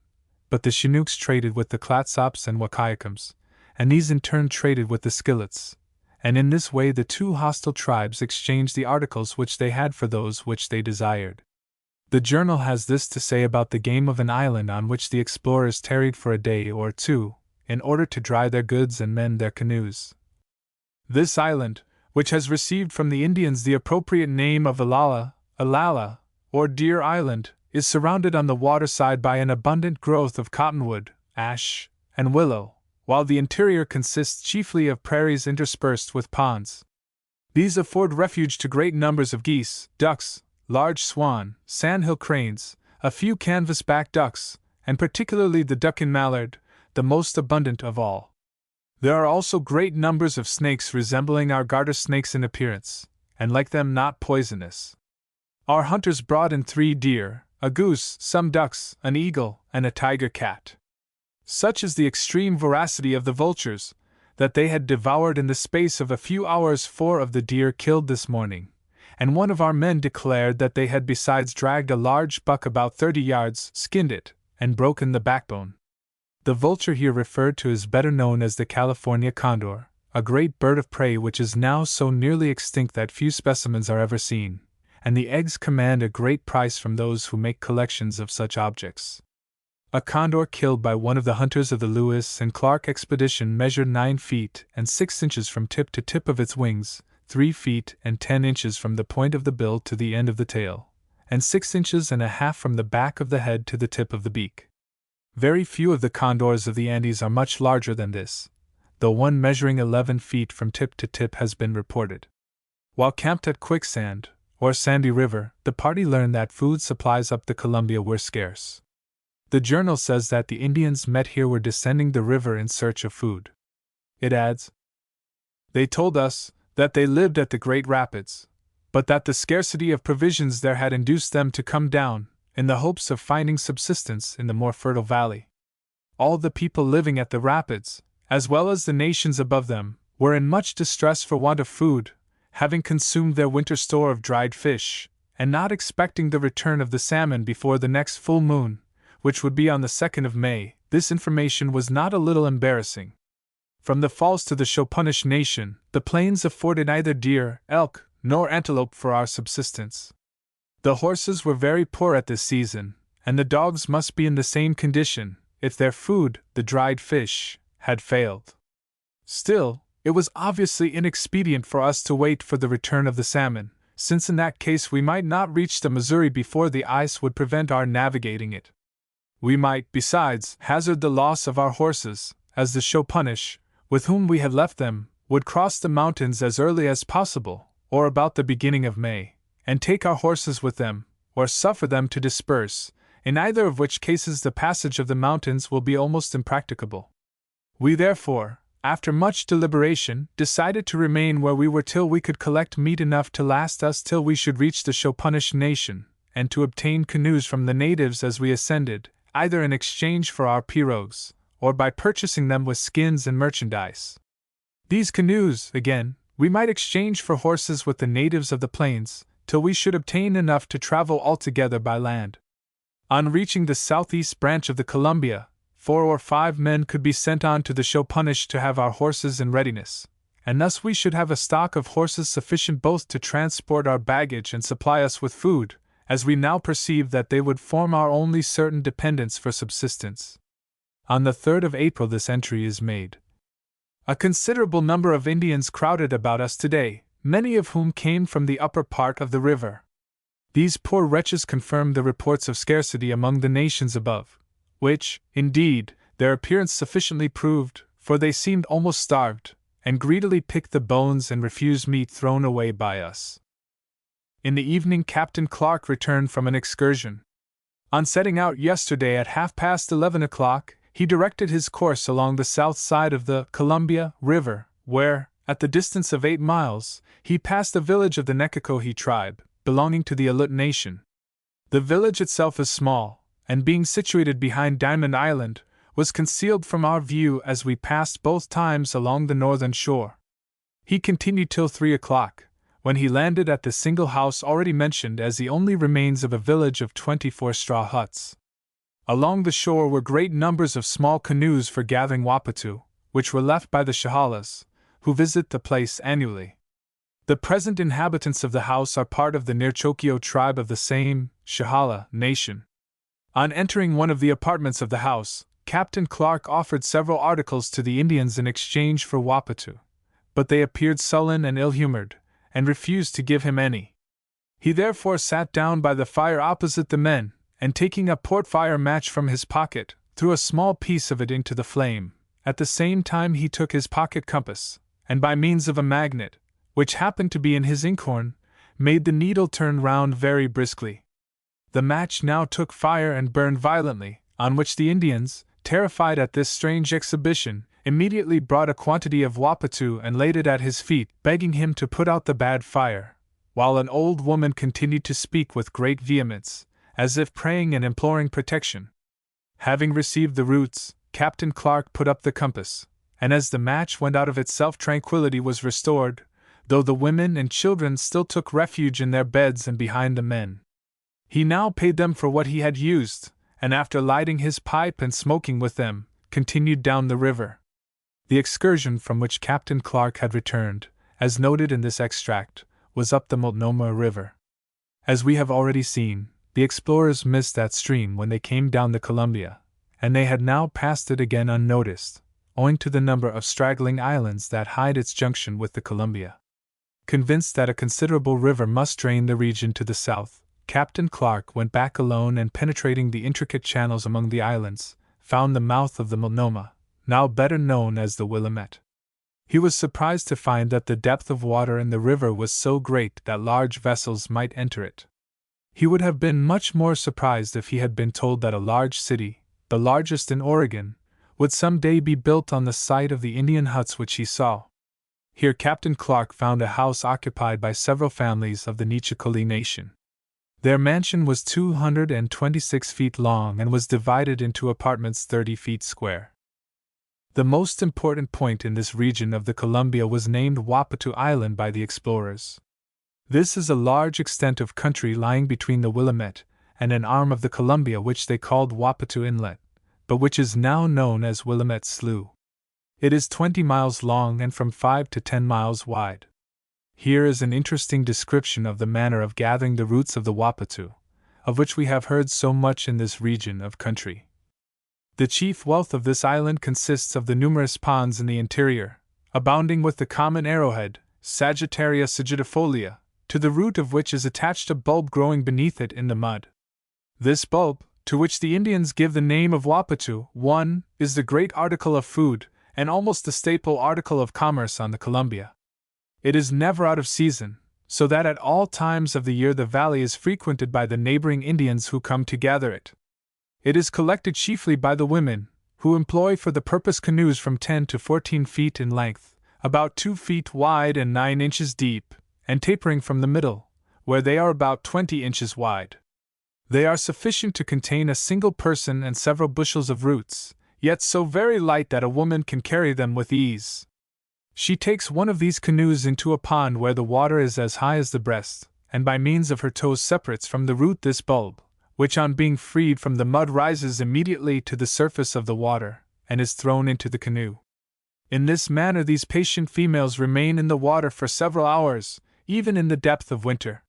but the Chinooks traded with the Clatsops and Wakayacoms, and these in turn traded with the Skillets, and in this way the two hostile tribes exchanged the articles which they had for those which they desired. The journal has this to say about the game of an island on which the explorers tarried for a day or two, in order to dry their goods and mend their canoes. This island, which has received from the Indians the appropriate name of Ilala, or Deer Island, is surrounded on the water side by an abundant growth of cottonwood, ash, and willow, while the interior consists chiefly of prairies interspersed with ponds. These afford refuge to great numbers of geese, ducks, large swan, sandhill cranes, a few canvas-back ducks, and particularly the duck-in mallard, the most abundant of all. There are also great numbers of snakes resembling our garter snakes in appearance, and like them not poisonous. Our hunters brought in 3 deer, a goose, some ducks, an eagle, and a tiger cat. Such is the extreme voracity of the vultures, that they had devoured in the space of a few hours 4 of the deer killed this morning, and one of our men declared that they had besides dragged a large buck about 30 yards, skinned it, and broken the backbone. The vulture here referred to is better known as the California condor, a great bird of prey which is now so nearly extinct that few specimens are ever seen, and the eggs command a great price from those who make collections of such objects. A condor killed by one of the hunters of the Lewis and Clark expedition measured 9 feet and 6 inches from tip to tip of its wings, 3 feet and 10 inches from the point of the bill to the end of the tail, and 6 inches and a half from the back of the head to the tip of the beak. Very few of the condors of the Andes are much larger than this, though one measuring 11 feet from tip to tip has been reported. While camped at Quicksand, or Sandy River, the party learned that food supplies up the Columbia were scarce. The journal says that the Indians met here were descending the river in search of food. It adds, "They told us that they lived at the Great Rapids, but that the scarcity of provisions there had induced them to come down, in the hopes of finding subsistence in the more fertile valley. All the people living at the rapids, as well as the nations above them, were in much distress for want of food, having consumed their winter store of dried fish, and not expecting the return of the salmon before the next full moon, which would be on the 2nd of May. This information was not a little embarrassing. From the falls to the Chopunish nation, the plains afforded neither deer, elk, nor antelope for our subsistence. The horses were very poor at this season, and the dogs must be in the same condition, if their food, the dried fish, had failed. Still, it was obviously inexpedient for us to wait for the return of the salmon, since in that case we might not reach the Missouri before the ice would prevent our navigating it. We might, besides, hazard the loss of our horses, as the Chopunish, with whom we had left them, would cross the mountains as early as possible, or about the beginning of May, and take our horses with them, or suffer them to disperse, in either of which cases the passage of the mountains will be almost impracticable. We therefore, after much deliberation, decided to remain where we were till we could collect meat enough to last us till we should reach the Chopunish nation, and to obtain canoes from the natives as we ascended, either in exchange for our pirogues, or by purchasing them with skins and merchandise. These canoes, again, we might exchange for horses with the natives of the plains, till we should obtain enough to travel altogether by land. On reaching the southeast branch of the Columbia, 4 or 5 men could be sent on to the Chopunish to have our horses in readiness, and thus we should have a stock of horses sufficient both to transport our baggage and supply us with food, as we now perceive that they would form our only certain dependence for subsistence. On the 3rd of April this entry is made. A considerable number of Indians crowded about us today, many of whom came from the upper part of the river. These poor wretches confirmed the reports of scarcity among the nations above, which, indeed, their appearance sufficiently proved, for they seemed almost starved, and greedily picked the bones and refused meat thrown away by us. In the evening Captain Clark returned from an excursion. On setting out yesterday at 11:30 o'clock, he directed his course along the south side of the Columbia River, where, at the distance of 8 miles, he passed a village of the Neckacohee tribe, belonging to the Aleut nation. The village itself is small, and being situated behind Diamond Island, was concealed from our view as we passed both times along the northern shore. He continued till 3 o'clock, when he landed at the single house already mentioned as the only remains of a village of 24 straw huts. Along the shore were great numbers of small canoes for gathering wappatu, which were left by the Shahalas, who visit the place annually. The present inhabitants of the house are part of the Nirchokio tribe of the same Shahala nation. On entering one of the apartments of the house, Captain Clark offered several articles to the Indians in exchange for wappatu, but they appeared sullen and ill-humored, and refused to give him any. He therefore sat down by the fire opposite the men, and taking a port-fire match from his pocket, threw a small piece of it into the flame. At the same time he took his pocket compass, and by means of a magnet, which happened to be in his inkhorn, made the needle turn round very briskly. The match now took fire and burned violently, on which the Indians, terrified at this strange exhibition, immediately brought a quantity of wappatu and laid it at his feet, begging him to put out the bad fire, while an old woman continued to speak with great vehemence, as if praying and imploring protection. Having received the roots, Captain Clark put up the compass, and as the match went out of itself tranquility was restored, though the women and children still took refuge in their beds and behind the men. He now paid them for what he had used, and after lighting his pipe and smoking with them, continued down the river. The excursion from which Captain Clark had returned, as noted in this extract, was up the Multnomah River. As we have already seen, the explorers missed that stream when they came down the Columbia, and they had now passed it again unnoticed, owing to the number of straggling islands that hide its junction with the Columbia. Convinced that a considerable river must drain the region to the south, Captain Clark went back alone and, penetrating the intricate channels among the islands, found the mouth of the Multnomah, now better known as the Willamette. He was surprised to find that the depth of water in the river was so great that large vessels might enter it. He would have been much more surprised if he had been told that a large city, the largest in Oregon, would some day be built on the site of the Indian huts which he saw. Here Captain Clark found a house occupied by several families of the Nichicoli nation. Their mansion was 226 feet long and was divided into apartments 30 feet square. The most important point in this region of the Columbia was named Wapatu Island by the explorers. This is a large extent of country lying between the Willamette and an arm of the Columbia which they called Wapatu Inlet, but which is now known as Willamette Slough. It is 20 miles long and from 5 to 10 miles wide. Here is an interesting description of the manner of gathering the roots of the Wapatu, of which we have heard so much in this region of country. The chief wealth of this island consists of the numerous ponds in the interior, abounding with the common arrowhead, Sagittaria sagittifolia, to the root of which is attached a bulb growing beneath it in the mud. This bulb, to which the Indians give the name of Wapatu, is the great article of food, and almost the staple article of commerce on the Columbia. It is never out of season, so that at all times of the year the valley is frequented by the neighboring Indians who come to gather it. It is collected chiefly by the women, who employ for the purpose canoes from 10 to 14 feet in length, about 2 feet wide and 9 inches deep, and tapering from the middle, where they are about 20 inches wide. They are sufficient to contain a single person and several bushels of roots, yet so very light that a woman can carry them with ease. She takes one of these canoes into a pond where the water is as high as the breast, and by means of her toes separates from the root this bulb, which on being freed from the mud rises immediately to the surface of the water, and is thrown into the canoe. In this manner these patient females remain in the water for several hours, even in the depth of winter.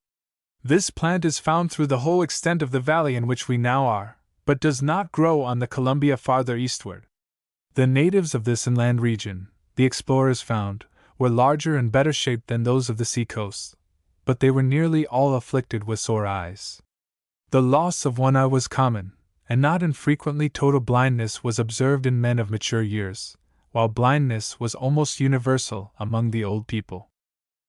This plant is found through the whole extent of the valley in which we now are, but does not grow on the Columbia farther eastward. The natives of this inland region, the explorers found, were larger and better shaped than those of the sea-coast, but they were nearly all afflicted with sore eyes. The loss of one eye was common, and not infrequently total blindness was observed in men of mature years, while blindness was almost universal among the old people.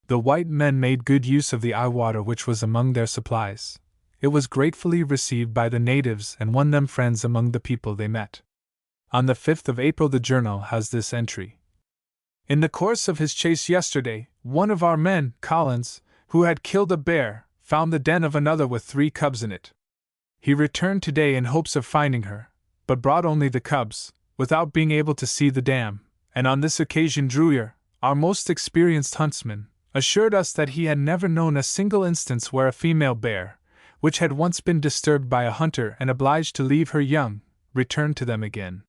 The white men made good use of the eye water which was among their supplies. It was gratefully received by the natives and won them friends among the people they met. On the 5th of April the journal has this entry. In the course of his chase yesterday, one of our men, Collins, who had killed a bear, found the den of another with 3 cubs in it. He returned today in hopes of finding her, but brought only the cubs, without being able to see the dam, and on this occasion Dreyer, our most experienced huntsman, assured us that he had never known a single instance where a female bear, which had once been disturbed by a hunter and obliged to leave her young, returned to them again.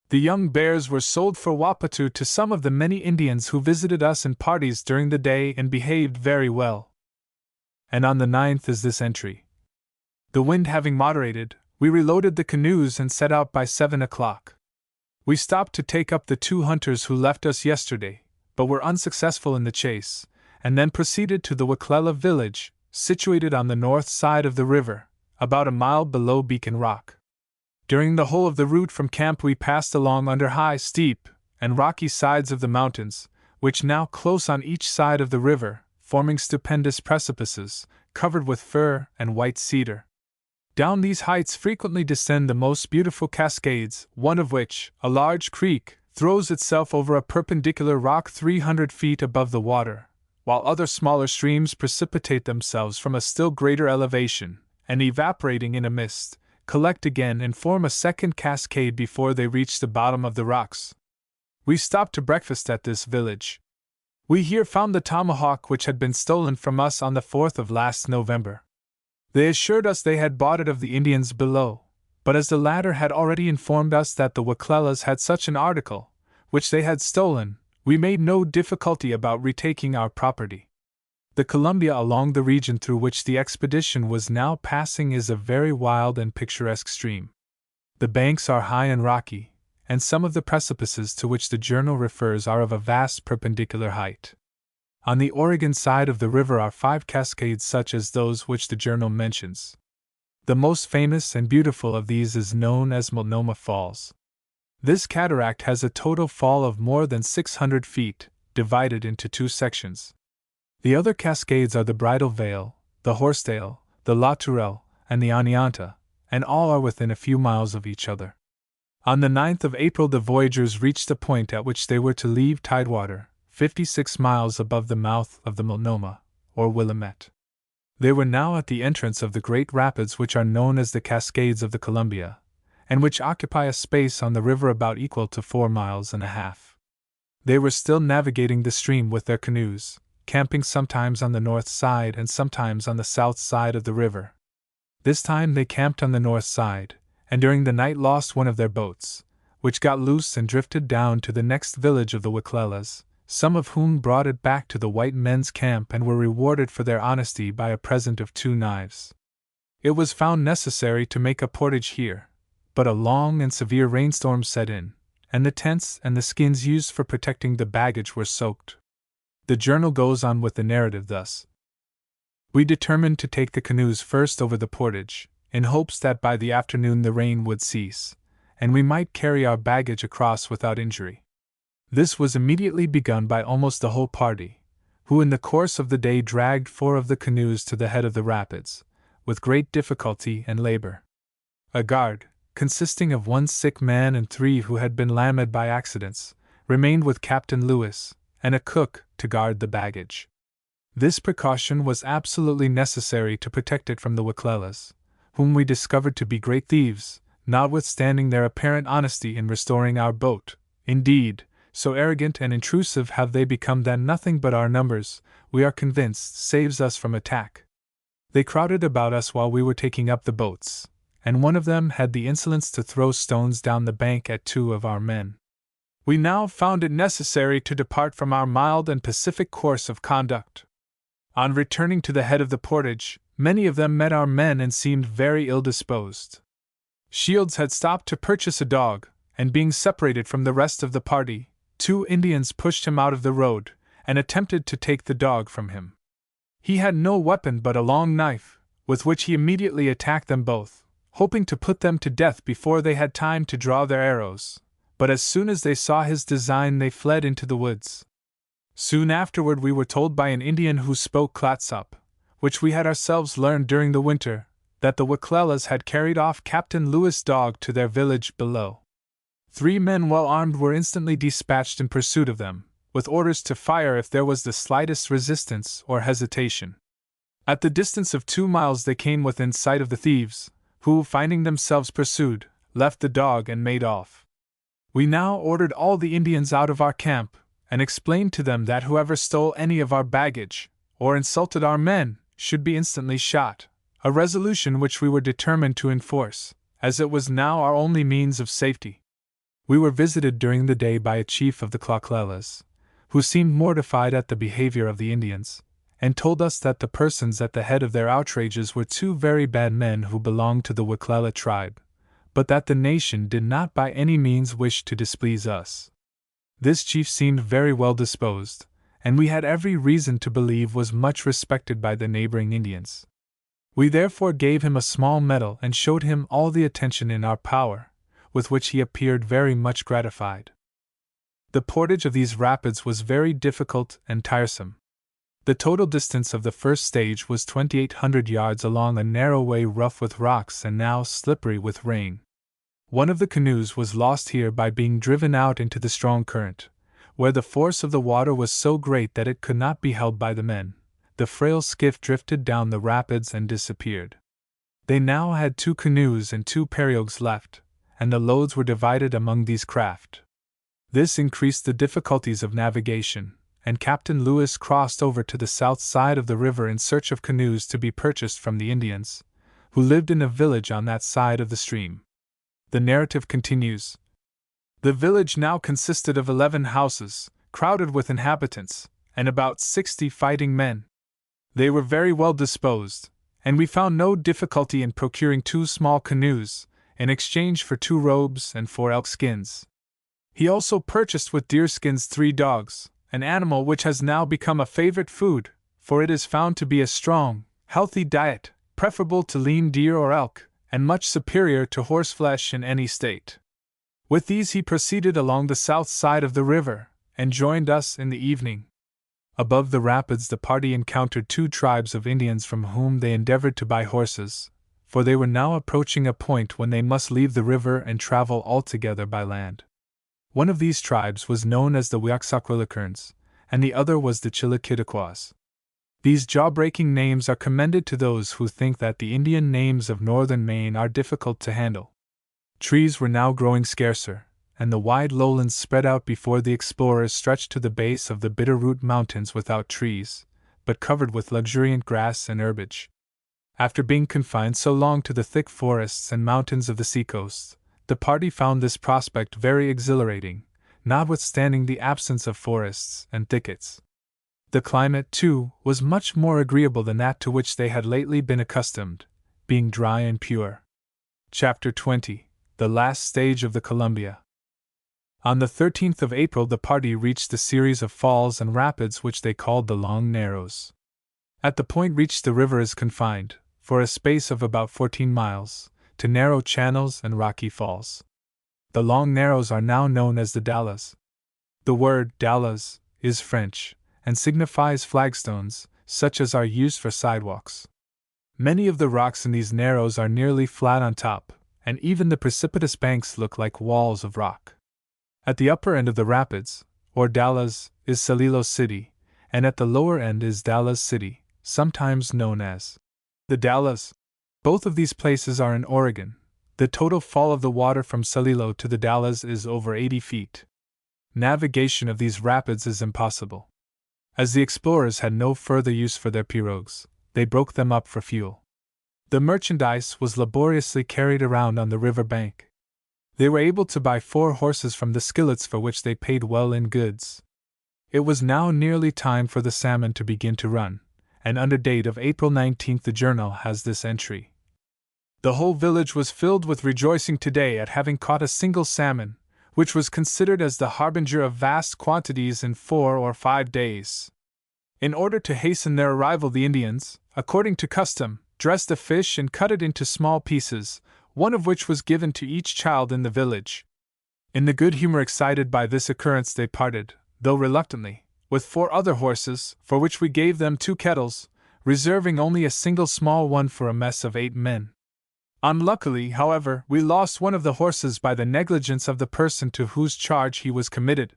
The young bears were sold for Wapatu to some of the many Indians who visited us in parties during the day and behaved very well. And on the 9th is this entry. The wind having moderated, we reloaded the canoes and set out by 7 o'clock. We stopped to take up the 2 hunters who left us yesterday, but were unsuccessful in the chase, and then proceeded to the Weklela village, situated on the north side of the river, about a mile below Beacon Rock. During the whole of the route from camp we passed along under high, steep, and rocky sides of the mountains, which now close on each side of the river, forming stupendous precipices, covered with fir and white cedar. Down these heights frequently descend the most beautiful cascades, one of which, a large creek, throws itself over a perpendicular rock 300 feet above the water, while other smaller streams precipitate themselves from a still greater elevation, and evaporating in a mist, collect again and form a second cascade before they reach the bottom of the rocks. We stopped to breakfast at this village. We here found the tomahawk which had been stolen from us on the 4th of last November. They assured us they had bought it of the Indians below, but as the latter had already informed us that the Weklelas had such an article, which they had stolen, we made no difficulty about retaking our property. The Columbia along the region through which the expedition was now passing is a very wild and picturesque stream. The banks are high and rocky, and some of the precipices to which the journal refers are of a vast perpendicular height. On the Oregon side of the river are 5 cascades such as those which the journal mentions. The most famous and beautiful of these is known as Multnomah Falls. This cataract has a total fall of more than 600 feet, divided into 2 sections. The other cascades are the Bridal Veil, the Horsetail, the La Tourelle, and the Oneonta, and all are within a few miles of each other. On the 9th of April the voyagers reached the point at which they were to leave Tidewater, 56 miles above the mouth of the Multnomah, or Willamette. They were now at the entrance of the great rapids which are known as the Cascades of the Columbia, and which occupy a space on the river about equal to 4.5 miles. They were still navigating the stream with their canoes, camping sometimes on the north side and sometimes on the south side of the river. This time they camped on the north side, and during the night lost one of their boats, which got loose and drifted down to the next village of the Wicklellas, some of whom brought it back to the white men's camp and were rewarded for their honesty by a present of 2 knives. It was found necessary to make a portage here, but a long and severe rainstorm set in, and the tents and the skins used for protecting the baggage were soaked. The journal goes on with the narrative thus. We determined to take the canoes first over the portage, in hopes that by the afternoon the rain would cease, and we might carry our baggage across without injury. This was immediately begun by almost the whole party, who in the course of the day dragged 4 of the canoes to the head of the rapids, with great difficulty and labor. A guard, consisting of 1 sick man and 3 who had been lamed by accidents, remained with Captain Lewis, and a cook to guard the baggage. This precaution was absolutely necessary to protect it from the Wicklellas, whom we discovered to be great thieves, notwithstanding their apparent honesty in restoring our boat. Indeed, so arrogant and intrusive have they become that nothing but our numbers, we are convinced, saves us from attack. They crowded about us while we were taking up the boats, and one of them had the insolence to throw stones down the bank at 2 of our men. We now found it necessary to depart from our mild and pacific course of conduct. On returning to the head of the portage, many of them met our men and seemed very ill-disposed. Shields had stopped to purchase a dog, and being separated from the rest of the party, 2 Indians pushed him out of the road, and attempted to take the dog from him. He had no weapon but a long knife, with which he immediately attacked them both, hoping to put them to death before they had time to draw their arrows, but as soon as they saw his design they fled into the woods. Soon afterward we were told by an Indian who spoke Clatsop, which we had ourselves learned during the winter, that the Wicklellas had carried off Captain Lewis' dog to their village below. 3 men well armed were instantly dispatched in pursuit of them, with orders to fire if there was the slightest resistance or hesitation. At the distance of 2 miles they came within sight of the thieves, who, finding themselves pursued, left the dog and made off. We now ordered all the Indians out of our camp, and explained to them that whoever stole any of our baggage, or insulted our men, should be instantly shot, a resolution which we were determined to enforce, as it was now our only means of safety. We were visited during the day by a chief of the Wicklellas, who seemed mortified at the behavior of the Indians, and told us that the persons at the head of their outrages were 2 very bad men who belonged to the Wicklella tribe, but that the nation did not by any means wish to displease us. This chief seemed very well disposed, and we had every reason to believe was much respected by the neighboring Indians. We therefore gave him a small medal and showed him all the attention in our power, with which he appeared very much gratified. The portage of these rapids was very difficult and tiresome. The total distance of the first stage was 2,800 yards along a narrow way rough with rocks and now slippery with rain. One of the canoes was lost here by being driven out into the strong current, where the force of the water was so great that it could not be held by the men. The frail skiff drifted down the rapids and disappeared. They now had 2 canoes and 2 periogues left, and the loads were divided among these craft. This increased the difficulties of navigation, and Captain Lewis crossed over to the south side of the river in search of canoes to be purchased from the Indians, who lived in a village on that side of the stream. The narrative continues. The village now consisted of 11 houses, crowded with inhabitants, and about 60 fighting men. They were very well disposed, and we found no difficulty in procuring 2 small canoes, in exchange for 2 robes and 4 elk skins. He also purchased with deer skins 3 dogs, an animal which has now become a favorite food, for it is found to be a strong, healthy diet, preferable to lean deer or elk, and much superior to horseflesh in any state. With these he proceeded along the south side of the river, and joined us in the evening. Above the rapids the party encountered 2 tribes of Indians from whom they endeavored to buy horses, for they were now approaching a point when they must leave the river and travel altogether by land. One of these tribes was known as the Wiaxaquilicurns, and the other was the Chiliquidiquas. These jaw-breaking names are commended to those who think that the Indian names of northern Maine are difficult to handle. Trees were now growing scarcer, and the wide lowlands spread out before the explorers stretched to the base of the Bitterroot Mountains without trees, but covered with luxuriant grass and herbage. After being confined so long to the thick forests and mountains of the seacoast, the party found this prospect very exhilarating, notwithstanding the absence of forests and thickets. The climate, too, was much more agreeable than that to which they had lately been accustomed, being dry and pure. Chapter 20. The Last Stage of the Columbia. On the 13th of April the party reached the series of falls and rapids which they called the Long Narrows. At the point reached the river is confined, for a space of about 14 miles, to narrow channels and rocky falls. The Long Narrows are now known as the Dalles. The word dalles is French, and signifies flagstones, such as are used for sidewalks. Many of the rocks in these narrows are nearly flat on top, and even the precipitous banks look like walls of rock. At the upper end of the rapids, or Dalles, is Celilo City, and at the lower end is Dalles City, sometimes known as the Dalles. Both of these places are in Oregon. The total fall of the water from Celilo to the Dalles is over 80 feet. Navigation of these rapids is impossible. As the explorers had no further use for their pirogues, they broke them up for fuel. The merchandise was laboriously carried around on the river bank. They were able to buy 4 horses from the skillets for which they paid well in goods. It was now nearly time for the salmon to begin to run, and under date of April 19th the journal has this entry. The whole village was filled with rejoicing today at having caught a single salmon, which was considered as the harbinger of vast quantities in 4 or 5 days. In order to hasten their arrival the Indians, according to custom, dressed the fish and cut it into small pieces, one of which was given to each child in the village. In the good humor excited by this occurrence they parted, though reluctantly, with 4 other horses, for which we gave them 2 kettles, reserving only a single small one for a mess of 8 men. Unluckily, however, we lost one of the horses by the negligence of the person to whose charge he was committed.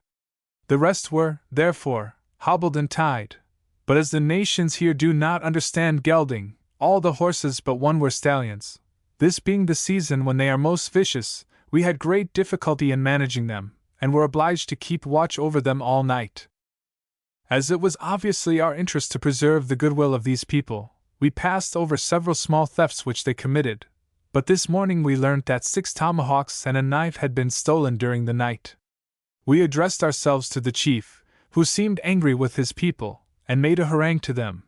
The rest were, therefore, hobbled and tied, but as the nations here do not understand gelding, all the horses but one were stallions. This being the season when they are most vicious, we had great difficulty in managing them, and were obliged to keep watch over them all night. As it was obviously our interest to preserve the goodwill of these people, we passed over several small thefts which they committed, but this morning we learnt that 6 tomahawks and a knife had been stolen during the night. We addressed ourselves to the chief, who seemed angry with his people, and made a harangue to them,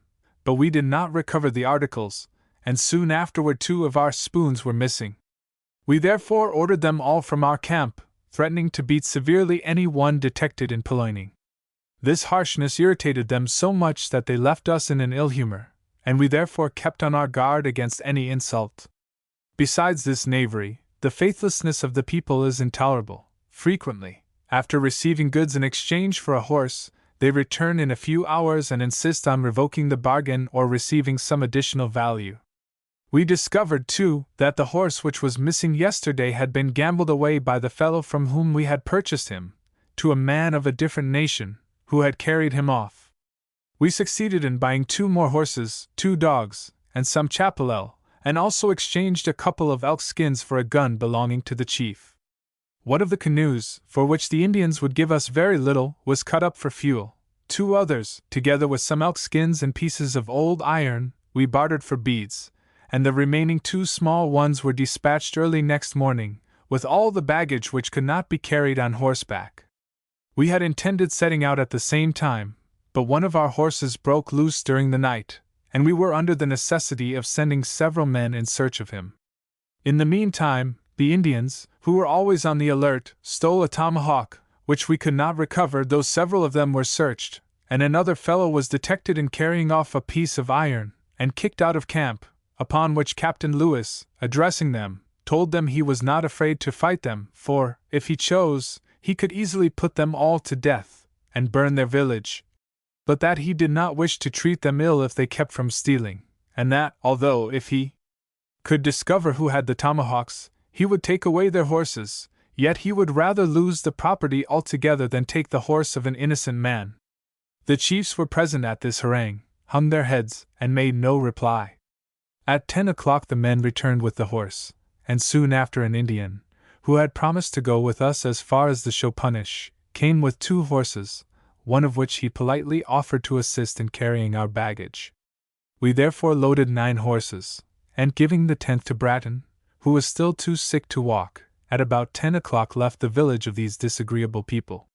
but we did not recover the articles, and soon afterward 2 of our spoons were missing. We therefore ordered them all from our camp, threatening to beat severely any one detected in purloining. This harshness irritated them so much that they left us in an ill humor, and we therefore kept on our guard against any insult. Besides this knavery, the faithlessness of the people is intolerable. Frequently, after receiving goods in exchange for a horse, they return in a few hours and insist on revoking the bargain or receiving some additional value. We discovered, too, that the horse which was missing yesterday had been gambled away by the fellow from whom we had purchased him, to a man of a different nation, who had carried him off. We succeeded in buying 2 more horses, 2 dogs, and some chapelel, and also exchanged a couple of elk skins for a gun belonging to the chief. One of the canoes, for which the Indians would give us very little, was cut up for fuel. 2 others, together with some elk skins and pieces of old iron, we bartered for beads, and the remaining 2 small ones were dispatched early next morning, with all the baggage which could not be carried on horseback. We had intended setting out at the same time, but one of our horses broke loose during the night, and we were under the necessity of sending several men in search of him. In the meantime, the Indians, who were always on the alert, stole a tomahawk, which we could not recover though several of them were searched, and another fellow was detected in carrying off a piece of iron, and kicked out of camp, upon which Captain Lewis, addressing them, told them he was not afraid to fight them, for, if he chose, he could easily put them all to death, and burn their village, but that he did not wish to treat them ill if they kept from stealing, and that, although if he could discover who had the tomahawks, he would take away their horses, yet he would rather lose the property altogether than take the horse of an innocent man. The chiefs were present at this harangue, hung their heads, and made no reply. At 10 o'clock the men returned with the horse, and soon after an Indian, who had promised to go with us as far as the Chopunish, came with 2 horses, one of which he politely offered to assist in carrying our baggage. We therefore loaded 9 horses, and giving the 10th to Bratton, who was still too sick to walk, at about 10 o'clock left the village of these disagreeable people.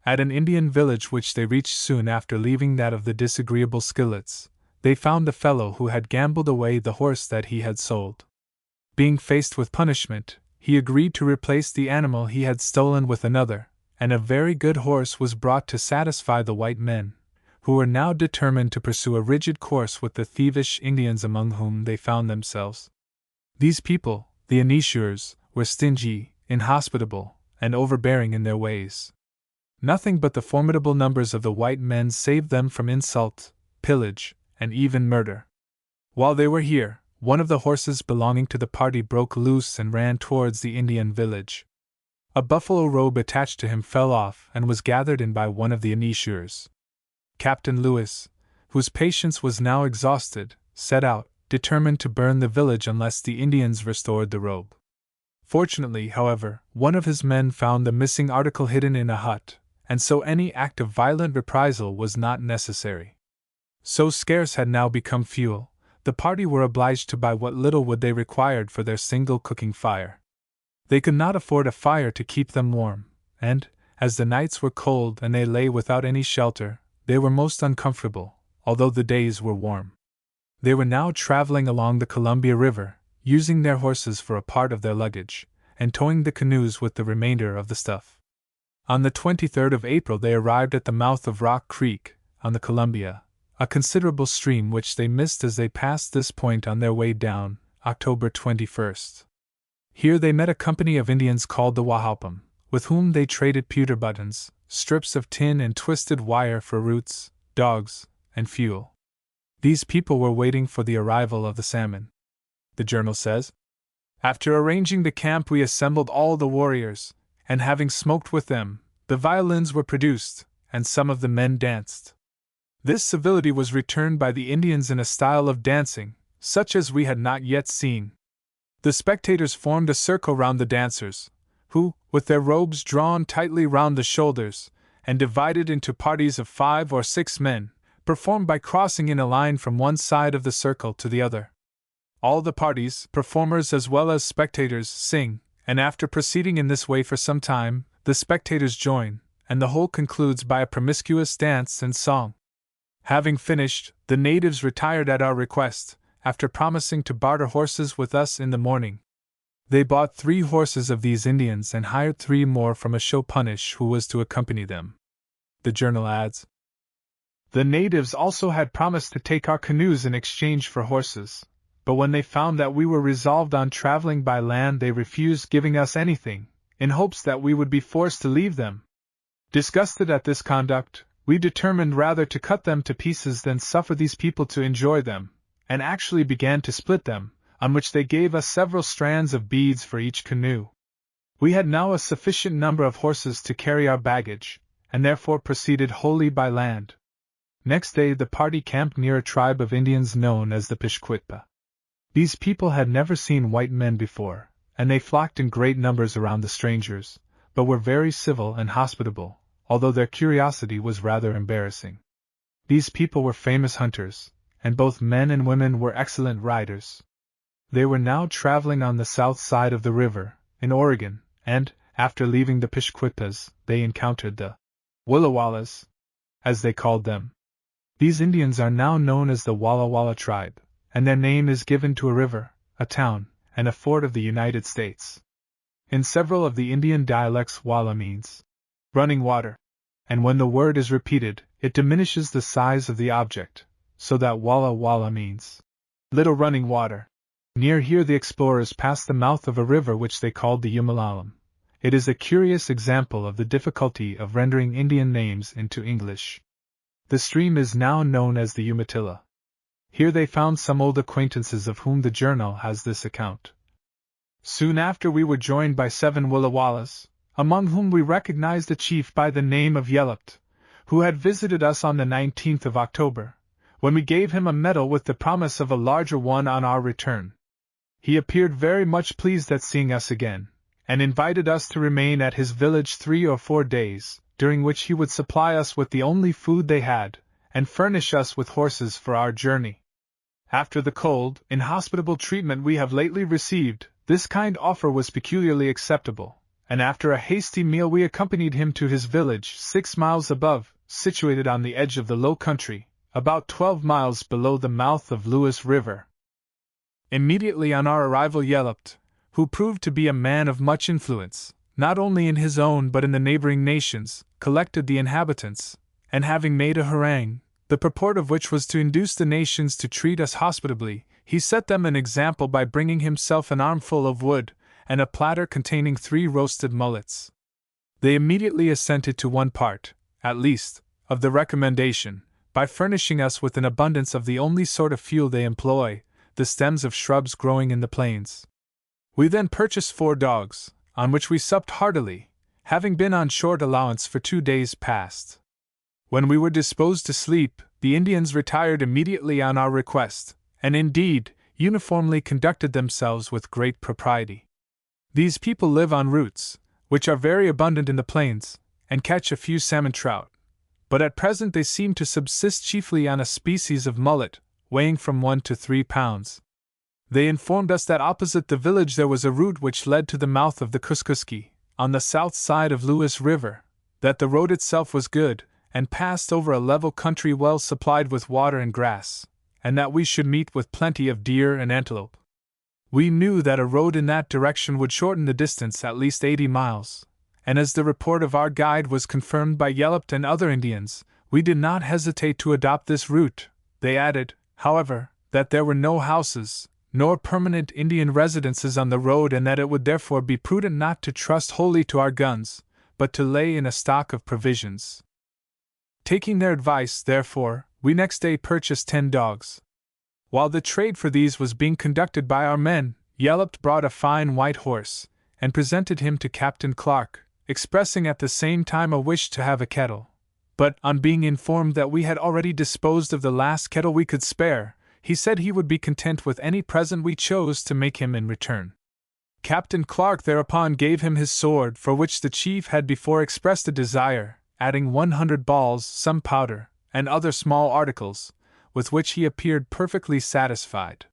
At an Indian village which they reached soon after leaving that of the disagreeable Skillets, they found a fellow who had gambled away the horse that he had sold. Being faced with punishment, he agreed to replace the animal he had stolen with another, and a very good horse was brought to satisfy the white men, who were now determined to pursue a rigid course with the thievish Indians among whom they found themselves. These people, the Anishurs, were stingy, inhospitable, and overbearing in their ways. Nothing but the formidable numbers of the white men saved them from insult, pillage, and even murder. While they were here, one of the horses belonging to the party broke loose and ran towards the Indian village. A buffalo robe attached to him fell off and was gathered in by one of the Anishurs. Captain Lewis, whose patience was now exhausted, set out, determined to burn the village unless the Indians restored the robe. Fortunately, however, one of his men found the missing article hidden in a hut, and so any act of violent reprisal was not necessary. So scarce had now become fuel, the party were obliged to buy what little wood they required for their single cooking fire. They could not afford a fire to keep them warm, and, as the nights were cold and they lay without any shelter, they were most uncomfortable, although the days were warm. They were now traveling along the Columbia River, using their horses for a part of their luggage, and towing the canoes with the remainder of the stuff. On the 23rd of April they arrived at the mouth of Rock Creek, on the Columbia, a considerable stream which they missed as they passed this point on their way down, October 21st. Here they met a company of Indians called the Wahopum, with whom they traded pewter buttons, strips of tin and twisted wire for roots, dogs, and fuel. These people were waiting for the arrival of the salmon. The journal says, "After arranging the camp we assembled all the warriors, and having smoked with them, the violins were produced, and some of the men danced. This civility was returned by the Indians in a style of dancing, such as we had not yet seen. The spectators formed a circle round the dancers, who, with their robes drawn tightly round the shoulders, and divided into parties of 5 or 6 men, performed by crossing in a line from one side of the circle to the other. All the parties, performers as well as spectators, sing, and after proceeding in this way for some time, the spectators join, and the whole concludes by a promiscuous dance and song. Having finished, the natives retired at our request, after promising to barter horses with us in the morning. They bought 3 horses of these Indians and hired 3 more from a Chopunish who was to accompany them." The journal adds, "The natives also had promised to take our canoes in exchange for horses, but when they found that we were resolved on traveling by land they refused giving us anything, in hopes that we would be forced to leave them. Disgusted at this conduct, we determined rather to cut them to pieces than suffer these people to enjoy them, and actually began to split them, on which they gave us several strands of beads for each canoe. We had now a sufficient number of horses to carry our baggage, and therefore proceeded wholly by land. Next day the party camped near a tribe of Indians known as the Pishquitpa. These people had never seen white men before, and they flocked in great numbers around the strangers, but were very civil and hospitable, although their curiosity was rather embarrassing. These people were famous hunters, and both men and women were excellent riders. They were now traveling on the south side of the river, in Oregon, and, after leaving the Pishquitpas, they encountered the Willawallas, as they called them. These Indians are now known as the Walla Walla tribe, and their name is given to a river, a town, and a fort of the United States. In several of the Indian dialects, Walla means running water, and when the word is repeated, it diminishes the size of the object, so that Walla Walla means little running water. Near here the explorers passed the mouth of a river which they called the Umalalam. It is a curious example of the difficulty of rendering Indian names into English. The stream is now known as the Umatilla. Here they found some old acquaintances of whom the journal has this account. Soon after we were joined by 7 Wallawallas, among whom we recognized a chief by the name of Yellopt, who had visited us on the 19th of October, when we gave him a medal with the promise of a larger one on our return. He appeared very much pleased at seeing us again, and invited us to remain at his village 3 or 4 days, during which he would supply us with the only food they had, and furnish us with horses for our journey. After the cold, inhospitable treatment we have lately received, this kind offer was peculiarly acceptable, and after a hasty meal we accompanied him to his village 6 miles above, situated on the edge of the low country, about 12 miles below the mouth of Lewis River. Immediately on our arrival Yellopt, who proved to be a man of much influence, not only in his own but in the neighboring nations, collected the inhabitants, and having made a harangue, the purport of which was to induce the nations to treat us hospitably, he set them an example by bringing himself an armful of wood, and a platter containing 3 roasted mullets. They immediately assented to one part, at least, of the recommendation, by furnishing us with an abundance of the only sort of fuel they employ, the stems of shrubs growing in the plains. We then purchased 4 dogs, on which we supped heartily, having been on short allowance for 2 days past. When we were disposed to sleep, the Indians retired immediately on our request, and indeed, uniformly conducted themselves with great propriety. These people live on roots, which are very abundant in the plains, and catch a few salmon trout, but at present they seem to subsist chiefly on a species of mullet, weighing from 1 to 3 pounds. They informed us that opposite the village there was a route which led to the mouth of the Kuskuski, on the south side of Lewis River, that the road itself was good, and passed over a level country well supplied with water and grass, and that we should meet with plenty of deer and antelope. We knew that a road in that direction would shorten the distance at least 80 miles, and as the report of our guide was confirmed by Yellopt and other Indians, we did not hesitate to adopt this route. They added, however, that there were no houses, nor permanent Indian residences on the road, and that it would therefore be prudent not to trust wholly to our guns, but to lay in a stock of provisions. Taking their advice, therefore, we next day purchased 10 dogs. While the trade for these was being conducted by our men, Yellopt brought a fine white horse, and presented him to Captain Clark, expressing at the same time a wish to have a kettle. But, on being informed that we had already disposed of the last kettle we could spare, he said he would be content with any present we chose to make him in return. Captain Clark thereupon gave him his sword, for which the chief had before expressed a desire, adding 100 balls, some powder, and other small articles, with which he appeared perfectly satisfied.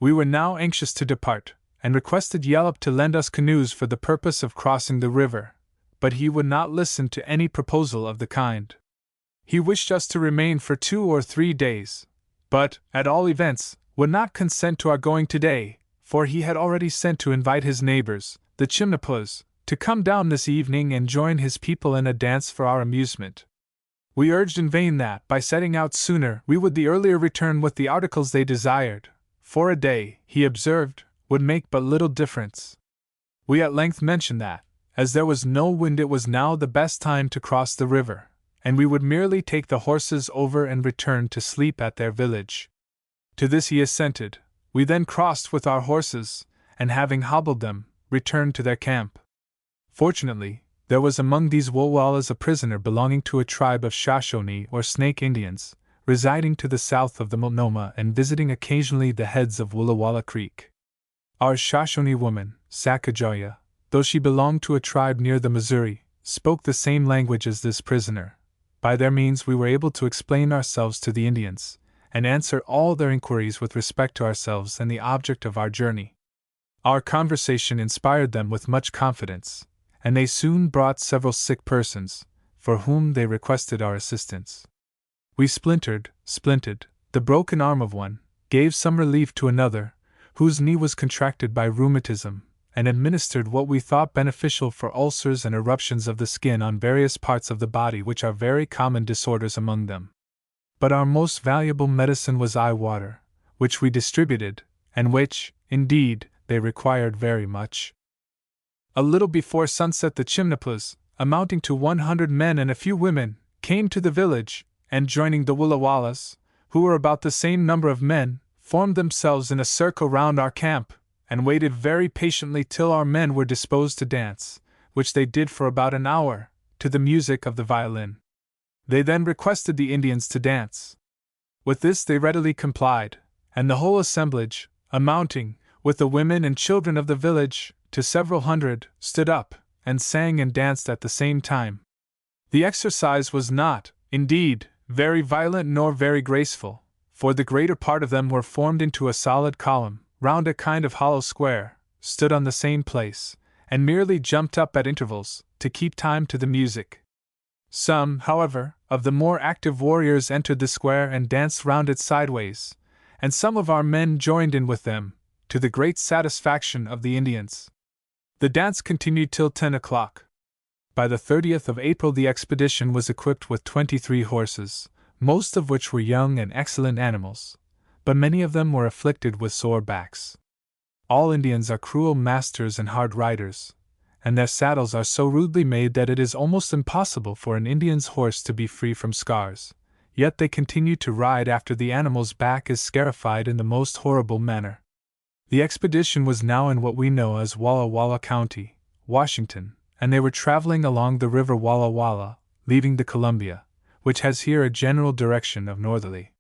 We were now anxious to depart, and requested Yellopt to lend us canoes for the purpose of crossing the river, but he would not listen to any proposal of the kind. He wished us to remain for 2 or 3 days, but, at all events, would not consent to our going today, for he had already sent to invite his neighbors, the Chimnapus, to come down this evening and join his people in a dance for our amusement. We urged in vain that, by setting out sooner, we would the earlier return with the articles they desired, for a day, he observed, would make but little difference. We at length mentioned that, as there was no wind, it was now the best time to cross the river, and we would merely take the horses over and return to sleep at their village. To this he assented. We then crossed with our horses, and having hobbled them, returned to their camp. Fortunately, there was among these Wallawallas a prisoner belonging to a tribe of Shoshone or Snake Indians, residing to the south of the Multnomah and visiting occasionally the heads of Wallawalla Creek. Our Shoshone woman, Sacagawea, though she belonged to a tribe near the Missouri, spoke the same language as this prisoner. By their means we were able to explain ourselves to the Indians, and answer all their inquiries with respect to ourselves and the object of our journey. Our conversation inspired them with much confidence, and they soon brought several sick persons, for whom they requested our assistance. We splintered, splinted the broken arm of one, gave some relief to another, whose knee was contracted by rheumatism, and administered what we thought beneficial for ulcers and eruptions of the skin on various parts of the body which are very common disorders among them. But our most valuable medicine was eye water, which we distributed, and which, indeed, they required very much. A little before sunset the Chimnaplas, amounting to 100 men and a few women, came to the village, and joining the Wallawallas, who were about the same number of men, formed themselves in a circle round our camp, and waited very patiently till our men were disposed to dance, which they did for about an hour, to the music of the violin. They then requested the Indians to dance. With this they readily complied, and the whole assemblage, amounting, with the women and children of the village, to several hundred, stood up, and sang and danced at the same time. The exercise was not, indeed, very violent nor very graceful, for the greater part of them were formed into a solid column, round a kind of hollow square, stood on the same place, and merely jumped up at intervals, to keep time to the music. Some, however, of the more active warriors entered the square and danced round it sideways, and some of our men joined in with them, to the great satisfaction of the Indians. The dance continued till 10 o'clock. By the 30th of April the expedition was equipped with 23 horses, most of which were young and excellent animals, but many of them were afflicted with sore backs. All Indians are cruel masters and hard riders, and their saddles are so rudely made that it is almost impossible for an Indian's horse to be free from scars, yet they continue to ride after the animal's back is scarified in the most horrible manner. The expedition was now in what we know as Walla Walla County, Washington, and they were traveling along the river Walla Walla, leaving the Columbia, which has here a general direction of northerly.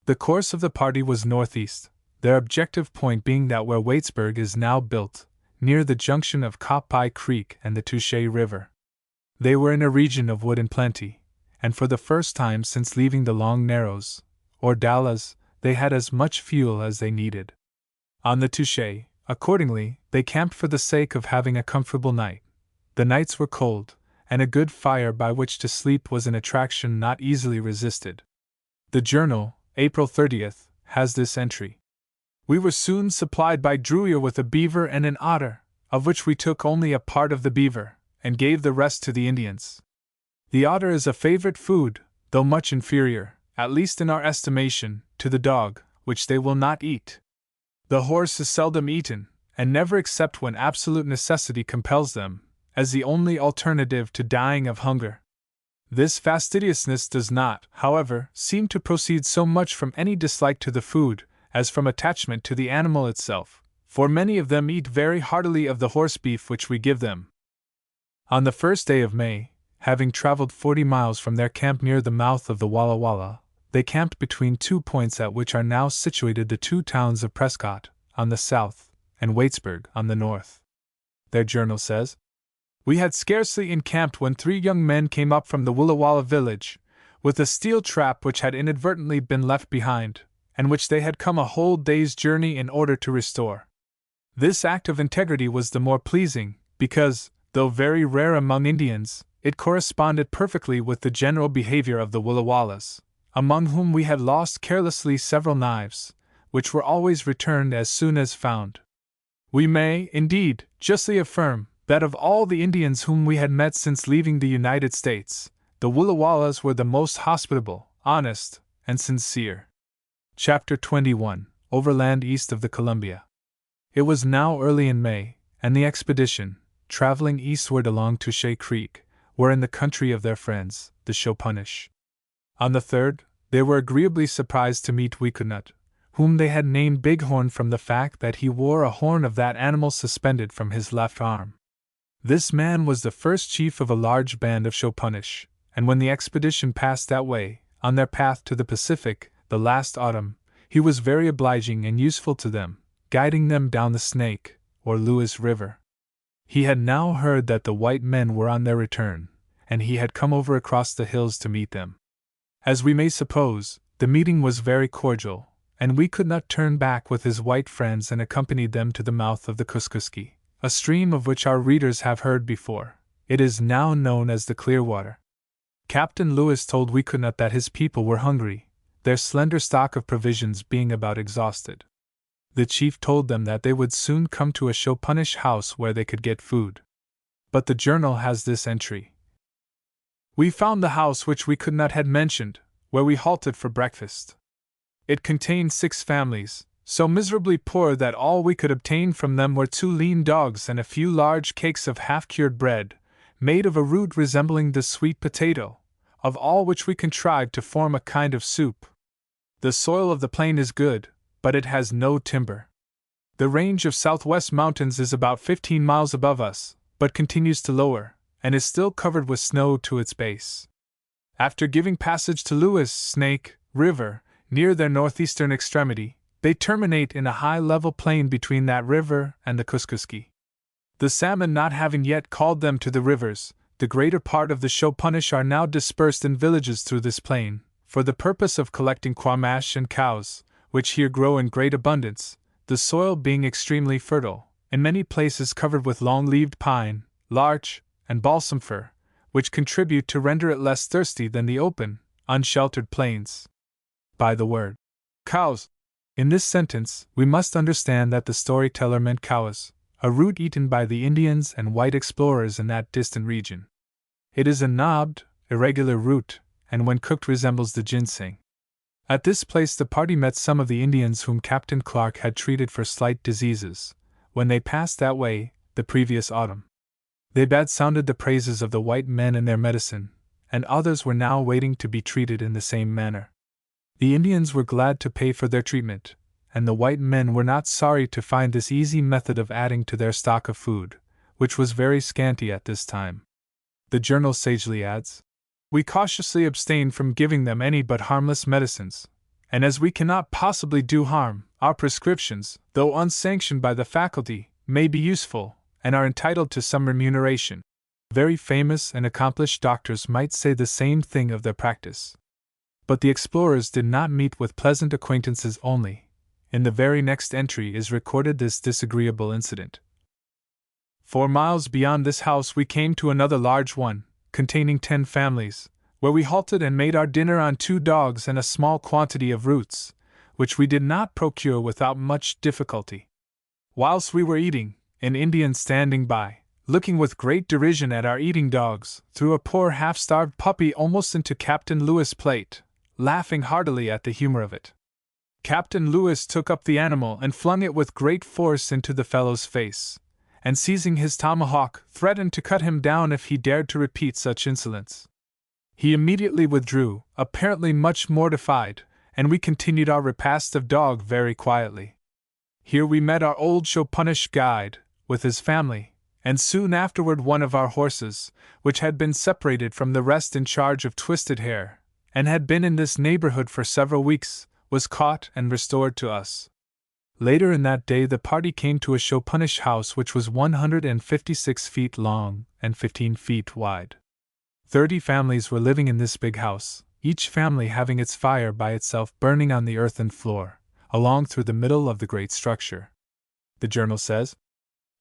The course of the party was northeast, their objective point being that where Waitsburg is now built, near the junction of Coppie Creek and the Touche River. They were in a region of wood in plenty, and for the first time since leaving the Long Narrows, or Dallas, they had as much fuel as they needed. On the Touche, accordingly, they camped for the sake of having a comfortable night. The nights were cold, and a good fire by which to sleep was an attraction not easily resisted. The journal, April 30th, has this entry. We were soon supplied by Druyer with a beaver and an otter, of which we took only a part of the beaver, and gave the rest to the Indians. The otter is a favorite food, though much inferior, at least in our estimation, to the dog, which they will not eat. The horse is seldom eaten, and never except when absolute necessity compels them, as the only alternative to dying of hunger. This fastidiousness does not, however, seem to proceed so much from any dislike to the food, as from attachment to the animal itself, for many of them eat very heartily of the horse beef which we give them. On the 1st day of May, having traveled 40 miles from their camp near the mouth of the Walla Walla, they camped between 2 points at which are now situated the 2 towns of Prescott, on the south, and Waitsburg, on the north. Their journal says, "We had scarcely encamped when 3 young men came up from the Wallawalla village, with a steel trap which had inadvertently been left behind, and which they had come a whole day's journey in order to restore. This act of integrity was the more pleasing, because, though very rare among Indians, it corresponded perfectly with the general behavior of the Wallawallas, among whom we had lost carelessly several knives, which were always returned as soon as found. We may, indeed, justly affirm, that of all the Indians whom we had met since leaving the United States, the Wallawallas were the most hospitable, honest, and sincere." Chapter 21, Overland East of the Columbia. It was now early in May, and the expedition, traveling eastward along Touche Creek, were in the country of their friends, the Chopunish. On the 3rd, they were agreeably surprised to meet Weekunut, whom they had named Bighorn from the fact that he wore a horn of that animal suspended from his left arm. This man was the first chief of a large band of Chopunish, and when the expedition passed that way, on their path to the Pacific, the last autumn, he was very obliging and useful to them, guiding them down the Snake, or Lewis River. He had now heard that the white men were on their return, and he had come over across the hills to meet them. As we may suppose, the meeting was very cordial, and we could not turn back with his white friends and accompanied them to the mouth of the Kuskuski, a stream of which our readers have heard before. It is now known as the Clearwater. Captain Lewis told Weekunut that his people were hungry, their slender stock of provisions being about exhausted. The chief told them that they would soon come to a Chopunish house where they could get food. But the journal has this entry. We found the house which we could not had mentioned, where we halted for breakfast. It contained 6 families, so miserably poor that all we could obtain from them were 2 lean dogs and a few large cakes of half-cured bread, made of a root resembling the sweet potato, of all which we contrived to form a kind of soup. The soil of the plain is good, but it has no timber. The range of southwest mountains is about 15 miles above us, but continues to lower, and is still covered with snow to its base. After giving passage to Lewis Snake River, near their northeastern extremity, they terminate in a high level plain between that river and the Kuskuski. The salmon not having yet called them to the rivers, the greater part of the Chopunish are now dispersed in villages through this plain, for the purpose of collecting quamash and cows, which here grow in great abundance, the soil being extremely fertile, in many places covered with long-leaved pine, larch, and balsam fir, which contribute to render it less thirsty than the open, unsheltered plains. By the word cows, in this sentence, we must understand that the storyteller meant cows, a root eaten by the Indians and white explorers in that distant region. It is a knobbed, irregular root, and when cooked resembles the ginseng. At this place the party met some of the Indians whom Captain Clark had treated for slight diseases, when they passed that way, the previous autumn. They bad sounded the praises of the white men and their medicine, and others were now waiting to be treated in the same manner. The Indians were glad to pay for their treatment, and the white men were not sorry to find this easy method of adding to their stock of food, which was very scanty at this time. The journal sagely adds, "We cautiously abstain from giving them any but harmless medicines, and as we cannot possibly do harm, our prescriptions, though unsanctioned by the faculty, may be useful, and are entitled to some remuneration." Very famous and accomplished doctors might say the same thing of their practice. But the explorers did not meet with pleasant acquaintances only. In the very next entry is recorded this disagreeable incident. 4 miles beyond this house we came to another large one, containing 10 families, where we halted and made our dinner on 2 dogs and a small quantity of roots, which we did not procure without much difficulty. Whilst we were eating, an Indian standing by, looking with great derision at our eating dogs, threw a poor half-starved puppy almost into Captain Lewis' plate, laughing heartily at the humor of it. Captain Lewis took up the animal and flung it with great force into the fellow's face, and seizing his tomahawk, threatened to cut him down if he dared to repeat such insolence. He immediately withdrew, apparently much mortified, and we continued our repast of dog very quietly. Here we met our old Chopunish guide, with his family, and soon afterward one of our horses, which had been separated from the rest in charge of Twisted Hair, and had been in this neighborhood for several weeks, was caught and restored to us. Later in that day the party came to a Chopunish house which was 156 feet long and 15 feet wide. 30 families were living in this big house, each family having its fire by itself burning on the earthen floor, along through the middle of the great structure. The journal says,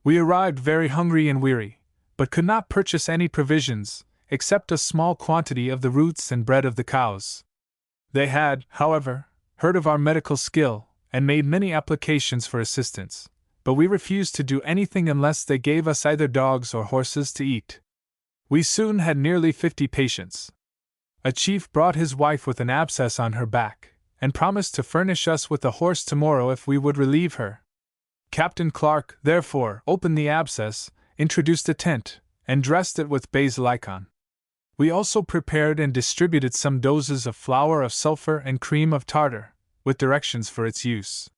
"We arrived very hungry and weary, but could not purchase any provisions, except a small quantity of the roots and bread of the cows. They had, however, heard of our medical skill, and made many applications for assistance, but we refused to do anything unless they gave us either dogs or horses to eat. We soon had nearly 50 patients. A chief brought his wife with an abscess on her back, and promised to furnish us with a horse tomorrow if we would relieve her. Captain Clark, therefore, opened the abscess, introduced a tent, and dressed it with basilicon. We also prepared and distributed some doses of flour of sulfur and cream of tartar, with directions for its use.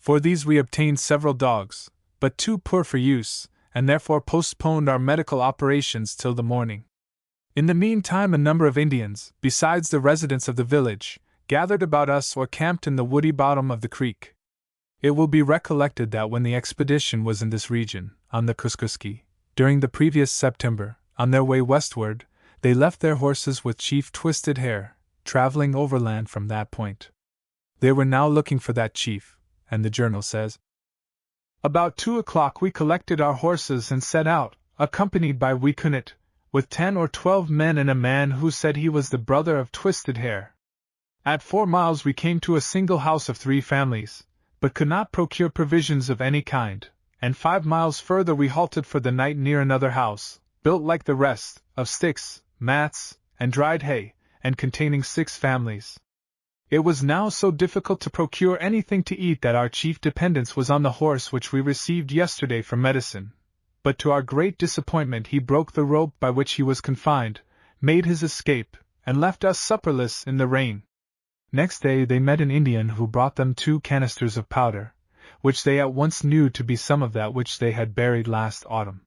For these we obtained several dogs, but too poor for use, and therefore postponed our medical operations till the morning. In the meantime a number of Indians, besides the residents of the village, gathered about us or camped in the woody bottom of the creek. It will be recollected that when the expedition was in this region, on the Kuskuski, during the previous September, on their way westward, they left their horses with Chief Twisted Hair, traveling overland from that point. They were now looking for that chief, and the journal says, "About 2 o'clock we collected our horses and set out, accompanied by Wikunit, with 10 or 12 men and a man who said he was the brother of Twisted Hair. At 4 miles we came to a single house of 3 families, but could not procure provisions of any kind, and 5 miles further we halted for the night near another house, built like the rest, of sticks, mats, and dried hay, and containing 6 families. It was now so difficult to procure anything to eat that our chief dependence was on the horse which we received yesterday for medicine, but to our great disappointment he broke the rope by which he was confined, made his escape, and left us supperless in the rain. Next day they met an Indian who brought them 2 canisters of powder, which they at once knew to be some of that which they had buried last autumn.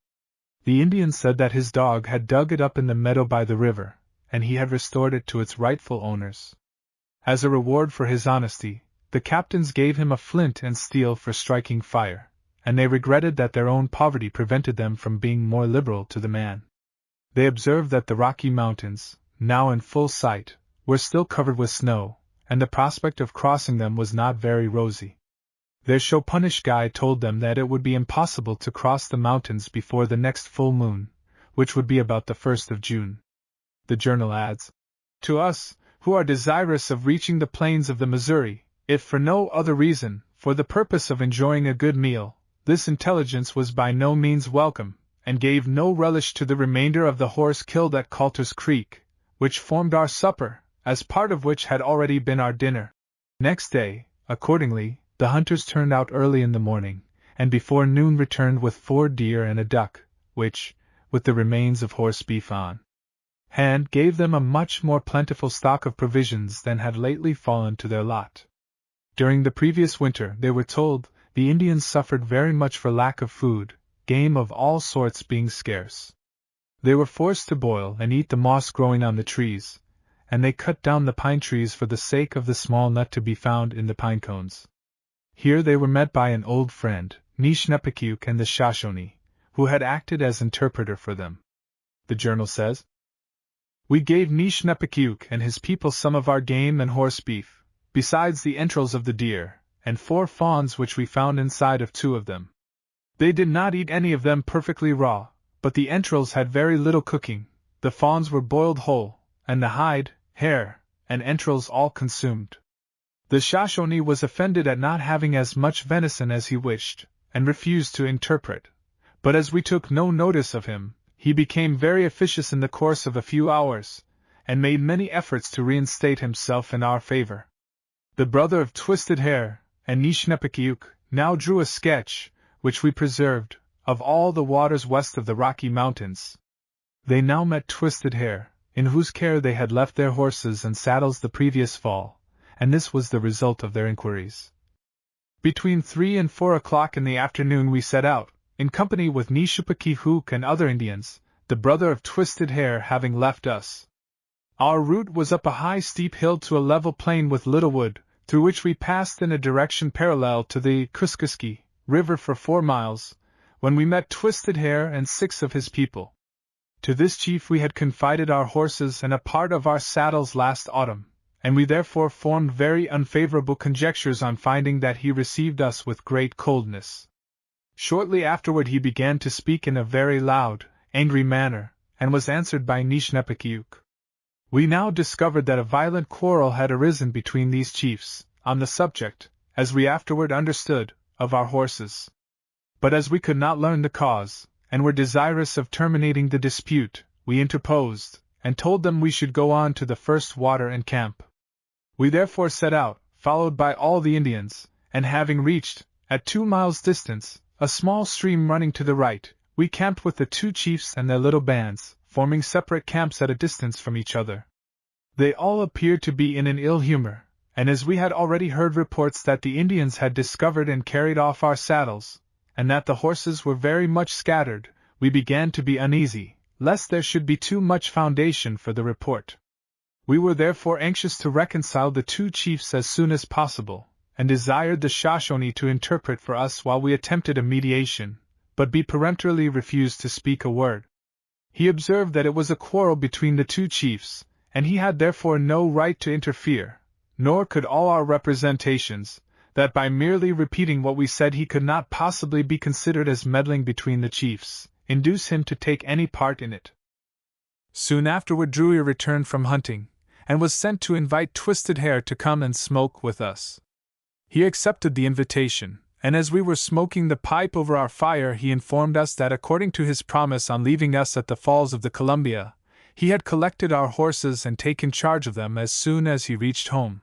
The Indian said that his dog had dug it up in the meadow by the river, and he had restored it to its rightful owners. As a reward for his honesty, the captains gave him a flint and steel for striking fire, and they regretted that their own poverty prevented them from being more liberal to the man. They observed that the Rocky Mountains, now in full sight, were still covered with snow, and the prospect of crossing them was not very rosy. Their Chopunish guide told them that it would be impossible to cross the mountains before the next full moon, which would be about the 1st of June. The journal adds, "To us, who are desirous of reaching the plains of the Missouri, if for no other reason, for the purpose of enjoying a good meal, this intelligence was by no means welcome, and gave no relish to the remainder of the horse killed at Coulter's Creek, which formed our supper, as part of which had already been our dinner." Next day, accordingly, the hunters turned out early in the morning, and before noon returned with 4 deer and a duck, which, with the remains of horse beef on hand, gave them a much more plentiful stock of provisions than had lately fallen to their lot. During the previous winter, they were told, the Indians suffered very much for lack of food, game of all sorts being scarce. They were forced to boil and eat the moss growing on the trees, and they cut down the pine trees for the sake of the small nut to be found in the pine cones. Here they were met by an old friend, Nishnepekuk and the Shoshone, who had acted as interpreter for them. The journal says, "We gave Nishnepekuk and his people some of our game and horse beef, besides the entrails of the deer, and 4 fawns which we found inside of 2 of them. They did not eat any of them perfectly raw, but the entrails had very little cooking, the fawns were boiled whole, and the hide, hair, and entrails all consumed. The Shoshone was offended at not having as much venison as he wished, and refused to interpret, but as we took no notice of him, he became very officious in the course of a few hours, and made many efforts to reinstate himself in our favor. The brother of Twisted Hair, and Nishnepekuk, now drew a sketch, which we preserved, of all the waters west of the Rocky Mountains. They now met Twisted Hair, in whose care they had left their horses and saddles the previous fall, and this was the result of their inquiries. Between 3 and 4 o'clock in the afternoon we set out, in company with Nishupakihuk and other Indians, the brother of Twisted Hair having left us. Our route was up a high steep hill to a level plain with little wood, through which we passed in a direction parallel to the Kuskuski River for 4 miles, when we met Twisted Hair and 6 of his people. To this chief we had confided our horses and a part of our saddles last autumn, and we therefore formed very unfavorable conjectures on finding that he received us with great coldness. Shortly afterward he began to speak in a very loud, angry manner, and was answered by Nishnepekuk. We now discovered that a violent quarrel had arisen between these chiefs, on the subject, as we afterward understood, of our horses. But as we could not learn the cause, and were desirous of terminating the dispute, we interposed, and told them we should go on to the first water and camp. We therefore set out, followed by all the Indians, and having reached, at 2 miles' distance, a small stream running to the right, we camped with the 2 chiefs and their little bands, forming separate camps at a distance from each other. They all appeared to be in an ill humor, and as we had already heard reports that the Indians had discovered and carried off our saddles, and that the horses were very much scattered, we began to be uneasy, lest there should be too much foundation for the report. We were therefore anxious to reconcile the 2 chiefs as soon as possible, and desired the Shoshone to interpret for us while we attempted a mediation, but he peremptorily refused to speak a word. He observed that it was a quarrel between the 2 chiefs, and he had therefore no right to interfere, nor could all our representations, that by merely repeating what we said he could not possibly be considered as meddling between the chiefs, induce him to take any part in it. Soon afterward Drury returned from hunting, and was sent to invite Twisted Hair to come and smoke with us. He accepted the invitation, and as we were smoking the pipe over our fire, he informed us that according to his promise on leaving us at the Falls of the Columbia, he had collected our horses and taken charge of them as soon as he reached home.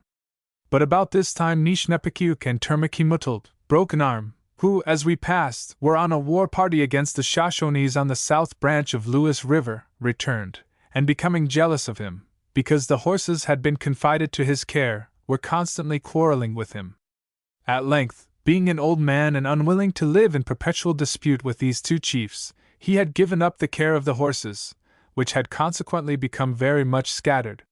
But about this time Nishnepekuk and Termekimutult, Broken Arm, who, as we passed, were on a war party against the Shoshones on the south branch of Lewis River, returned, and becoming jealous of him, because the horses had been confided to his care, were constantly quarreling with him. At length, being an old man and unwilling to live in perpetual dispute with these two chiefs, he had given up the care of the horses, which had consequently become very much scattered.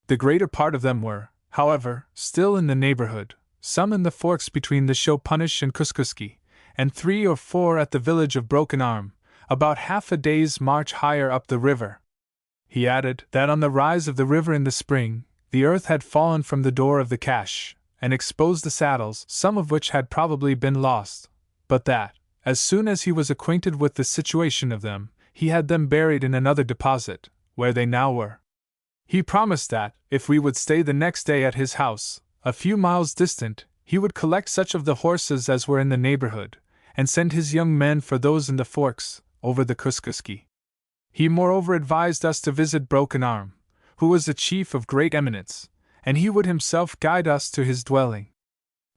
The greater part of them were, however, still in the neighborhood, some in the forks between the Shopunish and Kuskuski, and 3 or 4 at the village of Broken Arm, about half a day's march higher up the river. He added that on the rise of the river in the spring, the earth had fallen from the door of the cache, and exposed the saddles, some of which had probably been lost, but that, as soon as he was acquainted with the situation of them, he had them buried in another deposit, where they now were. He promised that, if we would stay the next day at his house, a few miles distant, he would collect such of the horses as were in the neighborhood, and send his young men for those in the forks, over the Kuskuski. He moreover advised us to visit Broken Arm, who was a chief of great eminence, and he would himself guide us to his dwelling.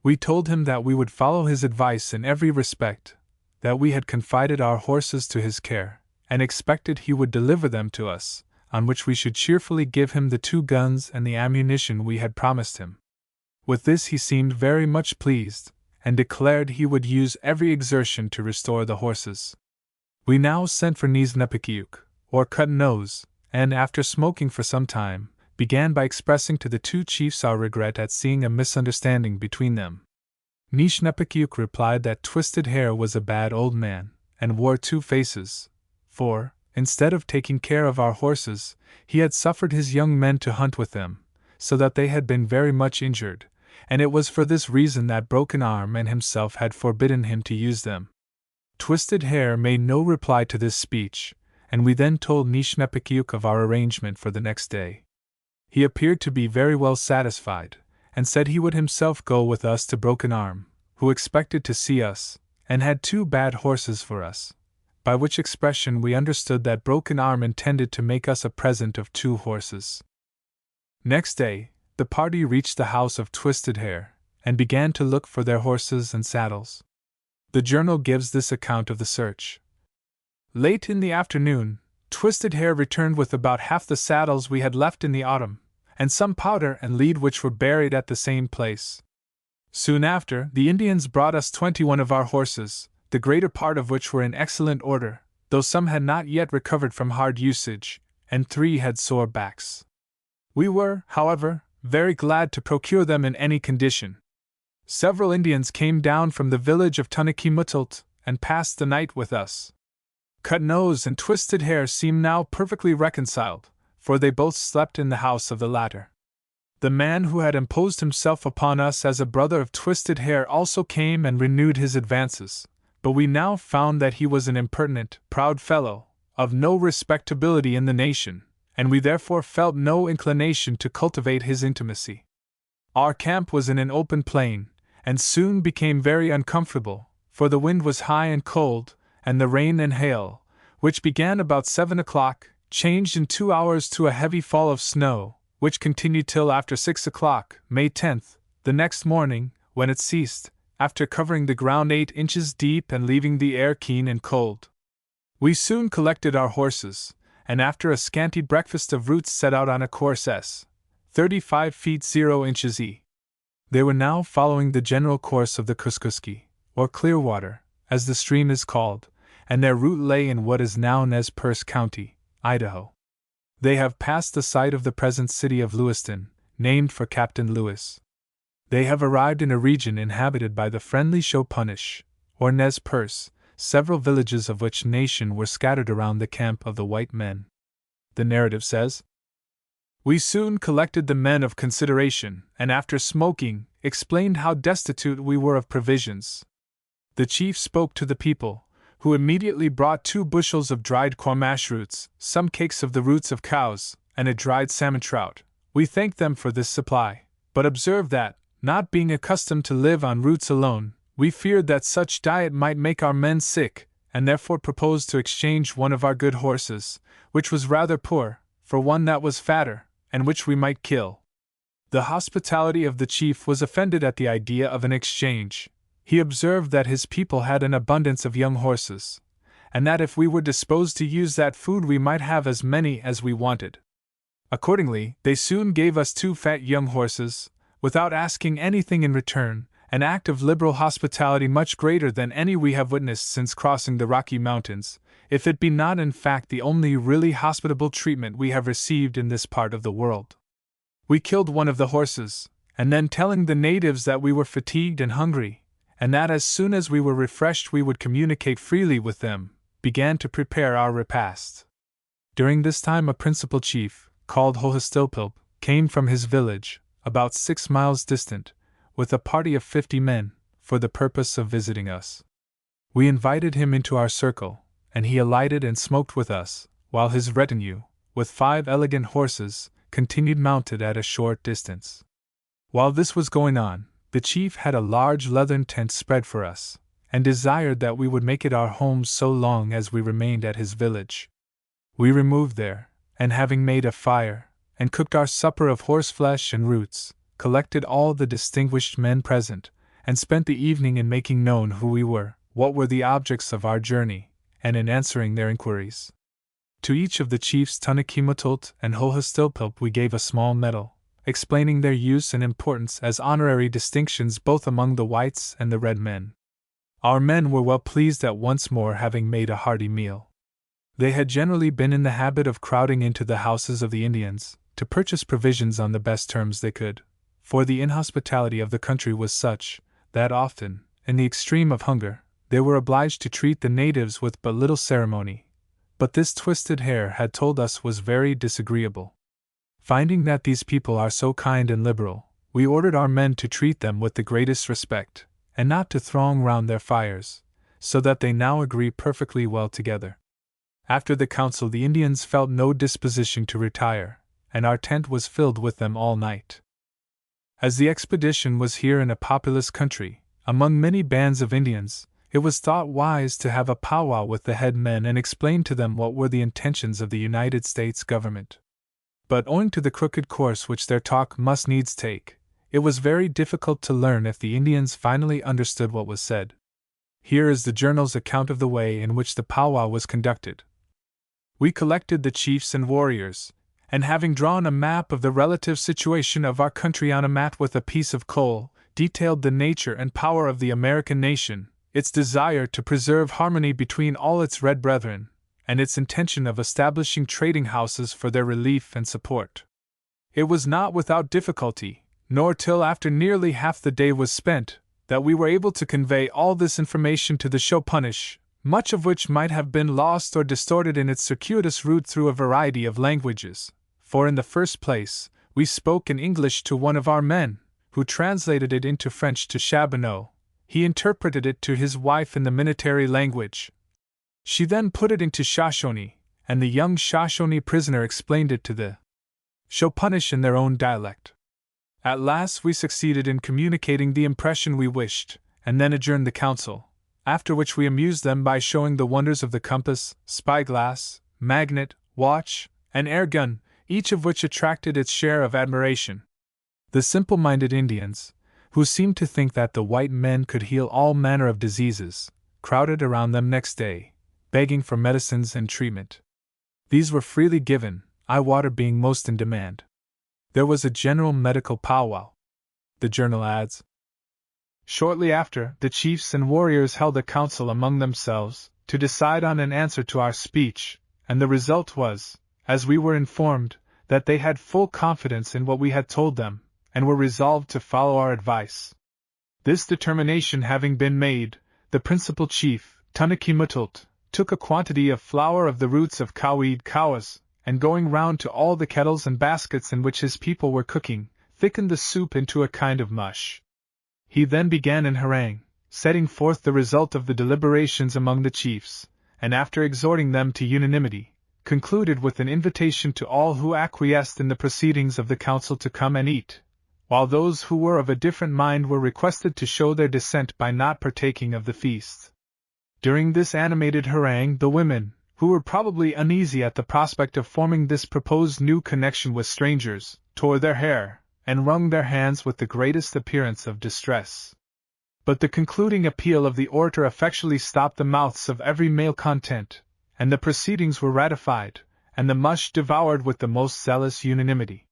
We told him that we would follow his advice in every respect, that we had confided our horses to his care, and expected he would deliver them to us, on which we should cheerfully give him the 2 guns and the ammunition we had promised him. With this he seemed very much pleased, and declared he would use every exertion to restore the horses. We now sent for Nishnepekuk, or Cut Nose, and after smoking for some time, began by expressing to the 2 chiefs our regret at seeing a misunderstanding between them. Nishnepekuk replied that Twisted Hair was a bad old man, and wore 2 faces, for, instead of taking care of our horses, he had suffered his young men to hunt with them, so that they had been very much injured, and it was for this reason that Broken Arm and himself had forbidden him to use them. Twisted Hair made no reply to this speech, and we then told Nishnepekuk of our arrangement for the next day. He appeared to be very well satisfied, and said he would himself go with us to Broken Arm, who expected to see us, and had 2 bad horses for us, by which expression we understood that Broken Arm intended to make us a present of 2 horses. Next day, the party reached the house of Twisted Hair, and began to look for their horses and saddles. The journal gives this account of the search. Late in the afternoon, Twisted Hair returned with about half the saddles we had left in the autumn, and some powder and lead which were buried at the same place. Soon after, the Indians brought us 21 of our horses, the greater part of which were in excellent order, though some had not yet recovered from hard usage, and 3 had sore backs. We were, however, very glad to procure them in any condition. Several Indians came down from the village of Tunakimutult, and passed the night with us. Cut Nose and Twisted Hair seemed now perfectly reconciled, for they both slept in the house of the latter. The man who had imposed himself upon us as a brother of Twisted Hair also came and renewed his advances, but we now found that he was an impertinent, proud fellow, of no respectability in the nation, and we therefore felt no inclination to cultivate his intimacy. Our camp was in an open plain, and soon became very uncomfortable, for the wind was high and cold, and the rain and hail, which began about 7 o'clock, changed in 2 hours to a heavy fall of snow, which continued till after 6 o'clock, May 10th, the next morning, when it ceased, after covering the ground 8 inches deep and leaving the air keen and cold. We soon collected our horses, and after a scanty breakfast of roots set out on a course S. 35 feet 0 inches E. They were now following the general course of the Kuskuski, or Clearwater, as the stream is called, and their route lay in what is now Nez Perce County, Idaho. They have passed the site of the present city of Lewiston, named for Captain Lewis. They have arrived in a region inhabited by the friendly Shopunish, or Nez Perce, several villages of which nation were scattered around the camp of the white men. The narrative says, "We soon collected the men of consideration, and after smoking, explained how destitute we were of provisions. The chief spoke to the people, who immediately brought 2 bushels of dried quamash roots, some cakes of the roots of cows, and a dried salmon trout, We thanked them for this supply, but observed that, not being accustomed to live on roots alone, we feared that such diet might make our men sick, and therefore proposed to exchange one of our good horses, which was rather poor, for one that was fatter, and which we might kill. The hospitality of the chief was offended at the idea of an exchange. He observed that his people had an abundance of young horses, and that if we were disposed to use that food we might have as many as we wanted. Accordingly, they soon gave us 2 fat young horses, without asking anything in return, an act of liberal hospitality much greater than any we have witnessed since crossing the Rocky Mountains, if it be not in fact the only really hospitable treatment we have received in this part of the world. We killed one of the horses, and then telling the natives that we were fatigued and hungry, and that as soon as we were refreshed we would communicate freely with them, began to prepare our repast. During this time a principal chief, called Hohastilpilp, came from his village, about 6 miles distant, with a party of 50 men, for the purpose of visiting us. We invited him into our circle, and he alighted and smoked with us, while his retinue, with 5 elegant horses, continued mounted at a short distance. While this was going on, the chief had a large leathern tent spread for us, and desired that we would make it our home so long as we remained at his village. We removed there, and having made a fire, and cooked our supper of horseflesh and roots, collected all the distinguished men present, and spent the evening in making known who we were, what were the objects of our journey, and in answering their inquiries. To each of the chiefs Tunnekimutult and Hohastilpilp we gave a small medal, explaining their use and importance as honorary distinctions both among the whites and the red men. Our men were well pleased at once more having made a hearty meal. They had generally been in the habit of crowding into the houses of the Indians, to purchase provisions on the best terms they could, for the inhospitality of the country was such, that often, in the extreme of hunger, they were obliged to treat the natives with but little ceremony. But this Twisted Hair had told us was very disagreeable. Finding that these people are so kind and liberal, we ordered our men to treat them with the greatest respect, and not to throng round their fires, so that they now agree perfectly well together. After the council the Indians felt no disposition to retire, and our tent was filled with them all night. As the expedition was here in a populous country, among many bands of Indians, it was thought wise to have a powwow with the head men and explain to them what were the intentions of the United States government. But owing to the crooked course which their talk must needs take, it was very difficult to learn if the Indians finally understood what was said. Here is the journal's account of the way in which the powwow was conducted. We collected the chiefs and warriors, and having drawn a map of the relative situation of our country on a mat with a piece of coal, detailed the nature and power of the American nation, its desire to preserve harmony between all its red brethren, and its intention of establishing trading houses for their relief and support. It was not without difficulty, nor till after nearly half the day was spent, that we were able to convey all this information to the Shopunish, much of which might have been lost or distorted in its circuitous route through a variety of languages, for in the first place, we spoke in English to one of our men, who translated it into French to Chaboneau. He interpreted it to his wife in the Minatari language. She then put it into Shoshone, and the young Shoshone prisoner explained it to the Shopunish in their own dialect. At last we succeeded in communicating the impression we wished, and then adjourned the council, after which we amused them by showing the wonders of the compass, spyglass, magnet, watch, and air gun, each of which attracted its share of admiration. The simple-minded Indians, who seemed to think that the white men could heal all manner of diseases, crowded around them next day, begging for medicines and treatment. These were freely given, eye water being most in demand. There was a general medical powwow. The journal adds, shortly after, the chiefs and warriors held a council among themselves, to decide on an answer to our speech, and the result was, as we were informed, that they had full confidence in what we had told them, and were resolved to follow our advice. This determination having been made, the principal chief, Tunnekimutult, took a quantity of flour of the roots of Kawid Kawas, and going round to all the kettles and baskets in which his people were cooking, thickened the soup into a kind of mush. He then began an harangue, setting forth the result of the deliberations among the chiefs, and after exhorting them to unanimity, concluded with an invitation to all who acquiesced in the proceedings of the council to come and eat, while those who were of a different mind were requested to show their dissent by not partaking of the feast. During this animated harangue, the women, who were probably uneasy at the prospect of forming this proposed new connection with strangers, tore their hair, and wrung their hands with the greatest appearance of distress. But the concluding appeal of the orator effectually stopped the mouths of every malcontent, and the proceedings were ratified, and the mush devoured with the most zealous unanimity.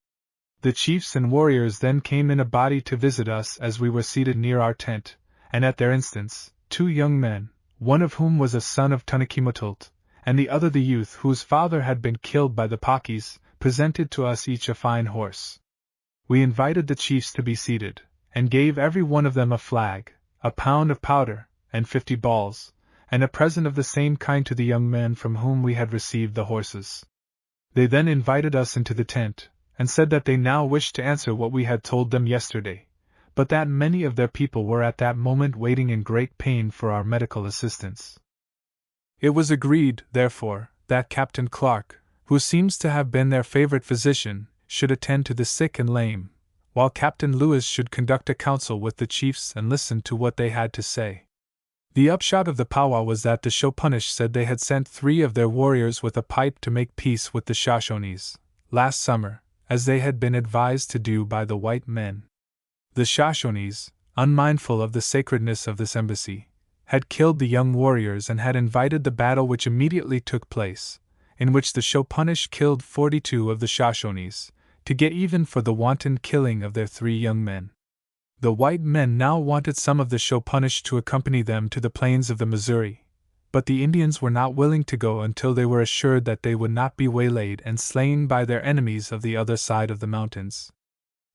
The chiefs and warriors then came in a body to visit us as we were seated near our tent, and at their instance, 2 young men, one of whom was a son of Tunikimotult, and the other the youth whose father had been killed by the Pakis, presented to us each a fine horse. We invited the chiefs to be seated, and gave every one of them a flag, a pound of powder, and 50 balls, and a present of the same kind to the young men from whom we had received the horses. They then invited us into the tent, and said that they now wished to answer what we had told them yesterday, but that many of their people were at that moment waiting in great pain for our medical assistance. It was agreed, therefore, that Captain Clark, who seems to have been their favorite physician, should attend to the sick and lame, while Captain Lewis should conduct a council with the chiefs and listen to what they had to say. The upshot of the powwow was that the Shopunish said they had sent 3 of their warriors with a pipe to make peace with the Shoshones, last summer, as they had been advised to do by the white men. The Shoshones, unmindful of the sacredness of this embassy, had killed the young warriors and had invited the battle which immediately took place, in which the Shopunish killed 42 of the Shoshones, to get even for the wanton killing of their 3 young men. The white men now wanted some of the Shopunish to accompany them to the plains of the Missouri, but the Indians were not willing to go until they were assured that they would not be waylaid and slain by their enemies of the other side of the mountains.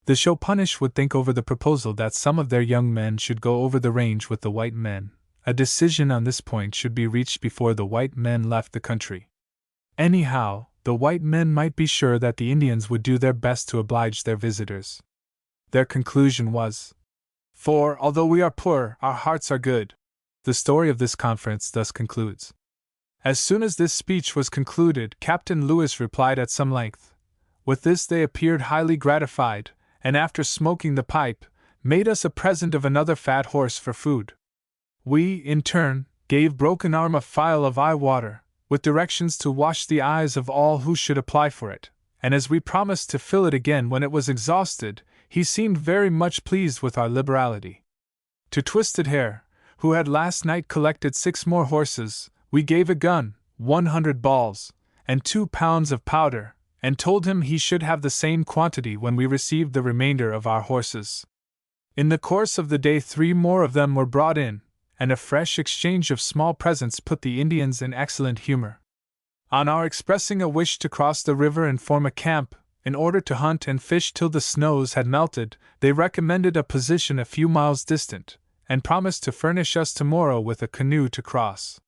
The Shopunish would think over the proposal that some of their young men should go over the range with the white men. A decision on this point should be reached before the white men left the country. Anyhow, the white men might be sure that the Indians would do their best to oblige their visitors. Their conclusion was, "For, although we are poor, our hearts are good." The story of this conference thus concludes. As soon as this speech was concluded, Captain Lewis replied at some length. With this they appeared highly gratified, and after smoking the pipe, made us a present of another fat horse for food. We, in turn, gave Broken Arm a phial of eye water, with directions to wash the eyes of all who should apply for it, and as we promised to fill it again when it was exhausted, he seemed very much pleased with our liberality. To Twisted Hair, who had last night collected 6 more horses, we gave a gun, 100 balls, and 2 pounds of powder, and told him he should have the same quantity when we received the remainder of our horses. In the course of the day 3 more of them were brought in, and a fresh exchange of small presents put the Indians in excellent humor. On our expressing a wish to cross the river and form a camp, in order to hunt and fish till the snows had melted, they recommended a position a few miles distant, and promised to furnish us tomorrow with a canoe to cross.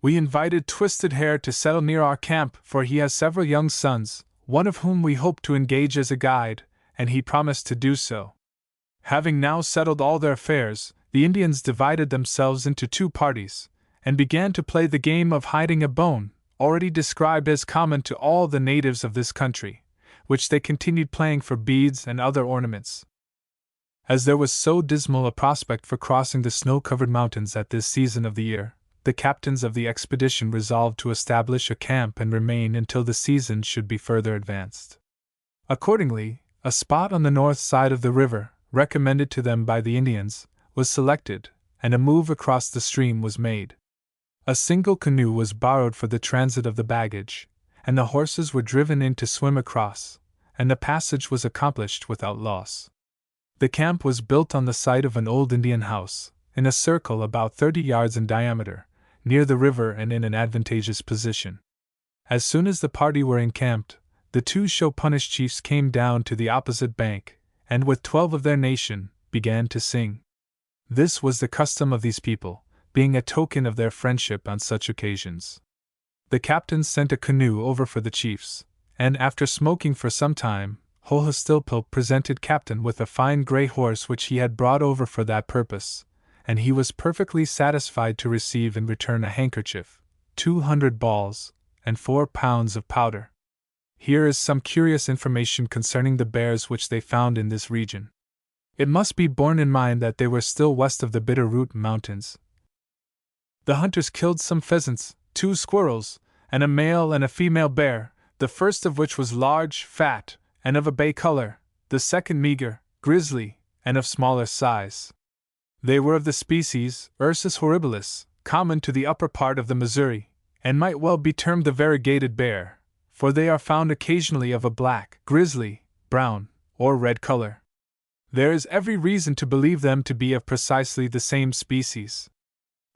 We invited Twisted Hair to settle near our camp, for he has several young sons, one of whom we hope to engage as a guide, and he promised to do so. Having now settled all their affairs, the Indians divided themselves into 2 parties, and began to play the game of hiding a bone, already described as common to all the natives of this country, which they continued playing for beads and other ornaments. As there was so dismal a prospect for crossing the snow-covered mountains at this season of the year, the captains of the expedition resolved to establish a camp and remain until the season should be further advanced. Accordingly, a spot on the north side of the river, recommended to them by the Indians, was selected, and a move across the stream was made. A single canoe was borrowed for the transit of the baggage, and the horses were driven in to swim across, and the passage was accomplished without loss. The camp was built on the site of an old Indian house, in a circle about 30 yards in diameter, near the river and in an advantageous position. As soon as the party were encamped, the 2 Shopunish chiefs came down to the opposite bank, and with 12 of their nation, began to sing. This was the custom of these people, being a token of their friendship on such occasions. The captain sent a canoe over for the chiefs, and after smoking for some time, Hohastilpil presented Captain with a fine grey horse which he had brought over for that purpose, and he was perfectly satisfied to receive in return a handkerchief, 200 balls, and 4 pounds of powder. Here is some curious information concerning the bears which they found in this region. It must be borne in mind that they were still west of the Bitterroot Mountains. The hunters killed some pheasants, 2 squirrels, and a male and a female bear, the first of which was large, fat, and of a bay color, the second meager, grizzly, and of smaller size. They were of the species Ursus horribilis, common to the upper part of the Missouri, and might well be termed the variegated bear, for they are found occasionally of a black, grizzly, brown, or red color. There is every reason to believe them to be of precisely the same species.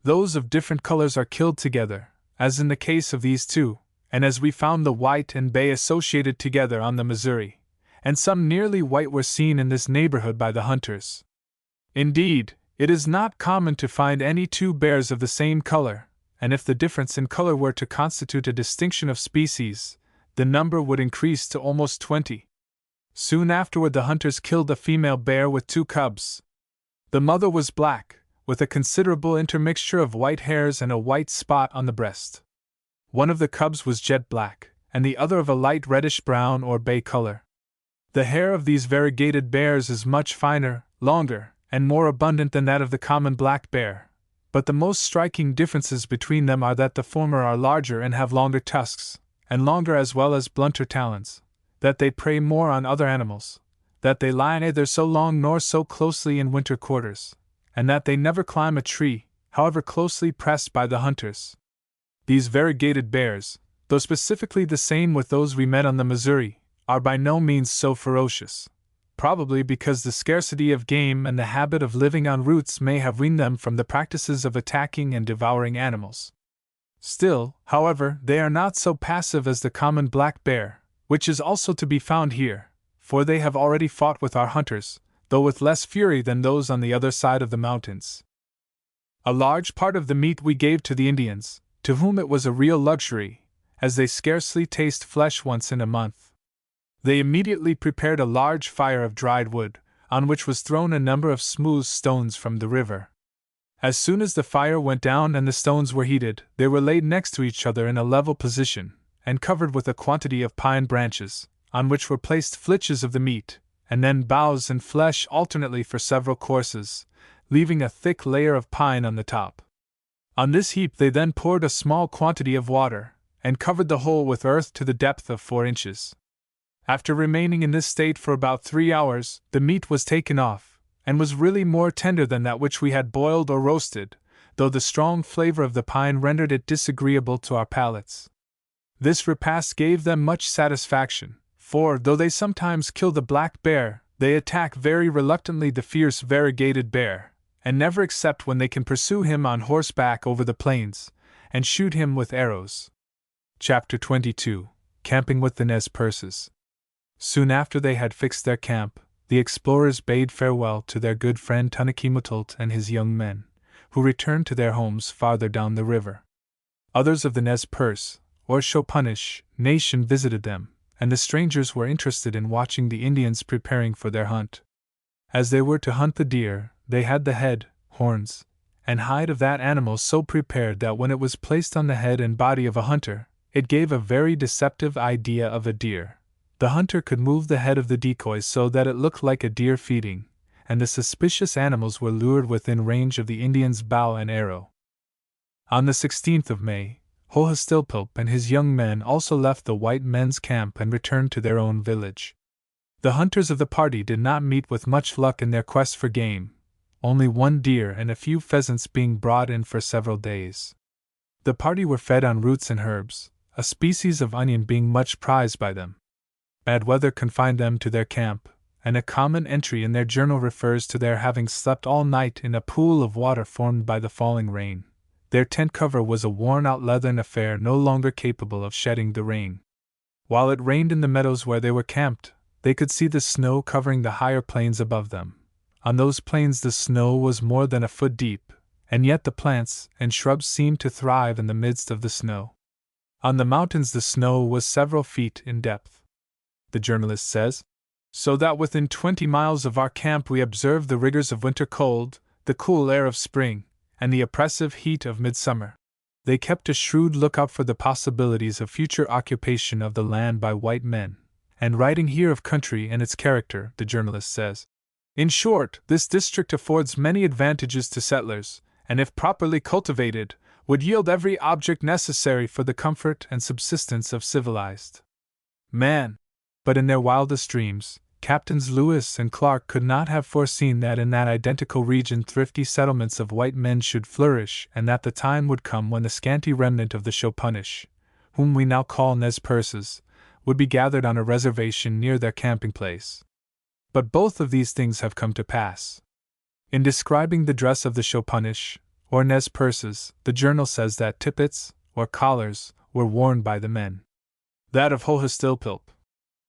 Those of different colors are killed together, as in the case of these two, and as we found the white and bay associated together on the Missouri, and some nearly white were seen in this neighborhood by the hunters. Indeed, it is not common to find any 2 bears of the same color, and if the difference in color were to constitute a distinction of species, the number would increase to almost 20. Soon afterward the hunters killed a female bear with 2 cubs. The mother was black, with a considerable intermixture of white hairs and a white spot on the breast. One of the cubs was jet black, and the other of a light reddish-brown or bay color. The hair of these variegated bears is much finer, longer, and more abundant than that of the common black bear, but the most striking differences between them are that the former are larger and have longer tusks, and longer as well as blunter talons, that they prey more on other animals, that they lie neither so long nor so closely in winter quarters, and that they never climb a tree, however closely pressed by the hunters. These variegated bears, though specifically the same with those we met on the Missouri, are by no means so ferocious, probably because the scarcity of game and the habit of living on roots may have weaned them from the practices of attacking and devouring animals. Still, however, they are not so passive as the common black bear, which is also to be found here, for they have already fought with our hunters, though with less fury than those on the other side of the mountains. A large part of the meat we gave to the Indians, to whom it was a real luxury, as they scarcely taste flesh once in a month. They immediately prepared a large fire of dried wood, on which was thrown a number of smooth stones from the river. As soon as the fire went down and the stones were heated, they were laid next to each other in a level position, and covered with a quantity of pine branches, on which were placed flitches of the meat, and then boughs and flesh alternately for several courses, leaving a thick layer of pine on the top. On this heap they then poured a small quantity of water, and covered the whole with earth to the depth of 4 inches. After remaining in this state for about 3 hours, the meat was taken off, and was really more tender than that which we had boiled or roasted, though the strong flavor of the pine rendered it disagreeable to our palates. This repast gave them much satisfaction, for, though they sometimes kill the black bear, they attack very reluctantly the fierce variegated bear, and never except when they can pursue him on horseback over the plains, and shoot him with arrows. Chapter 22. Camping with the Nez Perces. Soon after they had fixed their camp, the explorers bade farewell to their good friend Tunnekee-Mutult and his young men, who returned to their homes farther down the river. Others of the Nez Perce, or Chopunish, nation visited them, and the strangers were interested in watching the Indians preparing for their hunt. As they were to hunt the deer, they had the head, horns, and hide of that animal so prepared that when it was placed on the head and body of a hunter, it gave a very deceptive idea of a deer. The hunter could move the head of the decoy so that it looked like a deer feeding, and the suspicious animals were lured within range of the Indian's bow and arrow. On the 16th of May, Hohastilpulp and his young men also left the white men's camp and returned to their own village. The hunters of the party did not meet with much luck in their quest for game, only 1 deer and a few pheasants being brought in for several days. The party were fed on roots and herbs, a species of onion being much prized by them. Bad weather confined them to their camp, and a common entry in their journal refers to their having slept all night in a pool of water formed by the falling rain. Their tent cover was a worn-out leathern affair no longer capable of shedding the rain. While it rained in the meadows where they were camped, they could see the snow covering the higher plains above them. On those plains the snow was more than a foot deep, and yet the plants and shrubs seemed to thrive in the midst of the snow. On the mountains the snow was several feet in depth. The journalist says, so that within 20 miles of our camp we observed the rigors of winter cold, the cool air of spring, and the oppressive heat of midsummer. They kept a shrewd lookout for the possibilities of future occupation of the land by white men, and writing here of country and its character, the journalist says, "In short, this district affords many advantages to settlers, and if properly cultivated, would yield every object necessary for the comfort and subsistence of civilized man." But in their wildest dreams, Captains Lewis and Clark could not have foreseen that in that identical region thrifty settlements of white men should flourish, and that the time would come when the scanty remnant of the Chopunish, whom we now call Nez Perces, would be gathered on a reservation near their camping place. But both of these things have come to pass. In describing the dress of the Chopunish, or Nez Perces, the journal says that tippets, or collars, were worn by the men. That of Hohastilpilp,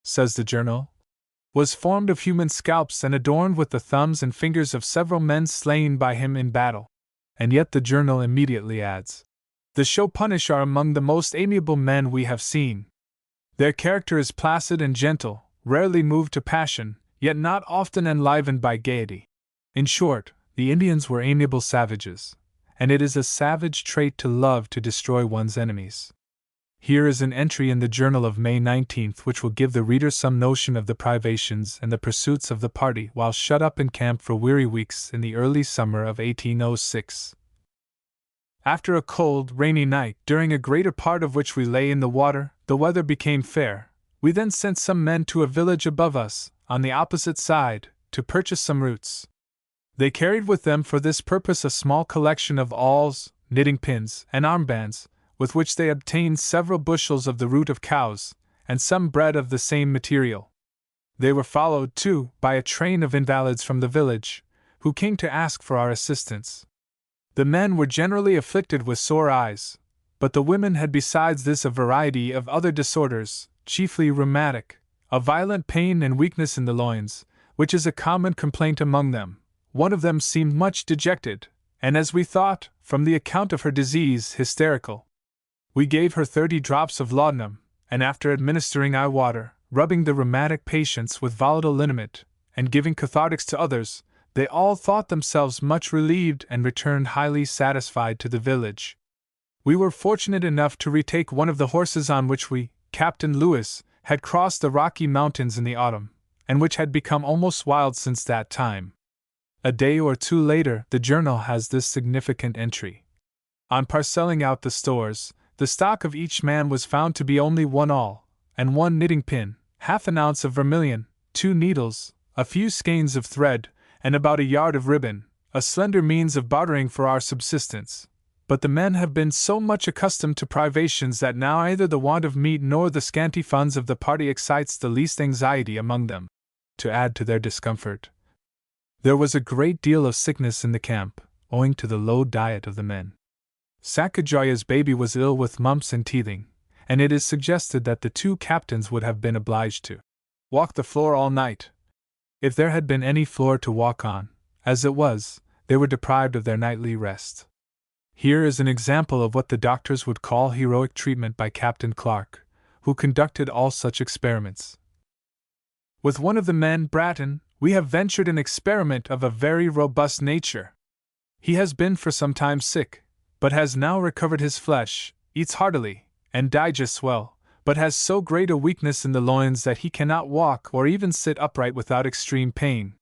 says the journal, was formed of human scalps and adorned with the thumbs and fingers of several men slain by him in battle. And yet the journal immediately adds, "The Chopunish are among the most amiable men we have seen. Their character is placid and gentle, rarely moved to passion, yet not often enlivened by gaiety." In short, the Indians were amiable savages, and it is a savage trait to love to destroy one's enemies. Here is an entry in the journal of May 19th which will give the reader some notion of the privations and the pursuits of the party while shut up in camp for weary weeks in the early summer of 1806. After a cold, rainy night, during a greater part of which we lay in the water, the weather became fair. We then sent some men to a village above us, on the opposite side, to purchase some roots. They carried with them for this purpose a small collection of awls, knitting pins, and armbands, with which they obtained several bushels of the root of cows, and some bread of the same material. They were followed, too, by a train of invalids from the village, who came to ask for our assistance. The men were generally afflicted with sore eyes, but the women had besides this a variety of other disorders, chiefly rheumatic, a violent pain and weakness in the loins, which is a common complaint among them. One of them seemed much dejected, and as we thought, from the account of her disease, hysterical. We gave her 30 drops of laudanum, and after administering eye water, rubbing the rheumatic patients with volatile liniment, and giving cathartics to others, they all thought themselves much relieved and returned highly satisfied to the village. We were fortunate enough to retake one of the horses on which we, Captain Lewis, had crossed the Rocky Mountains in the autumn, and which had become almost wild since that time. A day or two later, the journal has this significant entry. On parcelling out the stores, the stock of each man was found to be only 1 awl, and 1 knitting pin, half an ounce of vermilion, 2 needles, a few skeins of thread, and about a yard of ribbon, a slender means of bartering for our subsistence. But the men have been so much accustomed to privations that now either the want of meat nor the scanty funds of the party excites the least anxiety among them. To add to their discomfort, there was a great deal of sickness in the camp, owing to the low diet of the men. Sacagaya's baby was ill with mumps and teething, and it is suggested that the 2 captains would have been obliged to walk the floor all night. If there had been any floor to walk on, as it was, they were deprived of their nightly rest. Here is an example of what the doctors would call heroic treatment by Captain Clark, who conducted all such experiments. With one of the men, Bratton, we have ventured an experiment of a very robust nature. He has been for some time sick, but has now recovered his flesh, eats heartily, and digests well, but has so great a weakness in the loins that he cannot walk or even sit upright without extreme pain.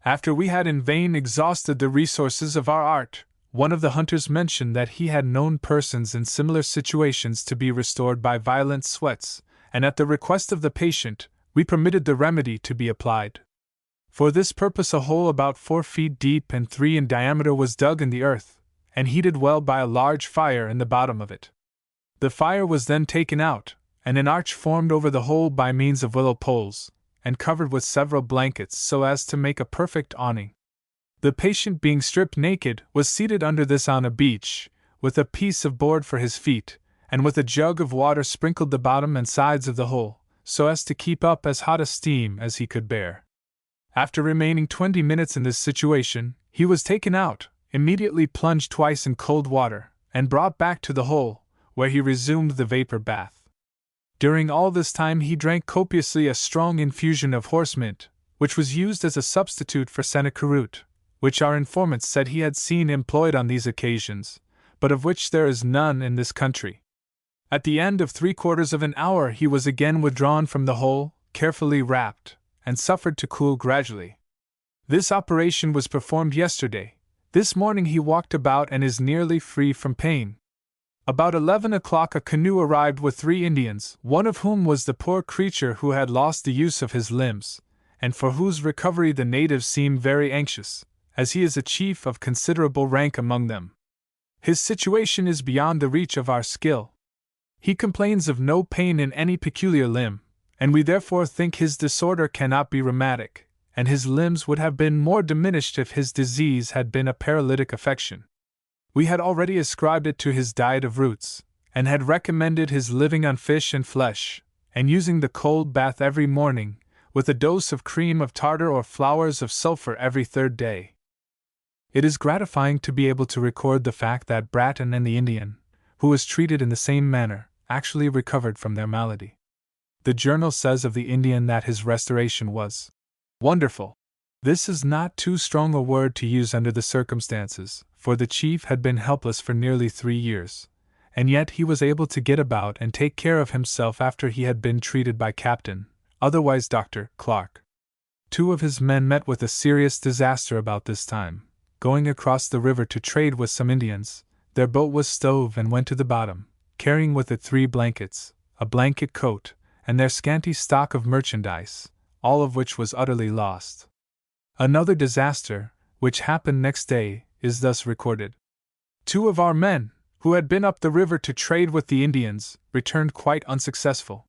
After we had in vain exhausted the resources of our art, one of the hunters mentioned that he had known persons in similar situations to be restored by violent sweats, and at the request of the patient, we permitted the remedy to be applied. For this purpose a hole about 4 feet deep and 3 in diameter was dug in the earth, and heated well by a large fire in the bottom of it. The fire was then taken out, and an arch formed over the hole by means of willow poles, and covered with several blankets so as to make a perfect awning. The patient, being stripped naked, was seated under this on a beach, with a piece of board for his feet, and with a jug of water sprinkled the bottom and sides of the hole, so as to keep up as hot a steam as he could bear. After remaining 20 minutes in this situation, he was taken out, immediately plunged twice in cold water, and brought back to the hole, where he resumed the vapor bath. During all this time he drank copiously a strong infusion of horse mint, which was used as a substitute for sennica root, which our informants said he had seen employed on these occasions, but of which there is none in this country. At the end of 3/4 of an hour he was again withdrawn from the hole, carefully wrapped, and suffered to cool gradually. This operation was performed yesterday. This morning he walked about and is nearly free from pain. About 11 o'clock a canoe arrived with 3 Indians, one of whom was the poor creature who had lost the use of his limbs, and for whose recovery the natives seemed very anxious, as he is a chief of considerable rank among them. His situation is beyond the reach of our skill. He complains of no pain in any peculiar limb, and we therefore think his disorder cannot be rheumatic, and his limbs would have been more diminished if his disease had been a paralytic affection. We had already ascribed it to his diet of roots, and had recommended his living on fish and flesh, and using the cold bath every morning, with a dose of cream of tartar or flowers of sulphur every 3rd day. It is gratifying to be able to record the fact that Bratton and the Indian, who was treated in the same manner, actually recovered from their malady. The journal says of the Indian that his restoration was wonderful. This is not too strong a word to use under the circumstances, for the chief had been helpless for nearly 3 years, and yet he was able to get about and take care of himself after he had been treated by Captain, otherwise Dr. Clark. 2 of his men met with a serious disaster about this time. Going across the river to trade with some Indians, their boat was stove and went to the bottom, carrying with it 3 blankets, a blanket coat, and their scanty stock of merchandise, all of which was utterly lost. Another disaster, which happened next day, is thus recorded. 2 of our men, who had been up the river to trade with the Indians, returned quite unsuccessful.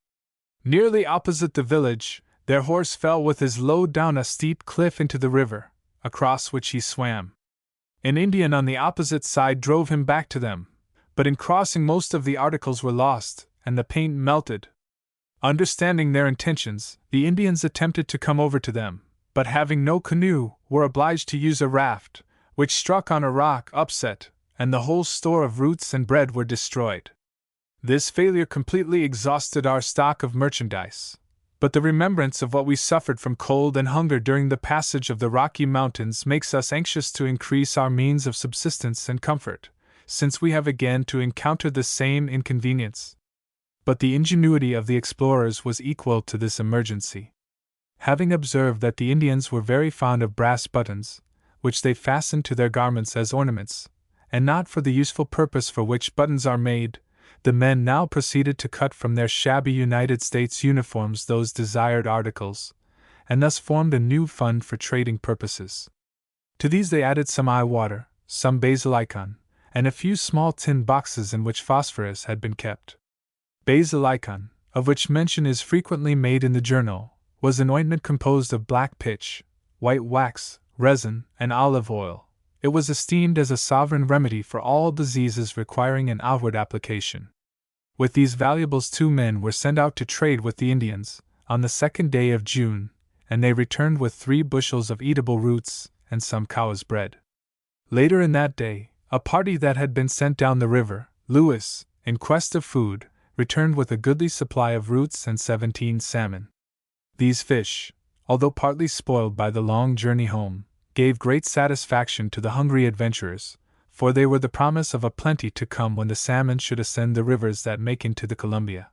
Nearly opposite the village, their horse fell with his load down a steep cliff into the river, across which he swam. An Indian on the opposite side drove him back to them, but in crossing most of the articles were lost, and the paint melted. Understanding their intentions, the Indians attempted to come over to them, but having no canoe, were obliged to use a raft, which struck on a rock, upset, and the whole store of roots and bread were destroyed. This failure completely exhausted our stock of merchandise, but the remembrance of what we suffered from cold and hunger during the passage of the Rocky Mountains makes us anxious to increase our means of subsistence and comfort, since we have again to encounter the same inconvenience. But the ingenuity of the explorers was equal to this emergency. Having observed that the Indians were very fond of brass buttons, which they fastened to their garments as ornaments, and not for the useful purpose for which buttons are made, the men now proceeded to cut from their shabby United States uniforms those desired articles, and thus formed a new fund for trading purposes. To these they added some eye water, some basilicon, and a few small tin boxes in which phosphorus had been kept. Basilicon, of which mention is frequently made in the journal, was an ointment composed of black pitch, white wax, resin, and olive oil. It was esteemed as a sovereign remedy for all diseases requiring an outward application. With these valuables 2 men were sent out to trade with the Indians, on the 2nd day of June, and they returned with 3 bushels of eatable roots and some cow's bread. Later in that day, a party that had been sent down the river, Lewis, in quest of food, returned with a goodly supply of roots and 17 salmon. These fish, although partly spoiled by the long journey home, gave great satisfaction to the hungry adventurers, for they were the promise of a plenty to come when the salmon should ascend the rivers that make into the Columbia.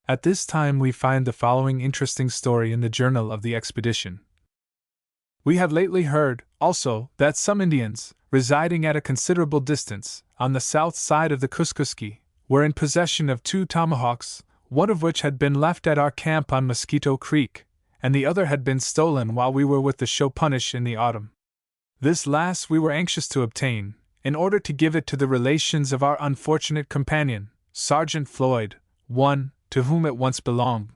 At this time we find the following interesting story in the journal of the expedition. We have lately heard, also, that some Indians, residing at a considerable distance, on the south side of the Kuskuski, were in possession of 2 tomahawks, one of which had been left at our camp on Mosquito Creek, and the other had been stolen while we were with the Chopunish in the autumn. This last we were anxious to obtain, in order to give it to the relations of our unfortunate companion, Sergeant Floyd, one, to whom it once belonged.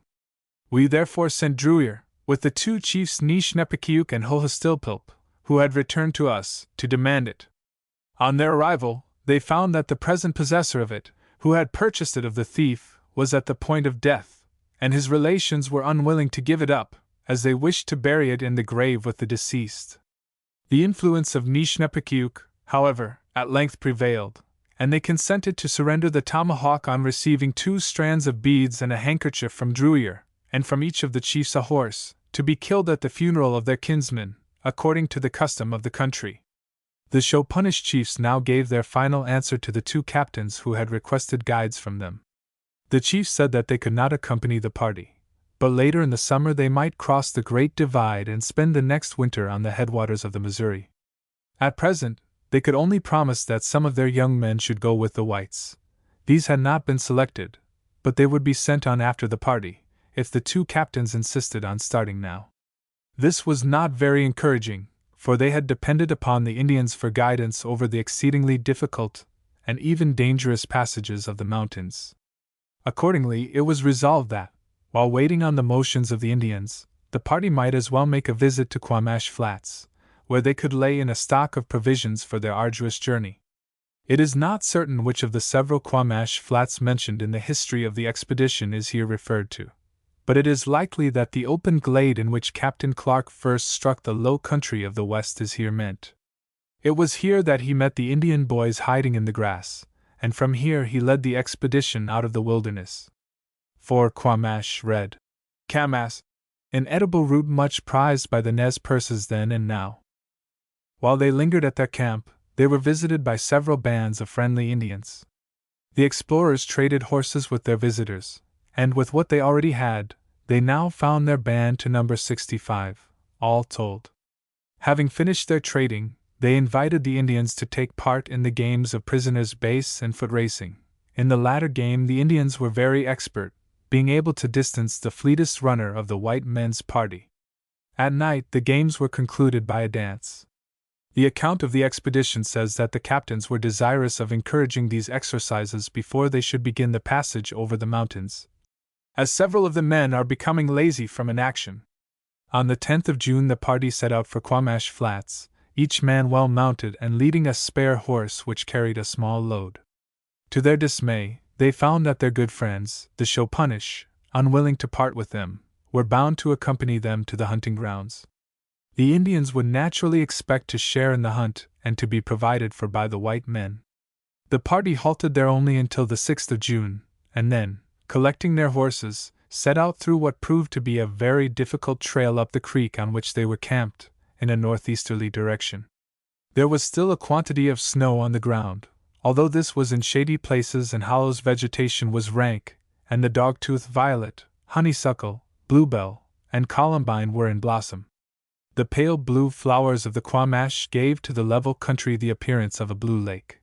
We therefore sent Druyer, with the 2 chiefs Nishnepekuk and Hohastilpilp, who had returned to us, to demand it. On their arrival, they found that the present possessor of it, who had purchased it of the thief, was at the point of death, and his relations were unwilling to give it up, as they wished to bury it in the grave with the deceased. The influence of Nishnepekuk, however, at length prevailed, and they consented to surrender the tomahawk on receiving 2 strands of beads and a handkerchief from Druyer, and from each of the chiefs a horse, to be killed at the funeral of their kinsman, according to the custom of the country. The Shopunish chiefs now gave their final answer to the two captains who had requested guides from them. The chiefs said that they could not accompany the party, but later in the summer they might cross the Great Divide and spend the next winter on the headwaters of the Missouri. At present, they could only promise that some of their young men should go with the whites. These had not been selected, but they would be sent on after the party, if the two captains insisted on starting now. This was not very encouraging, for they had depended upon the Indians for guidance over the exceedingly difficult and even dangerous passages of the mountains. Accordingly, it was resolved that, while waiting on the motions of the Indians, the party might as well make a visit to Quamash Flats, where they could lay in a stock of provisions for their arduous journey. It is not certain which of the several Quamash Flats mentioned in the history of the expedition is here referred to, but it is likely that the open glade in which Captain Clark first struck the low country of the west is here meant. It was here that he met the Indian boys hiding in the grass, and from here he led the expedition out of the wilderness. For Quamash read Camas, an edible root much prized by the Nez Perces then and now. While they lingered at their camp, they were visited by several bands of friendly Indians. The explorers traded horses with their visitors, and with what they already had, they now found their band to number 65, all told. Having finished their trading, they invited the Indians to take part in the games of prisoners' base and foot racing. In the latter game the Indians were very expert, being able to distance the fleetest runner of the white men's party. At night the games were concluded by a dance. The account of the expedition says that the captains were desirous of encouraging these exercises before they should begin the passage over the mountains, as several of the men are becoming lazy from inaction. On the 10th of June the party set out for Quamash Flats, each man well mounted and leading a spare horse which carried a small load. To their dismay, they found that their good friends, the Shopunish, unwilling to part with them, were bound to accompany them to the hunting grounds. The Indians would naturally expect to share in the hunt and to be provided for by the white men. The party halted there only until the 6th of June, and then, collecting their horses, set out through what proved to be a very difficult trail up the creek on which they were camped, in a northeasterly direction. There was still a quantity of snow on the ground, although this was in shady places and hollows. Vegetation was rank, and the dogtooth violet, honeysuckle, bluebell, and columbine were in blossom. The pale blue flowers of the Quamash gave to the level country the appearance of a blue lake.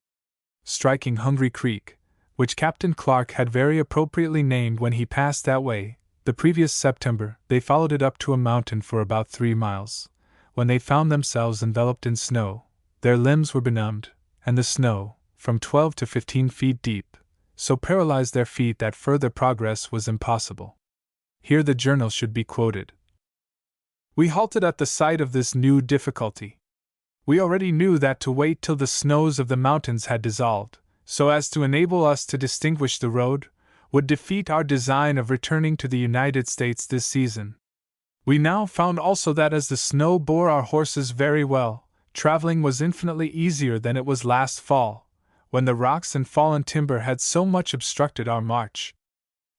Striking Hungry Creek, which Captain Clark had very appropriately named when he passed that way, the previous September, they followed it up to a mountain for about 3 miles, when they found themselves enveloped in snow. Their limbs were benumbed, and the snow, from 12 to 15 feet deep, so paralyzed their feet that further progress was impossible. Here the journal should be quoted. We halted at the sight of this new difficulty. We already knew that to wait till the snows of the mountains had dissolved, so as to enable us to distinguish the road, would defeat our design of returning to the United States this season. We now found also that as the snow bore our horses very well, traveling was infinitely easier than it was last fall, when the rocks and fallen timber had so much obstructed our march.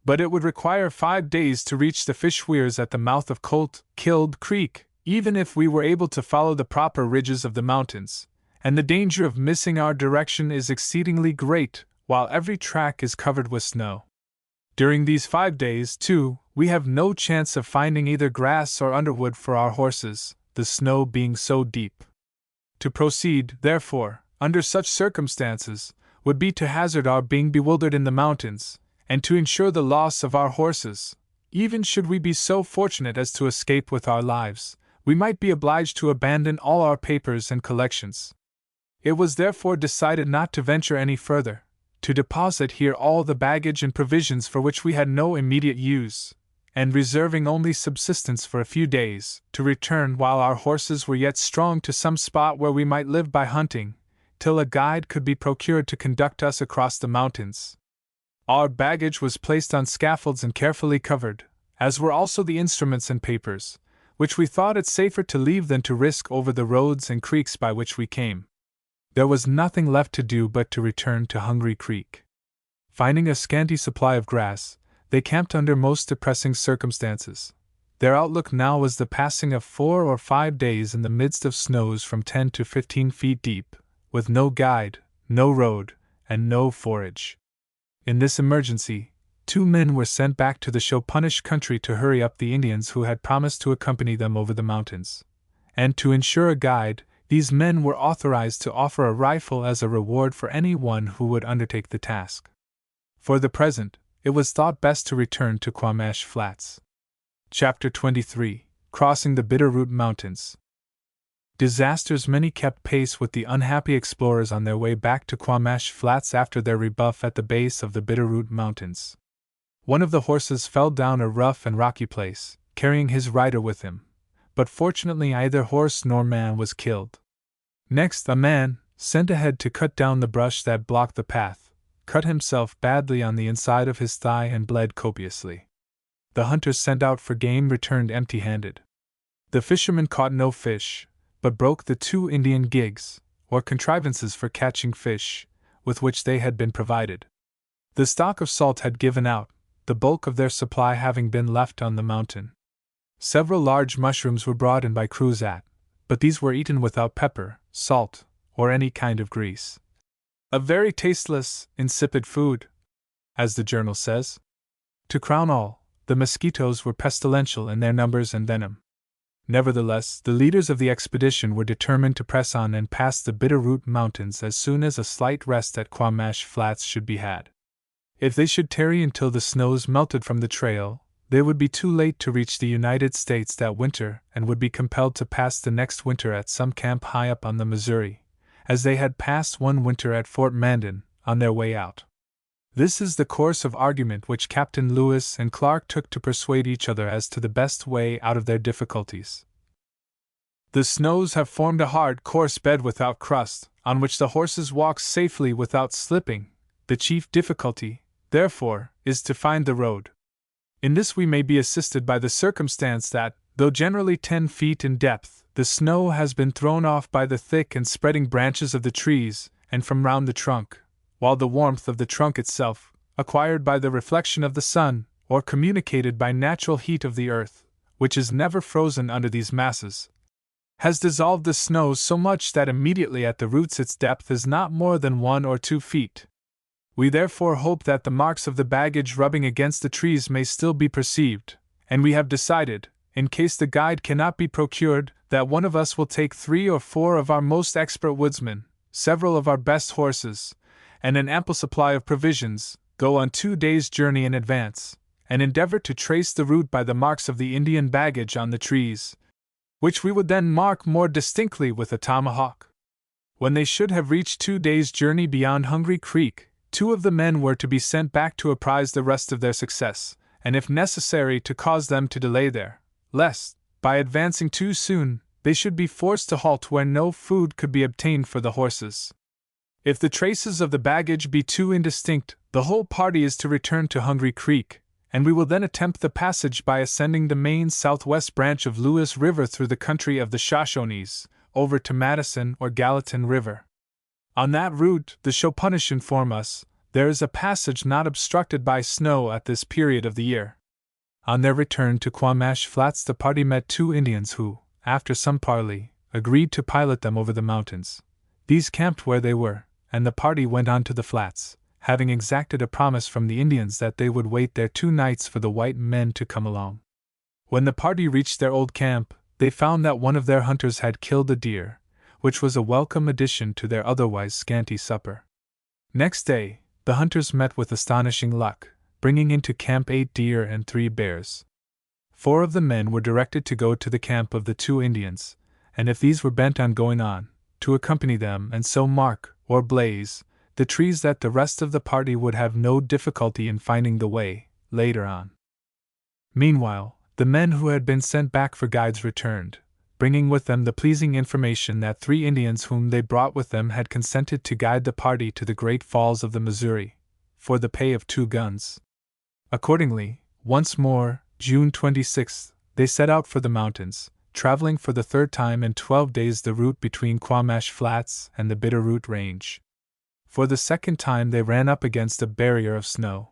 But it would require 5 days to reach the fish weirs at the mouth of Cold-Killed Creek, even if we were able to follow the proper ridges of the mountains, and the danger of missing our direction is exceedingly great, while every track is covered with snow. During these 5 days, too, we have no chance of finding either grass or underwood for our horses, the snow being so deep. To proceed, therefore, under such circumstances, would be to hazard our being bewildered in the mountains, and to ensure the loss of our horses. Even should we be so fortunate as to escape with our lives, we might be obliged to abandon all our papers and collections. It was therefore decided not to venture any further, to deposit here all the baggage and provisions for which we had no immediate use, and reserving only subsistence for a few days, to return while our horses were yet strong to some spot where we might live by hunting, till a guide could be procured to conduct us across the mountains. Our baggage was placed on scaffolds and carefully covered, as were also the instruments and papers, which we thought it safer to leave than to risk over the roads and creeks by which we came. There was nothing left to do but to return to Hungry Creek. Finding a scanty supply of grass, they camped under most depressing circumstances. Their outlook now was the passing of 4 or 5 days in the midst of snows from 10 to 15 feet deep, with no guide, no road, and no forage. In this emergency, 2 men were sent back to the show-punished country to hurry up the Indians who had promised to accompany them over the mountains. And to ensure a guide, these men were authorized to offer a rifle as a reward for any one who would undertake the task. For the present, it was thought best to return to Quamash Flats. Chapter 23: Crossing the Bitterroot Mountains. Disasters many kept pace with the unhappy explorers on their way back to Quamash Flats after their rebuff at the base of the Bitterroot Mountains. One of the horses fell down a rough and rocky place, carrying his rider with him, but fortunately either horse nor man was killed. Next, a man, sent ahead to cut down the brush that blocked the path, cut himself badly on the inside of his thigh and bled copiously. The hunters sent out for game returned empty-handed. The fishermen caught no fish, but broke the 2 Indian gigs, or contrivances for catching fish, with which they had been provided. The stock of salt had given out, the bulk of their supply having been left on the mountain. Several large mushrooms were brought in by Cruzat, but these were eaten without pepper, salt, or any kind of grease. A very tasteless, insipid food, as the journal says. To crown all, the mosquitoes were pestilential in their numbers and venom. Nevertheless, the leaders of the expedition were determined to press on and pass the Bitterroot Mountains as soon as a slight rest at Quamash Flats should be had. If they should tarry until the snows melted from the trail, they would be too late to reach the United States that winter and would be compelled to pass the next winter at some camp high up on the Missouri, as they had passed one winter at Fort Mandan, on their way out. This is the course of argument which Captain Lewis and Clark took to persuade each other as to the best way out of their difficulties. The snows have formed a hard, coarse bed without crust, on which the horses walk safely without slipping. The chief difficulty, therefore, is to find the road. In this we may be assisted by the circumstance that, though generally 10 feet in depth, the snow has been thrown off by the thick and spreading branches of the trees, and from round the trunk, while the warmth of the trunk itself, acquired by the reflection of the sun, or communicated by natural heat of the earth, which is never frozen under these masses, has dissolved the snow so much that immediately at the roots its depth is not more than 1 or 2 feet. We therefore hope that the marks of the baggage rubbing against the trees may still be perceived, and we have decided, in case the guide cannot be procured, that one of us will take 3 or 4 of our most expert woodsmen, several of our best horses, and an ample supply of provisions, go on 2 days' journey in advance, and endeavor to trace the route by the marks of the Indian baggage on the trees, which we would then mark more distinctly with a tomahawk. When they should have reached 2 days' journey beyond Hungry Creek, 2 of the men were to be sent back to apprise the rest of their success, and if necessary to cause them to delay there, lest, by advancing too soon, they should be forced to halt where no food could be obtained for the horses. If the traces of the baggage be too indistinct, the whole party is to return to Hungry Creek, and we will then attempt the passage by ascending the main southwest branch of Lewis River through the country of the Shoshones, over to Madison or Gallatin River. On that route, the Shopunish inform us, there is a passage not obstructed by snow at this period of the year. On their return to Quamash Flats, the party met 2 Indians who, after some parley, agreed to pilot them over the mountains. These camped where they were, and the party went on to the flats, having exacted a promise from the Indians that they would wait there 2 nights for the white men to come along. When the party reached their old camp, they found that one of their hunters had killed a deer, which was a welcome addition to their otherwise scanty supper. Next day, the hunters met with astonishing luck, bringing into camp 8 deer and 3 bears. 4 of the men were directed to go to the camp of the 2 Indians, and if these were bent on going on, to accompany them and so mark, or blaze, the trees that the rest of the party would have no difficulty in finding the way, later on. Meanwhile, the men who had been sent back for guides returned, bringing with them the pleasing information that 3 Indians whom they brought with them had consented to guide the party to the Great Falls of the Missouri, for the pay of 2 guns. Accordingly, once more, June 26th, they set out for the mountains, traveling for the 3rd time in 12 days the route between Quamash Flats and the Bitterroot Range. For the 2nd time they ran up against a barrier of snow.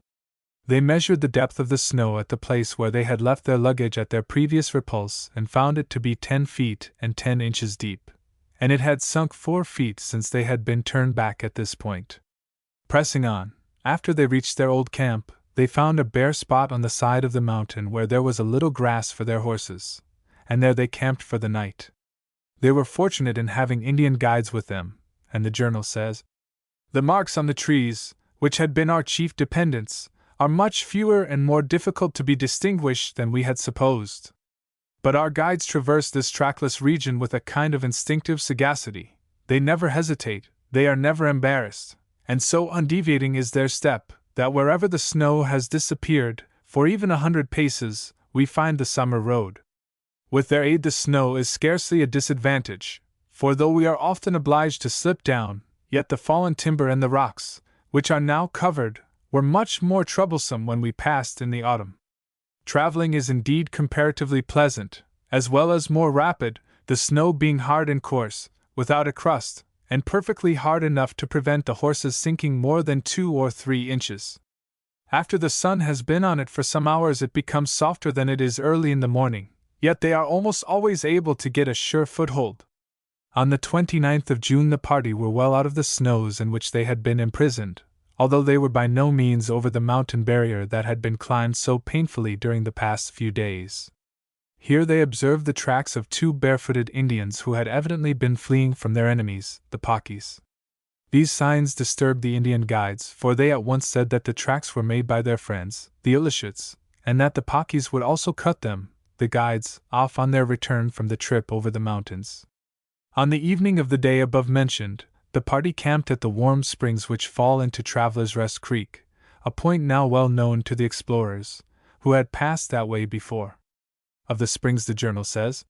They measured the depth of the snow at the place where they had left their luggage at their previous repulse and found it to be 10 feet and 10 inches deep, and it had sunk 4 feet since they had been turned back at this point. Pressing on, after they reached their old camp, they found a bare spot on the side of the mountain where there was a little grass for their horses, and there they camped for the night. They were fortunate in having Indian guides with them, and the journal says, "The marks on the trees, which had been our chief dependence, are much fewer and more difficult to be distinguished than we had supposed. But our guides traverse this trackless region with a kind of instinctive sagacity. They never hesitate, they are never embarrassed, and so undeviating is their step, that wherever the snow has disappeared, for even 100 paces, we find the summer road. With their aid the snow is scarcely a disadvantage, for though we are often obliged to slip down, yet the fallen timber and the rocks, which are now covered, were much more troublesome when we passed in the autumn. Traveling is indeed comparatively pleasant, as well as more rapid, the snow being hard and coarse, without a crust, and perfectly hard enough to prevent the horses sinking more than 2 or 3 inches. After the sun has been on it for some hours it becomes softer than it is early in the morning, yet they are almost always able to get a sure foothold. On the 29th of June the party were well out of the snows in which they had been imprisoned, although they were by no means over the mountain barrier that had been climbed so painfully during the past few days. Here they observed the tracks of 2 barefooted Indians who had evidently been fleeing from their enemies, the Pawkees. These signs disturbed the Indian guides, for they at once said that the tracks were made by their friends, the Illishits, and that the Pawkees would also cut them, the guides, off on their return from the trip over the mountains. On the evening of the day above mentioned, the party camped at the warm springs which fall into Traveler's Rest Creek, a point now well known to the explorers, who had passed that way before. Of the springs the journal says,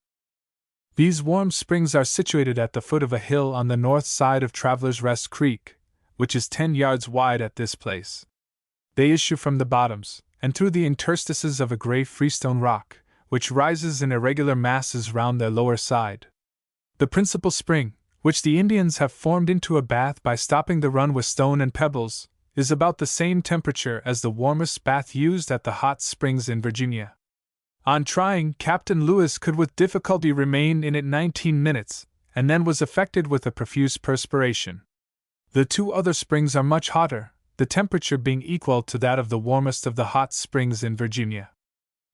"These warm springs are situated at the foot of a hill on the north side of Traveler's Rest Creek, which is 10 yards wide at this place. They issue from the bottoms, and through the interstices of a gray freestone rock, which rises in irregular masses round their lower side. The principal spring, which the Indians have formed into a bath by stopping the run with stone and pebbles, is about the same temperature as the warmest bath used at the hot springs in Virginia. On trying, Captain Lewis could with difficulty remain in it 19 minutes, and then was affected with a profuse perspiration. The 2 other springs are much hotter, the temperature being equal to that of the warmest of the hot springs in Virginia.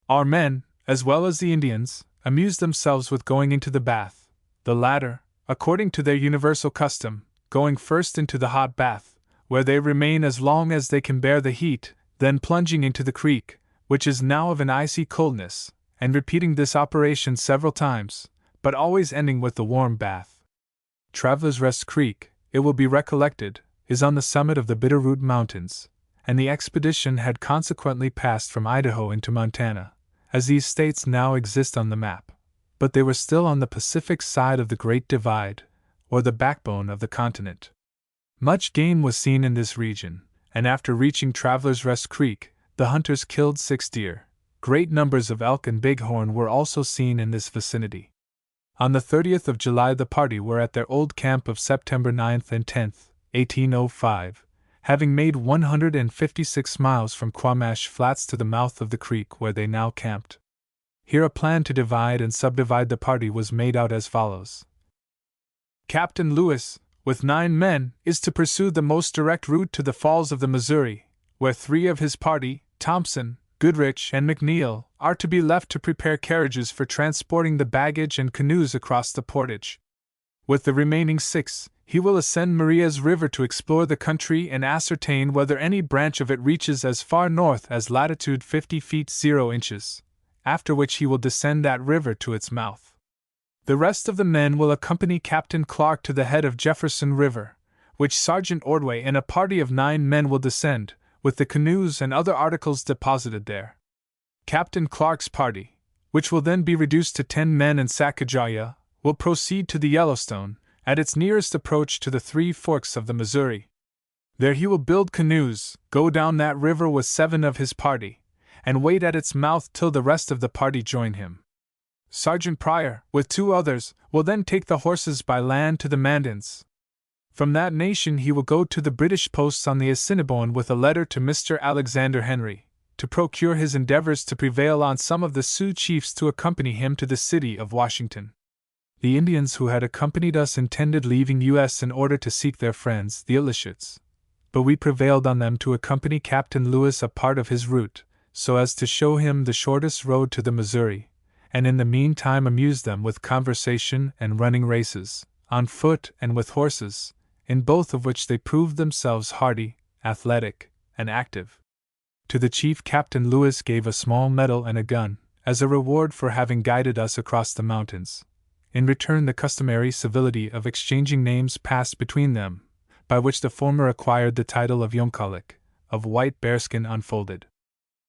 Our men, as well as the Indians, amused themselves with going into the bath, the latter, according to their universal custom, going first into the hot bath, where they remain as long as they can bear the heat, then plunging into the creek, which is now of an icy coldness, and repeating this operation several times, but always ending with the warm bath. Traveler's Rest Creek, it will be recollected, is on the summit of the Bitterroot Mountains, and the expedition had consequently passed from Idaho into Montana, as these states now exist on the map, but they were still on the Pacific side of the Great Divide, or the backbone of the continent. Much game was seen in this region, and after reaching Traveler's Rest Creek, the hunters killed 6 deer. Great numbers of elk and bighorn were also seen in this vicinity. On the 30th of July the party were at their old camp of September 9th and 10th, 1805, having made 156 miles from Quamash Flats to the mouth of the creek where they now camped. Here a plan to divide and subdivide the party was made out as follows. Captain Lewis, with 9 men, is to pursue the most direct route to the Falls of the Missouri, where 3 of his party, Thompson, Goodrich, and McNeil, are to be left to prepare carriages for transporting the baggage and canoes across the portage. With the remaining 6, he will ascend Maria's River to explore the country and ascertain whether any branch of it reaches as far north as latitude 50 feet 0 inches, after which he will descend that river to its mouth. The rest of the men will accompany Captain Clark to the head of Jefferson River, which Sergeant Ordway and a party of 9 men will descend, with the canoes and other articles deposited there. Captain Clark's party, which will then be reduced to 10 men in Sacagawea, will proceed to the Yellowstone, at its nearest approach to the 3 forks of the Missouri. There he will build canoes, go down that river with 7 of his party, and wait at its mouth till the rest of the party join him. Sergeant Pryor, with 2 others, will then take the horses by land to the Mandans. From that nation he will go to the British posts on the Assiniboine with a letter to Mr. Alexander Henry, to procure his endeavors to prevail on some of the Sioux chiefs to accompany him to the city of Washington. The Indians who had accompanied us intended leaving us in order to seek their friends, the Illicits, but we prevailed on them to accompany Captain Lewis a part of his route, so as to show him the shortest road to the Missouri, and in the meantime amuse them with conversation and running races, on foot and with horses, in both of which they proved themselves hardy, athletic, and active. To the chief Captain Lewis gave a small medal and a gun, as a reward for having guided us across the mountains. In return the customary civility of exchanging names passed between them, by which the former acquired the title of Yomkalik, of white bearskin unfolded.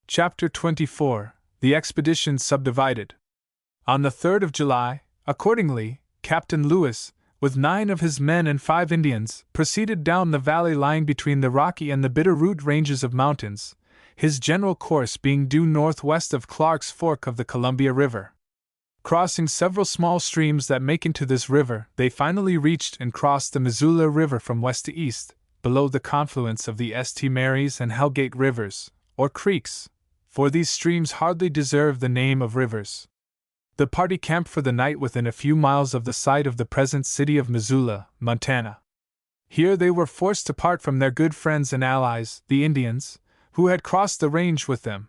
Chapter 24. The Expedition Subdivided. On the 3rd of July, accordingly, Captain Lewis, with 9 of his men and 5 Indians, proceeded down the valley lying between the Rocky and the Bitter-Root ranges of mountains, his general course being due northwest of Clark's Fork of the Columbia River. Crossing several small streams that make into this river, they finally reached and crossed the Missoula River from west to east, below the confluence of the St. Mary's and Hellgate rivers, or creeks, for these streams hardly deserve the name of rivers. The party camped for the night within a few miles of the site of the present city of Missoula, Montana. Here they were forced to part from their good friends and allies, the Indians, who had crossed the range with them.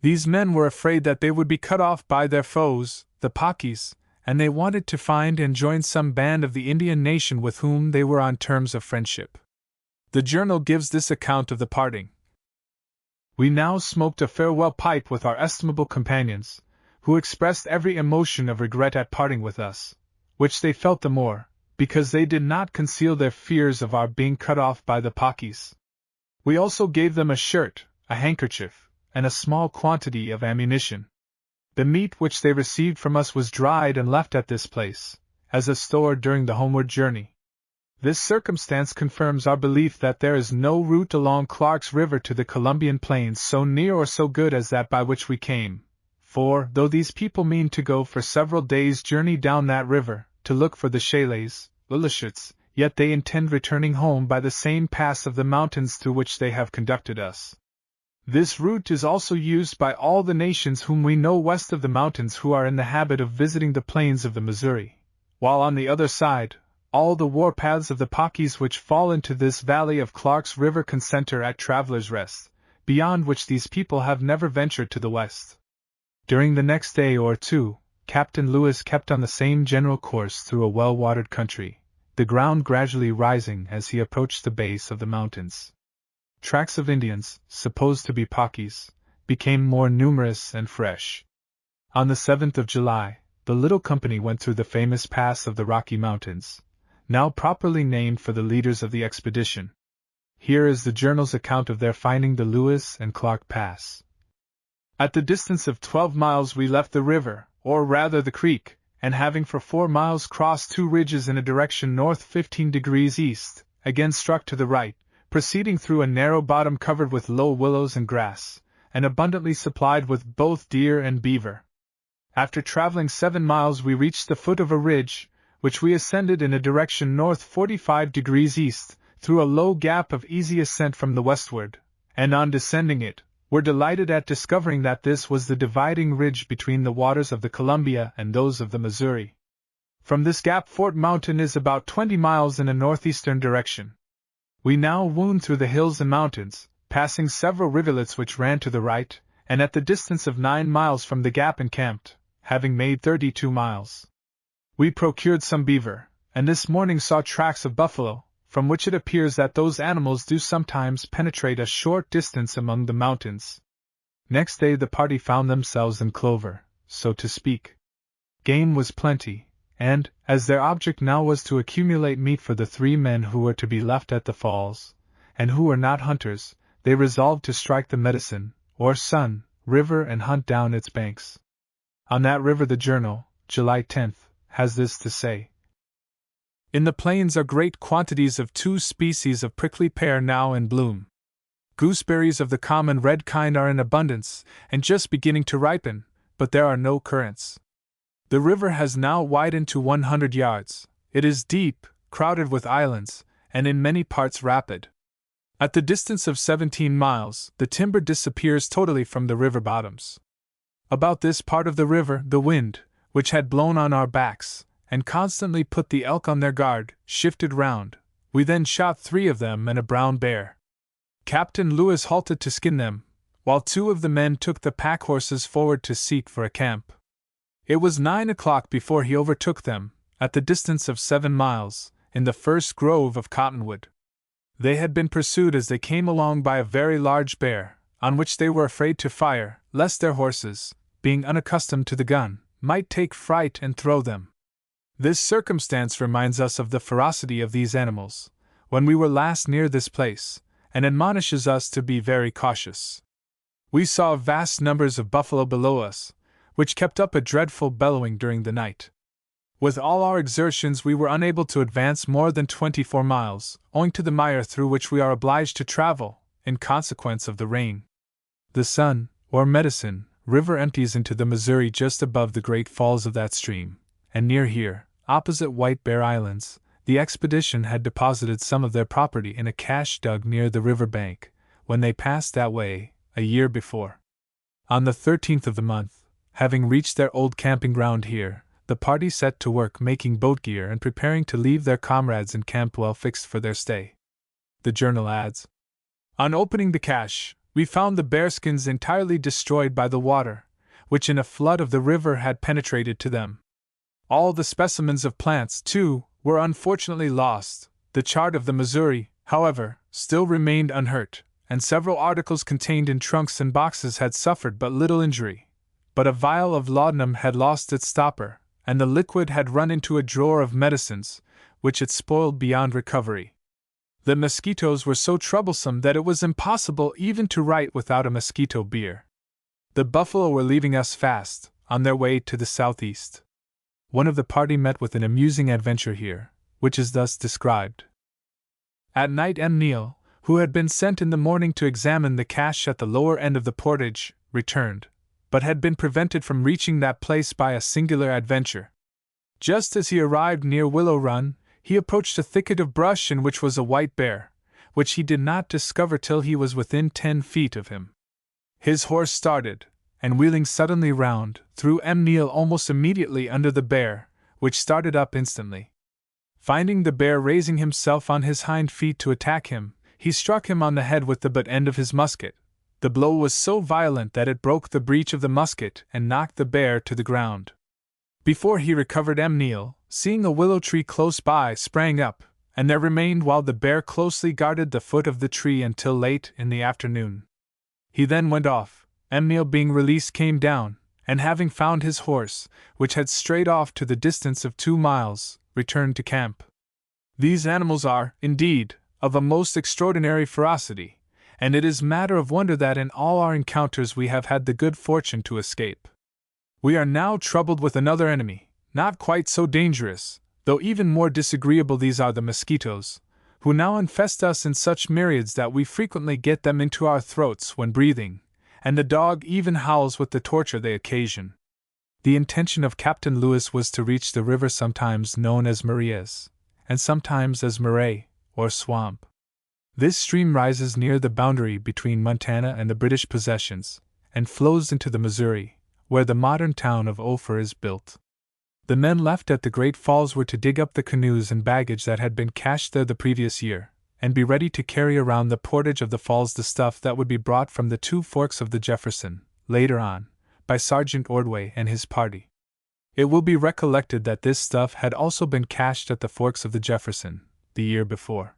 These men were afraid that they would be cut off by their foes, the Pockies, and they wanted to find and join some band of the Indian nation with whom they were on terms of friendship. The journal gives this account of the parting. We now smoked a farewell pipe with our estimable companions, who expressed every emotion of regret at parting with us, which they felt the more, because they did not conceal their fears of our being cut off by the Pockies. We also gave them a shirt, a handkerchief, and a small quantity of ammunition. The meat which they received from us was dried and left at this place, as a store during the homeward journey. This circumstance confirms our belief that there is no route along Clark's River to the Columbian Plains so near or so good as that by which we came. For, though these people mean to go for several days' journey down that river, to look for the Chalets, Illishits, yet they intend returning home by the same pass of the mountains through which they have conducted us. This route is also used by all the nations whom we know west of the mountains who are in the habit of visiting the plains of the Missouri, while on the other side, all the warpaths of the Pockies which fall into this valley of Clark's River concenter at Travelers' Rest, beyond which these people have never ventured to the west. During the next day or two, Captain Lewis kept on the same general course through a well-watered country, the ground gradually rising as he approached the base of the mountains. Tracks of Indians, supposed to be Pockies, became more numerous and fresh. On the 7th of July, the little company went through the famous pass of the Rocky Mountains, now properly named for the leaders of the expedition. Here is the journal's account of their finding the Lewis and Clark Pass. At the distance of 12 miles we left the river, or rather the creek, and having for 4 miles crossed 2 ridges in a direction north 15 degrees east, again struck to the right, proceeding through a narrow bottom covered with low willows and grass, and abundantly supplied with both deer and beaver. After traveling 7 miles we reached the foot of a ridge, which we ascended in a direction north 45 degrees east, through a low gap of easy ascent from the westward, and on descending it, were delighted at discovering that this was the dividing ridge between the waters of the Columbia and those of the Missouri. From this gap Fort Mountain is about 20 miles in a northeastern direction. We now wound through the hills and mountains, passing several rivulets which ran to the right, and at the distance of 9 miles from the gap encamped, having made 32 miles. We procured some beaver, and this morning saw tracks of buffalo, from which it appears that those animals do sometimes penetrate a short distance among the mountains. Next day the party found themselves in clover, so to speak. Game was plenty, and, as their object now was to accumulate meat for the 3 men who were to be left at the falls, and who were not hunters, they resolved to strike the Medicine, or Sun, River and hunt down its banks. On that river the journal, July 10th, has this to say. In the plains are great quantities of 2 species of prickly pear now in bloom. Gooseberries of the common red kind are in abundance, and just beginning to ripen, but there are no currants. The river has now widened to 100 yards. It is deep, crowded with islands, and in many parts rapid. At the distance of 17 miles, the timber disappears totally from the river bottoms. About this part of the river, the wind, which had blown on our backs, and constantly put the elk on their guard, shifted round. We then shot 3 of them and a brown bear. Captain Lewis halted to skin them, while 2 of the men took the pack horses forward to seek for a camp. It was 9 o'clock before he overtook them, at the distance of 7 miles, in the first grove of cottonwood. They had been pursued as they came along by a very large bear, on which they were afraid to fire, lest their horses, being unaccustomed to the gun, might take fright and throw them. This circumstance reminds us of the ferocity of these animals, when we were last near this place, and admonishes us to be very cautious. We saw vast numbers of buffalo below us, which kept up a dreadful bellowing during the night. With all our exertions we were unable to advance more than 24 miles, owing to the mire through which we are obliged to travel, in consequence of the rain. The Sun, or Medicine, River empties into the Missouri just above the great falls of that stream, and near here, opposite White Bear Islands, the expedition had deposited some of their property in a cache dug near the river bank, when they passed that way, a year before. On the 13th of the month, having reached their old camping ground here, the party set to work making boat gear and preparing to leave their comrades in camp well fixed for their stay. The journal adds, on opening the cache, we found the bearskins entirely destroyed by the water, which in a flood of the river had penetrated to them. All the specimens of plants, too, were unfortunately lost. The chart of the Missouri, however, still remained unhurt, and several articles contained in trunks and boxes had suffered but little injury. But a vial of laudanum had lost its stopper, and the liquid had run into a drawer of medicines, which it spoiled beyond recovery. The mosquitoes were so troublesome that it was impossible even to write without a mosquito beer. The buffalo were leaving us fast, on their way to the southeast. One of the party met with an amusing adventure here, which is thus described. At night M. Neal, who had been sent in the morning to examine the cache at the lower end of the portage, returned, but had been prevented from reaching that place by a singular adventure. Just as he arrived near Willow Run, he approached a thicket of brush in which was a white bear, which he did not discover till he was within 10 feet of him. His horse started, and wheeling suddenly round, threw M. Neal almost immediately under the bear, which started up instantly. Finding the bear raising himself on his hind feet to attack him, he struck him on the head with the butt end of his musket. The blow was so violent that it broke the breech of the musket and knocked the bear to the ground. Before he recovered, M. Neal, seeing a willow tree close by, sprang up, and there remained while the bear closely guarded the foot of the tree until late in the afternoon. He then went off. M. Neal, being released, came down, and having found his horse, which had strayed off to the distance of 2 miles, returned to camp. These animals are, indeed, of a most extraordinary ferocity, and it is matter of wonder that in all our encounters we have had the good fortune to escape. We are now troubled with another enemy, not quite so dangerous, though even more disagreeable. These are the mosquitoes, who now infest us in such myriads that we frequently get them into our throats when breathing, and the dog even howls with the torture they occasion. The intention of Captain Lewis was to reach the river sometimes known as Maria's, and sometimes as Murray, or Swamp. This stream rises near the boundary between Montana and the British possessions, and flows into the Missouri, where the modern town of Ophir is built. The men left at the Great Falls were to dig up the canoes and baggage that had been cached there the previous year, and be ready to carry around the portage of the falls the stuff that would be brought from the 2 forks of the Jefferson, later on, by Sergeant Ordway and his party. It will be recollected that this stuff had also been cached at the forks of the Jefferson, the year before.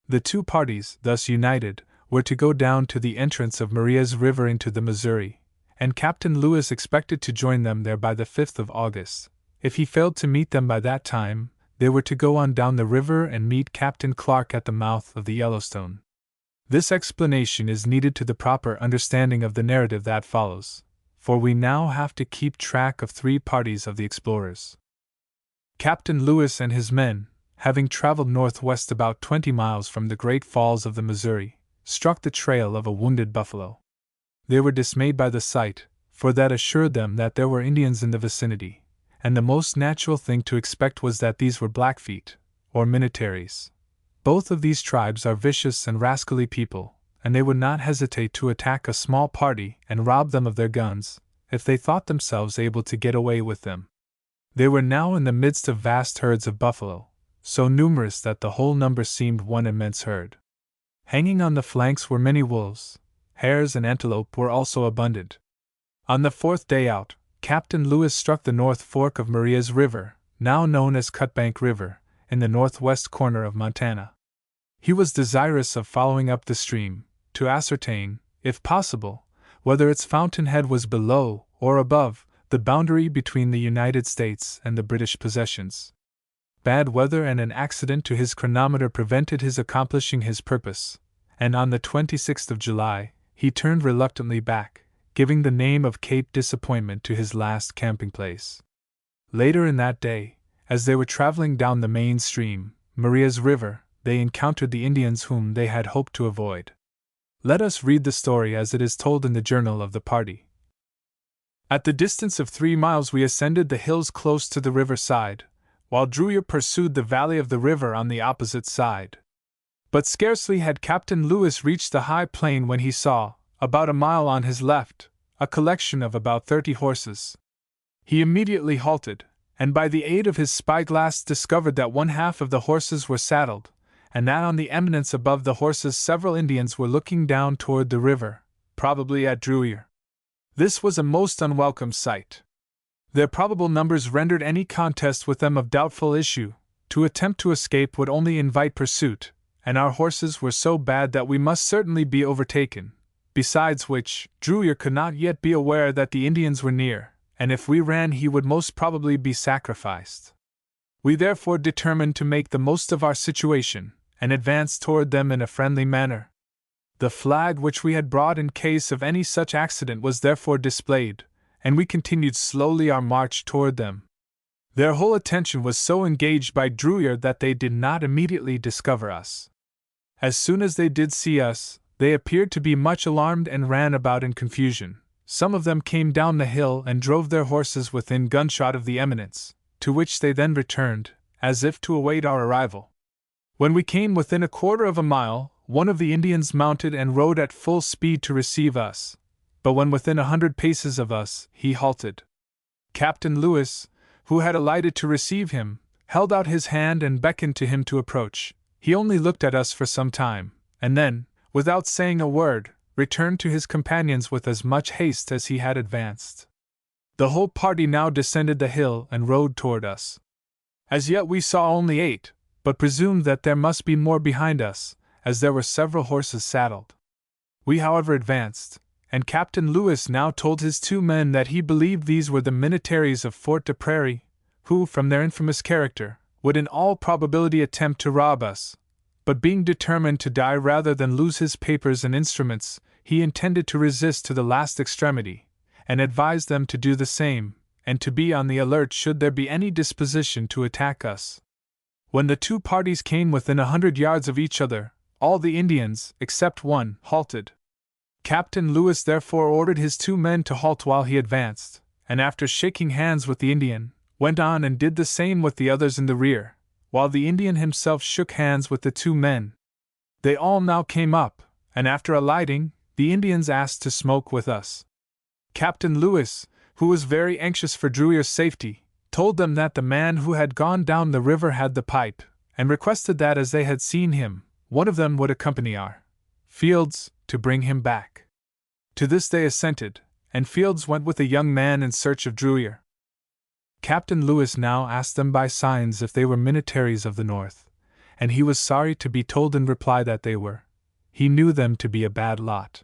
The 2 parties, thus united, were to go down to the entrance of Maria's River into the Missouri, and Captain Lewis expected to join them there by the 5th of August. If he failed to meet them by that time, they were to go on down the river and meet Captain Clark at the mouth of the Yellowstone. This explanation is needed to the proper understanding of the narrative that follows, for we now have to keep track of 3 parties of the explorers. Captain Lewis and his men, having traveled northwest about 20 miles from the Great Falls of the Missouri, struck the trail of a wounded buffalo. They were dismayed by the sight, for that assured them that there were Indians in the vicinity, and the most natural thing to expect was that these were Blackfeet, or Minnetarees. Both of these tribes are vicious and rascally people, and they would not hesitate to attack a small party and rob them of their guns, if they thought themselves able to get away with them. They were now in the midst of vast herds of buffalo, so numerous that the whole number seemed one immense herd. Hanging on the flanks were many wolves, hares and antelope were also abundant. On the fourth day out, Captain Lewis struck the north fork of Maria's River, now known as Cutbank River, in the northwest corner of Montana. He was desirous of following up the stream, to ascertain, if possible, whether its fountainhead was below or above the boundary between the United States and the British possessions. Bad weather and an accident to his chronometer prevented his accomplishing his purpose, and on the 26th of July, he turned reluctantly back, giving the name of Cape Disappointment to his last camping place. Later in that day, as they were traveling down the main stream, Maria's River, they encountered the Indians whom they had hoped to avoid. Let us read the story as it is told in the journal of the party. At the distance of 3 miles we ascended the hills close to the river side, while Drouillard pursued the valley of the river on the opposite side. But scarcely had Captain Lewis reached the high plain when he saw, about a mile on his left, a collection of about 30 horses. He immediately halted, and by the aid of his spyglass discovered that one half of the horses were saddled, and that on the eminence above the horses several Indians were looking down toward the river, probably at Drouillard. This was a most unwelcome sight. Their probable numbers rendered any contest with them of doubtful issue. To attempt to escape would only invite pursuit, and our horses were so bad that we must certainly be overtaken, besides which, Drouillard could not yet be aware that the Indians were near, and if we ran he would most probably be sacrificed. We therefore determined to make the most of our situation, and advance toward them in a friendly manner. The flag which we had brought in case of any such accident was therefore displayed, and we continued slowly our march toward them. Their whole attention was so engaged by Drouillard that they did not immediately discover us. As soon as they did see us, they appeared to be much alarmed and ran about in confusion. Some of them came down the hill and drove their horses within gunshot of the eminence, to which they then returned, as if to await our arrival. When we came within a quarter of a mile, one of the Indians mounted and rode at full speed to receive us, but when within 100 paces of us, he halted. Captain Lewis, who had alighted to receive him, held out his hand and beckoned to him to approach. He only looked at us for some time, and then, without saying a word, returned to his companions with as much haste as he had advanced. The whole party now descended the hill and rode toward us. As yet we saw only 8, but presumed that there must be more behind us, as there were several horses saddled. We however advanced, and Captain Lewis now told his 2 men that he believed these were the militaries of Fort de Prairie, who, from their infamous character, would in all probability attempt to rob us, but being determined to die rather than lose his papers and instruments, he intended to resist to the last extremity, and advised them to do the same, and to be on the alert should there be any disposition to attack us. When the 2 parties came within 100 yards of each other, all the Indians, except one, halted. Captain Lewis therefore ordered his 2 men to halt while he advanced, and after shaking hands with the Indian, went on and did the same with the others in the rear, while the Indian himself shook hands with the 2 men. They all now came up, and after alighting, the Indians asked to smoke with us. Captain Lewis, who was very anxious for Drouillard's safety, told them that the man who had gone down the river had the pipe, and requested that as they had seen him, one of them would accompany our Fields to bring him back. To this they assented, and Fields went with a young man in search of Drouillard. Captain Lewis now asked them by signs if they were militaries of the North, and he was sorry to be told in reply that they were. He knew them to be a bad lot.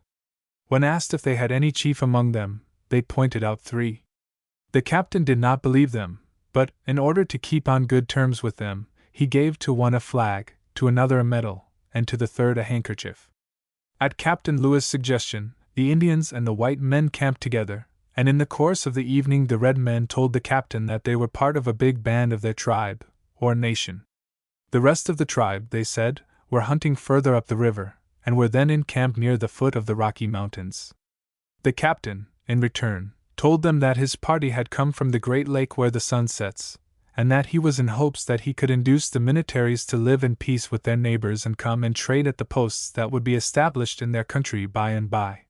When asked if they had any chief among them, they pointed out 3. The captain did not believe them, but, in order to keep on good terms with them, he gave to one a flag, to another a medal, and to the third a handkerchief. At Captain Lewis' suggestion, the Indians and the white men camped together, and in the course of the evening the red men told the captain that they were part of a big band of their tribe, or nation. The rest of the tribe, they said, were hunting further up the river, and were then in camp near the foot of the Rocky Mountains. The captain, in return, told them that his party had come from the great lake where the sun sets, and that he was in hopes that he could induce the militaries to live in peace with their neighbors and come and trade at the posts that would be established in their country by and by.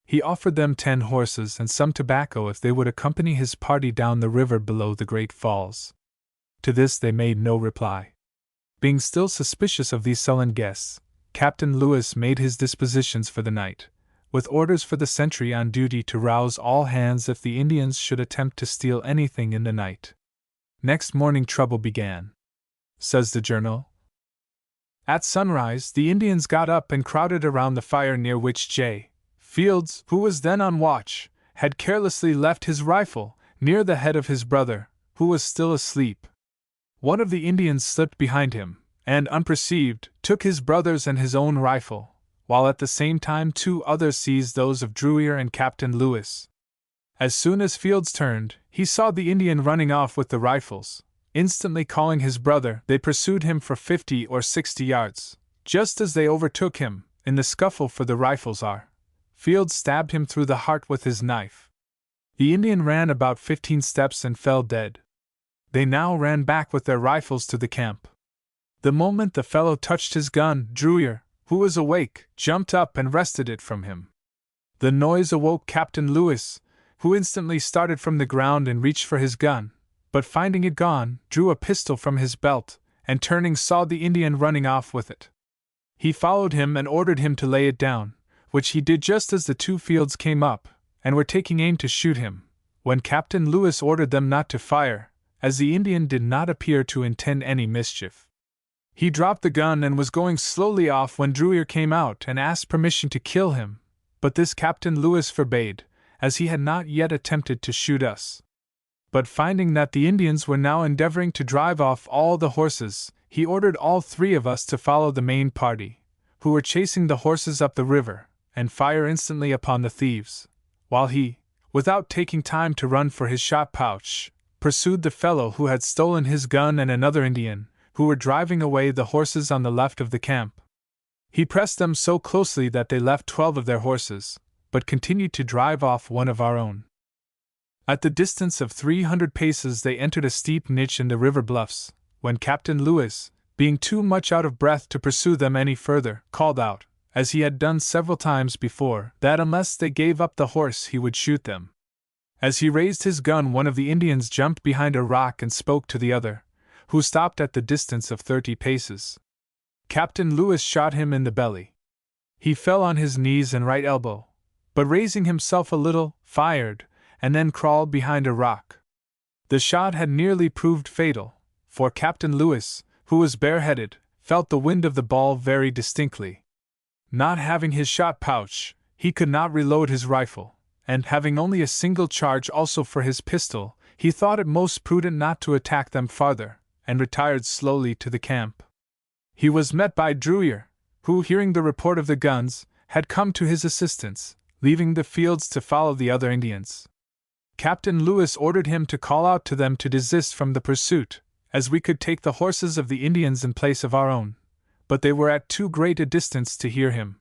He offered them 10 horses and some tobacco if they would accompany his party down the river below the Great Falls. To this they made no reply. Being still suspicious of these sullen guests, Captain Lewis made his dispositions for the night, with orders for the sentry on duty to rouse all hands if the Indians should attempt to steal anything in the night. Next morning trouble began. Says the journal. At sunrise, the Indians got up and crowded around the fire near which J. Fields, who was then on watch, had carelessly left his rifle near the head of his brother, who was still asleep. One of the Indians slipped behind him, and, unperceived, took his brother's and his own rifle, while at the same time 2 others seized those of Drouyer and Captain Lewis. As soon as Fields turned, he saw the Indian running off with the rifles. Instantly calling his brother, they pursued him for 50 or 60 yards. Just as they overtook him, in the scuffle for the rifles Fields stabbed him through the heart with his knife. The Indian ran about 15 steps and fell dead. They now ran back with their rifles to the camp. The moment the fellow touched his gun, Drouyer, who was awake, jumped up and wrested it from him. The noise awoke Captain Lewis, who instantly started from the ground and reached for his gun, but finding it gone, drew a pistol from his belt, and turning saw the Indian running off with it. He followed him and ordered him to lay it down, which he did just as the 2 Fields came up, and were taking aim to shoot him, when Captain Lewis ordered them not to fire, as the Indian did not appear to intend any mischief. He dropped the gun and was going slowly off when Drouyer came out and asked permission to kill him, but this Captain Lewis forbade, as he had not yet attempted to shoot us. But finding that the Indians were now endeavoring to drive off all the horses, he ordered all 3 of us to follow the main party, who were chasing the horses up the river, and fire instantly upon the thieves, while he, without taking time to run for his shot pouch, pursued the fellow who had stolen his gun and another Indian, who were driving away the horses on the left of the camp. He pressed them so closely that they left 12 of their horses, but continued to drive off one of our own. At the distance of 300 paces they entered a steep niche in the river bluffs, when Captain Lewis, being too much out of breath to pursue them any further, called out, as he had done several times before, that unless they gave up the horse he would shoot them. As he raised his gun, one of the Indians jumped behind a rock and spoke to the other, who stopped at the distance of 30 paces. Captain Lewis shot him in the belly. He fell on his knees and right elbow, but raising himself a little, fired, and then crawled behind a rock. The shot had nearly proved fatal, for Captain Lewis, who was bareheaded, felt the wind of the ball very distinctly. Not having his shot pouch, he could not reload his rifle, and having only a single charge also for his pistol, he thought it most prudent not to attack them farther, and retired slowly to the camp. He was met by Drouyer, who, hearing the report of the guns, had come to his assistance, leaving the Fields to follow the other Indians. Captain Lewis ordered him to call out to them to desist from the pursuit, as we could take the horses of the Indians in place of our own, but they were at too great a distance to hear him.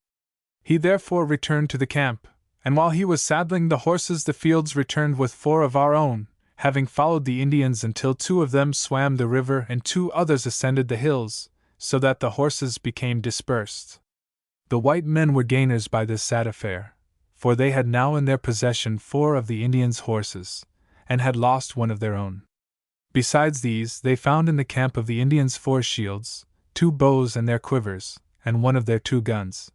He therefore returned to the camp, and while he was saddling the horses the Fields returned with 4 of our own, having followed the Indians until 2 of them swam the river and 2 others ascended the hills, so that the horses became dispersed. The white men were gainers by this sad affair, for they had now in their possession 4 of the Indians' horses, and had lost one of their own. Besides these, they found in the camp of the Indians 4 shields, 2 bows and their quivers, and one of their 2 guns.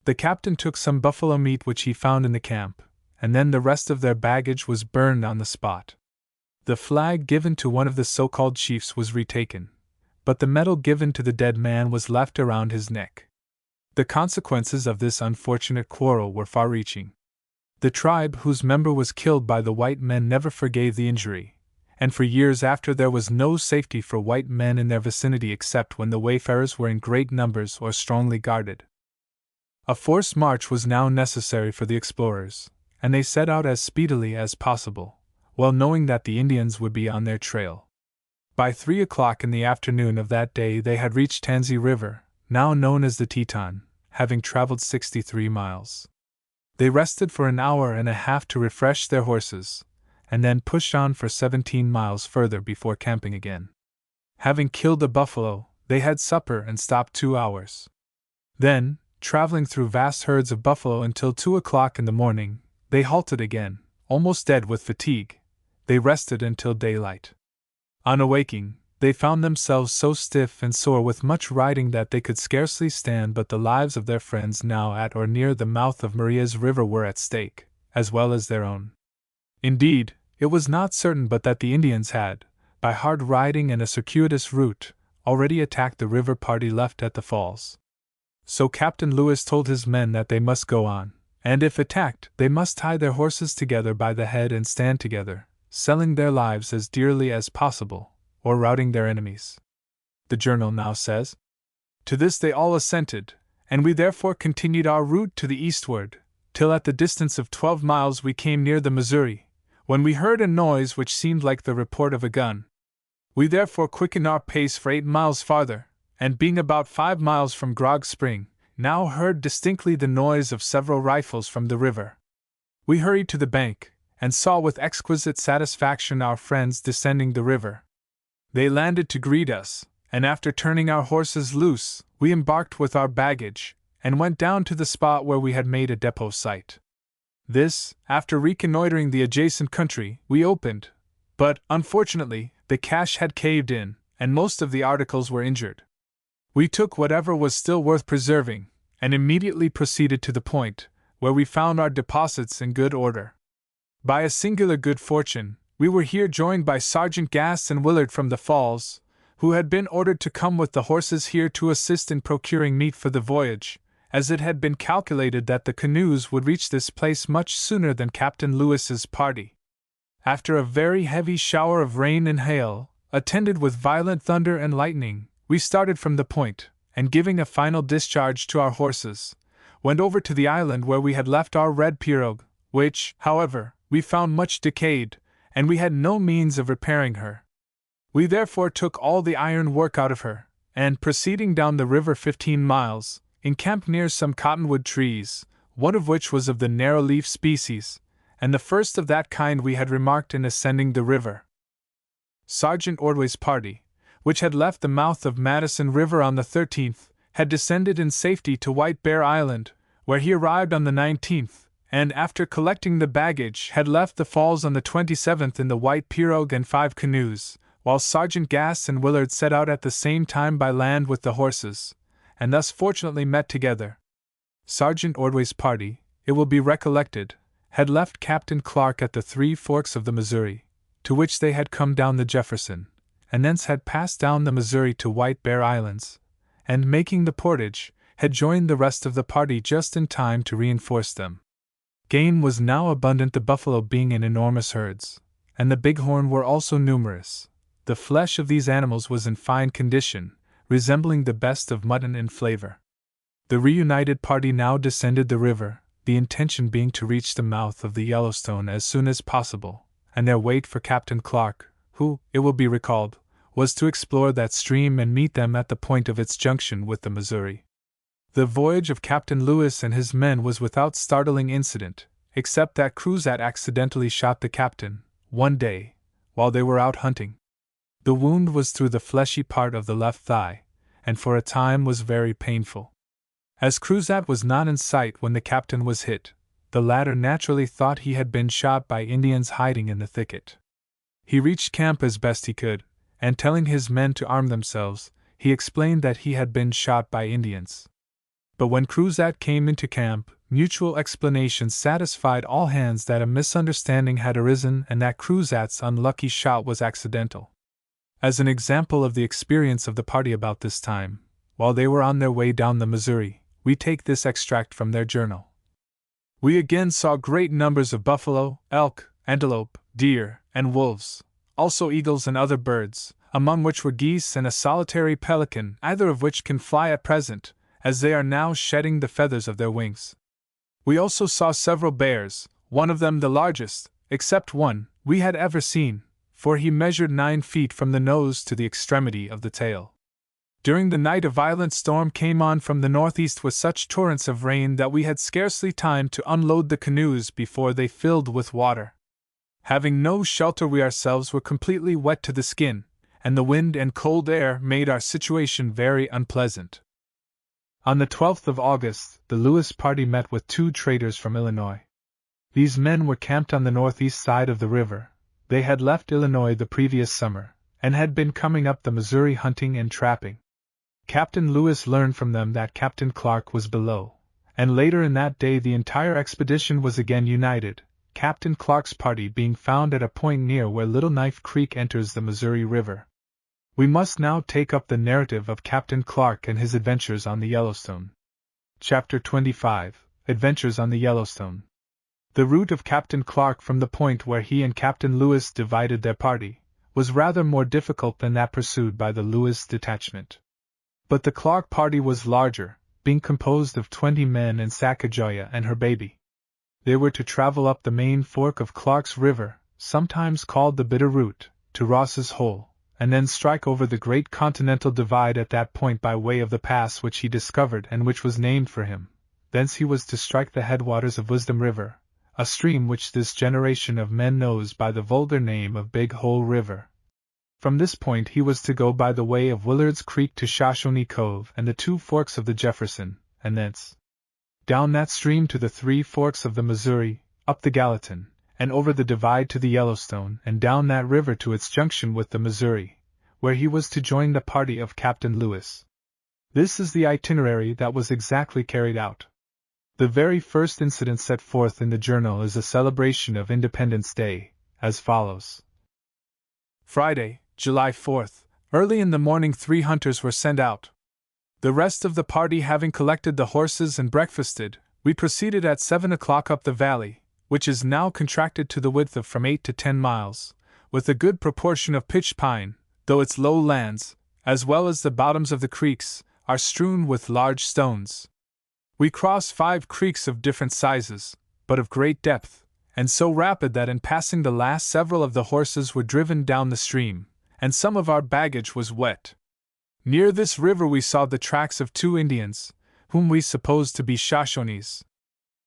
The captain took some buffalo meat which he found in the camp, and then the rest of their baggage was burned on the spot. The flag given to one of the so-called chiefs was retaken, but the medal given to the dead man was left around his neck. The consequences of this unfortunate quarrel were far-reaching. The tribe whose member was killed by the white men never forgave the injury, and for years after there was no safety for white men in their vicinity except when the wayfarers were in great numbers or strongly guarded. A forced march was now necessary for the explorers, and they set out as speedily as possible, well knowing that the Indians would be on their trail. By 3 o'clock in the afternoon of that day they had reached Tansy River, now known as the Teton, having traveled 63 miles. They rested for an hour and a half to refresh their horses, and then pushed on for 17 miles further before camping again. Having killed a buffalo, they had supper and stopped 2 hours. Then, traveling through vast herds of buffalo until 2 o'clock in the morning. They halted again, almost dead with fatigue. They rested until daylight. On awaking, they found themselves so stiff and sore with much riding that they could scarcely stand, but the lives of their friends now at or near the mouth of Maria's River were at stake, as well as their own. Indeed, it was not certain but that the Indians had, by hard riding and a circuitous route, already attacked the river party left at the falls. So Captain Lewis told his men that they must go on, and if attacked, they must tie their horses together by the head and stand together, selling their lives as dearly as possible, or routing their enemies. The journal now says, "To this they all assented, and we therefore continued our route to the eastward, till at the distance of 12 miles we came near the Missouri, when we heard a noise which seemed like the report of a gun. We therefore quickened our pace for 8 miles farther, and being about 5 miles from Grog Spring, now heard distinctly the noise of several rifles from the river. We hurried to the bank, and saw with exquisite satisfaction our friends descending the river. They landed to greet us, and after turning our horses loose, we embarked with our baggage, and went down to the spot where we had made a depot site. This, after reconnoitering the adjacent country, we opened, but, unfortunately, the cache had caved in, and most of the articles were injured. We took whatever was still worth preserving, and immediately proceeded to the point, where we found our deposits in good order. By a singular good fortune, we were here joined by Sergeant Gass and Willard from the Falls, who had been ordered to come with the horses here to assist in procuring meat for the voyage, as it had been calculated that the canoes would reach this place much sooner than Captain Lewis's party. After a very heavy shower of rain and hail, attended with violent thunder and lightning, we started from the point, and giving a final discharge to our horses, went over to the island where we had left our red pirogue, which, however, we found much decayed, and we had no means of repairing her. We therefore took all the iron work out of her, and, proceeding down the river 15 miles, encamped near some cottonwood trees, one of which was of the narrow-leaf species, and the first of that kind we had remarked in ascending the river. Sergeant Ordway's party, which had left the mouth of Madison River on the 13th, had descended in safety to White Bear Island, where he arrived on the 19th, and after collecting the baggage had left the falls on the 27th in the white pirogue and 5 canoes, while Sergeant Gass and Willard set out at the same time by land with the horses, and thus fortunately met together. Sergeant Ordway's party, it will be recollected, had left Captain Clark at the 3 forks of the Missouri, to which they had come down the Jefferson, and thence had passed down the Missouri to White Bear Islands, and making the portage, had joined the rest of the party just in time to reinforce them. Game was now abundant, the buffalo being in enormous herds, and the bighorn were also numerous. The flesh of these animals was in fine condition, resembling the best of mutton in flavor. The reunited party now descended the river, the intention being to reach the mouth of the Yellowstone as soon as possible, and their wait for Captain Clark, who, it will be recalled, was to explore that stream and meet them at the point of its junction with the Missouri. The voyage of Captain Lewis and his men was without startling incident, except that Cruzat accidentally shot the captain, one day, while they were out hunting. The wound was through the fleshy part of the left thigh, and for a time was very painful. As Cruzat was not in sight when the captain was hit, the latter naturally thought he had been shot by Indians hiding in the thicket. He reached camp as best he could, and telling his men to arm themselves, he explained that he had been shot by Indians. But when Cruzat came into camp, mutual explanations satisfied all hands that a misunderstanding had arisen and that Cruzat's unlucky shot was accidental. As an example of the experience of the party about this time, while they were on their way down the Missouri, we take this extract from their journal. We again saw great numbers of buffalo, elk, antelope, deer, and wolves, also eagles and other birds, among which were geese and a solitary pelican, either of which can fly at present, as they are now shedding the feathers of their wings. We also saw several bears, one of them the largest, except one, we had ever seen, for he measured 9 feet from the nose to the extremity of the tail. During the night a violent storm came on from the northeast with such torrents of rain that we had scarcely time to unload the canoes before they filled with water. Having no shelter, we ourselves were completely wet to the skin, and the wind and cold air made our situation very unpleasant. On the 12th of August, the Lewis party met with 2 traders from Illinois. These men were camped on the northeast side of the river. They had left Illinois the previous summer, and had been coming up the Missouri hunting and trapping. Captain Lewis learned from them that Captain Clark was below, and later in that day the entire expedition was again united, Captain Clark's party being found at a point near where Little Knife Creek enters the Missouri River. We must now take up the narrative of Captain Clark and his adventures on the Yellowstone. Chapter 25, Adventures on the Yellowstone. The route of Captain Clark from the point where he and Captain Lewis divided their party was rather more difficult than that pursued by the Lewis detachment. But the Clark party was larger, being composed of 20 men and Sacagawea and her baby. They were to travel up the main fork of Clark's River, sometimes called the Bitter Route, to Ross's Hole, and then strike over the great continental divide at that point by way of the pass which he discovered and which was named for him. Thence he was to strike the headwaters of Wisdom River, a stream which this generation of men knows by the vulgar name of Big Hole River. From this point he was to go by the way of Willard's Creek to Shoshone Cove and the 2 forks of the Jefferson, and thence down that stream to the 3 forks of the Missouri, up the Gallatin, and over the divide to the Yellowstone and down that river to its junction with the Missouri, where he was to join the party of Captain Lewis. This is the itinerary that was exactly carried out. The very first incident set forth in the journal is a celebration of Independence Day, as follows. Friday, July 4th, early in the morning 3 hunters were sent out. The rest of the party having collected the horses and breakfasted, we proceeded at 7 o'clock up the valley, which is now contracted to the width of from 8 to 10 miles, with a good proportion of pitch pine, though its low lands, as well as the bottoms of the creeks, are strewn with large stones. We crossed 5 creeks of different sizes, but of great depth, and so rapid that in passing the last several of the horses were driven down the stream, and some of our baggage was wet. Near this river we saw the tracks of 2 Indians, whom we supposed to be Shoshones.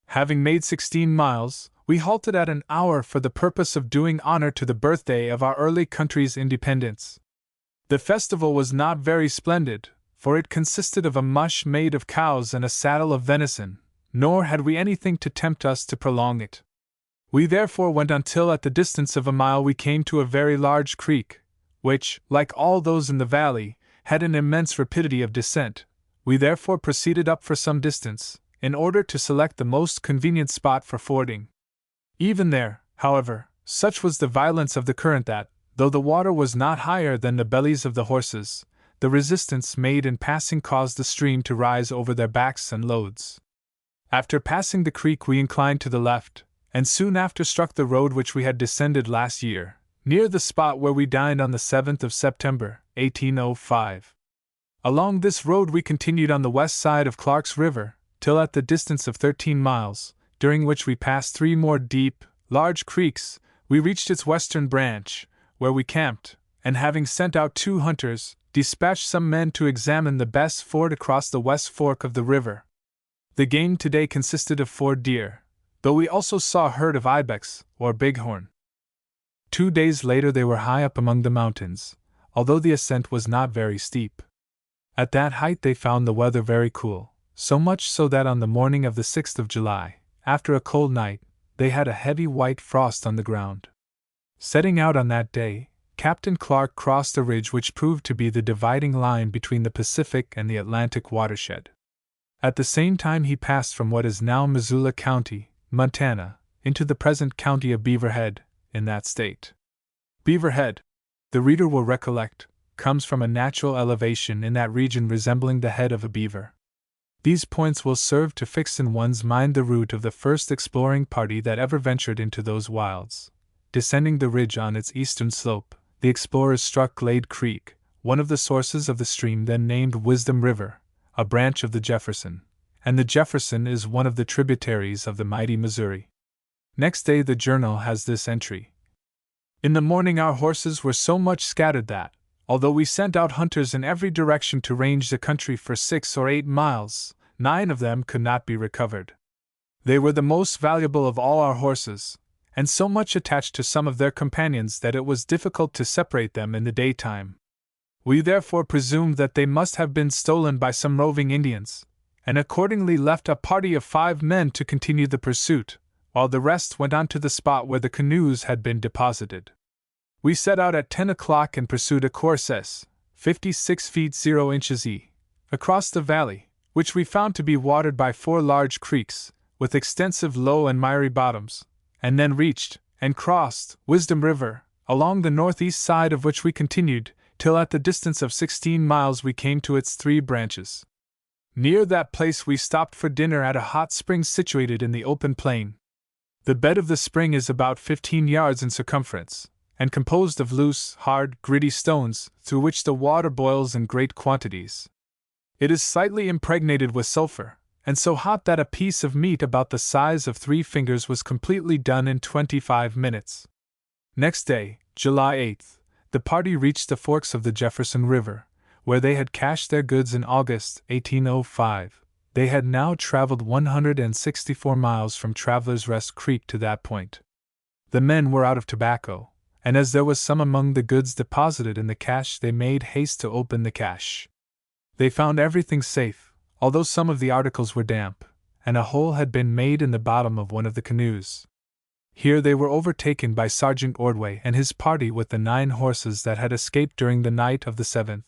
Having made 16 miles, we halted at an hour for the purpose of doing honor to the birthday of our early country's independence. The festival was not very splendid, for it consisted of a mush made of cows and a saddle of venison, nor had we anything to tempt us to prolong it. We therefore went until at the distance of a mile we came to a very large creek, which, like all those in the valley, had an immense rapidity of descent. We therefore proceeded up for some distance, in order to select the most convenient spot for fording. Even there, however, such was the violence of the current that, though the water was not higher than the bellies of the horses, the resistance made in passing caused the stream to rise over their backs and loads. After passing the creek we inclined to the left, and soon after struck the road which we had descended last year, near the spot where we dined on the 7th of September, 1805. Along this road we continued on the west side of Clark's River, till at the distance of 13 miles, during which we passed 3 more deep, large creeks, we reached its western branch, where we camped, and having sent out 2 hunters, dispatched some men to examine the best ford across the west fork of the river. The game today consisted of 4 deer, though we also saw a herd of ibex, or bighorn. 2 days later they were high up among the mountains, although the ascent was not very steep. At that height they found the weather very cool, so much so that on the morning of the 6th of July, after a cold night, they had a heavy white frost on the ground. Setting out on that day, Captain Clark crossed a ridge which proved to be the dividing line between the Pacific and the Atlantic watershed. At the same time he passed from what is now Missoula County, Montana, into the present county of Beaver Head, in that state. Beaver Head, the reader will recollect, comes from a natural elevation in that region resembling the head of a beaver. These points will serve to fix in one's mind the route of the first exploring party that ever ventured into those wilds. Descending the ridge on its eastern slope, the explorers struck Glade Creek, one of the sources of the stream then named Wisdom River, a branch of the Jefferson, and the Jefferson is one of the tributaries of the mighty Missouri. Next day the journal has this entry. In the morning our horses were so much scattered that, although we sent out hunters in every direction to range the country for 6 or 8 miles, 9 of them could not be recovered. They were the most valuable of all our horses, and so much attached to some of their companions that it was difficult to separate them in the daytime. We therefore presumed that they must have been stolen by some roving Indians, and accordingly left a party of 5 men to continue the pursuit, while the rest went on to the spot where the canoes had been deposited. We set out at 10 o'clock and pursued a course S, 56 feet 0 inches E, across the valley, which we found to be watered by 4 large creeks, with extensive low and miry bottoms, and then reached, and crossed, Wisdom River, along the northeast side of which we continued, till at the distance of 16 miles we came to its 3 branches. Near that place we stopped for dinner at a hot spring situated in the open plain. The bed of the spring is about 15 yards in circumference, and composed of loose, hard, gritty stones, through which the water boils in great quantities. It is slightly impregnated with sulfur, and so hot that a piece of meat about the size of 3 fingers was completely done in 25 minutes. Next day, July 8th, the party reached the forks of the Jefferson River, where they had cached their goods in August 1805. They had now traveled 164 miles from Traveler's Rest Creek to that point. The men were out of tobacco, and as there was some among the goods deposited in the cache, they made haste to open the cache. They found everything safe, although some of the articles were damp, and a hole had been made in the bottom of one of the canoes. Here they were overtaken by Sergeant Ordway and his party with the 9 horses that had escaped during the night of the 7th.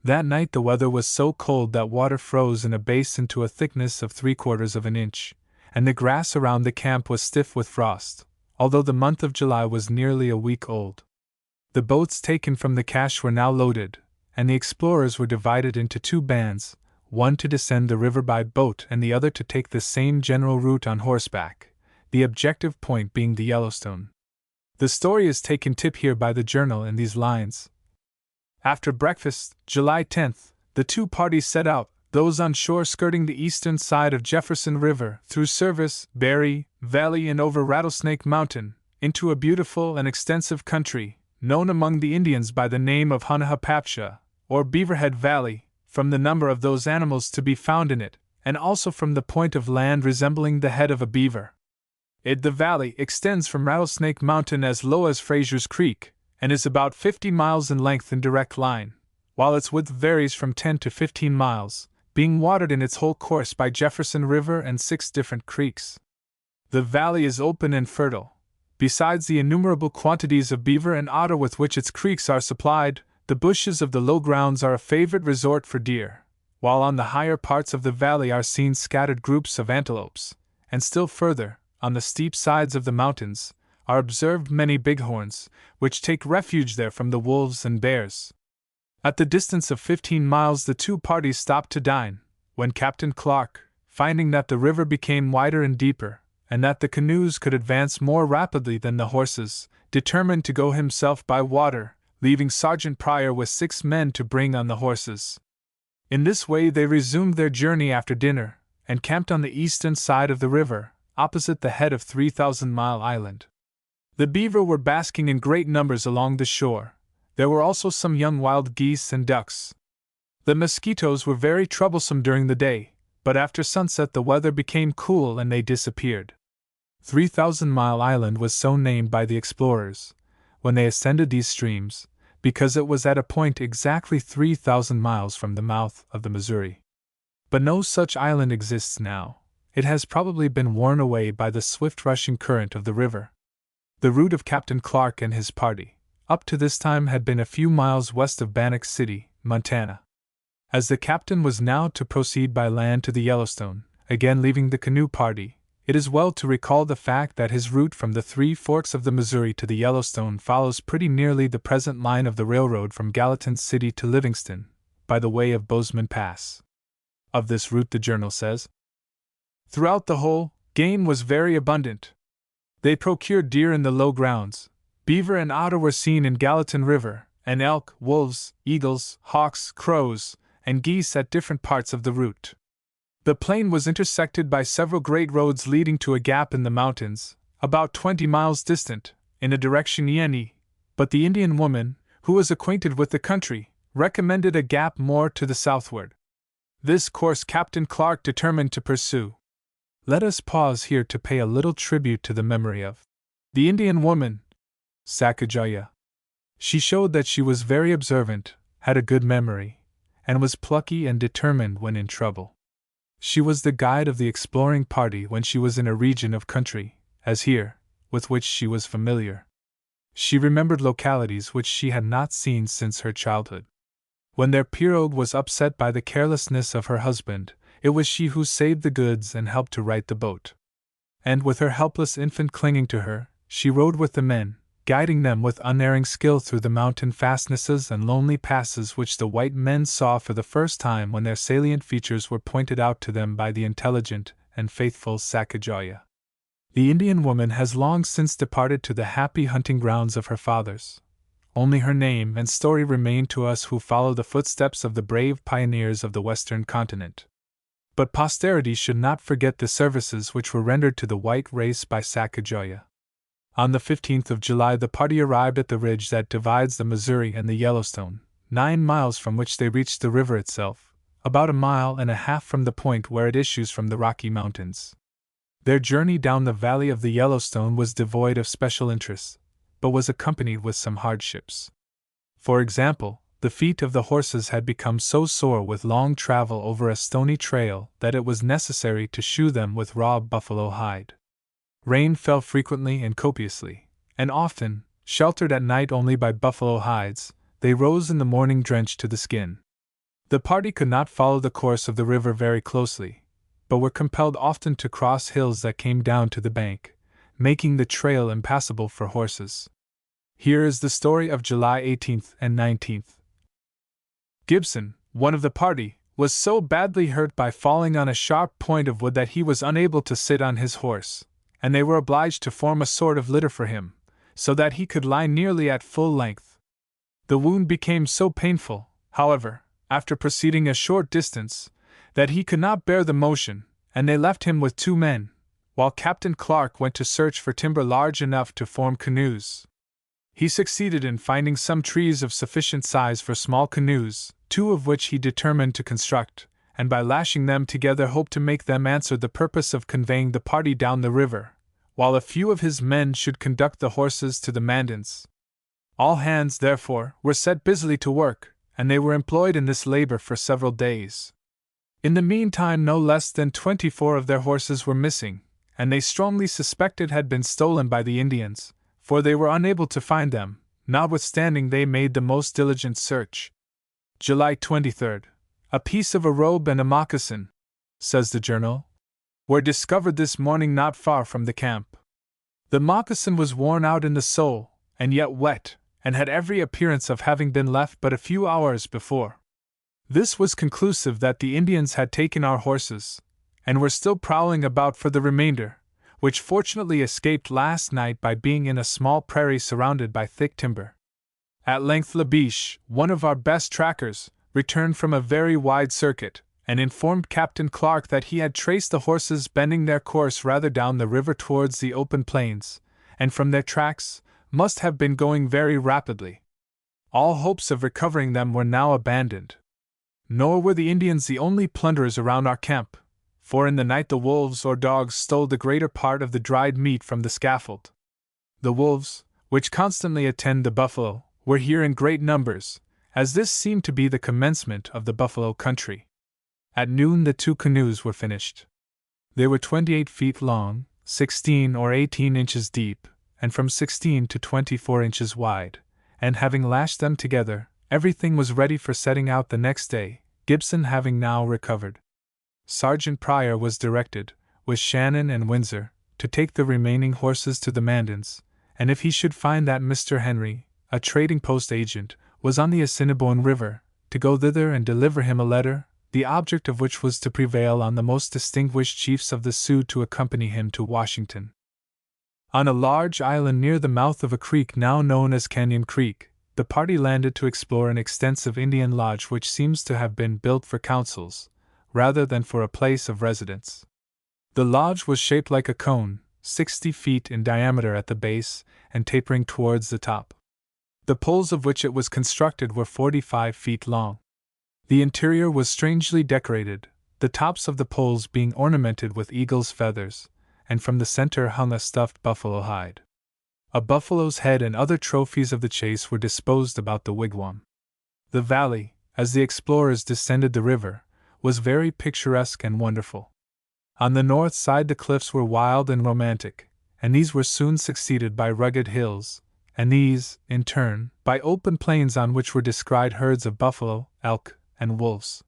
That night the weather was so cold that water froze in a basin to a thickness of 3/4 of an inch, and the grass around the camp was stiff with frost, although the month of July was nearly a week old. The boats taken from the cache were now loaded, and the explorers were divided into 2 bands, one to descend the river by boat and the other to take the same general route on horseback, the objective point being the Yellowstone. The story is taken tip here by the journal in these lines. After breakfast, July 10th, the 2 parties set out, those on shore skirting the eastern side of Jefferson River, through Service, Berry, Valley and over Rattlesnake Mountain, into a beautiful and extensive country, known among the Indians by the name of Hunahapapsha, or Beaverhead Valley, from the number of those animals to be found in it, and also from the point of land resembling the head of a beaver. The valley extends from Rattlesnake Mountain as low as Frazier's Creek, and is about 50 miles in length in direct line, while its width varies from 10 to 15 miles, being watered in its whole course by Jefferson River and 6 different creeks. The valley is open and fertile. Besides the innumerable quantities of beaver and otter with which its creeks are supplied, the bushes of the low grounds are a favorite resort for deer, while on the higher parts of the valley are seen scattered groups of antelopes, and still further, on the steep sides of the mountains, are observed many bighorns, which take refuge there from the wolves and bears. At the distance of 15 miles the 2 parties stopped to dine, when Captain Clark, finding that the river became wider and deeper, and that the canoes could advance more rapidly than the horses, determined to go himself by water, leaving Sergeant Pryor with 6 men to bring on the horses. In this way they resumed their journey after dinner, and camped on the eastern side of the river, opposite the head of 3,000-Mile Island. The beaver were basking in great numbers along the shore. There were also some young wild geese and ducks. The mosquitoes were very troublesome during the day, but after sunset the weather became cool and they disappeared. 3,000-Mile Island was so named by the explorers, when they ascended these streams, because it was at a point exactly 3,000 miles from the mouth of the Missouri. But no such island exists now. It has probably been worn away by the swift rushing current of the river. The route of Captain Clark and his party, up to this time, had been a few miles west of Bannock City, Montana. As the captain was now to proceed by land to the Yellowstone, again leaving the canoe party, it is well to recall the fact that his route from the 3 forks of the Missouri to the Yellowstone follows pretty nearly the present line of the railroad from Gallatin City to Livingston, by the way of Bozeman Pass. Of this route the journal says, "Throughout the whole, game was very abundant. They procured deer in the low grounds, beaver and otter were seen in Gallatin River, and elk, wolves, eagles, hawks, crows, and geese at different parts of the route. The plain was intersected by several great roads leading to a gap in the mountains, about 20 miles distant, in a direction Yeni, but the Indian woman, who was acquainted with the country, recommended a gap more to the southward. This course Captain Clark determined to pursue." Let us pause here to pay a little tribute to the memory of the Indian woman, Sacagawea. She showed that she was very observant, had a good memory, and was plucky and determined when in trouble. She was the guide of the exploring party when she was in a region of country, as here, with which she was familiar. She remembered localities which she had not seen since her childhood. When their pirogue was upset by the carelessness of her husband, it was she who saved the goods and helped to right the boat. And with her helpless infant clinging to her, she rowed with the men, guiding them with unerring skill through the mountain fastnesses and lonely passes which the white men saw for the first time when their salient features were pointed out to them by the intelligent and faithful Sacagawea. The Indian woman has long since departed to the happy hunting grounds of her fathers. Only her name and story remain to us who follow the footsteps of the brave pioneers of the western continent. But posterity should not forget the services which were rendered to the white race by Sacagawea. On the 15th of July the party arrived at the ridge that divides the Missouri and the Yellowstone, 9 miles from which they reached the river itself, about 1.5 miles from the point where it issues from the Rocky Mountains. Their journey down the valley of the Yellowstone was devoid of special interest, but was accompanied with some hardships. For example, the feet of the horses had become so sore with long travel over a stony trail that it was necessary to shoe them with raw buffalo hide. Rain fell frequently and copiously, and often, sheltered at night only by buffalo hides, they rose in the morning drenched to the skin. The party could not follow the course of the river very closely, but were compelled often to cross hills that came down to the bank, making the trail impassable for horses. Here is the story of July 18th and 19th. Gibson, one of the party, was so badly hurt by falling on a sharp point of wood that he was unable to sit on his horse, and they were obliged to form a sort of litter for him, so that he could lie nearly at full length. The wound became so painful, however, after proceeding a short distance, that he could not bear the motion, and they left him with 2 men, while Captain Clark went to search for timber large enough to form canoes. He succeeded in finding some trees of sufficient size for small canoes, 2 of which he determined to construct, and by lashing them together hoped to make them answer the purpose of conveying the party down the river, while a few of his men should conduct the horses to the Mandans. All hands, therefore, were set busily to work, and they were employed in this labor for several days. In the meantime no less than 24 of their horses were missing, and they strongly suspected had been stolen by the Indians, for they were unable to find them, notwithstanding they made the most diligent search. July 23rd. A piece of a robe and a moccasin, says the journal, were discovered this morning not far from the camp. The moccasin was worn out in the sole, and yet wet, and had every appearance of having been left but a few hours before. This was conclusive that the Indians had taken our horses, and were still prowling about for the remainder, which fortunately escaped last night by being in a small prairie surrounded by thick timber. At length Labiche, one of our best trackers, returned from a very wide circuit, and informed Captain Clark that he had traced the horses bending their course rather down the river towards the open plains, and from their tracks, must have been going very rapidly. All hopes of recovering them were now abandoned. Nor were the Indians the only plunderers around our camp, for in the night the wolves or dogs stole the greater part of the dried meat from the scaffold. The wolves, which constantly attend the buffalo, were here in great numbers, as this seemed to be the commencement of the buffalo country. At noon the 2 canoes were finished. They were 28 feet long, 16 or 18 inches deep, and from 16 to 24 inches wide, and having lashed them together, everything was ready for setting out the next day, Gibson having now recovered. Sergeant Pryor was directed, with Shannon and Windsor, to take the remaining horses to the Mandans, and if he should find that Mr. Henry, a trading post agent, was on the Assiniboine River, to go thither and deliver him a letter, the object of which was to prevail on the most distinguished chiefs of the Sioux to accompany him to Washington. On a large island near the mouth of a creek now known as Canyon Creek, the party landed to explore an extensive Indian lodge which seems to have been built for councils, rather than for a place of residence. The lodge was shaped like a cone, 60 feet in diameter at the base and tapering towards the top. The poles of which it was constructed were 45 feet long. The interior was strangely decorated, the tops of the poles being ornamented with eagle's feathers, and from the center hung a stuffed buffalo hide. A buffalo's head and other trophies of the chase were disposed about the wigwam. The valley, as the explorers descended the river, was very picturesque and wonderful. On the north side the cliffs were wild and romantic, and these were soon succeeded by rugged hills, and these, in turn, by open plains on which were descried herds of buffalo, elk, and wolves.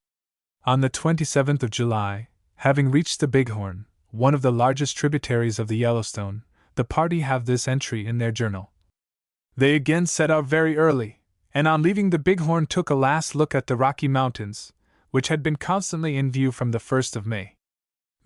On the 27th of July, having reached the Bighorn, one of the largest tributaries of the Yellowstone, the party have this entry in their journal. They again set out very early, and on leaving the Bighorn took a last look at the Rocky Mountains, which had been constantly in view from the 1st of May.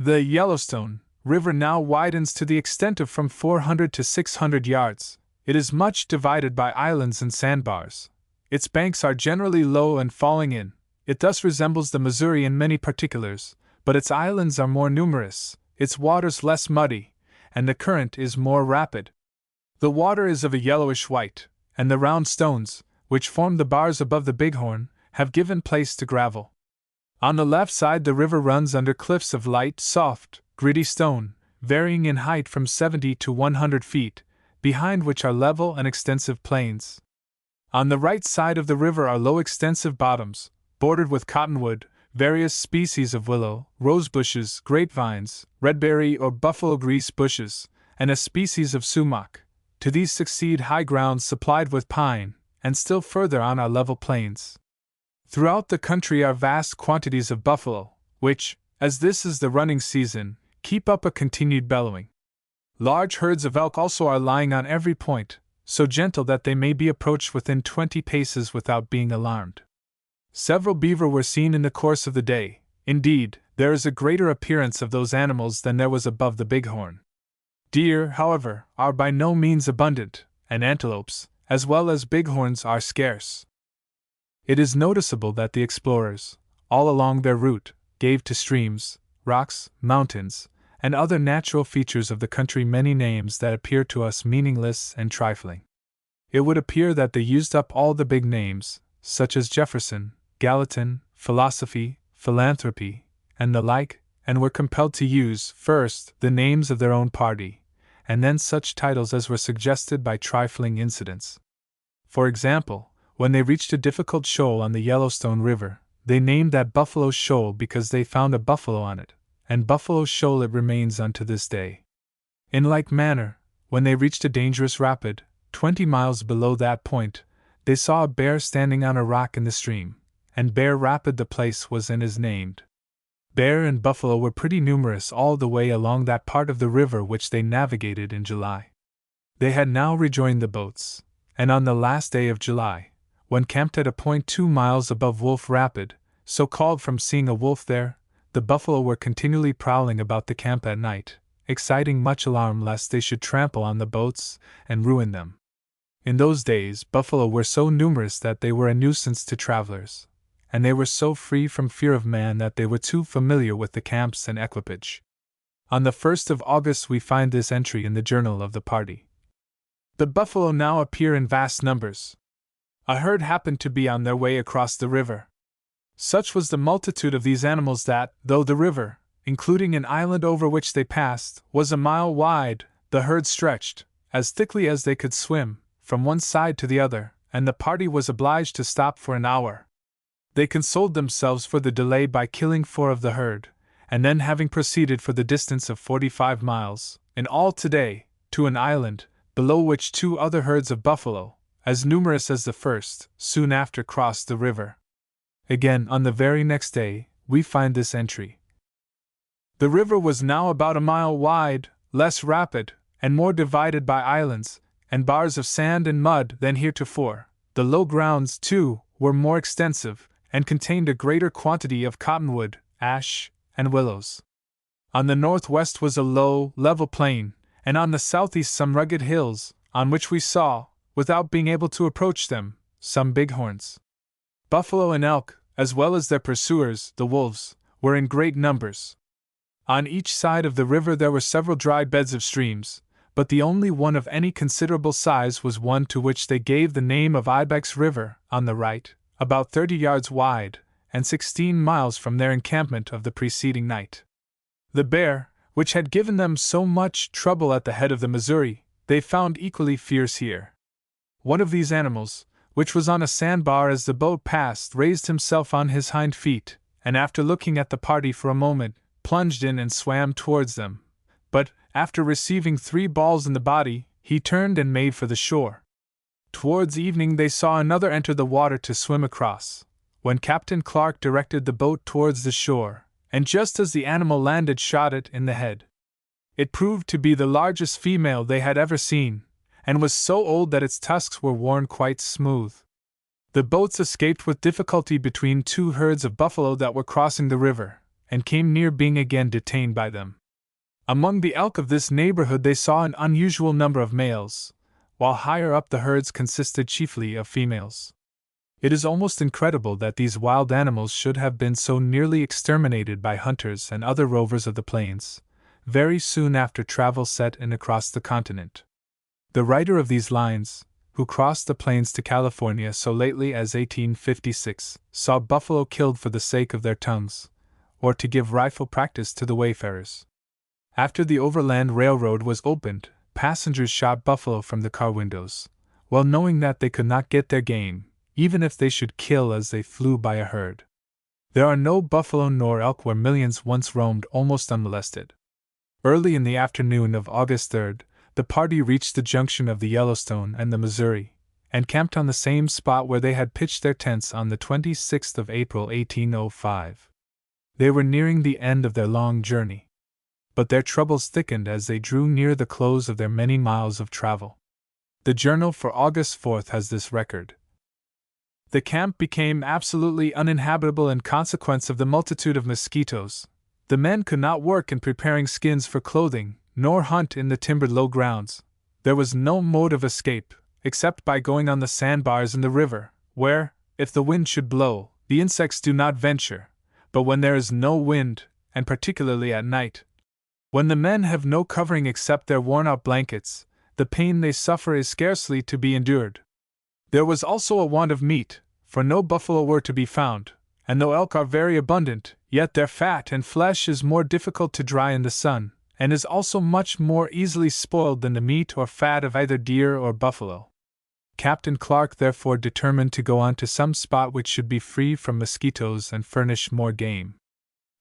The Yellowstone River now widens to the extent of from 400 to 600 yards. It is much divided by islands and sandbars. Its banks are generally low and falling in. It thus resembles the Missouri in many particulars, but its islands are more numerous, its waters less muddy, and the current is more rapid. The water is of a yellowish white, and the round stones, which form the bars above the Bighorn, have given place to gravel. On the left side the river runs under cliffs of light, soft, gritty stone, varying in height from 70 to 100 feet, behind which are level and extensive plains. On the right side of the river are low extensive bottoms, bordered with cottonwood, various species of willow, rose bushes, grapevines, redberry or buffalo grease bushes, and a species of sumac. To these succeed high grounds supplied with pine, and still further on are level plains. Throughout the country are vast quantities of buffalo, which, as this is the running season, keep up a continued bellowing. Large herds of elk also are lying on every point, so gentle that they may be approached within 20 paces without being alarmed. Several beaver were seen in the course of the day. Indeed, there is a greater appearance of those animals than there was above the Bighorn. Deer, however, are by no means abundant, and antelopes, as well as bighorns, are scarce. It is noticeable that the explorers, all along their route, gave to streams, rocks, mountains, and other natural features of the country many names that appear to us meaningless and trifling. It would appear that they used up all the big names, such as Jefferson, Gallatin, philosophy, philanthropy, and the like, and were compelled to use, first, the names of their own party, and then such titles as were suggested by trifling incidents. For example, when they reached a difficult shoal on the Yellowstone River, they named that Buffalo Shoal because they found a buffalo on it, and Buffalo Shoal it remains unto this day. In like manner, when they reached a dangerous rapid, 20 miles below that point, they saw a bear standing on a rock in the stream, and Bear Rapid the place was and is named. Bear and buffalo were pretty numerous all the way along that part of the river which they navigated in July. They had now rejoined the boats, and on the last day of July, when camped at a point 2 miles above Wolf Rapid, so called from seeing a wolf there, the buffalo were continually prowling about the camp at night, exciting much alarm lest they should trample on the boats and ruin them. In those days buffalo were so numerous that they were a nuisance to travelers, and they were so free from fear of man that they were too familiar with the camps and equipage. On the 1st of August we find this entry in the journal of the party. The buffalo now appear in vast numbers. A herd happened to be on their way across the river. Such was the multitude of these animals that, though the river, including an island over which they passed, was a mile wide, the herd stretched, as thickly as they could swim, from one side to the other, and the party was obliged to stop for an hour. They consoled themselves for the delay by killing 4 of the herd, and then having proceeded for the distance of 45 miles, in all today, to an island, below which 2 other herds of buffalo, as numerous as the first, soon after crossed the river. Again, on the very next day, we find this entry. The river was now about a mile wide, less rapid, and more divided by islands, and bars of sand and mud than heretofore. The low grounds, too, were more extensive, and contained a greater quantity of cottonwood, ash, and willows. On the northwest was a low, level plain, and on the southeast some rugged hills, on which we saw, without being able to approach them, some bighorns. Buffalo and elk, as well as their pursuers, the wolves, were in great numbers. On each side of the river there were several dry beds of streams, but the only one of any considerable size was one to which they gave the name of Ibex River, on the right, about 30 yards wide, and 16 miles from their encampment of the preceding night. The bear, which had given them so much trouble at the head of the Missouri, they found equally fierce here. One of these animals, which was on a sandbar as the boat passed, raised himself on his hind feet, and after looking at the party for a moment, plunged in and swam towards them. But, after receiving 3 balls in the body, he turned and made for the shore. Towards evening they saw another enter the water to swim across, when Captain Clark directed the boat towards the shore, and just as the animal landed shot it in the head. It proved to be the largest female they had ever seen, and was so old that its tusks were worn quite smooth. The boats escaped with difficulty between 2 herds of buffalo that were crossing the river, and came near being again detained by them. Among the elk of this neighborhood they saw an unusual number of males, while higher up the herds consisted chiefly of females. It is almost incredible that these wild animals should have been so nearly exterminated by hunters and other rovers of the plains, very soon after travel set in across the continent. The writer of these lines, who crossed the plains to California so lately as 1856, saw buffalo killed for the sake of their tongues, or to give rifle practice to the wayfarers. After the overland railroad was opened, passengers shot buffalo from the car windows, well knowing that they could not get their game, even if they should kill as they flew by a herd. There are no buffalo nor elk where millions once roamed almost unmolested. Early in the afternoon of August 3rd, the party reached the junction of the Yellowstone and the Missouri, and camped on the same spot where they had pitched their tents on the 26th of April 1805. They were nearing the end of their long journey. But their troubles thickened as they drew near the close of their many miles of travel. The journal for August 4th has this record. The camp became absolutely uninhabitable in consequence of the multitude of mosquitoes. The men could not work in preparing skins for clothing, nor hunt in the timbered low grounds. There was no mode of escape, except by going on the sandbars in the river, where, if the wind should blow, the insects do not venture, but when there is no wind, and particularly at night, when the men have no covering except their worn-out blankets, the pain they suffer is scarcely to be endured. There was also a want of meat, for no buffalo were to be found, and though elk are very abundant, yet their fat and flesh is more difficult to dry in the sun, and is also much more easily spoiled than the meat or fat of either deer or buffalo. Captain Clark therefore determined to go on to some spot which should be free from mosquitoes and furnish more game.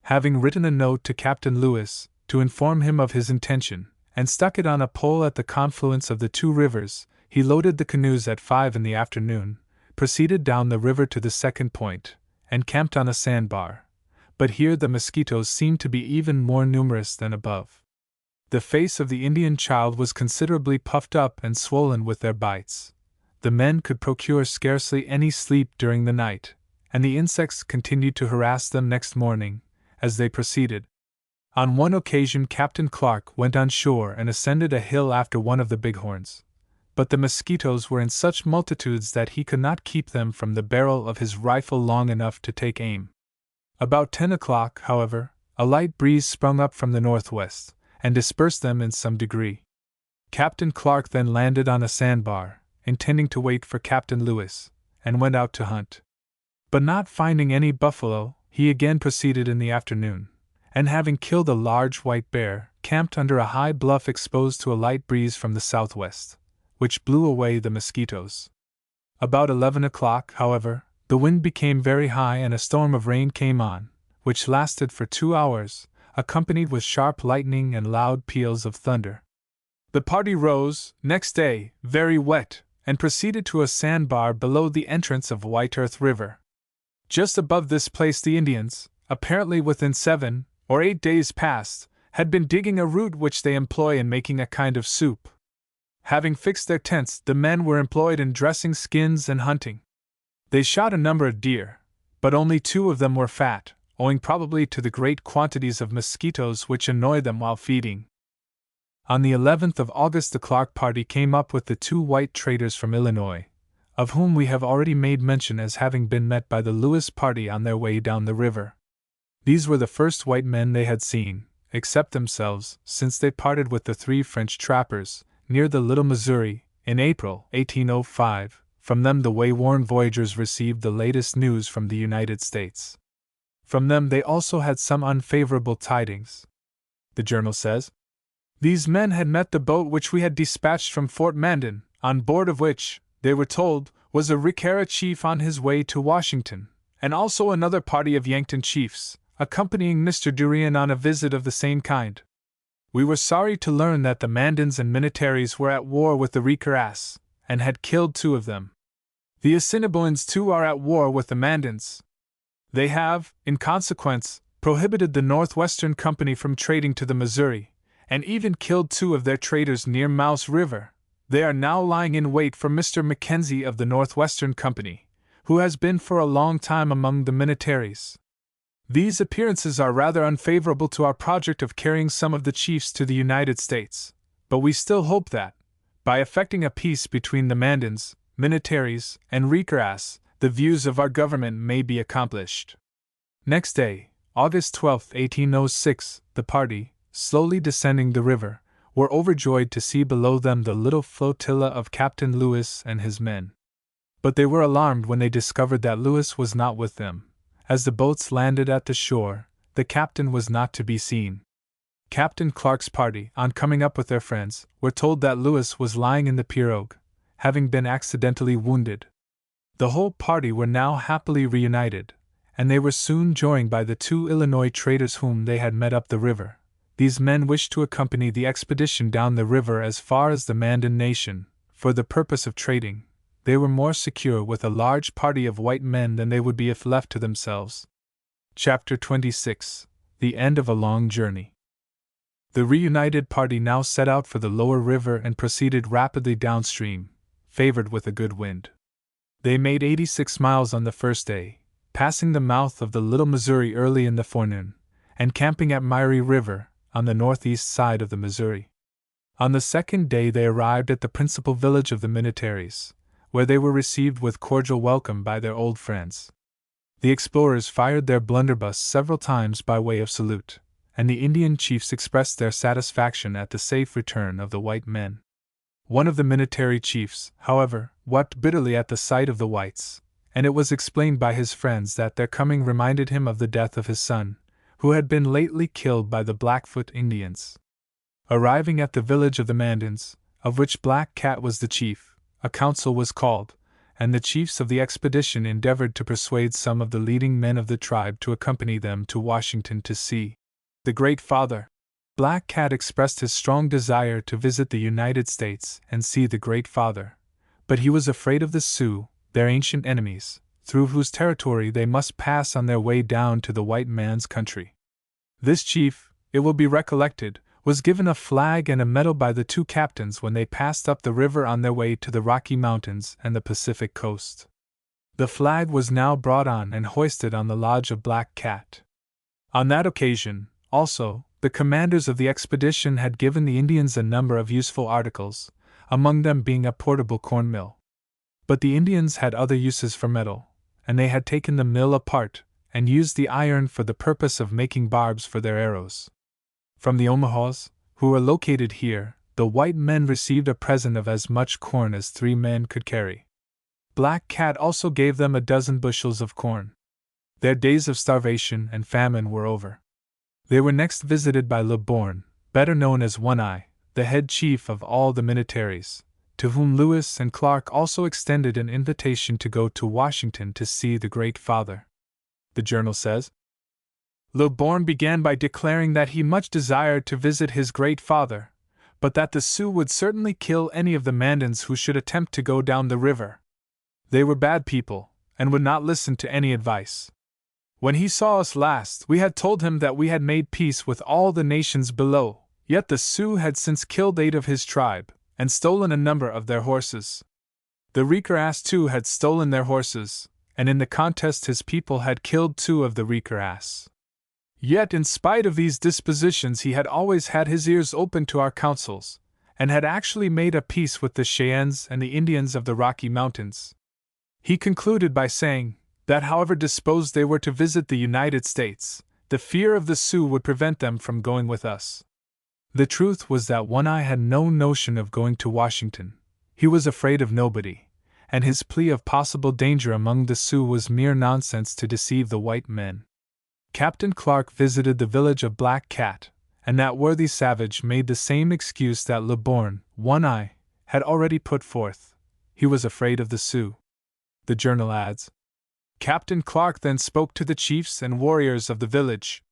Having written a note to Captain Lewis, to inform him of his intention, and stuck it on a pole at the confluence of the 2 rivers, he loaded the canoes at 5 in the afternoon, proceeded down the river to the second point, and camped on a sandbar. But here the mosquitoes seemed to be even more numerous than above. The face of the Indian child was considerably puffed up and swollen with their bites. The men could procure scarcely any sleep during the night, and the insects continued to harass them next morning, as they proceeded. On one occasion Captain Clark went on shore and ascended a hill after one of the bighorns, but the mosquitoes were in such multitudes that he could not keep them from the barrel of his rifle long enough to take aim. About 10 o'clock, however, a light breeze sprung up from the northwest, and dispersed them in some degree. Captain Clark then landed on a sandbar, intending to wait for Captain Lewis, and went out to hunt. But not finding any buffalo, he again proceeded in the afternoon, and having killed a large white bear, camped under a high bluff exposed to a light breeze from the southwest, which blew away the mosquitoes. About 11 o'clock, however, the wind became very high and a storm of rain came on, which lasted for 2 hours, accompanied with sharp lightning and loud peals of thunder. The party rose, next day, very wet, and proceeded to a sandbar below the entrance of White Earth River. Just above this place the Indians, apparently within 7 or 8 days past, had been digging a root which they employ in making a kind of soup. Having fixed their tents, the men were employed in dressing skins and hunting. They shot a number of deer, but only 2 of them were fat, owing probably to the great quantities of mosquitoes which annoyed them while feeding. On the 11th of August the Clark party came up with the 2 white traders from Illinois, of whom we have already made mention as having been met by the Lewis party on their way down the river. These were the first white men they had seen, except themselves, since they parted with the 3 French trappers, near the Little Missouri, in April 1805. From them the wayworn voyagers received the latest news from the United States. From them they also had some unfavorable tidings. The journal says, "These men had met the boat which we had dispatched from Fort Mandan, on board of which, they were told, was a Ricara chief on his way to Washington, and also another party of Yankton chiefs, accompanying Mr. Durian on a visit of the same kind. We were sorry to learn that the Mandans and Minnetarees were at war with the Ricaras, and had killed 2 of them. The Assiniboines too are at war with the Mandans. They have, in consequence, prohibited the Northwestern Company from trading to the Missouri, and even killed 2 of their traders near Mouse River. They are now lying in wait for Mr. Mackenzie of the Northwestern Company, who has been for a long time among the Minnetarees. These appearances are rather unfavorable to our project of carrying some of the chiefs to the United States, but we still hope that, by effecting a peace between the Mandans, Minnetarees, and Ricaras, the views of our government may be accomplished. Next day, August 12, 1806, the party, slowly descending the river, were overjoyed to see below them the little flotilla of Captain Lewis and his men. But they were alarmed when they discovered that Lewis was not with them. As the boats landed at the shore, the captain was not to be seen. Captain Clark's party, on coming up with their friends, were told that Lewis was lying in the pirogue, having been accidentally wounded. The whole party were now happily reunited, and they were soon joined by the 2 Illinois traders whom they had met up the river. These men wished to accompany the expedition down the river as far as the Mandan nation, for the purpose of trading. They were more secure with a large party of white men than they would be if left to themselves. Chapter 26. The End of a Long Journey. The reunited party now set out for the lower river and proceeded rapidly downstream, favored with a good wind. They made 86 miles on the first day, passing the mouth of the Little Missouri early in the forenoon, and camping at Myrie River, on the northeast side of the Missouri. On the second day they arrived at the principal village of the Minnetarees, where they were received with cordial welcome by their old friends. The explorers fired their blunderbuss several times by way of salute, and the Indian chiefs expressed their satisfaction at the safe return of the white men. One of the Minnetare chiefs, however, wept bitterly at the sight of the whites, and it was explained by his friends that their coming reminded him of the death of his son, who had been lately killed by the Blackfoot Indians. Arriving at the village of the Mandans, of which Black Cat was the chief, a council was called, and the chiefs of the expedition endeavored to persuade some of the leading men of the tribe to accompany them to Washington to see the Great Father. Black Cat expressed his strong desire to visit the United States and see the Great Father, but he was afraid of the Sioux, their ancient enemies, through whose territory they must pass on their way down to the white man's country. This chief, it will be recollected, was given a flag and a medal by the 2 captains when they passed up the river on their way to the Rocky Mountains and the Pacific coast. The flag was now brought on and hoisted on the lodge of Black Cat. On that occasion, also, the commanders of the expedition had given the Indians a number of useful articles, among them being a portable corn mill. But the Indians had other uses for metal, and they had taken the mill apart and used the iron for the purpose of making barbs for their arrows. From the Omahas, who were located here, the white men received a present of as much corn as 3 men could carry. Black Cat also gave them a dozen bushels of corn. Their days of starvation and famine were over. They were next visited by Le Borgne, better known as One Eye, the head chief of all the Minnetarees, to whom Lewis and Clark also extended an invitation to go to Washington to see the Great Father. The journal says, Le Borgne began by declaring that he much desired to visit his Great Father, but that the Sioux would certainly kill any of the Mandans who should attempt to go down the river. They were bad people, and would not listen to any advice. When he saw us last, we had told him that we had made peace with all the nations below, yet the Sioux had since killed 8 of his tribe, and stolen a number of their horses. The Ricaras too had stolen their horses, and in the contest his people had killed 2 of the Ricaras. Yet in spite of these dispositions he had always had his ears open to our counsels, and had actually made a peace with the Cheyennes and the Indians of the Rocky Mountains. He concluded by saying that however disposed they were to visit the United States, the fear of the Sioux would prevent them from going with us. The truth was that One Eye had no notion of going to Washington. He was afraid of nobody, and his plea of possible danger among the Sioux was mere nonsense to deceive the white men. Captain Clark visited the village of Black Cat, and that worthy savage made the same excuse that Le Borgne, One Eye, had already put forth. He was afraid of the Sioux. The journal adds, Captain Clark then spoke to the chiefs and warriors of the village.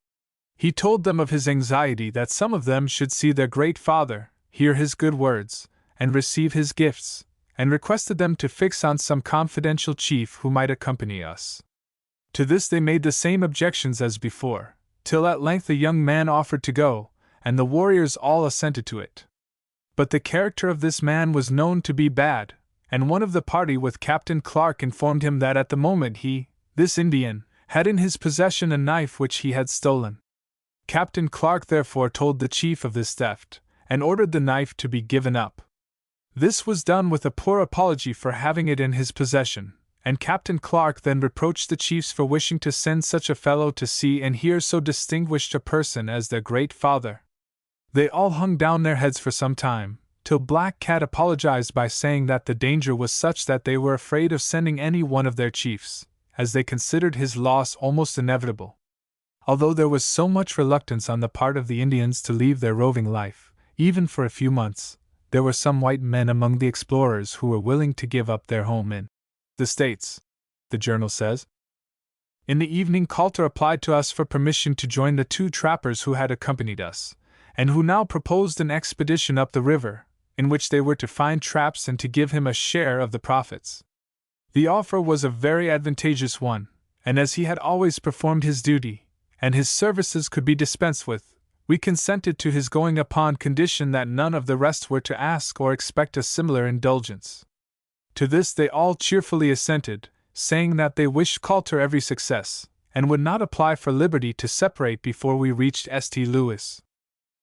He told them of his anxiety that some of them should see their great father, hear his good words, and receive his gifts, and requested them to fix on some confidential chief who might accompany us. To this they made the same objections as before, till at length the young man offered to go, and the warriors all assented to it. But the character of this man was known to be bad, and one of the party with Captain Clark informed him that at the moment he, this Indian, had in his possession a knife which he had stolen. Captain Clark therefore told the chief of this theft, and ordered the knife to be given up. This was done with a poor apology for having it in his possession, and Captain Clark then reproached the chiefs for wishing to send such a fellow to see and hear so distinguished a person as their great father. They all hung down their heads for some time, till Black Cat apologized by saying that the danger was such that they were afraid of sending any one of their chiefs, as they considered his loss almost inevitable. Although there was so much reluctance on the part of the Indians to leave their roving life, even for a few months, there were some white men among the explorers who were willing to give up their home in the States, the journal says. In the evening, Coulter applied to us for permission to join the 2 trappers who had accompanied us, and who now proposed an expedition up the river, in which they were to find traps and to give him a share of the profits. The offer was a very advantageous one, and as he had always performed his duty, and his services could be dispensed with, we consented to his going upon condition that none of the rest were to ask or expect a similar indulgence. To this they all cheerfully assented, saying that they wished Coulter every success, and would not apply for liberty to separate before we reached St. Louis.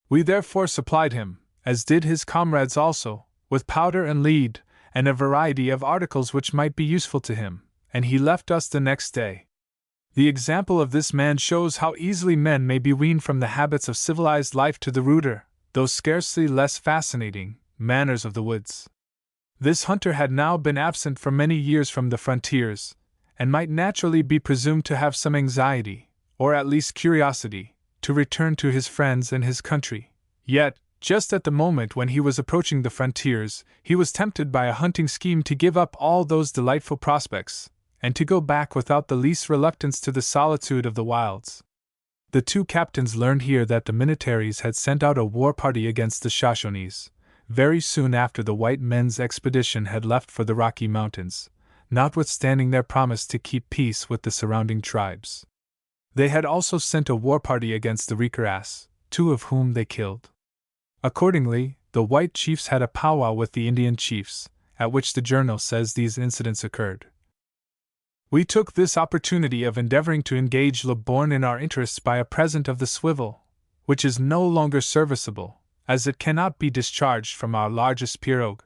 We therefore supplied him, as did his comrades also, with powder and lead, and a variety of articles which might be useful to him, and he left us the next day. The example of this man shows how easily men may be weaned from the habits of civilized life to the ruder, though scarcely less fascinating, manners of the woods. This hunter had now been absent for many years from the frontiers, and might naturally be presumed to have some anxiety, or at least curiosity, to return to his friends and his country. Yet, just at the moment when he was approaching the frontiers, he was tempted by a hunting scheme to give up all those delightful prospects, and to go back without the least reluctance to the solitude of the wilds. The 2 captains learned here that the militaries had sent out a war party against the Shoshones, very soon after the white men's expedition had left for the Rocky Mountains, notwithstanding their promise to keep peace with the surrounding tribes. They had also sent a war party against the Reekerass, 2 of whom they killed. Accordingly, the white chiefs had a powwow with the Indian chiefs, at which the journal says these incidents occurred. We took this opportunity of endeavoring to engage Le Borgne in our interests by a present of the swivel, which is no longer serviceable, as it cannot be discharged from our largest pirogue.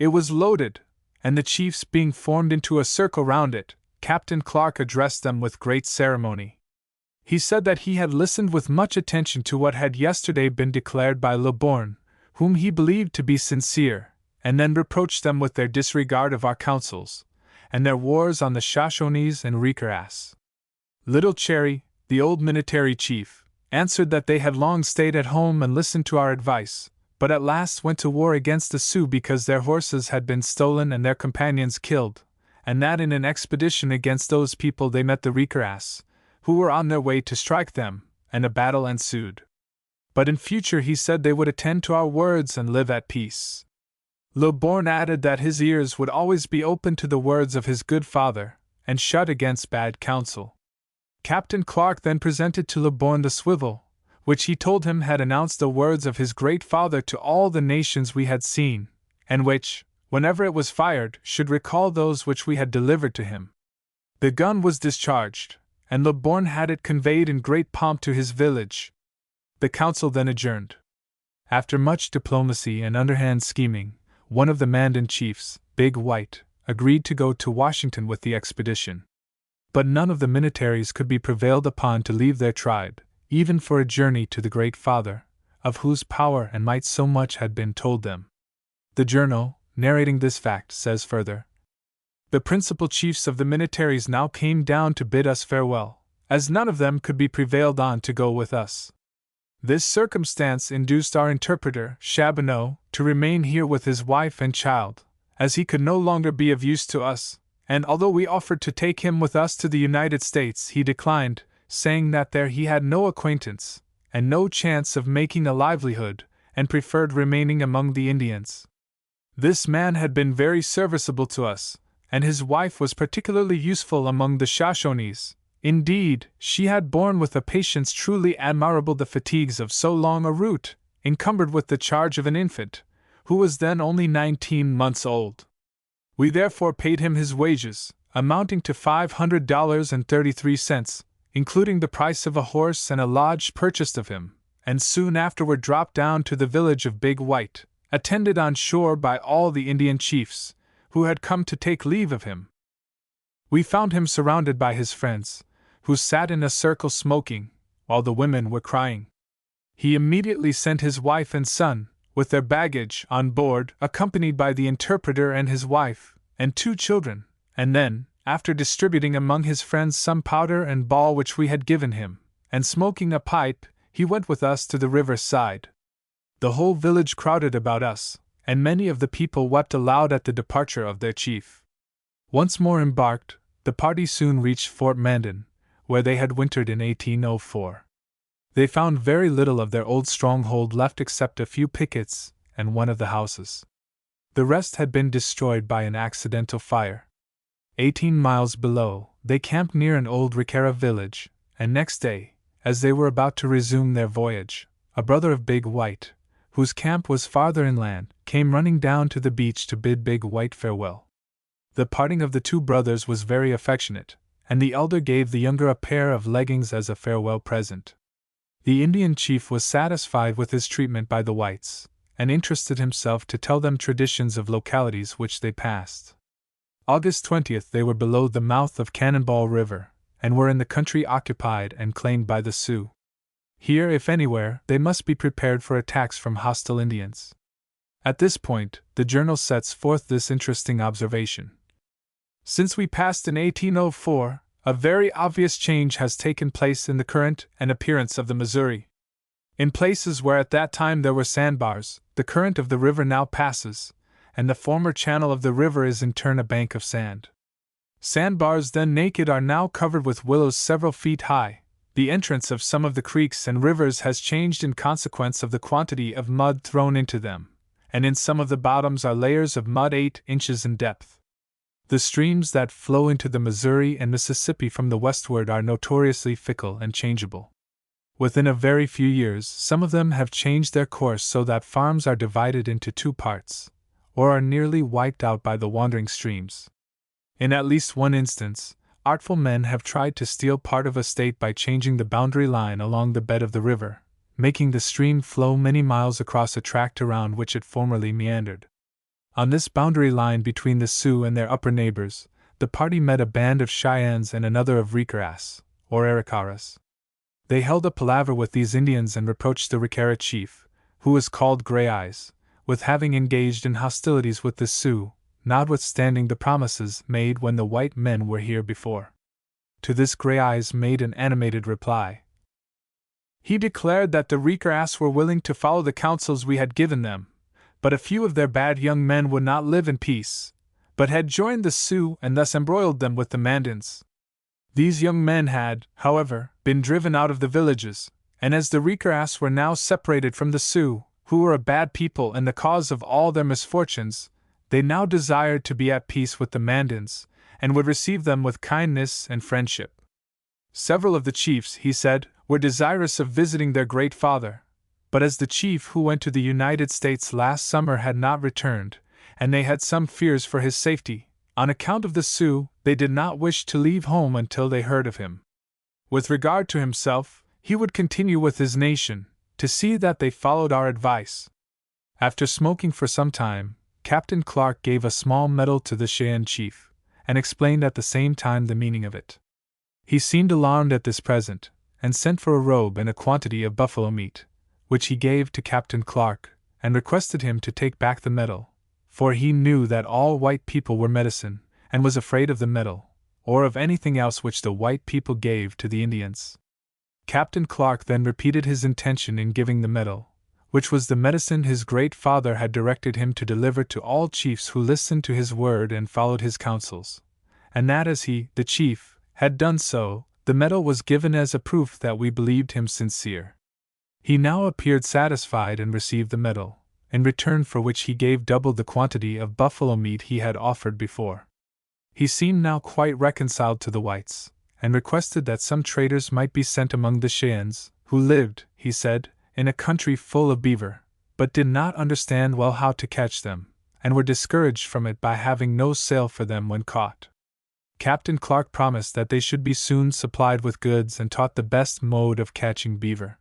It was loaded, and the chiefs being formed into a circle round it, Captain Clark addressed them with great ceremony. He said that he had listened with much attention to what had yesterday been declared by Le Borgne, whom he believed to be sincere, and then reproached them with their disregard of our counsels, and their wars on the Shoshones and Reekerass. Little Cherry, the old military chief, answered that they had long stayed at home and listened to our advice, but at last went to war against the Sioux because their horses had been stolen and their companions killed, and that in an expedition against those people they met the Reekerass, who were on their way to strike them, and a battle ensued. But in future he said they would attend to our words and live at peace. Le Borgne added that his ears would always be open to the words of his good father, and shut against bad counsel. Captain Clark then presented to Le Borgne the swivel, which he told him had announced the words of his great father to all the nations we had seen, and which, whenever it was fired, should recall those which we had delivered to him. The gun was discharged, and Le Borgne had it conveyed in great pomp to his village. The council then adjourned. After much diplomacy and underhand scheming, one of the Mandan chiefs, Big White, agreed to go to Washington with the expedition. But none of the militaries could be prevailed upon to leave their tribe, even for a journey to the Great Father, of whose power and might so much had been told them. The journal, narrating this fact, says further: the principal chiefs of the militaries now came down to bid us farewell, as none of them could be prevailed on to go with us. This circumstance induced our interpreter, Chaboneau, to remain here with his wife and child, as he could no longer be of use to us, and although we offered to take him with us to the United States, he declined, saying that there he had no acquaintance, and no chance of making a livelihood, and preferred remaining among the Indians. This man had been very serviceable to us, and his wife was particularly useful among the Shoshones. Indeed, she had borne with a patience truly admirable the fatigues of so long a route, encumbered with the charge of an infant, who was then only 19 months old. We therefore paid him his wages, amounting to $500.33, including the price of a horse and a lodge purchased of him, and soon afterward dropped down to the village of Big White, attended on shore by all the Indian chiefs, who had come to take leave of him. We found him surrounded by his friends, who sat in a circle smoking, while the women were crying. He immediately sent his wife and son, with their baggage, on board, accompanied by the interpreter and his wife, and 2 children, and then, after distributing among his friends some powder and ball which we had given him, and smoking a pipe, he went with us to the river side. The whole village crowded about us, and many of the people wept aloud at the departure of their chief. Once more embarked, the party soon reached Fort Mandan, where they had wintered in 1804. They found very little of their old stronghold left except a few pickets and one of the houses. The rest had been destroyed by an accidental fire. 18 miles below, they camped near an old Ricara village, and next day, as they were about to resume their voyage, a brother of Big White, whose camp was farther inland, came running down to the beach to bid Big White farewell. The parting of the 2 brothers was very affectionate, and the elder gave the younger a pair of leggings as a farewell present. The Indian chief was satisfied with his treatment by the whites, and interested himself to tell them traditions of localities which they passed. August 20th they were below the mouth of Cannonball River, and were in the country occupied and claimed by the Sioux. Here, if anywhere, they must be prepared for attacks from hostile Indians. At this point, the journal sets forth this interesting observation. Since we passed in 1804, a very obvious change has taken place in the current and appearance of the Missouri. In places where at that time there were sandbars, the current of the river now passes, and the former channel of the river is in turn a bank of sand. Sandbars then naked are now covered with willows several feet high. The entrance of some of the creeks and rivers has changed in consequence of the quantity of mud thrown into them, and in some of the bottoms are layers of mud 8 inches in depth. The streams that flow into the Missouri and Mississippi from the westward are notoriously fickle and changeable. Within a very few years, some of them have changed their course so that farms are divided into 2 parts, or are nearly wiped out by the wandering streams. In at least one instance, artful men have tried to steal part of a state by changing the boundary line along the bed of the river, making the stream flow many miles across a tract around which it formerly meandered. On this boundary line between the Sioux and their upper neighbors, the party met a band of Cheyennes and another of Ricaras, or Arikaras. They held a palaver with these Indians and reproached the Ricara chief, who was called Gray Eyes, with having engaged in hostilities with the Sioux, notwithstanding the promises made when the white men were here before. To this Gray Eyes made an animated reply. He declared that the Ricaras were willing to follow the counsels we had given them, but a few of their bad young men would not live in peace, but had joined the Sioux and thus embroiled them with the Mandans. These young men had, however, been driven out of the villages, and as the Ricaras were now separated from the Sioux, who were a bad people and the cause of all their misfortunes, they now desired to be at peace with the Mandans, and would receive them with kindness and friendship. Several of the chiefs, he said, were desirous of visiting their great father, but as the chief who went to the United States last summer had not returned, and they had some fears for his safety, on account of the Sioux, they did not wish to leave home until they heard of him. With regard to himself, he would continue with his nation, to see that they followed our advice. After smoking for some time, Captain Clark gave a small medal to the Cheyenne chief, and explained at the same time the meaning of it. He seemed alarmed at this present, and sent for a robe and a quantity of buffalo meat, which he gave to Captain Clark, and requested him to take back the medal, for he knew that all white people were medicine, and was afraid of the medal, or of anything else which the white people gave to the Indians. Captain Clark then repeated his intention in giving the medal, which was the medicine his great father had directed him to deliver to all chiefs who listened to his word and followed his counsels, and that as he, the chief, had done so, the medal was given as a proof that we believed him sincere. He now appeared satisfied and received the medal, in return for which he gave double the quantity of buffalo meat he had offered before. He seemed now quite reconciled to the whites, and requested that some traders might be sent among the Cheyennes, who lived, he said, in a country full of beaver, but did not understand well how to catch them, and were discouraged from it by having no sale for them when caught. Captain Clark promised that they should be soon supplied with goods and taught the best mode of catching beaver.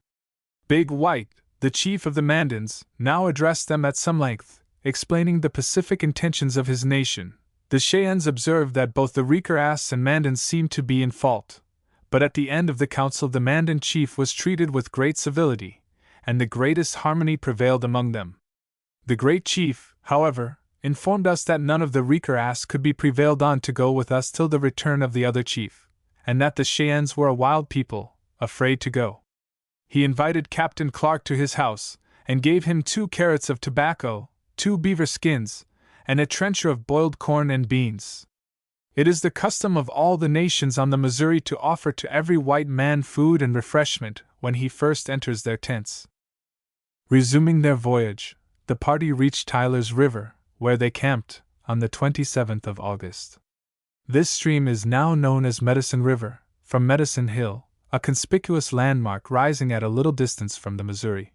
Big White, the chief of the Mandans, now addressed them at some length, explaining the pacific intentions of his nation. The Cheyennes observed that both the Ricaras and Mandans seemed to be in fault, but at the end of the council the Mandan chief was treated with great civility, and the greatest harmony prevailed among them. The great chief, however, informed us that none of the Ricaras could be prevailed on to go with us till the return of the other chief, and that the Cheyennes were a wild people, afraid to go. He invited Captain Clark to his house, and gave him 2 carrots of tobacco, 2 beaver skins, and a trencher of boiled corn and beans. It is the custom of all the nations on the Missouri to offer to every white man food and refreshment when he first enters their tents. Resuming their voyage, the party reached Tyler's River, where they camped, on the 27th of August. This stream is now known as Medicine River, from Medicine Hill, a conspicuous landmark rising at a little distance from the Missouri.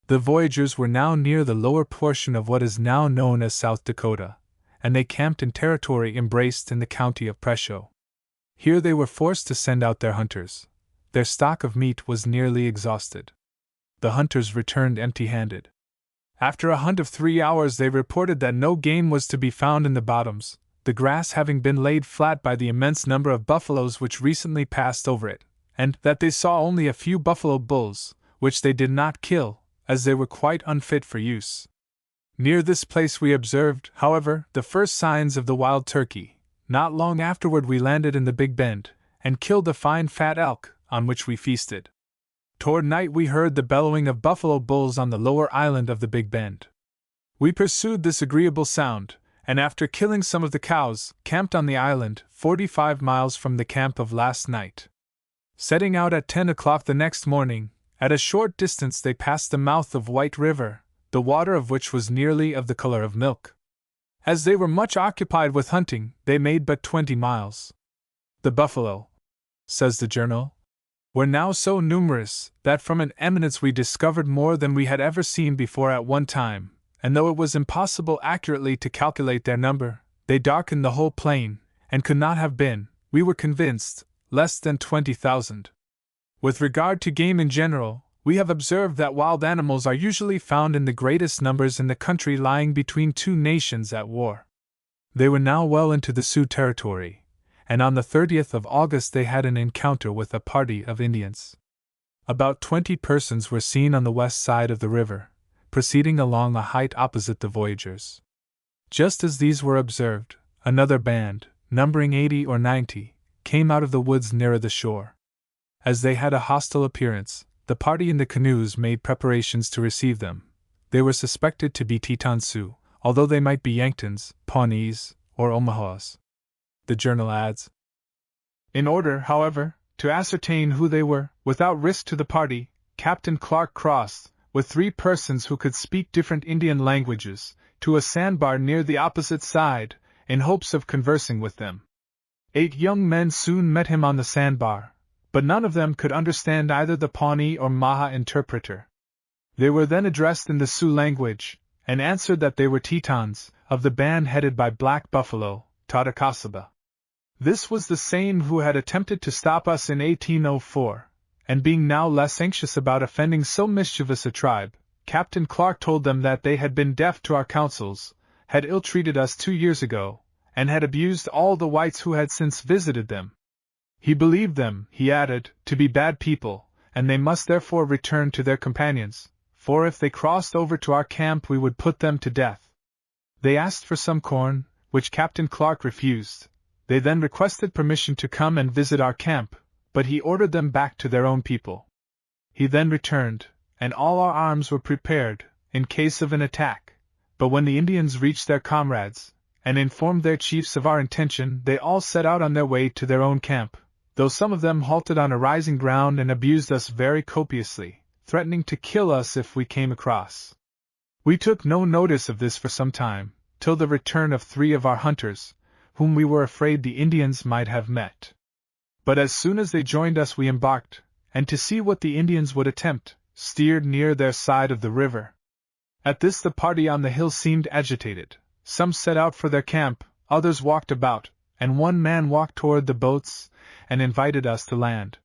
The voyagers were now near the lower portion of what is now known as South Dakota, and they camped in territory embraced in the county of Presho. Here they were forced to send out their hunters. Their stock of meat was nearly exhausted. The hunters returned empty-handed. After a hunt of 3 hours they reported that no game was to be found in the bottoms, the grass having been laid flat by the immense number of buffaloes which recently passed over it, and that they saw only a few buffalo bulls, which they did not kill, as they were quite unfit for use. Near this place we observed, however, the first signs of the wild turkey. Not long afterward we landed in the Big Bend, and killed a fine fat elk, on which we feasted. Toward night we heard the bellowing of buffalo bulls on the lower island of the Big Bend. We pursued this agreeable sound, and after killing some of the cows, camped on the island, 45 miles from the camp of last night. Setting out at 10 o'clock the next morning, at a short distance they passed the mouth of White River, the water of which was nearly of the color of milk. As they were much occupied with hunting, they made but 20 miles. The buffalo, says the journal, were now so numerous that from an eminence we discovered more than we had ever seen before at one time, and though it was impossible accurately to calculate their number, they darkened the whole plain, and could not have been, we were convinced, less than 20,000. With regard to game in general, we have observed that wild animals are usually found in the greatest numbers in the country lying between 2 nations at war. They were now well into the Sioux territory, and on the 30th of August they had an encounter with a party of Indians. About 20 persons were seen on the west side of the river, proceeding along a height opposite the voyagers. Just as these were observed, another band, numbering 80 or 90, came out of the woods nearer the shore. As they had a hostile appearance, the party in the canoes made preparations to receive them. They were suspected to be Teton Sioux, although they might be Yanktons, Pawnees, or Omahas. The journal adds, in order, however, to ascertain who they were, without risk to the party, Captain Clark crossed, with 3 persons who could speak different Indian languages, to a sandbar near the opposite side, in hopes of conversing with them. 8 young men soon met him on the sandbar, but none of them could understand either the Pawnee or Maha interpreter. They were then addressed in the Sioux language, and answered that they were Tetons, of the band headed by Black Buffalo, Tadakasaba. This was the same who had attempted to stop us in 1804, and being now less anxious about offending so mischievous a tribe, Captain Clark told them that they had been deaf to our counsels, had ill-treated us 2 years ago, and had abused all the whites who had since visited them. He believed them, he added, to be bad people, and they must therefore return to their companions, for if they crossed over to our camp we would put them to death. They asked for some corn, which Captain Clark refused. They then requested permission to come and visit our camp, but he ordered them back to their own people. He then returned, and all our arms were prepared, in case of an attack, but when the Indians reached their comrades, and informed their chiefs of our intention, they all set out on their way to their own camp, though some of them halted on a rising ground and abused us very copiously, threatening to kill us if we came across. We took no notice of this for some time, till the return of 3 of our hunters, whom we were afraid the Indians might have met. But as soon as they joined us we embarked, and to see what the Indians would attempt, steered near their side of the river. At this the party on the hill seemed agitated. Some set out for their camp, others walked about, and one man walked toward the boats, and invited us to land.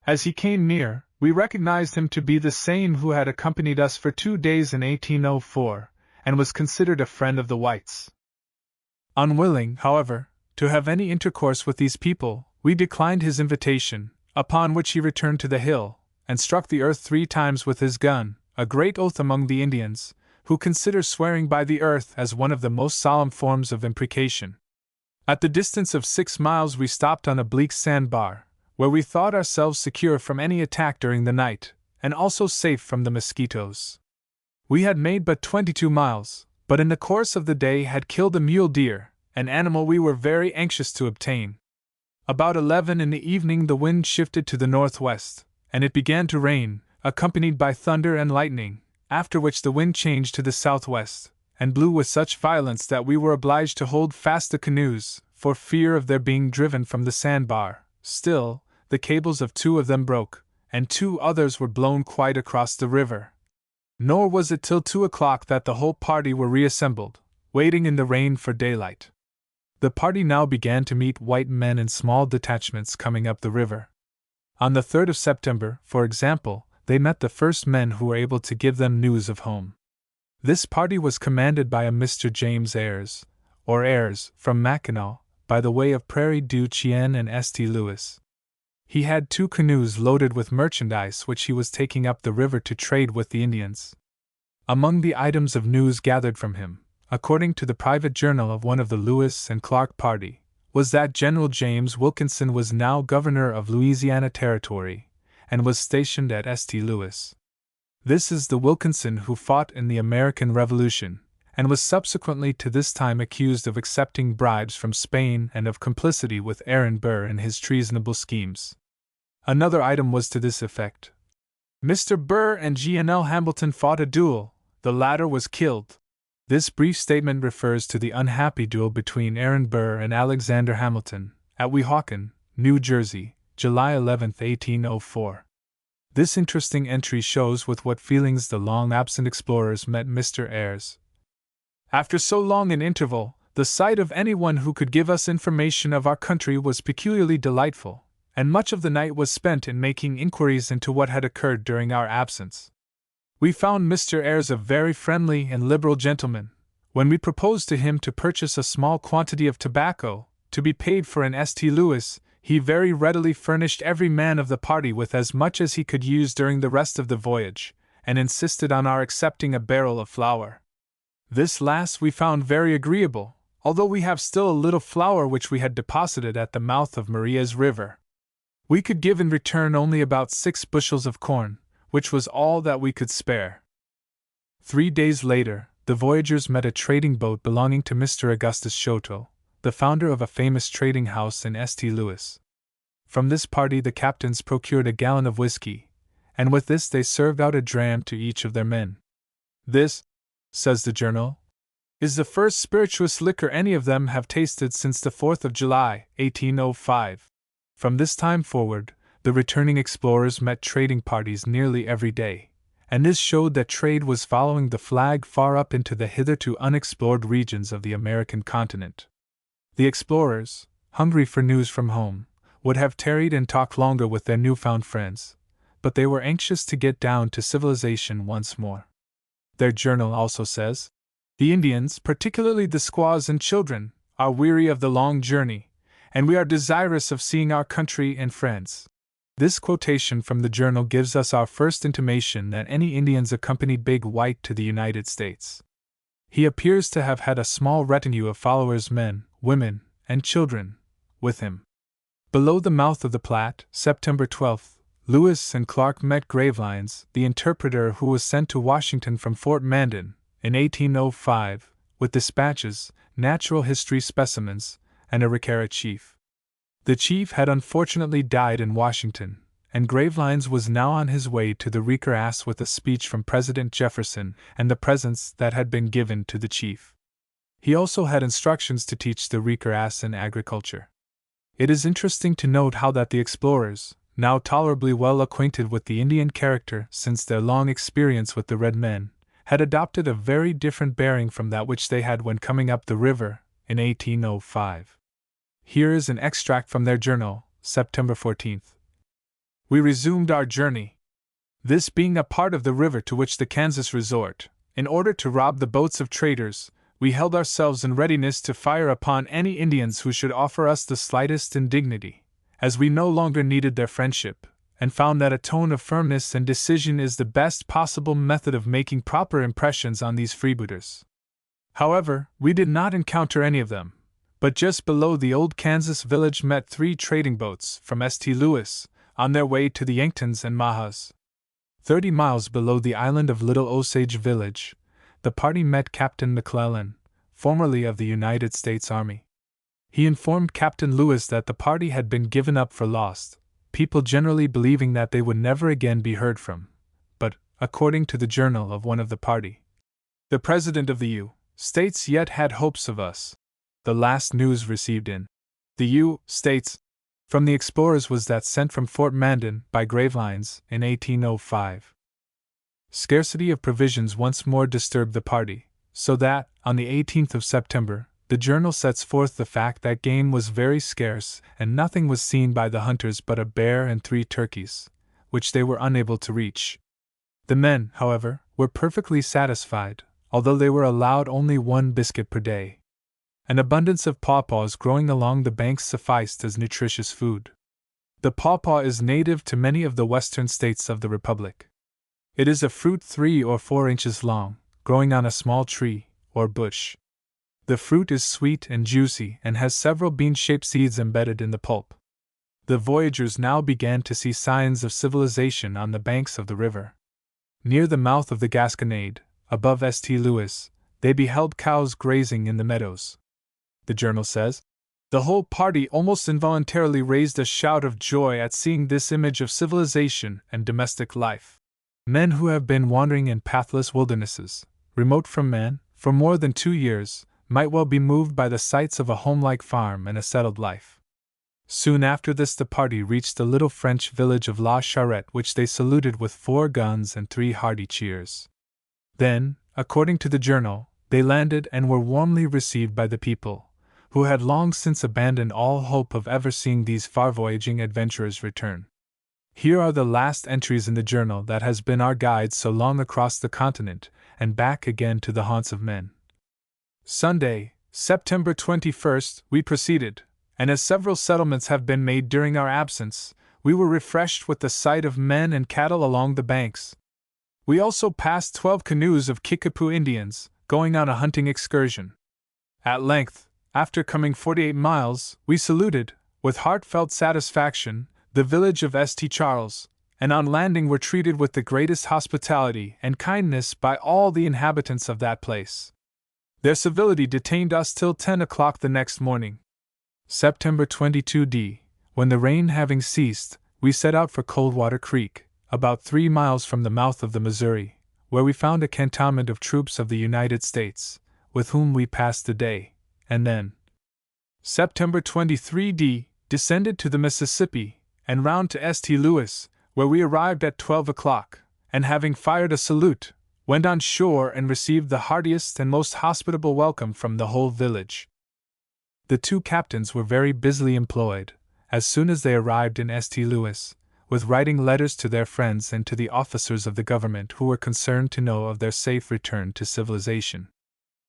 As he came near, we recognized him to be the same who had accompanied us for 2 days in 1804, and was considered a friend of the whites. Unwilling, however, to have any intercourse with these people, we declined his invitation, upon which he returned to the hill, and struck the earth 3 times with his gun, a great oath among the Indians, who consider swearing by the earth as one of the most solemn forms of imprecation. At the distance of 6 miles we stopped on a bleak sandbar, where we thought ourselves secure from any attack during the night, and also safe from the mosquitoes. We had made but 22 miles, but in the course of the day had killed a mule deer, an animal we were very anxious to obtain. About 11 in the evening the wind shifted to the northwest, and it began to rain, accompanied by thunder and lightning, after which the wind changed to the southwest, and blew with such violence that we were obliged to hold fast the canoes, for fear of their being driven from the sandbar. Still, the cables of 2 of them broke, and 2 others were blown quite across the river. Nor was it till 2 o'clock that the whole party were reassembled, waiting in the rain for daylight. The party now began to meet white men in small detachments coming up the river. On the 3rd of September, for example, they met the first men who were able to give them news of home. This party was commanded by a Mr. James Ayres, or Ayres, from Mackinaw, by the way of Prairie du Chien and St. Louis. He had 2 canoes loaded with merchandise which he was taking up the river to trade with the Indians. Among the items of news gathered from him, according to the private journal of one of the Lewis and Clark party, was that General James Wilkinson was now governor of Louisiana Territory, and was stationed at St. Louis. This is the Wilkinson who fought in the American Revolution, and was subsequently to this time accused of accepting bribes from Spain and of complicity with Aaron Burr in his treasonable schemes. Another item was to this effect. Mr. Burr and G.N.L. Hamilton fought a duel, the latter was killed. This brief statement refers to the unhappy duel between Aaron Burr and Alexander Hamilton, at Weehawken, New Jersey, July 11, 1804. This interesting entry shows with what feelings the long-absent explorers met Mr. Ayres. After so long an interval, the sight of anyone who could give us information of our country was peculiarly delightful, and much of the night was spent in making inquiries into what had occurred during our absence. We found Mr. Ayres a very friendly and liberal gentleman. When we proposed to him to purchase a small quantity of tobacco, to be paid for in St. Louis, he very readily furnished every man of the party with as much as he could use during the rest of the voyage, and insisted on our accepting a barrel of flour. This last we found very agreeable, although we have still a little flour which we had deposited at the mouth of Maria's River. We could give in return only about 6 bushels of corn, which was all that we could spare. 3 days later, the voyagers met a trading boat belonging to Mr. Augustus Choteau, the founder of a famous trading house in St. Louis. From this party the captains procured a gallon of whiskey, and with this they served out a dram to each of their men. This, says the journal, is the first spirituous liquor any of them have tasted since the 4th of July, 1805. From this time forward, the returning explorers met trading parties nearly every day, and this showed that trade was following the flag far up into the hitherto unexplored regions of the American continent. The explorers, hungry for news from home, would have tarried and talked longer with their newfound friends, but they were anxious to get down to civilization once more. Their journal also says, "The Indians, particularly the squaws and children, are weary of the long journey, and we are desirous of seeing our country and friends." This quotation from the journal gives us our first intimation that any Indians accompanied Big White to the United States. He appears to have had a small retinue of followers, men, women, and children, with him. Below the mouth of the Platte, September 12, Lewis and Clark met Gravelines, the interpreter who was sent to Washington from Fort Mandan, in 1805, with dispatches, natural history specimens, and a Ricara chief. The chief had unfortunately died in Washington, and Gravelines was now on his way to the Ricara with a speech from President Jefferson and the presents that had been given to the chief. He also had instructions to teach the Ricara in agriculture. It is interesting to note how that the explorers, now tolerably well acquainted with the Indian character since their long experience with the red men, had adopted a very different bearing from that which they had when coming up the river in 1805. Here is an extract from their journal, September 14th. We resumed our journey. This being a part of the river to which the Kansas resort, in order to rob the boats of traders, we held ourselves in readiness to fire upon any Indians who should offer us the slightest indignity, as we no longer needed their friendship, and found that a tone of firmness and decision is the best possible method of making proper impressions on these freebooters. However, we did not encounter any of them, but just below the old Kansas village met 3 trading boats from St. Louis, on their way to the Yanktons and Mahas. 30 miles below the island of Little Osage Village, the party met Captain McClellan, formerly of the United States Army. He informed Captain Lewis that the party had been given up for lost, people generally believing that they would never again be heard from, but, according to the journal of one of the party, the President of the U.S. yet had hopes of us. The last news received in the U.S. from the explorers was that sent from Fort Mandan by Gravelines in 1805. Scarcity of provisions once more disturbed the party, so that, on the 18th of September, the journal sets forth the fact that game was very scarce and nothing was seen by the hunters but a bear and 3 turkeys, which they were unable to reach. The men, however, were perfectly satisfied, although they were allowed only 1 biscuit per day. An abundance of pawpaws growing along the banks sufficed as nutritious food. The pawpaw is native to many of the western states of the Republic. It is a fruit 3 or 4 inches long, growing on a small tree, or bush. The fruit is sweet and juicy and has several bean-shaped seeds embedded in the pulp. The voyagers now began to see signs of civilization on the banks of the river. Near the mouth of the Gasconade, above St. Louis, they beheld cows grazing in the meadows. The journal says, the whole party almost involuntarily raised a shout of joy at seeing this image of civilization and domestic life. Men who have been wandering in pathless wildernesses, remote from man, for more than 2 years, might well be moved by the sights of a homelike farm and a settled life. Soon after this the party reached the little French village of La Charrette, which they saluted with 4 guns and 3 hearty cheers. Then, according to the journal, they landed and were warmly received by the people, who had long since abandoned all hope of ever seeing these far-voyaging adventurers return. Here are the last entries in the journal that has been our guide so long across the continent and back again to the haunts of men. Sunday, September 21st, we proceeded, and as several settlements have been made during our absence, we were refreshed with the sight of men and cattle along the banks. We also passed 12 canoes of Kickapoo Indians, going on a hunting excursion. At length, after coming 48 miles, we saluted, with heartfelt satisfaction, the village of St. Charles, and on landing were treated with the greatest hospitality and kindness by all the inhabitants of that place. Their civility detained us till 10 o'clock the next morning. September 22d, when the rain having ceased, we set out for Coldwater Creek, about 3 miles from the mouth of the Missouri, where we found a cantonment of troops of the United States, with whom we passed the day, and then, September 23d, descended to the Mississippi, and round to St. Louis, where we arrived at 12 o'clock, and having fired a salute, went on shore and received the heartiest and most hospitable welcome from the whole village. The 2 captains were very busily employed, as soon as they arrived in St. Louis, with writing letters to their friends and to the officers of the government who were concerned to know of their safe return to civilization.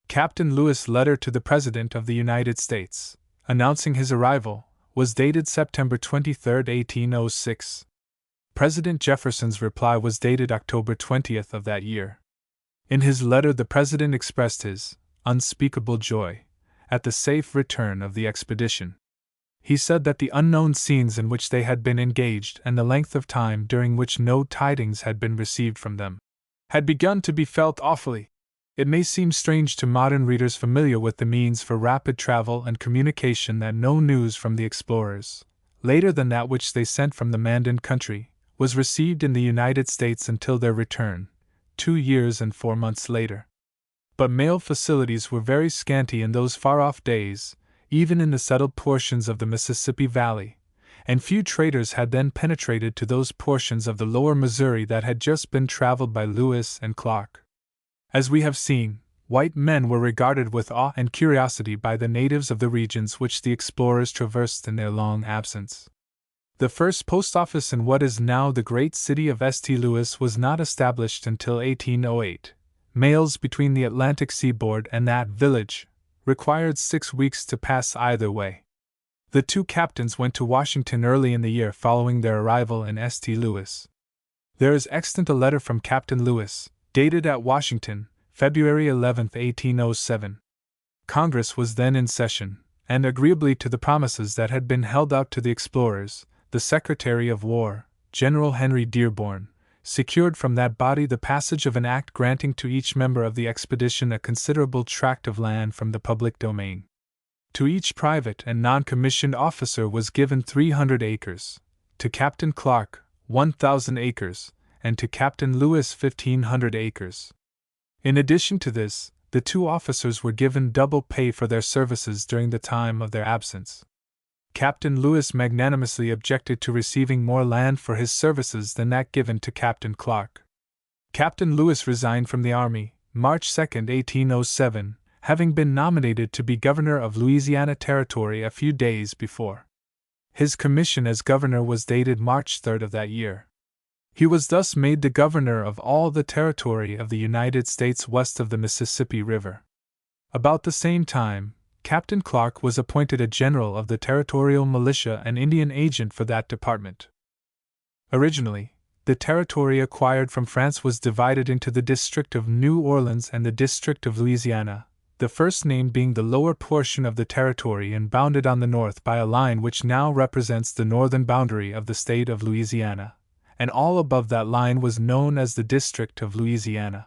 Captain Lewis' letter to the President of the United States, announcing his arrival, was dated September 23, 1806. President Jefferson's reply was dated October 20th of that year. In his letter the President expressed his unspeakable joy at the safe return of the expedition. He said that the unknown scenes in which they had been engaged and the length of time during which no tidings had been received from them had begun to be felt awfully. It may seem strange to modern readers familiar with the means for rapid travel and communication that no news from the explorers, later than that which they sent from the Mandan country, was received in the United States until their return, 2 years and 4 months later. But mail facilities were very scanty in those far-off days, even in the settled portions of the Mississippi Valley, and few traders had then penetrated to those portions of the lower Missouri that had just been traveled by Lewis and Clark. As we have seen, white men were regarded with awe and curiosity by the natives of the regions which the explorers traversed in their long absence. The first post office in what is now the great city of St. Louis was not established until 1808. Mails between the Atlantic seaboard and that village required 6 weeks to pass either way. The two captains went to Washington early in the year following their arrival in St. Louis. There is extant a letter from Captain Lewis, dated at Washington, February 11, 1807. Congress was then in session, and agreeably to the promises that had been held out to the explorers, the Secretary of War, General Henry Dearborn, secured from that body the passage of an act granting to each member of the expedition a considerable tract of land from the public domain. To each private and non-commissioned officer was given 300 acres, to Captain Clark 1,000 acres, and to Captain Lewis 1,500 acres. In addition to this, the two officers were given double pay for their services during the time of their absence. Captain Lewis magnanimously objected to receiving more land for his services than that given to Captain Clark. Captain Lewis resigned from the army, March 2, 1807, having been nominated to be governor of Louisiana Territory a few days before. His commission as governor was dated March 3 of that year. He was thus made the governor of all the territory of the United States west of the Mississippi River. About the same time, Captain Clark was appointed a general of the territorial militia and Indian agent for that department. Originally, the territory acquired from France was divided into the District of New Orleans and the District of Louisiana, the first named being the lower portion of the territory and bounded on the north by a line which now represents the northern boundary of the state of Louisiana, and all above that line was known as the District of Louisiana.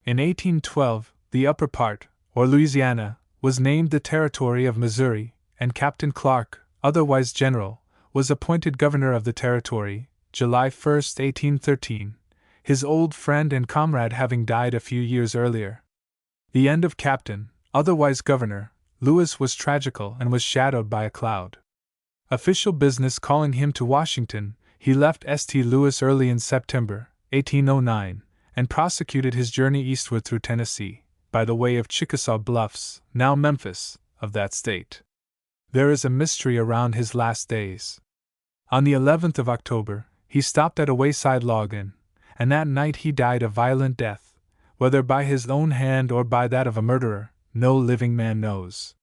In 1812, the upper part, or Louisiana, was named the Territory of Missouri, and Captain Clark, otherwise General, was appointed governor of the territory, July 1, 1813, his old friend and comrade having died a few years earlier. The end of Captain, otherwise Governor, Lewis was tragical and was shadowed by a cloud. Official business calling him to Washington, he left St. Louis early in September, 1809, and prosecuted his journey eastward through Tennessee, by the way of Chickasaw Bluffs, now Memphis, of that state. There is a mystery around his last days. On the 11th of October, he stopped at a wayside log inn, and that night he died a violent death, whether by his own hand or by that of a murderer, no living man knows.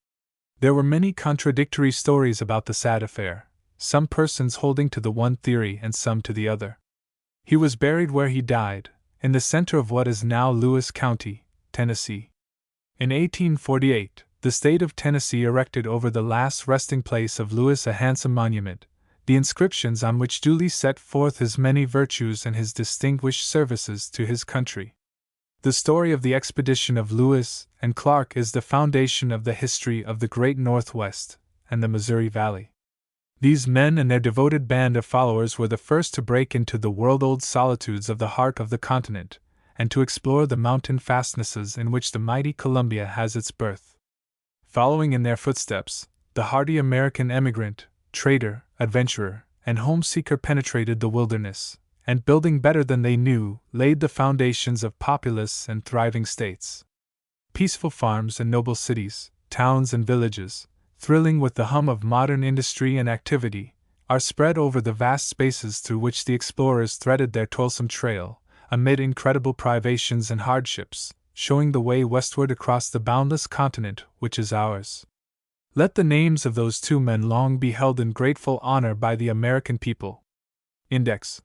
There were many contradictory stories about the sad affair, some persons holding to the one theory and some to the other. He was buried where he died, in the center of what is now Lewis County, Tennessee. In 1848, the state of Tennessee erected over the last resting place of Lewis a handsome monument, the inscriptions on which duly set forth his many virtues and his distinguished services to his country. The story of the expedition of Lewis and Clark is the foundation of the history of the great Northwest and the Missouri Valley. These men and their devoted band of followers were the first to break into the world-old solitudes of the heart of the continent, and to explore the mountain fastnesses in which the mighty Columbia has its birth. Following in their footsteps, the hardy American emigrant, trader, adventurer, and home-seeker penetrated the wilderness, and building better than they knew, laid the foundations of populous and thriving states. Peaceful farms and noble cities, towns and villages, thrilling with the hum of modern industry and activity, are spread over the vast spaces through which the explorers threaded their toilsome trail, amid incredible privations and hardships, showing the way westward across the boundless continent which is ours. Let the names of those two men long be held in grateful honor by the American people. Index